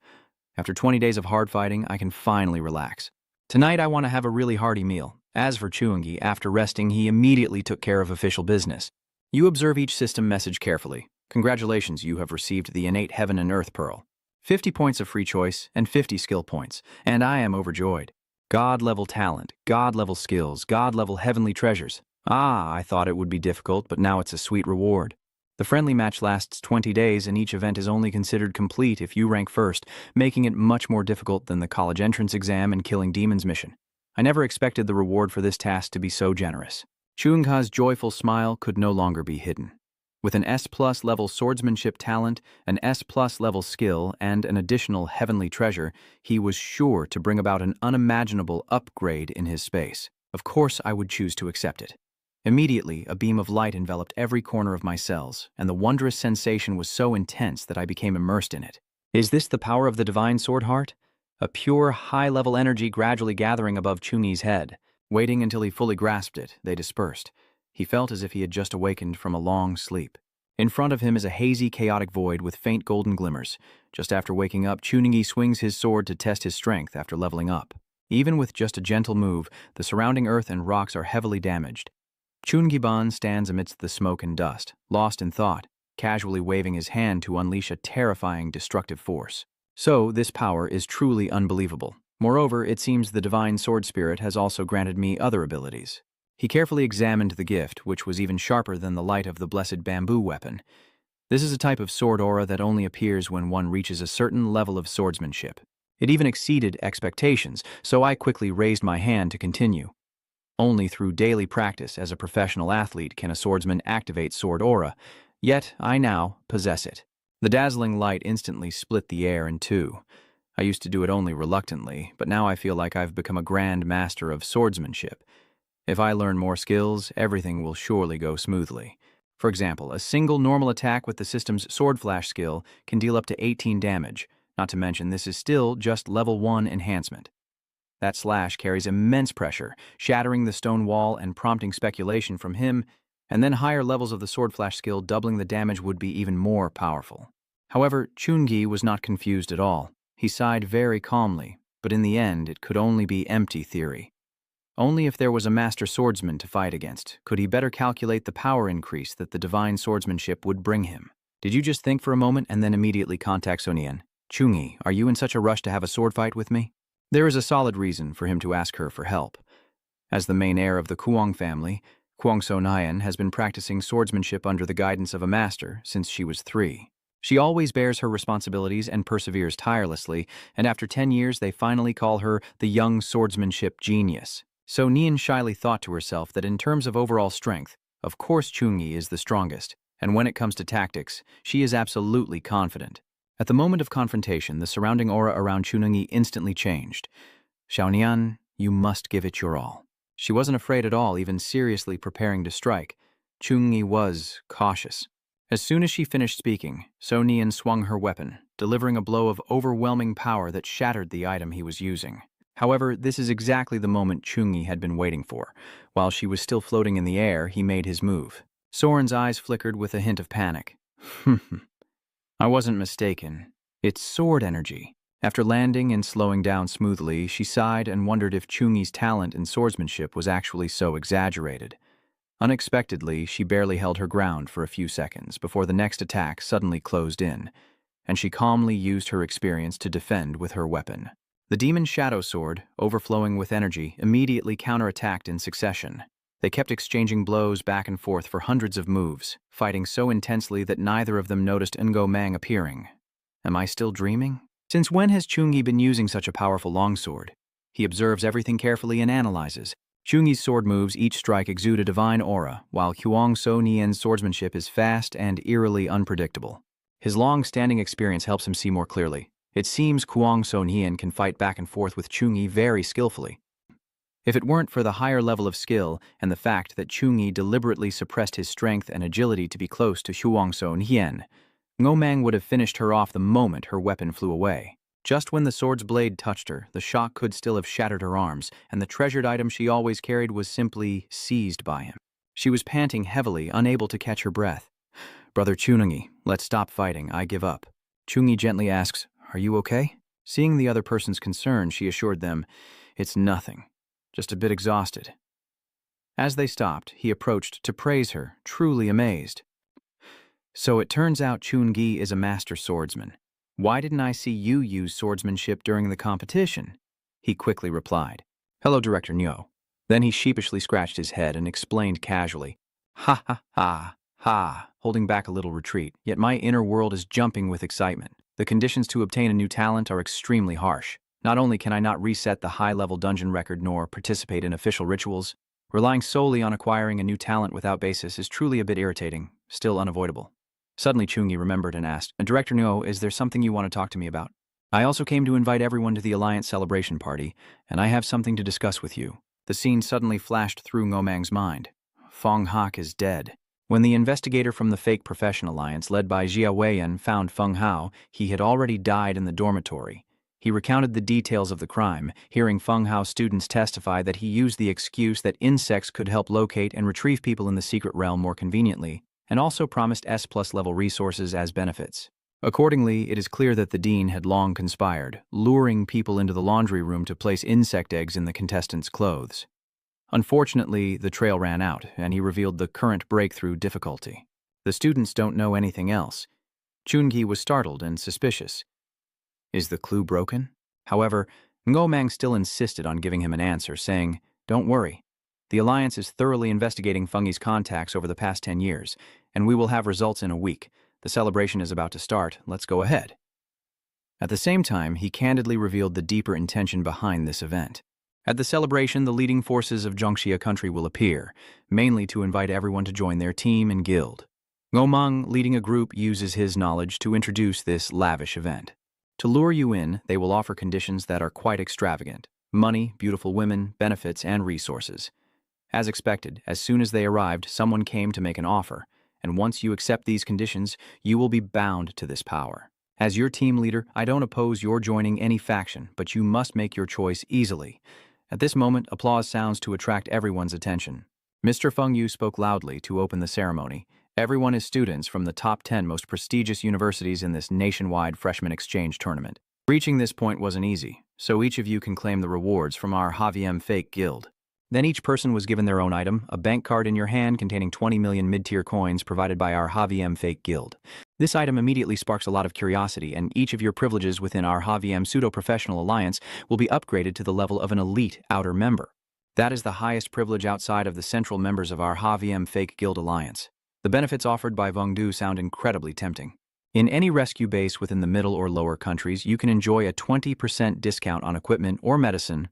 After 20 days of hard fighting, I can finally relax. Tonight I want to have a really hearty meal. As for Chuungi, after resting, he immediately took care of official business. You observe each system message carefully. Congratulations, you have received the innate Heaven and Earth Pearl. 50 points of free choice and 50 skill points, and I am overjoyed. God-level talent, God-level skills, God-level heavenly treasures. Ah, I thought it would be difficult, but now it's a sweet reward. The friendly match lasts 20 days, and each event is only considered complete if you rank first, making it much more difficult than the college entrance exam and Killing Demons mission. I never expected the reward for this task to be so generous. Chuungha's joyful smile could no longer be hidden. With an S+ level swordsmanship talent, an S+ level skill, and an additional heavenly treasure, he was sure to bring about an unimaginable upgrade in his space. Of course, I would choose to accept it. Immediately, a beam of light enveloped every corner of my cells, and the wondrous sensation was so intense that I became immersed in it. Is this the power of the divine sword heart? A pure, high-level energy gradually gathering above Chungi's head. Waiting until he fully grasped it, they dispersed. He felt as if he had just awakened from a long sleep. In front of him is a hazy, chaotic void with faint golden glimmers. Just after waking up, Chungi swings his sword to test his strength after leveling up. Even with just a gentle move, the surrounding earth and rocks are heavily damaged. Chungiban stands amidst the smoke and dust, lost in thought, casually waving his hand to unleash a terrifying, destructive force. So, this power is truly unbelievable. Moreover, it seems the divine sword spirit has also granted me other abilities. He carefully examined the gift, which was even sharper than the light of the blessed bamboo weapon. This is a type of sword aura that only appears when one reaches a certain level of swordsmanship. It even exceeded expectations, so I quickly raised my hand to continue. Only through daily practice as a professional athlete can a swordsman activate sword aura, yet I now possess it. The dazzling light instantly split the air in two. I used to do it only reluctantly, but now I feel like I've become a grand master of swordsmanship. If I learn more skills, everything will surely go smoothly. For example, a single normal attack with the system's Sword Flash skill can deal up to 18 damage, not to mention this is still just level 1 enhancement. That slash carries immense pressure, shattering the stone wall and prompting speculation from him, and then higher levels of the Sword Flash skill doubling the damage would be even more powerful. However, Chungi was not confused at all. He sighed very calmly, but in the end it could only be empty theory. Only if there was a master swordsman to fight against could he better calculate the power increase that the divine swordsmanship would bring him. Did you just think for a moment and then immediately contact Sonian? Chungi, are you in such a rush to have a sword fight with me? There is a solid reason for him to ask her for help. As the main heir of the Kuang family, Huangso Nian has been practicing swordsmanship under the guidance of a master since she was 3. She always bears her responsibilities and perseveres tirelessly, and after 10 years they finally call her the young swordsmanship genius. So Nian shyly thought to herself that in terms of overall strength, of course Chungi is the strongest, and when it comes to tactics, she is absolutely confident. At the moment of confrontation, the surrounding aura around Chungi instantly changed. Xiaonian, you must give it your all. She wasn't afraid at all, even seriously preparing to strike. Chungi was cautious. As soon as she finished speaking, So Nian swung her weapon, delivering a blow of overwhelming power that shattered the item he was using. However, this is exactly the moment Chungi had been waiting for. While she was still floating in the air, he made his move. Soren's eyes flickered with a hint of panic. I wasn't mistaken. It's sword energy. After landing and slowing down smoothly, she sighed and wondered if Chungi's talent in swordsmanship was actually so exaggerated. Unexpectedly, she barely held her ground for a few seconds before the next attack suddenly closed in, and she calmly used her experience to defend with her weapon. The demon shadow sword, overflowing with energy, immediately counterattacked in succession. They kept exchanging blows back and forth for hundreds of moves, fighting so intensely that neither of them noticed Mang appearing. Am I still dreaming? Since when has Chungi been using such a powerful longsword? He observes everything carefully and analyzes. Chungi's sword moves, each strike exude a divine aura, while Huang So Nian's swordsmanship is fast and eerily unpredictable. His long-standing experience helps him see more clearly. It seems Huang So Nian can fight back and forth with Chungi very skillfully. If it weren't for the higher level of skill and the fact that Chungi deliberately suppressed his strength and agility to be close to Huang So Nian, Mang would have finished her off the moment her weapon flew away. Just when the sword's blade touched her, the shock could still have shattered her arms, and the treasured item she always carried was simply seized by him. She was panting heavily, unable to catch her breath. "Brother Chungi, let's stop fighting. I give up." Chungi gently asks, "Are you okay?" Seeing the other person's concern, she assured them, "It's nothing. Just a bit exhausted." As they stopped, he approached to praise her, truly amazed. "So it turns out Chungi is a master swordsman. Why didn't I see you use swordsmanship during the competition?" He quickly replied, "Hello, Director Nyo." Then he sheepishly scratched his head and explained casually, "Ha ha ha, ha," holding back a little retreat, yet my inner world is jumping with excitement. The conditions to obtain a new talent are extremely harsh. Not only can I not reset the high-level dungeon record nor participate in official rituals, relying solely on acquiring a new talent without basis is truly a bit irritating, still unavoidable. Suddenly Chungi remembered and asked, "Director Nuo, is there something you want to talk to me about? I also came to invite everyone to the Alliance celebration party, and I have something to discuss with you." The scene suddenly flashed through Ngomang's mind. Feng Hak is dead. When the investigator from the Fake Profession Alliance, led by Jia Weiyan, found Feng Hao, he had already died in the dormitory. He recounted the details of the crime, hearing Feng Hao students testify that he used the excuse that insects could help locate and retrieve people in the secret realm more conveniently, and also promised S+ level resources as benefits. Accordingly, it is clear that the dean had long conspired, luring people into the laundry room to place insect eggs in the contestants' clothes. Unfortunately, the trail ran out, and he revealed the current breakthrough difficulty. The students don't know anything else. Chungi was startled and suspicious. Is the clue broken? However, Ngomang still insisted on giving him an answer, saying, "Don't worry. The Alliance is thoroughly investigating Fungi's contacts over the past 10 years, and we will have results in a week. The celebration is about to start. Let's go ahead." At the same time, he candidly revealed the deeper intention behind this event. At the celebration, the leading forces of Zhongxia country will appear, mainly to invite everyone to join their team and guild. Ngomang, leading a group, uses his knowledge to introduce this lavish event. To lure you in, they will offer conditions that are quite extravagant: money, beautiful women, benefits, and resources. As expected, as soon as they arrived, someone came to make an offer, and once you accept these conditions, you will be bound to this power. As your team leader, I don't oppose your joining any faction, but you must make your choice easily. At this moment, applause sounds to attract everyone's attention. Mr. Feng Yu spoke loudly to open the ceremony. Everyone is students from the top 10 most prestigious universities in this nationwide freshman exchange tournament. Reaching this point wasn't easy, so each of you can claim the rewards from our HVM Fake Guild. Then each person was given their own item, a bank card in your hand containing 20 million mid-tier coins provided by our HVM Fake Guild. This item immediately sparks a lot of curiosity, and each of your privileges within our HVM Pseudo-Professional Alliance will be upgraded to the level of an elite outer member. That is the highest privilege outside of the central members of our HVM Fake Guild Alliance. The benefits offered by Vengdu sound incredibly tempting. In any rescue base within the middle or lower countries, you can enjoy a 20% discount on equipment or medicine.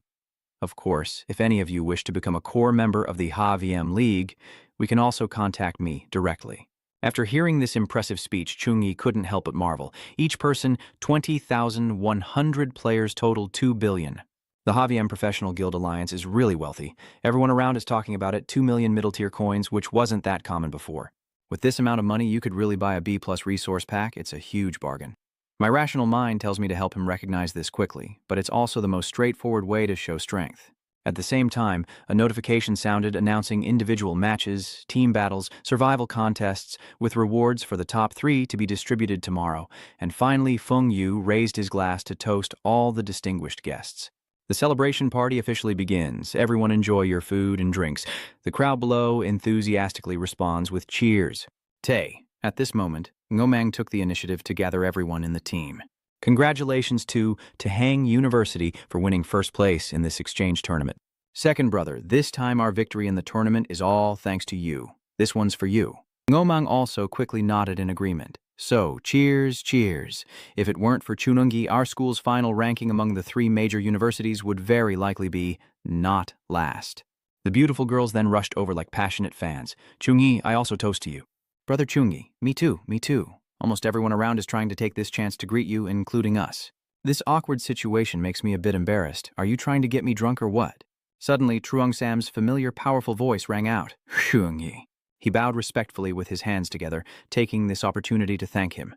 Of course, if any of you wish to become a core member of the HVM League, we can also contact me directly. After hearing this impressive speech, Chungi couldn't help but marvel. Each person, 20,100 players total 2 billion. The HVM Professional Guild Alliance is really wealthy. Everyone around is talking about it, 2 million middle-tier coins, which wasn't that common before. With this amount of money, you could really buy a B+ resource pack. It's a huge bargain. My rational mind tells me to help him recognize this quickly, but it's also the most straightforward way to show strength. At the same time, a notification sounded announcing individual matches, team battles, survival contests, with rewards for the top 3 to be distributed tomorrow, and finally Feng Yu raised his glass to toast all the distinguished guests. The celebration party officially begins. Everyone enjoy your food and drinks. The crowd below enthusiastically responds with cheers. Tay. At this moment, Ngomang took the initiative to gather everyone in the team. Congratulations to Tahang University for winning first place in this exchange tournament. Second brother, this time our victory in the tournament is all thanks to you. This one's for you. Ngomang also quickly nodded in agreement. So, cheers, cheers. If it weren't for Chunungi, our school's final ranking among the 3 major universities would very likely be not last. The beautiful girls then rushed over like passionate fans. Chungi, I also toast to you. Brother Chungi, me too, me too. Almost everyone around is trying to take this chance to greet you, including us. This awkward situation makes me a bit embarrassed. Are you trying to get me drunk or what? Suddenly, Truong Sam's familiar, powerful voice rang out. Chungi. He bowed respectfully with his hands together, taking this opportunity to thank him.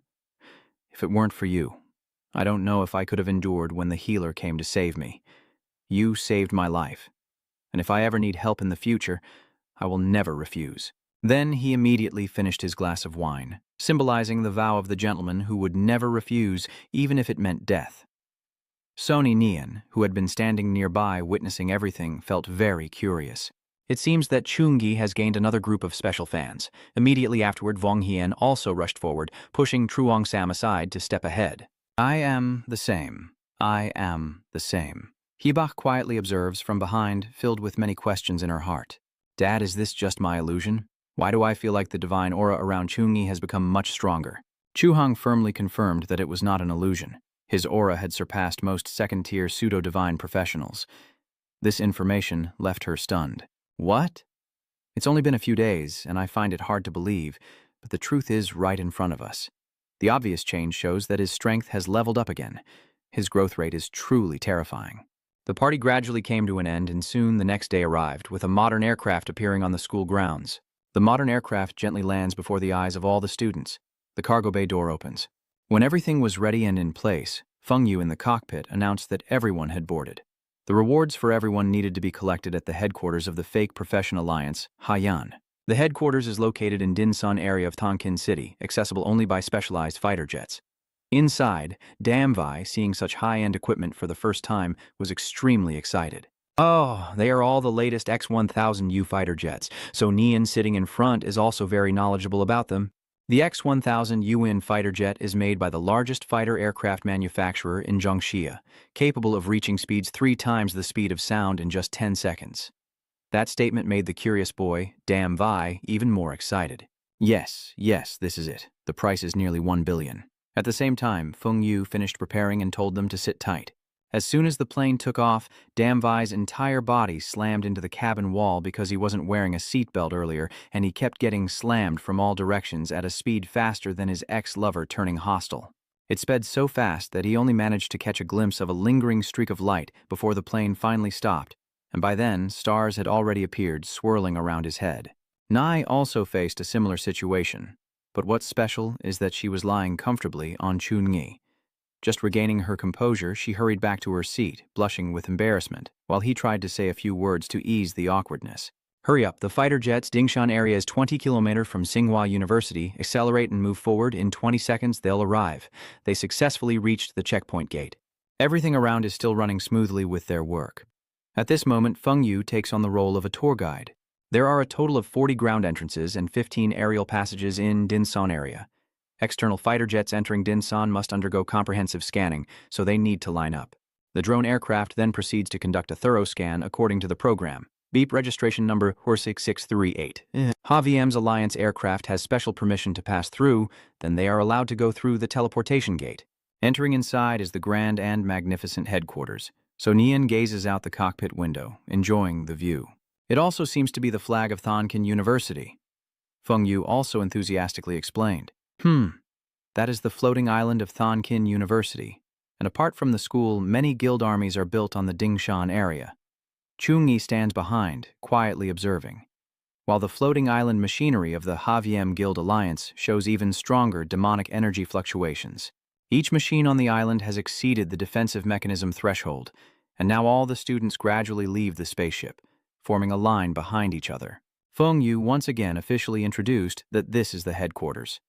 If it weren't for you, I don't know if I could have endured when the healer came to save me. You saved my life, and if I ever need help in the future, I will never refuse. Then he immediately finished his glass of wine, symbolizing the vow of the gentleman who would never refuse, even if it meant death. Sony Nian, who had been standing nearby witnessing everything, felt very curious. It seems that Chungi has gained another group of special fans. Immediately afterward, Vong Hien also rushed forward, pushing Truong Sam aside to step ahead. I am the same. I am the same. Hibach quietly observes from behind, filled with many questions in her heart. Dad, is this just my illusion? Why do I feel like the divine aura around Chungi has become much stronger? Chu Hong firmly confirmed that it was not an illusion. His aura had surpassed most second-tier pseudo-divine professionals. This information left her stunned. What? It's only been a few days, and I find it hard to believe, but the truth is right in front of us. The obvious change shows that his strength has leveled up again. His growth rate is truly terrifying. The party gradually came to an end, and soon the next day arrived, with a modern aircraft appearing on the school grounds. The modern aircraft gently lands before the eyes of all the students. The cargo bay door opens. When everything was ready and in place, Feng Yu in the cockpit announced that everyone had boarded. The rewards for everyone needed to be collected at the headquarters of the fake profession alliance, Haiyan. The headquarters is located in Dinsan area of Tonkin City, accessible only by specialized fighter jets. Inside, Damvai, seeing such high-end equipment for the first time, was extremely excited. Oh, they are all the latest X-1000U fighter jets, so Nian sitting in front is also very knowledgeable about them. The X-1000UN fighter jet is made by the largest fighter aircraft manufacturer in Zhongxia, capable of reaching speeds 3 times the speed of sound in just 10 seconds. That statement made the curious boy, Dam Vi, even more excited. Yes, this is it. The price is nearly 1 billion. At the same time, Feng Yu finished preparing and told them to sit tight. As soon as the plane took off, Dam Vi's entire body slammed into the cabin wall because he wasn't wearing a seatbelt earlier, and he kept getting slammed from all directions at a speed faster than his ex-lover turning hostile. It sped so fast that he only managed to catch a glimpse of a lingering streak of light before the plane finally stopped, and by then, stars had already appeared swirling around his head. Nai also faced a similar situation, but what's special is that she was lying comfortably on Chunyi. Just regaining her composure, she hurried back to her seat, blushing with embarrassment, while he tried to say a few words to ease the awkwardness. Hurry up, the fighter jets Dingshan area is 20 kilometers from Tsinghua University. Accelerate and move forward. In 20 seconds, they'll arrive. They successfully reached the checkpoint gate. Everything around is still running smoothly with their work. At this moment, Feng Yu takes on the role of a tour guide. There are a total of 40 ground entrances and 15 aerial passages in Dinsan area. External fighter jets entering Dinsan must undergo comprehensive scanning, so they need to line up. The drone aircraft then proceeds to conduct a thorough scan according to the program. Beep registration number HOR6638. HAVM's Alliance aircraft has special permission to pass through, then they are allowed to go through the teleportation gate. Entering inside is the grand and magnificent headquarters, so Nian gazes out the cockpit window, enjoying the view. It also seems to be the flag of Tonkin University. Feng Yu also enthusiastically explained. That is the floating island of Tonkin University, and apart from the school, many guild armies are built on the Dingshan area. Chungi stands behind, quietly observing, while the floating island machinery of the Haviem Guild Alliance shows even stronger demonic energy fluctuations. Each machine on the island has exceeded the defensive mechanism threshold, and now all the students gradually leave the spaceship, forming a line behind each other. Feng Yu once again officially introduced that this is the headquarters.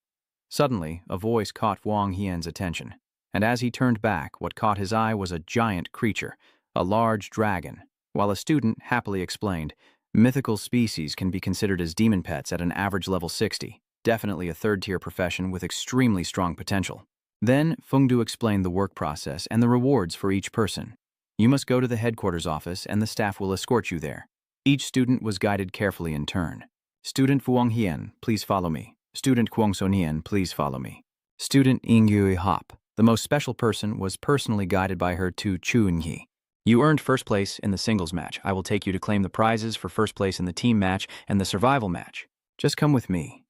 Suddenly, a voice caught Wang Hien's attention, and as he turned back, what caught his eye was a giant creature, a large dragon, while a student happily explained, mythical species can be considered as demon pets at an average level 60, definitely a third-tier profession with extremely strong potential. Then, Feng Du explained the work process and the rewards for each person. You must go to the headquarters office and the staff will escort you there. Each student was guided carefully in turn. Student Fuang Hien, please follow me. Student Kwong So Nien, please follow me. Student Ingyui Hop, the most special person, was personally guided by her to Chun Hee. You earned first place in the singles match. I will take you to claim the prizes for first place in the team match and the survival match. Just come with me.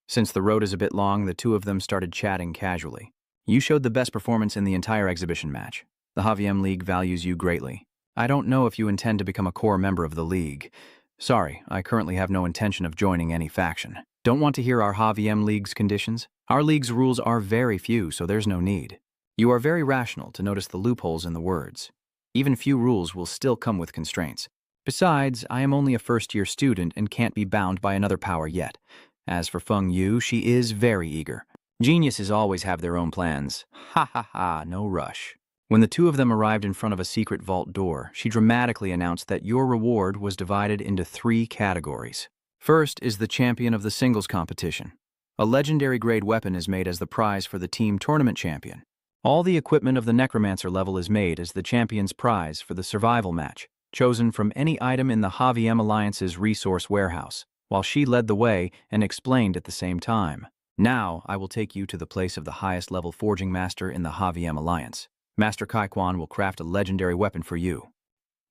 Since the road is a bit long, the two of them started chatting casually. You showed the best performance in the entire exhibition match. The HVM League values you greatly. I don't know if you intend to become a core member of the league. Sorry, I currently have no intention of joining any faction. Don't want to hear our HVM League's conditions? Our league's rules are very few, so there's no need. You are very rational to notice the loopholes in the words. Even few rules will still come with constraints. Besides, I am only a first-year student and can't be bound by another power yet. As for Feng Yu, she is very eager. Geniuses always have their own plans. Ha ha ha, no rush. When the two of them arrived in front of a secret vault door, she dramatically announced that your reward was divided into 3 categories. First is the champion of the singles competition. A legendary grade weapon is made as the prize for the team tournament champion. All the equipment of the necromancer level is made as the champion's prize for the survival match, chosen from any item in the HVM Alliance's resource warehouse, while she led the way and explained at the same time. Now, I will take you to the place of the highest level forging master in the HVM Alliance. Master Kai Kwan will craft a legendary weapon for you.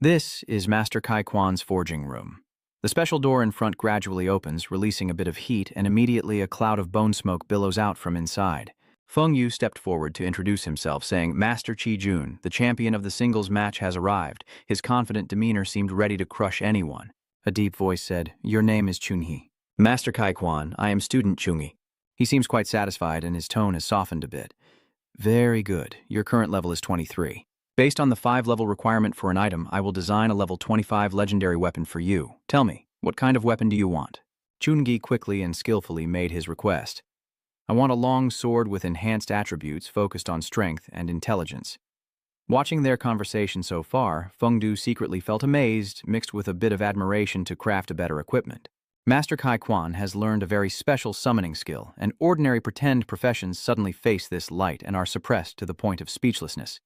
This is Master Kai Kwan's forging room. The special door in front gradually opens, releasing a bit of heat, and immediately a cloud of bone smoke billows out from inside. Feng Yu stepped forward to introduce himself, saying, Master Chi Jun, the champion of the singles match, has arrived. His confident demeanor seemed ready to crush anyone. A deep voice said, Your name is Chunhee. Master Kai Kwan, I am student Chunhee. He seems quite satisfied and his tone has softened a bit. Very good. Your current level is 23. Based on the 5-level requirement for an item, I will design a level 25 legendary weapon for you. Tell me, what kind of weapon do you want? Chungi quickly and skillfully made his request. I want a long sword with enhanced attributes focused on strength and intelligence. Watching their conversation so far, Feng Du secretly felt amazed, mixed with a bit of admiration to craft a better equipment. Master Kai Kwan has learned a very special summoning skill, and ordinary pretend professions suddenly face this light and are suppressed to the point of speechlessness.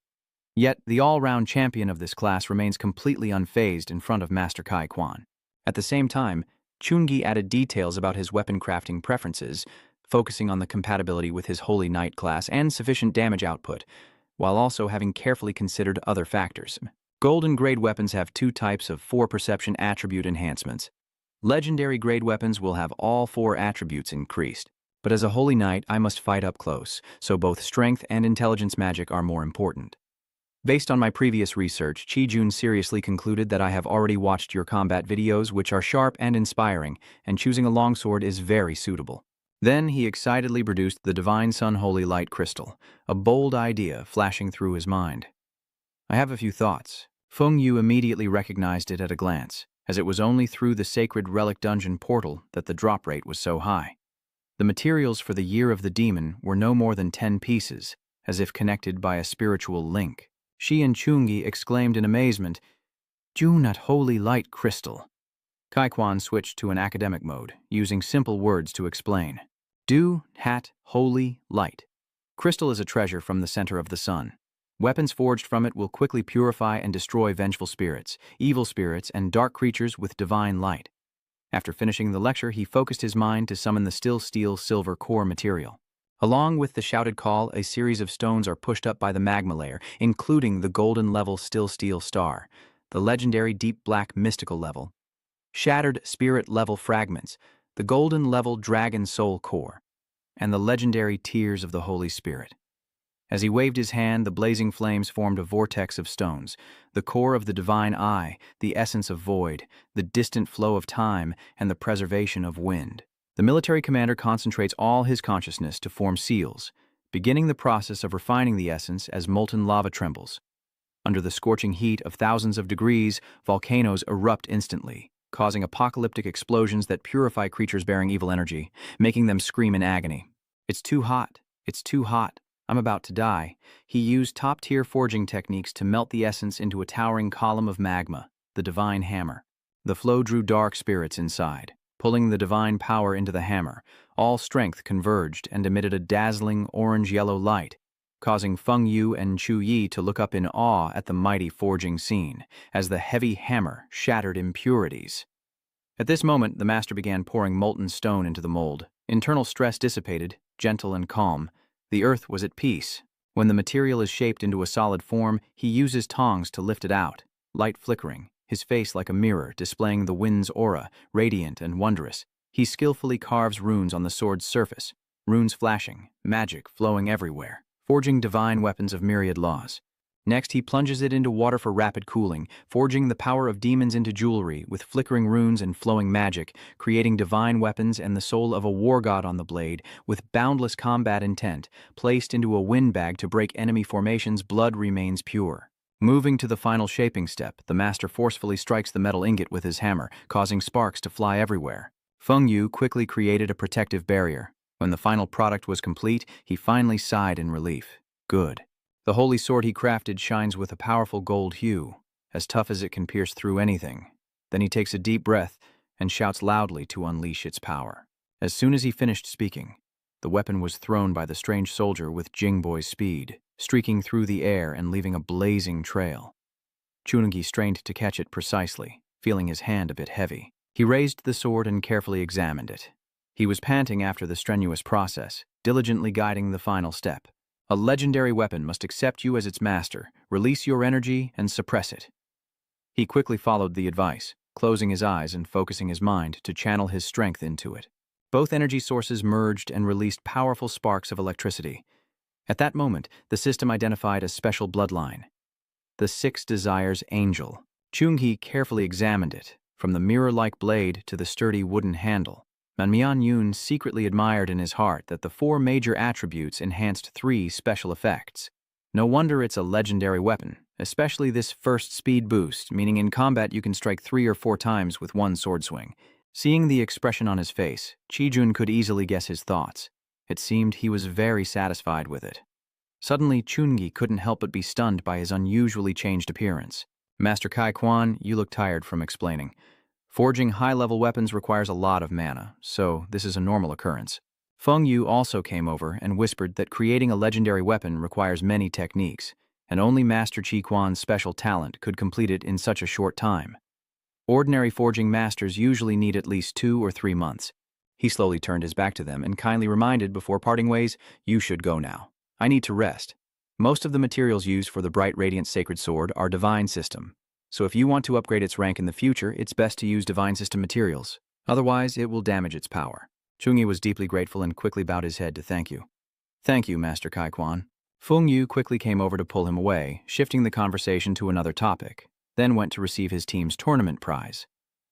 Yet, the all-round champion of this class remains completely unfazed in front of Master Kai Kwan. At the same time, Chungi added details about his weapon crafting preferences, focusing on the compatibility with his Holy Knight class and sufficient damage output, while also having carefully considered other factors. Golden grade weapons have 2 types of 4 perception attribute enhancements. Legendary grade weapons will have all 4 attributes increased. But as a Holy Knight, I must fight up close, so both strength and intelligence magic are more important. Based on my previous research, Chi Jun seriously concluded that I have already watched your combat videos, which are sharp and inspiring, and choosing a longsword is very suitable. Then he excitedly produced the Divine Sun Holy Light Crystal, a bold idea flashing through his mind. I have a few thoughts. Feng Yu immediately recognized it at a glance, as it was only through the sacred relic dungeon portal that the drop rate was so high. The materials for the Year of the Demon were no more than 10 pieces, as if connected by a spiritual link. She and Chungi exclaimed in amazement, Jun at Holy Light Crystal. Kai Kwan switched to an academic mode, using simple words to explain. Du, hat, holy, light. Crystal is a treasure from the center of the sun. Weapons forged from it will quickly purify and destroy vengeful spirits, evil spirits, and dark creatures with divine light. After finishing the lecture, he focused his mind to summon the still steel silver core material. Along with the shouted call, a series of stones are pushed up by the magma layer, including the golden level still steel star, the legendary deep black mystical level, shattered spirit level fragments, the golden level dragon soul core, and the legendary tears of the Holy Spirit. As he waved his hand, the blazing flames formed a vortex of stones, the core of the divine eye, the essence of void, the distant flow of time, and the preservation of wind. The military commander concentrates all his consciousness to form seals, beginning the process of refining the essence as molten lava trembles. Under the scorching heat of thousands of degrees, volcanoes erupt instantly, causing apocalyptic explosions that purify creatures bearing evil energy, making them scream in agony. It's too hot. It's too hot. I'm about to die. He used top-tier forging techniques to melt the essence into a towering column of magma, the divine hammer. The flow drew dark spirits inside, pulling the divine power into the hammer. All strength converged and emitted a dazzling orange-yellow light. causing Feng Yu and Chu Yi to look up in awe at the mighty forging scene, as the heavy hammer shattered impurities. At this moment, the master began pouring molten stone into the mold. Internal stress dissipated, gentle and calm. The earth was at peace. When the material is shaped into a solid form, he uses tongs to lift it out, light flickering, his face like a mirror, displaying the wind's aura, radiant and wondrous. He skillfully carves runes on the sword's surface, runes flashing, magic flowing everywhere, forging divine weapons of myriad laws. Next, he plunges it into water for rapid cooling, forging the power of demons into jewelry with flickering runes and flowing magic, creating divine weapons and the soul of a war god on the blade, with boundless combat intent. Placed into a wind bag to break enemy formations, blood remains pure. Moving to the final shaping step, the master forcefully strikes the metal ingot with his hammer, causing sparks to fly everywhere. Feng Yu quickly created a protective barrier. When the final product was complete, he finally sighed in relief. Good. The holy sword he crafted shines with a powerful gold hue, as tough as it can pierce through anything. Then he takes a deep breath and shouts loudly to unleash its power. As soon as he finished speaking, the weapon was thrown by the strange soldier with Jingboi's speed, streaking through the air and leaving a blazing trail. Chungi strained to catch it precisely, feeling his hand a bit heavy. He raised the sword and carefully examined it. He was panting after the strenuous process, diligently guiding the final step. A legendary weapon must accept you as its master, release your energy, and suppress it. He quickly followed the advice, closing his eyes and focusing his mind to channel his strength into it. Both energy sources merged and released powerful sparks of electricity. At that moment, the system identified a special bloodline. The Six Desires Angel. Chungi carefully examined it, from the mirror-like blade to the sturdy wooden handle. Manmian Yun secretly admired in his heart that the 4 major attributes enhanced 3 special effects. No wonder it's a legendary weapon, especially this first speed boost, meaning in combat you can strike 3 or 4 times with one sword swing. Seeing the expression on his face, Qijun could easily guess his thoughts. It seemed he was very satisfied with it. Suddenly, Chungi couldn't help but be stunned by his unusually changed appearance. Master Kai Quan, you look tired from explaining. Forging high-level weapons requires a lot of mana, so this is a normal occurrence. Feng Yu also came over and whispered that creating a legendary weapon requires many techniques, and only Master Chi Quan's special talent could complete it in such a short time. Ordinary forging masters usually need at least 2 or 3 months. He slowly turned his back to them and kindly reminded before parting ways, "You should go now. I need to rest. Most of the materials used for the bright radiant sacred sword are divine system. So if you want to upgrade its rank in the future, it's best to use divine system materials. Otherwise, it will damage its power." Chungi was deeply grateful and quickly bowed his head to thank you. "Thank you, Master Kai Quan." Feng Yu quickly came over to pull him away, shifting the conversation to another topic, then went to receive his team's tournament prize.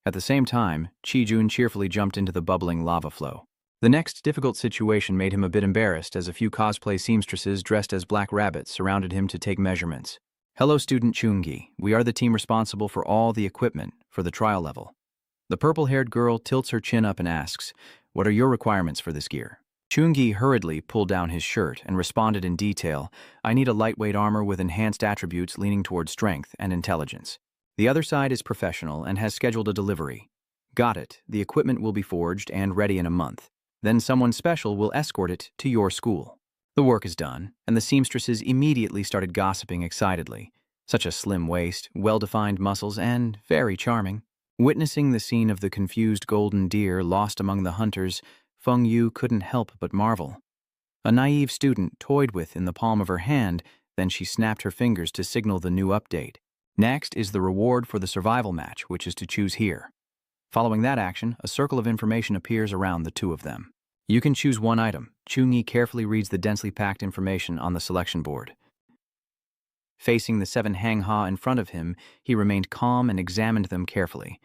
At the same time, Qijun cheerfully jumped into the bubbling lava flow. The next difficult situation made him a bit embarrassed as a few cosplay seamstresses dressed as black rabbits surrounded him to take measurements. "Hello, student Chungi. We are the team responsible for all the equipment for the trial level." The purple-haired girl tilts her chin up and asks, "What are your requirements for this gear?" Chungi hurriedly pulled down his shirt and responded in detail, "I need a lightweight armor with enhanced attributes leaning toward strength and intelligence. The other side is professional and has scheduled a delivery." "Got it. The equipment will be forged and ready in a month. Then someone special will escort it to your school." The work is done, and the seamstresses immediately started gossiping excitedly. Such a slim waist, well-defined muscles, and very charming. Witnessing the scene of the confused golden deer lost among the hunters, Feng Yu couldn't help but marvel. A naive student toyed with in the palm of her hand, then she snapped her fingers to signal the new update. Next is the reward for the survival match, which is to choose here. Following that action, a circle of information appears around the two of them. You can choose one item. Chungi carefully reads the densely packed information on the selection board. Facing the 7 Hangha in front of him, he remained calm and examined them carefully.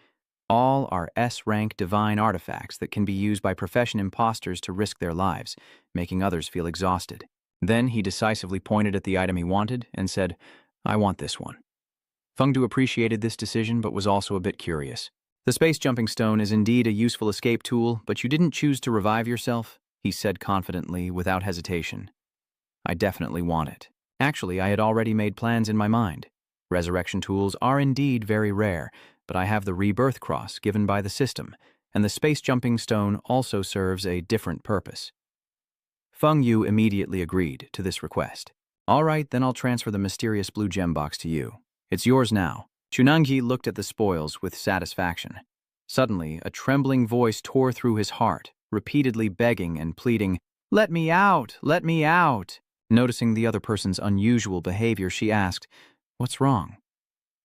All are S-rank divine artifacts that can be used by profession imposters to risk their lives, making others feel exhausted. Then he decisively pointed at the item he wanted and said, "I want this one." Feng Du appreciated this decision but was also a bit curious. "The space jumping stone is indeed a useful escape tool, but you didn't choose to revive yourself," he said confidently, without hesitation. "I definitely want it. Actually, I had already made plans in my mind. Resurrection tools are indeed very rare, but I have the rebirth cross given by the system, and the space jumping stone also serves a different purpose." Feng Yu immediately agreed to this request. All right, then I'll transfer the mysterious blue gem box to you. It's yours now. Chunangi looked at the spoils with satisfaction. Suddenly, a trembling voice tore through his heart, repeatedly begging and pleading, "Let me out! Let me out!" Noticing the other person's unusual behavior, she asked, "What's wrong?"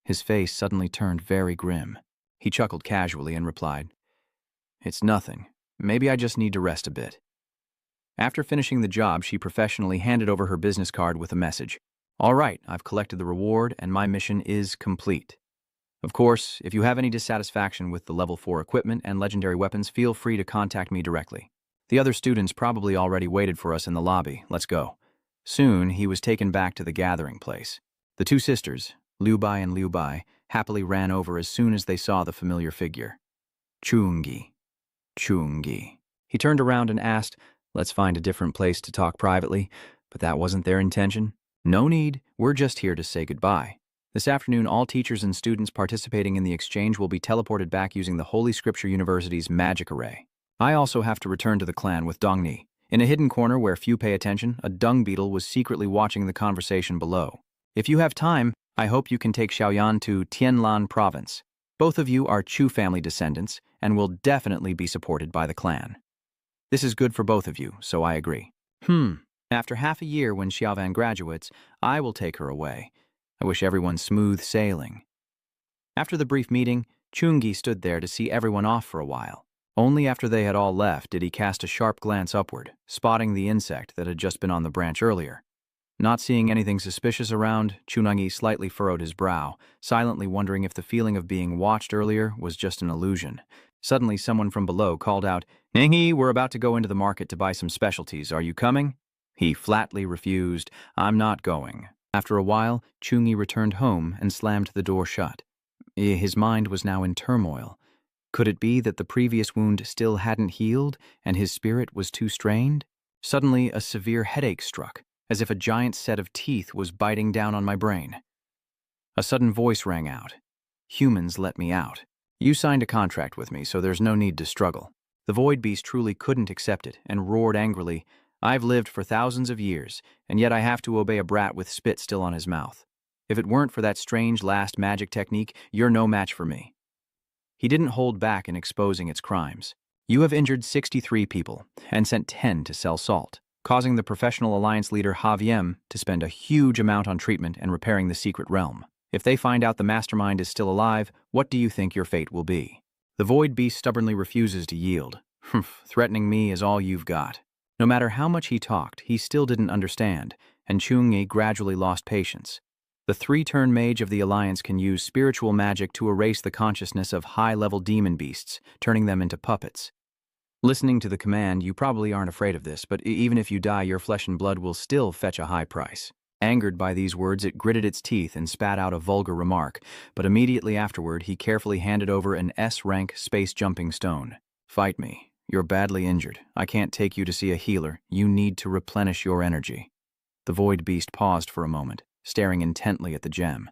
His face suddenly turned very grim. He chuckled casually and replied, "It's nothing. Maybe I just need to rest a bit." After finishing the job, she professionally handed over her business card with a message. "All right, I've collected the reward and my mission is complete. Of course, if you have any dissatisfaction with the level 4 equipment and legendary weapons, feel free to contact me directly. The other students probably already waited for us in the lobby. Let's go." Soon, he was taken back to the gathering place. The two sisters, Liu Bai and Liu Bai, happily ran over as soon as they saw the familiar figure. Chungi. Chungi. He turned around and asked, "Let's find a different place to talk privately," but that wasn't their intention. "No need, we're just here to say goodbye. This afternoon, all teachers and students participating in the exchange will be teleported back using the Holy Scripture University's magic array. I also have to return to the clan with Dongni." In a hidden corner where few pay attention, a dung beetle was secretly watching the conversation below. "If you have time, I hope you can take Xiaoyan to Tianlan province. Both of you are Chu family descendants and will definitely be supported by the clan. This is good for both of you, so I agree." After half a year when Xiaovan graduates, I will take her away. I wish everyone smooth sailing. After the brief meeting, Chungi stood there to see everyone off for a while. Only after they had all left did he cast a sharp glance upward, spotting the insect that had just been on the branch earlier. Not seeing anything suspicious around, Chunangi slightly furrowed his brow, silently wondering if the feeling of being watched earlier was just an illusion. Suddenly, someone from below called out, "Ninghi, we're about to go into the market to buy some specialties. Are you coming?" He flatly refused, "I'm not going." After a while, Chungi returned home and slammed the door shut. His mind was now in turmoil. Could it be that the previous wound still hadn't healed and his spirit was too strained? Suddenly, a severe headache struck, as if a giant set of teeth was biting down on my brain. A sudden voice rang out. "Humans let me out. You signed a contract with me, so there's no need to struggle." The void beast truly couldn't accept it and roared angrily, "I've lived for thousands of years, and yet I have to obey a brat with spit still on his mouth. If it weren't for that strange last magic technique, you're no match for me." He didn't hold back in exposing its crimes. "You have injured 63 people and sent 10 to sell salt, causing the professional alliance leader Haviem to spend a huge amount on treatment and repairing the secret realm. If they find out the mastermind is still alive, what do you think your fate will be?" The void beast stubbornly refuses to yield. "Threatening me is all you've got." No matter how much he talked, he still didn't understand, and Chungi gradually lost patience. The 3-turn mage of the Alliance can use spiritual magic to erase the consciousness of high-level demon beasts, turning them into puppets. Listening to the command, you probably aren't afraid of this, but even if you die, your flesh and blood will still fetch a high price. Angered by these words, it gritted its teeth and spat out a vulgar remark, but immediately afterward, he carefully handed over an S-rank space-jumping stone. "Fight me. You're badly injured. I can't take you to see a healer. You need to replenish your energy." The void beast paused for a moment, staring intently at the gem,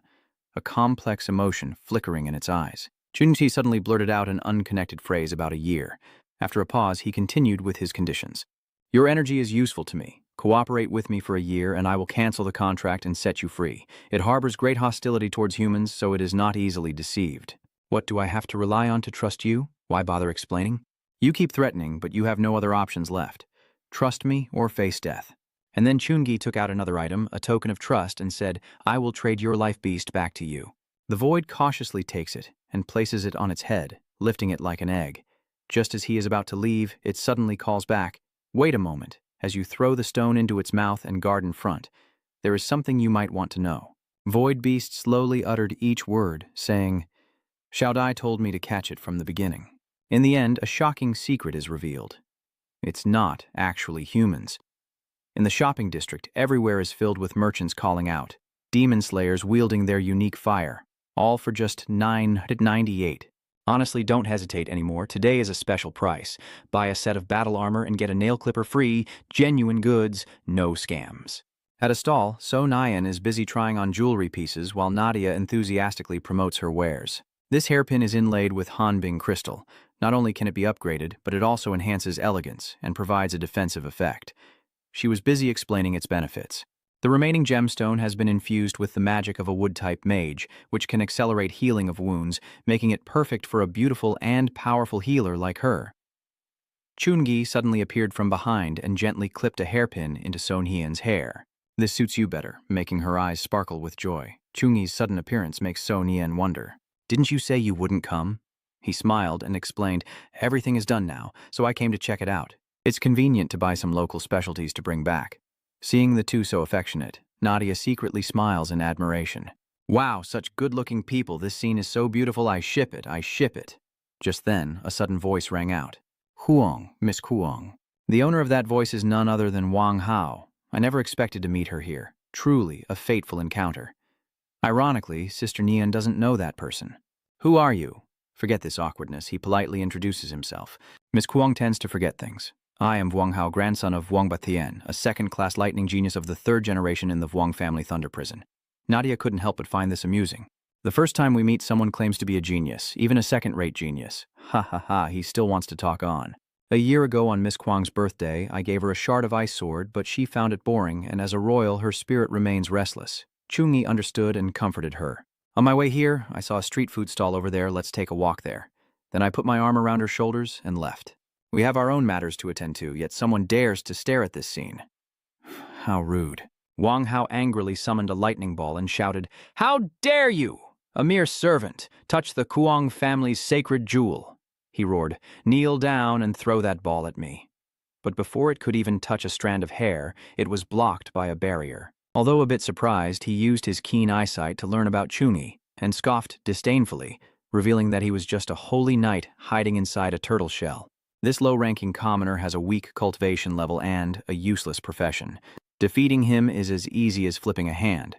a complex emotion flickering in its eyes. Chunji suddenly blurted out an unconnected phrase about a year. After a pause, he continued with his conditions. "Your energy is useful to me. Cooperate with me for a year, and I will cancel the contract and set you free. It harbors great hostility towards humans, so it is not easily deceived." "What do I have to rely on to trust you? Why bother explaining? You keep threatening, but you have no other options left. Trust me or face death." And then Chungi took out another item, a token of trust, and said, "I will trade your life beast back to you." The void cautiously takes it and places it on its head, lifting it like an egg. Just as he is about to leave, it suddenly calls back, "Wait a moment," as you throw the stone into its mouth and guard in front. "There is something you might want to know." Void Beast slowly uttered each word, saying, "Xiao Dai told me to catch it from the beginning." In the end, a shocking secret is revealed. It's not actually humans. In the shopping district, everywhere is filled with merchants calling out, demon slayers wielding their unique fire, all for just $998. Honestly, don't hesitate anymore. Today is a special price. Buy a set of battle armor and get a nail clipper free. Genuine goods, no scams. At a stall, So Nyan is busy trying on jewelry pieces while Nadia enthusiastically promotes her wares. This hairpin is inlaid with Hanbing crystal. Not only can it be upgraded, but it also enhances elegance and provides a defensive effect. She was busy explaining its benefits. The remaining gemstone has been infused with the magic of a wood-type mage, which can accelerate healing of wounds, making it perfect for a beautiful and powerful healer like her. Chungi suddenly appeared from behind and gently clipped a hairpin into Son Hyen's hair. This suits you better, making her eyes sparkle with joy. Chungi's sudden appearance makes Son Hyen wonder. Didn't you say you wouldn't come? He smiled and explained, everything is done now, so I came to check it out. It's convenient to buy some local specialties to bring back. Seeing the two so affectionate, Nadia secretly smiles in admiration. Wow, such good-looking people, this scene is so beautiful, I ship it. Just then, a sudden voice rang out. Huang, Miss Huang. The owner of that voice is none other than Wang Hao. I never expected to meet her here. Truly a fateful encounter. Ironically, Sister Nian doesn't know that person. Who are you? Forget this awkwardness, he politely introduces himself. Miss Huang tends to forget things. I am Wang Hao, grandson of Wang Bathian, a second-class lightning genius of the third generation in the Wang family thunder prison. Nadia couldn't help but find this amusing. The first time we meet, someone claims to be a genius, even a second-rate genius. Ha ha ha, he still wants to talk on. A year ago on Miss Kwang's birthday, I gave her a shard of ice sword, but she found it boring, and as a royal, her spirit remains restless. Chungi understood and comforted her. On my way here, I saw a street food stall over there, let's take a walk there. Then I put my arm around her shoulders and left. We have our own matters to attend to, yet someone dares to stare at this scene. How rude. Wang Hao angrily summoned a lightning ball and shouted, How dare you, a mere servant, touch the Kuang family's sacred jewel? He roared, Kneel down and throw that ball at me. But before it could even touch a strand of hair, it was blocked by a barrier. Although a bit surprised, he used his keen eyesight to learn about Chungi and scoffed disdainfully, revealing that he was just a holy knight hiding inside a turtle shell. This low-ranking commoner has a weak cultivation level and a useless profession. Defeating him is as easy as flipping a hand.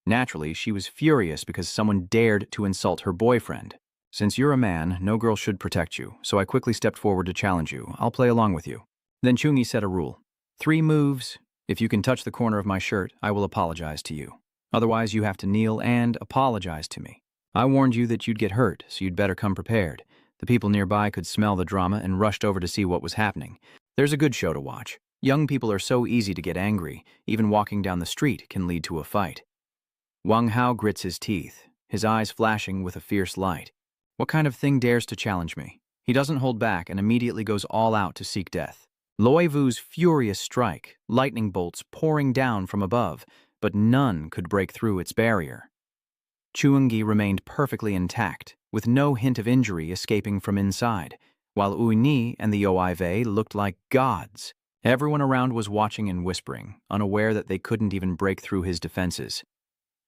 Naturally, she was furious because someone dared to insult her boyfriend. Since you're a man, no girl should protect you, so I quickly stepped forward to challenge you. I'll play along with you. Then Chungi set a rule. 3 moves. If you can touch the corner of my shirt, I will apologize to you. Otherwise, you have to kneel and apologize to me. I warned you that you'd get hurt, so you'd better come prepared. The people nearby could smell the drama and rushed over to see what was happening. There's a good show to watch. Young people are so easy to get angry. Even walking down the street can lead to a fight. Wang Hao grits his teeth, his eyes flashing with a fierce light. What kind of thing dares to challenge me? He doesn't hold back and immediately goes all out to seek death. Loi Wu's furious strike, lightning bolts pouring down from above, but none could break through its barrier. Chungi remained perfectly intact, with no hint of injury escaping from inside, while Uini and the Oive looked like gods. Everyone around was watching and whispering, unaware that they couldn't even break through his defenses.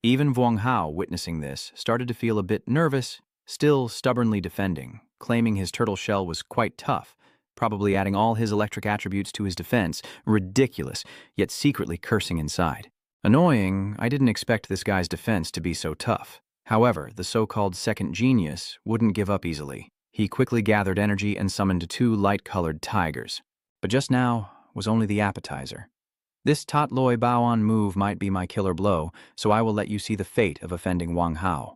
Even Wang Hao, witnessing this, started to feel a bit nervous, still stubbornly defending, claiming his turtle shell was quite tough, probably adding all his electric attributes to his defense. Ridiculous, yet secretly cursing inside. Annoying, I didn't expect this guy's defense to be so tough. However, the so-called second genius wouldn't give up easily. He quickly gathered energy and summoned 2 light-colored tigers. But just now was only the appetizer. This Tat Loi Baoan move might be my killer blow, so I will let you see the fate of offending Wang Hao.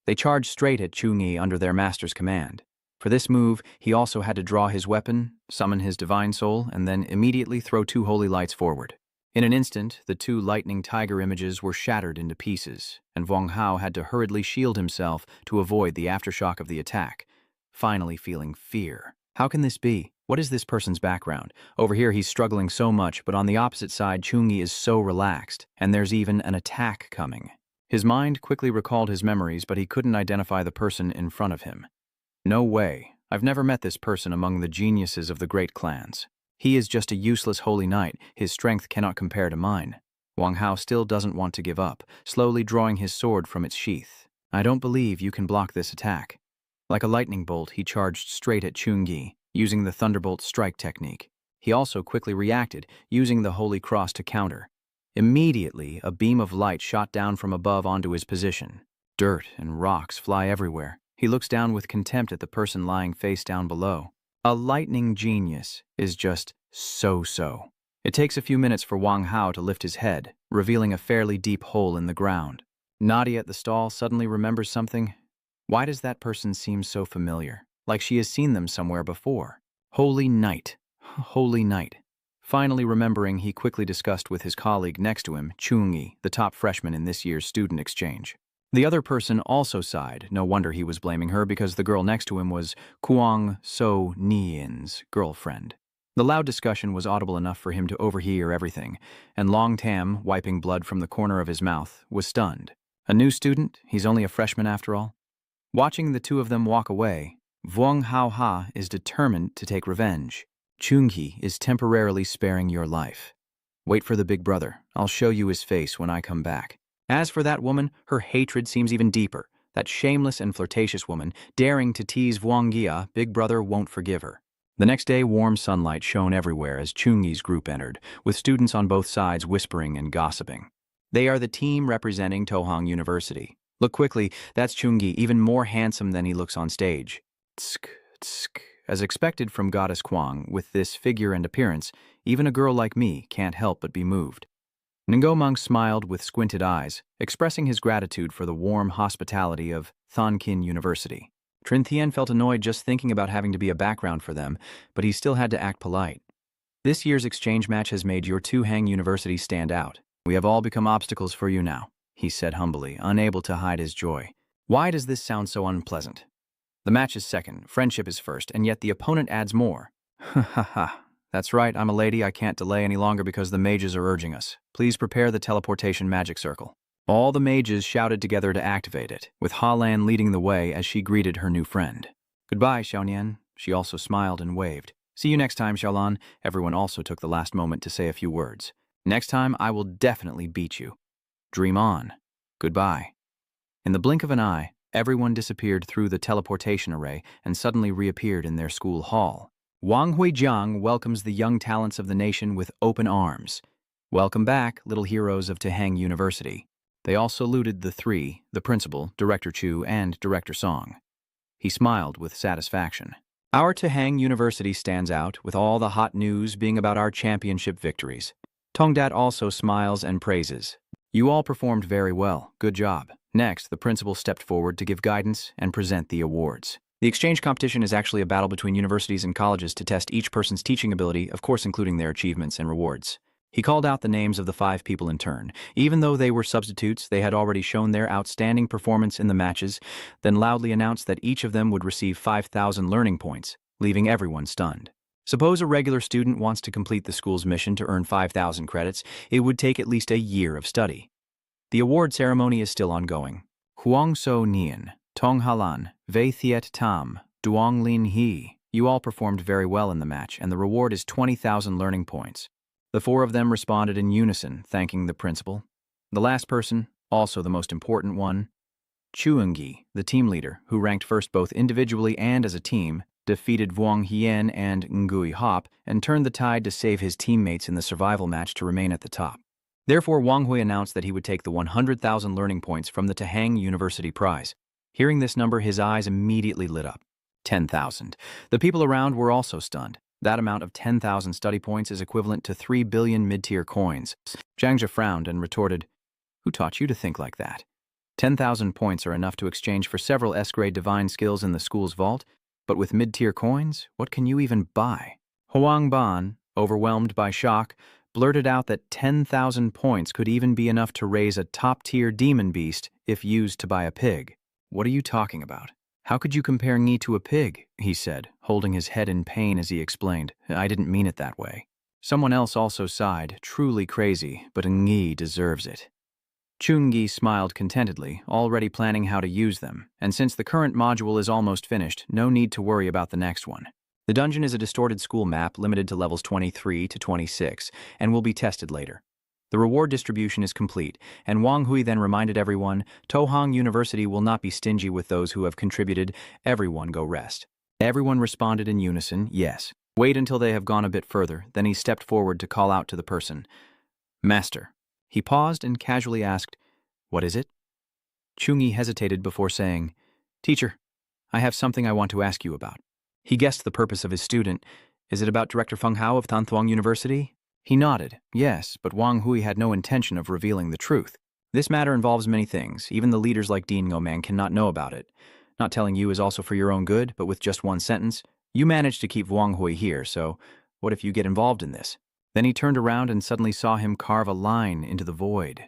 They charged straight at Chungi under their master's command. For this move, he also had to draw his weapon, summon his divine soul, and then immediately throw 2 holy lights forward. In an instant, the 2 lightning tiger images were shattered into pieces, and Wang Hao had to hurriedly shield himself to avoid the aftershock of the attack, finally feeling fear. How can this be? What is this person's background? Over here he's struggling so much, but on the opposite side Chungi is so relaxed, and there's even an attack coming. His mind quickly recalled his memories, but he couldn't identify the person in front of him. No way. I've never met this person among the geniuses of the great clans. He is just a useless holy knight. His strength cannot compare to mine. Wang Hao still doesn't want to give up, slowly drawing his sword from its sheath. I don't believe you can block this attack. Like a lightning bolt, he charged straight at Chungi, using the thunderbolt strike technique. He also quickly reacted, using the holy cross to counter. Immediately, a beam of light shot down from above onto his position. Dirt and rocks fly everywhere. He looks down with contempt at the person lying face down below. A lightning genius is just so-so. It takes a few minutes for Wang Hao to lift his head, revealing a fairly deep hole in the ground. Nadia at the stall suddenly remembers something. Why does that person seem so familiar? Like she has seen them somewhere before. Holy Knight. Holy Knight. Finally remembering, he quickly discussed with his colleague next to him, Chungi, the top freshman in this year's student exchange. The other person also sighed. No wonder he was blaming her, because the girl next to him was Kwang So Niin's girlfriend. The loud discussion was audible enough for him to overhear everything, and Long Tam, wiping blood from the corner of his mouth, was stunned. A new student? He's only a freshman after all? Watching the two of them walk away, Vuong Hao Ha is determined to take revenge. Chungi is temporarily sparing your life. Wait for the big brother. I'll show you his face when I come back. As for that woman, her hatred seems even deeper. That shameless and flirtatious woman, daring to tease Vuong Gia, big brother won't forgive her. The next day, warm sunlight shone everywhere as Chungi's group entered, with students on both sides whispering and gossiping. They are the team representing Tohang University. Look quickly, that's Chungi, even more handsome than he looks on stage. Tsk, tsk. As expected from Goddess Kwang, with this figure and appearance, even a girl like me can't help but be moved. Ngomang smiled with squinted eyes, expressing his gratitude for the warm hospitality of Thonkin University. Trinthian felt annoyed just thinking about having to be a background for them, but he still had to act polite. This year's exchange match has made your Tohang University stand out. We have all become obstacles for you now, he said humbly, unable to hide his joy. Why does this sound so unpleasant? The match is second, friendship is first, and yet the opponent adds more. Ha ha ha. That's right, I'm a lady, I can't delay any longer because the mages are urging us. Please prepare the teleportation magic circle. All the mages shouted together to activate it, with Ha Lan leading the way as she greeted her new friend. Goodbye, Xiaonian. She also smiled and waved. See you next time, Xiaolan. Everyone also took the last moment to say a few words. Next time, I will definitely beat you. Dream on. Goodbye. In the blink of an eye, everyone disappeared through the teleportation array and suddenly reappeared in their school hall. Wang Huijiang welcomes the young talents of the nation with open arms. Welcome back, little heroes of Tohang University. They all saluted the three, the principal, Director Chu, and Director Song. He smiled with satisfaction. Our Tohang University stands out, with all the hot news being about our championship victories. Tongdat also smiles and praises. You all performed very well. Good job. Next, the principal stepped forward to give guidance and present the awards. The exchange competition is actually a battle between universities and colleges to test each person's teaching ability, of course including their achievements and rewards. He called out the names of the 5 people in turn. Even though they were substitutes, they had already shown their outstanding performance in the matches, then loudly announced that each of them would receive 5,000 learning points, leaving everyone stunned. Suppose a regular student wants to complete the school's mission to earn 5,000 credits, it would take at least a year of study. The award ceremony is still ongoing. Huang So Nian, Tong Halan, Wei Thiet Tam, Duong Lin He, you all performed very well in the match, and the reward is 20,000 learning points. The 4 of them responded in unison, thanking the principal. The last person, also the most important one, Chuengi, the team leader, who ranked first both individually and as a team, defeated Vuong Hien and Ngui Hop and turned the tide to save his teammates in the survival match to remain at the top. Therefore, Wang Hui announced that he would take the 100,000 learning points from the Tohang University prize. Hearing this number, his eyes immediately lit up. 10,000. The people around were also stunned. That amount of 10,000 study points is equivalent to 3 billion mid-tier coins. Zhangzhe frowned and retorted, "Who taught you to think like that? 10,000 points are enough to exchange for several S-grade divine skills in the school's vault, but with mid-tier coins, what can you even buy?" Huang Ban, overwhelmed by shock, blurted out that 10,000 points could even be enough to raise a top-tier demon beast if used to buy a pig. "What are you talking about? How could you compare Ngi to a pig?" he said, holding his head in pain as he explained. "I didn't mean it that way." Someone else also sighed, truly crazy, but Ngi deserves it. Chungi smiled contentedly, already planning how to use them, and since the current module is almost finished, no need to worry about the next one. The dungeon is a distorted school map limited to levels 23 to 26 and will be tested later. The reward distribution is complete, and Wang Hui then reminded everyone, Tohang University will not be stingy with those who have contributed. Everyone go rest. Everyone responded in unison, yes. Wait until they have gone a bit further, then he stepped forward to call out to the person. "Master." He paused and casually asked, "What is it?" Chungi hesitated before saying, "Teacher, I have something I want to ask you about." He guessed the purpose of his student. "Is it about Director Feng Hao of Tanthuang University?" He nodded, yes, but Wang Hui had no intention of revealing the truth. This matter involves many things. Even the leaders like Dean Ngomang cannot know about it. Not telling you is also for your own good, but with just one sentence, you managed to keep Wang Hui here, so what if you get involved in this? Then he turned around and suddenly saw him carve a line into the void.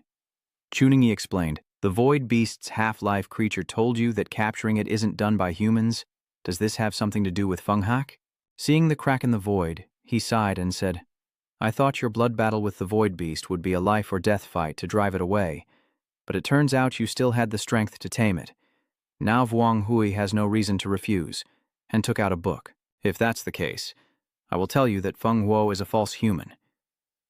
Chungi explained, "The void beast's half-life creature told you that capturing it isn't done by humans. Does this have something to do with Funghak?" Seeing the crack in the void, he sighed and said, "I thought your blood battle with the void beast would be a life-or-death fight to drive it away, but it turns out you still had the strength to tame it. Now Vuong Hui has no reason to refuse," and took out a book. "If that's the case, I will tell you that Feng Huo is a false human."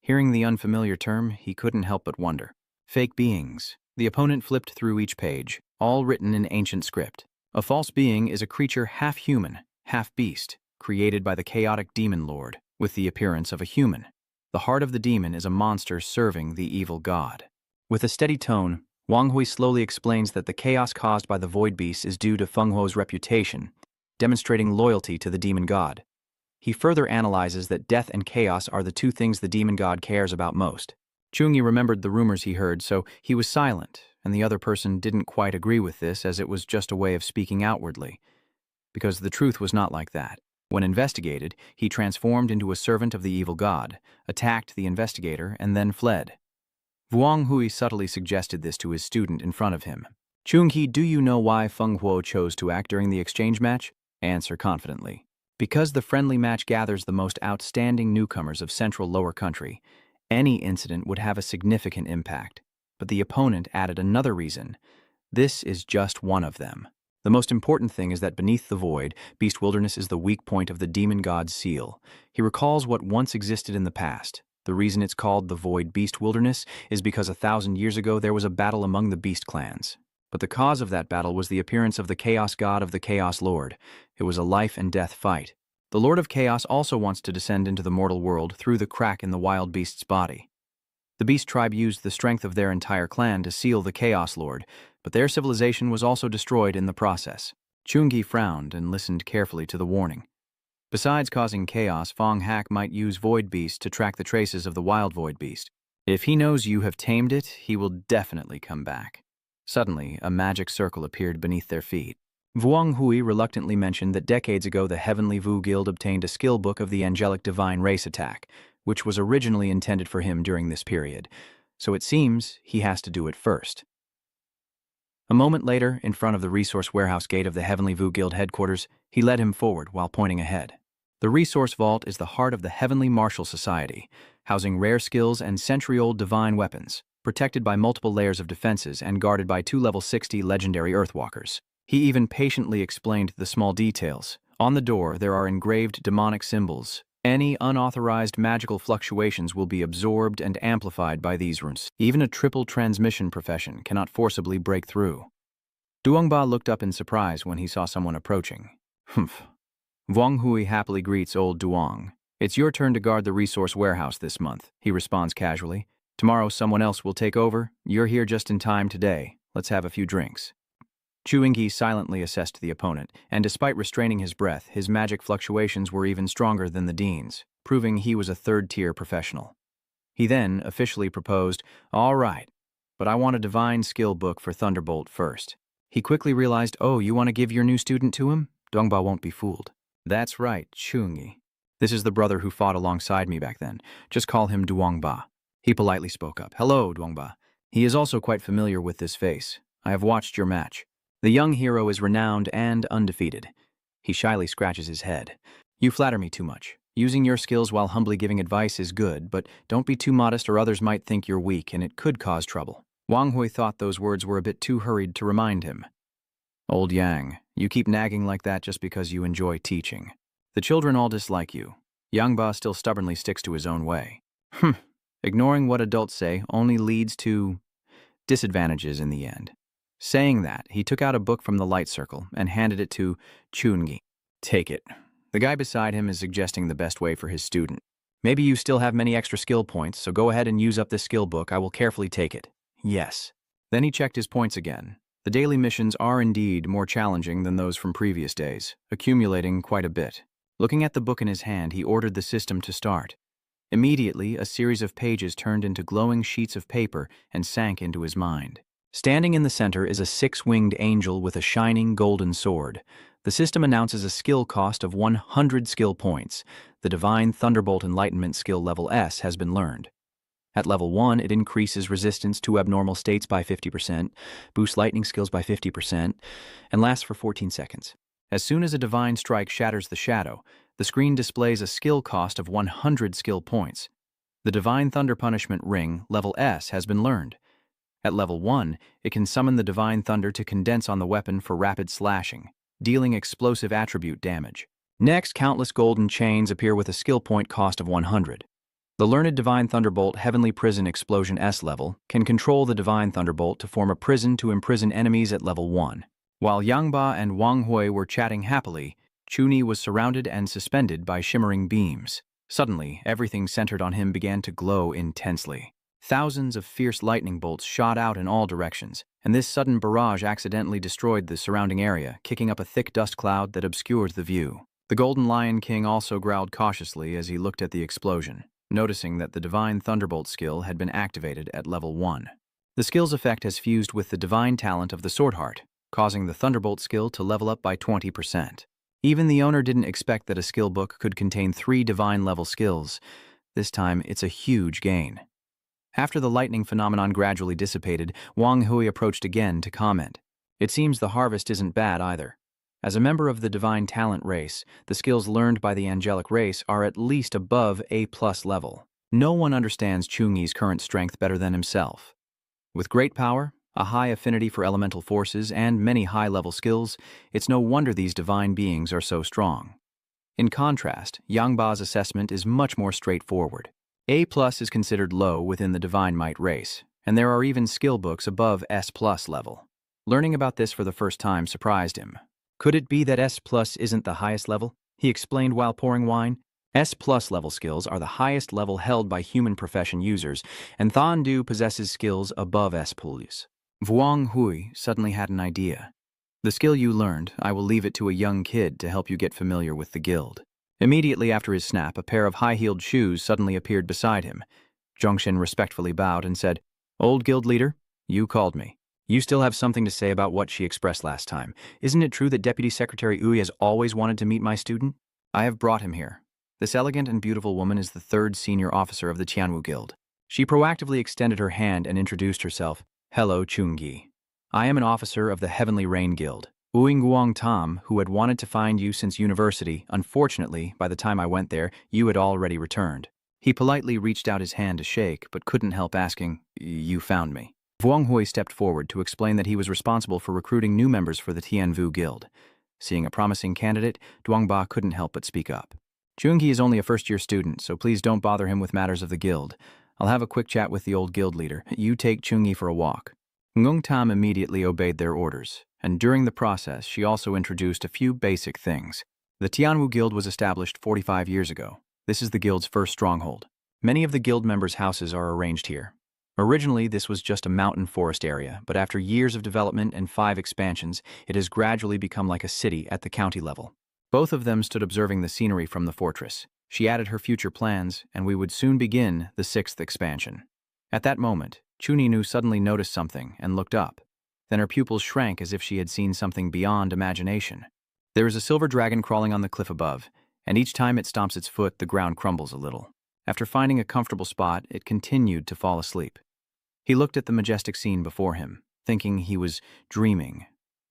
Hearing the unfamiliar term, he couldn't help but wonder. Fake beings. The opponent flipped through each page, all written in ancient script. A false being is a creature half human, half beast, created by the chaotic demon lord, with the appearance of a human. The heart of the demon is a monster serving the evil god. With a steady tone, Wang Hui slowly explains that the chaos caused by the void beast is due to Feng Huo's reputation, demonstrating loyalty to the demon god. He further analyzes that death and chaos are the two things the demon god cares about most. Chungi remembered the rumors he heard, so he was silent, and the other person didn't quite agree with this, as it was just a way of speaking outwardly. Because the truth was not like that. When investigated, he transformed into a servant of the evil god, attacked the investigator, and then fled. Vuong Hui subtly suggested this to his student in front of him. "Chungi, do you know why Feng Huo chose to act during the exchange match?" Answer confidently. "Because the friendly match gathers the most outstanding newcomers of Central Lower Country. Any incident would have a significant impact." But the opponent added another reason. "This is just one of them. The most important thing is that beneath the void, Beast Wilderness is the weak point of the demon god's seal. He recalls what once existed in the past. The reason it's called the Void Beast Wilderness is because 1,000 years ago there was a battle among the beast clans. But the cause of that battle was the appearance of the Chaos God of the Chaos Lord. It was a life and death fight. The Lord of Chaos also wants to descend into the mortal world through the crack in the wild beast's body. The beast tribe used the strength of their entire clan to seal the Chaos Lord, but their civilization was also destroyed in the process." Chungi frowned and listened carefully to the warning. Besides causing chaos, Funghak might use Void Beast to track the traces of the wild Void Beast. If he knows you have tamed it, he will definitely come back. Suddenly, a magic circle appeared beneath their feet. Vuong Hui reluctantly mentioned that decades ago the Heavenly Vu Guild obtained a skill book of the Angelic Divine Race Attack, which was originally intended for him during this period, so it seems he has to do it first. A moment later, in front of the resource warehouse gate of the Heavenly Vu Guild headquarters, he led him forward while pointing ahead. The resource vault is the heart of the Heavenly Martial Society, housing rare skills and century-old divine weapons, protected by multiple layers of defenses and guarded by 2 level 60 legendary Earthwalkers. He even patiently explained the small details. On the door, there are engraved demonic symbols. Any unauthorized magical fluctuations will be absorbed and amplified by these runes. Even a triple transmission profession cannot forcibly break through. Duongba looked up in surprise when he saw someone approaching. "Humph." Vuong Hui happily greets old Duong. "It's your turn to guard the resource warehouse this month," he responds casually. "Tomorrow someone else will take over. You're here just in time today. Let's have a few drinks." Chuingi silently assessed the opponent, and despite restraining his breath, his magic fluctuations were even stronger than the Dean's, proving he was a third-tier professional. He then officially proposed, "All right, but I want a divine skill book for Thunderbolt first." He quickly realized, "Oh, you want to give your new student to him?" Dongba won't be fooled. "That's right, Chungi. This is the brother who fought alongside me back then. Just call him Duongba." He politely spoke up. "Hello, Duongba." He is also quite familiar with this face. "I have watched your match. The young hero is renowned and undefeated." He shyly scratches his head. "You flatter me too much. Using your skills while humbly giving advice is good, but don't be too modest or others might think you're weak and it could cause trouble." Wang Hui thought those words were a bit too hurried to remind him. "Old Yang, you keep nagging like that just because you enjoy teaching. The children all dislike you." Yangba still stubbornly sticks to his own way. Ignoring what adults say only leads to disadvantages in the end." Saying that, he took out a book from the light circle and handed it to Chungi. "Take it. The guy beside him is suggesting the best way for his student. Maybe you still have many extra skill points, so go ahead and use up this skill book. I will carefully take it." "Yes." Then he checked his points again. The daily missions are indeed more challenging than those from previous days, accumulating quite a bit. Looking at the book in his hand, he ordered the system to start. Immediately, a series of pages turned into glowing sheets of paper and sank into his mind. Standing in the center is a 6-winged angel with a shining golden sword. The system announces a skill cost of 100 skill points. The Divine Thunderbolt Enlightenment skill level S has been learned. At level 1, it increases resistance to abnormal states by 50%, boosts lightning skills by 50%, and lasts for 14 seconds. As soon as a divine strike shatters the shadow, the screen displays a skill cost of 100 skill points. The Divine Thunder Punishment Ring, level S, has been learned. At level 1, it can summon the Divine Thunder to condense on the weapon for rapid slashing, dealing explosive attribute damage. Next, countless golden chains appear with a skill point cost of 100. The Learned Divine Thunderbolt Heavenly Prison Explosion S level can control the Divine Thunderbolt to form a prison to imprison enemies at level 1. While Yangba and Wang Hui were chatting happily, Chuni was surrounded and suspended by shimmering beams. Suddenly, everything centered on him began to glow intensely. Thousands of fierce lightning bolts shot out in all directions, and this sudden barrage accidentally destroyed the surrounding area, kicking up a thick dust cloud that obscured the view. The Golden Lion King also growled cautiously as he looked at the explosion, noticing that the Divine Thunderbolt skill had been activated at level 1. The skill's effect has fused with the divine talent of the Swordheart, causing the Thunderbolt skill to level up by 20%. Even the owner didn't expect that a skill book could contain 3 divine-level skills. This time, it's a huge gain. After the lightning phenomenon gradually dissipated, Wang Hui approached again to comment. It seems the harvest isn't bad either. As a member of the Divine Talent race, the skills learned by the angelic race are at least above A+ level. No one understands Chungi's current strength better than himself. With great power, a high affinity for elemental forces, and many high-level skills, it's no wonder these divine beings are so strong. In contrast, Yangba's assessment is much more straightforward. A+ is considered low within the Divine Might race, and there are even skill books above S+ level. Learning about this for the first time surprised him. Could it be that S+ isn't the highest level? He explained while pouring wine. S+ level skills are the highest level held by human profession users, and Thandu possesses skills above S+. Wang Hui suddenly had an idea. The skill you learned, I will leave it to a young kid to help you get familiar with the guild. Immediately after his snap, a pair of high-heeled shoes suddenly appeared beside him. Zhongshin respectfully bowed and said, "Old guild leader, you called me. You still have something to say about what she expressed last time. Isn't it true that Deputy Secretary Ui has always wanted to meet my student? I have brought him here. This elegant and beautiful woman is the 3rd senior officer of the Tianwu Guild." She proactively extended her hand and introduced herself. "Hello, Chungi. I am an officer of the Heavenly Rain Guild. Guang Tam, who had wanted to find you since university. Unfortunately, by the time I went there, you had already returned." He politely reached out his hand to shake, but couldn't help asking, "You found me?" Wang Hui stepped forward to explain that he was responsible for recruiting new members for the Tianwu Guild. Seeing a promising candidate, Duangba couldn't help but speak up. "Chungi is only a first-year student, so please don't bother him with matters of the guild. I'll have a quick chat with the old guild leader. You take Chungi for a walk." Ngung Tam immediately obeyed their orders, and during the process, she also introduced a few basic things. The Tianwu Guild was established 45 years ago. This is the guild's first stronghold. Many of the guild members' houses are arranged here. Originally, this was just a mountain forest area, but after years of development and 5 expansions, it has gradually become like a city at the county level. Both of them stood observing the scenery from the fortress. She added her future plans, and we would soon begin the 6th expansion. At that moment, Chuninu suddenly noticed something and looked up. Then her pupils shrank as if she had seen something beyond imagination. There is a silver dragon crawling on the cliff above, and each time it stomps its foot, the ground crumbles a little. After finding a comfortable spot, it continued to fall asleep. He looked at the majestic scene before him, thinking he was dreaming,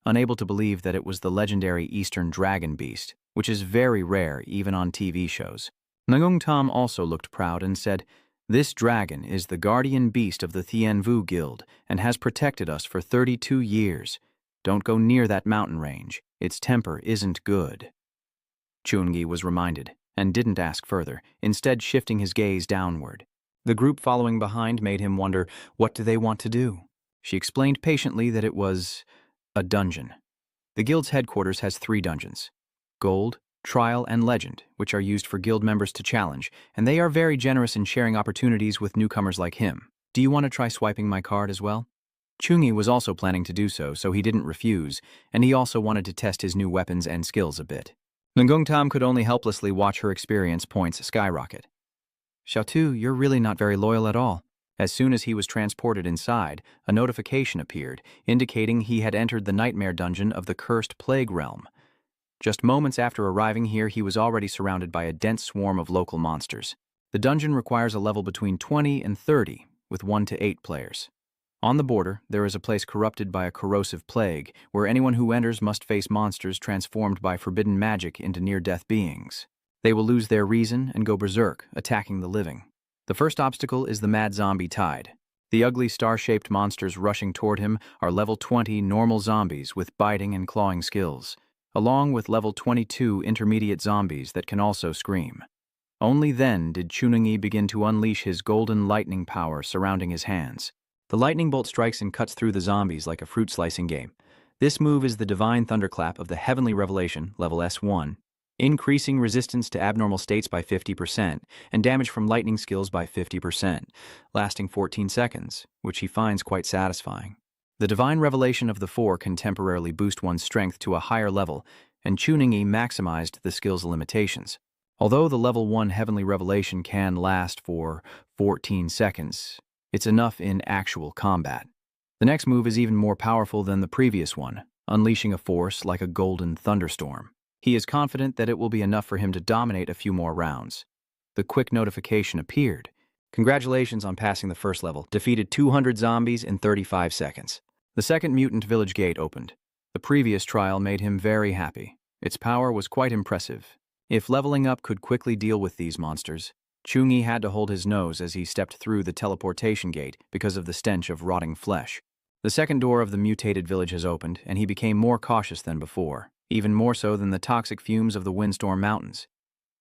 unable to believe that it was the legendary Eastern dragon beast, which is very rare even on TV shows. Ngung Tam also looked proud and said, "This dragon is the guardian beast of the Tianwu Guild and has protected us for 32 years. Don't go near that mountain range. Its temper isn't good." Chungi was reminded and didn't ask further, instead shifting his gaze downward. The group following behind made him wonder, what do they want to do? She explained patiently that it was a dungeon. The guild's headquarters has 3 dungeons: Gold, Trial, and Legend, which are used for guild members to challenge, and they are very generous in sharing opportunities with newcomers like him. "Do you want to try swiping my card as well?" Chungi was also planning to do so he didn't refuse, and he also wanted to test his new weapons and skills a bit. Ngung Tam could only helplessly watch her experience points skyrocket. "Xiaotu, you're really not very loyal at all." As soon as he was transported inside, a notification appeared, indicating he had entered the nightmare dungeon of the Cursed Plague Realm. Just moments after arriving here, he was already surrounded by a dense swarm of local monsters. The dungeon requires a level between 20 and 30, with 1 to 8 players. On the border, there is a place corrupted by a corrosive plague, where anyone who enters must face monsters transformed by forbidden magic into near-death beings. They will lose their reason and go berserk, attacking the living. The first obstacle is the mad zombie tide. The ugly star-shaped monsters rushing toward him are level 20 normal zombies with biting and clawing skills, along with level 22 intermediate zombies that can also scream. Only then did Chunungi begin to unleash his golden lightning power surrounding his hands. The lightning bolt strikes and cuts through the zombies like a fruit-slicing game. This move is the Divine Thunderclap of the Heavenly Revelation, level S1, increasing resistance to abnormal states by 50% and damage from lightning skills by 50%, lasting 14 seconds, which he finds quite satisfying. The Divine Revelation of the Four can temporarily boost one's strength to a higher level, and Chunungi maximized the skill's limitations. Although the level 1 Heavenly Revelation can last for 14 seconds, it's enough in actual combat. The next move is even more powerful than the previous one, unleashing a force like a golden thunderstorm. He is confident that it will be enough for him to dominate a few more rounds. The quick notification appeared. Congratulations on passing the first level. Defeated 200 zombies in 35 seconds. The second mutant village gate opened. The previous trial made him very happy. Its power was quite impressive. If leveling up could quickly deal with these monsters, Chungi had to hold his nose as he stepped through the teleportation gate because of the stench of rotting flesh. The second door of the mutated village has opened, and he became more cautious than before, even more so than the toxic fumes of the Windstorm Mountains.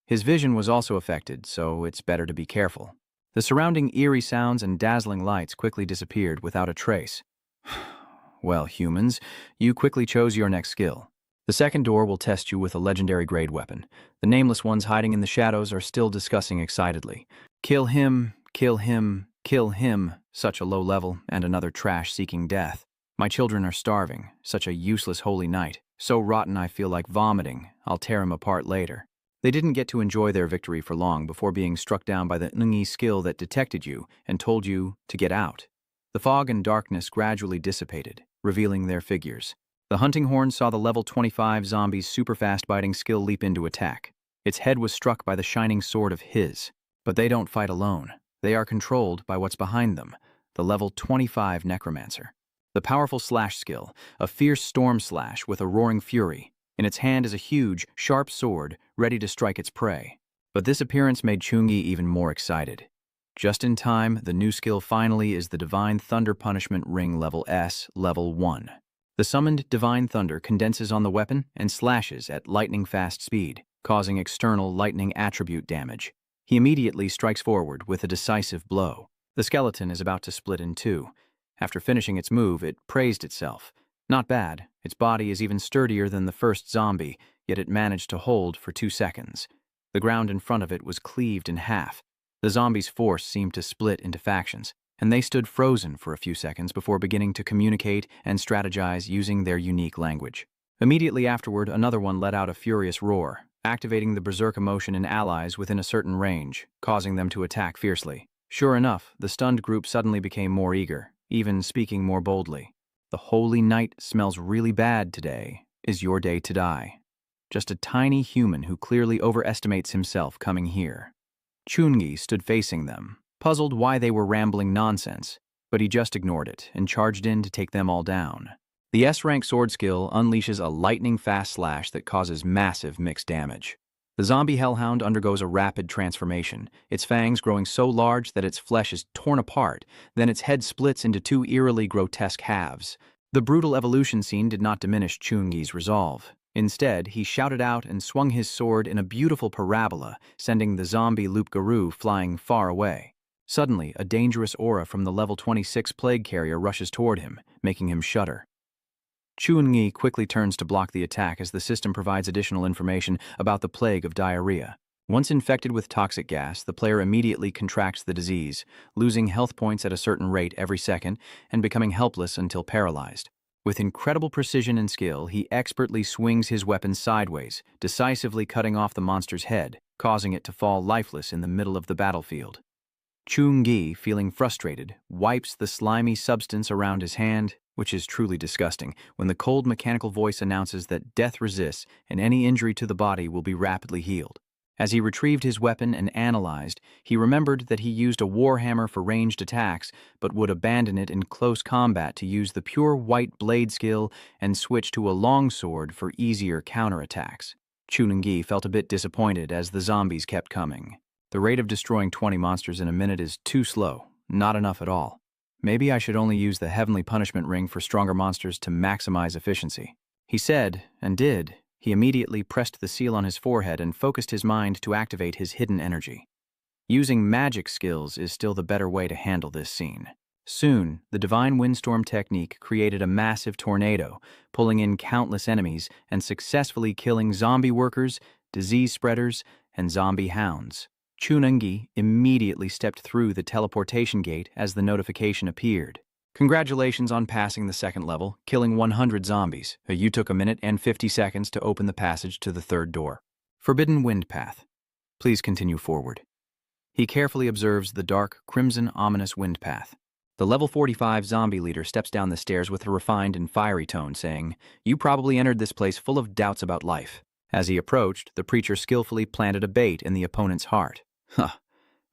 His vision was also affected, so it's better to be careful. The surrounding eerie sounds and dazzling lights quickly disappeared without a trace. Well, humans, you quickly chose your next skill. The second door will test you with a legendary grade weapon. The nameless ones hiding in the shadows are still discussing excitedly. Kill him, kill him, kill him, such a low level, and another trash seeking death. My children are starving, such a useless holy night. So rotten I feel like vomiting. I'll tear him apart later. They didn't get to enjoy their victory for long before being struck down by the Nungi skill that detected you and told you to get out. The fog and darkness gradually dissipated, revealing their figures. The hunting horn saw the level 25 zombie's super-fast biting skill leap into attack. Its head was struck by the shining sword of his. But they don't fight alone. They are controlled by what's behind them, the level 25 necromancer. The powerful slash skill, a fierce storm slash with a roaring fury. In its hand is a huge, sharp sword, ready to strike its prey. But this appearance made Chungi even more excited. Just in time, the new skill finally is the Divine Thunder Punishment Ring level S, level 1. The summoned Divine Thunder condenses on the weapon and slashes at lightning-fast speed, causing external lightning attribute damage. He immediately strikes forward with a decisive blow. The skeleton is about to split in two. After finishing its move, it praised itself. Not bad. Its body is even sturdier than the first zombie, yet it managed to hold for 2 seconds. The ground in front of it was cleaved in half. The zombie's force seemed to split into factions, and they stood frozen for a few seconds before beginning to communicate and strategize using their unique language. Immediately afterward, another one let out a furious roar, activating the berserk emotion in allies within a certain range, causing them to attack fiercely. Sure enough, the stunned group suddenly became more eager, even speaking more boldly. The holy night smells really bad today. Is your day to die? Just a tiny human who clearly overestimates himself coming here. Chungi stood facing them, puzzled why they were rambling nonsense, but he just ignored it and charged in to take them all down. The S-rank sword skill unleashes a lightning-fast slash that causes massive mixed damage. The zombie hellhound undergoes a rapid transformation, its fangs growing so large that its flesh is torn apart, then its head splits into 2 eerily grotesque halves. The brutal evolution scene did not diminish Chungi's resolve. Instead, he shouted out and swung his sword in a beautiful parabola, sending the zombie loup-garou flying far away. Suddenly, a dangerous aura from the level 26 plague carrier rushes toward him, making him shudder. Chungi quickly turns to block the attack as the system provides additional information about the plague of diarrhea. Once infected with toxic gas, the player immediately contracts the disease, losing health points at a certain rate every second and becoming helpless until paralyzed. With incredible precision and skill, he expertly swings his weapon sideways, decisively cutting off the monster's head, causing it to fall lifeless in the middle of the battlefield. Chungi, feeling frustrated, wipes the slimy substance around his hand which is truly disgusting, when the cold mechanical voice announces that death resists and any injury to the body will be rapidly healed. As he retrieved his weapon and analyzed, he remembered that he used a warhammer for ranged attacks, but would abandon it in close combat to use the pure white blade skill and switch to a longsword for easier counterattacks. Chunungi felt a bit disappointed as the zombies kept coming. The rate of destroying 20 monsters in a minute is too slow, not enough at all. Maybe I should only use the heavenly punishment ring for stronger monsters to maximize efficiency. He said, and did. He immediately pressed the seal on his forehead and focused his mind to activate his hidden energy. Using magic skills is still the better way to handle this scene. Soon, the divine windstorm technique created a massive tornado, pulling in countless enemies and successfully killing zombie workers, disease spreaders, and zombie hounds. Chunungi immediately stepped through the teleportation gate as the notification appeared. Congratulations on passing the second level, killing 100 zombies. You took a minute and 50 seconds to open the passage to the third door. Forbidden Wind Path. Please continue forward. He carefully observes the dark, crimson, ominous wind path. The level 45 zombie leader steps down the stairs with a refined and fiery tone, saying, "You probably entered this place full of doubts about life." As he approached, the preacher skillfully planted a bait in the opponent's heart.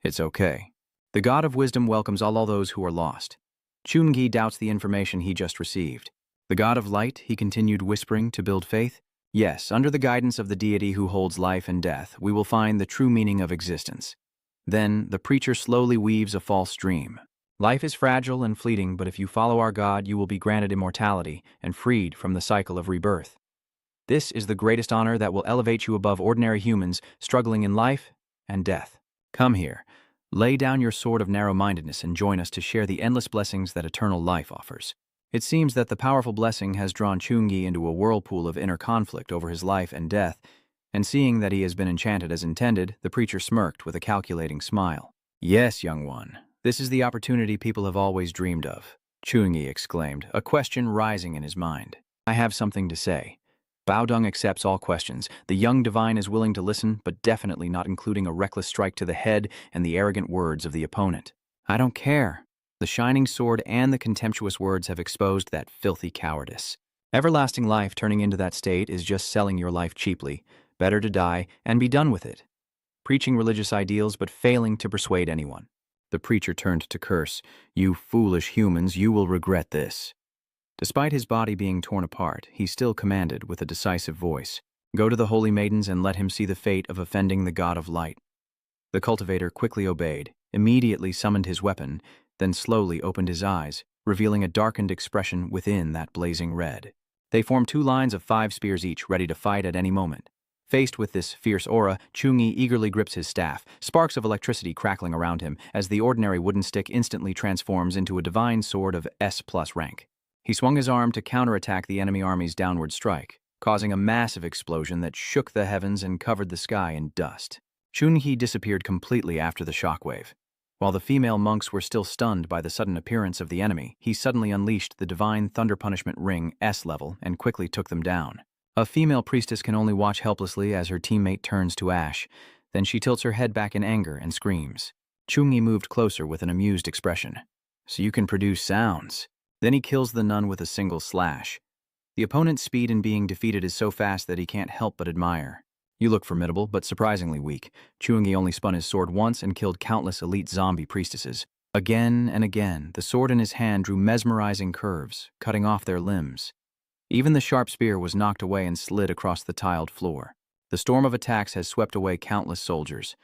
It's okay. The God of Wisdom welcomes all those who are lost. Chungi doubts the information he just received. The God of Light, he continued whispering to build faith. Yes, under the guidance of the deity who holds life and death, we will find the true meaning of existence. Then the preacher slowly weaves a false dream. Life is fragile and fleeting, but if you follow our God, you will be granted immortality and freed from the cycle of rebirth. This is the greatest honor that will elevate you above ordinary humans struggling in life and death. Come here. Lay down your sword of narrow-mindedness and join us to share the endless blessings that eternal life offers. It seems that the powerful blessing has drawn Chungi into a whirlpool of inner conflict over his life and death, and seeing that he has been enchanted as intended, the preacher smirked with a calculating smile. "Yes, young one, this is the opportunity people have always dreamed of," Chungi exclaimed, a question rising in his mind. "I have something to say." Baodong accepts all questions. The young divine is willing to listen, but definitely not including a reckless strike to the head and the arrogant words of the opponent. "I don't care." The shining sword and the contemptuous words have exposed that filthy cowardice. Everlasting life turning into that state is just selling your life cheaply. Better to die and be done with it. Preaching religious ideals but failing to persuade anyone. The preacher turned to curse. "You foolish humans, you will regret this." Despite his body being torn apart, he still commanded with a decisive voice, "Go to the holy maidens and let him see the fate of offending the God of Light." The cultivator quickly obeyed, immediately summoned his weapon, then slowly opened his eyes, revealing a darkened expression within that blazing red. They formed 2 lines of 5 spears each, ready to fight at any moment. Faced with this fierce aura, Chungi eagerly grips his staff, sparks of electricity crackling around him as the ordinary wooden stick instantly transforms into a divine sword of S+ rank. He swung his arm to counterattack the enemy army's downward strike, causing a massive explosion that shook the heavens and covered the sky in dust. Chungi disappeared completely after the shockwave. While the female monks were still stunned by the sudden appearance of the enemy, he suddenly unleashed the divine thunder punishment ring S level and quickly took them down. A female priestess can only watch helplessly as her teammate turns to ash. Then she tilts her head back in anger and screams. Chungi moved closer with an amused expression. "So you can produce sounds." Then he kills the nun with a single slash. The opponent's speed in being defeated is so fast that he can't help but admire. "You look formidable, but surprisingly weak." Chungi only spun his sword once and killed countless elite zombie priestesses. Again and again, the sword in his hand drew mesmerizing curves, cutting off their limbs. Even the sharp spear was knocked away and slid across the tiled floor. The storm of attacks has swept away countless soldiers.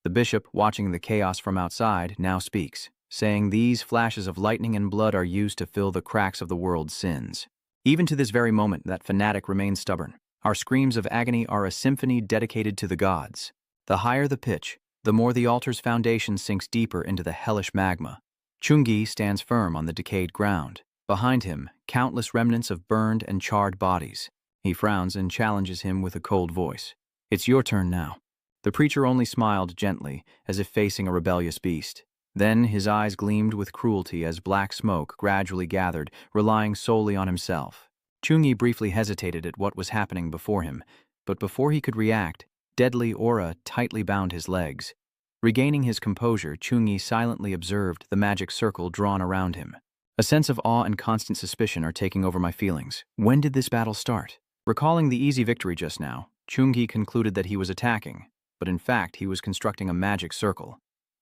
The bishop, watching the chaos from outside, now speaks, saying these flashes of lightning and blood are used to fill the cracks of the world's sins. Even to this very moment, that fanatic remains stubborn. Our screams of agony are a symphony dedicated to the gods. The higher the pitch, the more the altar's foundation sinks deeper into the hellish magma. Chungi stands firm on the decayed ground. Behind him, countless remnants of burned and charred bodies. He frowns and challenges him with a cold voice. "It's your turn now." The preacher only smiled gently, as if facing a rebellious beast. Then his eyes gleamed with cruelty as black smoke gradually gathered, relying solely on himself. Chungi briefly hesitated at what was happening before him, but before he could react, deadly aura tightly bound his legs. Regaining his composure, Chungi silently observed the magic circle drawn around him. A sense of awe and constant suspicion are taking over my feelings. When did this battle start? Recalling the easy victory just now, Chungi concluded that he was attacking, but in fact he was constructing a magic circle.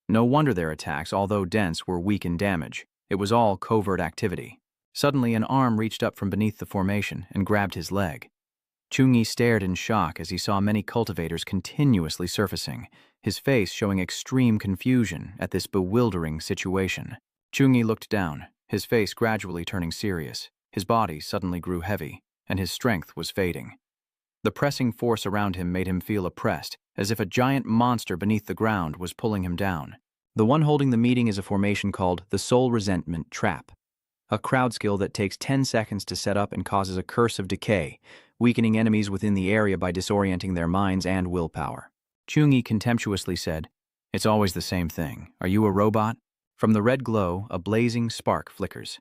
No wonder their attacks, although dense, were weak in damage. It was all covert activity. Suddenly, an arm reached up from beneath the formation and grabbed his leg. Chungi stared in shock as he saw many cultivators continuously surfacing, his face showing extreme confusion at this bewildering situation. Chungi looked down, his face gradually turning serious. His body suddenly grew heavy, and his strength was fading. The pressing force around him made him feel oppressed, as if a giant monster beneath the ground was pulling him down. The one holding the meeting is a formation called the Soul Resentment Trap, a crowd skill that takes 10 seconds to set up and causes a curse of decay, weakening enemies within the area by disorienting their minds and willpower. Chungi contemptuously said, "It's always the same thing. Are you a robot?" From the red glow, a blazing spark flickers.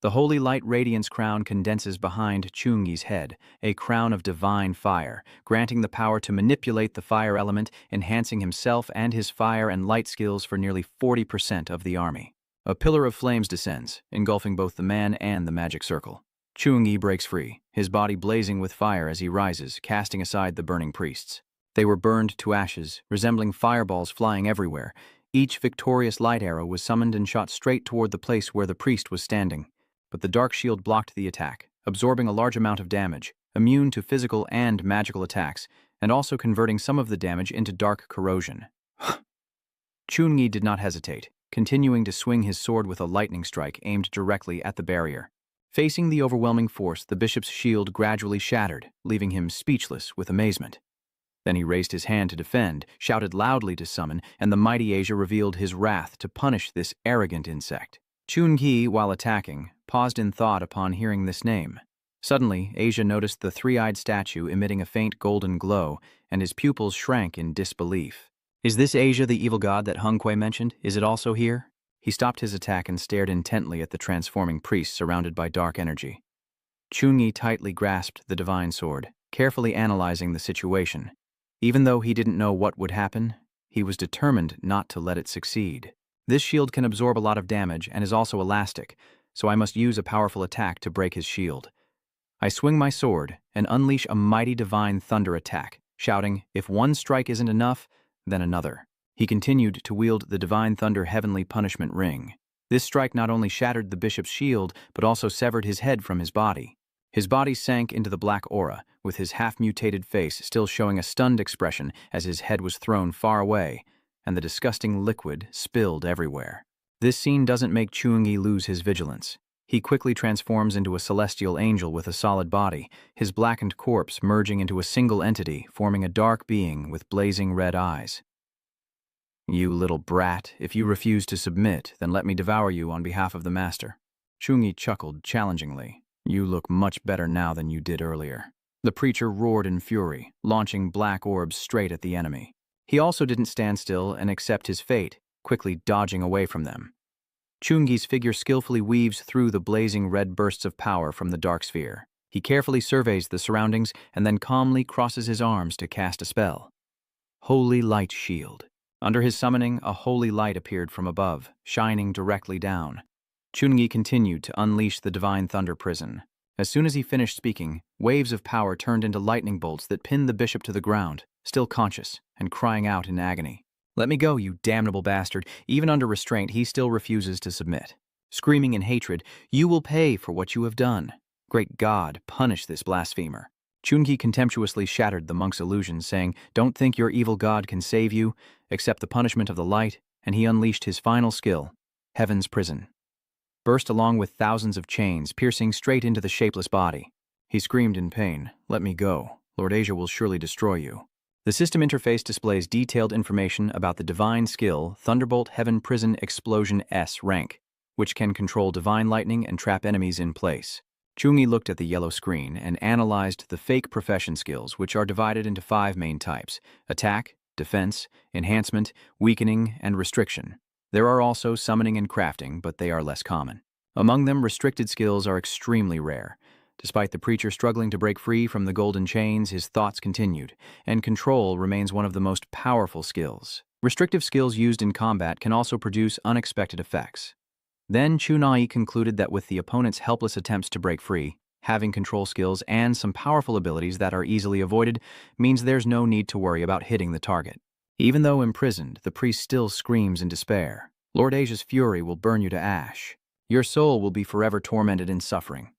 The holy light radiance crown condenses behind Chungi's head, a crown of divine fire, granting the power to manipulate the fire element, enhancing himself and his fire and light skills for nearly 40% of the army. A pillar of flames descends, engulfing both the man and the magic circle. Chungi breaks free, his body blazing with fire as he rises, casting aside the burning priests. They were burned to ashes, resembling fireballs flying everywhere. Each victorious light arrow was summoned and shot straight toward the place where the priest was standing. But the dark shield blocked the attack, absorbing a large amount of damage, immune to physical and magical attacks, and also converting some of the damage into dark corrosion. Chungi did not hesitate, continuing to swing his sword with a lightning strike aimed directly at the barrier. Facing the overwhelming force, the bishop's shield gradually shattered, leaving him speechless with amazement. Then he raised his hand to defend, shouted loudly to summon, and the mighty Asia revealed his wrath to punish this arrogant insect. Chungi, while attacking, paused in thought upon hearing this name. Suddenly, Asia noticed the three-eyed statue emitting a faint golden glow, and his pupils shrank in disbelief. Is this Asia the evil god that Hung Kuei mentioned? Is it also here? He stopped his attack and stared intently at the transforming priest surrounded by dark energy. Chungi tightly grasped the divine sword, carefully analyzing the situation. Even though he didn't know what would happen, he was determined not to let it succeed. This shield can absorb a lot of damage and is also elastic, so I must use a powerful attack to break his shield. I swing my sword and unleash a mighty divine thunder attack, shouting, "If one strike isn't enough, then another." He continued to wield the divine thunder heavenly punishment ring. This strike not only shattered the bishop's shield, but also severed his head from his body. His body sank into the black aura, with his half-mutated face still showing a stunned expression as his head was thrown far away, and the disgusting liquid spilled everywhere. This scene doesn't make Chungi lose his vigilance. He quickly transforms into a celestial angel with a solid body, his blackened corpse merging into a single entity, forming a dark being with blazing red eyes. "You little brat, if you refuse to submit, then let me devour you on behalf of the master." Chungi chuckled challengingly. "You look much better now than you did earlier." The preacher roared in fury, launching black orbs straight at the enemy. He also didn't stand still and accept his fate, quickly dodging away from them. Chungi's figure skillfully weaves through the blazing red bursts of power from the dark sphere. He carefully surveys the surroundings and then calmly crosses his arms to cast a spell. Holy Light Shield. Under his summoning, a holy light appeared from above, shining directly down. Chungi continued to unleash the divine thunder prison. As soon as he finished speaking, waves of power turned into lightning bolts that pinned the bishop to the ground, still conscious and crying out in agony. "Let me go, you damnable bastard." Even under restraint, he still refuses to submit. Screaming in hatred, "You will pay for what you have done. Great God, punish this blasphemer." Chungi contemptuously shattered the monk's illusion, saying, "Don't think your evil god can save you. Accept the punishment of the light," and he unleashed his final skill, Heaven's Prison. Burst along with thousands of chains, piercing straight into the shapeless body. He screamed in pain, "Let me go. Lord Asia will surely destroy you." The system interface displays detailed information about the divine skill Thunderbolt Heaven Prison Explosion S-Rank, which can control divine lightning and trap enemies in place. Chungi looked at the yellow screen and analyzed the fake profession skills, which are divided into 5 main types: attack, defense, enhancement, weakening, and restriction. There are also summoning and crafting, but they are less common. Among them, restricted skills are extremely rare. Despite the preacher struggling to break free from the golden chains, his thoughts continued, and control remains one of the most powerful skills. Restrictive skills used in combat can also produce unexpected effects. Then Chunai concluded that with the opponent's helpless attempts to break free, having control skills and some powerful abilities that are easily avoided means there's no need to worry about hitting the target. Even though imprisoned, the priest still screams in despair. Lord Asia's fury will burn you to ash. Your soul will be forever tormented in suffering.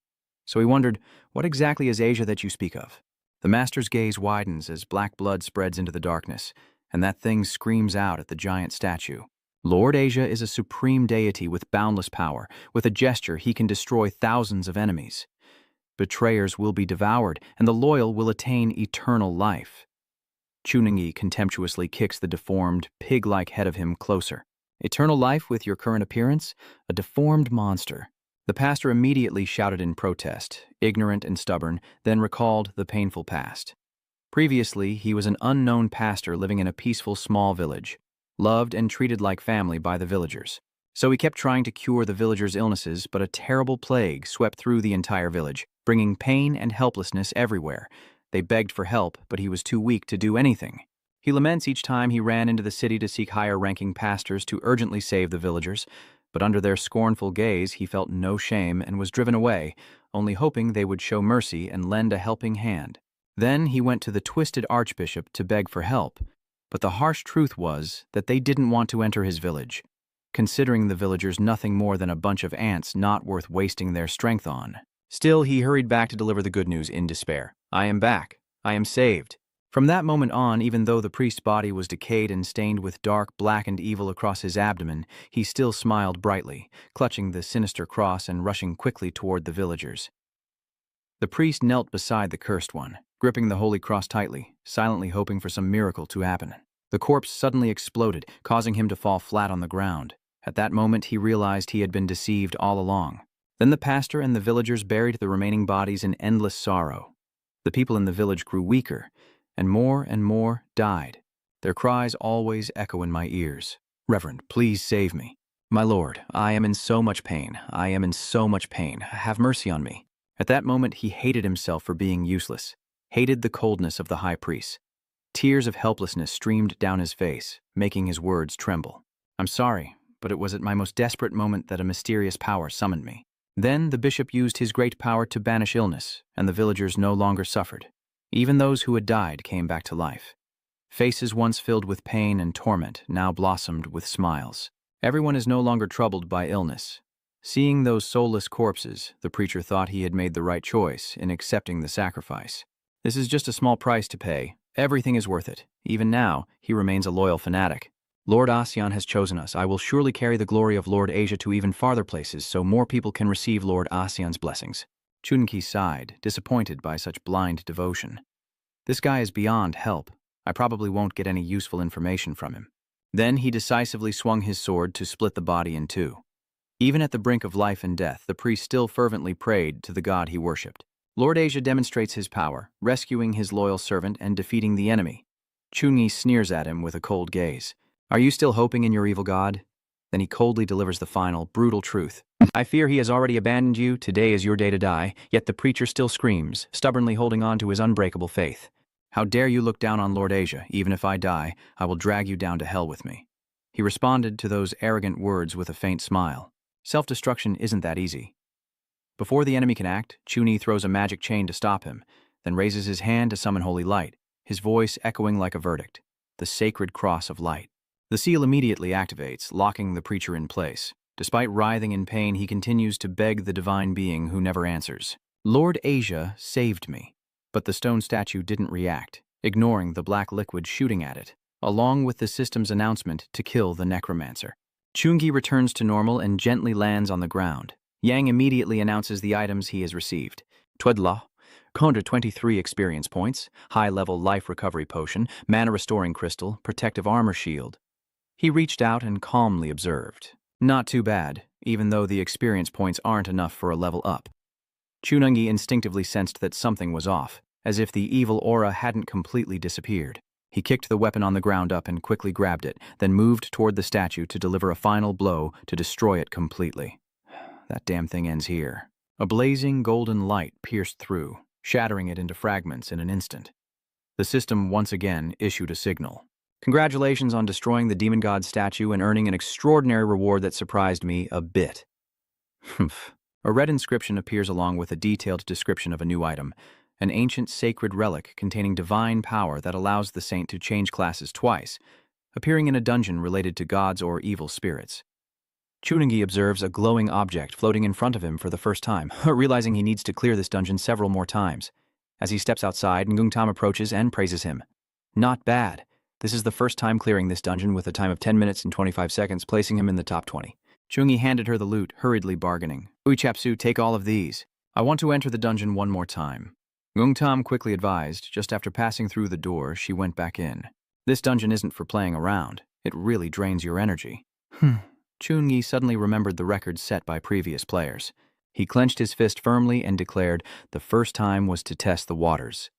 So he wondered, what exactly is Asia that you speak of? The master's gaze widens as black blood spreads into the darkness, and that thing screams out at the giant statue. Lord Asia is a supreme deity with boundless power. With a gesture, he can destroy thousands of enemies. Betrayers will be devoured, and the loyal will attain eternal life. Chuningyi contemptuously kicks the deformed, pig-like head of him closer. Eternal life with your current appearance? A deformed monster. The pastor immediately shouted in protest, ignorant and stubborn, then recalled the painful past. Previously, he was an unknown pastor living in a peaceful small village, loved and treated like family by the villagers. So he kept trying to cure the villagers' illnesses, but a terrible plague swept through the entire village, bringing pain and helplessness everywhere. They begged for help, but he was too weak to do anything. He laments each time he ran into the city to seek higher-ranking pastors to urgently save the villagers, but under their scornful gaze he felt no shame and was driven away, only hoping they would show mercy and lend a helping hand. Then he went to the twisted archbishop to beg for help, but the harsh truth was that they didn't want to enter his village, considering the villagers nothing more than a bunch of ants not worth wasting their strength on. Still, he hurried back to deliver the good news in despair. I am back. I am saved. From that moment on, even though the priest's body was decayed and stained with dark, blackened evil across his abdomen, he still smiled brightly, clutching the sinister cross and rushing quickly toward the villagers. The priest knelt beside the cursed one, gripping the holy cross tightly, silently hoping for some miracle to happen. The corpse suddenly exploded, causing him to fall flat on the ground. At that moment, he realized he had been deceived all along. Then the pastor and the villagers buried the remaining bodies in endless sorrow. The people in the village grew weaker, and more died. Their cries always echo in my ears. Reverend, please save me. My lord, I am in so much pain. I am in so much pain. Have mercy on me. At that moment, he hated himself for being useless, hated the coldness of the high priest. Tears of helplessness streamed down his face, making his words tremble. I'm sorry, but it was at my most desperate moment that a mysterious power summoned me. Then the bishop used his great power to banish illness, and the villagers no longer suffered. Even those who had died came back to life. Faces once filled with pain and torment now blossomed with smiles. Everyone is no longer troubled by illness. Seeing those soulless corpses, the preacher thought he had made the right choice in accepting the sacrifice. This is just a small price to pay. Everything is worth it. Even now, he remains a loyal fanatic. Lord ASEAN has chosen us. I will surely carry the glory of Lord Asia to even farther places so more people can receive Lord ASEAN's blessings. Chunki sighed, disappointed by such blind devotion. This guy is beyond help. I probably won't get any useful information from him. Then he decisively swung his sword to split the body in two. Even at the brink of life and death, the priest still fervently prayed to the god he worshipped. Lord Asia demonstrates his power, rescuing his loyal servant and defeating the enemy. Chungi sneers at him with a cold gaze. Are you still hoping in your evil god? Then he coldly delivers the final, brutal truth. I fear he has already abandoned you. Today is your day to die. Yet the preacher still screams, stubbornly holding on to his unbreakable faith. How dare you look down on Lord Asia? Even if I die, I will drag you down to hell with me. He responded to those arrogant words with a faint smile. Self-destruction isn't that easy. Before the enemy can act, Chuni throws a magic chain to stop him, then raises his hand to summon holy light, his voice echoing like a verdict. The sacred cross of light. The seal immediately activates, locking the preacher in place. Despite writhing in pain, he continues to beg the divine being who never answers. Lord Asia saved me. But the stone statue didn't react, ignoring the black liquid shooting at it, along with the system's announcement to kill the necromancer. Chungi returns to normal and gently lands on the ground. Yang immediately announces the items he has received. Twedla, 123 experience points, high-level life recovery potion, mana-restoring crystal, protective armor shield. He reached out and calmly observed. Not too bad, even though the experience points aren't enough for a level up. Chunungi instinctively sensed that something was off, as if the evil aura hadn't completely disappeared. He kicked the weapon on the ground up and quickly grabbed it, then moved toward the statue to deliver a final blow to destroy it completely. That damn thing ends here. A blazing golden light pierced through, shattering it into fragments in an instant. The system once again issued a signal. Congratulations on destroying the demon god statue and earning an extraordinary reward that surprised me a bit. Humph. A red inscription appears along with a detailed description of a new item, an ancient sacred relic containing divine power that allows the saint to change classes twice, appearing in a dungeon related to gods or evil spirits. Chungi observes a glowing object floating in front of him for the first time, realizing he needs to clear this dungeon several more times. As he steps outside, Ngungtam approaches and praises him. Not bad. This is the first time clearing this dungeon with a time of 10 minutes and 25 seconds, placing him in the top 20. Chungi handed her the loot, hurriedly bargaining. Uichapsu, take all of these. I want to enter the dungeon one more time. Ngungtam quickly advised. Just after passing through the door, she went back in. This dungeon isn't for playing around. It really drains your energy. Chungi suddenly remembered the records set by previous players. He clenched his fist firmly and declared, the first time was to test the waters.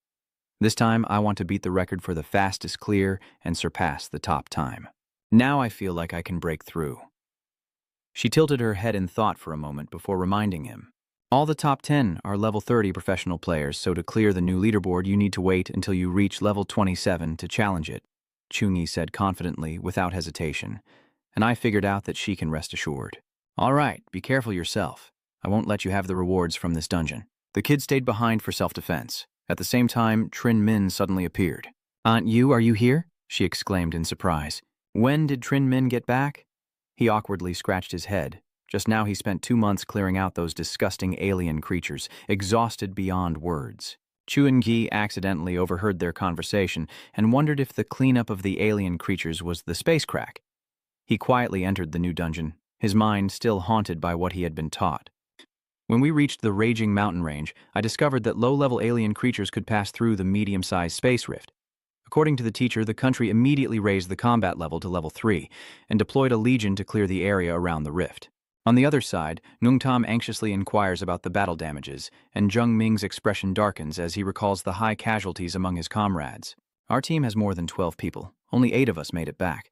This time, I want to beat the record for the fastest clear and surpass the top time. Now I feel like I can break through. She tilted her head in thought for a moment before reminding him. All the top 10 are level 30 professional players, so to clear the new leaderboard, you need to wait until you reach level 27 to challenge it, Chungi said confidently, without hesitation. And I figured out that she can rest assured. All right, be careful yourself. I won't let you have the rewards from this dungeon. The kid stayed behind for self-defense. At the same time, Trin Min suddenly appeared. Aunt Yu, are you here? She exclaimed in surprise. When did Trin Min get back? He awkwardly scratched his head. Just now he spent 2 months clearing out those disgusting alien creatures, exhausted beyond words. Chuan-gi accidentally overheard their conversation and wondered if the cleanup of the alien creatures was the space crack. He quietly entered the new dungeon, his mind still haunted by what he had been taught. When we reached the raging mountain range, I discovered that low-level alien creatures could pass through the medium-sized space rift. According to the teacher, the country immediately raised the combat level to level 3 and deployed a legion to clear the area around the rift. On the other side, Ngungtam anxiously inquires about the battle damages, and Zheng Ming's expression darkens as he recalls the high casualties among his comrades. Our team has more than 12 people. Only 8 of us made it back.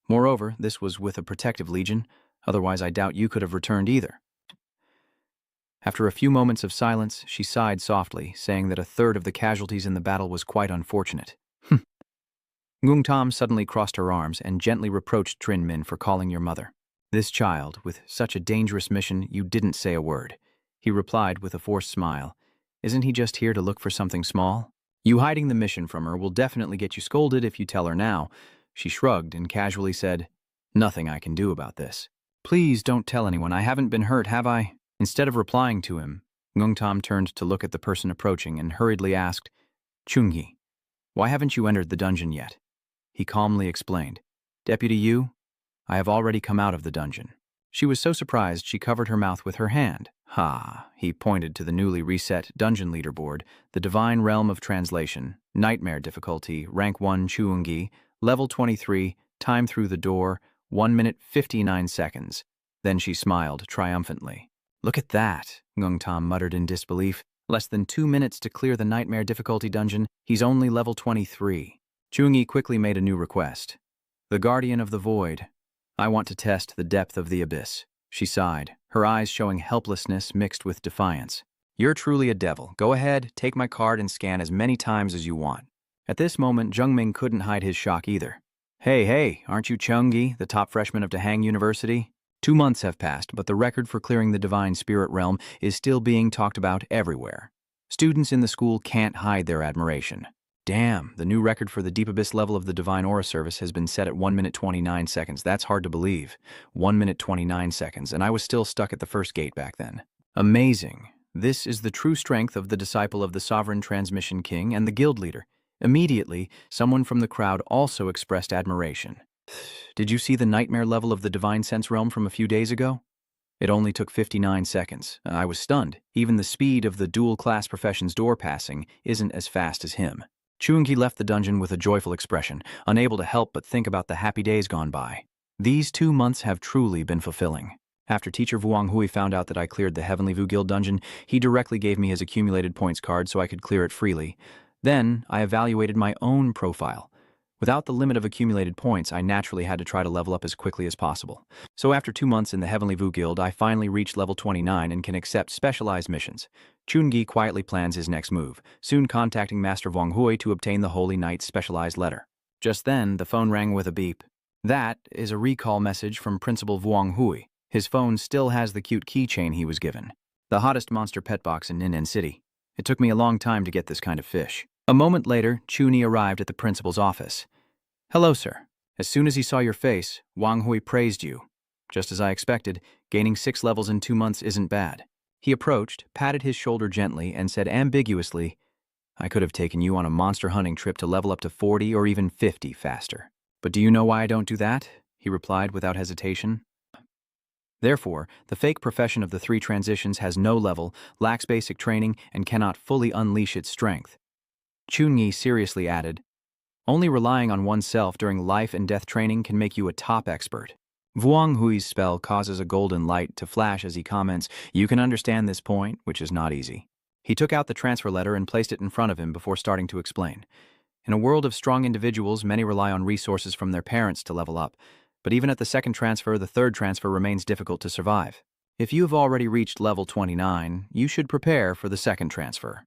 Moreover, this was with a protective legion, otherwise I doubt you could have returned either. After a few moments of silence, she sighed softly, saying that 1/3 of the casualties in the battle was quite unfortunate. Ngungtam suddenly crossed her arms and gently reproached Trin Min for calling your mother. This child, with such a dangerous mission, you didn't say a word. He replied with a forced smile. Isn't he just here to look for something small? You hiding the mission from her will definitely get you scolded if you tell her now. She shrugged and casually said, Nothing I can do about this. Please don't tell anyone. I haven't been hurt, have I? Instead of replying to him, Ngungtam turned to look at the person approaching and hurriedly asked, Chungi, why haven't you entered the dungeon yet? He calmly explained, Deputy Yu, I have already come out of the dungeon. She was so surprised she covered her mouth with her hand. Ha, he pointed to the newly reset dungeon leaderboard, the Divine Realm of Translation, Nightmare difficulty, rank 1 Chungi, level 23, time through the door, 1 minute 59 seconds. Then she smiled triumphantly. Look at that, Ngungtam muttered in disbelief. Less than 2 minutes to clear the Nightmare difficulty dungeon. He's only level 23. Chungi quickly made a new request. The Guardian of the Void. I want to test the depth of the abyss. She sighed, her eyes showing helplessness mixed with defiance. You're truly a devil. Go ahead, take my card and scan as many times as you want. At this moment, Zheng Ming couldn't hide his shock either. Hey, aren't you Chungi, the top freshman of Dahang University? 2 months have passed, but the record for clearing the Divine Spirit Realm is still being talked about everywhere. Students in the school can't hide their admiration. Damn, the new record for the Deep Abyss level of the Divine Aura Service has been set at 1 minute 29 seconds. That's hard to believe. 1 minute 29 seconds, and I was still stuck at the first gate back then. Amazing. This is the true strength of the disciple of the Sovereign Transmission King and the guild leader. Immediately, someone from the crowd also expressed admiration. Did you see the nightmare level of the Divine Sense Realm from a few days ago? It only took 59 seconds. I was stunned. Even the speed of the dual-class profession's door passing isn't as fast as him. Chungi left the dungeon with a joyful expression, unable to help but think about the happy days gone by. These 2 months have truly been fulfilling. After teacher Vuong Hui found out that I cleared the Heavenly Vu Guild dungeon, he directly gave me his accumulated points card so I could clear it freely. Then, I evaluated my own profile. Without the limit of accumulated points, I naturally had to try to level up as quickly as possible. So after 2 months in the Heavenly Vu Guild, I finally reached level 29 and can accept specialized missions. Chungi quietly plans his next move, soon contacting Master Vuong Hui to obtain the Holy Knight's specialized letter. Just then, the phone rang with a beep. That is a recall message from Principal Vuong Hui. His phone still has the cute keychain he was given. The hottest monster pet box in Nin City. It took me a long time to get this kind of fish. A moment later, Chuni arrived at the principal's office. Hello, sir. As soon as he saw your face, Wang Hui praised you. Just as I expected, gaining 6 levels in 2 months isn't bad. He approached, patted his shoulder gently, and said ambiguously, I could have taken you on a monster hunting trip to level up to 40 or even 50 faster. But do you know why I don't do that? He replied without hesitation. Therefore, the fake profession of the 3 transitions has no level, lacks basic training, and cannot fully unleash its strength. Chunyi seriously added, only relying on oneself during life and death training can make you a top expert. Wang Hui's spell causes a golden light to flash as he comments, you can understand this point, which is not easy. He took out the transfer letter and placed it in front of him before starting to explain. In a world of strong individuals, many rely on resources from their parents to level up. But even at the second transfer, the third transfer remains difficult to survive. If you have already reached level 29, you should prepare for the second transfer.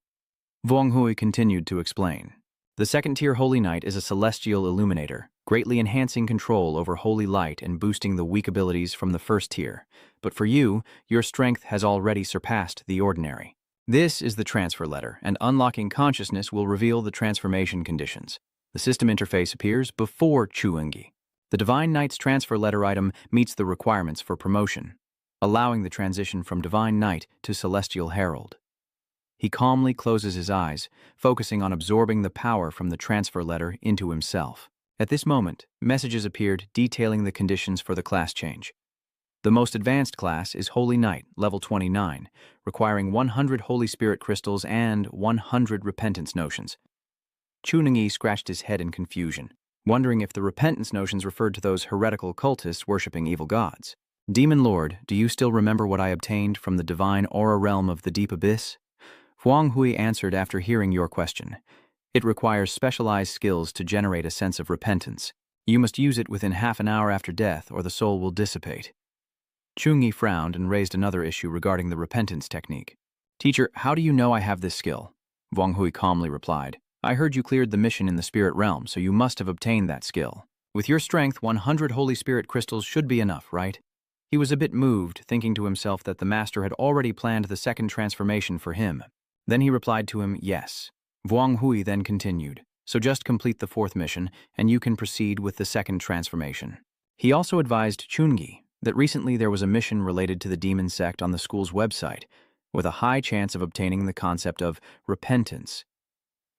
Wang Hui continued to explain. The second-tier Holy Knight is a celestial illuminator, greatly enhancing control over holy light and boosting the weak abilities from the first tier. But for you, your strength has already surpassed the ordinary. This is the transfer letter, and unlocking consciousness will reveal the transformation conditions. The system interface appears before Chuengi. The Divine Knight's transfer letter item meets the requirements for promotion, allowing the transition from Divine Knight to Celestial Herald. He calmly closes his eyes, focusing on absorbing the power from the transfer letter into himself. At this moment, messages appeared detailing the conditions for the class change. The most advanced class is Holy Knight, level 29, requiring 100 Holy Spirit crystals and 100 repentance notions. Chunyi scratched his head in confusion, wondering if the repentance notions referred to those heretical cultists worshipping evil gods. Demon Lord, do you still remember what I obtained from the divine aura realm of the deep abyss? Wang Hui answered after hearing your question. It requires specialized skills to generate a sense of repentance. You must use it within half an hour after death or the soul will dissipate. Chunyi frowned and raised another issue regarding the repentance technique. Teacher, how do you know I have this skill? Wang Hui calmly replied. I heard you cleared the mission in the spirit realm, so you must have obtained that skill. With your strength, 100 Holy Spirit crystals should be enough, right? He was a bit moved, thinking to himself that the master had already planned the second transformation for him. Then he replied to him, yes. Wang Hui then continued, so just complete the 4th mission, and you can proceed with the second transformation. He also advised Chunyi that recently there was a mission related to the demon sect on the school's website, with a high chance of obtaining the concept of repentance.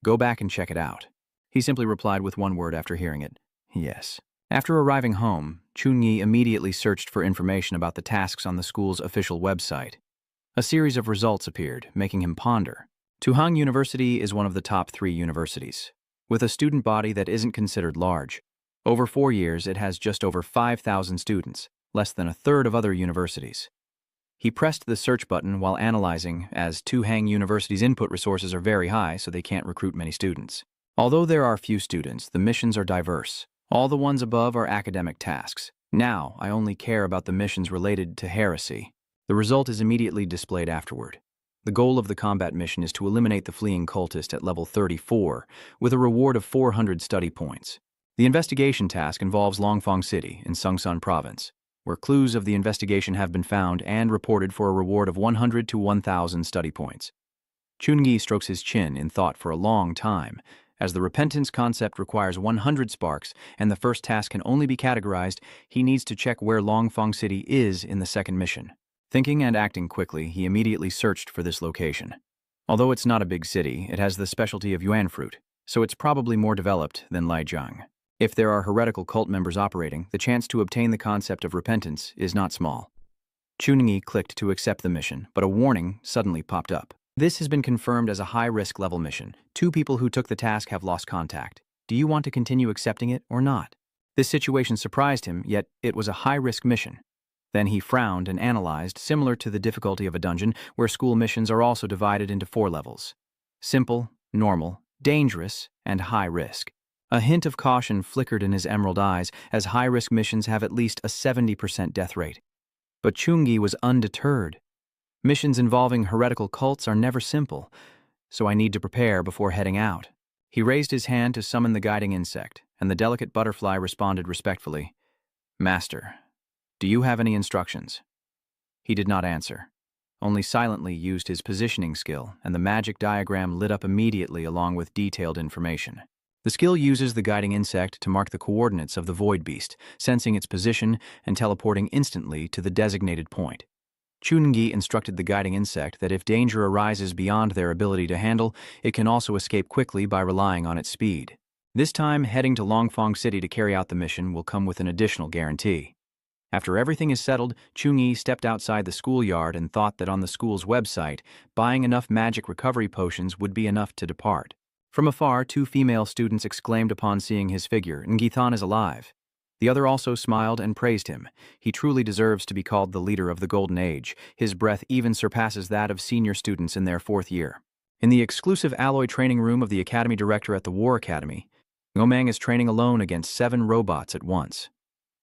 Go back and check it out. He simply replied with one word after hearing it, yes. After arriving home, Chunyi immediately searched for information about the tasks on the school's official website. A series of results appeared, making him ponder. Tuhang University is one of the top 3 universities, with a student body that isn't considered large. Over 4 years, it has just over 5,000 students, less than a third of other universities. He pressed the search button while analyzing, as Tuhang University's input resources are very high, so they can't recruit many students. Although there are few students, the missions are diverse. All the ones above are academic tasks. Now, I only care about the missions related to heresy. The result is immediately displayed afterward. The goal of the combat mission is to eliminate the fleeing cultist at level 34, with a reward of 400 study points. The investigation task involves Longfang City in Sungsun Province, where clues of the investigation have been found and reported for a reward of 100 to 1,000 study points. Chunyi strokes his chin in thought for a long time, as the repentance concept requires 100 sparks and the first task can only be categorized. He needs to check where Longfang City is in the second mission. Thinking and acting quickly, he immediately searched for this location. Although it's not a big city, it has the specialty of yuan fruit, so it's probably more developed than Lijiang. If there are heretical cult members operating, the chance to obtain the concept of repentance is not small. Chunyi clicked to accept the mission, but a warning suddenly popped up. This has been confirmed as a high-risk level mission. 2 people who took the task have lost contact. Do you want to continue accepting it or not? This situation surprised him, yet it was a high-risk mission. Then he frowned and analyzed, similar to the difficulty of a dungeon, where school missions are also divided into 4 levels. Simple, normal, dangerous, and high risk. A hint of caution flickered in his emerald eyes, as high-risk missions have at least a 70% death rate. But Chunyi was undeterred. Missions involving heretical cults are never simple, so I need to prepare before heading out. He raised his hand to summon the guiding insect, and the delicate butterfly responded respectfully. Master, do you have any instructions? He did not answer, only silently used his positioning skill, and the magic diagram lit up immediately along with detailed information. The skill uses the guiding insect to mark the coordinates of the void beast, sensing its position and teleporting instantly to the designated point. Chungi instructed the guiding insect that if danger arises beyond their ability to handle, it can also escape quickly by relying on its speed. This time, heading to Longfong City to carry out the mission will come with an additional guarantee. After everything is settled, Chungi stepped outside the schoolyard and thought that on the school's website, buying enough magic recovery potions would be enough to depart. From afar, 2 female students exclaimed upon seeing his figure, "Ngithan is alive." The other also smiled and praised him. He truly deserves to be called the leader of the Golden Age. His breadth even surpasses that of senior students in their 4th year. In the exclusive alloy training room of the Academy Director at the War Academy, Ngomang is training alone against 7 robots at once.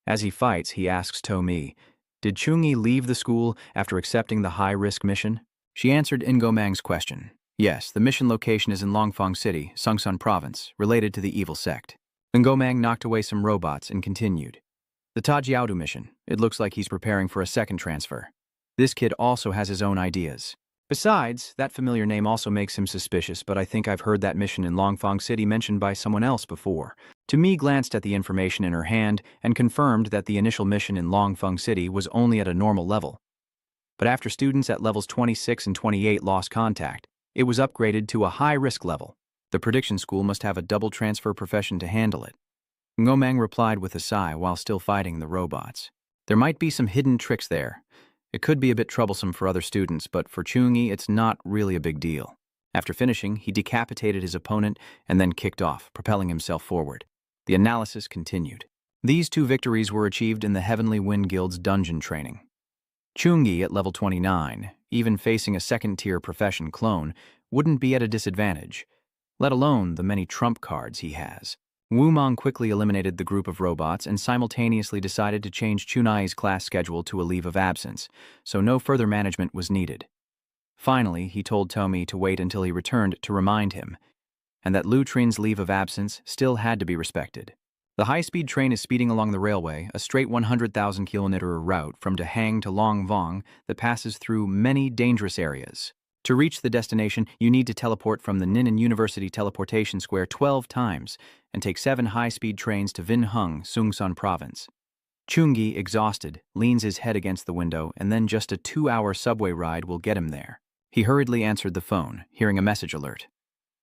As he fights, he asks Tomi, "Did Chungi leave the school after accepting the high-risk mission?" She answered Ngomang's question. Yes, the mission location is in Longfong City, Sungsun Province, related to the evil sect. Ngomang knocked away some robots and continued. The Tajiaodu mission. It looks like he's preparing for a second transfer. This kid also has his own ideas. Besides, that familiar name also makes him suspicious, but I think I've heard that mission in Longfong City mentioned by someone else before. Tomi glanced at the information in her hand and confirmed that the initial mission in Longfong City was only at a normal level. But after students at levels 26 and 28 lost contact, it was upgraded to a high-risk level. The prediction school must have a double transfer profession to handle it. Ngomang replied with a sigh while still fighting the robots. There might be some hidden tricks there. It could be a bit troublesome for other students, but for Chungi, it's not really a big deal. After finishing, he decapitated his opponent and then kicked off, propelling himself forward. The analysis continued. These 2 victories were achieved in the Heavenly Wind Guild's dungeon training. Chungi, at level 29, even facing a second-tier profession clone, wouldn't be at a disadvantage, let alone the many trump cards he has. Wumong quickly eliminated the group of robots and simultaneously decided to change Chunai's class schedule to a leave of absence, so no further management was needed. Finally, he told Tomi to wait until he returned to remind him, and that Lutrin's leave of absence still had to be respected. The high-speed train is speeding along the railway, a straight 100,000-kilometer route from Dahang to Longvong that passes through many dangerous areas. To reach the destination, you need to teleport from the Ningnan University Teleportation Square 12 times and take 7 high-speed trains to Vinhung, Sungsun Province. Chungi, exhausted, leans his head against the window, and then just a 2-hour subway ride will get him there. He hurriedly answered the phone, hearing a message alert.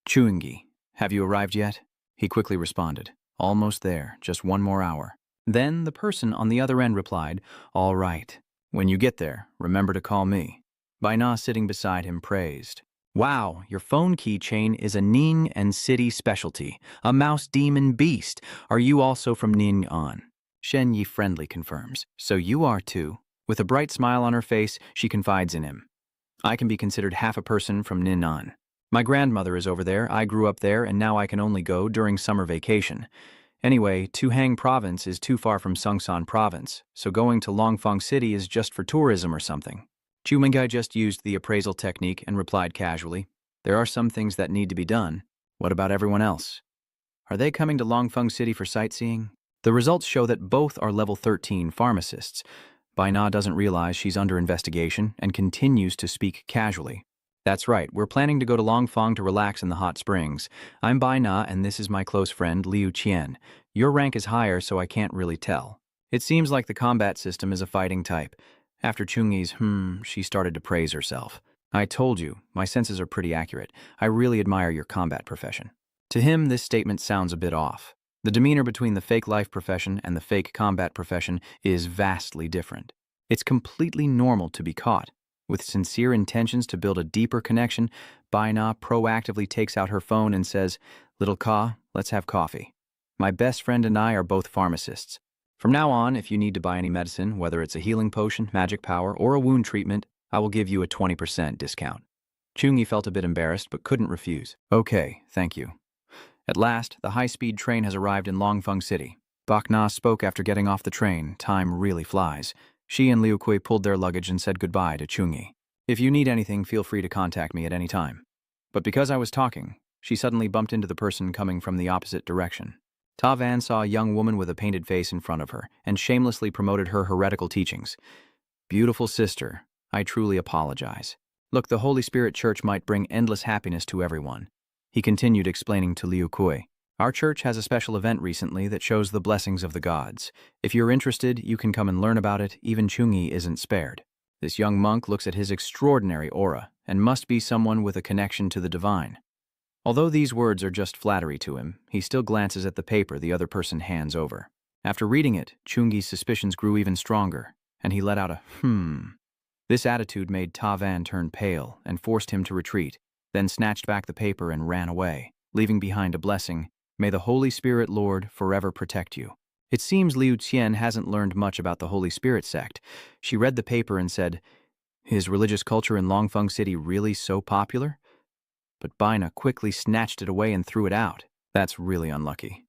"Chungi, have you arrived yet?" He quickly responded, "Almost there, just 1 more hour." Then the person on the other end replied, "All right. When you get there, remember to call me." Baina, sitting beside him, praised, "Wow, your phone keychain is a Ning and City specialty, a mouse demon beast. Are you also from Ning'an?" Shen Yi friendly confirms, "So you are too." With a bright smile on her face, she confides in him, "I can be considered half a person from Ning'an. My grandmother is over there, I grew up there, and now I can only go during summer vacation. Anyway, Tuhang Province is too far from Sungsan Province, so going to Longfong City is just for tourism or something." Chumingai just used the appraisal technique and replied casually, "There are some things that need to be done. What about everyone else? Are they coming to Longfeng City for sightseeing?" The results show that both are level 13 pharmacists. Baina doesn't realize she's under investigation and continues to speak casually. "That's right, we're planning to go to Longfeng to relax in the hot springs. I'm Baina and this is my close friend Liu Qian. Your rank is higher, so I can't really tell. It seems like the combat system is a fighting type." After Chungi's she started to praise herself. "I told you, my senses are pretty accurate. I really admire your combat profession." To him, this statement sounds a bit off. The demeanor between the fake life profession and the fake combat profession is vastly different. It's completely normal to be caught. With sincere intentions to build a deeper connection, Baina proactively takes out her phone and says, "Little Ka, let's have coffee. My best friend and I are both pharmacists. From now on, if you need to buy any medicine, whether it's a healing potion, magic power, or a wound treatment, I will give you a 20% discount." Chungi felt a bit embarrassed but couldn't refuse. "Okay, thank you." At last, the high-speed train has arrived in Longfeng City. Bakna spoke after getting off the train. Time really flies. She and Liu Kui pulled their luggage and said goodbye to Chungi. "If you need anything, feel free to contact me at any time." But because I was talking, she suddenly bumped into the person coming from the opposite direction. Ta Van saw a young woman with a painted face in front of her and shamelessly promoted her heretical teachings. "Beautiful sister, I truly apologize. Look, the Holy Spirit Church might bring endless happiness to everyone. He continued explaining to Liu Kui. Our church has a special event recently that shows the blessings of the gods. If you're interested, you can come and learn about it. Even Chungi isn't spared. This young monk looks at his extraordinary aura and must be someone with a connection to the divine. Although these words are just flattery to him, he still glances at the paper the other person hands over. After reading it, Chungi's suspicions grew even stronger, and he let out a This attitude made Ta Van turn pale and forced him to retreat, then snatched back the paper and ran away, leaving behind a blessing. May the Holy Spirit Lord forever protect you. It seems Liu Qian hasn't learned much about the Holy Spirit sect. She read the paper and said, "Is religious culture in Longfeng City really so popular?" But Bina quickly snatched it away and threw it out. That's really unlucky.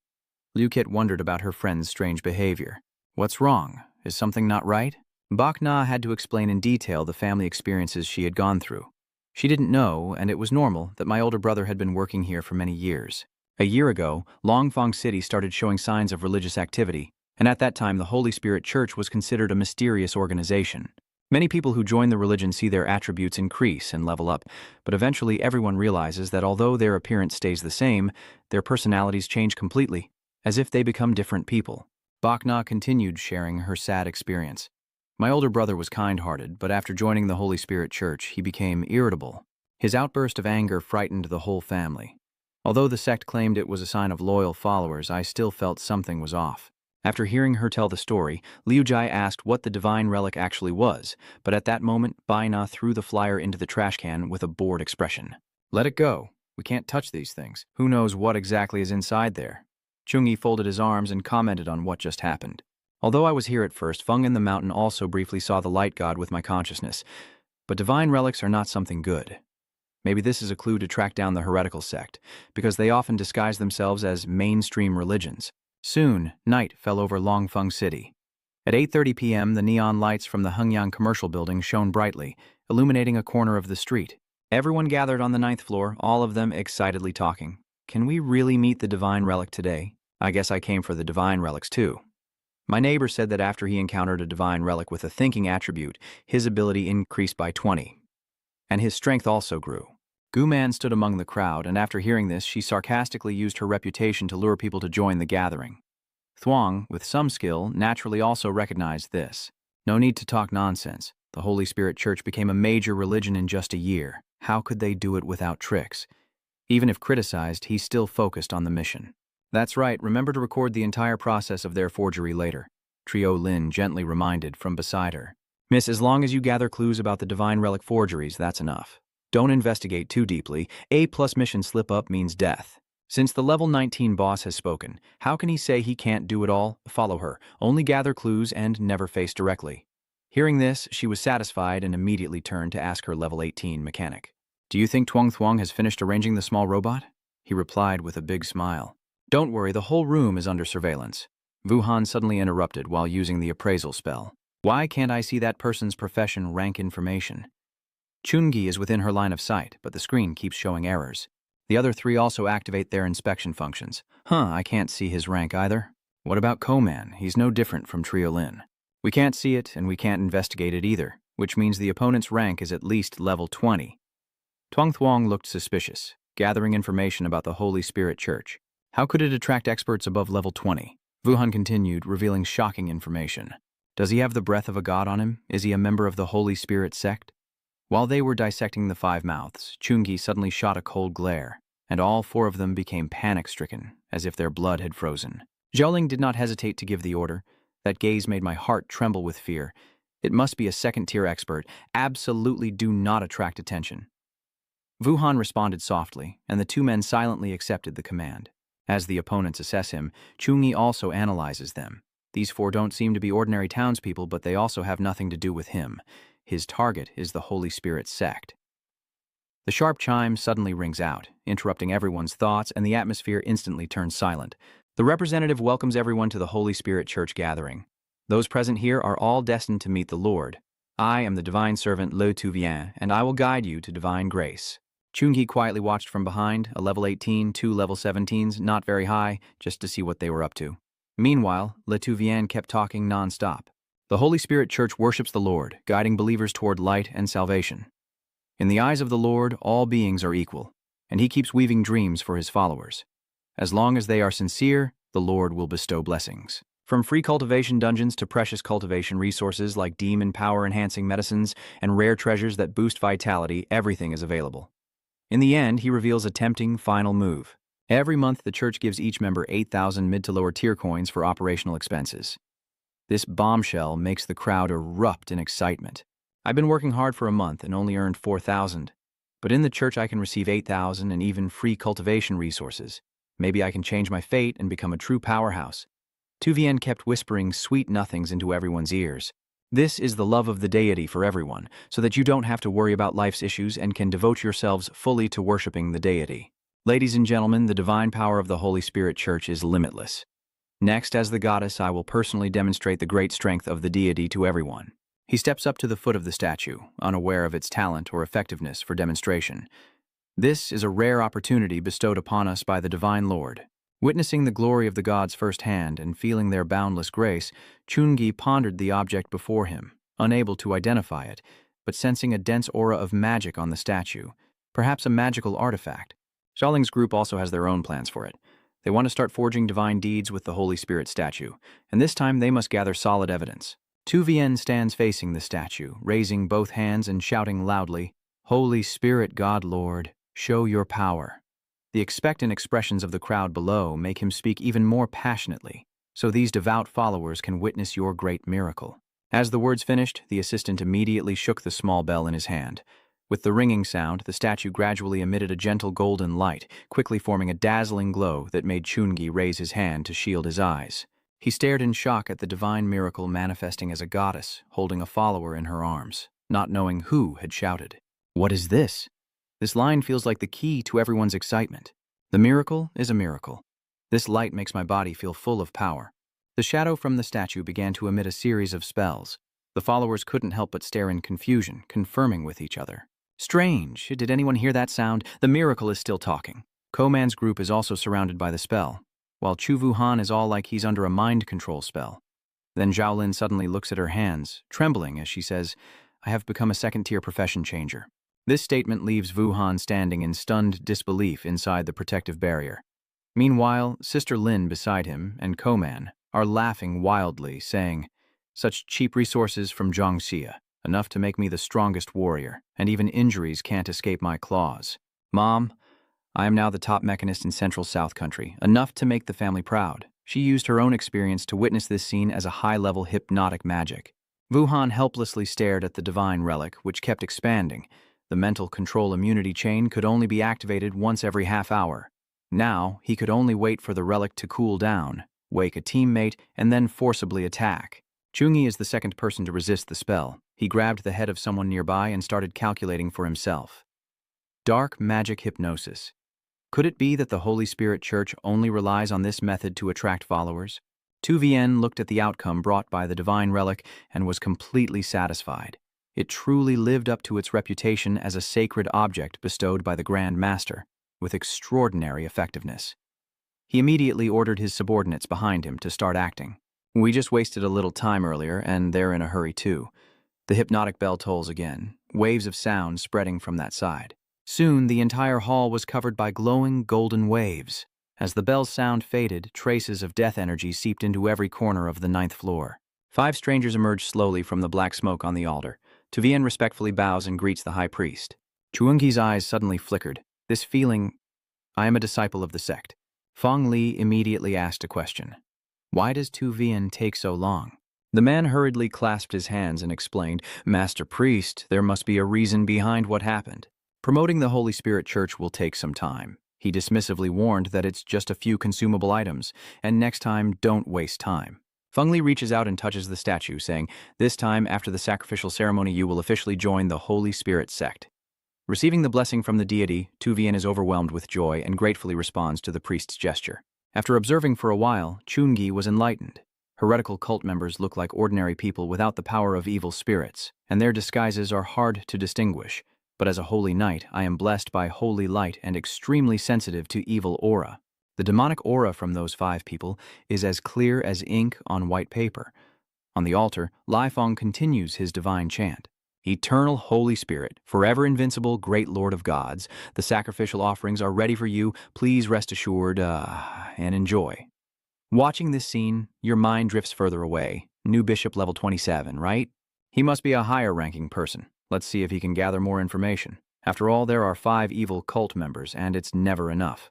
Liu Kit wondered about her friend's strange behavior. What's wrong? Is something not right? Bak Na had to explain in detail the family experiences she had gone through. She didn't know, and it was normal, that my older brother had been working here for many years. A year ago, Longfeng City started showing signs of religious activity, and at that time the Holy Spirit Church was considered a mysterious organization. Many people who join the religion see their attributes increase and level up, but eventually everyone realizes that although their appearance stays the same, their personalities change completely, as if they become different people. Bak Na continued sharing her sad experience. My older brother was kind-hearted, but after joining the Holy Spirit Church, he became irritable. His outburst of anger frightened the whole family. Although the sect claimed it was a sign of loyal followers, I still felt something was off. After hearing her tell the story, Liu Jai asked what the divine relic actually was, but at that moment, Bai Na threw the flyer into the trash can with a bored expression. "Let it go. We can't touch these things. Who knows what exactly is inside there?" Chungi folded his arms and commented on what just happened. Although I was here at first, Feng in the mountain also briefly saw the light god with my consciousness. But divine relics are not something good. Maybe this is a clue to track down the heretical sect, because they often disguise themselves as mainstream religions. Soon, night fell over Longfeng City. At 8:30 p.m., the neon lights from the Hengyang commercial building shone brightly, illuminating a corner of the street. Everyone gathered on the 9th floor, all of them excitedly talking. Can we really meet the divine relic today? I guess I came for the divine relics too. My neighbor said that after he encountered a divine relic with a thinking attribute, his ability increased by 20. And his strength also grew. Gu Man stood among the crowd, and after hearing this, she sarcastically used her reputation to lure people to join the gathering. Thuong, with some skill, naturally also recognized this. No need to talk nonsense. The Holy Spirit Church became a major religion in just a year. How could they do it without tricks? Even if criticized, he still focused on the mission. That's right, remember to record the entire process of their forgery later. Trio Lin gently reminded from beside her. Miss, as long as you gather clues about the divine relic forgeries, that's enough. Don't investigate too deeply. A+ mission slip-up means death. Since the level 19 boss has spoken, how can he say he can't do it all? Follow her. Only gather clues and never face directly. Hearing this, she was satisfied and immediately turned to ask her level 18 mechanic. Do you think Tuong Thuong has finished arranging the small robot? He replied with a big smile. Don't worry, the whole room is under surveillance. Wuhan suddenly interrupted while using the appraisal spell. Why can't I see that person's profession rank information? Chungi is within her line of sight, but the screen keeps showing errors. The other three also activate their inspection functions. I can't see his rank either. What about Koman? He's no different from Trio Lin. We can't see it, and we can't investigate it either, which means the opponent's rank is at least level 20. Tuong Thuong looked suspicious, gathering information about the Holy Spirit Church. How could it attract experts above level 20? Wuhan continued, revealing shocking information. Does he have the breath of a god on him? Is he a member of the Holy Spirit sect? While they were dissecting the five mouths, Chungi suddenly shot a cold glare, and all four of them became panic-stricken, as if their blood had frozen. Zhaoling did not hesitate to give the order. That gaze made my heart tremble with fear. It must be a second-tier expert. Absolutely do not attract attention. Wuhan responded softly, and the two men silently accepted the command. As the opponents assess him, Chungi also analyzes them. These four don't seem to be ordinary townspeople, but they also have nothing to do with him. His target is the Holy Spirit sect. The sharp chime suddenly rings out, interrupting everyone's thoughts, and the atmosphere instantly turns silent. The representative welcomes everyone to the Holy Spirit Church gathering. Those present here are all destined to meet the Lord. I am the divine servant Le Touvien, and I will guide you to divine grace. Chungi quietly watched from behind, a level 18, two level 17s, not very high, just to see what they were up to. Meanwhile, Le Touvien kept talking non-stop. The Holy Spirit Church worships the Lord, guiding believers toward light and salvation. In the eyes of the Lord, all beings are equal, and He keeps weaving dreams for His followers. As long as they are sincere, the Lord will bestow blessings. From free cultivation dungeons to precious cultivation resources like demon power-enhancing medicines and rare treasures that boost vitality, everything is available. In the end, He reveals a tempting final move. Every month, the church gives each member 8,000 mid to lower tier coins for operational expenses. This bombshell makes the crowd erupt in excitement. I've been working hard for a month and only earned 4,000. But in the church, I can receive 8,000 and even free cultivation resources. Maybe I can change my fate and become a true powerhouse. Tuvien kept whispering sweet nothings into everyone's ears. This is the love of the deity for everyone, so that you don't have to worry about life's issues and can devote yourselves fully to worshiping the deity. Ladies and gentlemen, the divine power of the Holy Spirit Church is limitless. Next, as the goddess, I will personally demonstrate the great strength of the deity to everyone. He steps up to the foot of the statue, unaware of its talent or effectiveness for demonstration. This is a rare opportunity bestowed upon us by the Divine Lord. Witnessing the glory of the gods firsthand and feeling their boundless grace, Chungi pondered the object before him, unable to identify it, but sensing a dense aura of magic on the statue, perhaps a magical artifact. Xiaoling's group also has their own plans for it. They want to start forging divine deeds with the Holy Spirit statue, and this time they must gather solid evidence. Tu Vien stands facing the statue, raising both hands and shouting loudly, "Holy Spirit, God Lord, show your power." The expectant expressions of the crowd below make him speak even more passionately, so these devout followers can witness your great miracle. As the words finished, the assistant immediately shook the small bell in his hand. With the ringing sound, the statue gradually emitted a gentle golden light, quickly forming a dazzling glow that made Chungi raise his hand to shield his eyes. He stared in shock at the divine miracle manifesting as a goddess, holding a follower in her arms, not knowing who had shouted. "What is this?" This line feels like the key to everyone's excitement. The miracle is a miracle. This light makes my body feel full of power. The shadow from the statue began to emit a series of spells. The followers couldn't help but stare in confusion, confirming with each other. Strange, did anyone hear that sound? The miracle is still talking. Koman's group is also surrounded by the spell, while Chu Wuhan is all like he's under a mind control spell. Then Zhaolin suddenly looks at her hands, trembling as she says, "I have become a second-tier profession changer." This statement leaves Wuhan standing in stunned disbelief inside the protective barrier. Meanwhile, Sister Lin beside him and Koman are laughing wildly, saying, "Such cheap resources from Zhangxia, enough to make me the strongest warrior, and even injuries can't escape my claws. Mom, I am now the top mechanist in Central South Country, enough to make the family proud." She used her own experience to witness this scene as a high-level hypnotic magic. Wuhan helplessly stared at the divine relic, which kept expanding. The mental control immunity chain could only be activated once every half hour. Now, he could only wait for the relic to cool down, wake a teammate, and then forcibly attack. Chungi is the second person to resist the spell. He grabbed the head of someone nearby and started calculating for himself. Dark magic hypnosis. Could it be that the Holy Spirit Church only relies on this method to attract followers? Tu Vien looked at the outcome brought by the divine relic and was completely satisfied. It truly lived up to its reputation as a sacred object bestowed by the Grand Master, with extraordinary effectiveness. He immediately ordered his subordinates behind him to start acting. "We just wasted a little time earlier, and they're in a hurry too." The hypnotic bell tolls again, waves of sound spreading from that side. Soon, the entire hall was covered by glowing golden waves. As the bell's sound faded, traces of death energy seeped into every corner of the 9th floor. 5 strangers emerged slowly from the black smoke on the altar. Tuvien respectfully bows and greets the high priest. Chuengi's eyes suddenly flickered. This feeling, "I am a disciple of the sect." Feng Li immediately asked a question. "Why does Tuvien take so long?" The man hurriedly clasped his hands and explained, "Master Priest, there must be a reason behind what happened. Promoting the Holy Spirit Church will take some time." He dismissively warned that it's just a few consumable items, and next time, don't waste time. Feng Li reaches out and touches the statue, saying, "This time, after the sacrificial ceremony, you will officially join the Holy Spirit sect." Receiving the blessing from the deity, Tuvien is overwhelmed with joy and gratefully responds to the priest's gesture. After observing for a while, Chungi was enlightened. Heretical cult members look like ordinary people without the power of evil spirits, and their disguises are hard to distinguish. But as a holy knight, I am blessed by holy light and extremely sensitive to evil aura. The demonic aura from those 5 people is as clear as ink on white paper. On the altar, Lai Feng continues his divine chant. Eternal Holy Spirit, forever invincible, great Lord of gods, the sacrificial offerings are ready for you. Please rest assured and enjoy. Watching this scene, your mind drifts further away. New Bishop level 27, right? He must be a higher-ranking person. Let's see if he can gather more information. After all, there are 5 evil cult members, and it's never enough.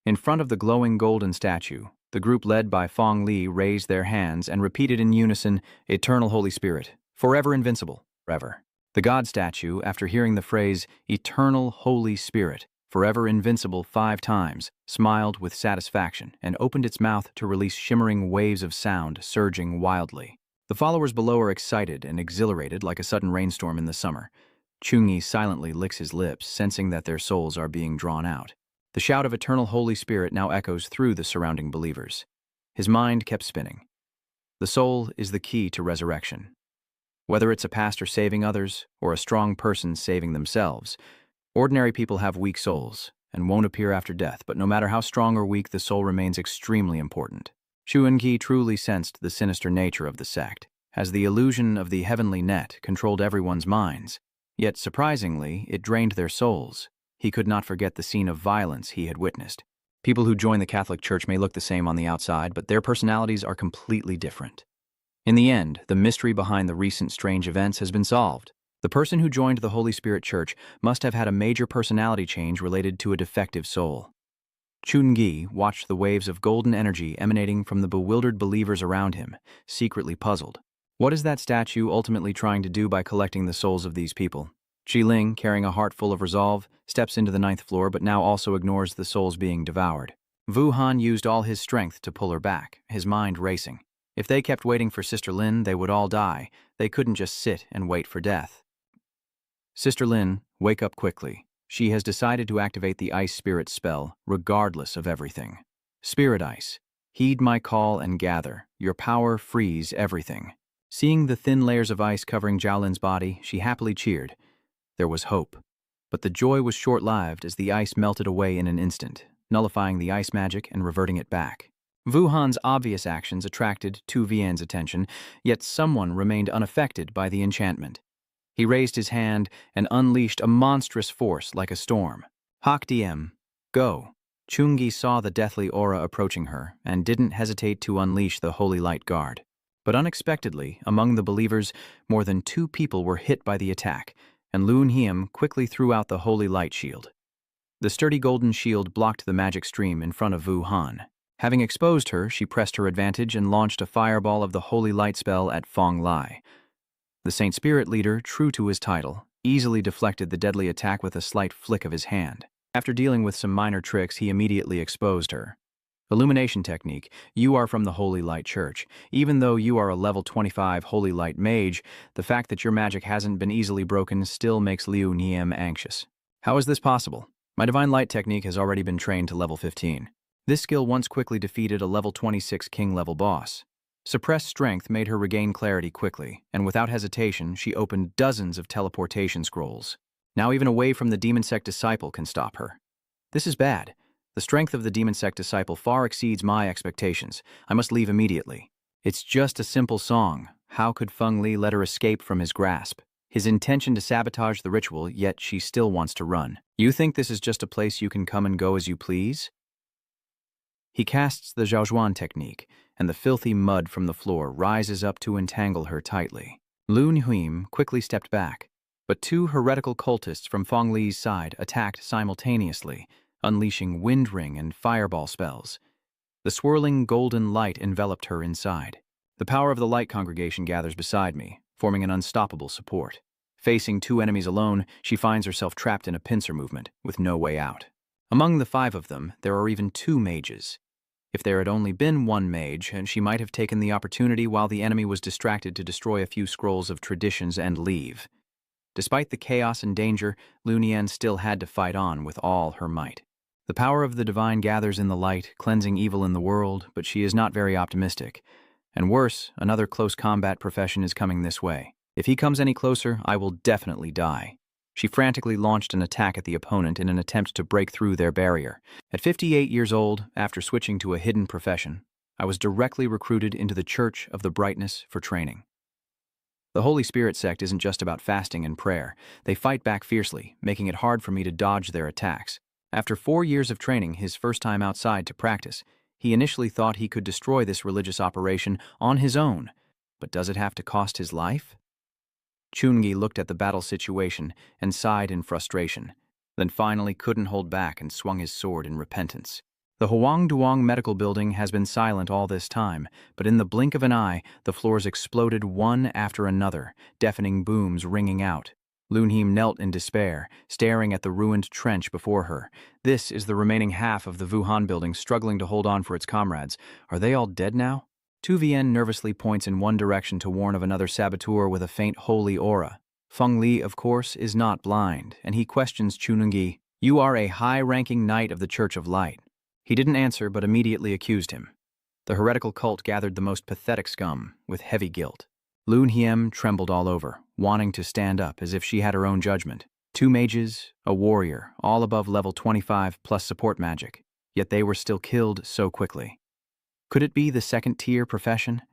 In front of the glowing golden statue, the group led by Fong Li raised their hands and repeated in unison, Eternal Holy Spirit, forever invincible, forever. The god statue, after hearing the phrase, Eternal Holy Spirit, forever invincible 5 times, smiled with satisfaction and opened its mouth to release shimmering waves of sound surging wildly. The followers below are excited and exhilarated like a sudden rainstorm in the summer. Chungi silently licks his lips, sensing that their souls are being drawn out. The shout of Eternal Holy Spirit now echoes through the surrounding believers. His mind kept spinning. The soul is the key to resurrection. Whether it's a pastor saving others or a strong person saving themselves, ordinary people have weak souls and won't appear after death, but no matter how strong or weak, the soul remains extremely important. Xuanqi truly sensed the sinister nature of the sect, as the illusion of the heavenly net controlled everyone's minds. Yet, surprisingly, it drained their souls. He could not forget the scene of violence he had witnessed. People who join the Catholic Church may look the same on the outside, but their personalities are completely different. In the end, the mystery behind the recent strange events has been solved. The person who joined the Holy Spirit Church must have had a major personality change related to a defective soul. Chungi watched the waves of golden energy emanating from the bewildered believers around him, secretly puzzled. What is that statue ultimately trying to do by collecting the souls of these people? Ling, carrying a heart full of resolve, steps into the 9th floor but now also ignores the souls being devoured. Wu Han used all his strength to pull her back, his mind racing. If they kept waiting for Sister Lin, they would all die. They couldn't just sit and wait for death. Sister Lin, wake up quickly. She has decided to activate the Ice Spirit spell, regardless of everything. Spirit Ice, heed my call and gather. Your power frees everything. Seeing the thin layers of ice covering Zhao Lin's body, she happily cheered. There was hope. But the joy was short-lived as the ice melted away in an instant, nullifying the ice magic and reverting it back. Wu Han's obvious actions attracted Tu Vian's attention, yet someone remained unaffected by the enchantment. He raised his hand and unleashed a monstrous force like a storm. Hak Diem, go. Chungi saw the deathly aura approaching her and didn't hesitate to unleash the Holy Light Guard. But unexpectedly, among the believers, more than 2 people were hit by the attack, and Lun Hiem quickly threw out the Holy Light Shield. The sturdy golden shield blocked the magic stream in front of Wu Han. Having exposed her, she pressed her advantage and launched a fireball of the Holy Light spell at Fong Lai. The Saint Spirit leader, true to his title, easily deflected the deadly attack with a slight flick of his hand. After dealing with some minor tricks, he immediately exposed her. Illumination technique, you are from the Holy Light Church. Even though you are a level 25 Holy Light mage, the fact that your magic hasn't been easily broken still makes Liu Niem anxious. How is this possible? My Divine Light technique has already been trained to level 15. This skill once quickly defeated a level 26 king-level boss. Suppressed strength made her regain clarity quickly, and without hesitation, she opened dozens of teleportation scrolls. Now even away from the Demon Sect disciple can stop her. This is bad. The strength of the Demon Sect disciple far exceeds my expectations. I must leave immediately. It's just a simple song. How could Feng Li let her escape from his grasp? His intention to sabotage the ritual, yet she still wants to run. You think this is just a place you can come and go as you please? He casts the Zhaozhuan technique, and the filthy mud from the floor rises up to entangle her tightly. Lun Huim quickly stepped back, but 2 heretical cultists from Feng Li's side attacked simultaneously, unleashing wind ring and fireball spells. The swirling golden light enveloped her inside. The power of the light congregation gathers beside me, forming an unstoppable support. Facing 2 enemies alone, she finds herself trapped in a pincer movement, with no way out. Among the 5 of them, there are even 2 mages. If there had only been 1 mage, she might have taken the opportunity while the enemy was distracted to destroy a few scrolls of traditions and leave. Despite the chaos and danger, Lunian still had to fight on with all her might. The power of the divine gathers in the light, cleansing evil in the world, but she is not very optimistic. And worse, another close combat profession is coming this way. If he comes any closer, I will definitely die. She frantically launched an attack at the opponent in an attempt to break through their barrier. At 58 years old, after switching to a hidden profession, I was directly recruited into the Church of the Brightness for training. The Holy Spirit sect isn't just about fasting and prayer. They fight back fiercely, making it hard for me to dodge their attacks. After 4 years of training, his first time outside to practice, he initially thought he could destroy this religious operation on his own. But does it have to cost his life? Chungi looked at the battle situation and sighed in frustration, then finally couldn't hold back and swung his sword in repentance. The Huangduong Medical Building has been silent all this time, but in the blink of an eye, the floors exploded one after another, deafening booms ringing out. Lunheim knelt in despair, staring at the ruined trench before her. This is the remaining half of the Wuhan building struggling to hold on for its comrades. Are they all dead now? Tu Vien nervously points in one direction to warn of another saboteur with a faint holy aura. Feng Li, of course, is not blind, and he questions Chunungi. "You are a high-ranking knight of the Church of Light." He didn't answer, but immediately accused him. The heretical cult gathered the most pathetic scum, with heavy guilt. Lunheim trembled all over, wanting to stand up as if she had her own judgment. 2 mages, a warrior, all above level 25 plus support magic, yet they were still killed so quickly. Could it be the second-tier profession?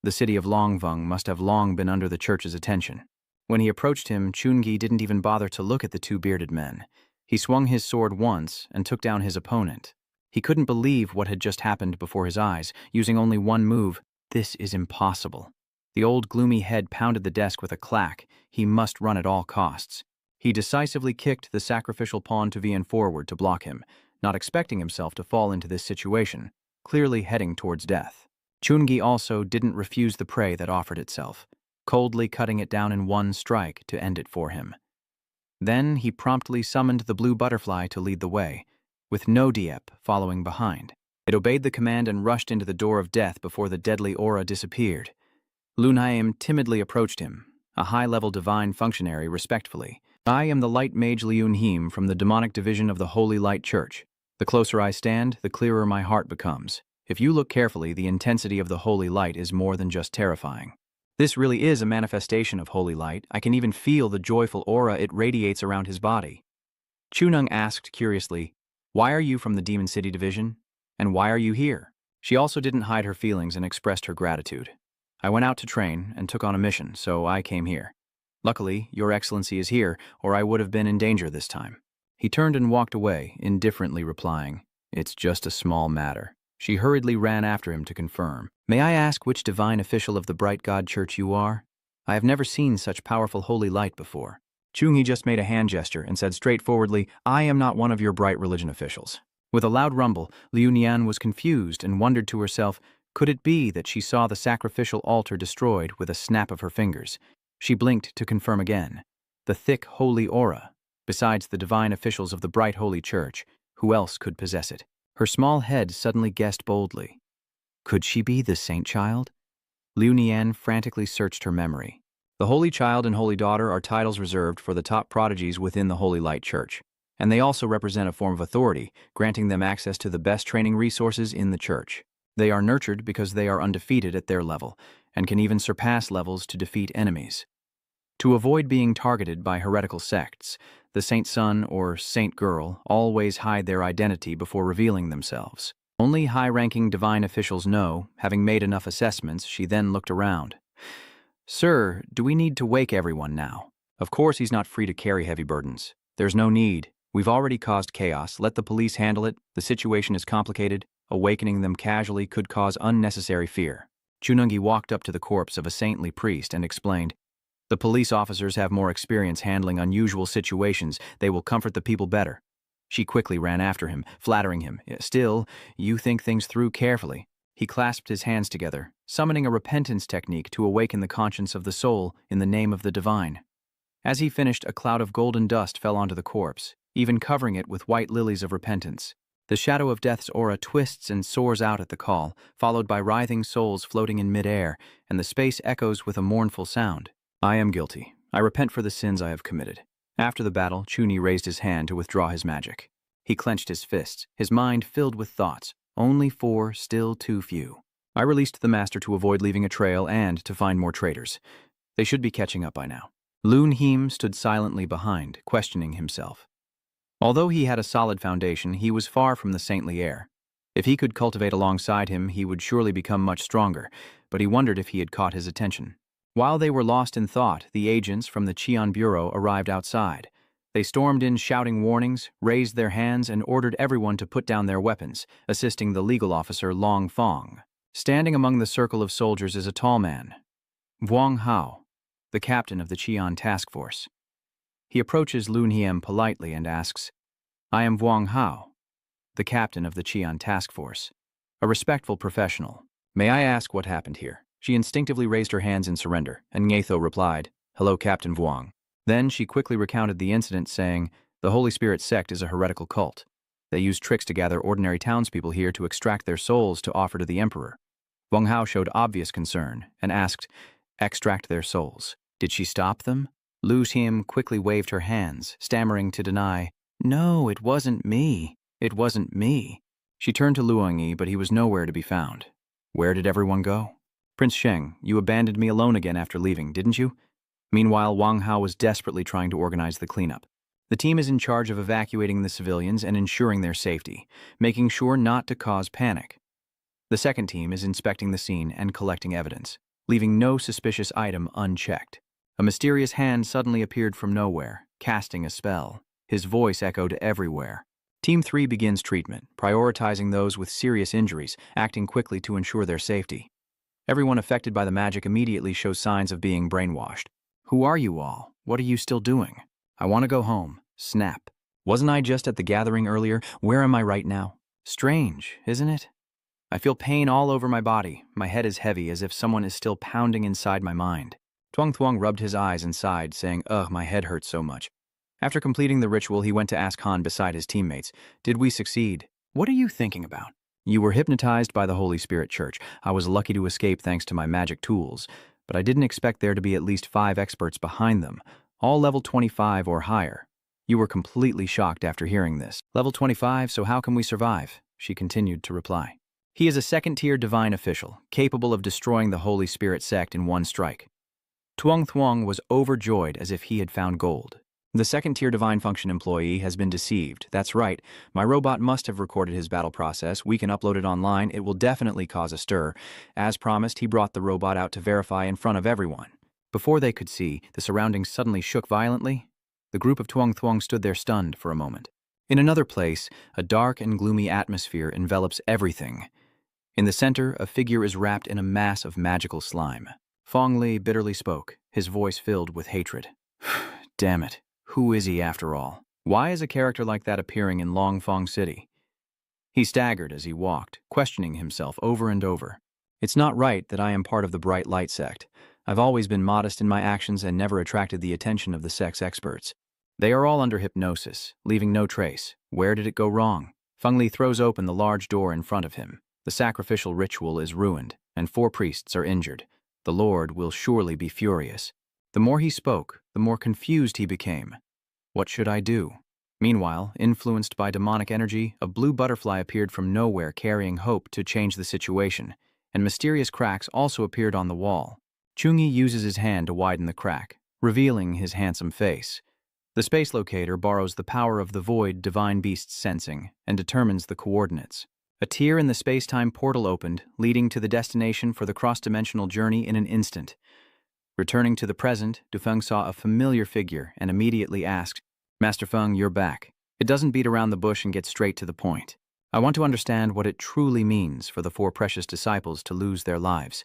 The city of Longvung must have long been under the church's attention. When he approached him, Chungi didn't even bother to look at the 2 bearded men. He swung his sword once and took down his opponent. He couldn't believe what had just happened before his eyes, using only one move. This is impossible. The old gloomy head pounded the desk with a clack. He must run at all costs. He decisively kicked the sacrificial pawn to Vien forward to block him, not expecting himself to fall into this situation, clearly heading towards death. Chungi also didn't refuse the prey that offered itself, coldly cutting it down in one strike to end it for him. Then he promptly summoned the blue butterfly to lead the way, with no Diep following behind. It obeyed the command and rushed into the door of death before the deadly aura disappeared. Lunheim timidly approached him, a high-level divine functionary, respectfully. "I am the light mage Liunheim from the demonic division of the Holy Light Church. The closer I stand, the clearer my heart becomes. If you look carefully, the intensity of the holy light is more than just terrifying. This really is a manifestation of holy light. I can even feel the joyful aura it radiates around his body." Chunung asked curiously, "Why are you from the Demon City Division? And why are you here?" She also didn't hide her feelings and expressed her gratitude. "I went out to train and took on a mission, so I came here. Luckily, Your Excellency is here, or I would have been in danger this time." He turned and walked away, indifferently replying, "It's just a small matter." She hurriedly ran after him to confirm. "May I ask which divine official of the Bright God Church you are? I have never seen such powerful holy light before." Chungi just made a hand gesture and said straightforwardly, "I am not one of your bright religion officials." With a loud rumble, Liu Nian was confused and wondered to herself, could it be that she saw the sacrificial altar destroyed with a snap of her fingers? She blinked to confirm again. The thick, holy aura. Besides the divine officials of the Bright Holy Church, who else could possess it? Her small head suddenly guessed boldly. Could she be the Saint Child? Liu Nian frantically searched her memory. The Holy Child and Holy Daughter are titles reserved for the top prodigies within the Holy Light Church, and they also represent a form of authority, granting them access to the best training resources in the church. They are nurtured because they are undefeated at their level, and can even surpass levels to defeat enemies. To avoid being targeted by heretical sects, the Saint Son or Saint Girl always hide their identity before revealing themselves. Only high-ranking divine officials know. Having made enough assessments, she then looked around. "Sir, do we need to wake everyone now?" Of course he's not free to carry heavy burdens. There's no need. We've already caused chaos. Let the police handle it. The situation is complicated. Awakening them casually could cause unnecessary fear. Chunungi walked up to the corpse of a saintly priest and explained, "The police officers have more experience handling unusual situations. They will comfort the people better." She quickly ran after him, flattering him. "Still, you think things through carefully." He clasped his hands together, summoning a repentance technique to awaken the conscience of the soul in the name of the divine. As he finished, a cloud of golden dust fell onto the corpse, even covering it with white lilies of repentance. The shadow of death's aura twists and soars out at the call, followed by writhing souls floating in midair, and the space echoes with a mournful sound. "I am guilty. I repent for the sins I have committed." After the battle, Chuni raised his hand to withdraw his magic. He clenched his fists, his mind filled with thoughts. Only 4, still too few. I released the master to avoid leaving a trail and to find more traitors. They should be catching up by now. Lunheim stood silently behind, questioning himself. Although he had a solid foundation, he was far from the saintly air. If he could cultivate alongside him, he would surely become much stronger, but he wondered if he had caught his attention. While they were lost in thought, the agents from the Qian Bureau arrived outside. They stormed in shouting warnings, raised their hands, and ordered everyone to put down their weapons, assisting the legal officer Long Fong. Standing among the circle of soldiers is a tall man, Wang Hao, the captain of the Qian task force. He approaches Lun Hiem politely and asks, "I am Wang Hao, the captain of the Qian task force, a respectful professional. May I ask what happened here?" She instinctively raised her hands in surrender, and Ngatho replied, "Hello, Captain Vuong." Then she quickly recounted the incident, saying, "The Holy Spirit sect is a heretical cult. They use tricks to gather ordinary townspeople here to extract their souls to offer to the emperor." Wang Hao showed obvious concern and asked, "Extract their souls? Did she stop them?" Lu Hiem quickly waved her hands, stammering to deny, "No, it wasn't me. It wasn't me." She turned to Luang Yi, but he was nowhere to be found. Where did everyone go? "Prince Sheng, you abandoned me alone again after leaving, didn't you?" Meanwhile, Wang Hao was desperately trying to organize the cleanup. The team is in charge of evacuating the civilians and ensuring their safety, making sure not to cause panic. The second team is inspecting the scene and collecting evidence, leaving no suspicious item unchecked. A mysterious hand suddenly appeared from nowhere, casting a spell. His voice echoed everywhere. Team 3 begins treatment, prioritizing those with serious injuries, acting quickly to ensure their safety. Everyone affected by the magic immediately shows signs of being brainwashed. "Who are you all? What are you still doing?" "I want to go home." Snap. "Wasn't I just at the gathering earlier? Where am I right now?" Strange, isn't it? I feel pain all over my body. My head is heavy, as if someone is still pounding inside my mind. Tuong Thuong rubbed his eyes and sighed, saying, "Ugh, my head hurts so much." After completing the ritual, he went to ask Han beside his teammates, "Did we succeed?" "What are you thinking about?" "You were hypnotized by the Holy Spirit Church. I was lucky to escape thanks to my magic tools, but I didn't expect there to be at least 5 experts behind them, all level 25 or higher. You were completely shocked after hearing this. Level 25, so how can we survive?" She continued to reply. "He is a second-tier divine official, capable of destroying the Holy Spirit sect in one strike." Tuong Thuong was overjoyed as if he had found gold. "The second-tier divine function employee has been deceived. That's right. My robot must have recorded his battle process. We can upload it online. It will definitely cause a stir." As promised, he brought the robot out to verify in front of everyone. Before they could see, the surroundings suddenly shook violently. The group of Tuong Thuong stood there stunned for a moment. In another place, a dark and gloomy atmosphere envelops everything. In the center, a figure is wrapped in a mass of magical slime. Fong Li bitterly spoke, his voice filled with hatred. "Damn it. Who is he after all? Why is a character like that appearing in Longfong City?" He staggered as he walked, questioning himself over and over. "It's not right that I am part of the Bright Light sect. I've always been modest in my actions and never attracted the attention of the sect's experts. They are all under hypnosis, leaving no trace. Where did it go wrong?" Feng Li throws open the large door in front of him. The sacrificial ritual is ruined, and 4 priests are injured. The Lord will surely be furious. The more he spoke, the more confused he became. What should I do? Meanwhile, influenced by demonic energy, a blue butterfly appeared from nowhere carrying hope to change the situation, and mysterious cracks also appeared on the wall. Chungi uses his hand to widen the crack, revealing his handsome face. The space locator borrows the power of the void divine beast's sensing and determines the coordinates. A tier in the space-time portal opened, leading to the destination for the cross-dimensional journey in an instant. Returning to the present, Dufeng saw a familiar figure and immediately asked, "Master Feng, you're back. It doesn't beat around the bush and get straight to the point. I want to understand what it truly means for the 4 precious disciples to lose their lives."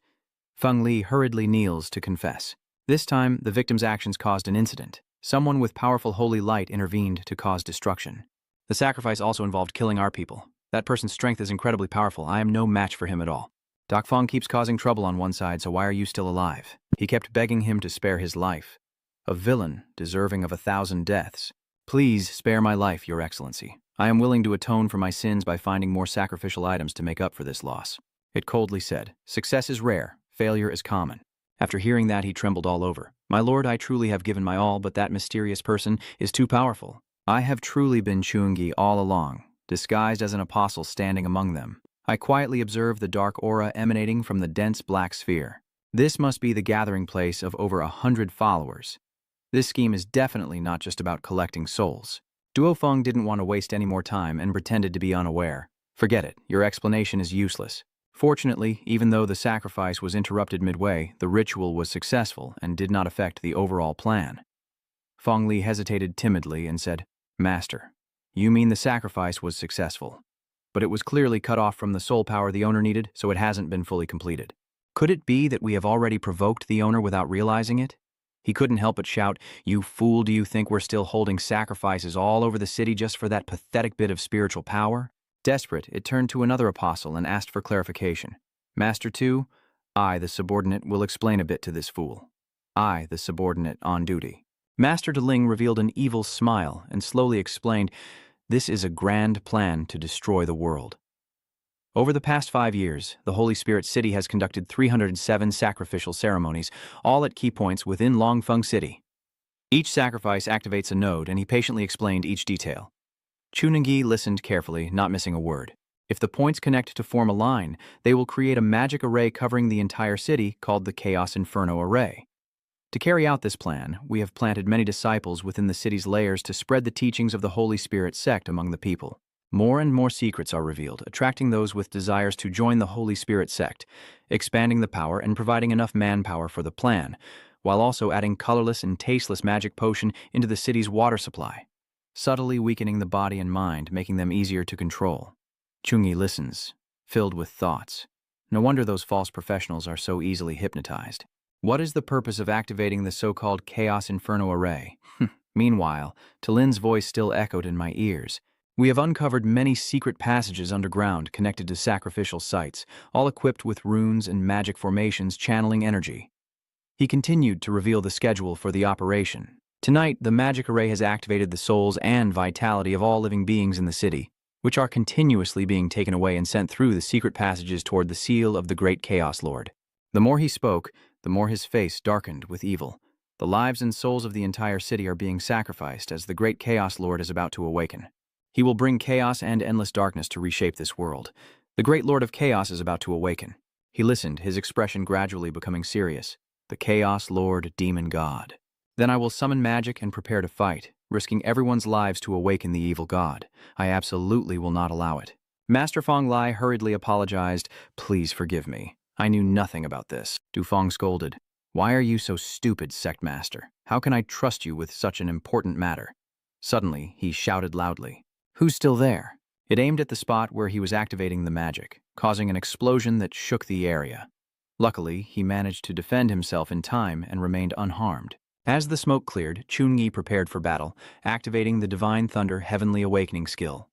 Feng Li hurriedly kneels to confess. This time, the victim's actions caused an incident. Someone with powerful holy light intervened to cause destruction. The sacrifice also involved killing our people. That person's strength is incredibly powerful. I am no match for him at all. Doc Fong keeps causing trouble on one side, so why are you still alive? He kept begging him to spare his life. A villain deserving of 1,000 deaths. Please spare my life, Your Excellency. I am willing to atone for my sins by finding more sacrificial items to make up for this loss. It coldly said, "Success is rare, failure is common." After hearing that, he trembled all over. "My lord, I truly have given my all, but that mysterious person is too powerful. I have truly been Chungi all along, disguised as an apostle standing among them. I quietly observed the dark aura emanating from the dense black sphere. This must be the gathering place of over 100 followers. This scheme is definitely not just about collecting souls." Duo Feng didn't want to waste any more time and pretended to be unaware. Forget it, your explanation is useless. Fortunately, even though the sacrifice was interrupted midway, the ritual was successful and did not affect the overall plan. Fong Li hesitated timidly and said, Master, you mean the sacrifice was successful, but it was clearly cut off from the soul power the owner needed, so it hasn't been fully completed. Could it be that we have already provoked the owner without realizing it? He couldn't help but shout, You fool, do you think we're still holding sacrifices all over the city just for that pathetic bit of spiritual power? Desperate, it turned to another apostle and asked for clarification. Master 2, I, the subordinate, will explain a bit to this fool. I, the subordinate, on duty. Master De Ling revealed an evil smile and slowly explained, This is a grand plan to destroy the world. Over the past 5 years, the Holy Spirit City has conducted 307 sacrificial ceremonies, all at key points within Longfeng City. Each sacrifice activates a node, and he patiently explained each detail. Chu Ningyi listened carefully, not missing a word. If the points connect to form a line, they will create a magic array covering the entire city called the Chaos Inferno Array. To carry out this plan, we have planted many disciples within the city's layers to spread the teachings of the Holy Spirit sect among the people. More and more secrets are revealed, attracting those with desires to join the Holy Spirit sect, expanding the power and providing enough manpower for the plan, while also adding colorless and tasteless magic potion into the city's water supply, subtly weakening the body and mind, making them easier to control. Chungi listens, filled with thoughts. No wonder those false professionals are so easily hypnotized. What is the purpose of activating the so-called Chaos Inferno Array? Meanwhile, Talin's voice still echoed in my ears. We have uncovered many secret passages underground connected to sacrificial sites, all equipped with runes and magic formations channeling energy. He continued to reveal the schedule for the operation. Tonight, the magic array has activated the souls and vitality of all living beings in the city, which are continuously being taken away and sent through the secret passages toward the seal of the great Chaos Lord. The more he spoke, the more his face darkened with evil. The lives and souls of the entire city are being sacrificed as the great Chaos Lord is about to awaken. He will bring chaos and endless darkness to reshape this world. The great Lord of Chaos is about to awaken. He listened, his expression gradually becoming serious. The Chaos Lord, Demon God. Then I will summon magic and prepare to fight, risking everyone's lives to awaken the evil god. I absolutely will not allow it. Master Fong Lai hurriedly apologized. Please forgive me. I knew nothing about this. Du Fong scolded. Why are you so stupid, sect master? How can I trust you with such an important matter? Suddenly, he shouted loudly. Who's still there? It aimed at the spot where he was activating the magic, causing an explosion that shook the area. Luckily, he managed to defend himself in time and remained unharmed. As the smoke cleared, Chun-Yi prepared for battle, activating the Divine Thunder Heavenly Awakening skill.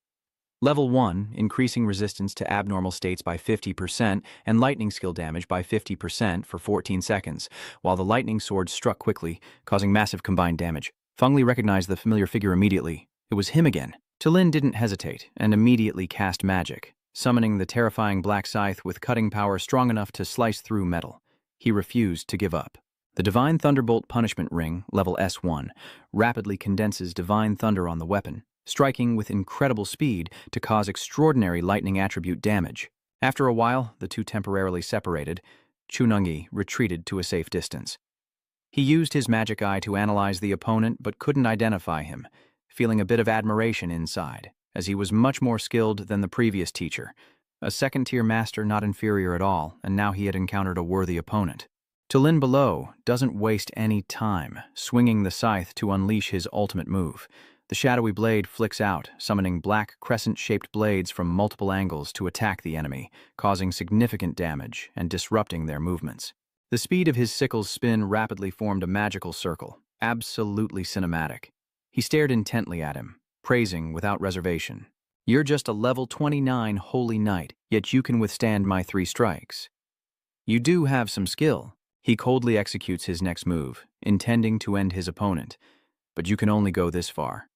Level 1, increasing resistance to abnormal states by 50% and lightning skill damage by 50% for 14 seconds, while the lightning sword struck quickly, causing massive combined damage. Feng Li recognized the familiar figure immediately. It was him again. Talin didn't hesitate and immediately cast magic, summoning the terrifying black scythe with cutting power strong enough to slice through metal. He refused to give up. The Divine Thunderbolt Punishment Ring, level S1, rapidly condenses divine thunder on the weapon, striking with incredible speed to cause extraordinary lightning attribute damage. After a while, the two temporarily separated. Chunungi retreated to a safe distance. He used his magic eye to analyze the opponent but couldn't identify him, feeling a bit of admiration inside, as he was much more skilled than the previous teacher, a second-tier master not inferior at all, and now he had encountered a worthy opponent. Talin below doesn't waste any time, swinging the scythe to unleash his ultimate move. The shadowy blade flicks out, summoning black crescent-shaped blades from multiple angles to attack the enemy, causing significant damage and disrupting their movements. The speed of his sickle's spin rapidly formed a magical circle, absolutely cinematic. He stared intently at him, praising without reservation. You're just a level 29 holy knight, yet you can withstand my 3 strikes. You do have some skill. He coldly executes his next move, intending to end his opponent. But you can only go this far.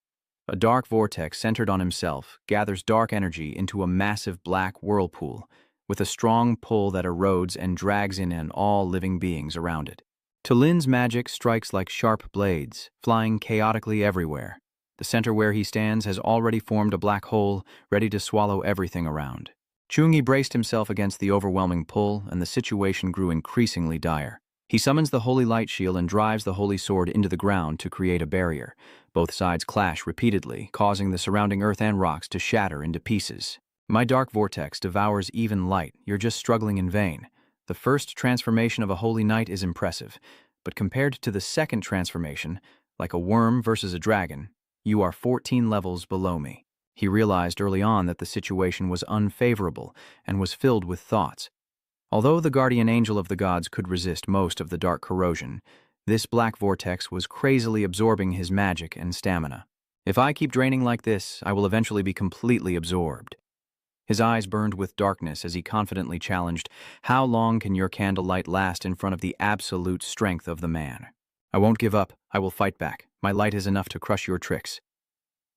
A dark vortex centered on himself gathers dark energy into a massive black whirlpool, with a strong pull that erodes and drags in all living beings around it. Talin's magic strikes like sharp blades, flying chaotically everywhere. The center where he stands has already formed a black hole, ready to swallow everything around. Chungi braced himself against the overwhelming pull, and the situation grew increasingly dire. He summons the Holy Light Shield and drives the Holy Sword into the ground to create a barrier. Both sides clash repeatedly, causing the surrounding earth and rocks to shatter into pieces. My dark vortex devours even light. You're just struggling in vain. The first transformation of a holy knight is impressive, but compared to the second transformation, like a worm versus a dragon, you are 14 levels below me. He realized early on that the situation was unfavorable and was filled with thoughts. Although the guardian angel of the gods could resist most of the dark corrosion, this black vortex was crazily absorbing his magic and stamina. If I keep draining like this, I will eventually be completely absorbed. His eyes burned with darkness as he confidently challenged, "How long can your candlelight last in front of the absolute strength of the man? I won't give up. I will fight back. My light is enough to crush your tricks."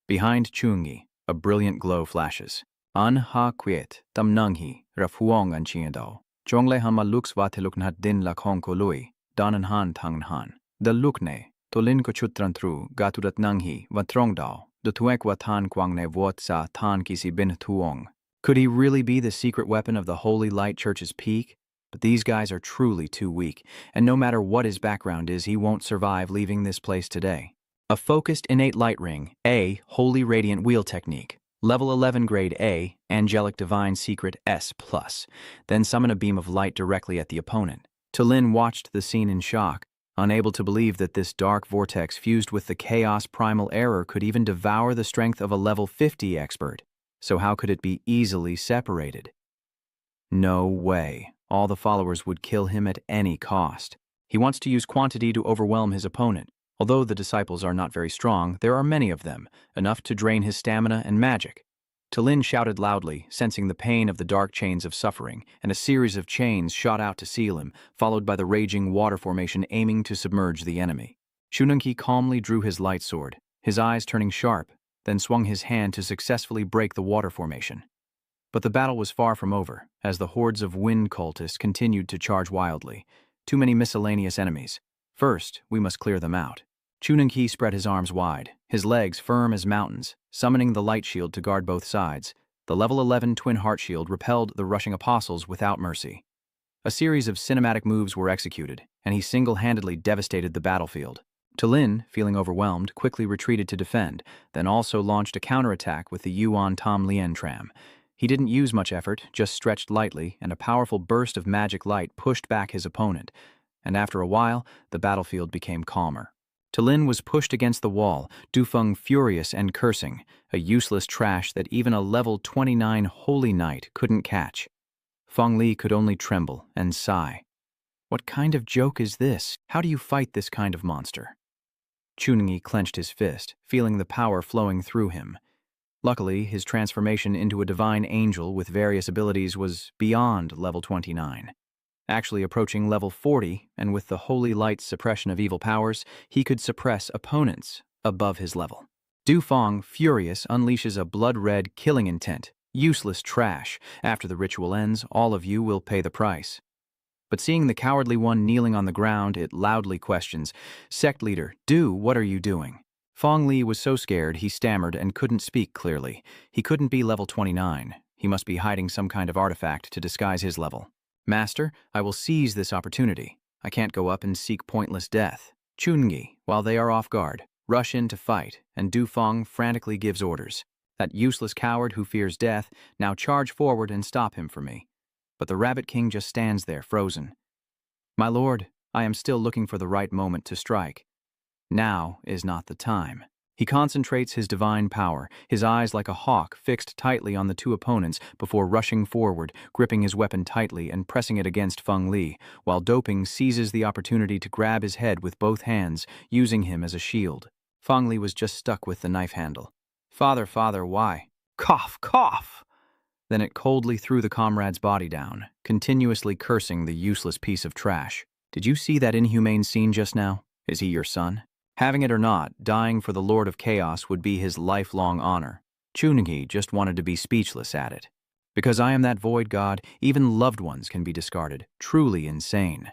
Behind Chungi, a brilliant glow flashes. An ha quiet, tam nanghi, rafuong an chiendo. Jongle hama lux vateluknat din lakhong kolui, danan han tang han. Da lukne, tolin ko chutrantru, gaturat nanghi, vatrongdao, do tuek watan quangne vot sa tan kisi bin tuong. Could he really be the secret weapon of the Holy Light Church's peak? But these guys are truly too weak, and no matter what his background is, he won't survive leaving this place today. A focused innate light ring, A, Holy Radiant Wheel Technique. Level 11 grade A, Angelic Divine Secret S+. Then summon a beam of light directly at the opponent. Tulin watched the scene in shock, unable to believe that this dark vortex fused with the chaos primal error could even devour the strength of a level 50 expert. So how could it be easily separated? No way. All the followers would kill him at any cost. He wants to use quantity to overwhelm his opponent. Although the disciples are not very strong, there are many of them, enough to drain his stamina and magic. Tulin shouted loudly, sensing the pain of the dark chains of suffering, and a series of chains shot out to seal him, followed by the raging water formation aiming to submerge the enemy. Chununki calmly drew his light sword, his eyes turning sharp, then swung his hand to successfully break the water formation. But the battle was far from over, as the hordes of wind cultists continued to charge wildly. Too many miscellaneous enemies. First, we must clear them out. Chununki spread his arms wide, his legs firm as mountains, summoning the light shield to guard both sides. The level 11 twin heart shield repelled the rushing apostles without mercy. A series of cinematic moves were executed, and he single-handedly devastated the battlefield. Tulin, feeling overwhelmed, quickly retreated to defend, then also launched a counterattack with the Yuan Tom Lien tram. He didn't use much effort, just stretched lightly, and a powerful burst of magic light pushed back his opponent. And after a while, the battlefield became calmer. Tulin was pushed against the wall, Dufeng furious and cursing, a useless trash that even a level 29 Holy Knight couldn't catch. Feng Li could only tremble and sigh. What kind of joke is this? How do you fight this kind of monster? Chunyi clenched his fist, feeling the power flowing through him. Luckily, his transformation into a divine angel with various abilities was beyond level 29. Actually approaching level 40, and with the holy light's suppression of evil powers, he could suppress opponents above his level. Dufeng, furious, unleashes a blood-red killing intent. Useless trash. After the ritual ends, all of you will pay the price. But seeing the cowardly one kneeling on the ground, it loudly questions, "Sect leader, what are you doing?" Feng Li was so scared he stammered and couldn't speak clearly. He couldn't be level 29. He must be hiding some kind of artifact to disguise his level. "Master, I will seize this opportunity. I can't go up and seek pointless death." Chunyi, while they are off guard, rush in to fight, and Dufeng frantically gives orders. "That useless coward who fears death, now charge forward and stop him for me." But the Rabbit King just stands there, frozen. "My lord, I am still looking for the right moment to strike. Now is not the time." He concentrates his divine power, his eyes like a hawk fixed tightly on the two opponents before rushing forward, gripping his weapon tightly and pressing it against Feng Li, while Doping seizes the opportunity to grab his head with both hands, using him as a shield. Feng Li was just stuck with the knife handle. Father, why?" "Cough, cough!" Then it coldly threw the comrade's body down, continuously cursing the useless piece of trash. "Did you see that inhumane scene just now? Is he your son?" Having it or not, dying for the Lord of Chaos would be his lifelong honor. Chunyi just wanted to be speechless at it. "Because I am that void god, even loved ones can be discarded. Truly insane."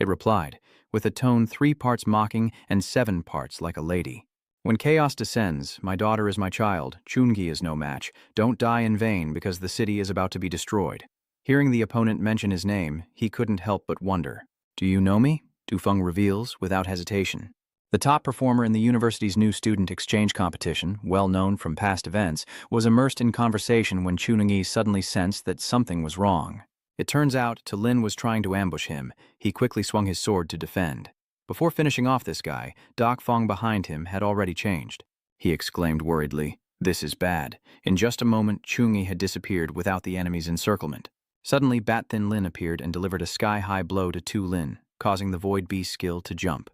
It replied, with a tone 3 parts mocking and 7 parts like a lady. "When chaos descends, my daughter is my child, Chunyi is no match. Don't die in vain because the city is about to be destroyed." Hearing the opponent mention his name, he couldn't help but wonder. "Do you know me?" Dufeng reveals without hesitation. The top performer in the university's new student exchange competition, well known from past events, was immersed in conversation when Chunungi suddenly sensed that something was wrong. It turns out Lin was trying to ambush him. He quickly swung his sword to defend. Before finishing off this guy, Doc Fong behind him had already changed. He exclaimed worriedly, "This is bad." In just a moment, Chungi had disappeared without the enemy's encirclement. Suddenly, Bat Thin Lin appeared and delivered a sky-high blow to Tu Lin, causing the Void Beast skill to jump.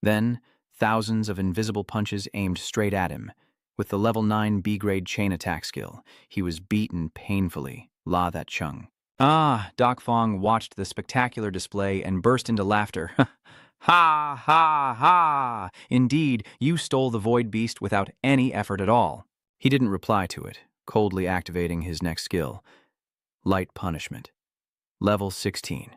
Then, thousands of invisible punches aimed straight at him. With the level 9 B-grade chain attack skill, he was beaten painfully. La that chung. Doc Fong watched the spectacular display and burst into laughter. Ha, ha, ha! Indeed, you stole the Void Beast without any effort at all. He didn't reply to it, coldly activating his next skill. Light Punishment. Level 16.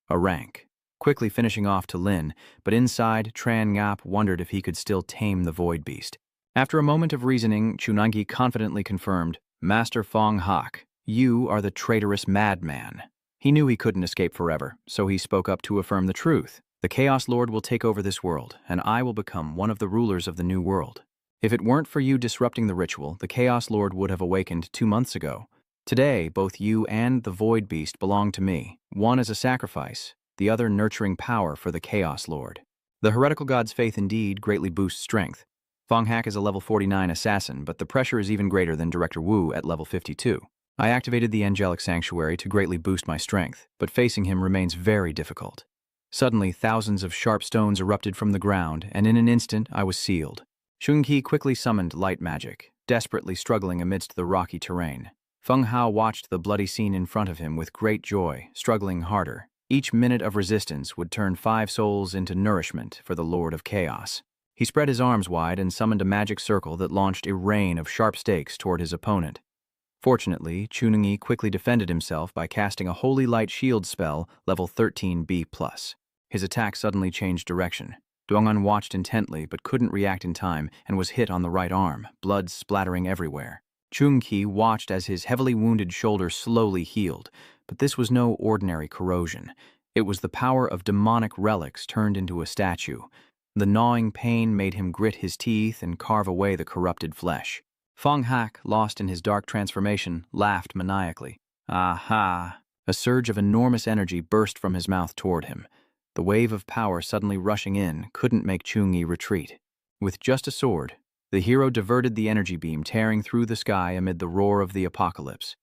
A rank. Quickly finishing off to Lin, but inside, Tran Ngap wondered if he could still tame the Void Beast. After a moment of reasoning, Chunungi confidently confirmed, "Master Fong Hak, you are the traitorous madman." He knew he couldn't escape forever, so he spoke up to affirm the truth. "The Chaos Lord will take over this world, and I will become one of the rulers of the new world. If it weren't for you disrupting the ritual, the Chaos Lord would have awakened 2 months ago. Today, both you and the Void Beast belong to me, one as a sacrifice, the other nurturing power for the Chaos Lord." The heretical god's faith indeed greatly boosts strength. Fong Hak is a level 49 assassin, but the pressure is even greater than Director Wu at level 52. I activated the Angelic Sanctuary to greatly boost my strength, but facing him remains very difficult. Suddenly, thousands of sharp stones erupted from the ground, and in an instant, I was sealed. Shunqi quickly summoned light magic, desperately struggling amidst the rocky terrain. Feng Hao watched the bloody scene in front of him with great joy, struggling harder. Each minute of resistance would turn 5 souls into nourishment for the Lord of Chaos. He spread his arms wide and summoned a magic circle that launched a rain of sharp stakes toward his opponent. Fortunately, Chunungi quickly defended himself by casting a Holy Light Shield spell, level 13B+. His attack suddenly changed direction. Duongan watched intently but couldn't react in time and was hit on the right arm, blood splattering everywhere. Chunqi watched as his heavily wounded shoulder slowly healed, but this was no ordinary corrosion. It was the power of demonic relics turned into a statue. The gnawing pain made him grit his teeth and carve away the corrupted flesh. Fong Hak, lost in his dark transformation, laughed maniacally. Aha! A surge of enormous energy burst from his mouth toward him. The wave of power suddenly rushing in couldn't make Chungi retreat. With just a sword, the hero diverted the energy beam tearing through the sky amid the roar of the apocalypse.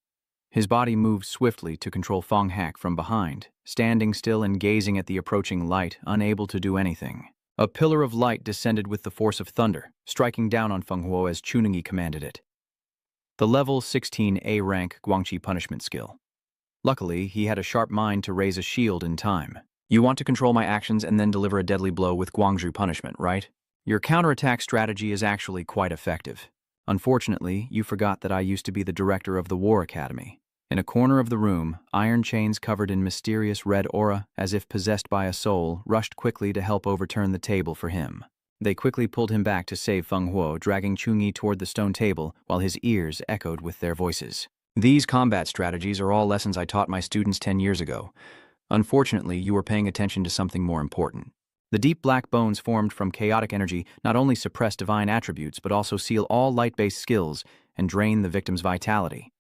His body moved swiftly to control Fong Hak from behind, standing still and gazing at the approaching light, unable to do anything. A pillar of light descended with the force of thunder, striking down on Feng Huo as Chunungi commanded it. The level 16 A rank Guangqi punishment skill. Luckily, he had a sharp mind to raise a shield in time. You want to control my actions and then deliver a deadly blow with Guangzhu punishment, right? Your counterattack strategy is actually quite effective. Unfortunately, you forgot that I used to be the director of the War Academy. In a corner of the room, iron chains covered in mysterious red aura, as if possessed by a soul, rushed quickly to help overturn the table for him. They quickly pulled him back to save Feng Huo, dragging Chungi toward the stone table while his ears echoed with their voices. These combat strategies are all lessons I taught my students 10 years ago. Unfortunately, you were paying attention to something more important. The deep black bones formed from chaotic energy not only suppress divine attributes but also seal all light-based skills and drain the victim's vitality.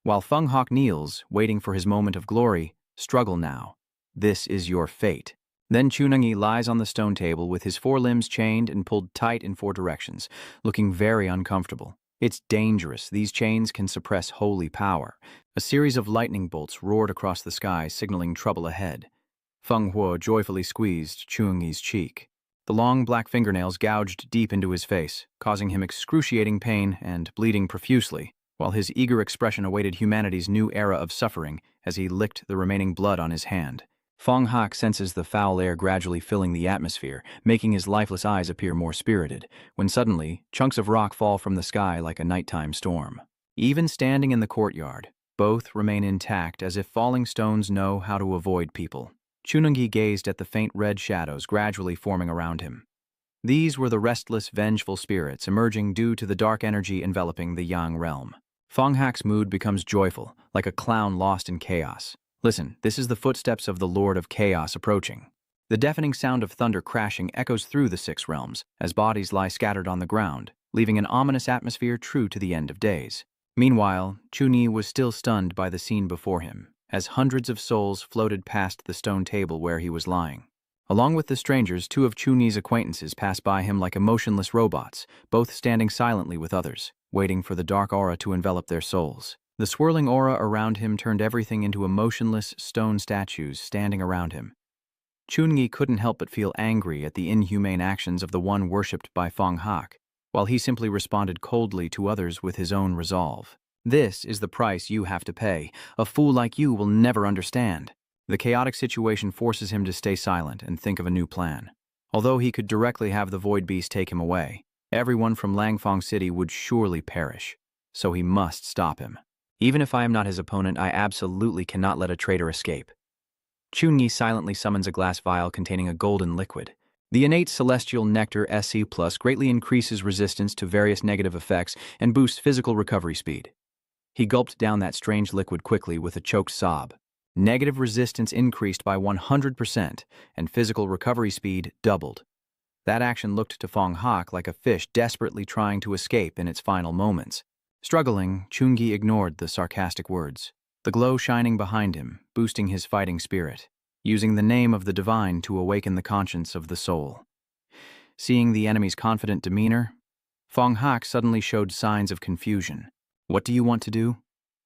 While Feng Hak kneels, waiting for his moment of glory, struggle now. This is your fate. Then Chunungi lies on the stone table with his 4 limbs chained and pulled tight in 4 directions, looking very uncomfortable. It's dangerous. These chains can suppress holy power. A series of lightning bolts roared across the sky, signaling trouble ahead. Feng Huo joyfully squeezed Chunungi's cheek. The long black fingernails gouged deep into his face, causing him excruciating pain and bleeding profusely, while his eager expression awaited humanity's new era of suffering as he licked the remaining blood on his hand. Fong Hak senses the foul air gradually filling the atmosphere, making his lifeless eyes appear more spirited, when suddenly, chunks of rock fall from the sky like a nighttime storm. Even standing in the courtyard, both remain intact as if falling stones know how to avoid people. Chunungi gazed at the faint red shadows gradually forming around him. These were the restless, vengeful spirits emerging due to the dark energy enveloping the Yang realm. Fong Hak's mood becomes joyful, like a clown lost in chaos. Listen, this is the footsteps of the Lord of Chaos approaching. The deafening sound of thunder crashing echoes through the six realms as bodies lie scattered on the ground, leaving an ominous atmosphere true to the end of days. Meanwhile, Chunyi was still stunned by the scene before him, as hundreds of souls floated past the stone table where he was lying. Along with the strangers, two of Chunyi's acquaintances passed by him like emotionless robots, both standing silently with others, waiting for the dark aura to envelop their souls. The swirling aura around him turned everything into emotionless stone statues standing around him. Chunyi couldn't help but feel angry at the inhumane actions of the one worshipped by Fong Hak, while he simply responded coldly to others with his own resolve. This is the price you have to pay. A fool like you will never understand. The chaotic situation forces him to stay silent and think of a new plan. Although he could directly have the Void Beast take him away, everyone from Langfang City would surely perish, so he must stop him. Even if I am not his opponent, I absolutely cannot let a traitor escape. Chunyi silently summons a glass vial containing a golden liquid. The innate celestial nectar SC+ greatly increases resistance to various negative effects and boosts physical recovery speed. He gulped down that strange liquid quickly with a choked sob. Negative resistance increased by 100%, and physical recovery speed doubled. That action looked to Fong Hak like a fish desperately trying to escape in its final moments. Struggling, Chunyi ignored the sarcastic words, the glow shining behind him, boosting his fighting spirit, using the name of the divine to awaken the conscience of the soul. Seeing the enemy's confident demeanor, Fong Hak suddenly showed signs of confusion. What do you want to do?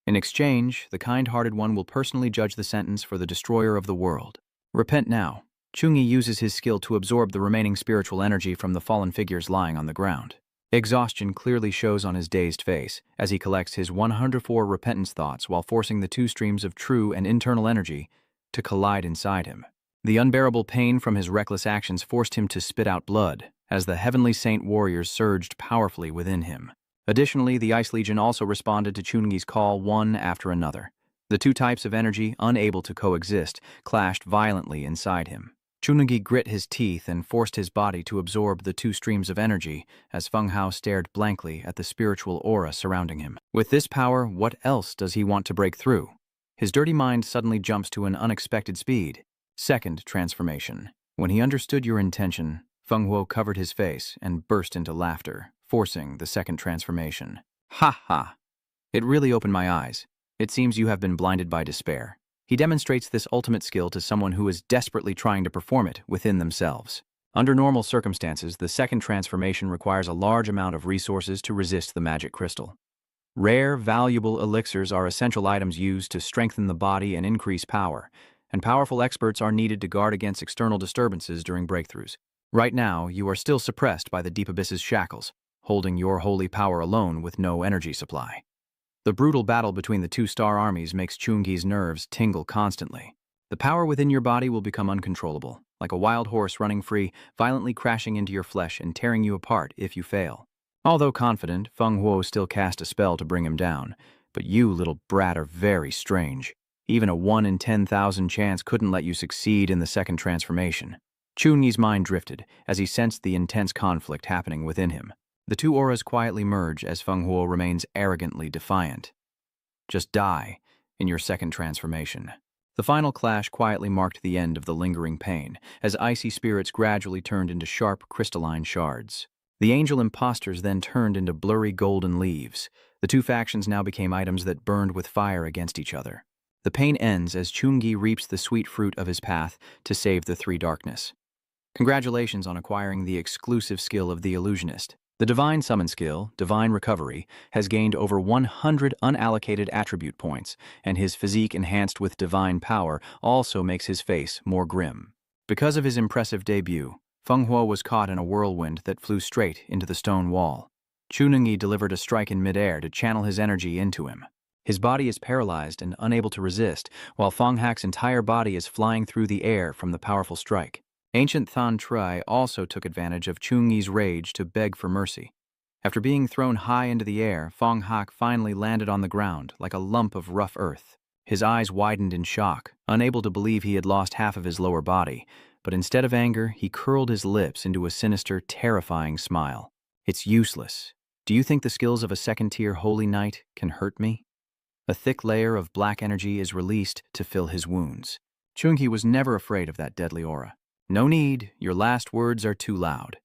In exchange, the kind-hearted one will personally judge the sentence for the destroyer of the world. Repent now. Chunyi uses his skill to absorb the remaining spiritual energy from the fallen figures lying on the ground. Exhaustion clearly shows on his dazed face as he collects his 104 repentance thoughts while forcing the two streams of true and internal energy to collide inside him. The unbearable pain from his reckless actions forced him to spit out blood as the Heavenly Saint warriors surged powerfully within him. Additionally, the Ice Legion also responded to Chunyi's call one after another. The two types of energy, unable to coexist, clashed violently inside him. Chunyi grit his teeth and forced his body to absorb the two streams of energy as Feng Hao stared blankly at the spiritual aura surrounding him. With this power, what else does he want to break through? His dirty mind suddenly jumps to an unexpected speed. Second transformation. When he understood your intention, Feng Huo covered his face and burst into laughter, forcing the second transformation. Ha ha! It really opened my eyes. It seems you have been blinded by despair. He demonstrates this ultimate skill to someone who is desperately trying to perform it within themselves. Under normal circumstances, the second transformation requires a large amount of resources to resist the magic crystal. Rare, valuable elixirs are essential items used to strengthen the body and increase power, and powerful experts are needed to guard against external disturbances during breakthroughs. Right now, you are still suppressed by the Deep Abyss's shackles, holding your holy power alone with no energy supply. The brutal battle between the two star armies makes Chunyi's nerves tingle constantly. The power within your body will become uncontrollable, like a wild horse running free, violently crashing into your flesh and tearing you apart if you fail. Although confident, Feng Huo still cast a spell to bring him down. But you, little brat, are very strange. Even a 1 in 10,000 chance couldn't let you succeed in the second transformation. Chunyi's mind drifted as he sensed the intense conflict happening within him. The two auras quietly merge as Feng Huo remains arrogantly defiant. Just die in your second transformation. The final clash quietly marked the end of the lingering pain, as icy spirits gradually turned into sharp, crystalline shards. The angel impostors then turned into blurry golden leaves. The two factions now became items that burned with fire against each other. The pain ends as Chunyi reaps the sweet fruit of his path to save the three darkness. Congratulations on acquiring the exclusive skill of the illusionist. The Divine Summon skill, Divine Recovery, has gained over 100 unallocated attribute points, and his physique enhanced with divine power also makes his face more grim. Because of his impressive debut, Feng Huo was caught in a whirlwind that flew straight into the stone wall. Chunyi delivered a strike in midair to channel his energy into him. His body is paralyzed and unable to resist, while Feng Hak's entire body is flying through the air from the powerful strike. Ancient Than Trui also took advantage of Chunyi's rage to beg for mercy. After being thrown high into the air, Feng Hak finally landed on the ground like a lump of rough earth. His eyes widened in shock, unable to believe he had lost half of his lower body, but instead of anger, he curled his lips into a sinister, terrifying smile. It's useless. Do you think the skills of a second-tier holy knight can hurt me? A thick layer of black energy is released to fill his wounds. Chunyi was never afraid of that deadly aura. No need, your last words are too loud.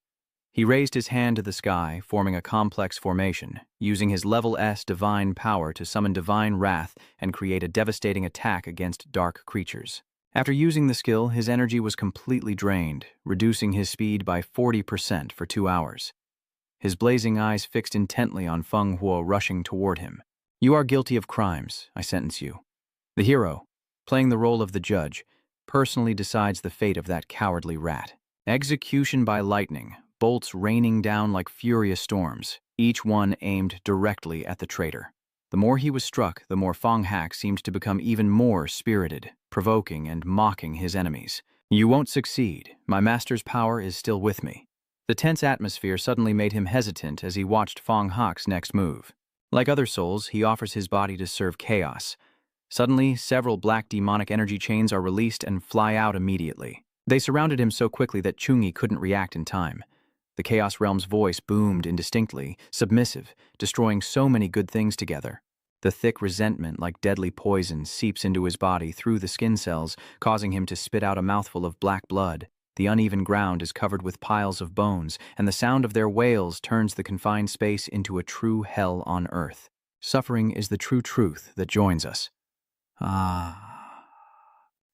He raised his hand to the sky, forming a complex formation, using his level S divine power to summon divine wrath and create a devastating attack against dark creatures. After using the skill, his energy was completely drained, reducing his speed by 40% for 2 hours. His blazing eyes fixed intently on Feng Huo rushing toward him. You are guilty of crimes, I sentence you. The hero, playing the role of the judge, personally decides the fate of that cowardly rat. Execution by lightning, bolts raining down like furious storms, each one aimed directly at the traitor. The more he was struck, the more Feng Hak seemed to become even more spirited, provoking and mocking his enemies. You won't succeed. My master's power is still with me. The tense atmosphere suddenly made him hesitant as he watched Feng Hak's next move. Like other souls, he offers his body to serve chaos. Suddenly, several black demonic energy chains are released and fly out immediately. They surrounded him so quickly that Chungi couldn't react in time. The Chaos Realm's voice boomed indistinctly, submissive, destroying so many good things together. The thick resentment, like deadly poison, seeps into his body through the skin cells, causing him to spit out a mouthful of black blood. The uneven ground is covered with piles of bones, and the sound of their wails turns the confined space into a true hell on earth. Suffering is the true truth that joins us. Ah.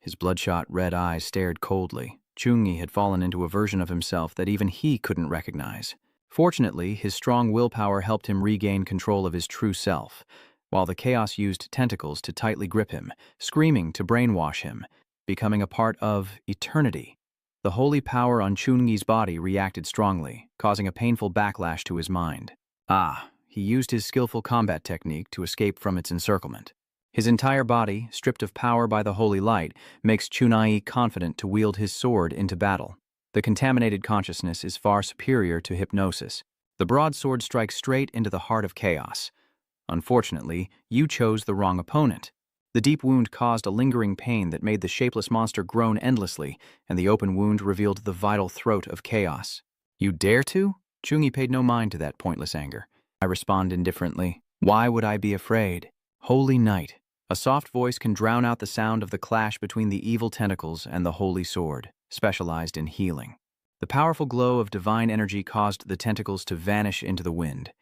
His bloodshot red eyes stared coldly. Chungi had fallen into a version of himself that even he couldn't recognize. Fortunately, his strong willpower helped him regain control of his true self, while the chaos used tentacles to tightly grip him, screaming to brainwash him, becoming a part of eternity. The holy power on Chungi's body reacted strongly, causing a painful backlash to his mind. He used his skillful combat technique to escape from its encirclement. His entire body, stripped of power by the holy light, makes Chunai confident to wield his sword into battle. The contaminated consciousness is far superior to hypnosis. The broadsword strikes straight into the heart of chaos. Unfortunately, you chose the wrong opponent. The deep wound caused a lingering pain that made the shapeless monster groan endlessly, and the open wound revealed the vital throat of chaos. You dare to? Chungi paid no mind to that pointless anger. I respond indifferently. Why would I be afraid? Holy night. A soft voice can drown out the sound of the clash between the evil tentacles and the holy sword, specialized in healing. The powerful glow of divine energy caused the tentacles to vanish into the wind.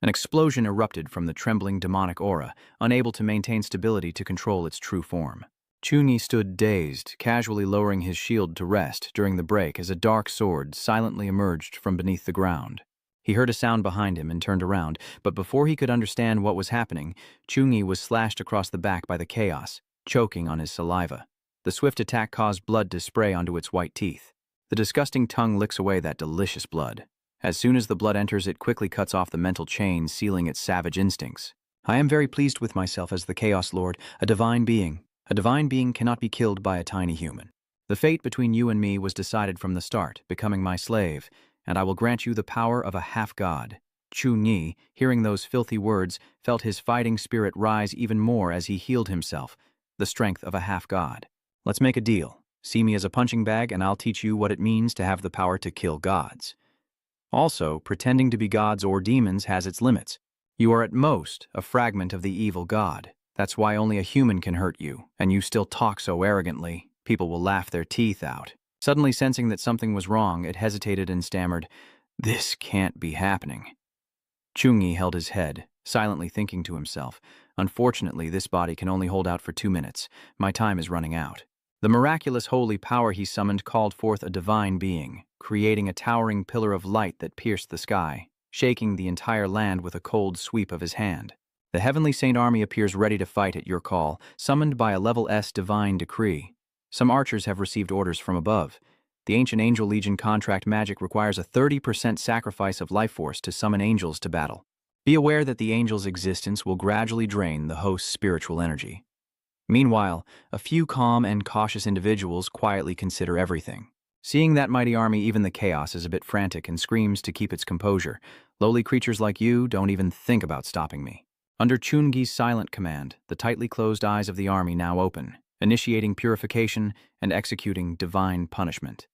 An explosion erupted from the trembling demonic aura, unable to maintain stability to control its true form. Chungi stood dazed, casually lowering his shield to rest during the break as a dark sword silently emerged from beneath the ground. He heard a sound behind him and turned around, but before he could understand what was happening, Chungi was slashed across the back by the chaos, choking on his saliva. The swift attack caused blood to spray onto its white teeth. The disgusting tongue licks away that delicious blood. As soon as the blood enters, it quickly cuts off the mental chain, sealing its savage instincts. I am very pleased with myself as the Chaos Lord, a divine being. A divine being cannot be killed by a tiny human. The fate between you and me was decided from the start, becoming my slave, and I will grant you the power of a half-god. Chunyi, hearing those filthy words, felt his fighting spirit rise even more as he healed himself, the strength of a half-god. Let's make a deal. See me as a punching bag and I'll teach you what it means to have the power to kill gods. Also, pretending to be gods or demons has its limits. You are at most a fragment of the evil god. That's why only a human can hurt you, and you still talk so arrogantly. People will laugh their teeth out. Suddenly sensing that something was wrong, it hesitated and stammered, "This can't be happening." Chungi held his head, silently thinking to himself, "Unfortunately, this body can only hold out for 2 minutes. My time is running out." The miraculous holy power he summoned called forth a divine being, creating a towering pillar of light that pierced the sky, shaking the entire land with a cold sweep of his hand. The heavenly saint army appears ready to fight at your call, summoned by a level S divine decree. Some archers have received orders from above. The ancient angel legion contract magic requires a 30% sacrifice of life force to summon angels to battle. Be aware that the angel's existence will gradually drain the host's spiritual energy. Meanwhile, a few calm and cautious individuals quietly consider everything. Seeing that mighty army, even the chaos is a bit frantic and screams to keep its composure. Lowly creatures like you don't even think about stopping me. Under Chungi's silent command, the tightly closed eyes of the army now open, initiating purification and executing divine punishment.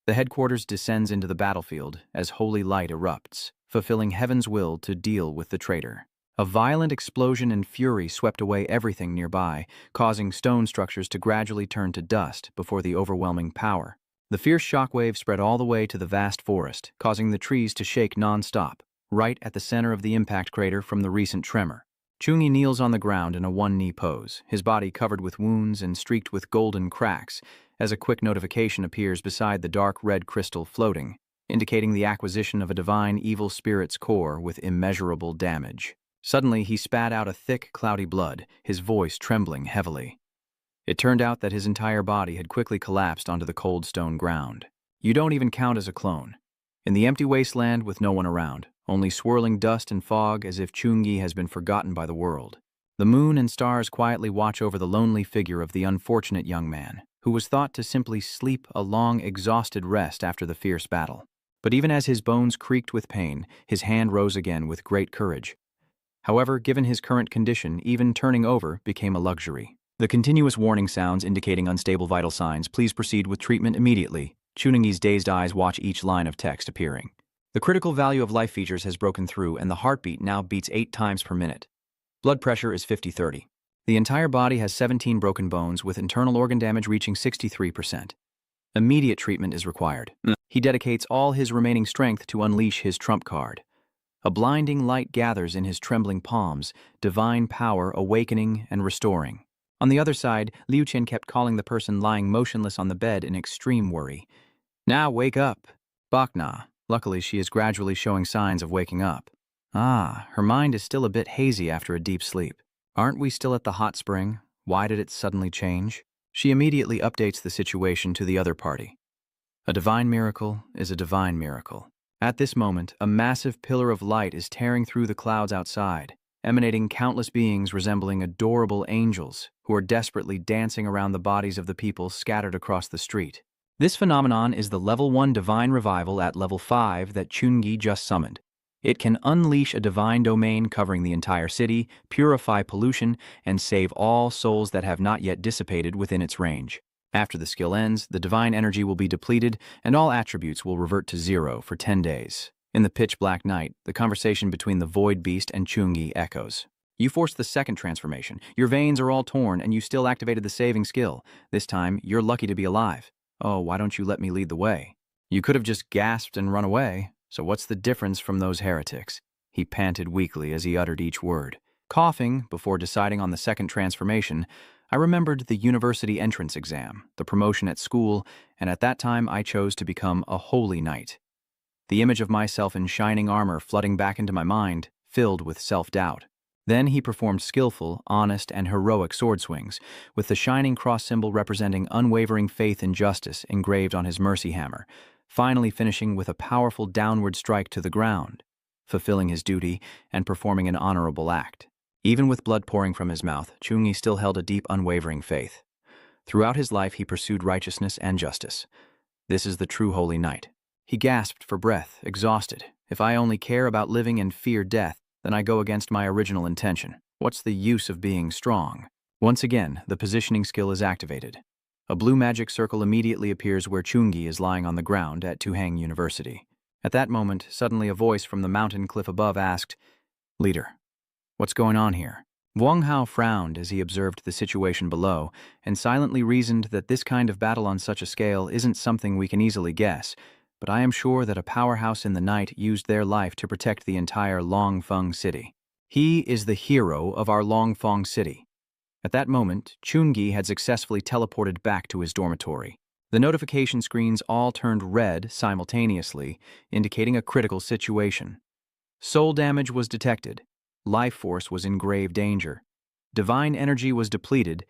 The headquarters descends into the battlefield as holy light erupts, fulfilling heaven's will to deal with the traitor. A violent explosion and fury swept away everything nearby, causing stone structures to gradually turn to dust before the overwhelming power. The fierce shockwave spread all the way to the vast forest, causing the trees to shake non-stop, right at the center of the impact crater from the recent tremor. Chungi kneels on the ground in a one-knee pose, his body covered with wounds and streaked with golden cracks, as a quick notification appears beside the dark red crystal floating, indicating the acquisition of a divine evil spirit's core with immeasurable damage. Suddenly, he spat out a thick, cloudy blood, his voice trembling heavily. It turned out that his entire body had quickly collapsed onto the cold stone ground. You don't even count as a clone. In the empty wasteland with no one around, only swirling dust and fog as if Chungi has been forgotten by the world. The moon and stars quietly watch over the lonely figure of the unfortunate young man, who was thought to simply sleep a long, exhausted rest after the fierce battle. But even as his bones creaked with pain, his hand rose again with great courage. However, given his current condition, even turning over became a luxury. The continuous warning sounds indicating unstable vital signs, please proceed with treatment immediately. Chungi's dazed eyes watch each line of text appearing. The critical value of life features has broken through and the heartbeat now beats 8 times per minute. Blood pressure is 50/30. The entire body has 17 broken bones with internal organ damage reaching 63%. Immediate treatment is required. He dedicates all his remaining strength to unleash his trump card. A blinding light gathers in his trembling palms, divine power awakening and restoring. On the other side, Liu Qian kept calling the person lying motionless on the bed in extreme worry. Now wake up. Bakna. Luckily, she is gradually showing signs of waking up. Her mind is still a bit hazy after a deep sleep. Aren't we still at the hot spring? Why did it suddenly change? She immediately updates the situation to the other party. A divine miracle is a divine miracle. At this moment, a massive pillar of light is tearing through the clouds outside, emanating countless beings resembling adorable angels who are desperately dancing around the bodies of the people scattered across the street. This phenomenon is the level 1 divine revival at level 5 that Chungi just summoned. It can unleash a divine domain covering the entire city, purify pollution, and save all souls that have not yet dissipated within its range. After the skill ends, the divine energy will be depleted, and all attributes will revert to 0 for 10 days. In the pitch-black night, the conversation between the Void Beast and Chungi echoes. You forced the second transformation. Your veins are all torn, and you still activated the saving skill. This time, you're lucky to be alive. Oh, why don't you let me lead the way? You could have just gasped and run away. So what's the difference from those heretics? He panted weakly as he uttered each word. Coughing before deciding on the second transformation, I remembered the university entrance exam, the promotion at school, and at that time I chose to become a holy knight. The image of myself in shining armor flooding back into my mind, filled with self-doubt. Then he performed skillful, honest, and heroic sword swings, with the shining cross symbol representing unwavering faith in justice engraved on his mercy hammer, finally finishing with a powerful downward strike to the ground, fulfilling his duty and performing an honorable act. Even with blood pouring from his mouth, Chungi still held a deep, unwavering faith. Throughout his life, he pursued righteousness and justice. This is the true holy knight. He gasped for breath, exhausted. If I only care about living and fear death, then I go against my original intention. What's the use of being strong? Once again, the positioning skill is activated. A blue magic circle immediately appears where Chungi is lying on the ground at Tuhang University. At that moment, suddenly a voice from the mountain cliff above asked, "Leader, what's going on here?" Wang Hao frowned as he observed the situation below and silently reasoned that this kind of battle on such a scale isn't something we can easily guess, but I am sure that a powerhouse in the night used their life to protect the entire Longfeng city. He is the hero of our Longfeng city. At that moment, Chungi had successfully teleported back to his dormitory. The notification screens all turned red simultaneously, indicating a critical situation. Soul damage was detected. Life force was in grave danger. Divine energy was depleted,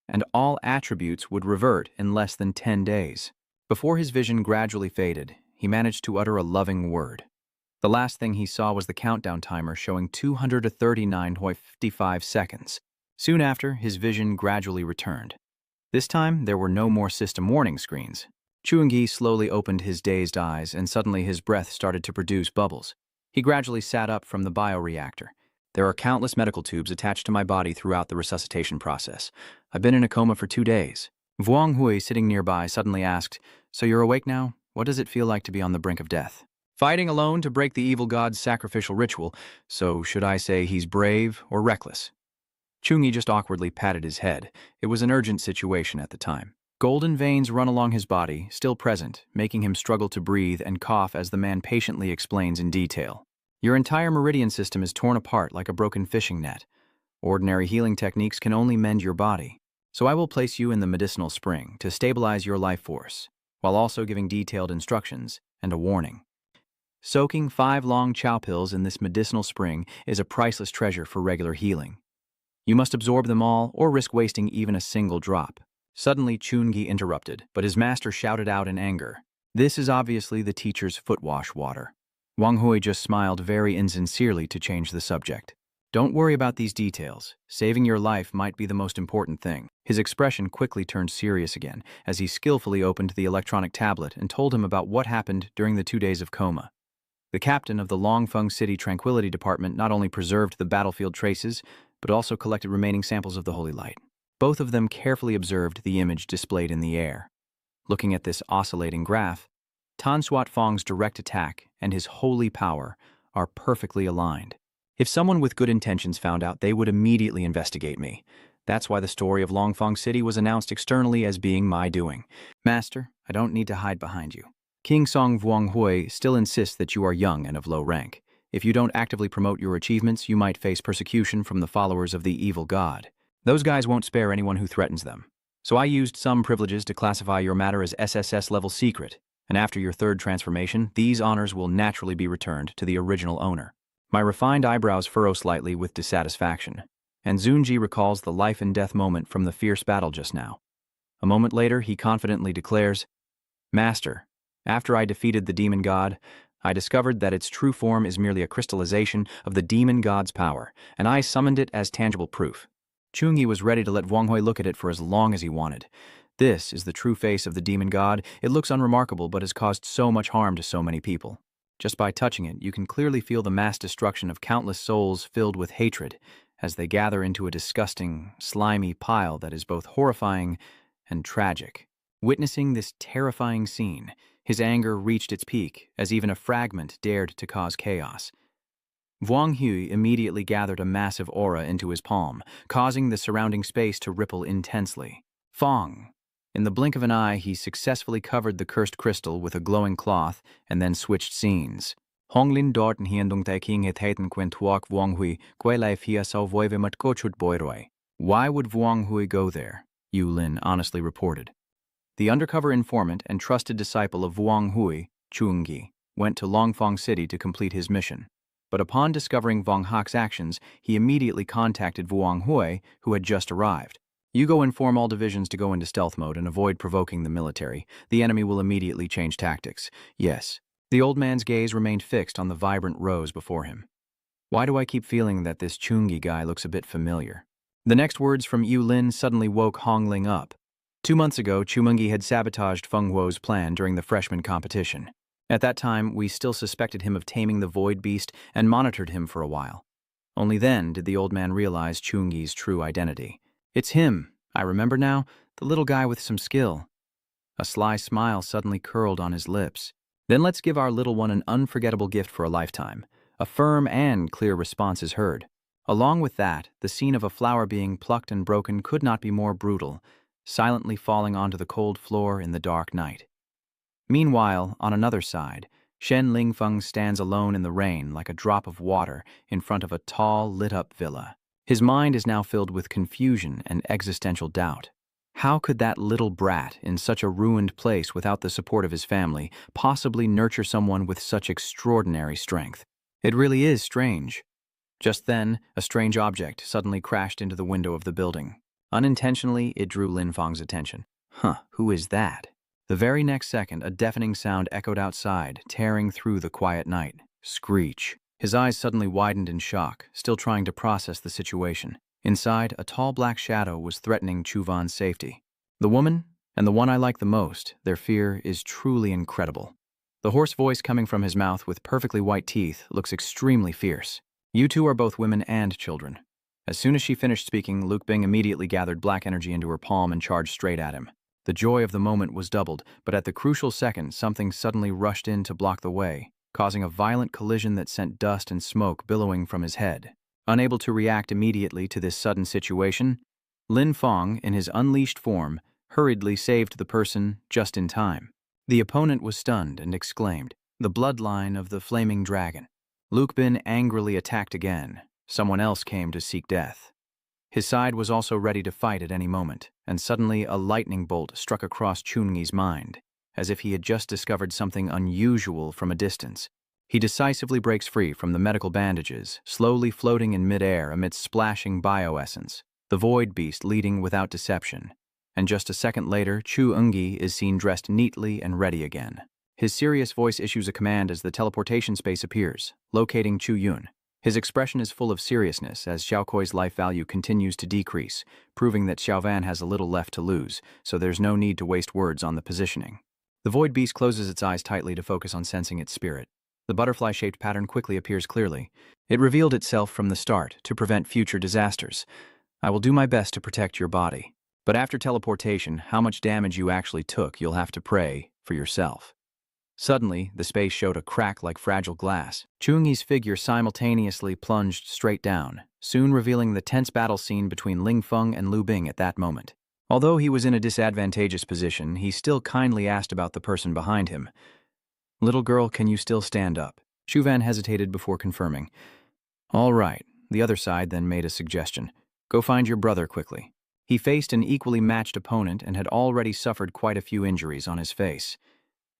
and all attributes would revert in less than 10 days. Before his vision gradually faded, he managed to utter a loving word. The last thing he saw was the countdown timer showing 239.55 seconds. Soon after, his vision gradually returned. This time, there were no more system warning screens. Chungi slowly opened his dazed eyes, and suddenly his breath started to produce bubbles. He gradually sat up from the bioreactor. There are countless medical tubes attached to my body throughout the resuscitation process. I've been in a coma for 2 days. Vuong Hui, sitting nearby, suddenly asked, "So you're awake now? What does it feel like to be on the brink of death?" "Fighting alone to break the evil god's sacrificial ritual, so should I say he's brave or reckless?" Chungi just awkwardly patted his head. It was an urgent situation at the time. Golden veins run along his body, still present, making him struggle to breathe and cough as the man patiently explains in detail. Your entire meridian system is torn apart like a broken fishing net. Ordinary healing techniques can only mend your body. So I will place you in the medicinal spring to stabilize your life force, while also giving detailed instructions and a warning. Soaking 5 long chow pills in this medicinal spring is a priceless treasure for regular healing. You must absorb them all or risk wasting even a single drop. Suddenly, Chungi interrupted, but his master shouted out in anger. This is obviously the teacher's foot wash water. Wang Hui just smiled very insincerely to change the subject. Don't worry about these details. Saving your life might be the most important thing. His expression quickly turned serious again as he skillfully opened the electronic tablet and told him about what happened during the 2 days of coma. The captain of the Longfeng City Tranquility Department not only preserved the battlefield traces, but also collected remaining samples of the holy light. Both of them carefully observed the image displayed in the air. Looking at this oscillating graph, Tan Suat Fong's direct attack and his holy power are perfectly aligned. If someone with good intentions found out, they would immediately investigate me. That's why the story of Longfeng City was announced externally as being my doing. Master, I don't need to hide behind you. King Song Vuong Hui still insists that you are young and of low rank. If you don't actively promote your achievements, you might face persecution from the followers of the evil god. Those guys won't spare anyone who threatens them. So I used some privileges to classify your matter as SSS level secret, and after your 3rd transformation, these honors will naturally be returned to the original owner. My refined eyebrows furrow slightly with dissatisfaction, and Zunji recalls the life and death moment from the fierce battle just now. A moment later, he confidently declares, Master, after I defeated the demon god, I discovered that its true form is merely a crystallization of the demon god's power, and I summoned it as tangible proof. Chungi was ready to let Wang Hui look at it for as long as he wanted. This is the true face of the demon god. It looks unremarkable but has caused so much harm to so many people. Just by touching it, you can clearly feel the mass destruction of countless souls filled with hatred as they gather into a disgusting, slimy pile that is both horrifying and tragic. Witnessing this terrifying scene, his anger reached its peak as even a fragment dared to cause chaos. Vuong Hui immediately gathered a massive aura into his palm, causing the surrounding space to ripple intensely. Fong! In the blink of an eye, he successfully covered the cursed crystal with a glowing cloth and then switched scenes. Honglin dorten hiendung tai king het haten quen tuok Vuong Hui, que life hia sau voive mat kochut boiroi. Why would Vuong Hui go there? Yu Lin honestly reported. The undercover informant and trusted disciple of Vuong Hui, Chungi, went to Longfeng City to complete his mission. But upon discovering Vong Hak's actions, he immediately contacted Vuong Hui, who had just arrived. You go inform all divisions to go into stealth mode and avoid provoking the military. The enemy will immediately change tactics. Yes. The old man's gaze remained fixed on the vibrant rows before him. Why do I keep feeling that this Chungi guy looks a bit familiar? The next words from Yu Lin suddenly woke Hongling up. 2 months ago, Chumungi had sabotaged Feng Huo's plan during the freshman competition. At that time, we still suspected him of taming the void beast and monitored him for a while. Only then did the old man realize Chungi's true identity. It's him, I remember now, the little guy with some skill. A sly smile suddenly curled on his lips. Then let's give our little one an unforgettable gift for a lifetime. A firm and clear response is heard. Along with that, the scene of a flower being plucked and broken could not be more brutal, silently falling onto the cold floor in the dark night. Meanwhile, on another side, Shen Lingfeng stands alone in the rain like a drop of water in front of a tall, lit-up villa. His mind is now filled with confusion and existential doubt. How could that little brat in such a ruined place without the support of his family possibly nurture someone with such extraordinary strength? It really is strange. Just then, a strange object suddenly crashed into the window of the building. Unintentionally, it drew Lin Feng's attention. Who is that? The very next second, a deafening sound echoed outside, tearing through the quiet night. Screech. His eyes suddenly widened in shock, still trying to process the situation. Inside, a tall black shadow was threatening Chu Van's safety. The woman, and the one I like the most, their fear is truly incredible. The hoarse voice coming from his mouth with perfectly white teeth looks extremely fierce. You two are both women and children. As soon as she finished speaking, Luke Bing immediately gathered black energy into her palm and charged straight at him. The joy of the moment was doubled, but at the crucial second, something suddenly rushed in to block the way, causing a violent collision that sent dust and smoke billowing from his head. Unable to react immediately to this sudden situation, Lin Feng, in his unleashed form, hurriedly saved the person just in time. The opponent was stunned and exclaimed, "The bloodline of the flaming dragon." Luke Bin angrily attacked again. Someone else came to seek death. His side was also ready to fight at any moment, and suddenly a lightning bolt struck across Chungi's mind, as if he had just discovered something unusual from a distance. He decisively breaks free from the medical bandages, slowly floating in midair amidst splashing bioessence, the void beast leading without deception. And just a second later, Chu Ungi is seen dressed neatly and ready again. His serious voice issues a command as the teleportation space appears, locating Chu Yun. His expression is full of seriousness as Xiaokui's life value continues to decrease, proving that Xiaovan has a little left to lose, so there's no need to waste words on the positioning. The void beast closes its eyes tightly to focus on sensing its spirit. The butterfly-shaped pattern quickly appears clearly. It revealed itself from the start to prevent future disasters. I will do my best to protect your body. But after teleportation, how much damage you actually took, you'll have to pray for yourself. Suddenly, the space showed a crack like fragile glass. Chungi's figure simultaneously plunged straight down, soon revealing the tense battle scene between Ling Feng and Lu Bing at that moment. Although he was in a disadvantageous position, he still kindly asked about the person behind him. "Little girl, can you still stand up?" Shuvan hesitated before confirming. "All right." The other side then made a suggestion. "Go find your brother quickly." He faced an equally matched opponent and had already suffered quite a few injuries on his face.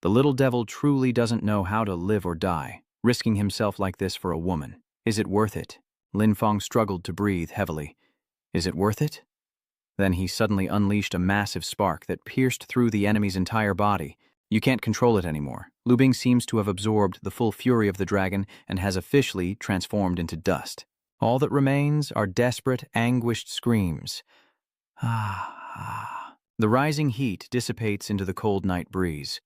The little devil truly doesn't know how to live or die, risking himself like this for a woman. Is it worth it? Lin Feng struggled to breathe heavily. Is it worth it? Then he suddenly unleashed a massive spark that pierced through the enemy's entire body. You can't control it anymore. Lu Bing seems to have absorbed the full fury of the dragon and has officially transformed into dust. All that remains are desperate, anguished screams. The rising heat dissipates into the cold night breeze.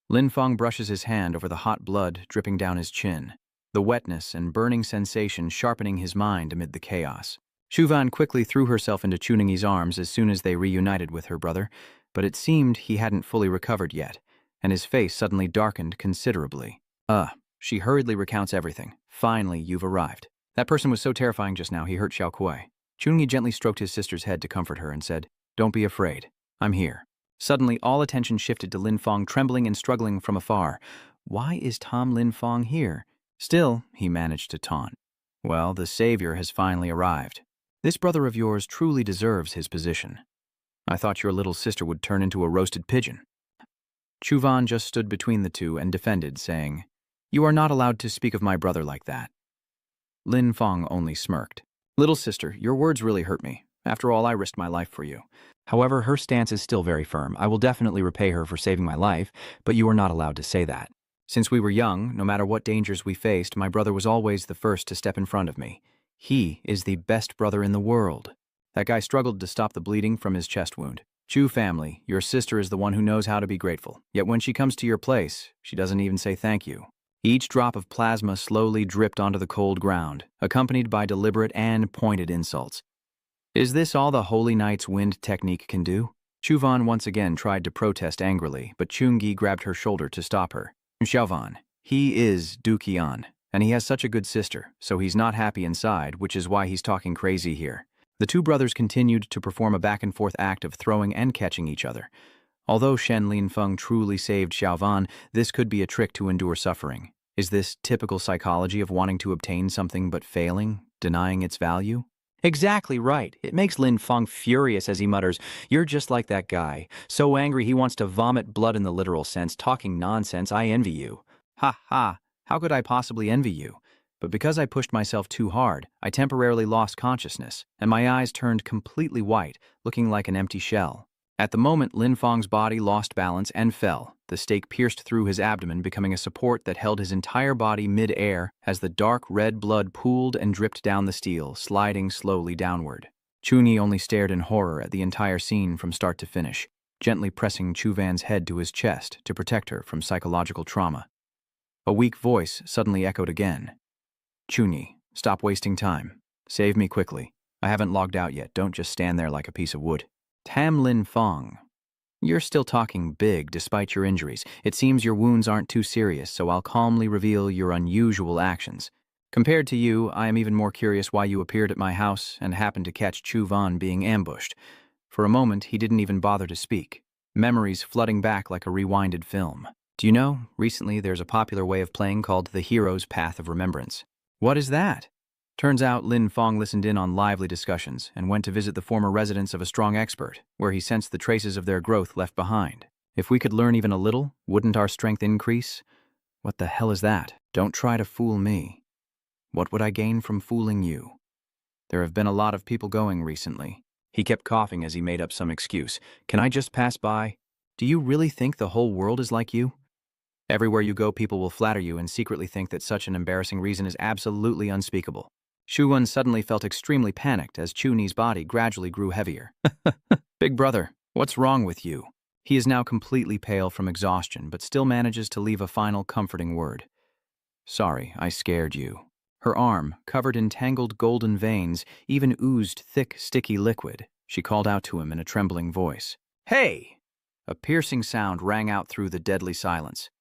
Lin Feng brushes his hand over the hot blood dripping down his chin, the wetness and burning sensation sharpening his mind amid the chaos. Shuvan quickly threw herself into Chuning's arms as soon as they reunited with her brother, but it seemed he hadn't fully recovered yet, and his face suddenly darkened considerably. She hurriedly recounts everything. "Finally, you've arrived. That person was so terrifying just now, he hurt Xiaokui." Chungi gently stroked his sister's head to comfort her and said, "Don't be afraid. I'm here." Suddenly, all attention shifted to Lin Feng trembling and struggling from afar. Why is Tom Lin Feng here? Still, he managed to taunt. "Well, the savior has finally arrived. This brother of yours truly deserves his position. I thought your little sister would turn into a roasted pigeon." Chuvan just stood between the two and defended, saying, "You are not allowed to speak of my brother like that." Lin Feng only smirked. "Little sister, your words really hurt me. After all, I risked my life for you. However, her stance is still very firm. I will definitely repay her for saving my life, but you are not allowed to say that. Since we were young, no matter what dangers we faced, my brother was always the first to step in front of me. He is the best brother in the world." That guy struggled to stop the bleeding from his chest wound. "Chu family, your sister is the one who knows how to be grateful. Yet when she comes to your place, she doesn't even say thank you." Each drop of plasma slowly dripped onto the cold ground, accompanied by deliberate and pointed insults. Is this all the Holy Knight's wind technique can do? Chuvan once again tried to protest angrily, but Chungi grabbed her shoulder to stop her. "Xiaovan, he is Duqian, and he has such a good sister, so he's not happy inside, which is why he's talking crazy here." The two brothers continued to perform a back-and-forth act of throwing and catching each other. Although Shen Linfeng truly saved Xiaovan, this could be a trick to endure suffering. Is this typical psychology of wanting to obtain something but failing, denying its value? Exactly right. It makes Lin Feng furious as he mutters, "You're just like that guy. So angry he wants to vomit blood in the literal sense, talking nonsense. I envy you." Ha ha, how could I possibly envy you? But because I pushed myself too hard, I temporarily lost consciousness, and my eyes turned completely white, looking like an empty shell. At the moment, Lin Feng's body lost balance and fell. The stake pierced through his abdomen, becoming a support that held his entire body mid-air as the dark red blood pooled and dripped down the steel, sliding slowly downward. Chuni only stared in horror at the entire scene from start to finish, gently pressing Chuvan's head to his chest to protect her from psychological trauma. A weak voice suddenly echoed again. "Chuni, stop wasting time. Save me quickly. I haven't logged out yet. Don't just stand there like a piece of wood." Tam Lin Feng, you're still talking big despite your injuries. It seems your wounds aren't too serious, so I'll calmly reveal your unusual actions. Compared to you, I am even more curious why you appeared at my house and happened to catch Chu Van being ambushed. For a moment, he didn't even bother to speak, memories flooding back like a rewinded film. Do you know, recently there's a popular way of playing called the Hero's Path of Remembrance. What is that? Turns out Lin Fong listened in on lively discussions and went to visit the former residence of a strong expert, where he sensed the traces of their growth left behind. If we could learn even a little, wouldn't our strength increase? What the hell is that? Don't try to fool me. What would I gain from fooling you? There have been a lot of people going recently. He kept coughing as he made up some excuse. Can I just pass by? Do you really think the whole world is like you? Everywhere you go, people will flatter you and secretly think that such an embarrassing reason is absolutely unspeakable. Shu-Wen suddenly felt extremely panicked as Chuni's body gradually grew heavier. Big brother, what's wrong with you? He is now completely pale from exhaustion, but still manages to leave a final comforting word. Sorry, I scared you. Her arm, covered in tangled golden veins, even oozed thick, sticky liquid. She called out to him in a trembling voice. Hey! A piercing sound rang out through the deadly silence.